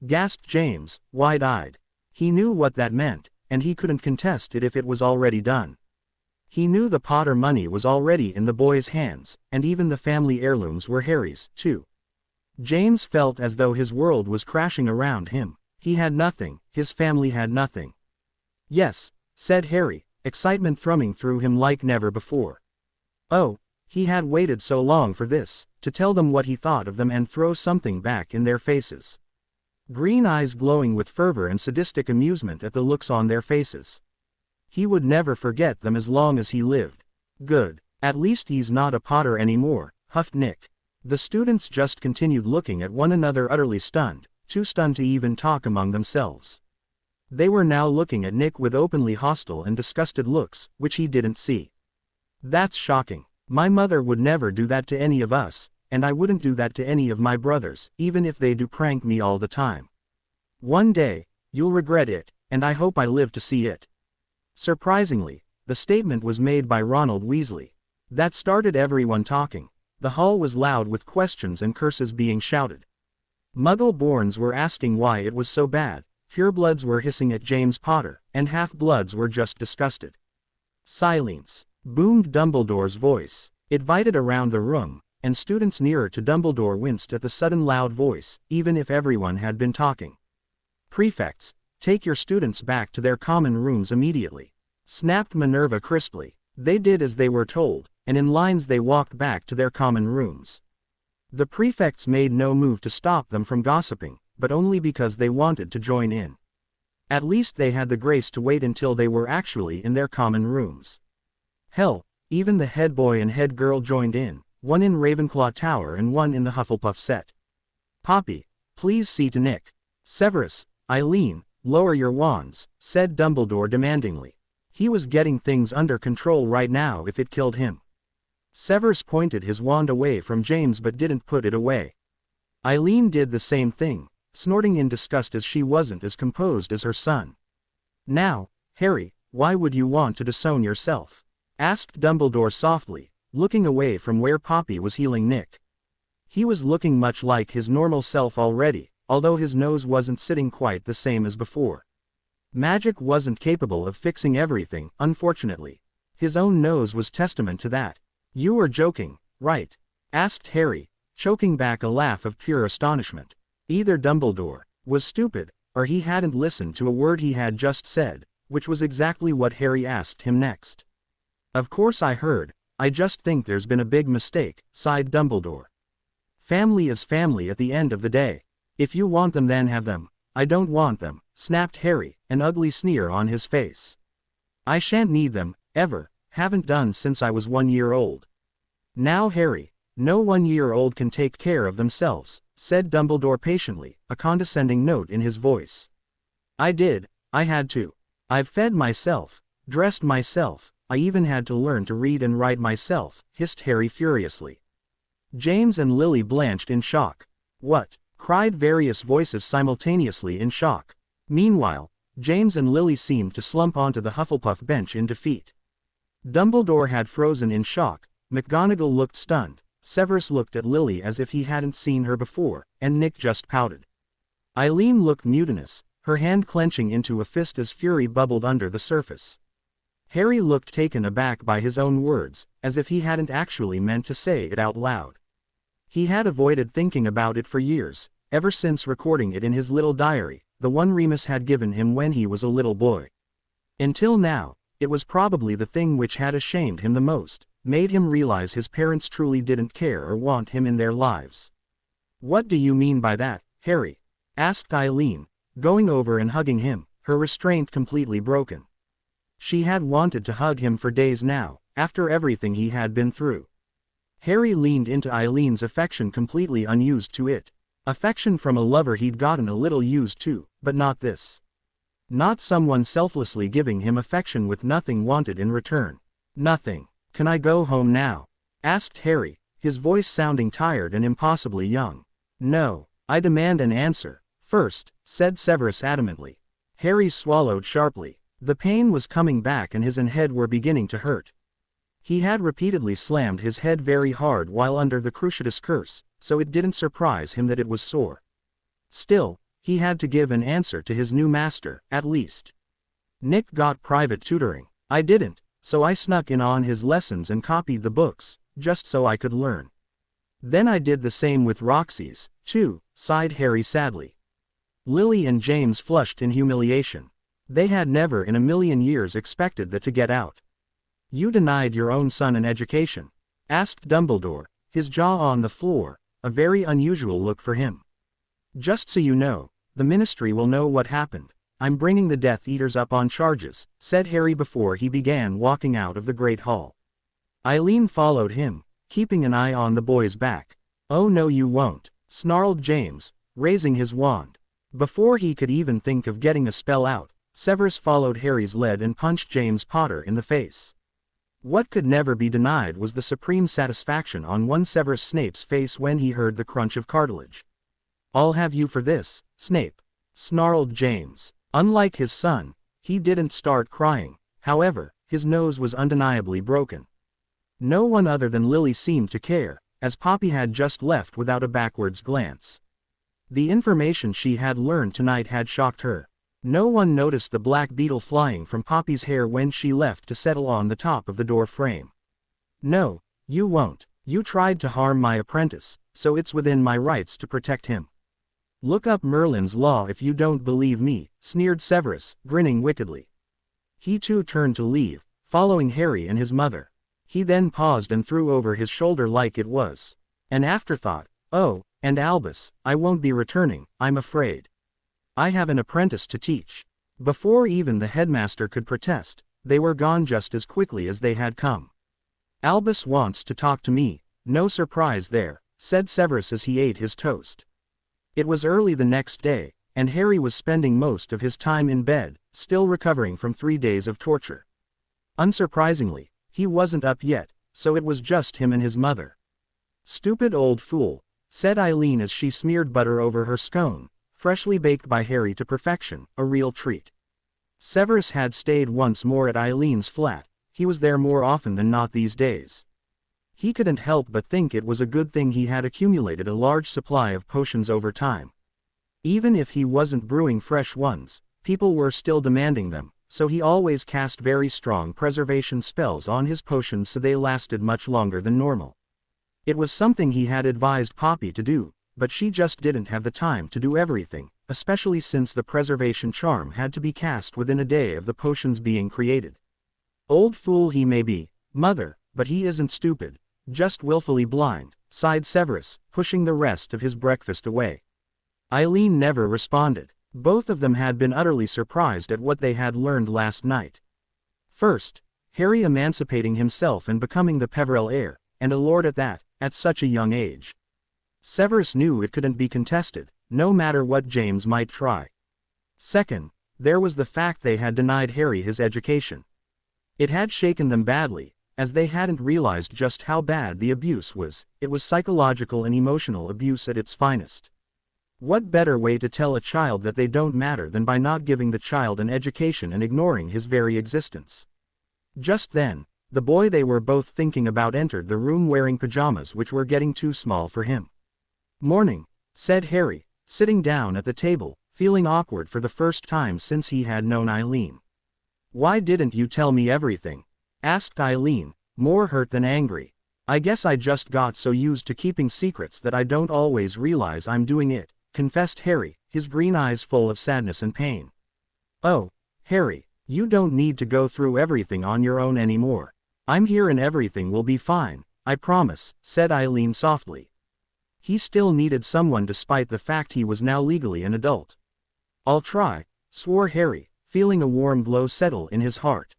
Speaker 1: gasped James, wide-eyed. He knew what that meant, and he couldn't contest it if it was already done. He knew the Potter money was already in the boy's hands, and even the family heirlooms were Harry's, too. James felt as though his world was crashing around him. He had nothing, his family had nothing. Yes, said Harry, excitement thrumming through him like never before. Oh, he had waited so long for this, to tell them what he thought of them and throw something back in their faces. Green eyes glowing with fervor and sadistic amusement at the looks on their faces. He would never forget them as long as he lived. Good, at least he's not a Potter anymore, huffed Nick. The students just continued looking at one another utterly stunned, too stunned to even talk among themselves. They were now looking at Nick with openly hostile and disgusted looks, which he didn't see. That's shocking. My mother would never do that to any of us, and I wouldn't do that to any of my brothers, even if they do prank me all the time. One day, you'll regret it, and I hope I live to see it. Surprisingly, the statement was made by Ronald Weasley. That started everyone talking. The hall was loud with questions and curses being shouted. Muggle-borns were asking why it was so bad, purebloods were hissing at James Potter, and half-bloods were just disgusted. Silence, boomed Dumbledore's voice. It vibrated around the room, and students nearer to Dumbledore winced at the sudden loud voice, even if everyone had been talking. Prefects, take your students back to their common rooms immediately, snapped Minerva crisply. They did as they were told, and in lines they walked back to their common rooms. The prefects made no move to stop them from gossiping, but only because they wanted to join in. At least they had the grace to wait until they were actually in their common rooms. Hell, even the head boy and head girl joined in, one in Ravenclaw Tower and one in the Hufflepuff set. Poppy, please see to Nick. Severus, Eileen, lower your wands, said Dumbledore demandingly. He was getting things under control right now if it killed him. Severus pointed his wand away from James but didn't put it away. Eileen did the same thing, snorting in disgust as she wasn't as composed as her son. Now, Harry, why would you want to disown yourself? Asked Dumbledore softly, looking away from where Poppy was healing Nick. He was looking much like his normal self already, although his nose wasn't sitting quite the same as before. Magic wasn't capable of fixing everything, unfortunately. His own nose was testament to that. You were joking, right? Asked Harry, choking back a laugh of pure astonishment. Either Dumbledore was stupid, or he hadn't listened to a word he had just said, which was exactly what Harry asked him next. Of course I heard, I just think there's been a big mistake, sighed Dumbledore. Family is family at the end of the day. If you want them then have them, I don't want them, snapped Harry, an ugly sneer on his face. I shan't need them, ever. Haven't done since I was 1 year old. Now Harry, no 1-year-old can take care of themselves, said Dumbledore patiently, a condescending note in his voice. I did, I had to. I've fed myself, dressed myself, I even had to learn to read and write myself, hissed Harry furiously. James and Lily blanched in shock. What? Cried various voices simultaneously in shock. Meanwhile, James and Lily seemed to slump onto the Hufflepuff bench in defeat. Dumbledore had frozen in shock, McGonagall looked stunned, Severus looked at Lily as if he hadn't seen her before, and Nick just pouted. Eileen looked mutinous, her hand clenching into a fist as fury bubbled under the surface. Harry looked taken aback by his own words, as if he hadn't actually meant to say it out loud. He had avoided thinking about it for years, ever since recording it in his little diary, the one Remus had given him when he was a little boy. Until now, it was probably the thing which had ashamed him the most, made him realize his parents truly didn't care or want him in their lives. "What do you mean by that, Harry?" asked Eileen, going over and hugging him, her restraint completely broken. She had wanted to hug him for days now, after everything he had been through. Harry leaned into Eileen's affection completely unused to it. Affection from a lover he'd gotten a little used to, but not this. Not someone selflessly giving him affection with nothing wanted in return. "Nothing. Can I go home now?" asked Harry, his voice sounding tired and impossibly young. "No, I demand an answer, first," said Severus adamantly. Harry swallowed sharply. The pain was coming back and his head were beginning to hurt. He had repeatedly slammed his head very hard while under the Cruciatus curse, so it didn't surprise him that it was sore. Still, he had to give an answer to his new master, at least. "Nick got private tutoring. I didn't, so I snuck in on his lessons and copied the books, just so I could learn. Then I did the same with Roxy's, too," sighed Harry sadly. Lily and James flushed in humiliation. They had never in a million years expected that to get out. "You denied your own son an education?" asked Dumbledore, his jaw on the floor, a very unusual look for him. "Just so you know, the Ministry will know what happened. I'm bringing the Death Eaters up on charges," said Harry before he began walking out of the Great Hall. Eileen followed him, keeping an eye on the boy's back. "Oh no you won't," snarled James, raising his wand. Before he could even think of getting a spell out, Severus followed Harry's lead and punched James Potter in the face. What could never be denied was the supreme satisfaction on one Severus Snape's face when he heard the crunch of cartilage. "I'll have you for this, Snape," snarled James. Unlike his son, he didn't start crying, however, his nose was undeniably broken. No one other than Lily seemed to care, as Poppy had just left without a backwards glance. The information she had learned tonight had shocked her. No one noticed the black beetle flying from Poppy's hair when she left to settle on the top of the door frame. "No, you won't. You tried to harm my apprentice, so it's within my rights to protect him. Look up Merlin's law if you don't believe me," sneered Severus, grinning wickedly. He too turned to leave, following Harry and his mother. He then paused and threw over his shoulder like it was an afterthought, "Oh, and Albus, I won't be returning, I'm afraid. I have an apprentice to teach." Before even the headmaster could protest, they were gone just as quickly as they had come. "Albus wants to talk to me, no surprise there," said Severus as he ate his toast. It was early the next day, and Harry was spending most of his time in bed, still recovering from 3 days of torture. Unsurprisingly, he wasn't up yet, so it was just him and his mother. "Stupid old fool," said Eileen as she smeared butter over her scone, freshly baked by Harry to perfection, a real treat. Severus had stayed once more at Eileen's flat. He was there more often than not these days. He couldn't help but think it was a good thing he had accumulated a large supply of potions over time. Even if he wasn't brewing fresh ones, people were still demanding them, so he always cast very strong preservation spells on his potions so they lasted much longer than normal. It was something he had advised Poppy to do, but she just didn't have the time to do everything, especially since the preservation charm had to be cast within a day of the potions being created. "Old fool he may be, mother, but he isn't stupid, just willfully blind," sighed Severus, pushing the rest of his breakfast away. Eileen never responded. Both of them had been utterly surprised at what they had learned last night. First, Harry emancipating himself and becoming the Peverell heir, and a lord at that, at such a young age. Severus knew it couldn't be contested, no matter what James might try. Second, there was the fact they had denied Harry his education. It had shaken them badly, as they hadn't realized just how bad the abuse was. It was psychological and emotional abuse at its finest. What better way to tell a child that they don't matter than by not giving the child an education and ignoring his very existence? Just then, the boy they were both thinking about entered the room wearing pajamas which were getting too small for him. "Morning," said Harry, sitting down at the table, feeling awkward for the first time since he had known Eileen. "Why didn't you tell me everything?" asked Eileen, more hurt than angry. "I guess I just got so used to keeping secrets that I don't always realize I'm doing it," confessed Harry, his green eyes full of sadness and pain. "Oh, Harry, you don't need to go through everything on your own anymore. I'm here and everything will be fine, I promise," said Eileen softly. He still needed someone despite the fact he was now legally an adult. "I'll try," swore Harry, feeling a warm glow settle in his heart.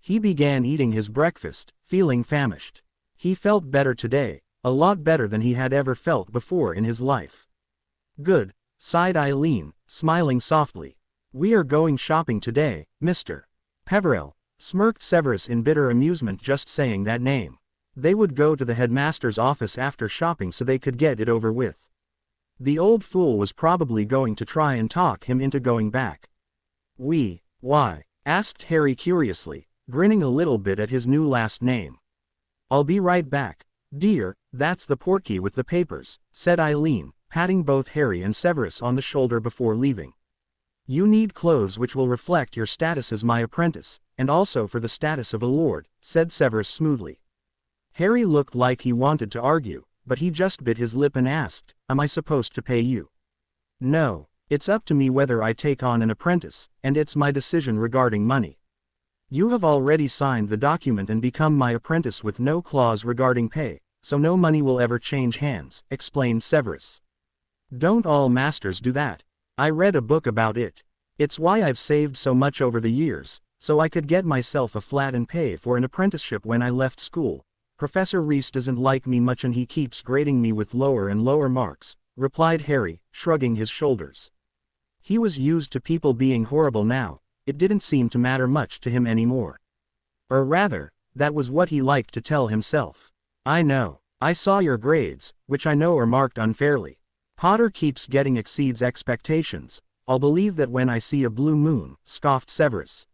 Speaker 1: He began eating his breakfast, feeling famished. He felt better today, a lot better than he had ever felt before in his life. "Good," sighed Eileen, smiling softly. "We are going shopping today, Mr. Peveril," smirked Severus in bitter amusement just saying that name. They would go to the headmaster's office after shopping so they could get it over with. The old fool was probably going to try and talk him into going back. Why?" asked Harry curiously, grinning a little bit at his new last name. "I'll be right back, dear, that's the portkey with the papers," said Eileen, patting both Harry and Severus on the shoulder before leaving. "You need clothes which will reflect your status as my apprentice, and also for the status of a lord," said Severus smoothly. Harry looked like he wanted to argue, but he just bit his lip and asked, "Am I supposed to pay you?" "No, it's up to me whether I take on an apprentice, and it's my decision regarding money. You have already signed the document and become my apprentice with no clause regarding pay, so no money will ever change hands," explained Severus. "Don't all masters do that? I read a book about it. It's why I've saved so much over the years, so I could get myself a flat and pay for an apprenticeship when I left school. Professor Reese doesn't like me much and he keeps grading me with lower and lower marks," replied Harry, shrugging his shoulders. He was used to people being horrible now. It didn't seem to matter much to him anymore. Or rather, that was what he liked to tell himself. "I know. I saw your grades, which I know are marked unfairly. Potter keeps getting exceeds expectations. I'll believe that when I see a blue moon," scoffed Severus.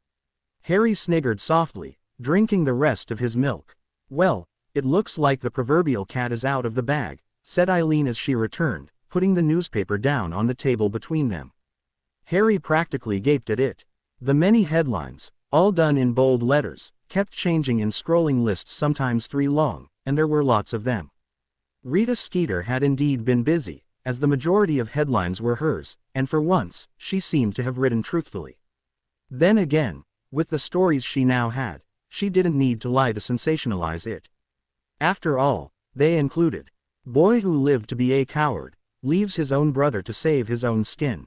Speaker 1: Harry sniggered softly, drinking the rest of his milk. "Well, it looks like the proverbial cat is out of the bag," said Eileen as she returned, putting the newspaper down on the table between them. Harry practically gaped at it. The many headlines, all done in bold letters, kept changing in scrolling lists, sometimes 3 long, and there were lots of them. Rita Skeeter had indeed been busy, as the majority of headlines were hers, and for once, she seemed to have written truthfully. Then again, with the stories she now had, she didn't need to lie to sensationalize it. After all, they included, "Boy who lived to be a coward, leaves his own brother to save his own skin.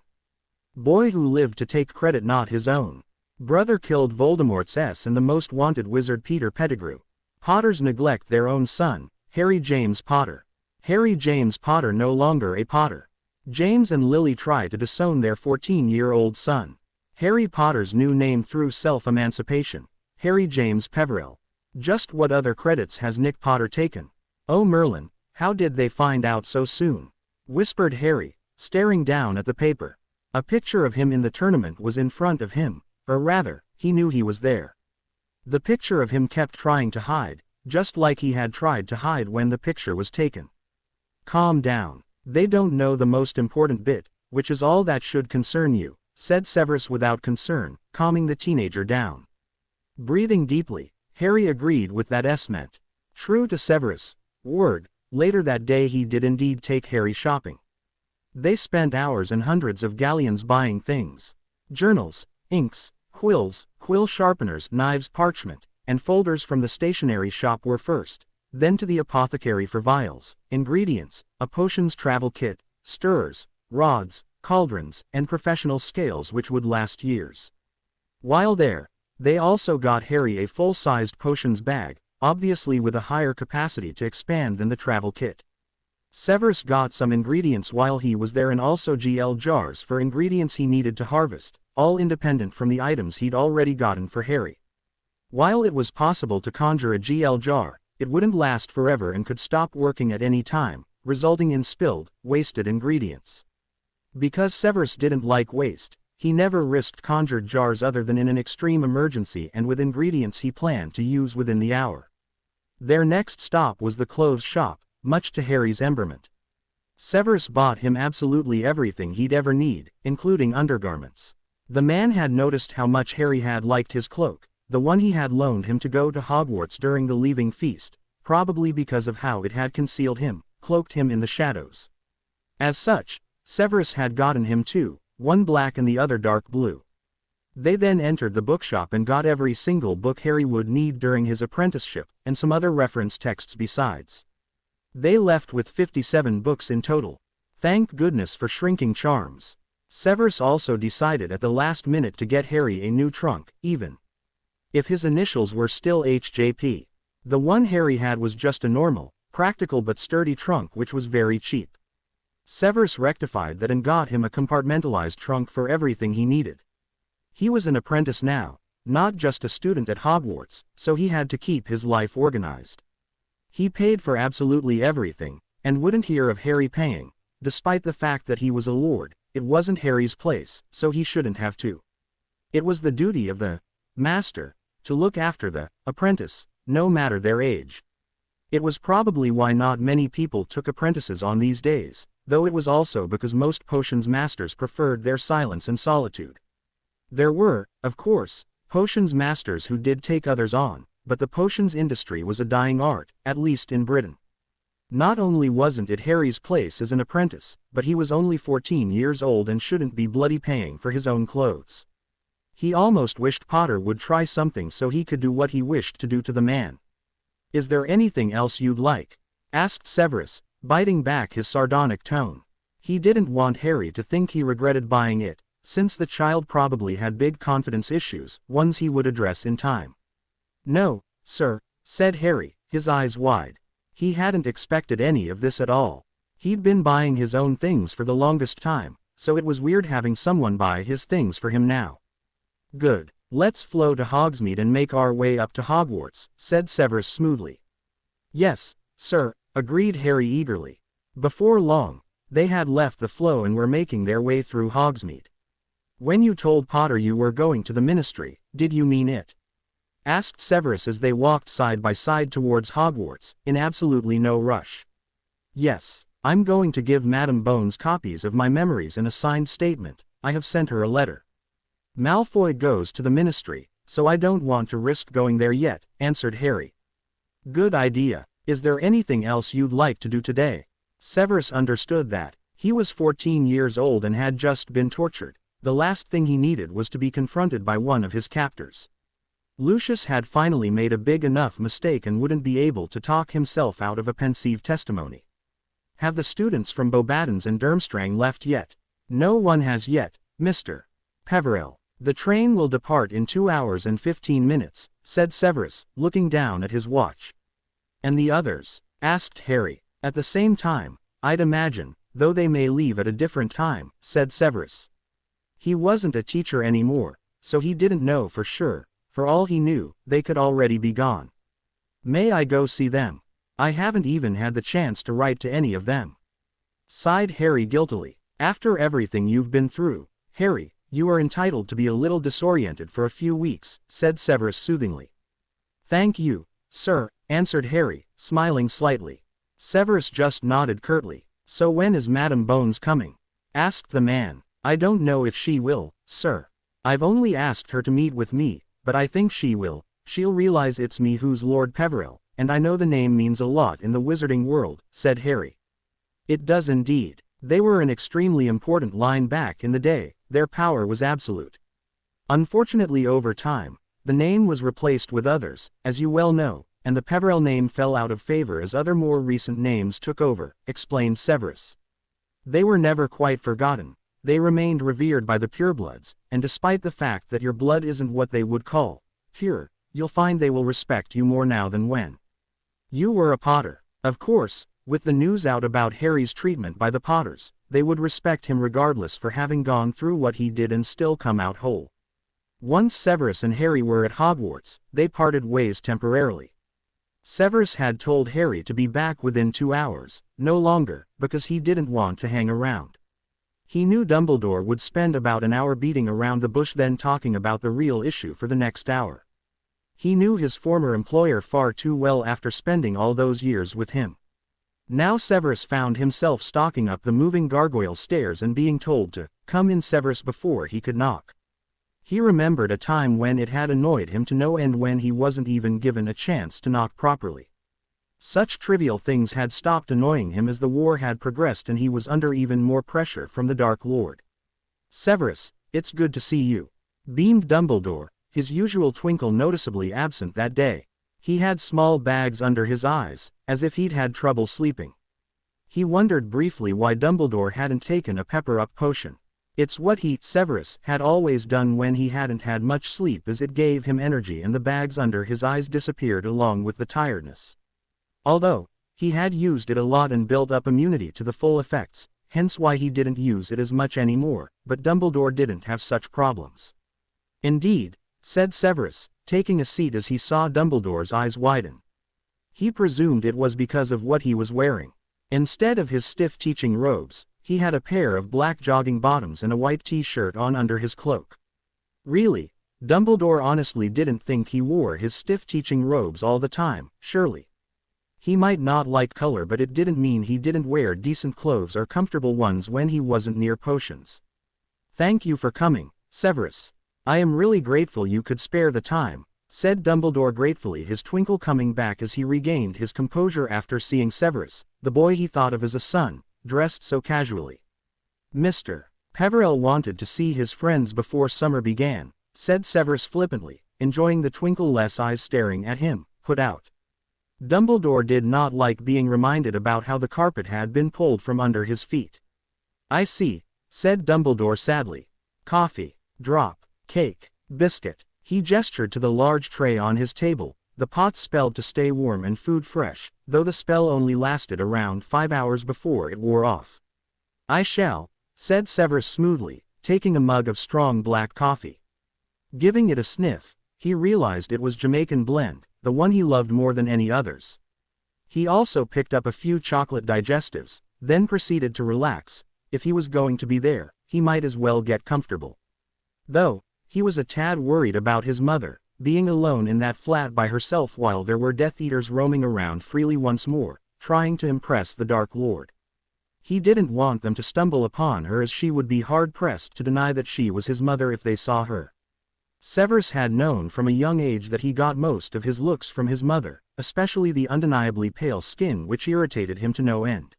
Speaker 1: Boy who lived to take credit not his own. Brother killed Voldemort's S and the most wanted wizard Peter Pettigrew. Potters neglect their own son, Harry James Potter. Harry James Potter no longer a Potter. James and Lily try to disown their 14-year-old son. Harry Potter's new name through self-emancipation, Harry James Peveril. Just what other credits has Nick Potter taken? Oh Merlin, how did they find out so soon?" whispered Harry, staring down at the paper. A picture of him in the tournament was in front of him, or rather, he knew he was there. The picture of him kept trying to hide, just like he had tried to hide when the picture was taken. "Calm down. They don't know the most important bit, which is all that should concern you," said Severus without concern, calming the teenager down. Breathing deeply, Harry agreed with that estimate. True to Severus' word, later that day he did indeed take Harry shopping. They spent hours and hundreds of galleons buying things. Journals, inks, quills, quill sharpeners, knives, parchment, and folders from the stationery shop were first, then to the apothecary for vials, ingredients, a potions travel kit, stirrers, rods, cauldrons, and professional scales which would last years. While there, they also got Harry a full-sized potions bag, obviously with a higher capacity to expand than the travel kit. Severus got some ingredients while he was there and also GL jars for ingredients he needed to harvest, all independent from the items he'd already gotten for Harry. While it was possible to conjure a GL jar, it wouldn't last forever and could stop working at any time, resulting in spilled, wasted ingredients. Because Severus didn't like waste, he never risked conjured jars other than in an extreme emergency and with ingredients he planned to use within the hour. Their next stop was the clothes shop, much to Harry's emberment. Severus bought him absolutely everything he'd ever need, including undergarments. The man had noticed how much Harry had liked his cloak, the one he had loaned him to go to Hogwarts during the leaving feast, probably because of how it had concealed him, cloaked him in the shadows. As such, Severus had gotten him two, one black and the other dark blue. They then entered the bookshop and got every single book Harry would need during his apprenticeship, and some other reference texts besides. They left with 57 books in total. Thank goodness for shrinking charms. Severus also decided at the last minute to get Harry a new trunk, even if his initials were still HJP. The one Harry had was just a normal, practical but sturdy trunk which was very cheap. Severus rectified that and got him a compartmentalized trunk for everything he needed. He was an apprentice now, not just a student at Hogwarts, so he had to keep his life organized. He paid for absolutely everything, and wouldn't hear of Harry paying, despite the fact that he was a lord. It wasn't Harry's place, so he shouldn't have to. It was the duty of the master to look after the apprentice, no matter their age. It was probably why not many people took apprentices on these days, though it was also because most potions masters preferred their silence and solitude. There were, of course, potions masters who did take others on, but the potions industry was a dying art, at least in Britain. Not only wasn't it Harry's place as an apprentice, but he was only 14 years old and shouldn't be bloody paying for his own clothes. He almost wished Potter would try something so he could do what he wished to do to the man. "Is there anything else you'd like?" asked Severus, biting back his sardonic tone. He didn't want Harry to think he regretted buying it, since the child probably had big confidence issues, ones he would address in time. "No, sir," said Harry, his eyes wide. He hadn't expected any of this at all. He'd been buying his own things for the longest time, so it was weird having someone buy his things for him now. "Good. Let's flow to Hogsmeade and make our way up to Hogwarts," said Severus smoothly. "Yes, sir," agreed Harry eagerly. Before long, they had left the flow and were making their way through Hogsmeade. "When you told Potter you were going to the ministry, did you mean it?" asked Severus as they walked side by side towards Hogwarts, in absolutely no rush. "Yes, I'm going to give Madam Bones copies of my memories and a signed statement. I have sent her a letter. Malfoy goes to the ministry, so I don't want to risk going there yet," answered Harry. "Good idea. Is there anything else you'd like to do today?" Severus understood that. He was 14 years old and had just been tortured. The last thing he needed was to be confronted by one of his captors. Lucius had finally made a big enough mistake and wouldn't be able to talk himself out of a pensive testimony. "Have the students from Beauxbatons and Durmstrang left yet?" "No one has yet, Mr. Peverell. The train will depart in 2 hours and 15 minutes, said Severus, looking down at his watch. "And the others?" asked Harry. "At the same time, I'd imagine, though they may leave at a different time," said Severus. He wasn't a teacher anymore, so he didn't know for sure. For all he knew, they could already be gone. "May I go see them? I haven't even had the chance to write to any of them," sighed Harry guiltily. "After everything you've been through, Harry, you are entitled to be a little disoriented for a few weeks," said Severus soothingly. "Thank you, sir," answered Harry, smiling slightly. Severus just nodded curtly. "So when is Madam Bones coming?" asked the man. "I don't know if she will, sir. I've only asked her to meet with me, but I think she will. She'll realize it's me who's Lord Peverell, and I know the name means a lot in the wizarding world," said Harry. "It does indeed. They were an extremely important line back in the day. Their power was absolute. Unfortunately over time, the name was replaced with others, as you well know, and the Peverell name fell out of favor as other more recent names took over," explained Severus. "They were never quite forgotten. They remained revered by the purebloods, and despite the fact that your blood isn't what they would call pure, you'll find they will respect you more now than when you were a Potter. Of course, with the news out about Harry's treatment by the Potters, they would respect him regardless for having gone through what he did and still come out whole." Once Severus and Harry were at Hogwarts, they parted ways temporarily. Severus had told Harry to be back within 2 hours, no longer, because he didn't want to hang around. He knew Dumbledore would spend about an hour beating around the bush then talking about the real issue for the next hour. He knew his former employer far too well after spending all those years with him. Now Severus found himself stalking up the moving gargoyle stairs and being told to come in Severus before he could knock. He remembered a time when it had annoyed him to no end when he wasn't even given a chance to knock properly. Such trivial things had stopped annoying him as the war had progressed and he was under even more pressure from the Dark Lord. "Severus, it's good to see you," beamed Dumbledore, his usual twinkle noticeably absent that day. He had small bags under his eyes, as if he'd had trouble sleeping. He wondered briefly why Dumbledore hadn't taken a pepper-up potion. It's what he, Severus, had always done when he hadn't had much sleep, as it gave him energy and the bags under his eyes disappeared along with the tiredness. Although, he had used it a lot and built up immunity to the full effects, hence why he didn't use it as much anymore, but Dumbledore didn't have such problems. "Indeed," said Severus, taking a seat as he saw Dumbledore's eyes widen. He presumed it was because of what he was wearing. Instead of his stiff teaching robes, he had a pair of black jogging bottoms and a white t-shirt on under his cloak. Really, Dumbledore honestly didn't think he wore his stiff teaching robes all the time, surely. He might not like color, but it didn't mean he didn't wear decent clothes or comfortable ones when he wasn't near potions. "Thank you for coming, Severus. I am really grateful you could spare the time," said Dumbledore gratefully, his twinkle coming back as he regained his composure after seeing Severus, the boy he thought of as a son, dressed so casually. "Mr. Peverell wanted to see his friends before summer began," said Severus flippantly, enjoying the twinkle-less eyes staring at him, put out. Dumbledore did not like being reminded about how the carpet had been pulled from under his feet. "I see," said Dumbledore sadly. "Coffee, drop, cake, biscuit." He gestured to the large tray on his table, the pot spelled to stay warm and food fresh, though the spell only lasted around 5 hours before it wore off. "I shall," said Severus smoothly, taking a mug of strong black coffee. Giving it a sniff, he realized it was Jamaican blend, the one he loved more than any others. He also picked up a few chocolate digestives, then proceeded to relax. If he was going to be there, he might as well get comfortable. Though, he was a tad worried about his mother, being alone in that flat by herself while there were Death Eaters roaming around freely once more, trying to impress the Dark Lord. He didn't want them to stumble upon her, as she would be hard-pressed to deny that she was his mother if they saw her. Severus had known from a young age that he got most of his looks from his mother, especially the undeniably pale skin which irritated him to no end.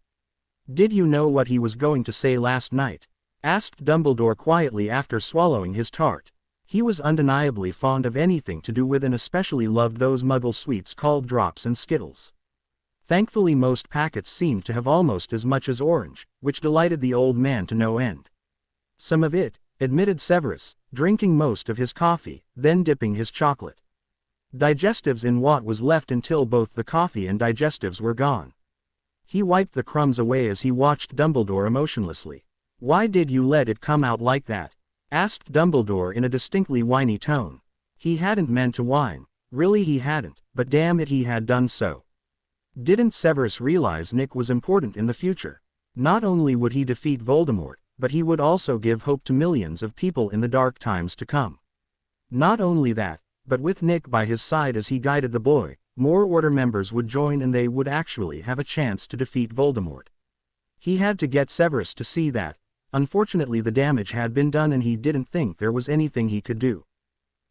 Speaker 1: "Did you know what he was going to say last night?" asked Dumbledore quietly after swallowing his tart. He was undeniably fond of anything to do with and especially loved those Muggle sweets called drops and Skittles. Thankfully most packets seemed to have almost as much as orange, which delighted the old man to no end. "Some of it," admitted Severus, drinking most of his coffee, then dipping his chocolate. Digestives in what was left until both the coffee and digestives were gone. He wiped the crumbs away as he watched Dumbledore emotionlessly. "Why did you let it come out like that?" asked Dumbledore in a distinctly whiny tone. He hadn't meant to whine, really he hadn't, but damn it he had done so. Didn't Severus realize Nick was important in the future? Not only would he defeat Voldemort, but he would also give hope to millions of people in the dark times to come. Not only that, but with Nick by his side as he guided the boy, more Order members would join and they would actually have a chance to defeat Voldemort. He had to get Severus to see that. Unfortunately the damage had been done and he didn't think there was anything he could do.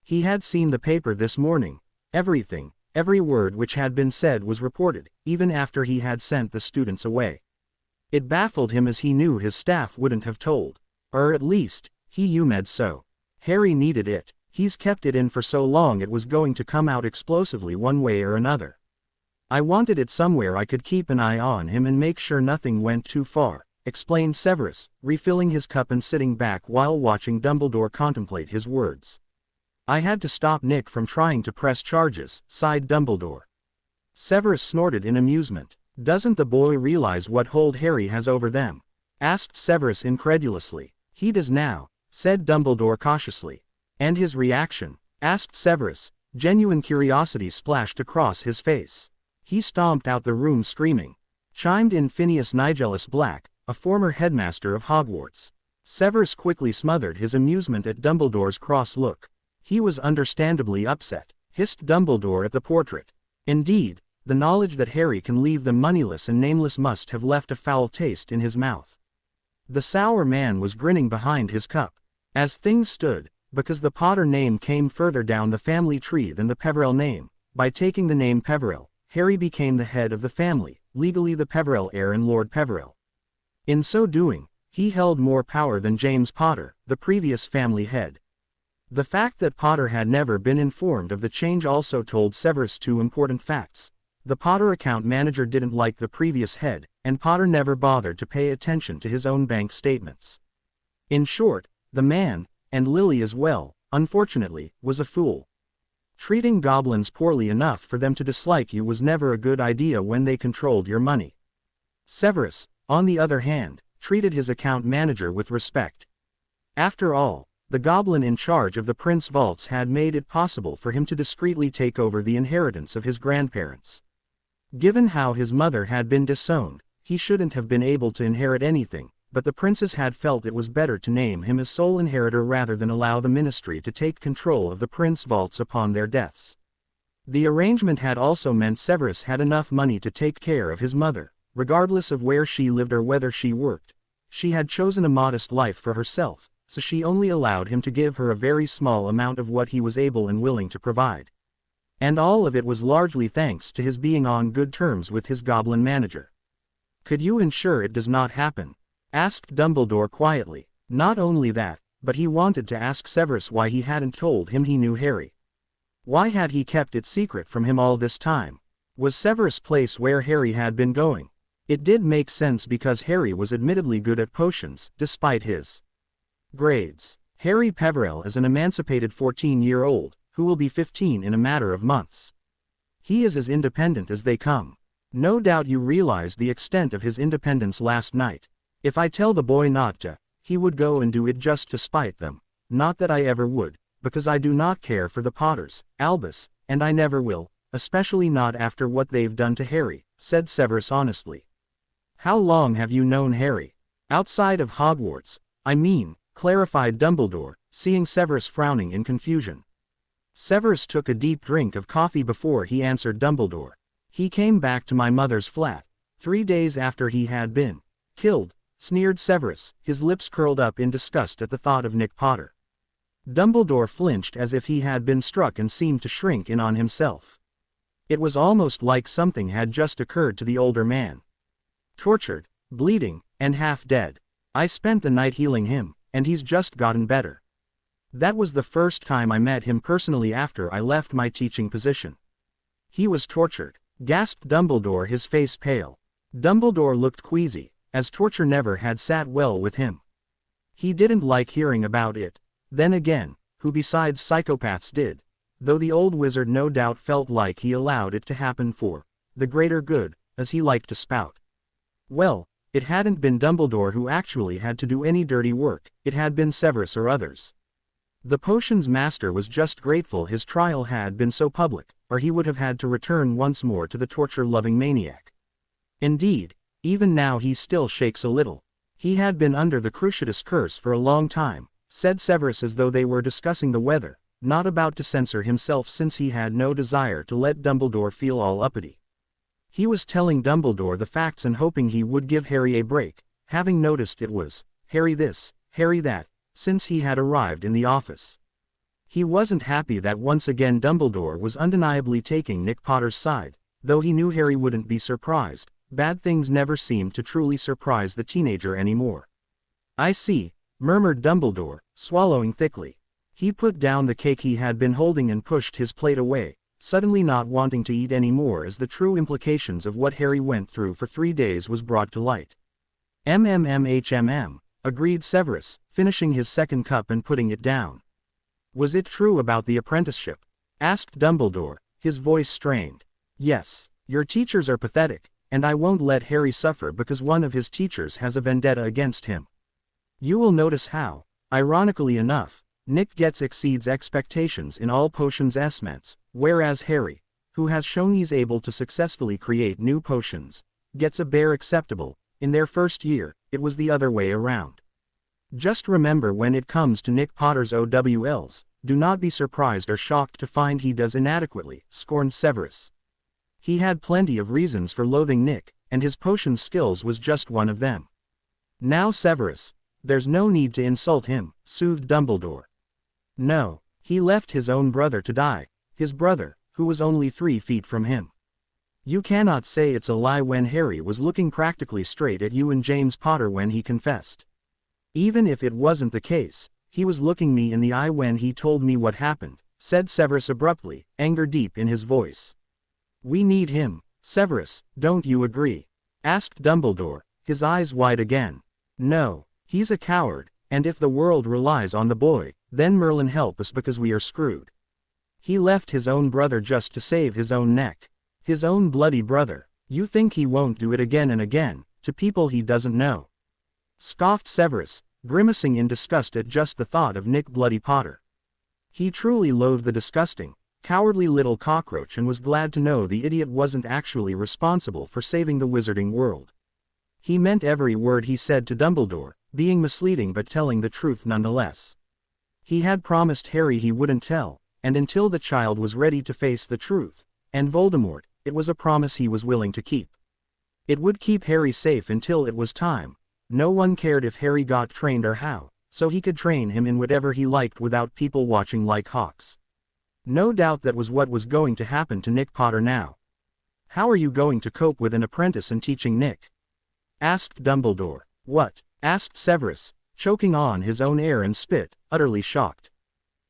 Speaker 1: He had seen the paper this morning. Everything, every word which had been said was reported, even after he had sent the students away. It baffled him as he knew his staff wouldn't have told. Or at least, he UMed so. Harry needed it. He's kept it in for so long it was going to come out explosively one way or another. "I wanted it somewhere I could keep an eye on him and make sure nothing went too far," explained Severus, refilling his cup and sitting back while watching Dumbledore contemplate his words. "I had to stop Nick from trying to press charges," sighed Dumbledore. Severus snorted in amusement. "Doesn't the boy realize what hold Harry has over them?" asked Severus incredulously. "He does now," said Dumbledore cautiously. "And his reaction?" asked Severus. Genuine curiosity splashed across his face. "He stomped out the room screaming," chimed in Phineas Nigellus Black, a former headmaster of Hogwarts. Severus quickly smothered his amusement at Dumbledore's cross look. He was understandably upset. Hissed Dumbledore at the portrait. "Indeed," The knowledge that Harry can leave them moneyless and nameless must have left a foul taste in his mouth. The sour man was grinning behind his cup. As things stood, because the Potter name came further down the family tree than the Peverell name, by taking the name Peverell, Harry became the head of the family, legally the Peverell heir and Lord Peverell. In so doing, he held more power than James Potter, the previous family head. The fact that Potter had never been informed of the change also told Severus two important facts. The Potter account manager didn't like the previous head, and Potter never bothered to pay attention to his own bank statements. In short, the man, and Lily as well, unfortunately, was a fool. Treating goblins poorly enough for them to dislike you was never a good idea when they controlled your money. Severus, on the other hand, treated his account manager with respect. After all, the goblin in charge of the Prince Vaults had made it possible for him to discreetly take over the inheritance of his grandparents. Given how his mother had been disowned, he shouldn't have been able to inherit anything, but the princes had felt it was better to name him as sole inheritor rather than allow the ministry to take control of the Prince Vaults upon their deaths. The arrangement had also meant Severus had enough money to take care of his mother, regardless of where she lived or whether she worked. She had chosen a modest life for herself, so she only allowed him to give her a very small amount of what he was able and willing to provide. And all of it was largely thanks to his being on good terms with his goblin manager. "Could you ensure it does not happen?" asked Dumbledore quietly. Not only that, but he wanted to ask Severus why he hadn't told him he knew Harry. Why had he kept it secret from him all this time? Was Severus' place where Harry had been going? It did make sense because Harry was admittedly good at potions, despite his grades. Harry Peverell is an emancipated 14-year-old, who will be 15 in a matter of months. He is as independent as they come. No doubt you realized the extent of his independence last night. If I tell the boy not to, he would go and do it just to spite them. Not that I ever would, because I do not care for the Potters, Albus, and I never will, especially not after what they've done to Harry, said Severus honestly. How long have you known Harry? Outside of Hogwarts, I mean, clarified Dumbledore, seeing Severus frowning in confusion. Severus took a deep drink of coffee before he answered Dumbledore. He came back to my mother's flat 3 days after he had been killed, sneered Severus, his lips curled up in disgust at the thought of Nick Potter. Dumbledore flinched as if he had been struck and seemed to shrink in on himself. It was almost like something had just occurred to the older man. Tortured, bleeding, and half dead. I spent the night healing him, and he's just gotten better. That was the first time I met him personally after I left my teaching position. He was tortured, gasped Dumbledore, his face pale. Dumbledore looked queasy, as torture never had sat well with him. He didn't like hearing about it. Then again, who besides psychopaths did? Though the old wizard no doubt felt like he allowed it to happen for the greater good, as he liked to spout. Well, it hadn't been Dumbledore who actually had to do any dirty work, it had been Severus or others. The potions master was just grateful his trial had been so public, or he would have had to return once more to the torture-loving maniac. Indeed, even now he still shakes a little. He had been under the Cruciatus curse for a long time, said Severus as though they were discussing the weather, not about to censor himself since he had no desire to let Dumbledore feel all uppity. He was telling Dumbledore the facts and hoping he would give Harry a break, having noticed it was Harry this, Harry that, since he had arrived in the office. He wasn't happy that once again Dumbledore was undeniably taking Nick Potter's side, though he knew Harry wouldn't be surprised. Bad things never seemed to truly surprise the teenager anymore. I see, murmured Dumbledore, swallowing thickly. He put down the cake he had been holding and pushed his plate away, suddenly not wanting to eat any more as the true implications of what Harry went through for 3 days was brought to light. "HMM," agreed Severus, finishing his second cup and putting it down. "Was it true about the apprenticeship?" asked Dumbledore, his voice strained. "Yes, your teachers are pathetic, and I won't let Harry suffer because one of his teachers has a vendetta against him. You will notice how, ironically enough, Nick exceeds expectations in all potions esments, whereas Harry, who has shown he's able to successfully create new potions, gets a bare acceptable. In their first year, it was the other way around. Just remember when it comes to Nick Potter's OWLs, do not be surprised or shocked to find he does inadequately," scorned Severus. He had plenty of reasons for loathing Nick, and his potion skills was just one of them. Now Severus, there's no need to insult him, soothed Dumbledore. No, he left his own brother to die, his brother, who was only 3 feet from him. You cannot say it's a lie when Harry was looking practically straight at you and James Potter when he confessed. Even if it wasn't the case, he was looking me in the eye when he told me what happened, said Severus abruptly, anger deep in his voice. We need him, Severus, don't you agree? Asked Dumbledore, his eyes wide again. No, he's a coward, and if the world relies on the boy, then Merlin help us because we are screwed. He left his own brother just to save his own neck. His own bloody brother. You think he won't do it again and again, to people he doesn't know? Scoffed Severus, grimacing in disgust at just the thought of Nick Bloody Potter. He truly loathed the disgusting, cowardly little cockroach and was glad to know the idiot wasn't actually responsible for saving the wizarding world. He meant every word he said to Dumbledore, being misleading but telling the truth nonetheless. He had promised Harry he wouldn't tell, and until the child was ready to face the truth, and Voldemort, it was a promise he was willing to keep. It would keep Harry safe until it was time. No one cared if Harry got trained or how, so he could train him in whatever he liked without people watching like hawks. No doubt that was what was going to happen to Nick Potter now. How are you going to cope with an apprentice and teaching Nick? Asked Dumbledore. What? Asked Severus, choking on his own air and spit, utterly shocked.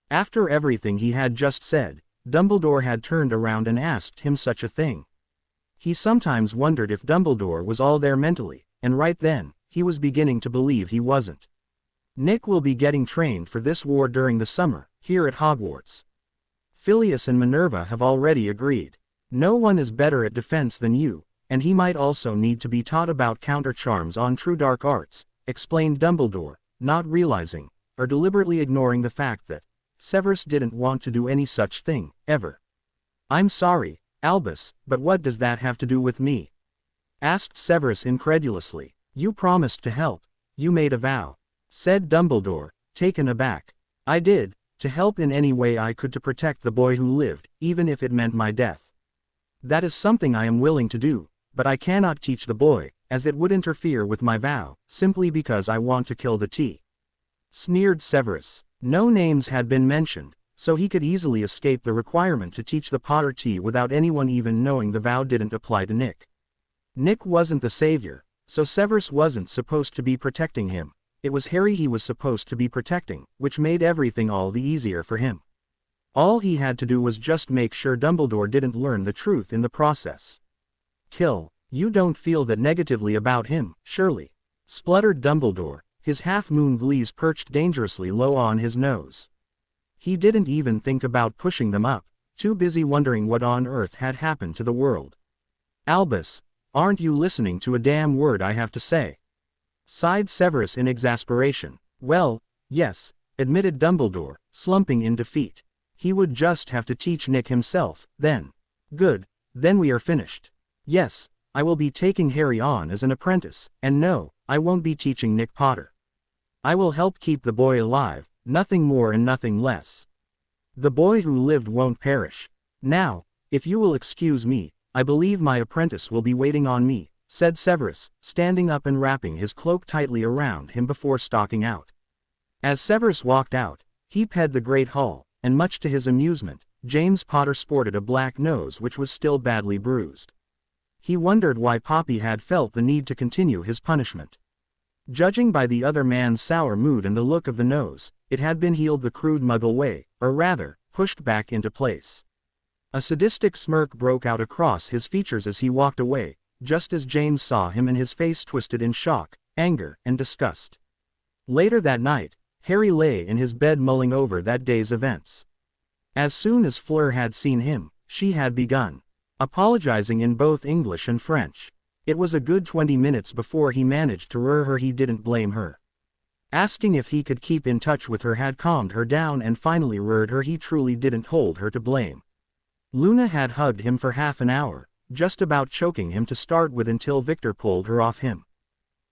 Speaker 1: After everything he had just said, Dumbledore had turned around and asked him such a thing. He sometimes wondered if Dumbledore was all there mentally, and right then, he was beginning to believe he wasn't. Nick will be getting trained for this war during the summer, here at Hogwarts. Phileas and Minerva have already agreed. No one is better at defense than you, and he might also need to be taught about counter-charms on true dark arts, explained Dumbledore, not realizing, or deliberately ignoring the fact that Severus didn't want to do any such thing, ever. I'm sorry, Albus, but what does that have to do with me? Asked Severus incredulously. You promised to help. You made a vow. Said Dumbledore, taken aback. I did, to help in any way I could to protect the boy who lived, even if it meant my death. That is something I am willing to do, but I cannot teach the boy, as it would interfere with my vow, simply because I want to kill the T. Sneered Severus. No names had been mentioned, so he could easily escape the requirement to teach the Potter T without anyone even knowing the vow didn't apply to Nick. Nick wasn't the savior, so Severus wasn't supposed to be protecting him. It was Harry he was supposed to be protecting, which made everything all the easier for him. All he had to do was just make sure Dumbledore didn't learn the truth in the process. Kill. You don't feel that negatively about him, surely? Spluttered Dumbledore, his half-moon glees perched dangerously low on his nose. He didn't even think about pushing them up, too busy wondering what on earth had happened to the world. Albus, aren't you listening to a damn word I have to say? Sighed Severus in exasperation. Well, yes, admitted Dumbledore, slumping in defeat. He would just have to teach Nick himself, then. Good, then we are finished. Yes, I will be taking Harry on as an apprentice, and no, I won't be teaching Nick Potter. I will help keep the boy alive, nothing more and nothing less. The boy who lived won't perish. Now, if you will excuse me, I believe my apprentice will be waiting on me, said Severus, standing up and wrapping his cloak tightly around him before stalking out. As Severus walked out, he ped the great hall, and much to his amusement, James Potter sported a black nose which was still badly bruised. He wondered why Poppy had felt the need to continue his punishment. Judging by the other man's sour mood and the look of the nose, it had been healed the crude Muggle way, or rather, pushed back into place. A sadistic smirk broke out across his features as he walked away, just as James saw him and his face twisted in shock, anger, and disgust. Later that night, Harry lay in his bed mulling over that day's events. As soon as Fleur had seen him, she had begun apologizing in both English and French. It was a good 20 minutes before he managed to assure her he didn't blame her. Asking if he could keep in touch with her had calmed her down and finally assured her he truly didn't hold her to blame. Luna had hugged him for half an hour, just about choking him to start with until Victor pulled her off him.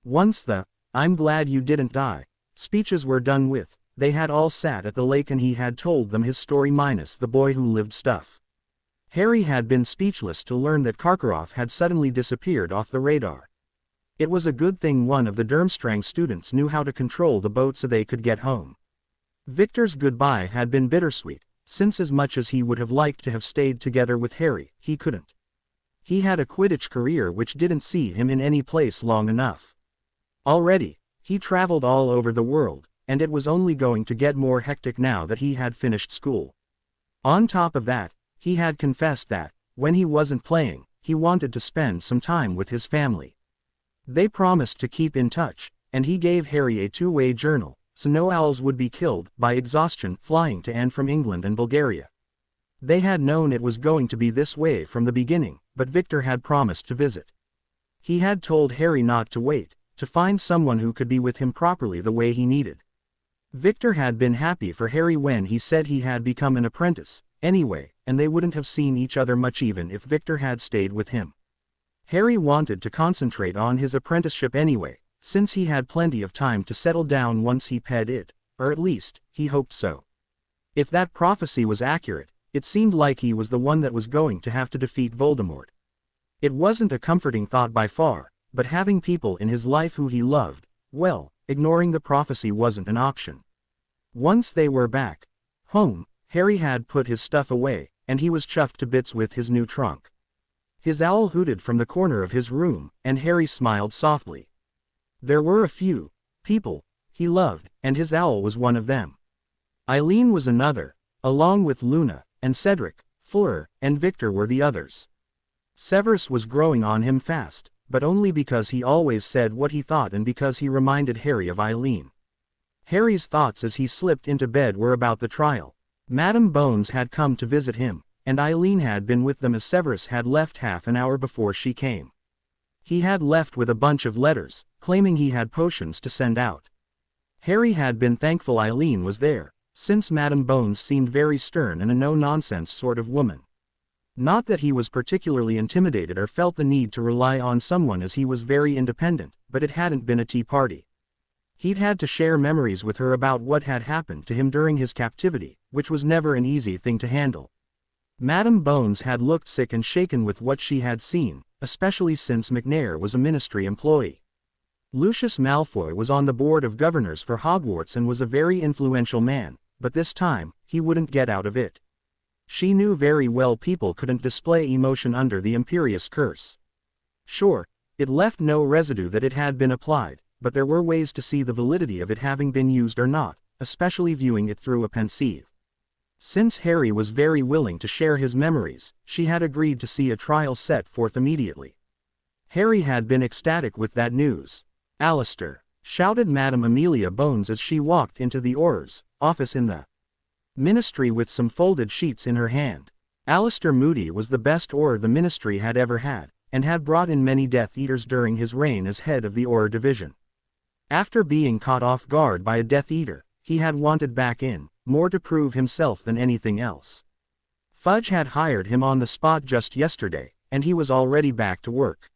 Speaker 1: Once the, "I'm glad you didn't die," speeches were done with, they had all sat at the lake and he had told them his story minus the boy who lived stuff. Harry had been speechless to learn that Karkaroff had suddenly disappeared off the radar. It was a good thing one of the Durmstrang students knew how to control the boat so they could get home. Victor's goodbye had been bittersweet, since as much as he would have liked to have stayed together with Harry, he couldn't. He had a Quidditch career which didn't see him in any place long enough. Already, he traveled all over the world, and it was only going to get more hectic now that he had finished school. On top of that, he had confessed that, when he wasn't playing, he wanted to spend some time with his family. They promised to keep in touch, and he gave Harry a two-way journal, so no owls would be killed by exhaustion flying to and from England and Bulgaria. They had known it was going to be this way from the beginning, but Victor had promised to visit. He had told Harry not to wait, to find someone who could be with him properly the way he needed. Victor had been happy for Harry when he said he had become an apprentice, anyway, and they wouldn't have seen each other much even if Victor had stayed with him. Harry wanted to concentrate on his apprenticeship anyway, since he had plenty of time to settle down once he paid it, or at least, he hoped so. If that prophecy was accurate, it seemed like he was the one that was going to have to defeat Voldemort. It wasn't a comforting thought by far, but having people in his life who he loved, well, ignoring the prophecy wasn't an option. Once they were back home, Harry had put his stuff away, and he was chuffed to bits with his new trunk. His owl hooted from the corner of his room, and Harry smiled softly. There were a few people he loved, and his owl was one of them. Eileen was another, along with Luna, and Cedric, Fleur, and Victor were the others. Severus was growing on him fast, but only because he always said what he thought and because he reminded Harry of Eileen. Harry's thoughts as he slipped into bed were about the trial. Madame Bones had come to visit him, and Eileen had been with them as Severus had left half an hour before she came. He had left with a bunch of letters, claiming he had potions to send out. Harry had been thankful Eileen was there, since Madame Bones seemed very stern and a no-nonsense sort of woman. Not that he was particularly intimidated or felt the need to rely on someone as he was very independent, but it hadn't been a tea party. He'd had to share memories with her about what had happened to him during his captivity, which was never an easy thing to handle. Madame Bones had looked sick and shaken with what she had seen, especially since McNair was a ministry employee. Lucius Malfoy was on the board of governors for Hogwarts and was a very influential man, but this time, he wouldn't get out of it. She knew very well people couldn't display emotion under the Imperious Curse. Sure, it left no residue that it had been applied, but there were ways to see the validity of it having been used or not, especially viewing it through a pensieve. Since Harry was very willing to share his memories, she had agreed to see a trial set forth immediately. Harry had been ecstatic with that news. "Alistair!" shouted Madame Amelia Bones as she walked into the Auror's office in the ministry with some folded sheets in her hand. Alistair Moody was the best Auror the ministry had ever had, and had brought in many Death Eaters during his reign as head of the Auror division. After being caught off guard by a Death Eater, he had wanted back in, more to prove himself than anything else. Fudge had hired him on the spot just yesterday, and he was already back to work.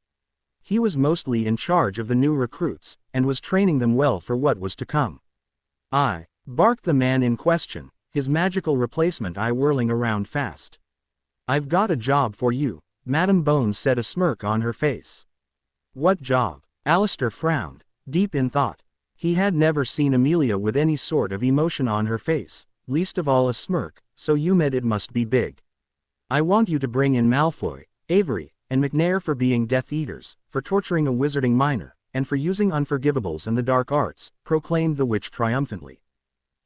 Speaker 1: He was mostly in charge of the new recruits, and was training them well for what was to come. "I," barked the man in question, his magical replacement eye whirling around fast. "I've got a job for you," Madame Bones said, a smirk on her face. "What job?" Alistair frowned, deep in thought. He had never seen Amelia with any sort of emotion on her face, least of all a smirk, so you meant it must be big. "I want you to bring in Malfoy, Avery, and McNair for being Death Eaters, for torturing a wizarding minor, and for using unforgivables and the dark arts," proclaimed the witch triumphantly.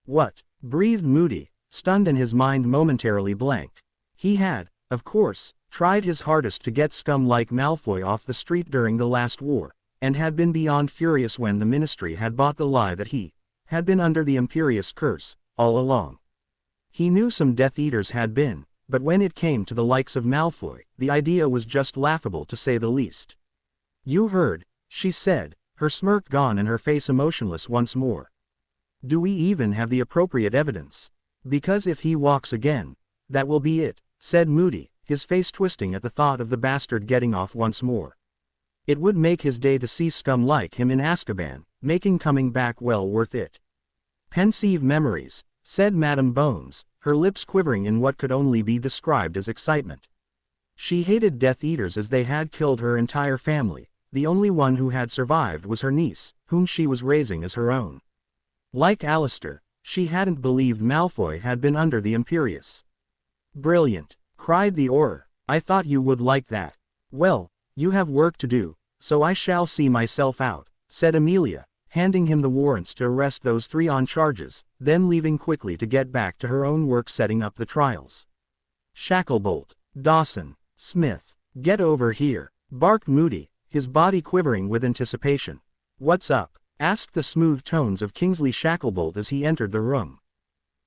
Speaker 1: "What?" breathed Moody, stunned and his mind momentarily blank. He had, of course, tried his hardest to get scum like Malfoy off the street during the last war, and had been beyond furious when the ministry had bought the lie that he had been under the Imperious Curse all along. He knew some Death Eaters had been, but when it came to the likes of Malfoy, the idea was just laughable to say the least. "You heard," she said, her smirk gone and her face emotionless once more. "Do we even have the appropriate evidence? Because if he walks again, that will be it," said Moody, his face twisting at the thought of the bastard getting off once more. It would make his day to see scum like him in Azkaban, making coming back well worth it. "Pensieve memories," said Madame Bones, her lips quivering in what could only be described as excitement. She hated Death Eaters as they had killed her entire family. The only one who had survived was her niece, whom she was raising as her own. Like Alistair, she hadn't believed Malfoy had been under the Imperius. Brilliant, cried the Auror. I thought you would like that. Well, you have work to do, so I shall see myself out, said Amelia, handing him the warrants to arrest those 3 on charges, then leaving quickly to get back to her own work setting up the trials. Shacklebolt, Dawson, Smith, get over here, barked Moody, his body quivering with anticipation. What's up? Asked the smooth tones of Kingsley Shacklebolt as he entered the room.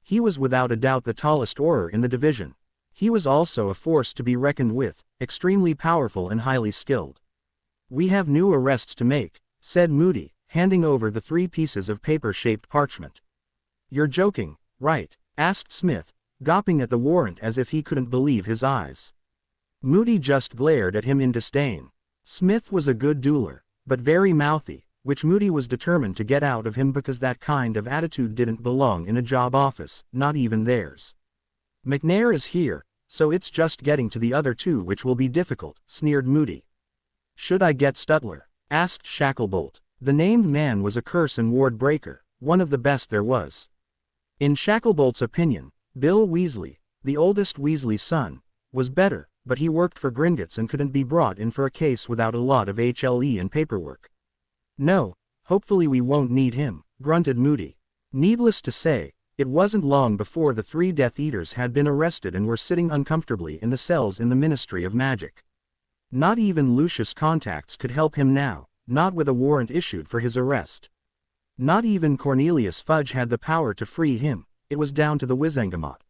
Speaker 1: He was without a doubt the tallest Auror in the division. He was also a force to be reckoned with, extremely powerful and highly skilled. We have new arrests to make, said Moody, handing over the 3 pieces of paper-shaped parchment. You're joking, right? Asked Smith, gawping at the warrant as if he couldn't believe his eyes. Moody just glared at him in disdain. Smith was a good dueler, but very mouthy, which Moody was determined to get out of him because that kind of attitude didn't belong in a job office, not even theirs. McNair is here, so it's just getting to the other 2 which will be difficult, sneered Moody. Should I get Stutler? Asked Shacklebolt. The named man was a curse and ward breaker, one of the best there was. In Shacklebolt's opinion, Bill Weasley, the oldest Weasley son, was better, but he worked for Gringotts and couldn't be brought in for a case without a lot of HLE and paperwork. No, hopefully we won't need him, grunted Moody. Needless to say, it wasn't long before the 3 Death Eaters had been arrested and were sitting uncomfortably in the cells in the Ministry of Magic. Not even Lucius' contacts could help him now, not with a warrant issued for his arrest. Not even Cornelius Fudge had the power to free him, it was down to the Wizengamot.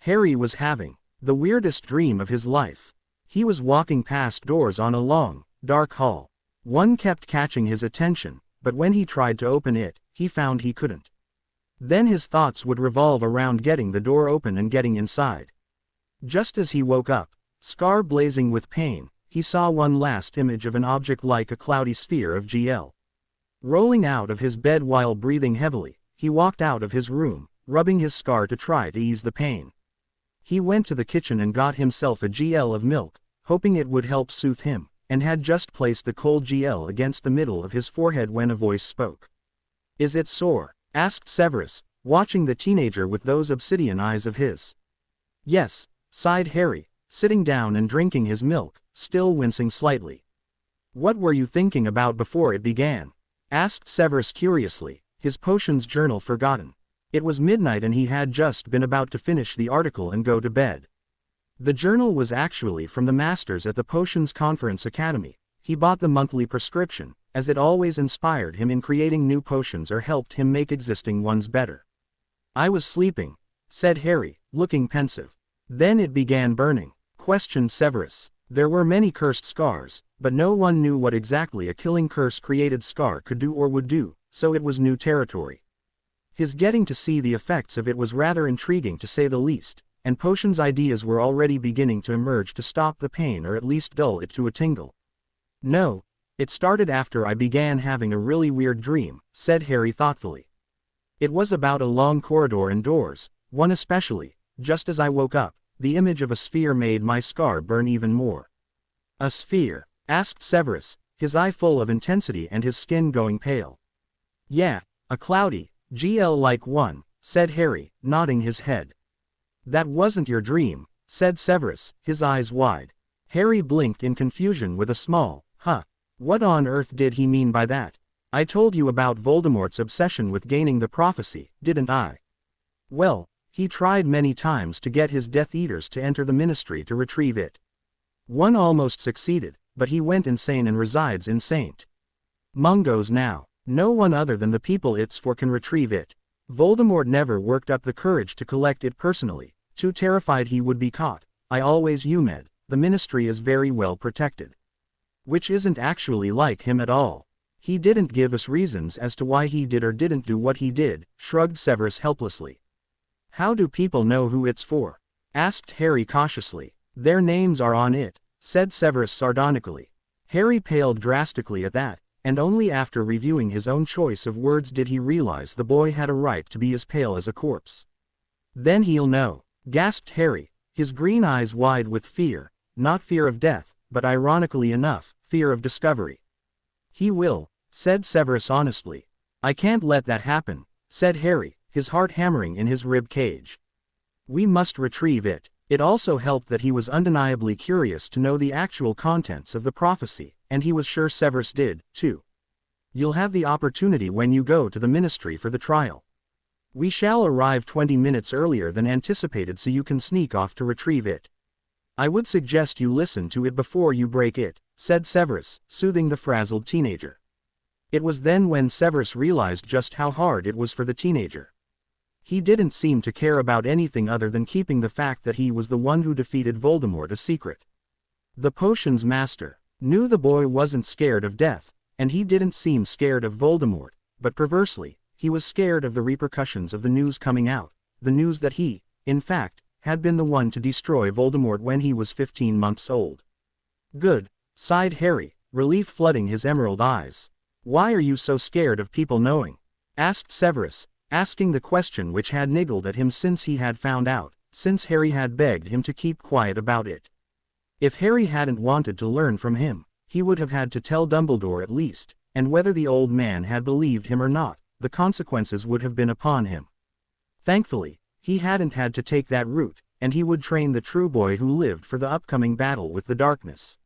Speaker 1: Harry was having the weirdest dream of his life. He was walking past doors on a long, dark hall. One kept catching his attention, but when he tried to open it, he found he couldn't. Then his thoughts would revolve around getting the door open and getting inside. Just as he woke up, scar blazing with pain, he saw one last image of an object like a cloudy sphere of GL. Rolling out of his bed while breathing heavily, he walked out of his room, rubbing his scar to try to ease the pain. He went to the kitchen and got himself a GL of milk, hoping it would help soothe him, and had just placed the cold GL against the middle of his forehead when a voice spoke. Is it sore? Asked Severus, watching the teenager with those obsidian eyes of his. Yes, sighed Harry, sitting down and drinking his milk, still wincing slightly. What were you thinking about before it began? Asked Severus curiously, his potions journal forgotten. It was midnight and he had just been about to finish the article and go to bed. The journal was actually from the masters at the Potions Conference Academy. He bought the monthly prescription, as it always inspired him in creating new potions or helped him make existing ones better. I was sleeping, said Harry, looking pensive. Then it began burning, questioned Severus. There were many cursed scars, but no one knew what exactly a killing curse-created scar could do or would do, so it was new territory. His getting to see the effects of it was rather intriguing to say the least, and potions ideas were already beginning to emerge to stop the pain or at least dull it to a tingle. No, it started after I began having a really weird dream, said Harry thoughtfully. It was about a long corridor and doors, one especially. Just as I woke up, the image of a sphere made my scar burn even more. A sphere? Asked Severus, his eye full of intensity and his skin going pale. Yeah, a cloudy, GL-like one, said Harry, nodding his head. That wasn't your dream, said Severus, his eyes wide. Harry blinked in confusion with a small, huh. What on earth did he mean by that? I told you about Voldemort's obsession with gaining the prophecy, didn't I? Well, he tried many times to get his Death Eaters to enter the Ministry to retrieve it. One almost succeeded, but he went insane and resides in St. Mungo's now. No one other than the people it's for can retrieve it. Voldemort never worked up the courage to collect it personally, too terrified he would be caught. I always UMed, the Ministry is very well protected. Which isn't actually like him at all. He didn't give us reasons as to why he did or didn't do what he did, shrugged Severus helplessly. How do people know who it's for? Asked Harry cautiously. Their names are on it, said Severus sardonically. Harry paled drastically at that, and only after reviewing his own choice of words did he realize the boy had a right to be as pale as a corpse. Then he'll know, gasped Harry, his green eyes wide with fear. not fear of death, but ironically enough, fear of discovery. He will, said Severus honestly. I can't let that happen, said Harry, his heart hammering in his rib cage. We must retrieve it. It also helped that he was undeniably curious to know the actual contents of the prophecy, and he was sure Severus did, too. You'll have the opportunity when you go to the ministry for the trial. We shall arrive 20 minutes earlier than anticipated so you can sneak off to retrieve it. I would suggest you listen to it before you break it, said Severus, soothing the frazzled teenager. It was then when Severus realized just how hard it was for the teenager. He didn't seem to care about anything other than keeping the fact that he was the one who defeated Voldemort a secret. The potion's master knew the boy wasn't scared of death, and he didn't seem scared of Voldemort, but perversely, he was scared of the repercussions of the news coming out, the news that he, in fact, had been the one to destroy Voldemort when he was 15 months old. Good, sighed Harry, relief flooding his emerald eyes. Why are you so scared of people knowing? Asked Severus, asking the question which had niggled at him since he had found out, since Harry had begged him to keep quiet about it. If Harry hadn't wanted to learn from him, he would have had to tell Dumbledore at least, and whether the old man had believed him or not, the consequences would have been upon him. Thankfully, he hadn't had to take that route, and he would train the true boy who lived for the upcoming battle with the darkness.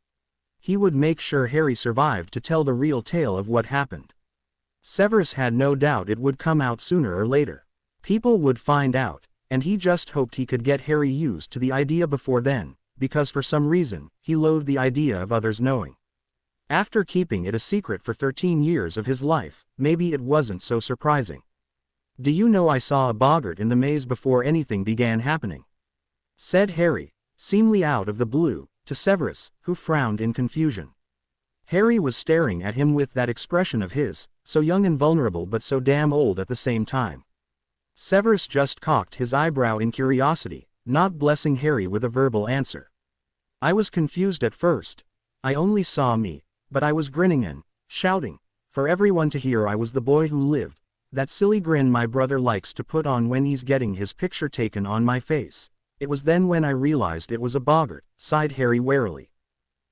Speaker 1: He would make sure Harry survived to tell the real tale of what happened. Severus had no doubt it would come out sooner or later. People would find out, and he just hoped he could get Harry used to the idea before then, because for some reason, he loathed the idea of others knowing. After keeping it a secret for 13 years of his life, maybe it wasn't so surprising. Do you know I saw a boggart in the maze before anything began happening? Said Harry, seemingly out of the blue, to Severus, who frowned in confusion. Harry was staring at him with that expression of his, so young and vulnerable but so damn old at the same time. Severus just cocked his eyebrow in curiosity, not blessing Harry with a verbal answer. I was confused at first. I only saw me, but I was grinning and shouting, for everyone to hear I was the boy who lived, that silly grin my brother likes to put on when he's getting his picture taken on my face. It was then when I realized it was a boggart, sighed Harry warily.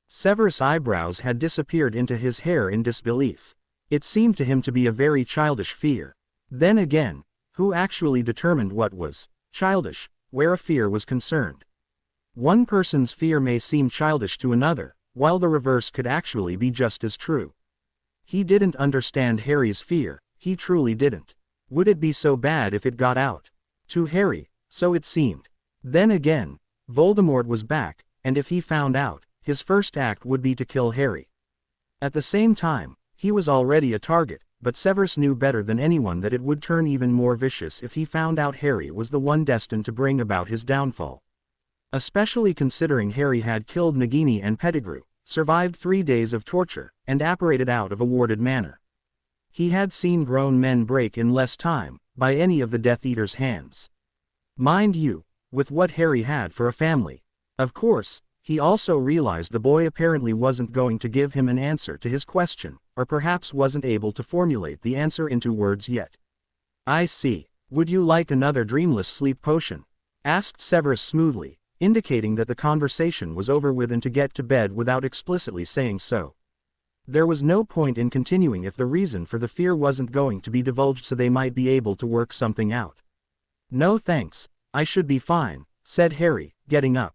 Speaker 1: Severus' eyebrows had disappeared into his hair in disbelief. It seemed to him to be a very childish fear. Then again, who actually determined what was childish, where a fear was concerned? One person's fear may seem childish to another, while the reverse could actually be just as true. He didn't understand Harry's fear, he truly didn't. Would it be so bad if it got out? To Harry, so it seemed. Then again, Voldemort was back, and if he found out, his first act would be to kill Harry. At the same time, he was already a target, but Severus knew better than anyone that it would turn even more vicious if he found out Harry was the one destined to bring about his downfall. Especially considering Harry had killed Nagini and Pettigrew, survived 3 days of torture, and apparated out of a warded manor. He had seen grown men break in less time, by any of the Death Eater's hands. Mind you, with what Harry had for a family. Of course, he also realized the boy apparently wasn't going to give him an answer to his question, or perhaps wasn't able to formulate the answer into words yet. I see. Would you like another dreamless sleep potion? Asked Severus smoothly, indicating that the conversation was over with and to get to bed without explicitly saying so. There was no point in continuing if the reason for the fear wasn't going to be divulged so they might be able to work something out. No thanks, I should be fine, said Harry, getting up.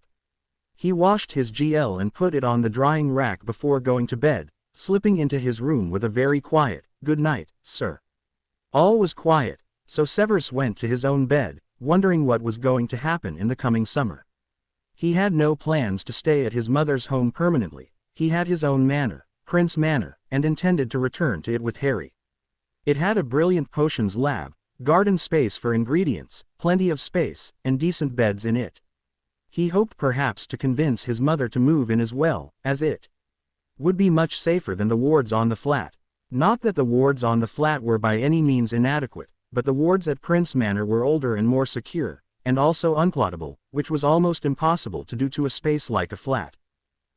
Speaker 1: He washed his GL and put it on the drying rack before going to bed, slipping into his room with a very quiet, "Good night, sir." All was quiet, so Severus went to his own bed, wondering what was going to happen in the coming summer. He had no plans to stay at his mother's home permanently. He had his own manor, Prince Manor, and intended to return to it with Harry. It had a brilliant potions lab, garden space for ingredients, plenty of space, and decent beds in it. He hoped perhaps to convince his mother to move in as well, as it would be much safer than the wards on the flat. Not that the wards on the flat were by any means inadequate, but the wards at Prince Manor were older and more secure, and also unplottable, which was almost impossible to do to a space like a flat.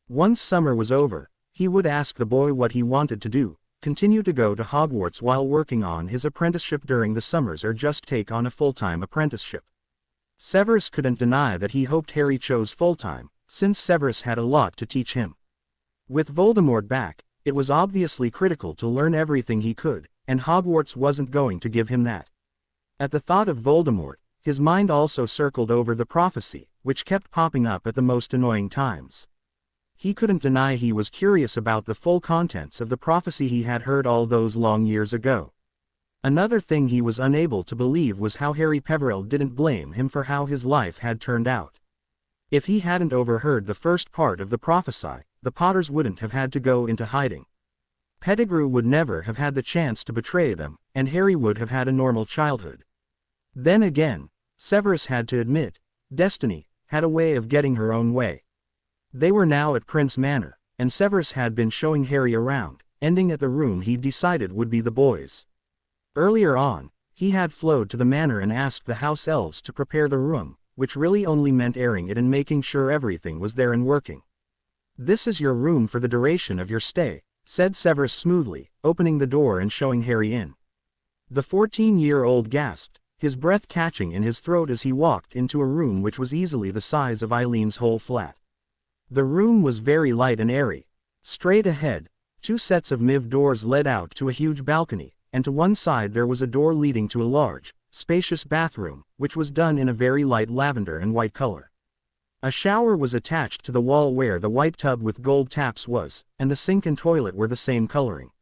Speaker 1: Once summer was over, he would ask the boy what he wanted to do, continue to go to Hogwarts while working on his apprenticeship during the summers or just take on a full-time apprenticeship. Severus couldn't deny that he hoped Harry chose full-time, since Severus had a lot to teach him. With Voldemort back, it was obviously critical to learn everything he could, and Hogwarts wasn't going to give him that. At the thought of Voldemort, his mind also circled over the prophecy, which kept popping up at the most annoying times. He couldn't deny he was curious about the full contents of the prophecy he had heard all those long years ago. Another thing he was unable to believe was how Harry Peverell didn't blame him for how his life had turned out. If he hadn't overheard the first part of the prophecy, the Potters wouldn't have had to go into hiding. Pettigrew would never have had the chance to betray them, and Harry would have had a normal childhood. Then again, Severus had to admit, Destiny had a way of getting her own way. They were now at Prince Manor, and Severus had been showing Harry around, ending at the room he'd decided would be the boys'. Earlier on, he had flown to the manor and asked the house elves to prepare the room, which really only meant airing it and making sure everything was there and working. "This is your room for the duration of your stay," said Severus smoothly, opening the door and showing Harry in. The 14-year-old gasped, his breath catching in his throat as he walked into a room which was easily the size of Eileen's whole flat. The room was very light and airy. Straight ahead, 2 sets of MIV doors led out to a huge balcony, and to one side there was a door leading to a large, spacious bathroom, which was done in a very light lavender and white color. A shower was attached to the wall where the white tub with gold taps was, and the sink and toilet were the same coloring.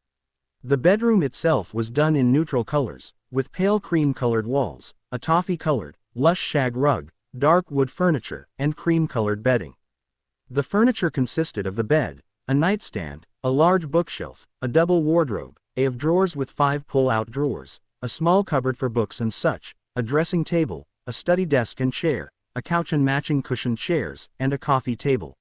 Speaker 1: The bedroom itself was done in neutral colors, with pale cream-colored walls, a toffee-colored, lush shag rug, dark wood furniture, and cream-colored bedding. The furniture consisted of the bed, a nightstand, a large bookshelf, a double wardrobe, a of drawers with 5 pull-out drawers, a small cupboard for books and such, a dressing table, a study desk and chair, a couch and matching cushioned chairs, and a coffee table.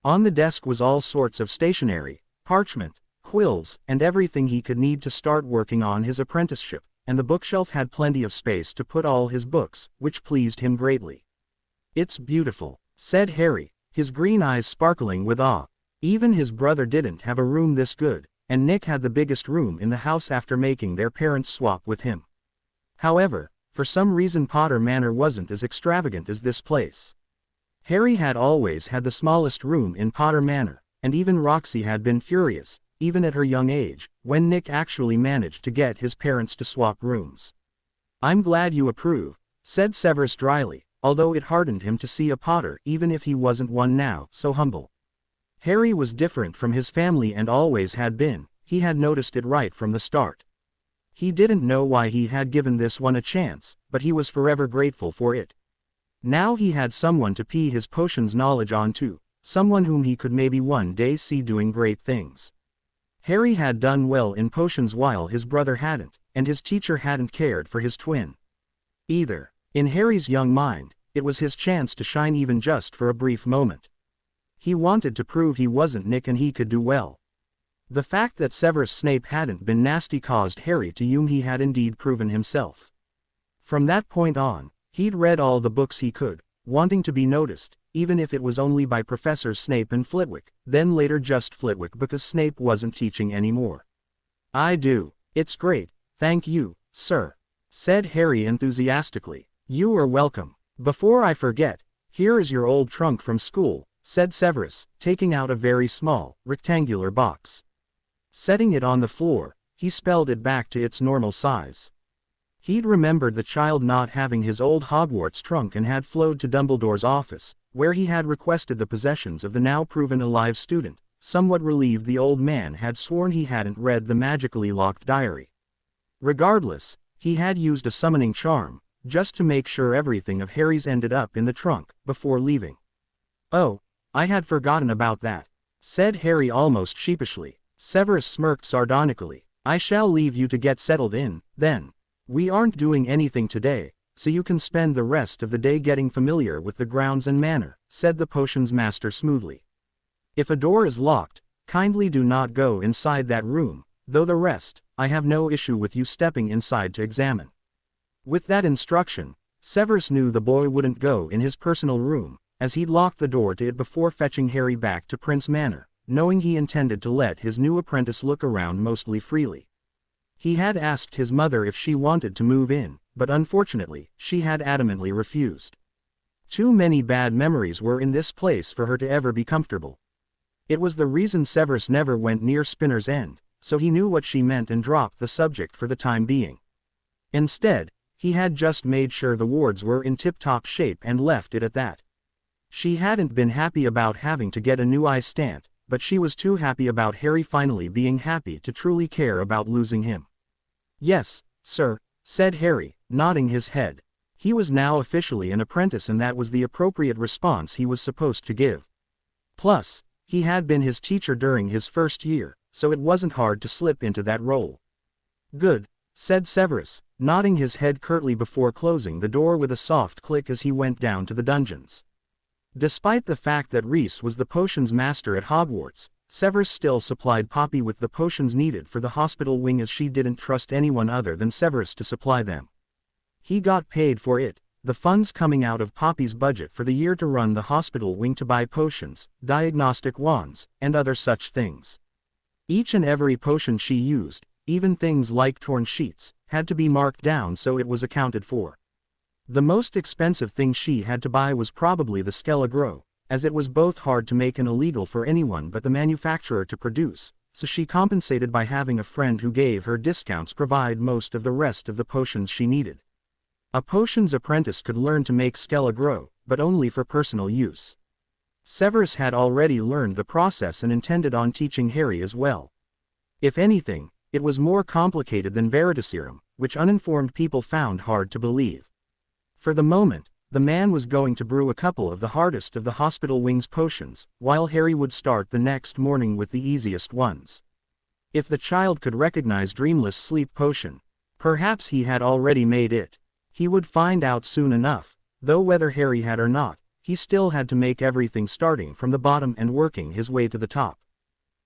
Speaker 1: On the desk was all sorts of stationery, parchment, quills, and everything he could need to start working on his apprenticeship, and the bookshelf had plenty of space to put all his books, which pleased him greatly. "It's beautiful," said Harry, his green eyes sparkling with awe. Even his brother didn't have a room this good, and Nick had the biggest room in the house after making their parents swap with him. However, for some reason Potter Manor wasn't as extravagant as this place. Harry had always had the smallest room in Potter Manor, and even Roxy had been furious, even at her young age, when Nick actually managed to get his parents to swap rooms. "I'm glad you approve," said Severus dryly, although it hardened him to see a Potter even if he wasn't one now, so humble. Harry was different from his family and always had been, he had noticed it right from the start. He didn't know why he had given this one a chance, but he was forever grateful for it. Now he had someone to pea his potions knowledge on to, someone whom he could maybe one day see doing great things. Harry had done well in potions while his brother hadn't, and his teacher hadn't cared for his twin either. In Harry's young mind, it was his chance to shine even just for a brief moment. He wanted to prove he wasn't Nick and he could do well. The fact that Severus Snape hadn't been nasty caused Harry to assume he had indeed proven himself. From that point on, he'd read all the books he could, wanting to be noticed, even if it was only by Professors Snape and Flitwick, then later just Flitwick because Snape wasn't teaching anymore. "I do. It's great, thank you, sir," said Harry enthusiastically. "You are welcome. Before I forget, here is your old trunk from school," said Severus, taking out a very small, rectangular box. Setting it on the floor, he spelled it back to its normal size. He'd remembered the child not having his old Hogwarts trunk and had flown to Dumbledore's office, where he had requested the possessions of the now proven alive student, somewhat relieved the old man had sworn he hadn't read the magically locked diary. Regardless, he had used a summoning charm, just to make sure everything of Harry's ended up in the trunk, before leaving. "Oh, I had forgotten about that," said Harry almost sheepishly. Severus smirked sardonically. "I shall leave you to get settled in, then. We aren't doing anything today, so you can spend the rest of the day getting familiar with the grounds and manor," said the potions master smoothly. "If a door is locked, kindly do not go inside that room, though the rest, I have no issue with you stepping inside to examine." With that instruction, Severus knew the boy wouldn't go in his personal room, as he'd locked the door to it before fetching Harry back to Prince Manor, knowing he intended to let his new apprentice look around mostly freely. He had asked his mother if she wanted to move in, but unfortunately, she had adamantly refused. Too many bad memories were in this place for her to ever be comfortable. It was the reason Severus never went near Spinner's End, so he knew what she meant and dropped the subject for the time being. Instead, he had just made sure the wards were in tip-top shape and left it at that. She hadn't been happy about having to get a new eye stent, but she was too happy about Harry finally being happy to truly care about losing him. "Yes, sir," said Harry, nodding his head. He was now officially an apprentice and that was the appropriate response he was supposed to give. Plus, he had been his teacher during his first year, so it wasn't hard to slip into that role. "Good," said Severus, nodding his head curtly before closing the door with a soft click as he went down to the dungeons. Despite the fact that Reese was the potions master at Hogwarts, Severus still supplied Poppy with the potions needed for the hospital wing as she didn't trust anyone other than Severus to supply them. He got paid for it, the funds coming out of Poppy's budget for the year to run the hospital wing to buy potions, diagnostic wands, and other such things. Each and every potion she used, even things like torn sheets, had to be marked down so it was accounted for. The most expensive thing she had to buy was probably the Skele-Gro, as it was both hard to make and illegal for anyone but the manufacturer to produce, so she compensated by having a friend who gave her discounts provide most of the rest of the potions she needed. A potions apprentice could learn to make Skele-Gro, but only for personal use. Severus had already learned the process and intended on teaching Harry as well. If anything, it was more complicated than Veritaserum, which uninformed people found hard to believe. For the moment, the man was going to brew a couple of the hardest of the hospital wing's potions, while Harry would start the next morning with the easiest ones. If the child could recognize Dreamless Sleep Potion, perhaps he had already made it. He would find out soon enough, though whether Harry had or not, he still had to make everything starting from the bottom and working his way to the top.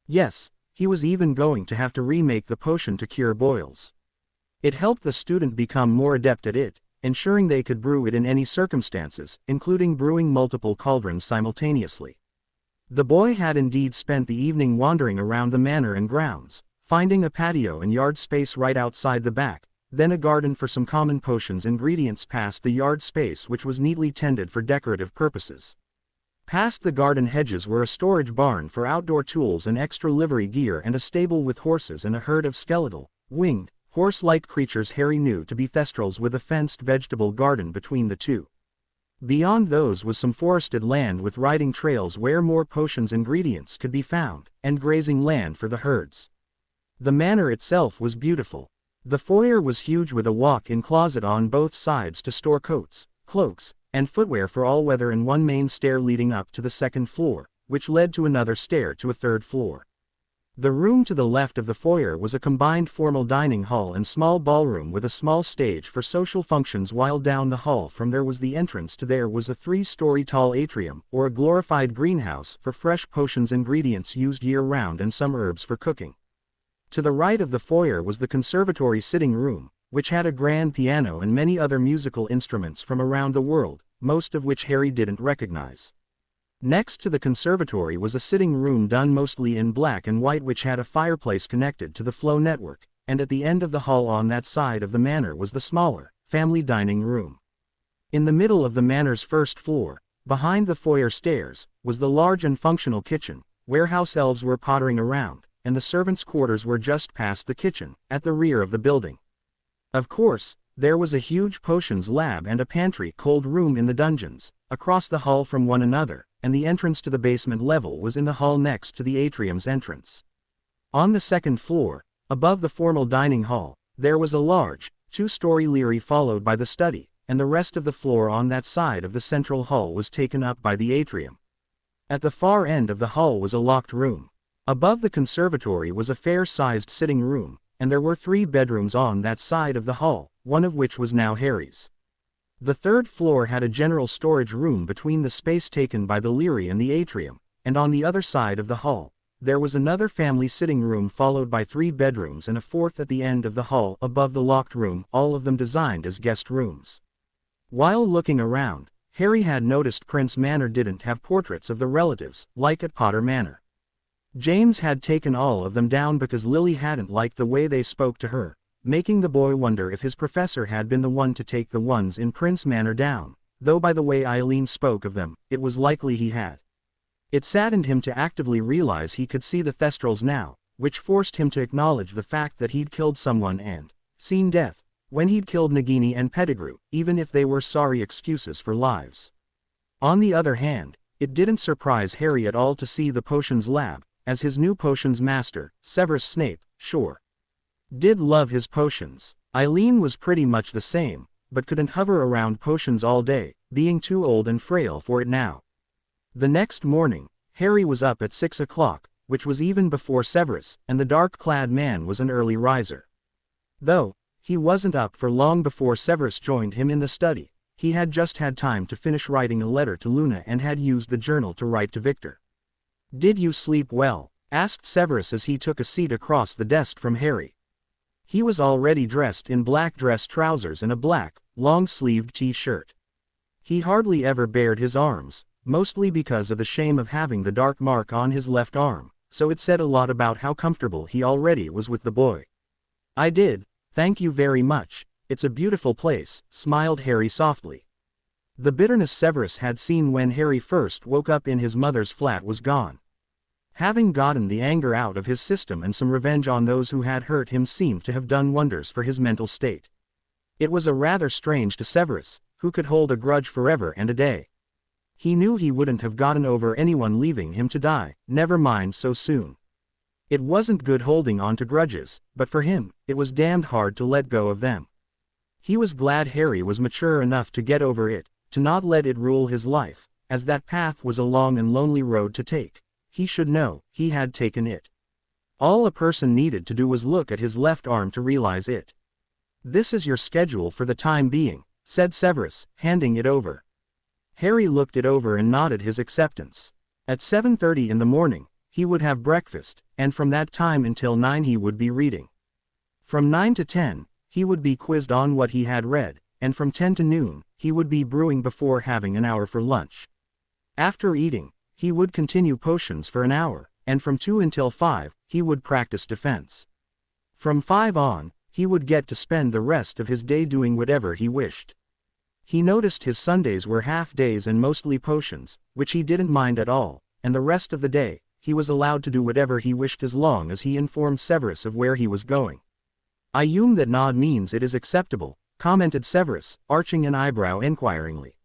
Speaker 1: Yes, he was even going to have to remake the potion to cure boils. It helped the student become more adept at it, ensuring they could brew it in any circumstances, including brewing multiple cauldrons simultaneously. The boy had indeed spent the evening wandering around the manor and grounds, finding a patio and yard space right outside the back, then a garden for some common potions ingredients past the yard space which was neatly tended for decorative purposes. Past the garden hedges were a storage barn for outdoor tools and extra livery gear and a stable with horses and a herd of skeletal, winged, horse-like creatures Harry knew to be thestrals with a fenced vegetable garden between the two. Beyond those was some forested land with riding trails where more potions ingredients could be found, and grazing land for the herds. The manor itself was beautiful. The foyer was huge with a walk-in closet on both sides to store coats, cloaks, and footwear for all weather and one main stair leading up to the second floor, which led to another stair to a third floor. The room to the left of the foyer was a combined formal dining hall and small ballroom with a small stage for social functions, while down the hall from there was the entrance to there was a 3-story tall atrium, or a glorified greenhouse, for fresh potions ingredients used year-round and some herbs for cooking. To the right of the foyer was the conservatory sitting room, which had a grand piano and many other musical instruments from around the world, most of which Harry didn't recognize. Next to the conservatory was a sitting room done mostly in black and white which had a fireplace connected to the flow network, and at the end of the hall on that side of the manor was the smaller, family dining room. In the middle of the manor's first floor, behind the foyer stairs, was the large and functional kitchen, where house elves were pottering around, and the servants' quarters were just past the kitchen, at the rear of the building. Of course, there was a huge potions lab and a pantry cold room in the dungeons, across the hall from one another, and the entrance to the basement level was in the hall next to the atrium's entrance. On the second floor, above the formal dining hall, there was a large, 2-story leery followed by the study, and the rest of the floor on that side of the central hall was taken up by the atrium. At the far end of the hall was a locked room. Above the conservatory was a fair-sized sitting room, and there were 3 bedrooms on that side of the hall, one of which was now Harry's. The third floor had a general storage room between the space taken by the leery and the atrium, and on the other side of the hall, there was another family sitting room followed by 3 bedrooms and a fourth at the end of the hall above the locked room, all of them designed as guest rooms. While looking around, Harry had noticed Prince Manor didn't have portraits of the relatives, like at Potter Manor. James had taken all of them down because Lily hadn't liked the way they spoke to her, making the boy wonder if his professor had been the one to take the ones in Prince Manor down, though by the way Eileen spoke of them, it was likely he had. It saddened him to actively realize he could see the Thestrals now, which forced him to acknowledge the fact that he'd killed someone and seen death, when he'd killed Nagini and Pettigrew, even if they were sorry excuses for lives. On the other hand, it didn't surprise Harry at all to see the potions lab, as his new potions master, Severus Snape, sure did love his potions. Eileen was pretty much the same, but couldn't hover around potions all day, being too old and frail for it now. The next morning, Harry was up at 6 o'clock, which was even before Severus, and the dark-clad man was an early riser. Though he wasn't up for long before Severus joined him in the study. He had just had time to finish writing a letter to Luna and had used the journal to write to Victor. "Did you sleep well?" asked Severus as he took a seat across the desk from Harry. He was already dressed in black dress trousers and a black, long-sleeved t-shirt. He hardly ever bared his arms, mostly because of the shame of having the dark mark on his left arm, so it said a lot about how comfortable he already was with the boy. "I did, thank you very much. It's a beautiful place," smiled Harry softly. The bitterness Severus had seen when Harry first woke up in his mother's flat was gone. Having gotten the anger out of his system and some revenge on those who had hurt him seemed to have done wonders for his mental state. It was a rather strange to Severus, who could hold a grudge forever and a day. He knew he wouldn't have gotten over anyone leaving him to die, never mind so soon. It wasn't good holding on to grudges, but for him, it was damned hard to let go of them. He was glad Harry was mature enough to get over it, to not let it rule his life, as that path was a long and lonely road to take. He should know, he had taken it. All a person needed to do was look at his left arm to realize it. "This is your schedule for the time being," said Severus, handing it over. Harry looked it over and nodded his acceptance. At 7:30 in the morning, he would have breakfast, and from that time until 9 he would be reading. From 9 to 10, he would be quizzed on what he had read, and from 10 to noon, he would be brewing before having an hour for lunch. After eating, he would continue potions for an hour, and from 2 until 5, he would practice defense. From 5 on, he would get to spend the rest of his day doing whatever he wished. He noticed his Sundays were half days and mostly potions, which he didn't mind at all, and the rest of the day, he was allowed to do whatever he wished as long as he informed Severus of where he was going. "I assume that nod means it is acceptable," commented Severus, arching an eyebrow inquiringly.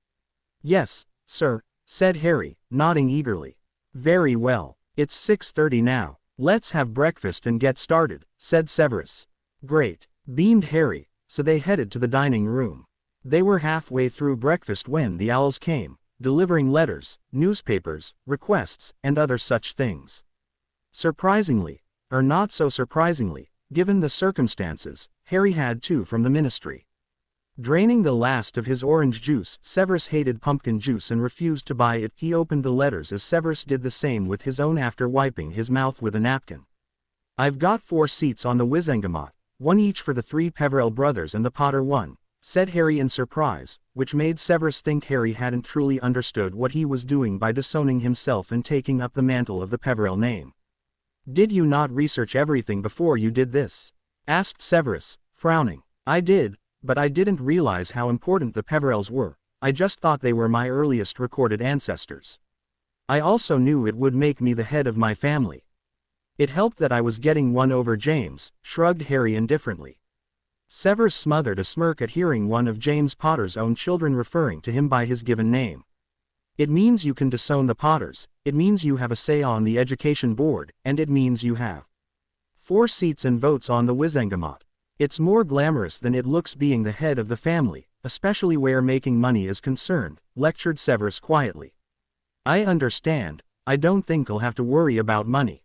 Speaker 1: "Yes, sir," said Harry, nodding eagerly. "Very well. It's 6:30 now. Let's have breakfast and get started," said Severus. "Great," beamed Harry, so they headed to the dining room. They were halfway through breakfast when the owls came, delivering letters, newspapers, requests, and other such things. Surprisingly, or not so surprisingly, given the circumstances, Harry had 2 from the ministry. Draining the last of his orange juice, Severus hated pumpkin juice and refused to buy it. He opened the letters as Severus did the same with his own after wiping his mouth with a napkin. "I've got 4 seats on the Wizengamot, 1 each for the 3 Peverell brothers and the Potter one," said Harry in surprise, which made Severus think Harry hadn't truly understood what he was doing by disowning himself and taking up the mantle of the Peverell name. "Did you not research everything before you did this?" asked Severus, frowning. "I did, but I didn't realize how important the Peverells were. I just thought they were my earliest recorded ancestors. I also knew it would make me the head of my family. It helped that I was getting one over James," shrugged Harry indifferently. Severus smothered a smirk at hearing one of James Potter's own children referring to him by his given name. "It means you can disown the Potters, it means you have a say on the education board, and it means you have 4 seats and votes on the Wizengamot. It's more glamorous than it looks being the head of the family, especially where making money is concerned," lectured Severus quietly. "I understand, I don't think I'll have to worry about money.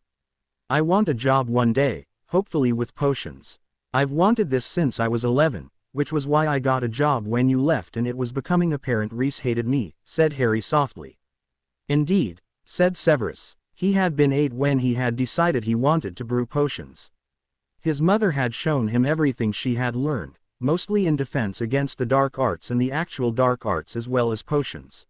Speaker 1: I want a job one day, hopefully with potions. I've wanted this since I was 11, which was why I got a job when you left and it was becoming apparent Reese hated me," said Harry softly. "Indeed," said Severus. He had been 8 when he had decided he wanted to brew potions. His mother had shown him everything she had learned, mostly in defense against the dark arts and the actual dark arts as well as potions.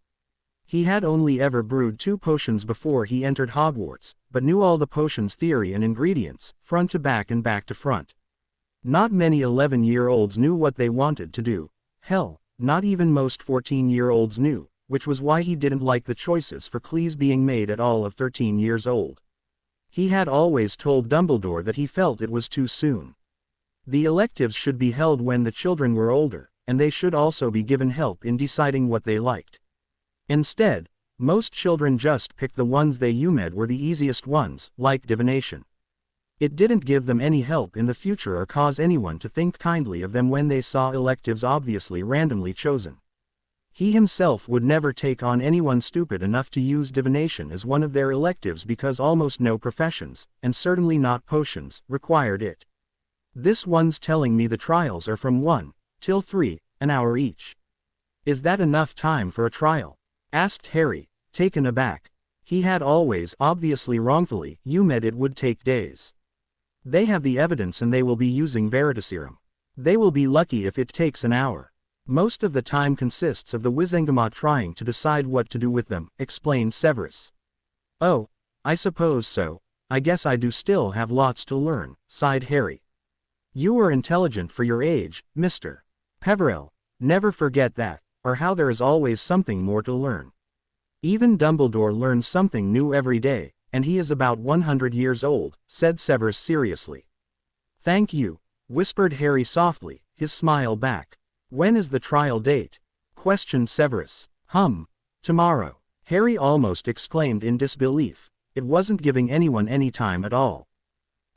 Speaker 1: He had only ever brewed 2 potions before he entered Hogwarts, but knew all the potions theory and ingredients, front to back and back to front. Not many 11-year-olds knew what they wanted to do. Hell, not even most 14-year-olds knew, which was why he didn't like the choices for Cleese being made at all of 13 years old. He had always told Dumbledore that he felt it was too soon. The electives should be held when the children were older, and they should also be given help in deciding what they liked. Instead, most children just picked the ones they UMed were the easiest ones, like divination. It didn't give them any help in the future or cause anyone to think kindly of them when they saw electives obviously randomly chosen. He himself would never take on anyone stupid enough to use divination as one of their electives because almost no professions, and certainly not potions, required it. This one's telling me the trials are from 1 till 3, an hour each. Is that enough time for a trial? Asked Harry, taken aback. He had always, obviously wrongfully, UMed it would take days. They have the evidence and they will be using Veritaserum. They will be lucky if it takes an hour. Most of the time consists of the Wizengamot trying to decide what to do with them, explained Severus. Oh, I suppose so. I guess I do still have lots to learn, sighed Harry. You are intelligent for your age, Mr. Peverell. Never forget that, or how there is always something more to learn. Even Dumbledore learns something new every day, and he is about 100 years old, said Severus seriously. Thank you, whispered Harry softly, his smile back. When is the trial date? Questioned Severus. Tomorrow. Harry almost exclaimed in disbelief. It wasn't giving anyone any time at all.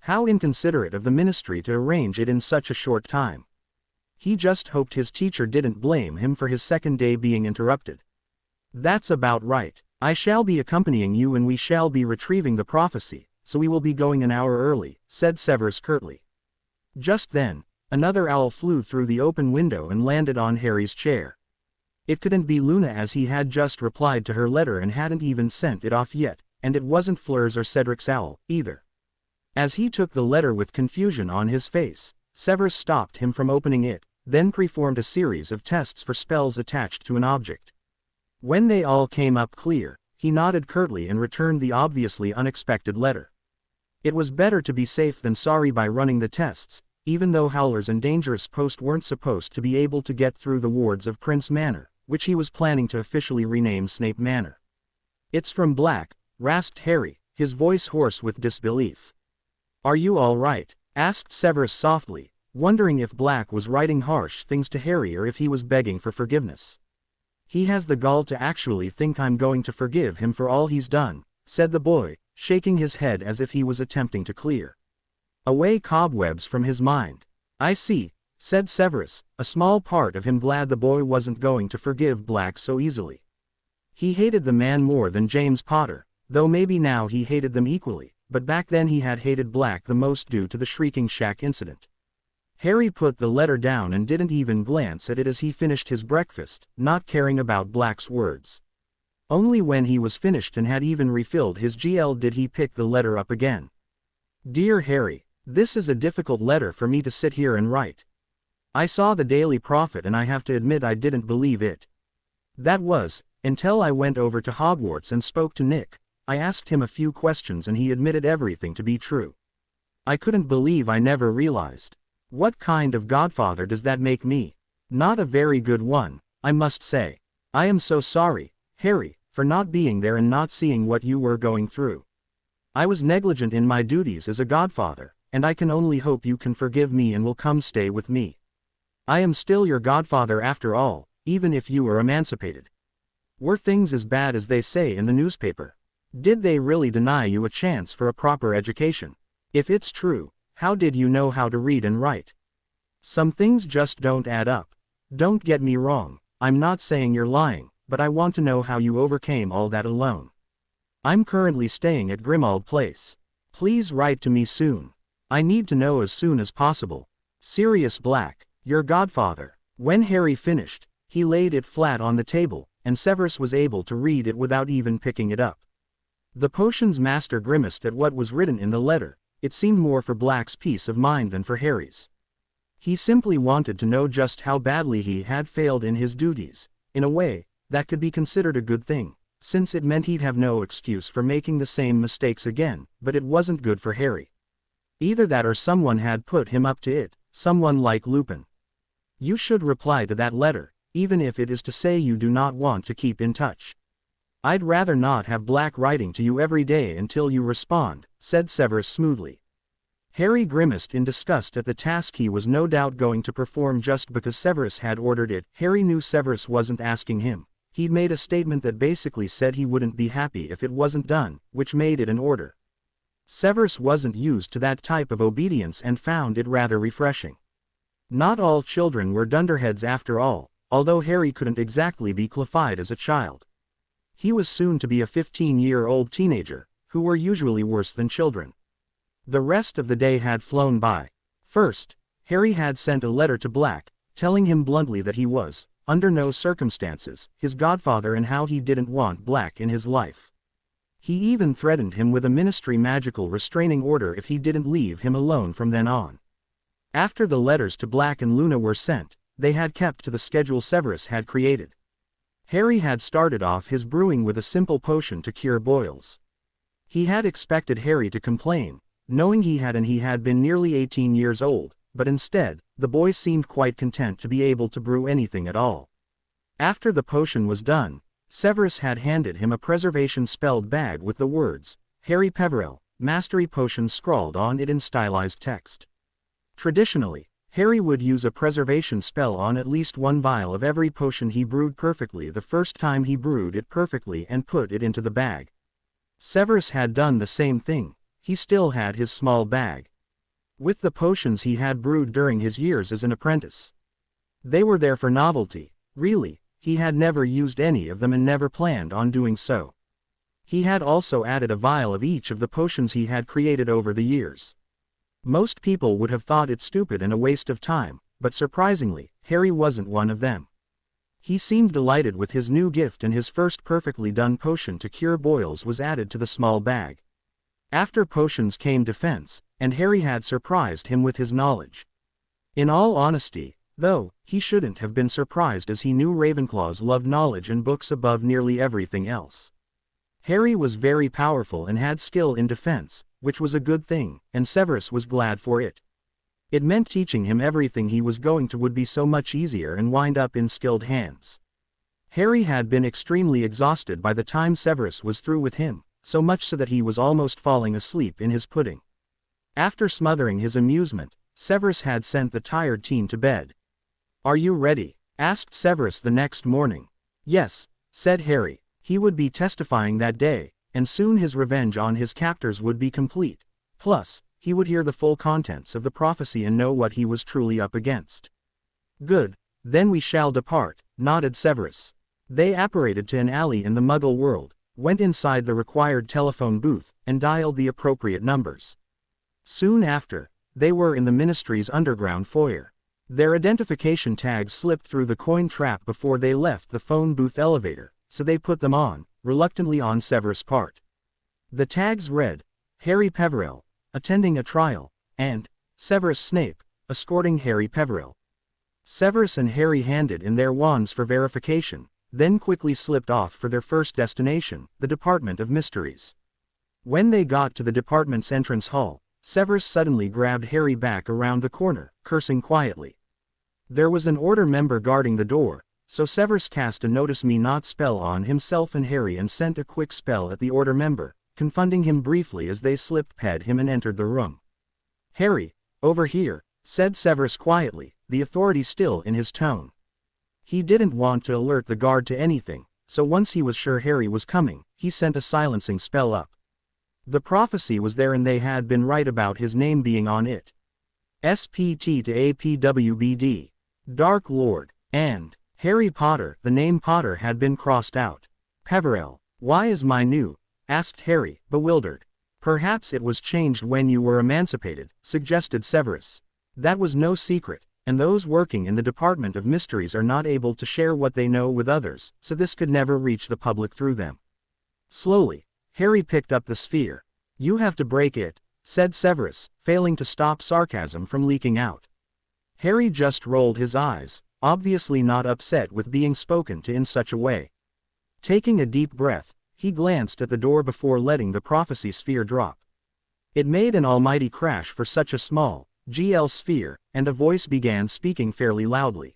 Speaker 1: How inconsiderate of the ministry to arrange it in such a short time. He just hoped his teacher didn't blame him for his second day being interrupted. That's about right. I shall be accompanying you and we shall be retrieving the prophecy, so we will be going an hour early, said Severus curtly. Just then, another owl flew through the open window and landed on Harry's chair. It couldn't be Luna as he had just replied to her letter and hadn't even sent it off yet, and it wasn't Fleur's or Cedric's owl, either. As he took the letter with confusion on his face, Severus stopped him from opening it, then performed a series of tests for spells attached to an object. When they all came up clear, he nodded curtly and returned the obviously unexpected letter. It was better to be safe than sorry by running the tests, even though Howlers and Dangerous Post weren't supposed to be able to get through the wards of Prince Manor, which he was planning to officially rename Snape Manor. It's from Black, rasped Harry, his voice hoarse with disbelief. Are you all right? Asked Severus softly, wondering if Black was writing harsh things to Harry or if he was begging for forgiveness. He has the gall to actually think I'm going to forgive him for all he's done, said the boy, shaking his head as if he was attempting to clear away cobwebs from his mind. I see, said Severus, a small part of him glad the boy wasn't going to forgive Black so easily. He hated the man more than James Potter, though maybe now he hated them equally, but back then he had hated Black the most due to the Shrieking Shack incident. Harry put the letter down and didn't even glance at it as he finished his breakfast, not caring about Black's words. Only when he was finished and had even refilled his GL did he pick the letter up again. Dear Harry, this is a difficult letter for me to sit here and write. I saw the Daily Prophet and I have to admit I didn't believe it. That was, until I went over to Hogwarts and spoke to Nick. I asked him a few questions and he admitted everything to be true. I couldn't believe I never realized. What kind of godfather does that make me? Not a very good one, I must say. I am so sorry, Harry, for not being there and not seeing what you were going through. I was negligent in my duties as a godfather, and I can only hope you can forgive me and will come stay with me. I am still your godfather after all, even if you are emancipated. Were things as bad as they say in the newspaper? Did they really deny you a chance for a proper education? If it's true, how did you know how to read and write? Some things just don't add up. Don't get me wrong, I'm not saying you're lying, but I want to know how you overcame all that alone. I'm currently staying at Grimmauld Place. Please write to me soon. I need to know as soon as possible. Sirius Black, your godfather. When Harry finished, he laid it flat on the table, and Severus was able to read it without even picking it up. The potions master grimaced at what was written in the letter. It seemed more for Black's peace of mind than for Harry's. He simply wanted to know just how badly he had failed in his duties. In a way, that could be considered a good thing, since it meant he'd have no excuse for making the same mistakes again, but it wasn't good for Harry. Either that or someone had put him up to it, someone like Lupin. You should reply to that letter, even if it is to say you do not want to keep in touch. I'd rather not have Black writing to you every day until you respond, said Severus smoothly. Harry grimaced in disgust at the task he was no doubt going to perform just because Severus had ordered it. Harry knew Severus wasn't asking him. He'd made a statement that basically said he wouldn't be happy if it wasn't done, which made it an order. Severus wasn't used to that type of obedience and found it rather refreshing. Not all children were dunderheads after all, although Harry couldn't exactly be classified as a child. He was soon to be a 15-year-old teenager, who were usually worse than children. The rest of the day had flown by. First, Harry had sent a letter to Black, telling him bluntly that he was, under no circumstances, his godfather and how he didn't want Black in his life. He even threatened him with a ministry magical restraining order if he didn't leave him alone from then on. After the letters to Black and Luna were sent, they had kept to the schedule Severus had created. Harry had started off his brewing with a simple potion to cure boils. He had expected Harry to complain, knowing he had been nearly 18 years old, but instead, the boy seemed quite content to be able to brew anything at all. After the potion was done, Severus had handed him a preservation spelled bag with the words, Harry Peverell, Mastery Potion scrawled on it in stylized text. Traditionally, Harry would use a preservation spell on at least one vial of every potion he brewed perfectly the first time he brewed it perfectly and put it into the bag. Severus had done the same thing. He still had his small bag with the potions he had brewed during his years as an apprentice. They were there for novelty, really. He had never used any of them and never planned on doing so. He had also added a vial of each of the potions he had created over the years. Most people would have thought it stupid and a waste of time, but surprisingly, Harry wasn't one of them. He seemed delighted with his new gift and his first perfectly done potion to cure boils was added to the small bag. After potions came defense, and Harry had surprised him with his knowledge. In all honesty, though, he shouldn't have been surprised as he knew Ravenclaws loved knowledge and books above nearly everything else. Harry was very powerful and had skill in defense, which was a good thing, and Severus was glad for it. It meant teaching him everything he was going to would be so much easier and wind up in skilled hands. Harry had been extremely exhausted by the time Severus was through with him, so much so that he was almost falling asleep in his pudding. After smothering his amusement, Severus had sent the tired teen to bed. "Are you ready?" asked Severus the next morning. "Yes," said Harry. He would be testifying that day, and soon his revenge on his captors would be complete. Plus, he would hear the full contents of the prophecy and know what he was truly up against. "Good, then we shall depart," nodded Severus. They apparated to an alley in the Muggle world, went inside the required telephone booth, and dialed the appropriate numbers. Soon after, they were in the ministry's underground foyer. Their identification tags slipped through the coin trap before they left the phone booth elevator, so they put them on, reluctantly on Severus' part. The tags read, Harry Peverell, attending a trial, and Severus Snape, escorting Harry Peverell. Severus and Harry handed in their wands for verification, then quickly slipped off for their first destination, the Department of Mysteries. When they got to the department's entrance hall, Severus suddenly grabbed Harry back around the corner, cursing quietly. There was an order member guarding the door, so Severus cast a Notice Me Not spell on himself and Harry and sent a quick spell at the order member, confronting him briefly as they slipped past him and entered the room. "Harry, over here," said Severus quietly, the authority still in his tone. He didn't want to alert the guard to anything, so once he was sure Harry was coming, he sent a silencing spell up. The prophecy was there and they had been right about his name being on it. SPT to APWBD. Dark Lord, and Harry Potter. The name Potter had been crossed out. "Peverell, why is my new?" asked Harry, bewildered. "Perhaps it was changed when you were emancipated," suggested Severus. "That was no secret, and those working in the Department of Mysteries are not able to share what they know with others, so this could never reach the public through them." Slowly, Harry picked up the sphere. "You have to break it," said Severus, failing to stop sarcasm from leaking out. Harry just rolled his eyes, obviously not upset with being spoken to in such a way. Taking a deep breath, he glanced at the door before letting the prophecy sphere drop. It made an almighty crash for such a small, GL sphere, and a voice began speaking fairly loudly.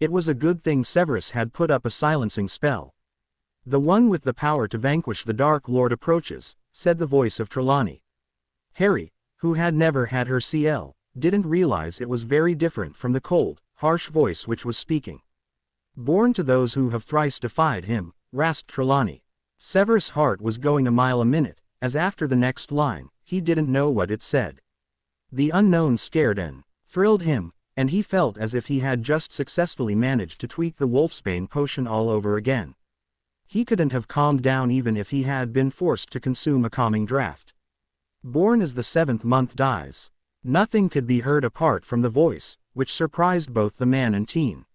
Speaker 1: It was a good thing Severus had put up a silencing spell. "The one with the power to vanquish the Dark Lord approaches," said the voice of Trelawney. Harry, who had never had her CL, didn't realize it was very different from the cold, harsh voice which was speaking. "Born to those who have thrice defied him," rasped Trelawney. Severus' heart was going a mile a minute, as after the next line, he didn't know what it said. The unknown scared and thrilled him, and he felt as if he had just successfully managed to tweak the Wolfsbane potion all over again. He couldn't have calmed down even if he had been forced to consume a calming draught. "Born as the 7th month dies." Nothing could be heard apart from the voice, which surprised both the man and teen.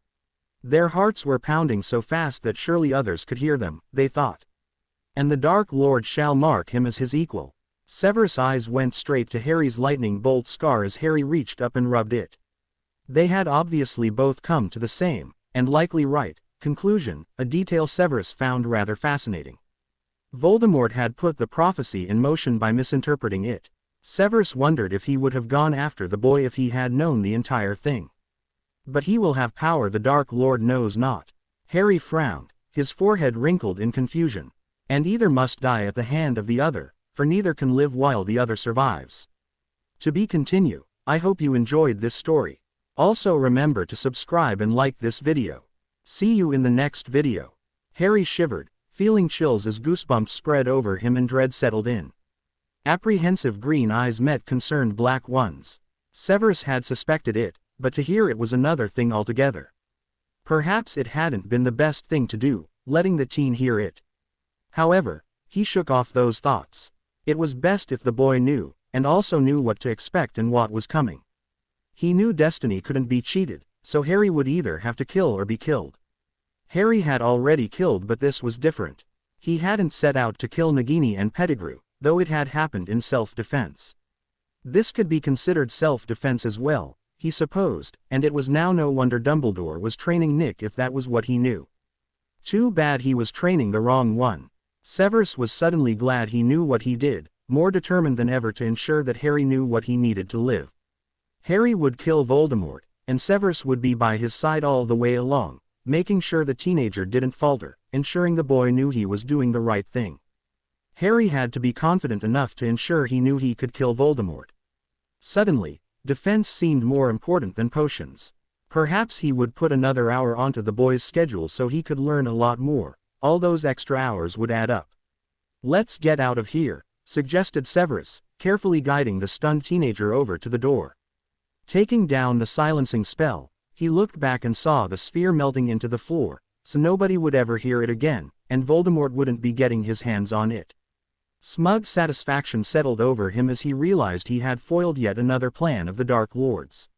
Speaker 1: Their hearts were pounding so fast that surely others could hear them, they thought. "And the Dark Lord shall mark him as his equal." Severus' eyes went straight to Harry's lightning bolt scar as Harry reached up and rubbed it. They had obviously both come to the same, and likely right, conclusion, a detail Severus found rather fascinating. Voldemort had put the prophecy in motion by misinterpreting it. Severus wondered if he would have gone after the boy if he had known the entire thing. "But he will have power the Dark Lord knows not." Harry frowned, his forehead wrinkled in confusion. "And either must die at the hand of the other, for neither can live while the other survives." To be continued. I hope you enjoyed this story. Also remember to subscribe and like this video. See you in the next video. Harry shivered, feeling chills as goosebumps spread over him and dread settled in. Apprehensive green eyes met concerned black ones. Severus had suspected it, but to hear it was another thing altogether. Perhaps it hadn't been the best thing to do, letting the teen hear it. However, he shook off those thoughts. It was best if the boy knew, and also knew what to expect and what was coming. He knew destiny couldn't be cheated, so Harry would either have to kill or be killed. Harry had already killed, but this was different. He hadn't set out to kill Nagini and Pettigrew, though it had happened in self-defense. This could be considered self-defense as well, he supposed, and it was now no wonder Dumbledore was training Nick if that was what he knew. Too bad he was training the wrong one. Severus was suddenly glad he knew what he did, more determined than ever to ensure that Harry knew what he needed to live. Harry would kill Voldemort, and Severus would be by his side all the way along, making sure the teenager didn't falter, ensuring the boy knew he was doing the right thing. Harry had to be confident enough to ensure he knew he could kill Voldemort. Suddenly, defense seemed more important than potions. Perhaps he would put another hour onto the boy's schedule so he could learn a lot more. All those extra hours would add up. "Let's get out of here," suggested Severus, carefully guiding the stunned teenager over to the door. Taking down the silencing spell, he looked back and saw the sphere melting into the floor, so nobody would ever hear it again, and Voldemort wouldn't be getting his hands on it. Smug satisfaction settled over him as he realized he had foiled yet another plan of the Dark Lord's.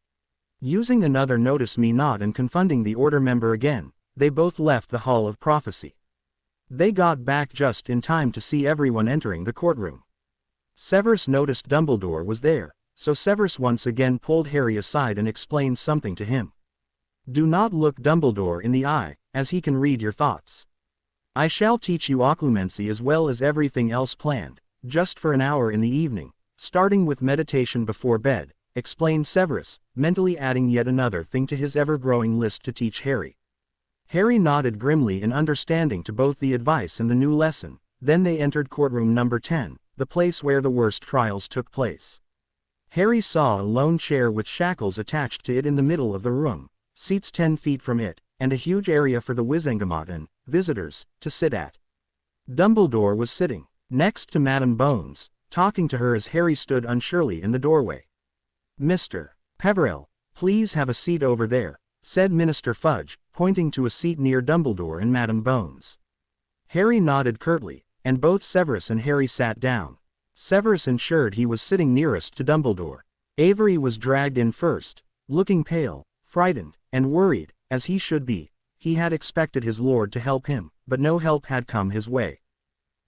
Speaker 1: Using another notice me not and confronting the Order member again, they both left the Hall of Prophecy. They got back just in time to see everyone entering the courtroom. Severus noticed Dumbledore was there, so Severus once again pulled Harry aside and explained something to him. "Do not look Dumbledore in the eye, as he can read your thoughts. I shall teach you occlumency as well as everything else planned, just for an hour in the evening, starting with meditation before bed," explained Severus, mentally adding yet another thing to his ever-growing list to teach Harry. Harry nodded grimly in understanding to both the advice and the new lesson. Then they entered courtroom number 10, the place where the worst trials took place. Harry saw a lone chair with shackles attached to it in the middle of the room, seats 10 feet from it, and a huge area for the Wizengamot and visitors to sit at. Dumbledore was sitting next to Madame Bones, talking to her as Harry stood unsurely in the doorway. "Mr. Peverell, please have a seat over there," said Minister Fudge, pointing to a seat near Dumbledore and Madame Bones. Harry nodded curtly, and both Severus and Harry sat down. Severus ensured he was sitting nearest to Dumbledore. Avery was dragged in first, looking pale, frightened, and worried, as he should be. He had expected his lord to help him, but no help had come his way.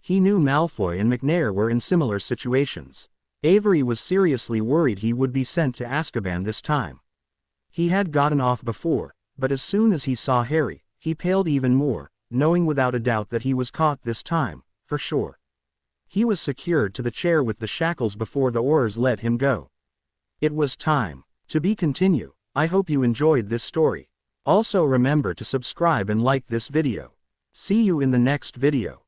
Speaker 1: He knew Malfoy and McNair were in similar situations. Avery was seriously worried he would be sent to Azkaban this time. He had gotten off before, but as soon as he saw Harry, he paled even more, knowing without a doubt that he was caught this time, for sure. He was secured to the chair with the shackles before the Aurors let him go. It was time. To be continued. I hope you enjoyed this story. Also remember to subscribe and like this video. See you in the next video.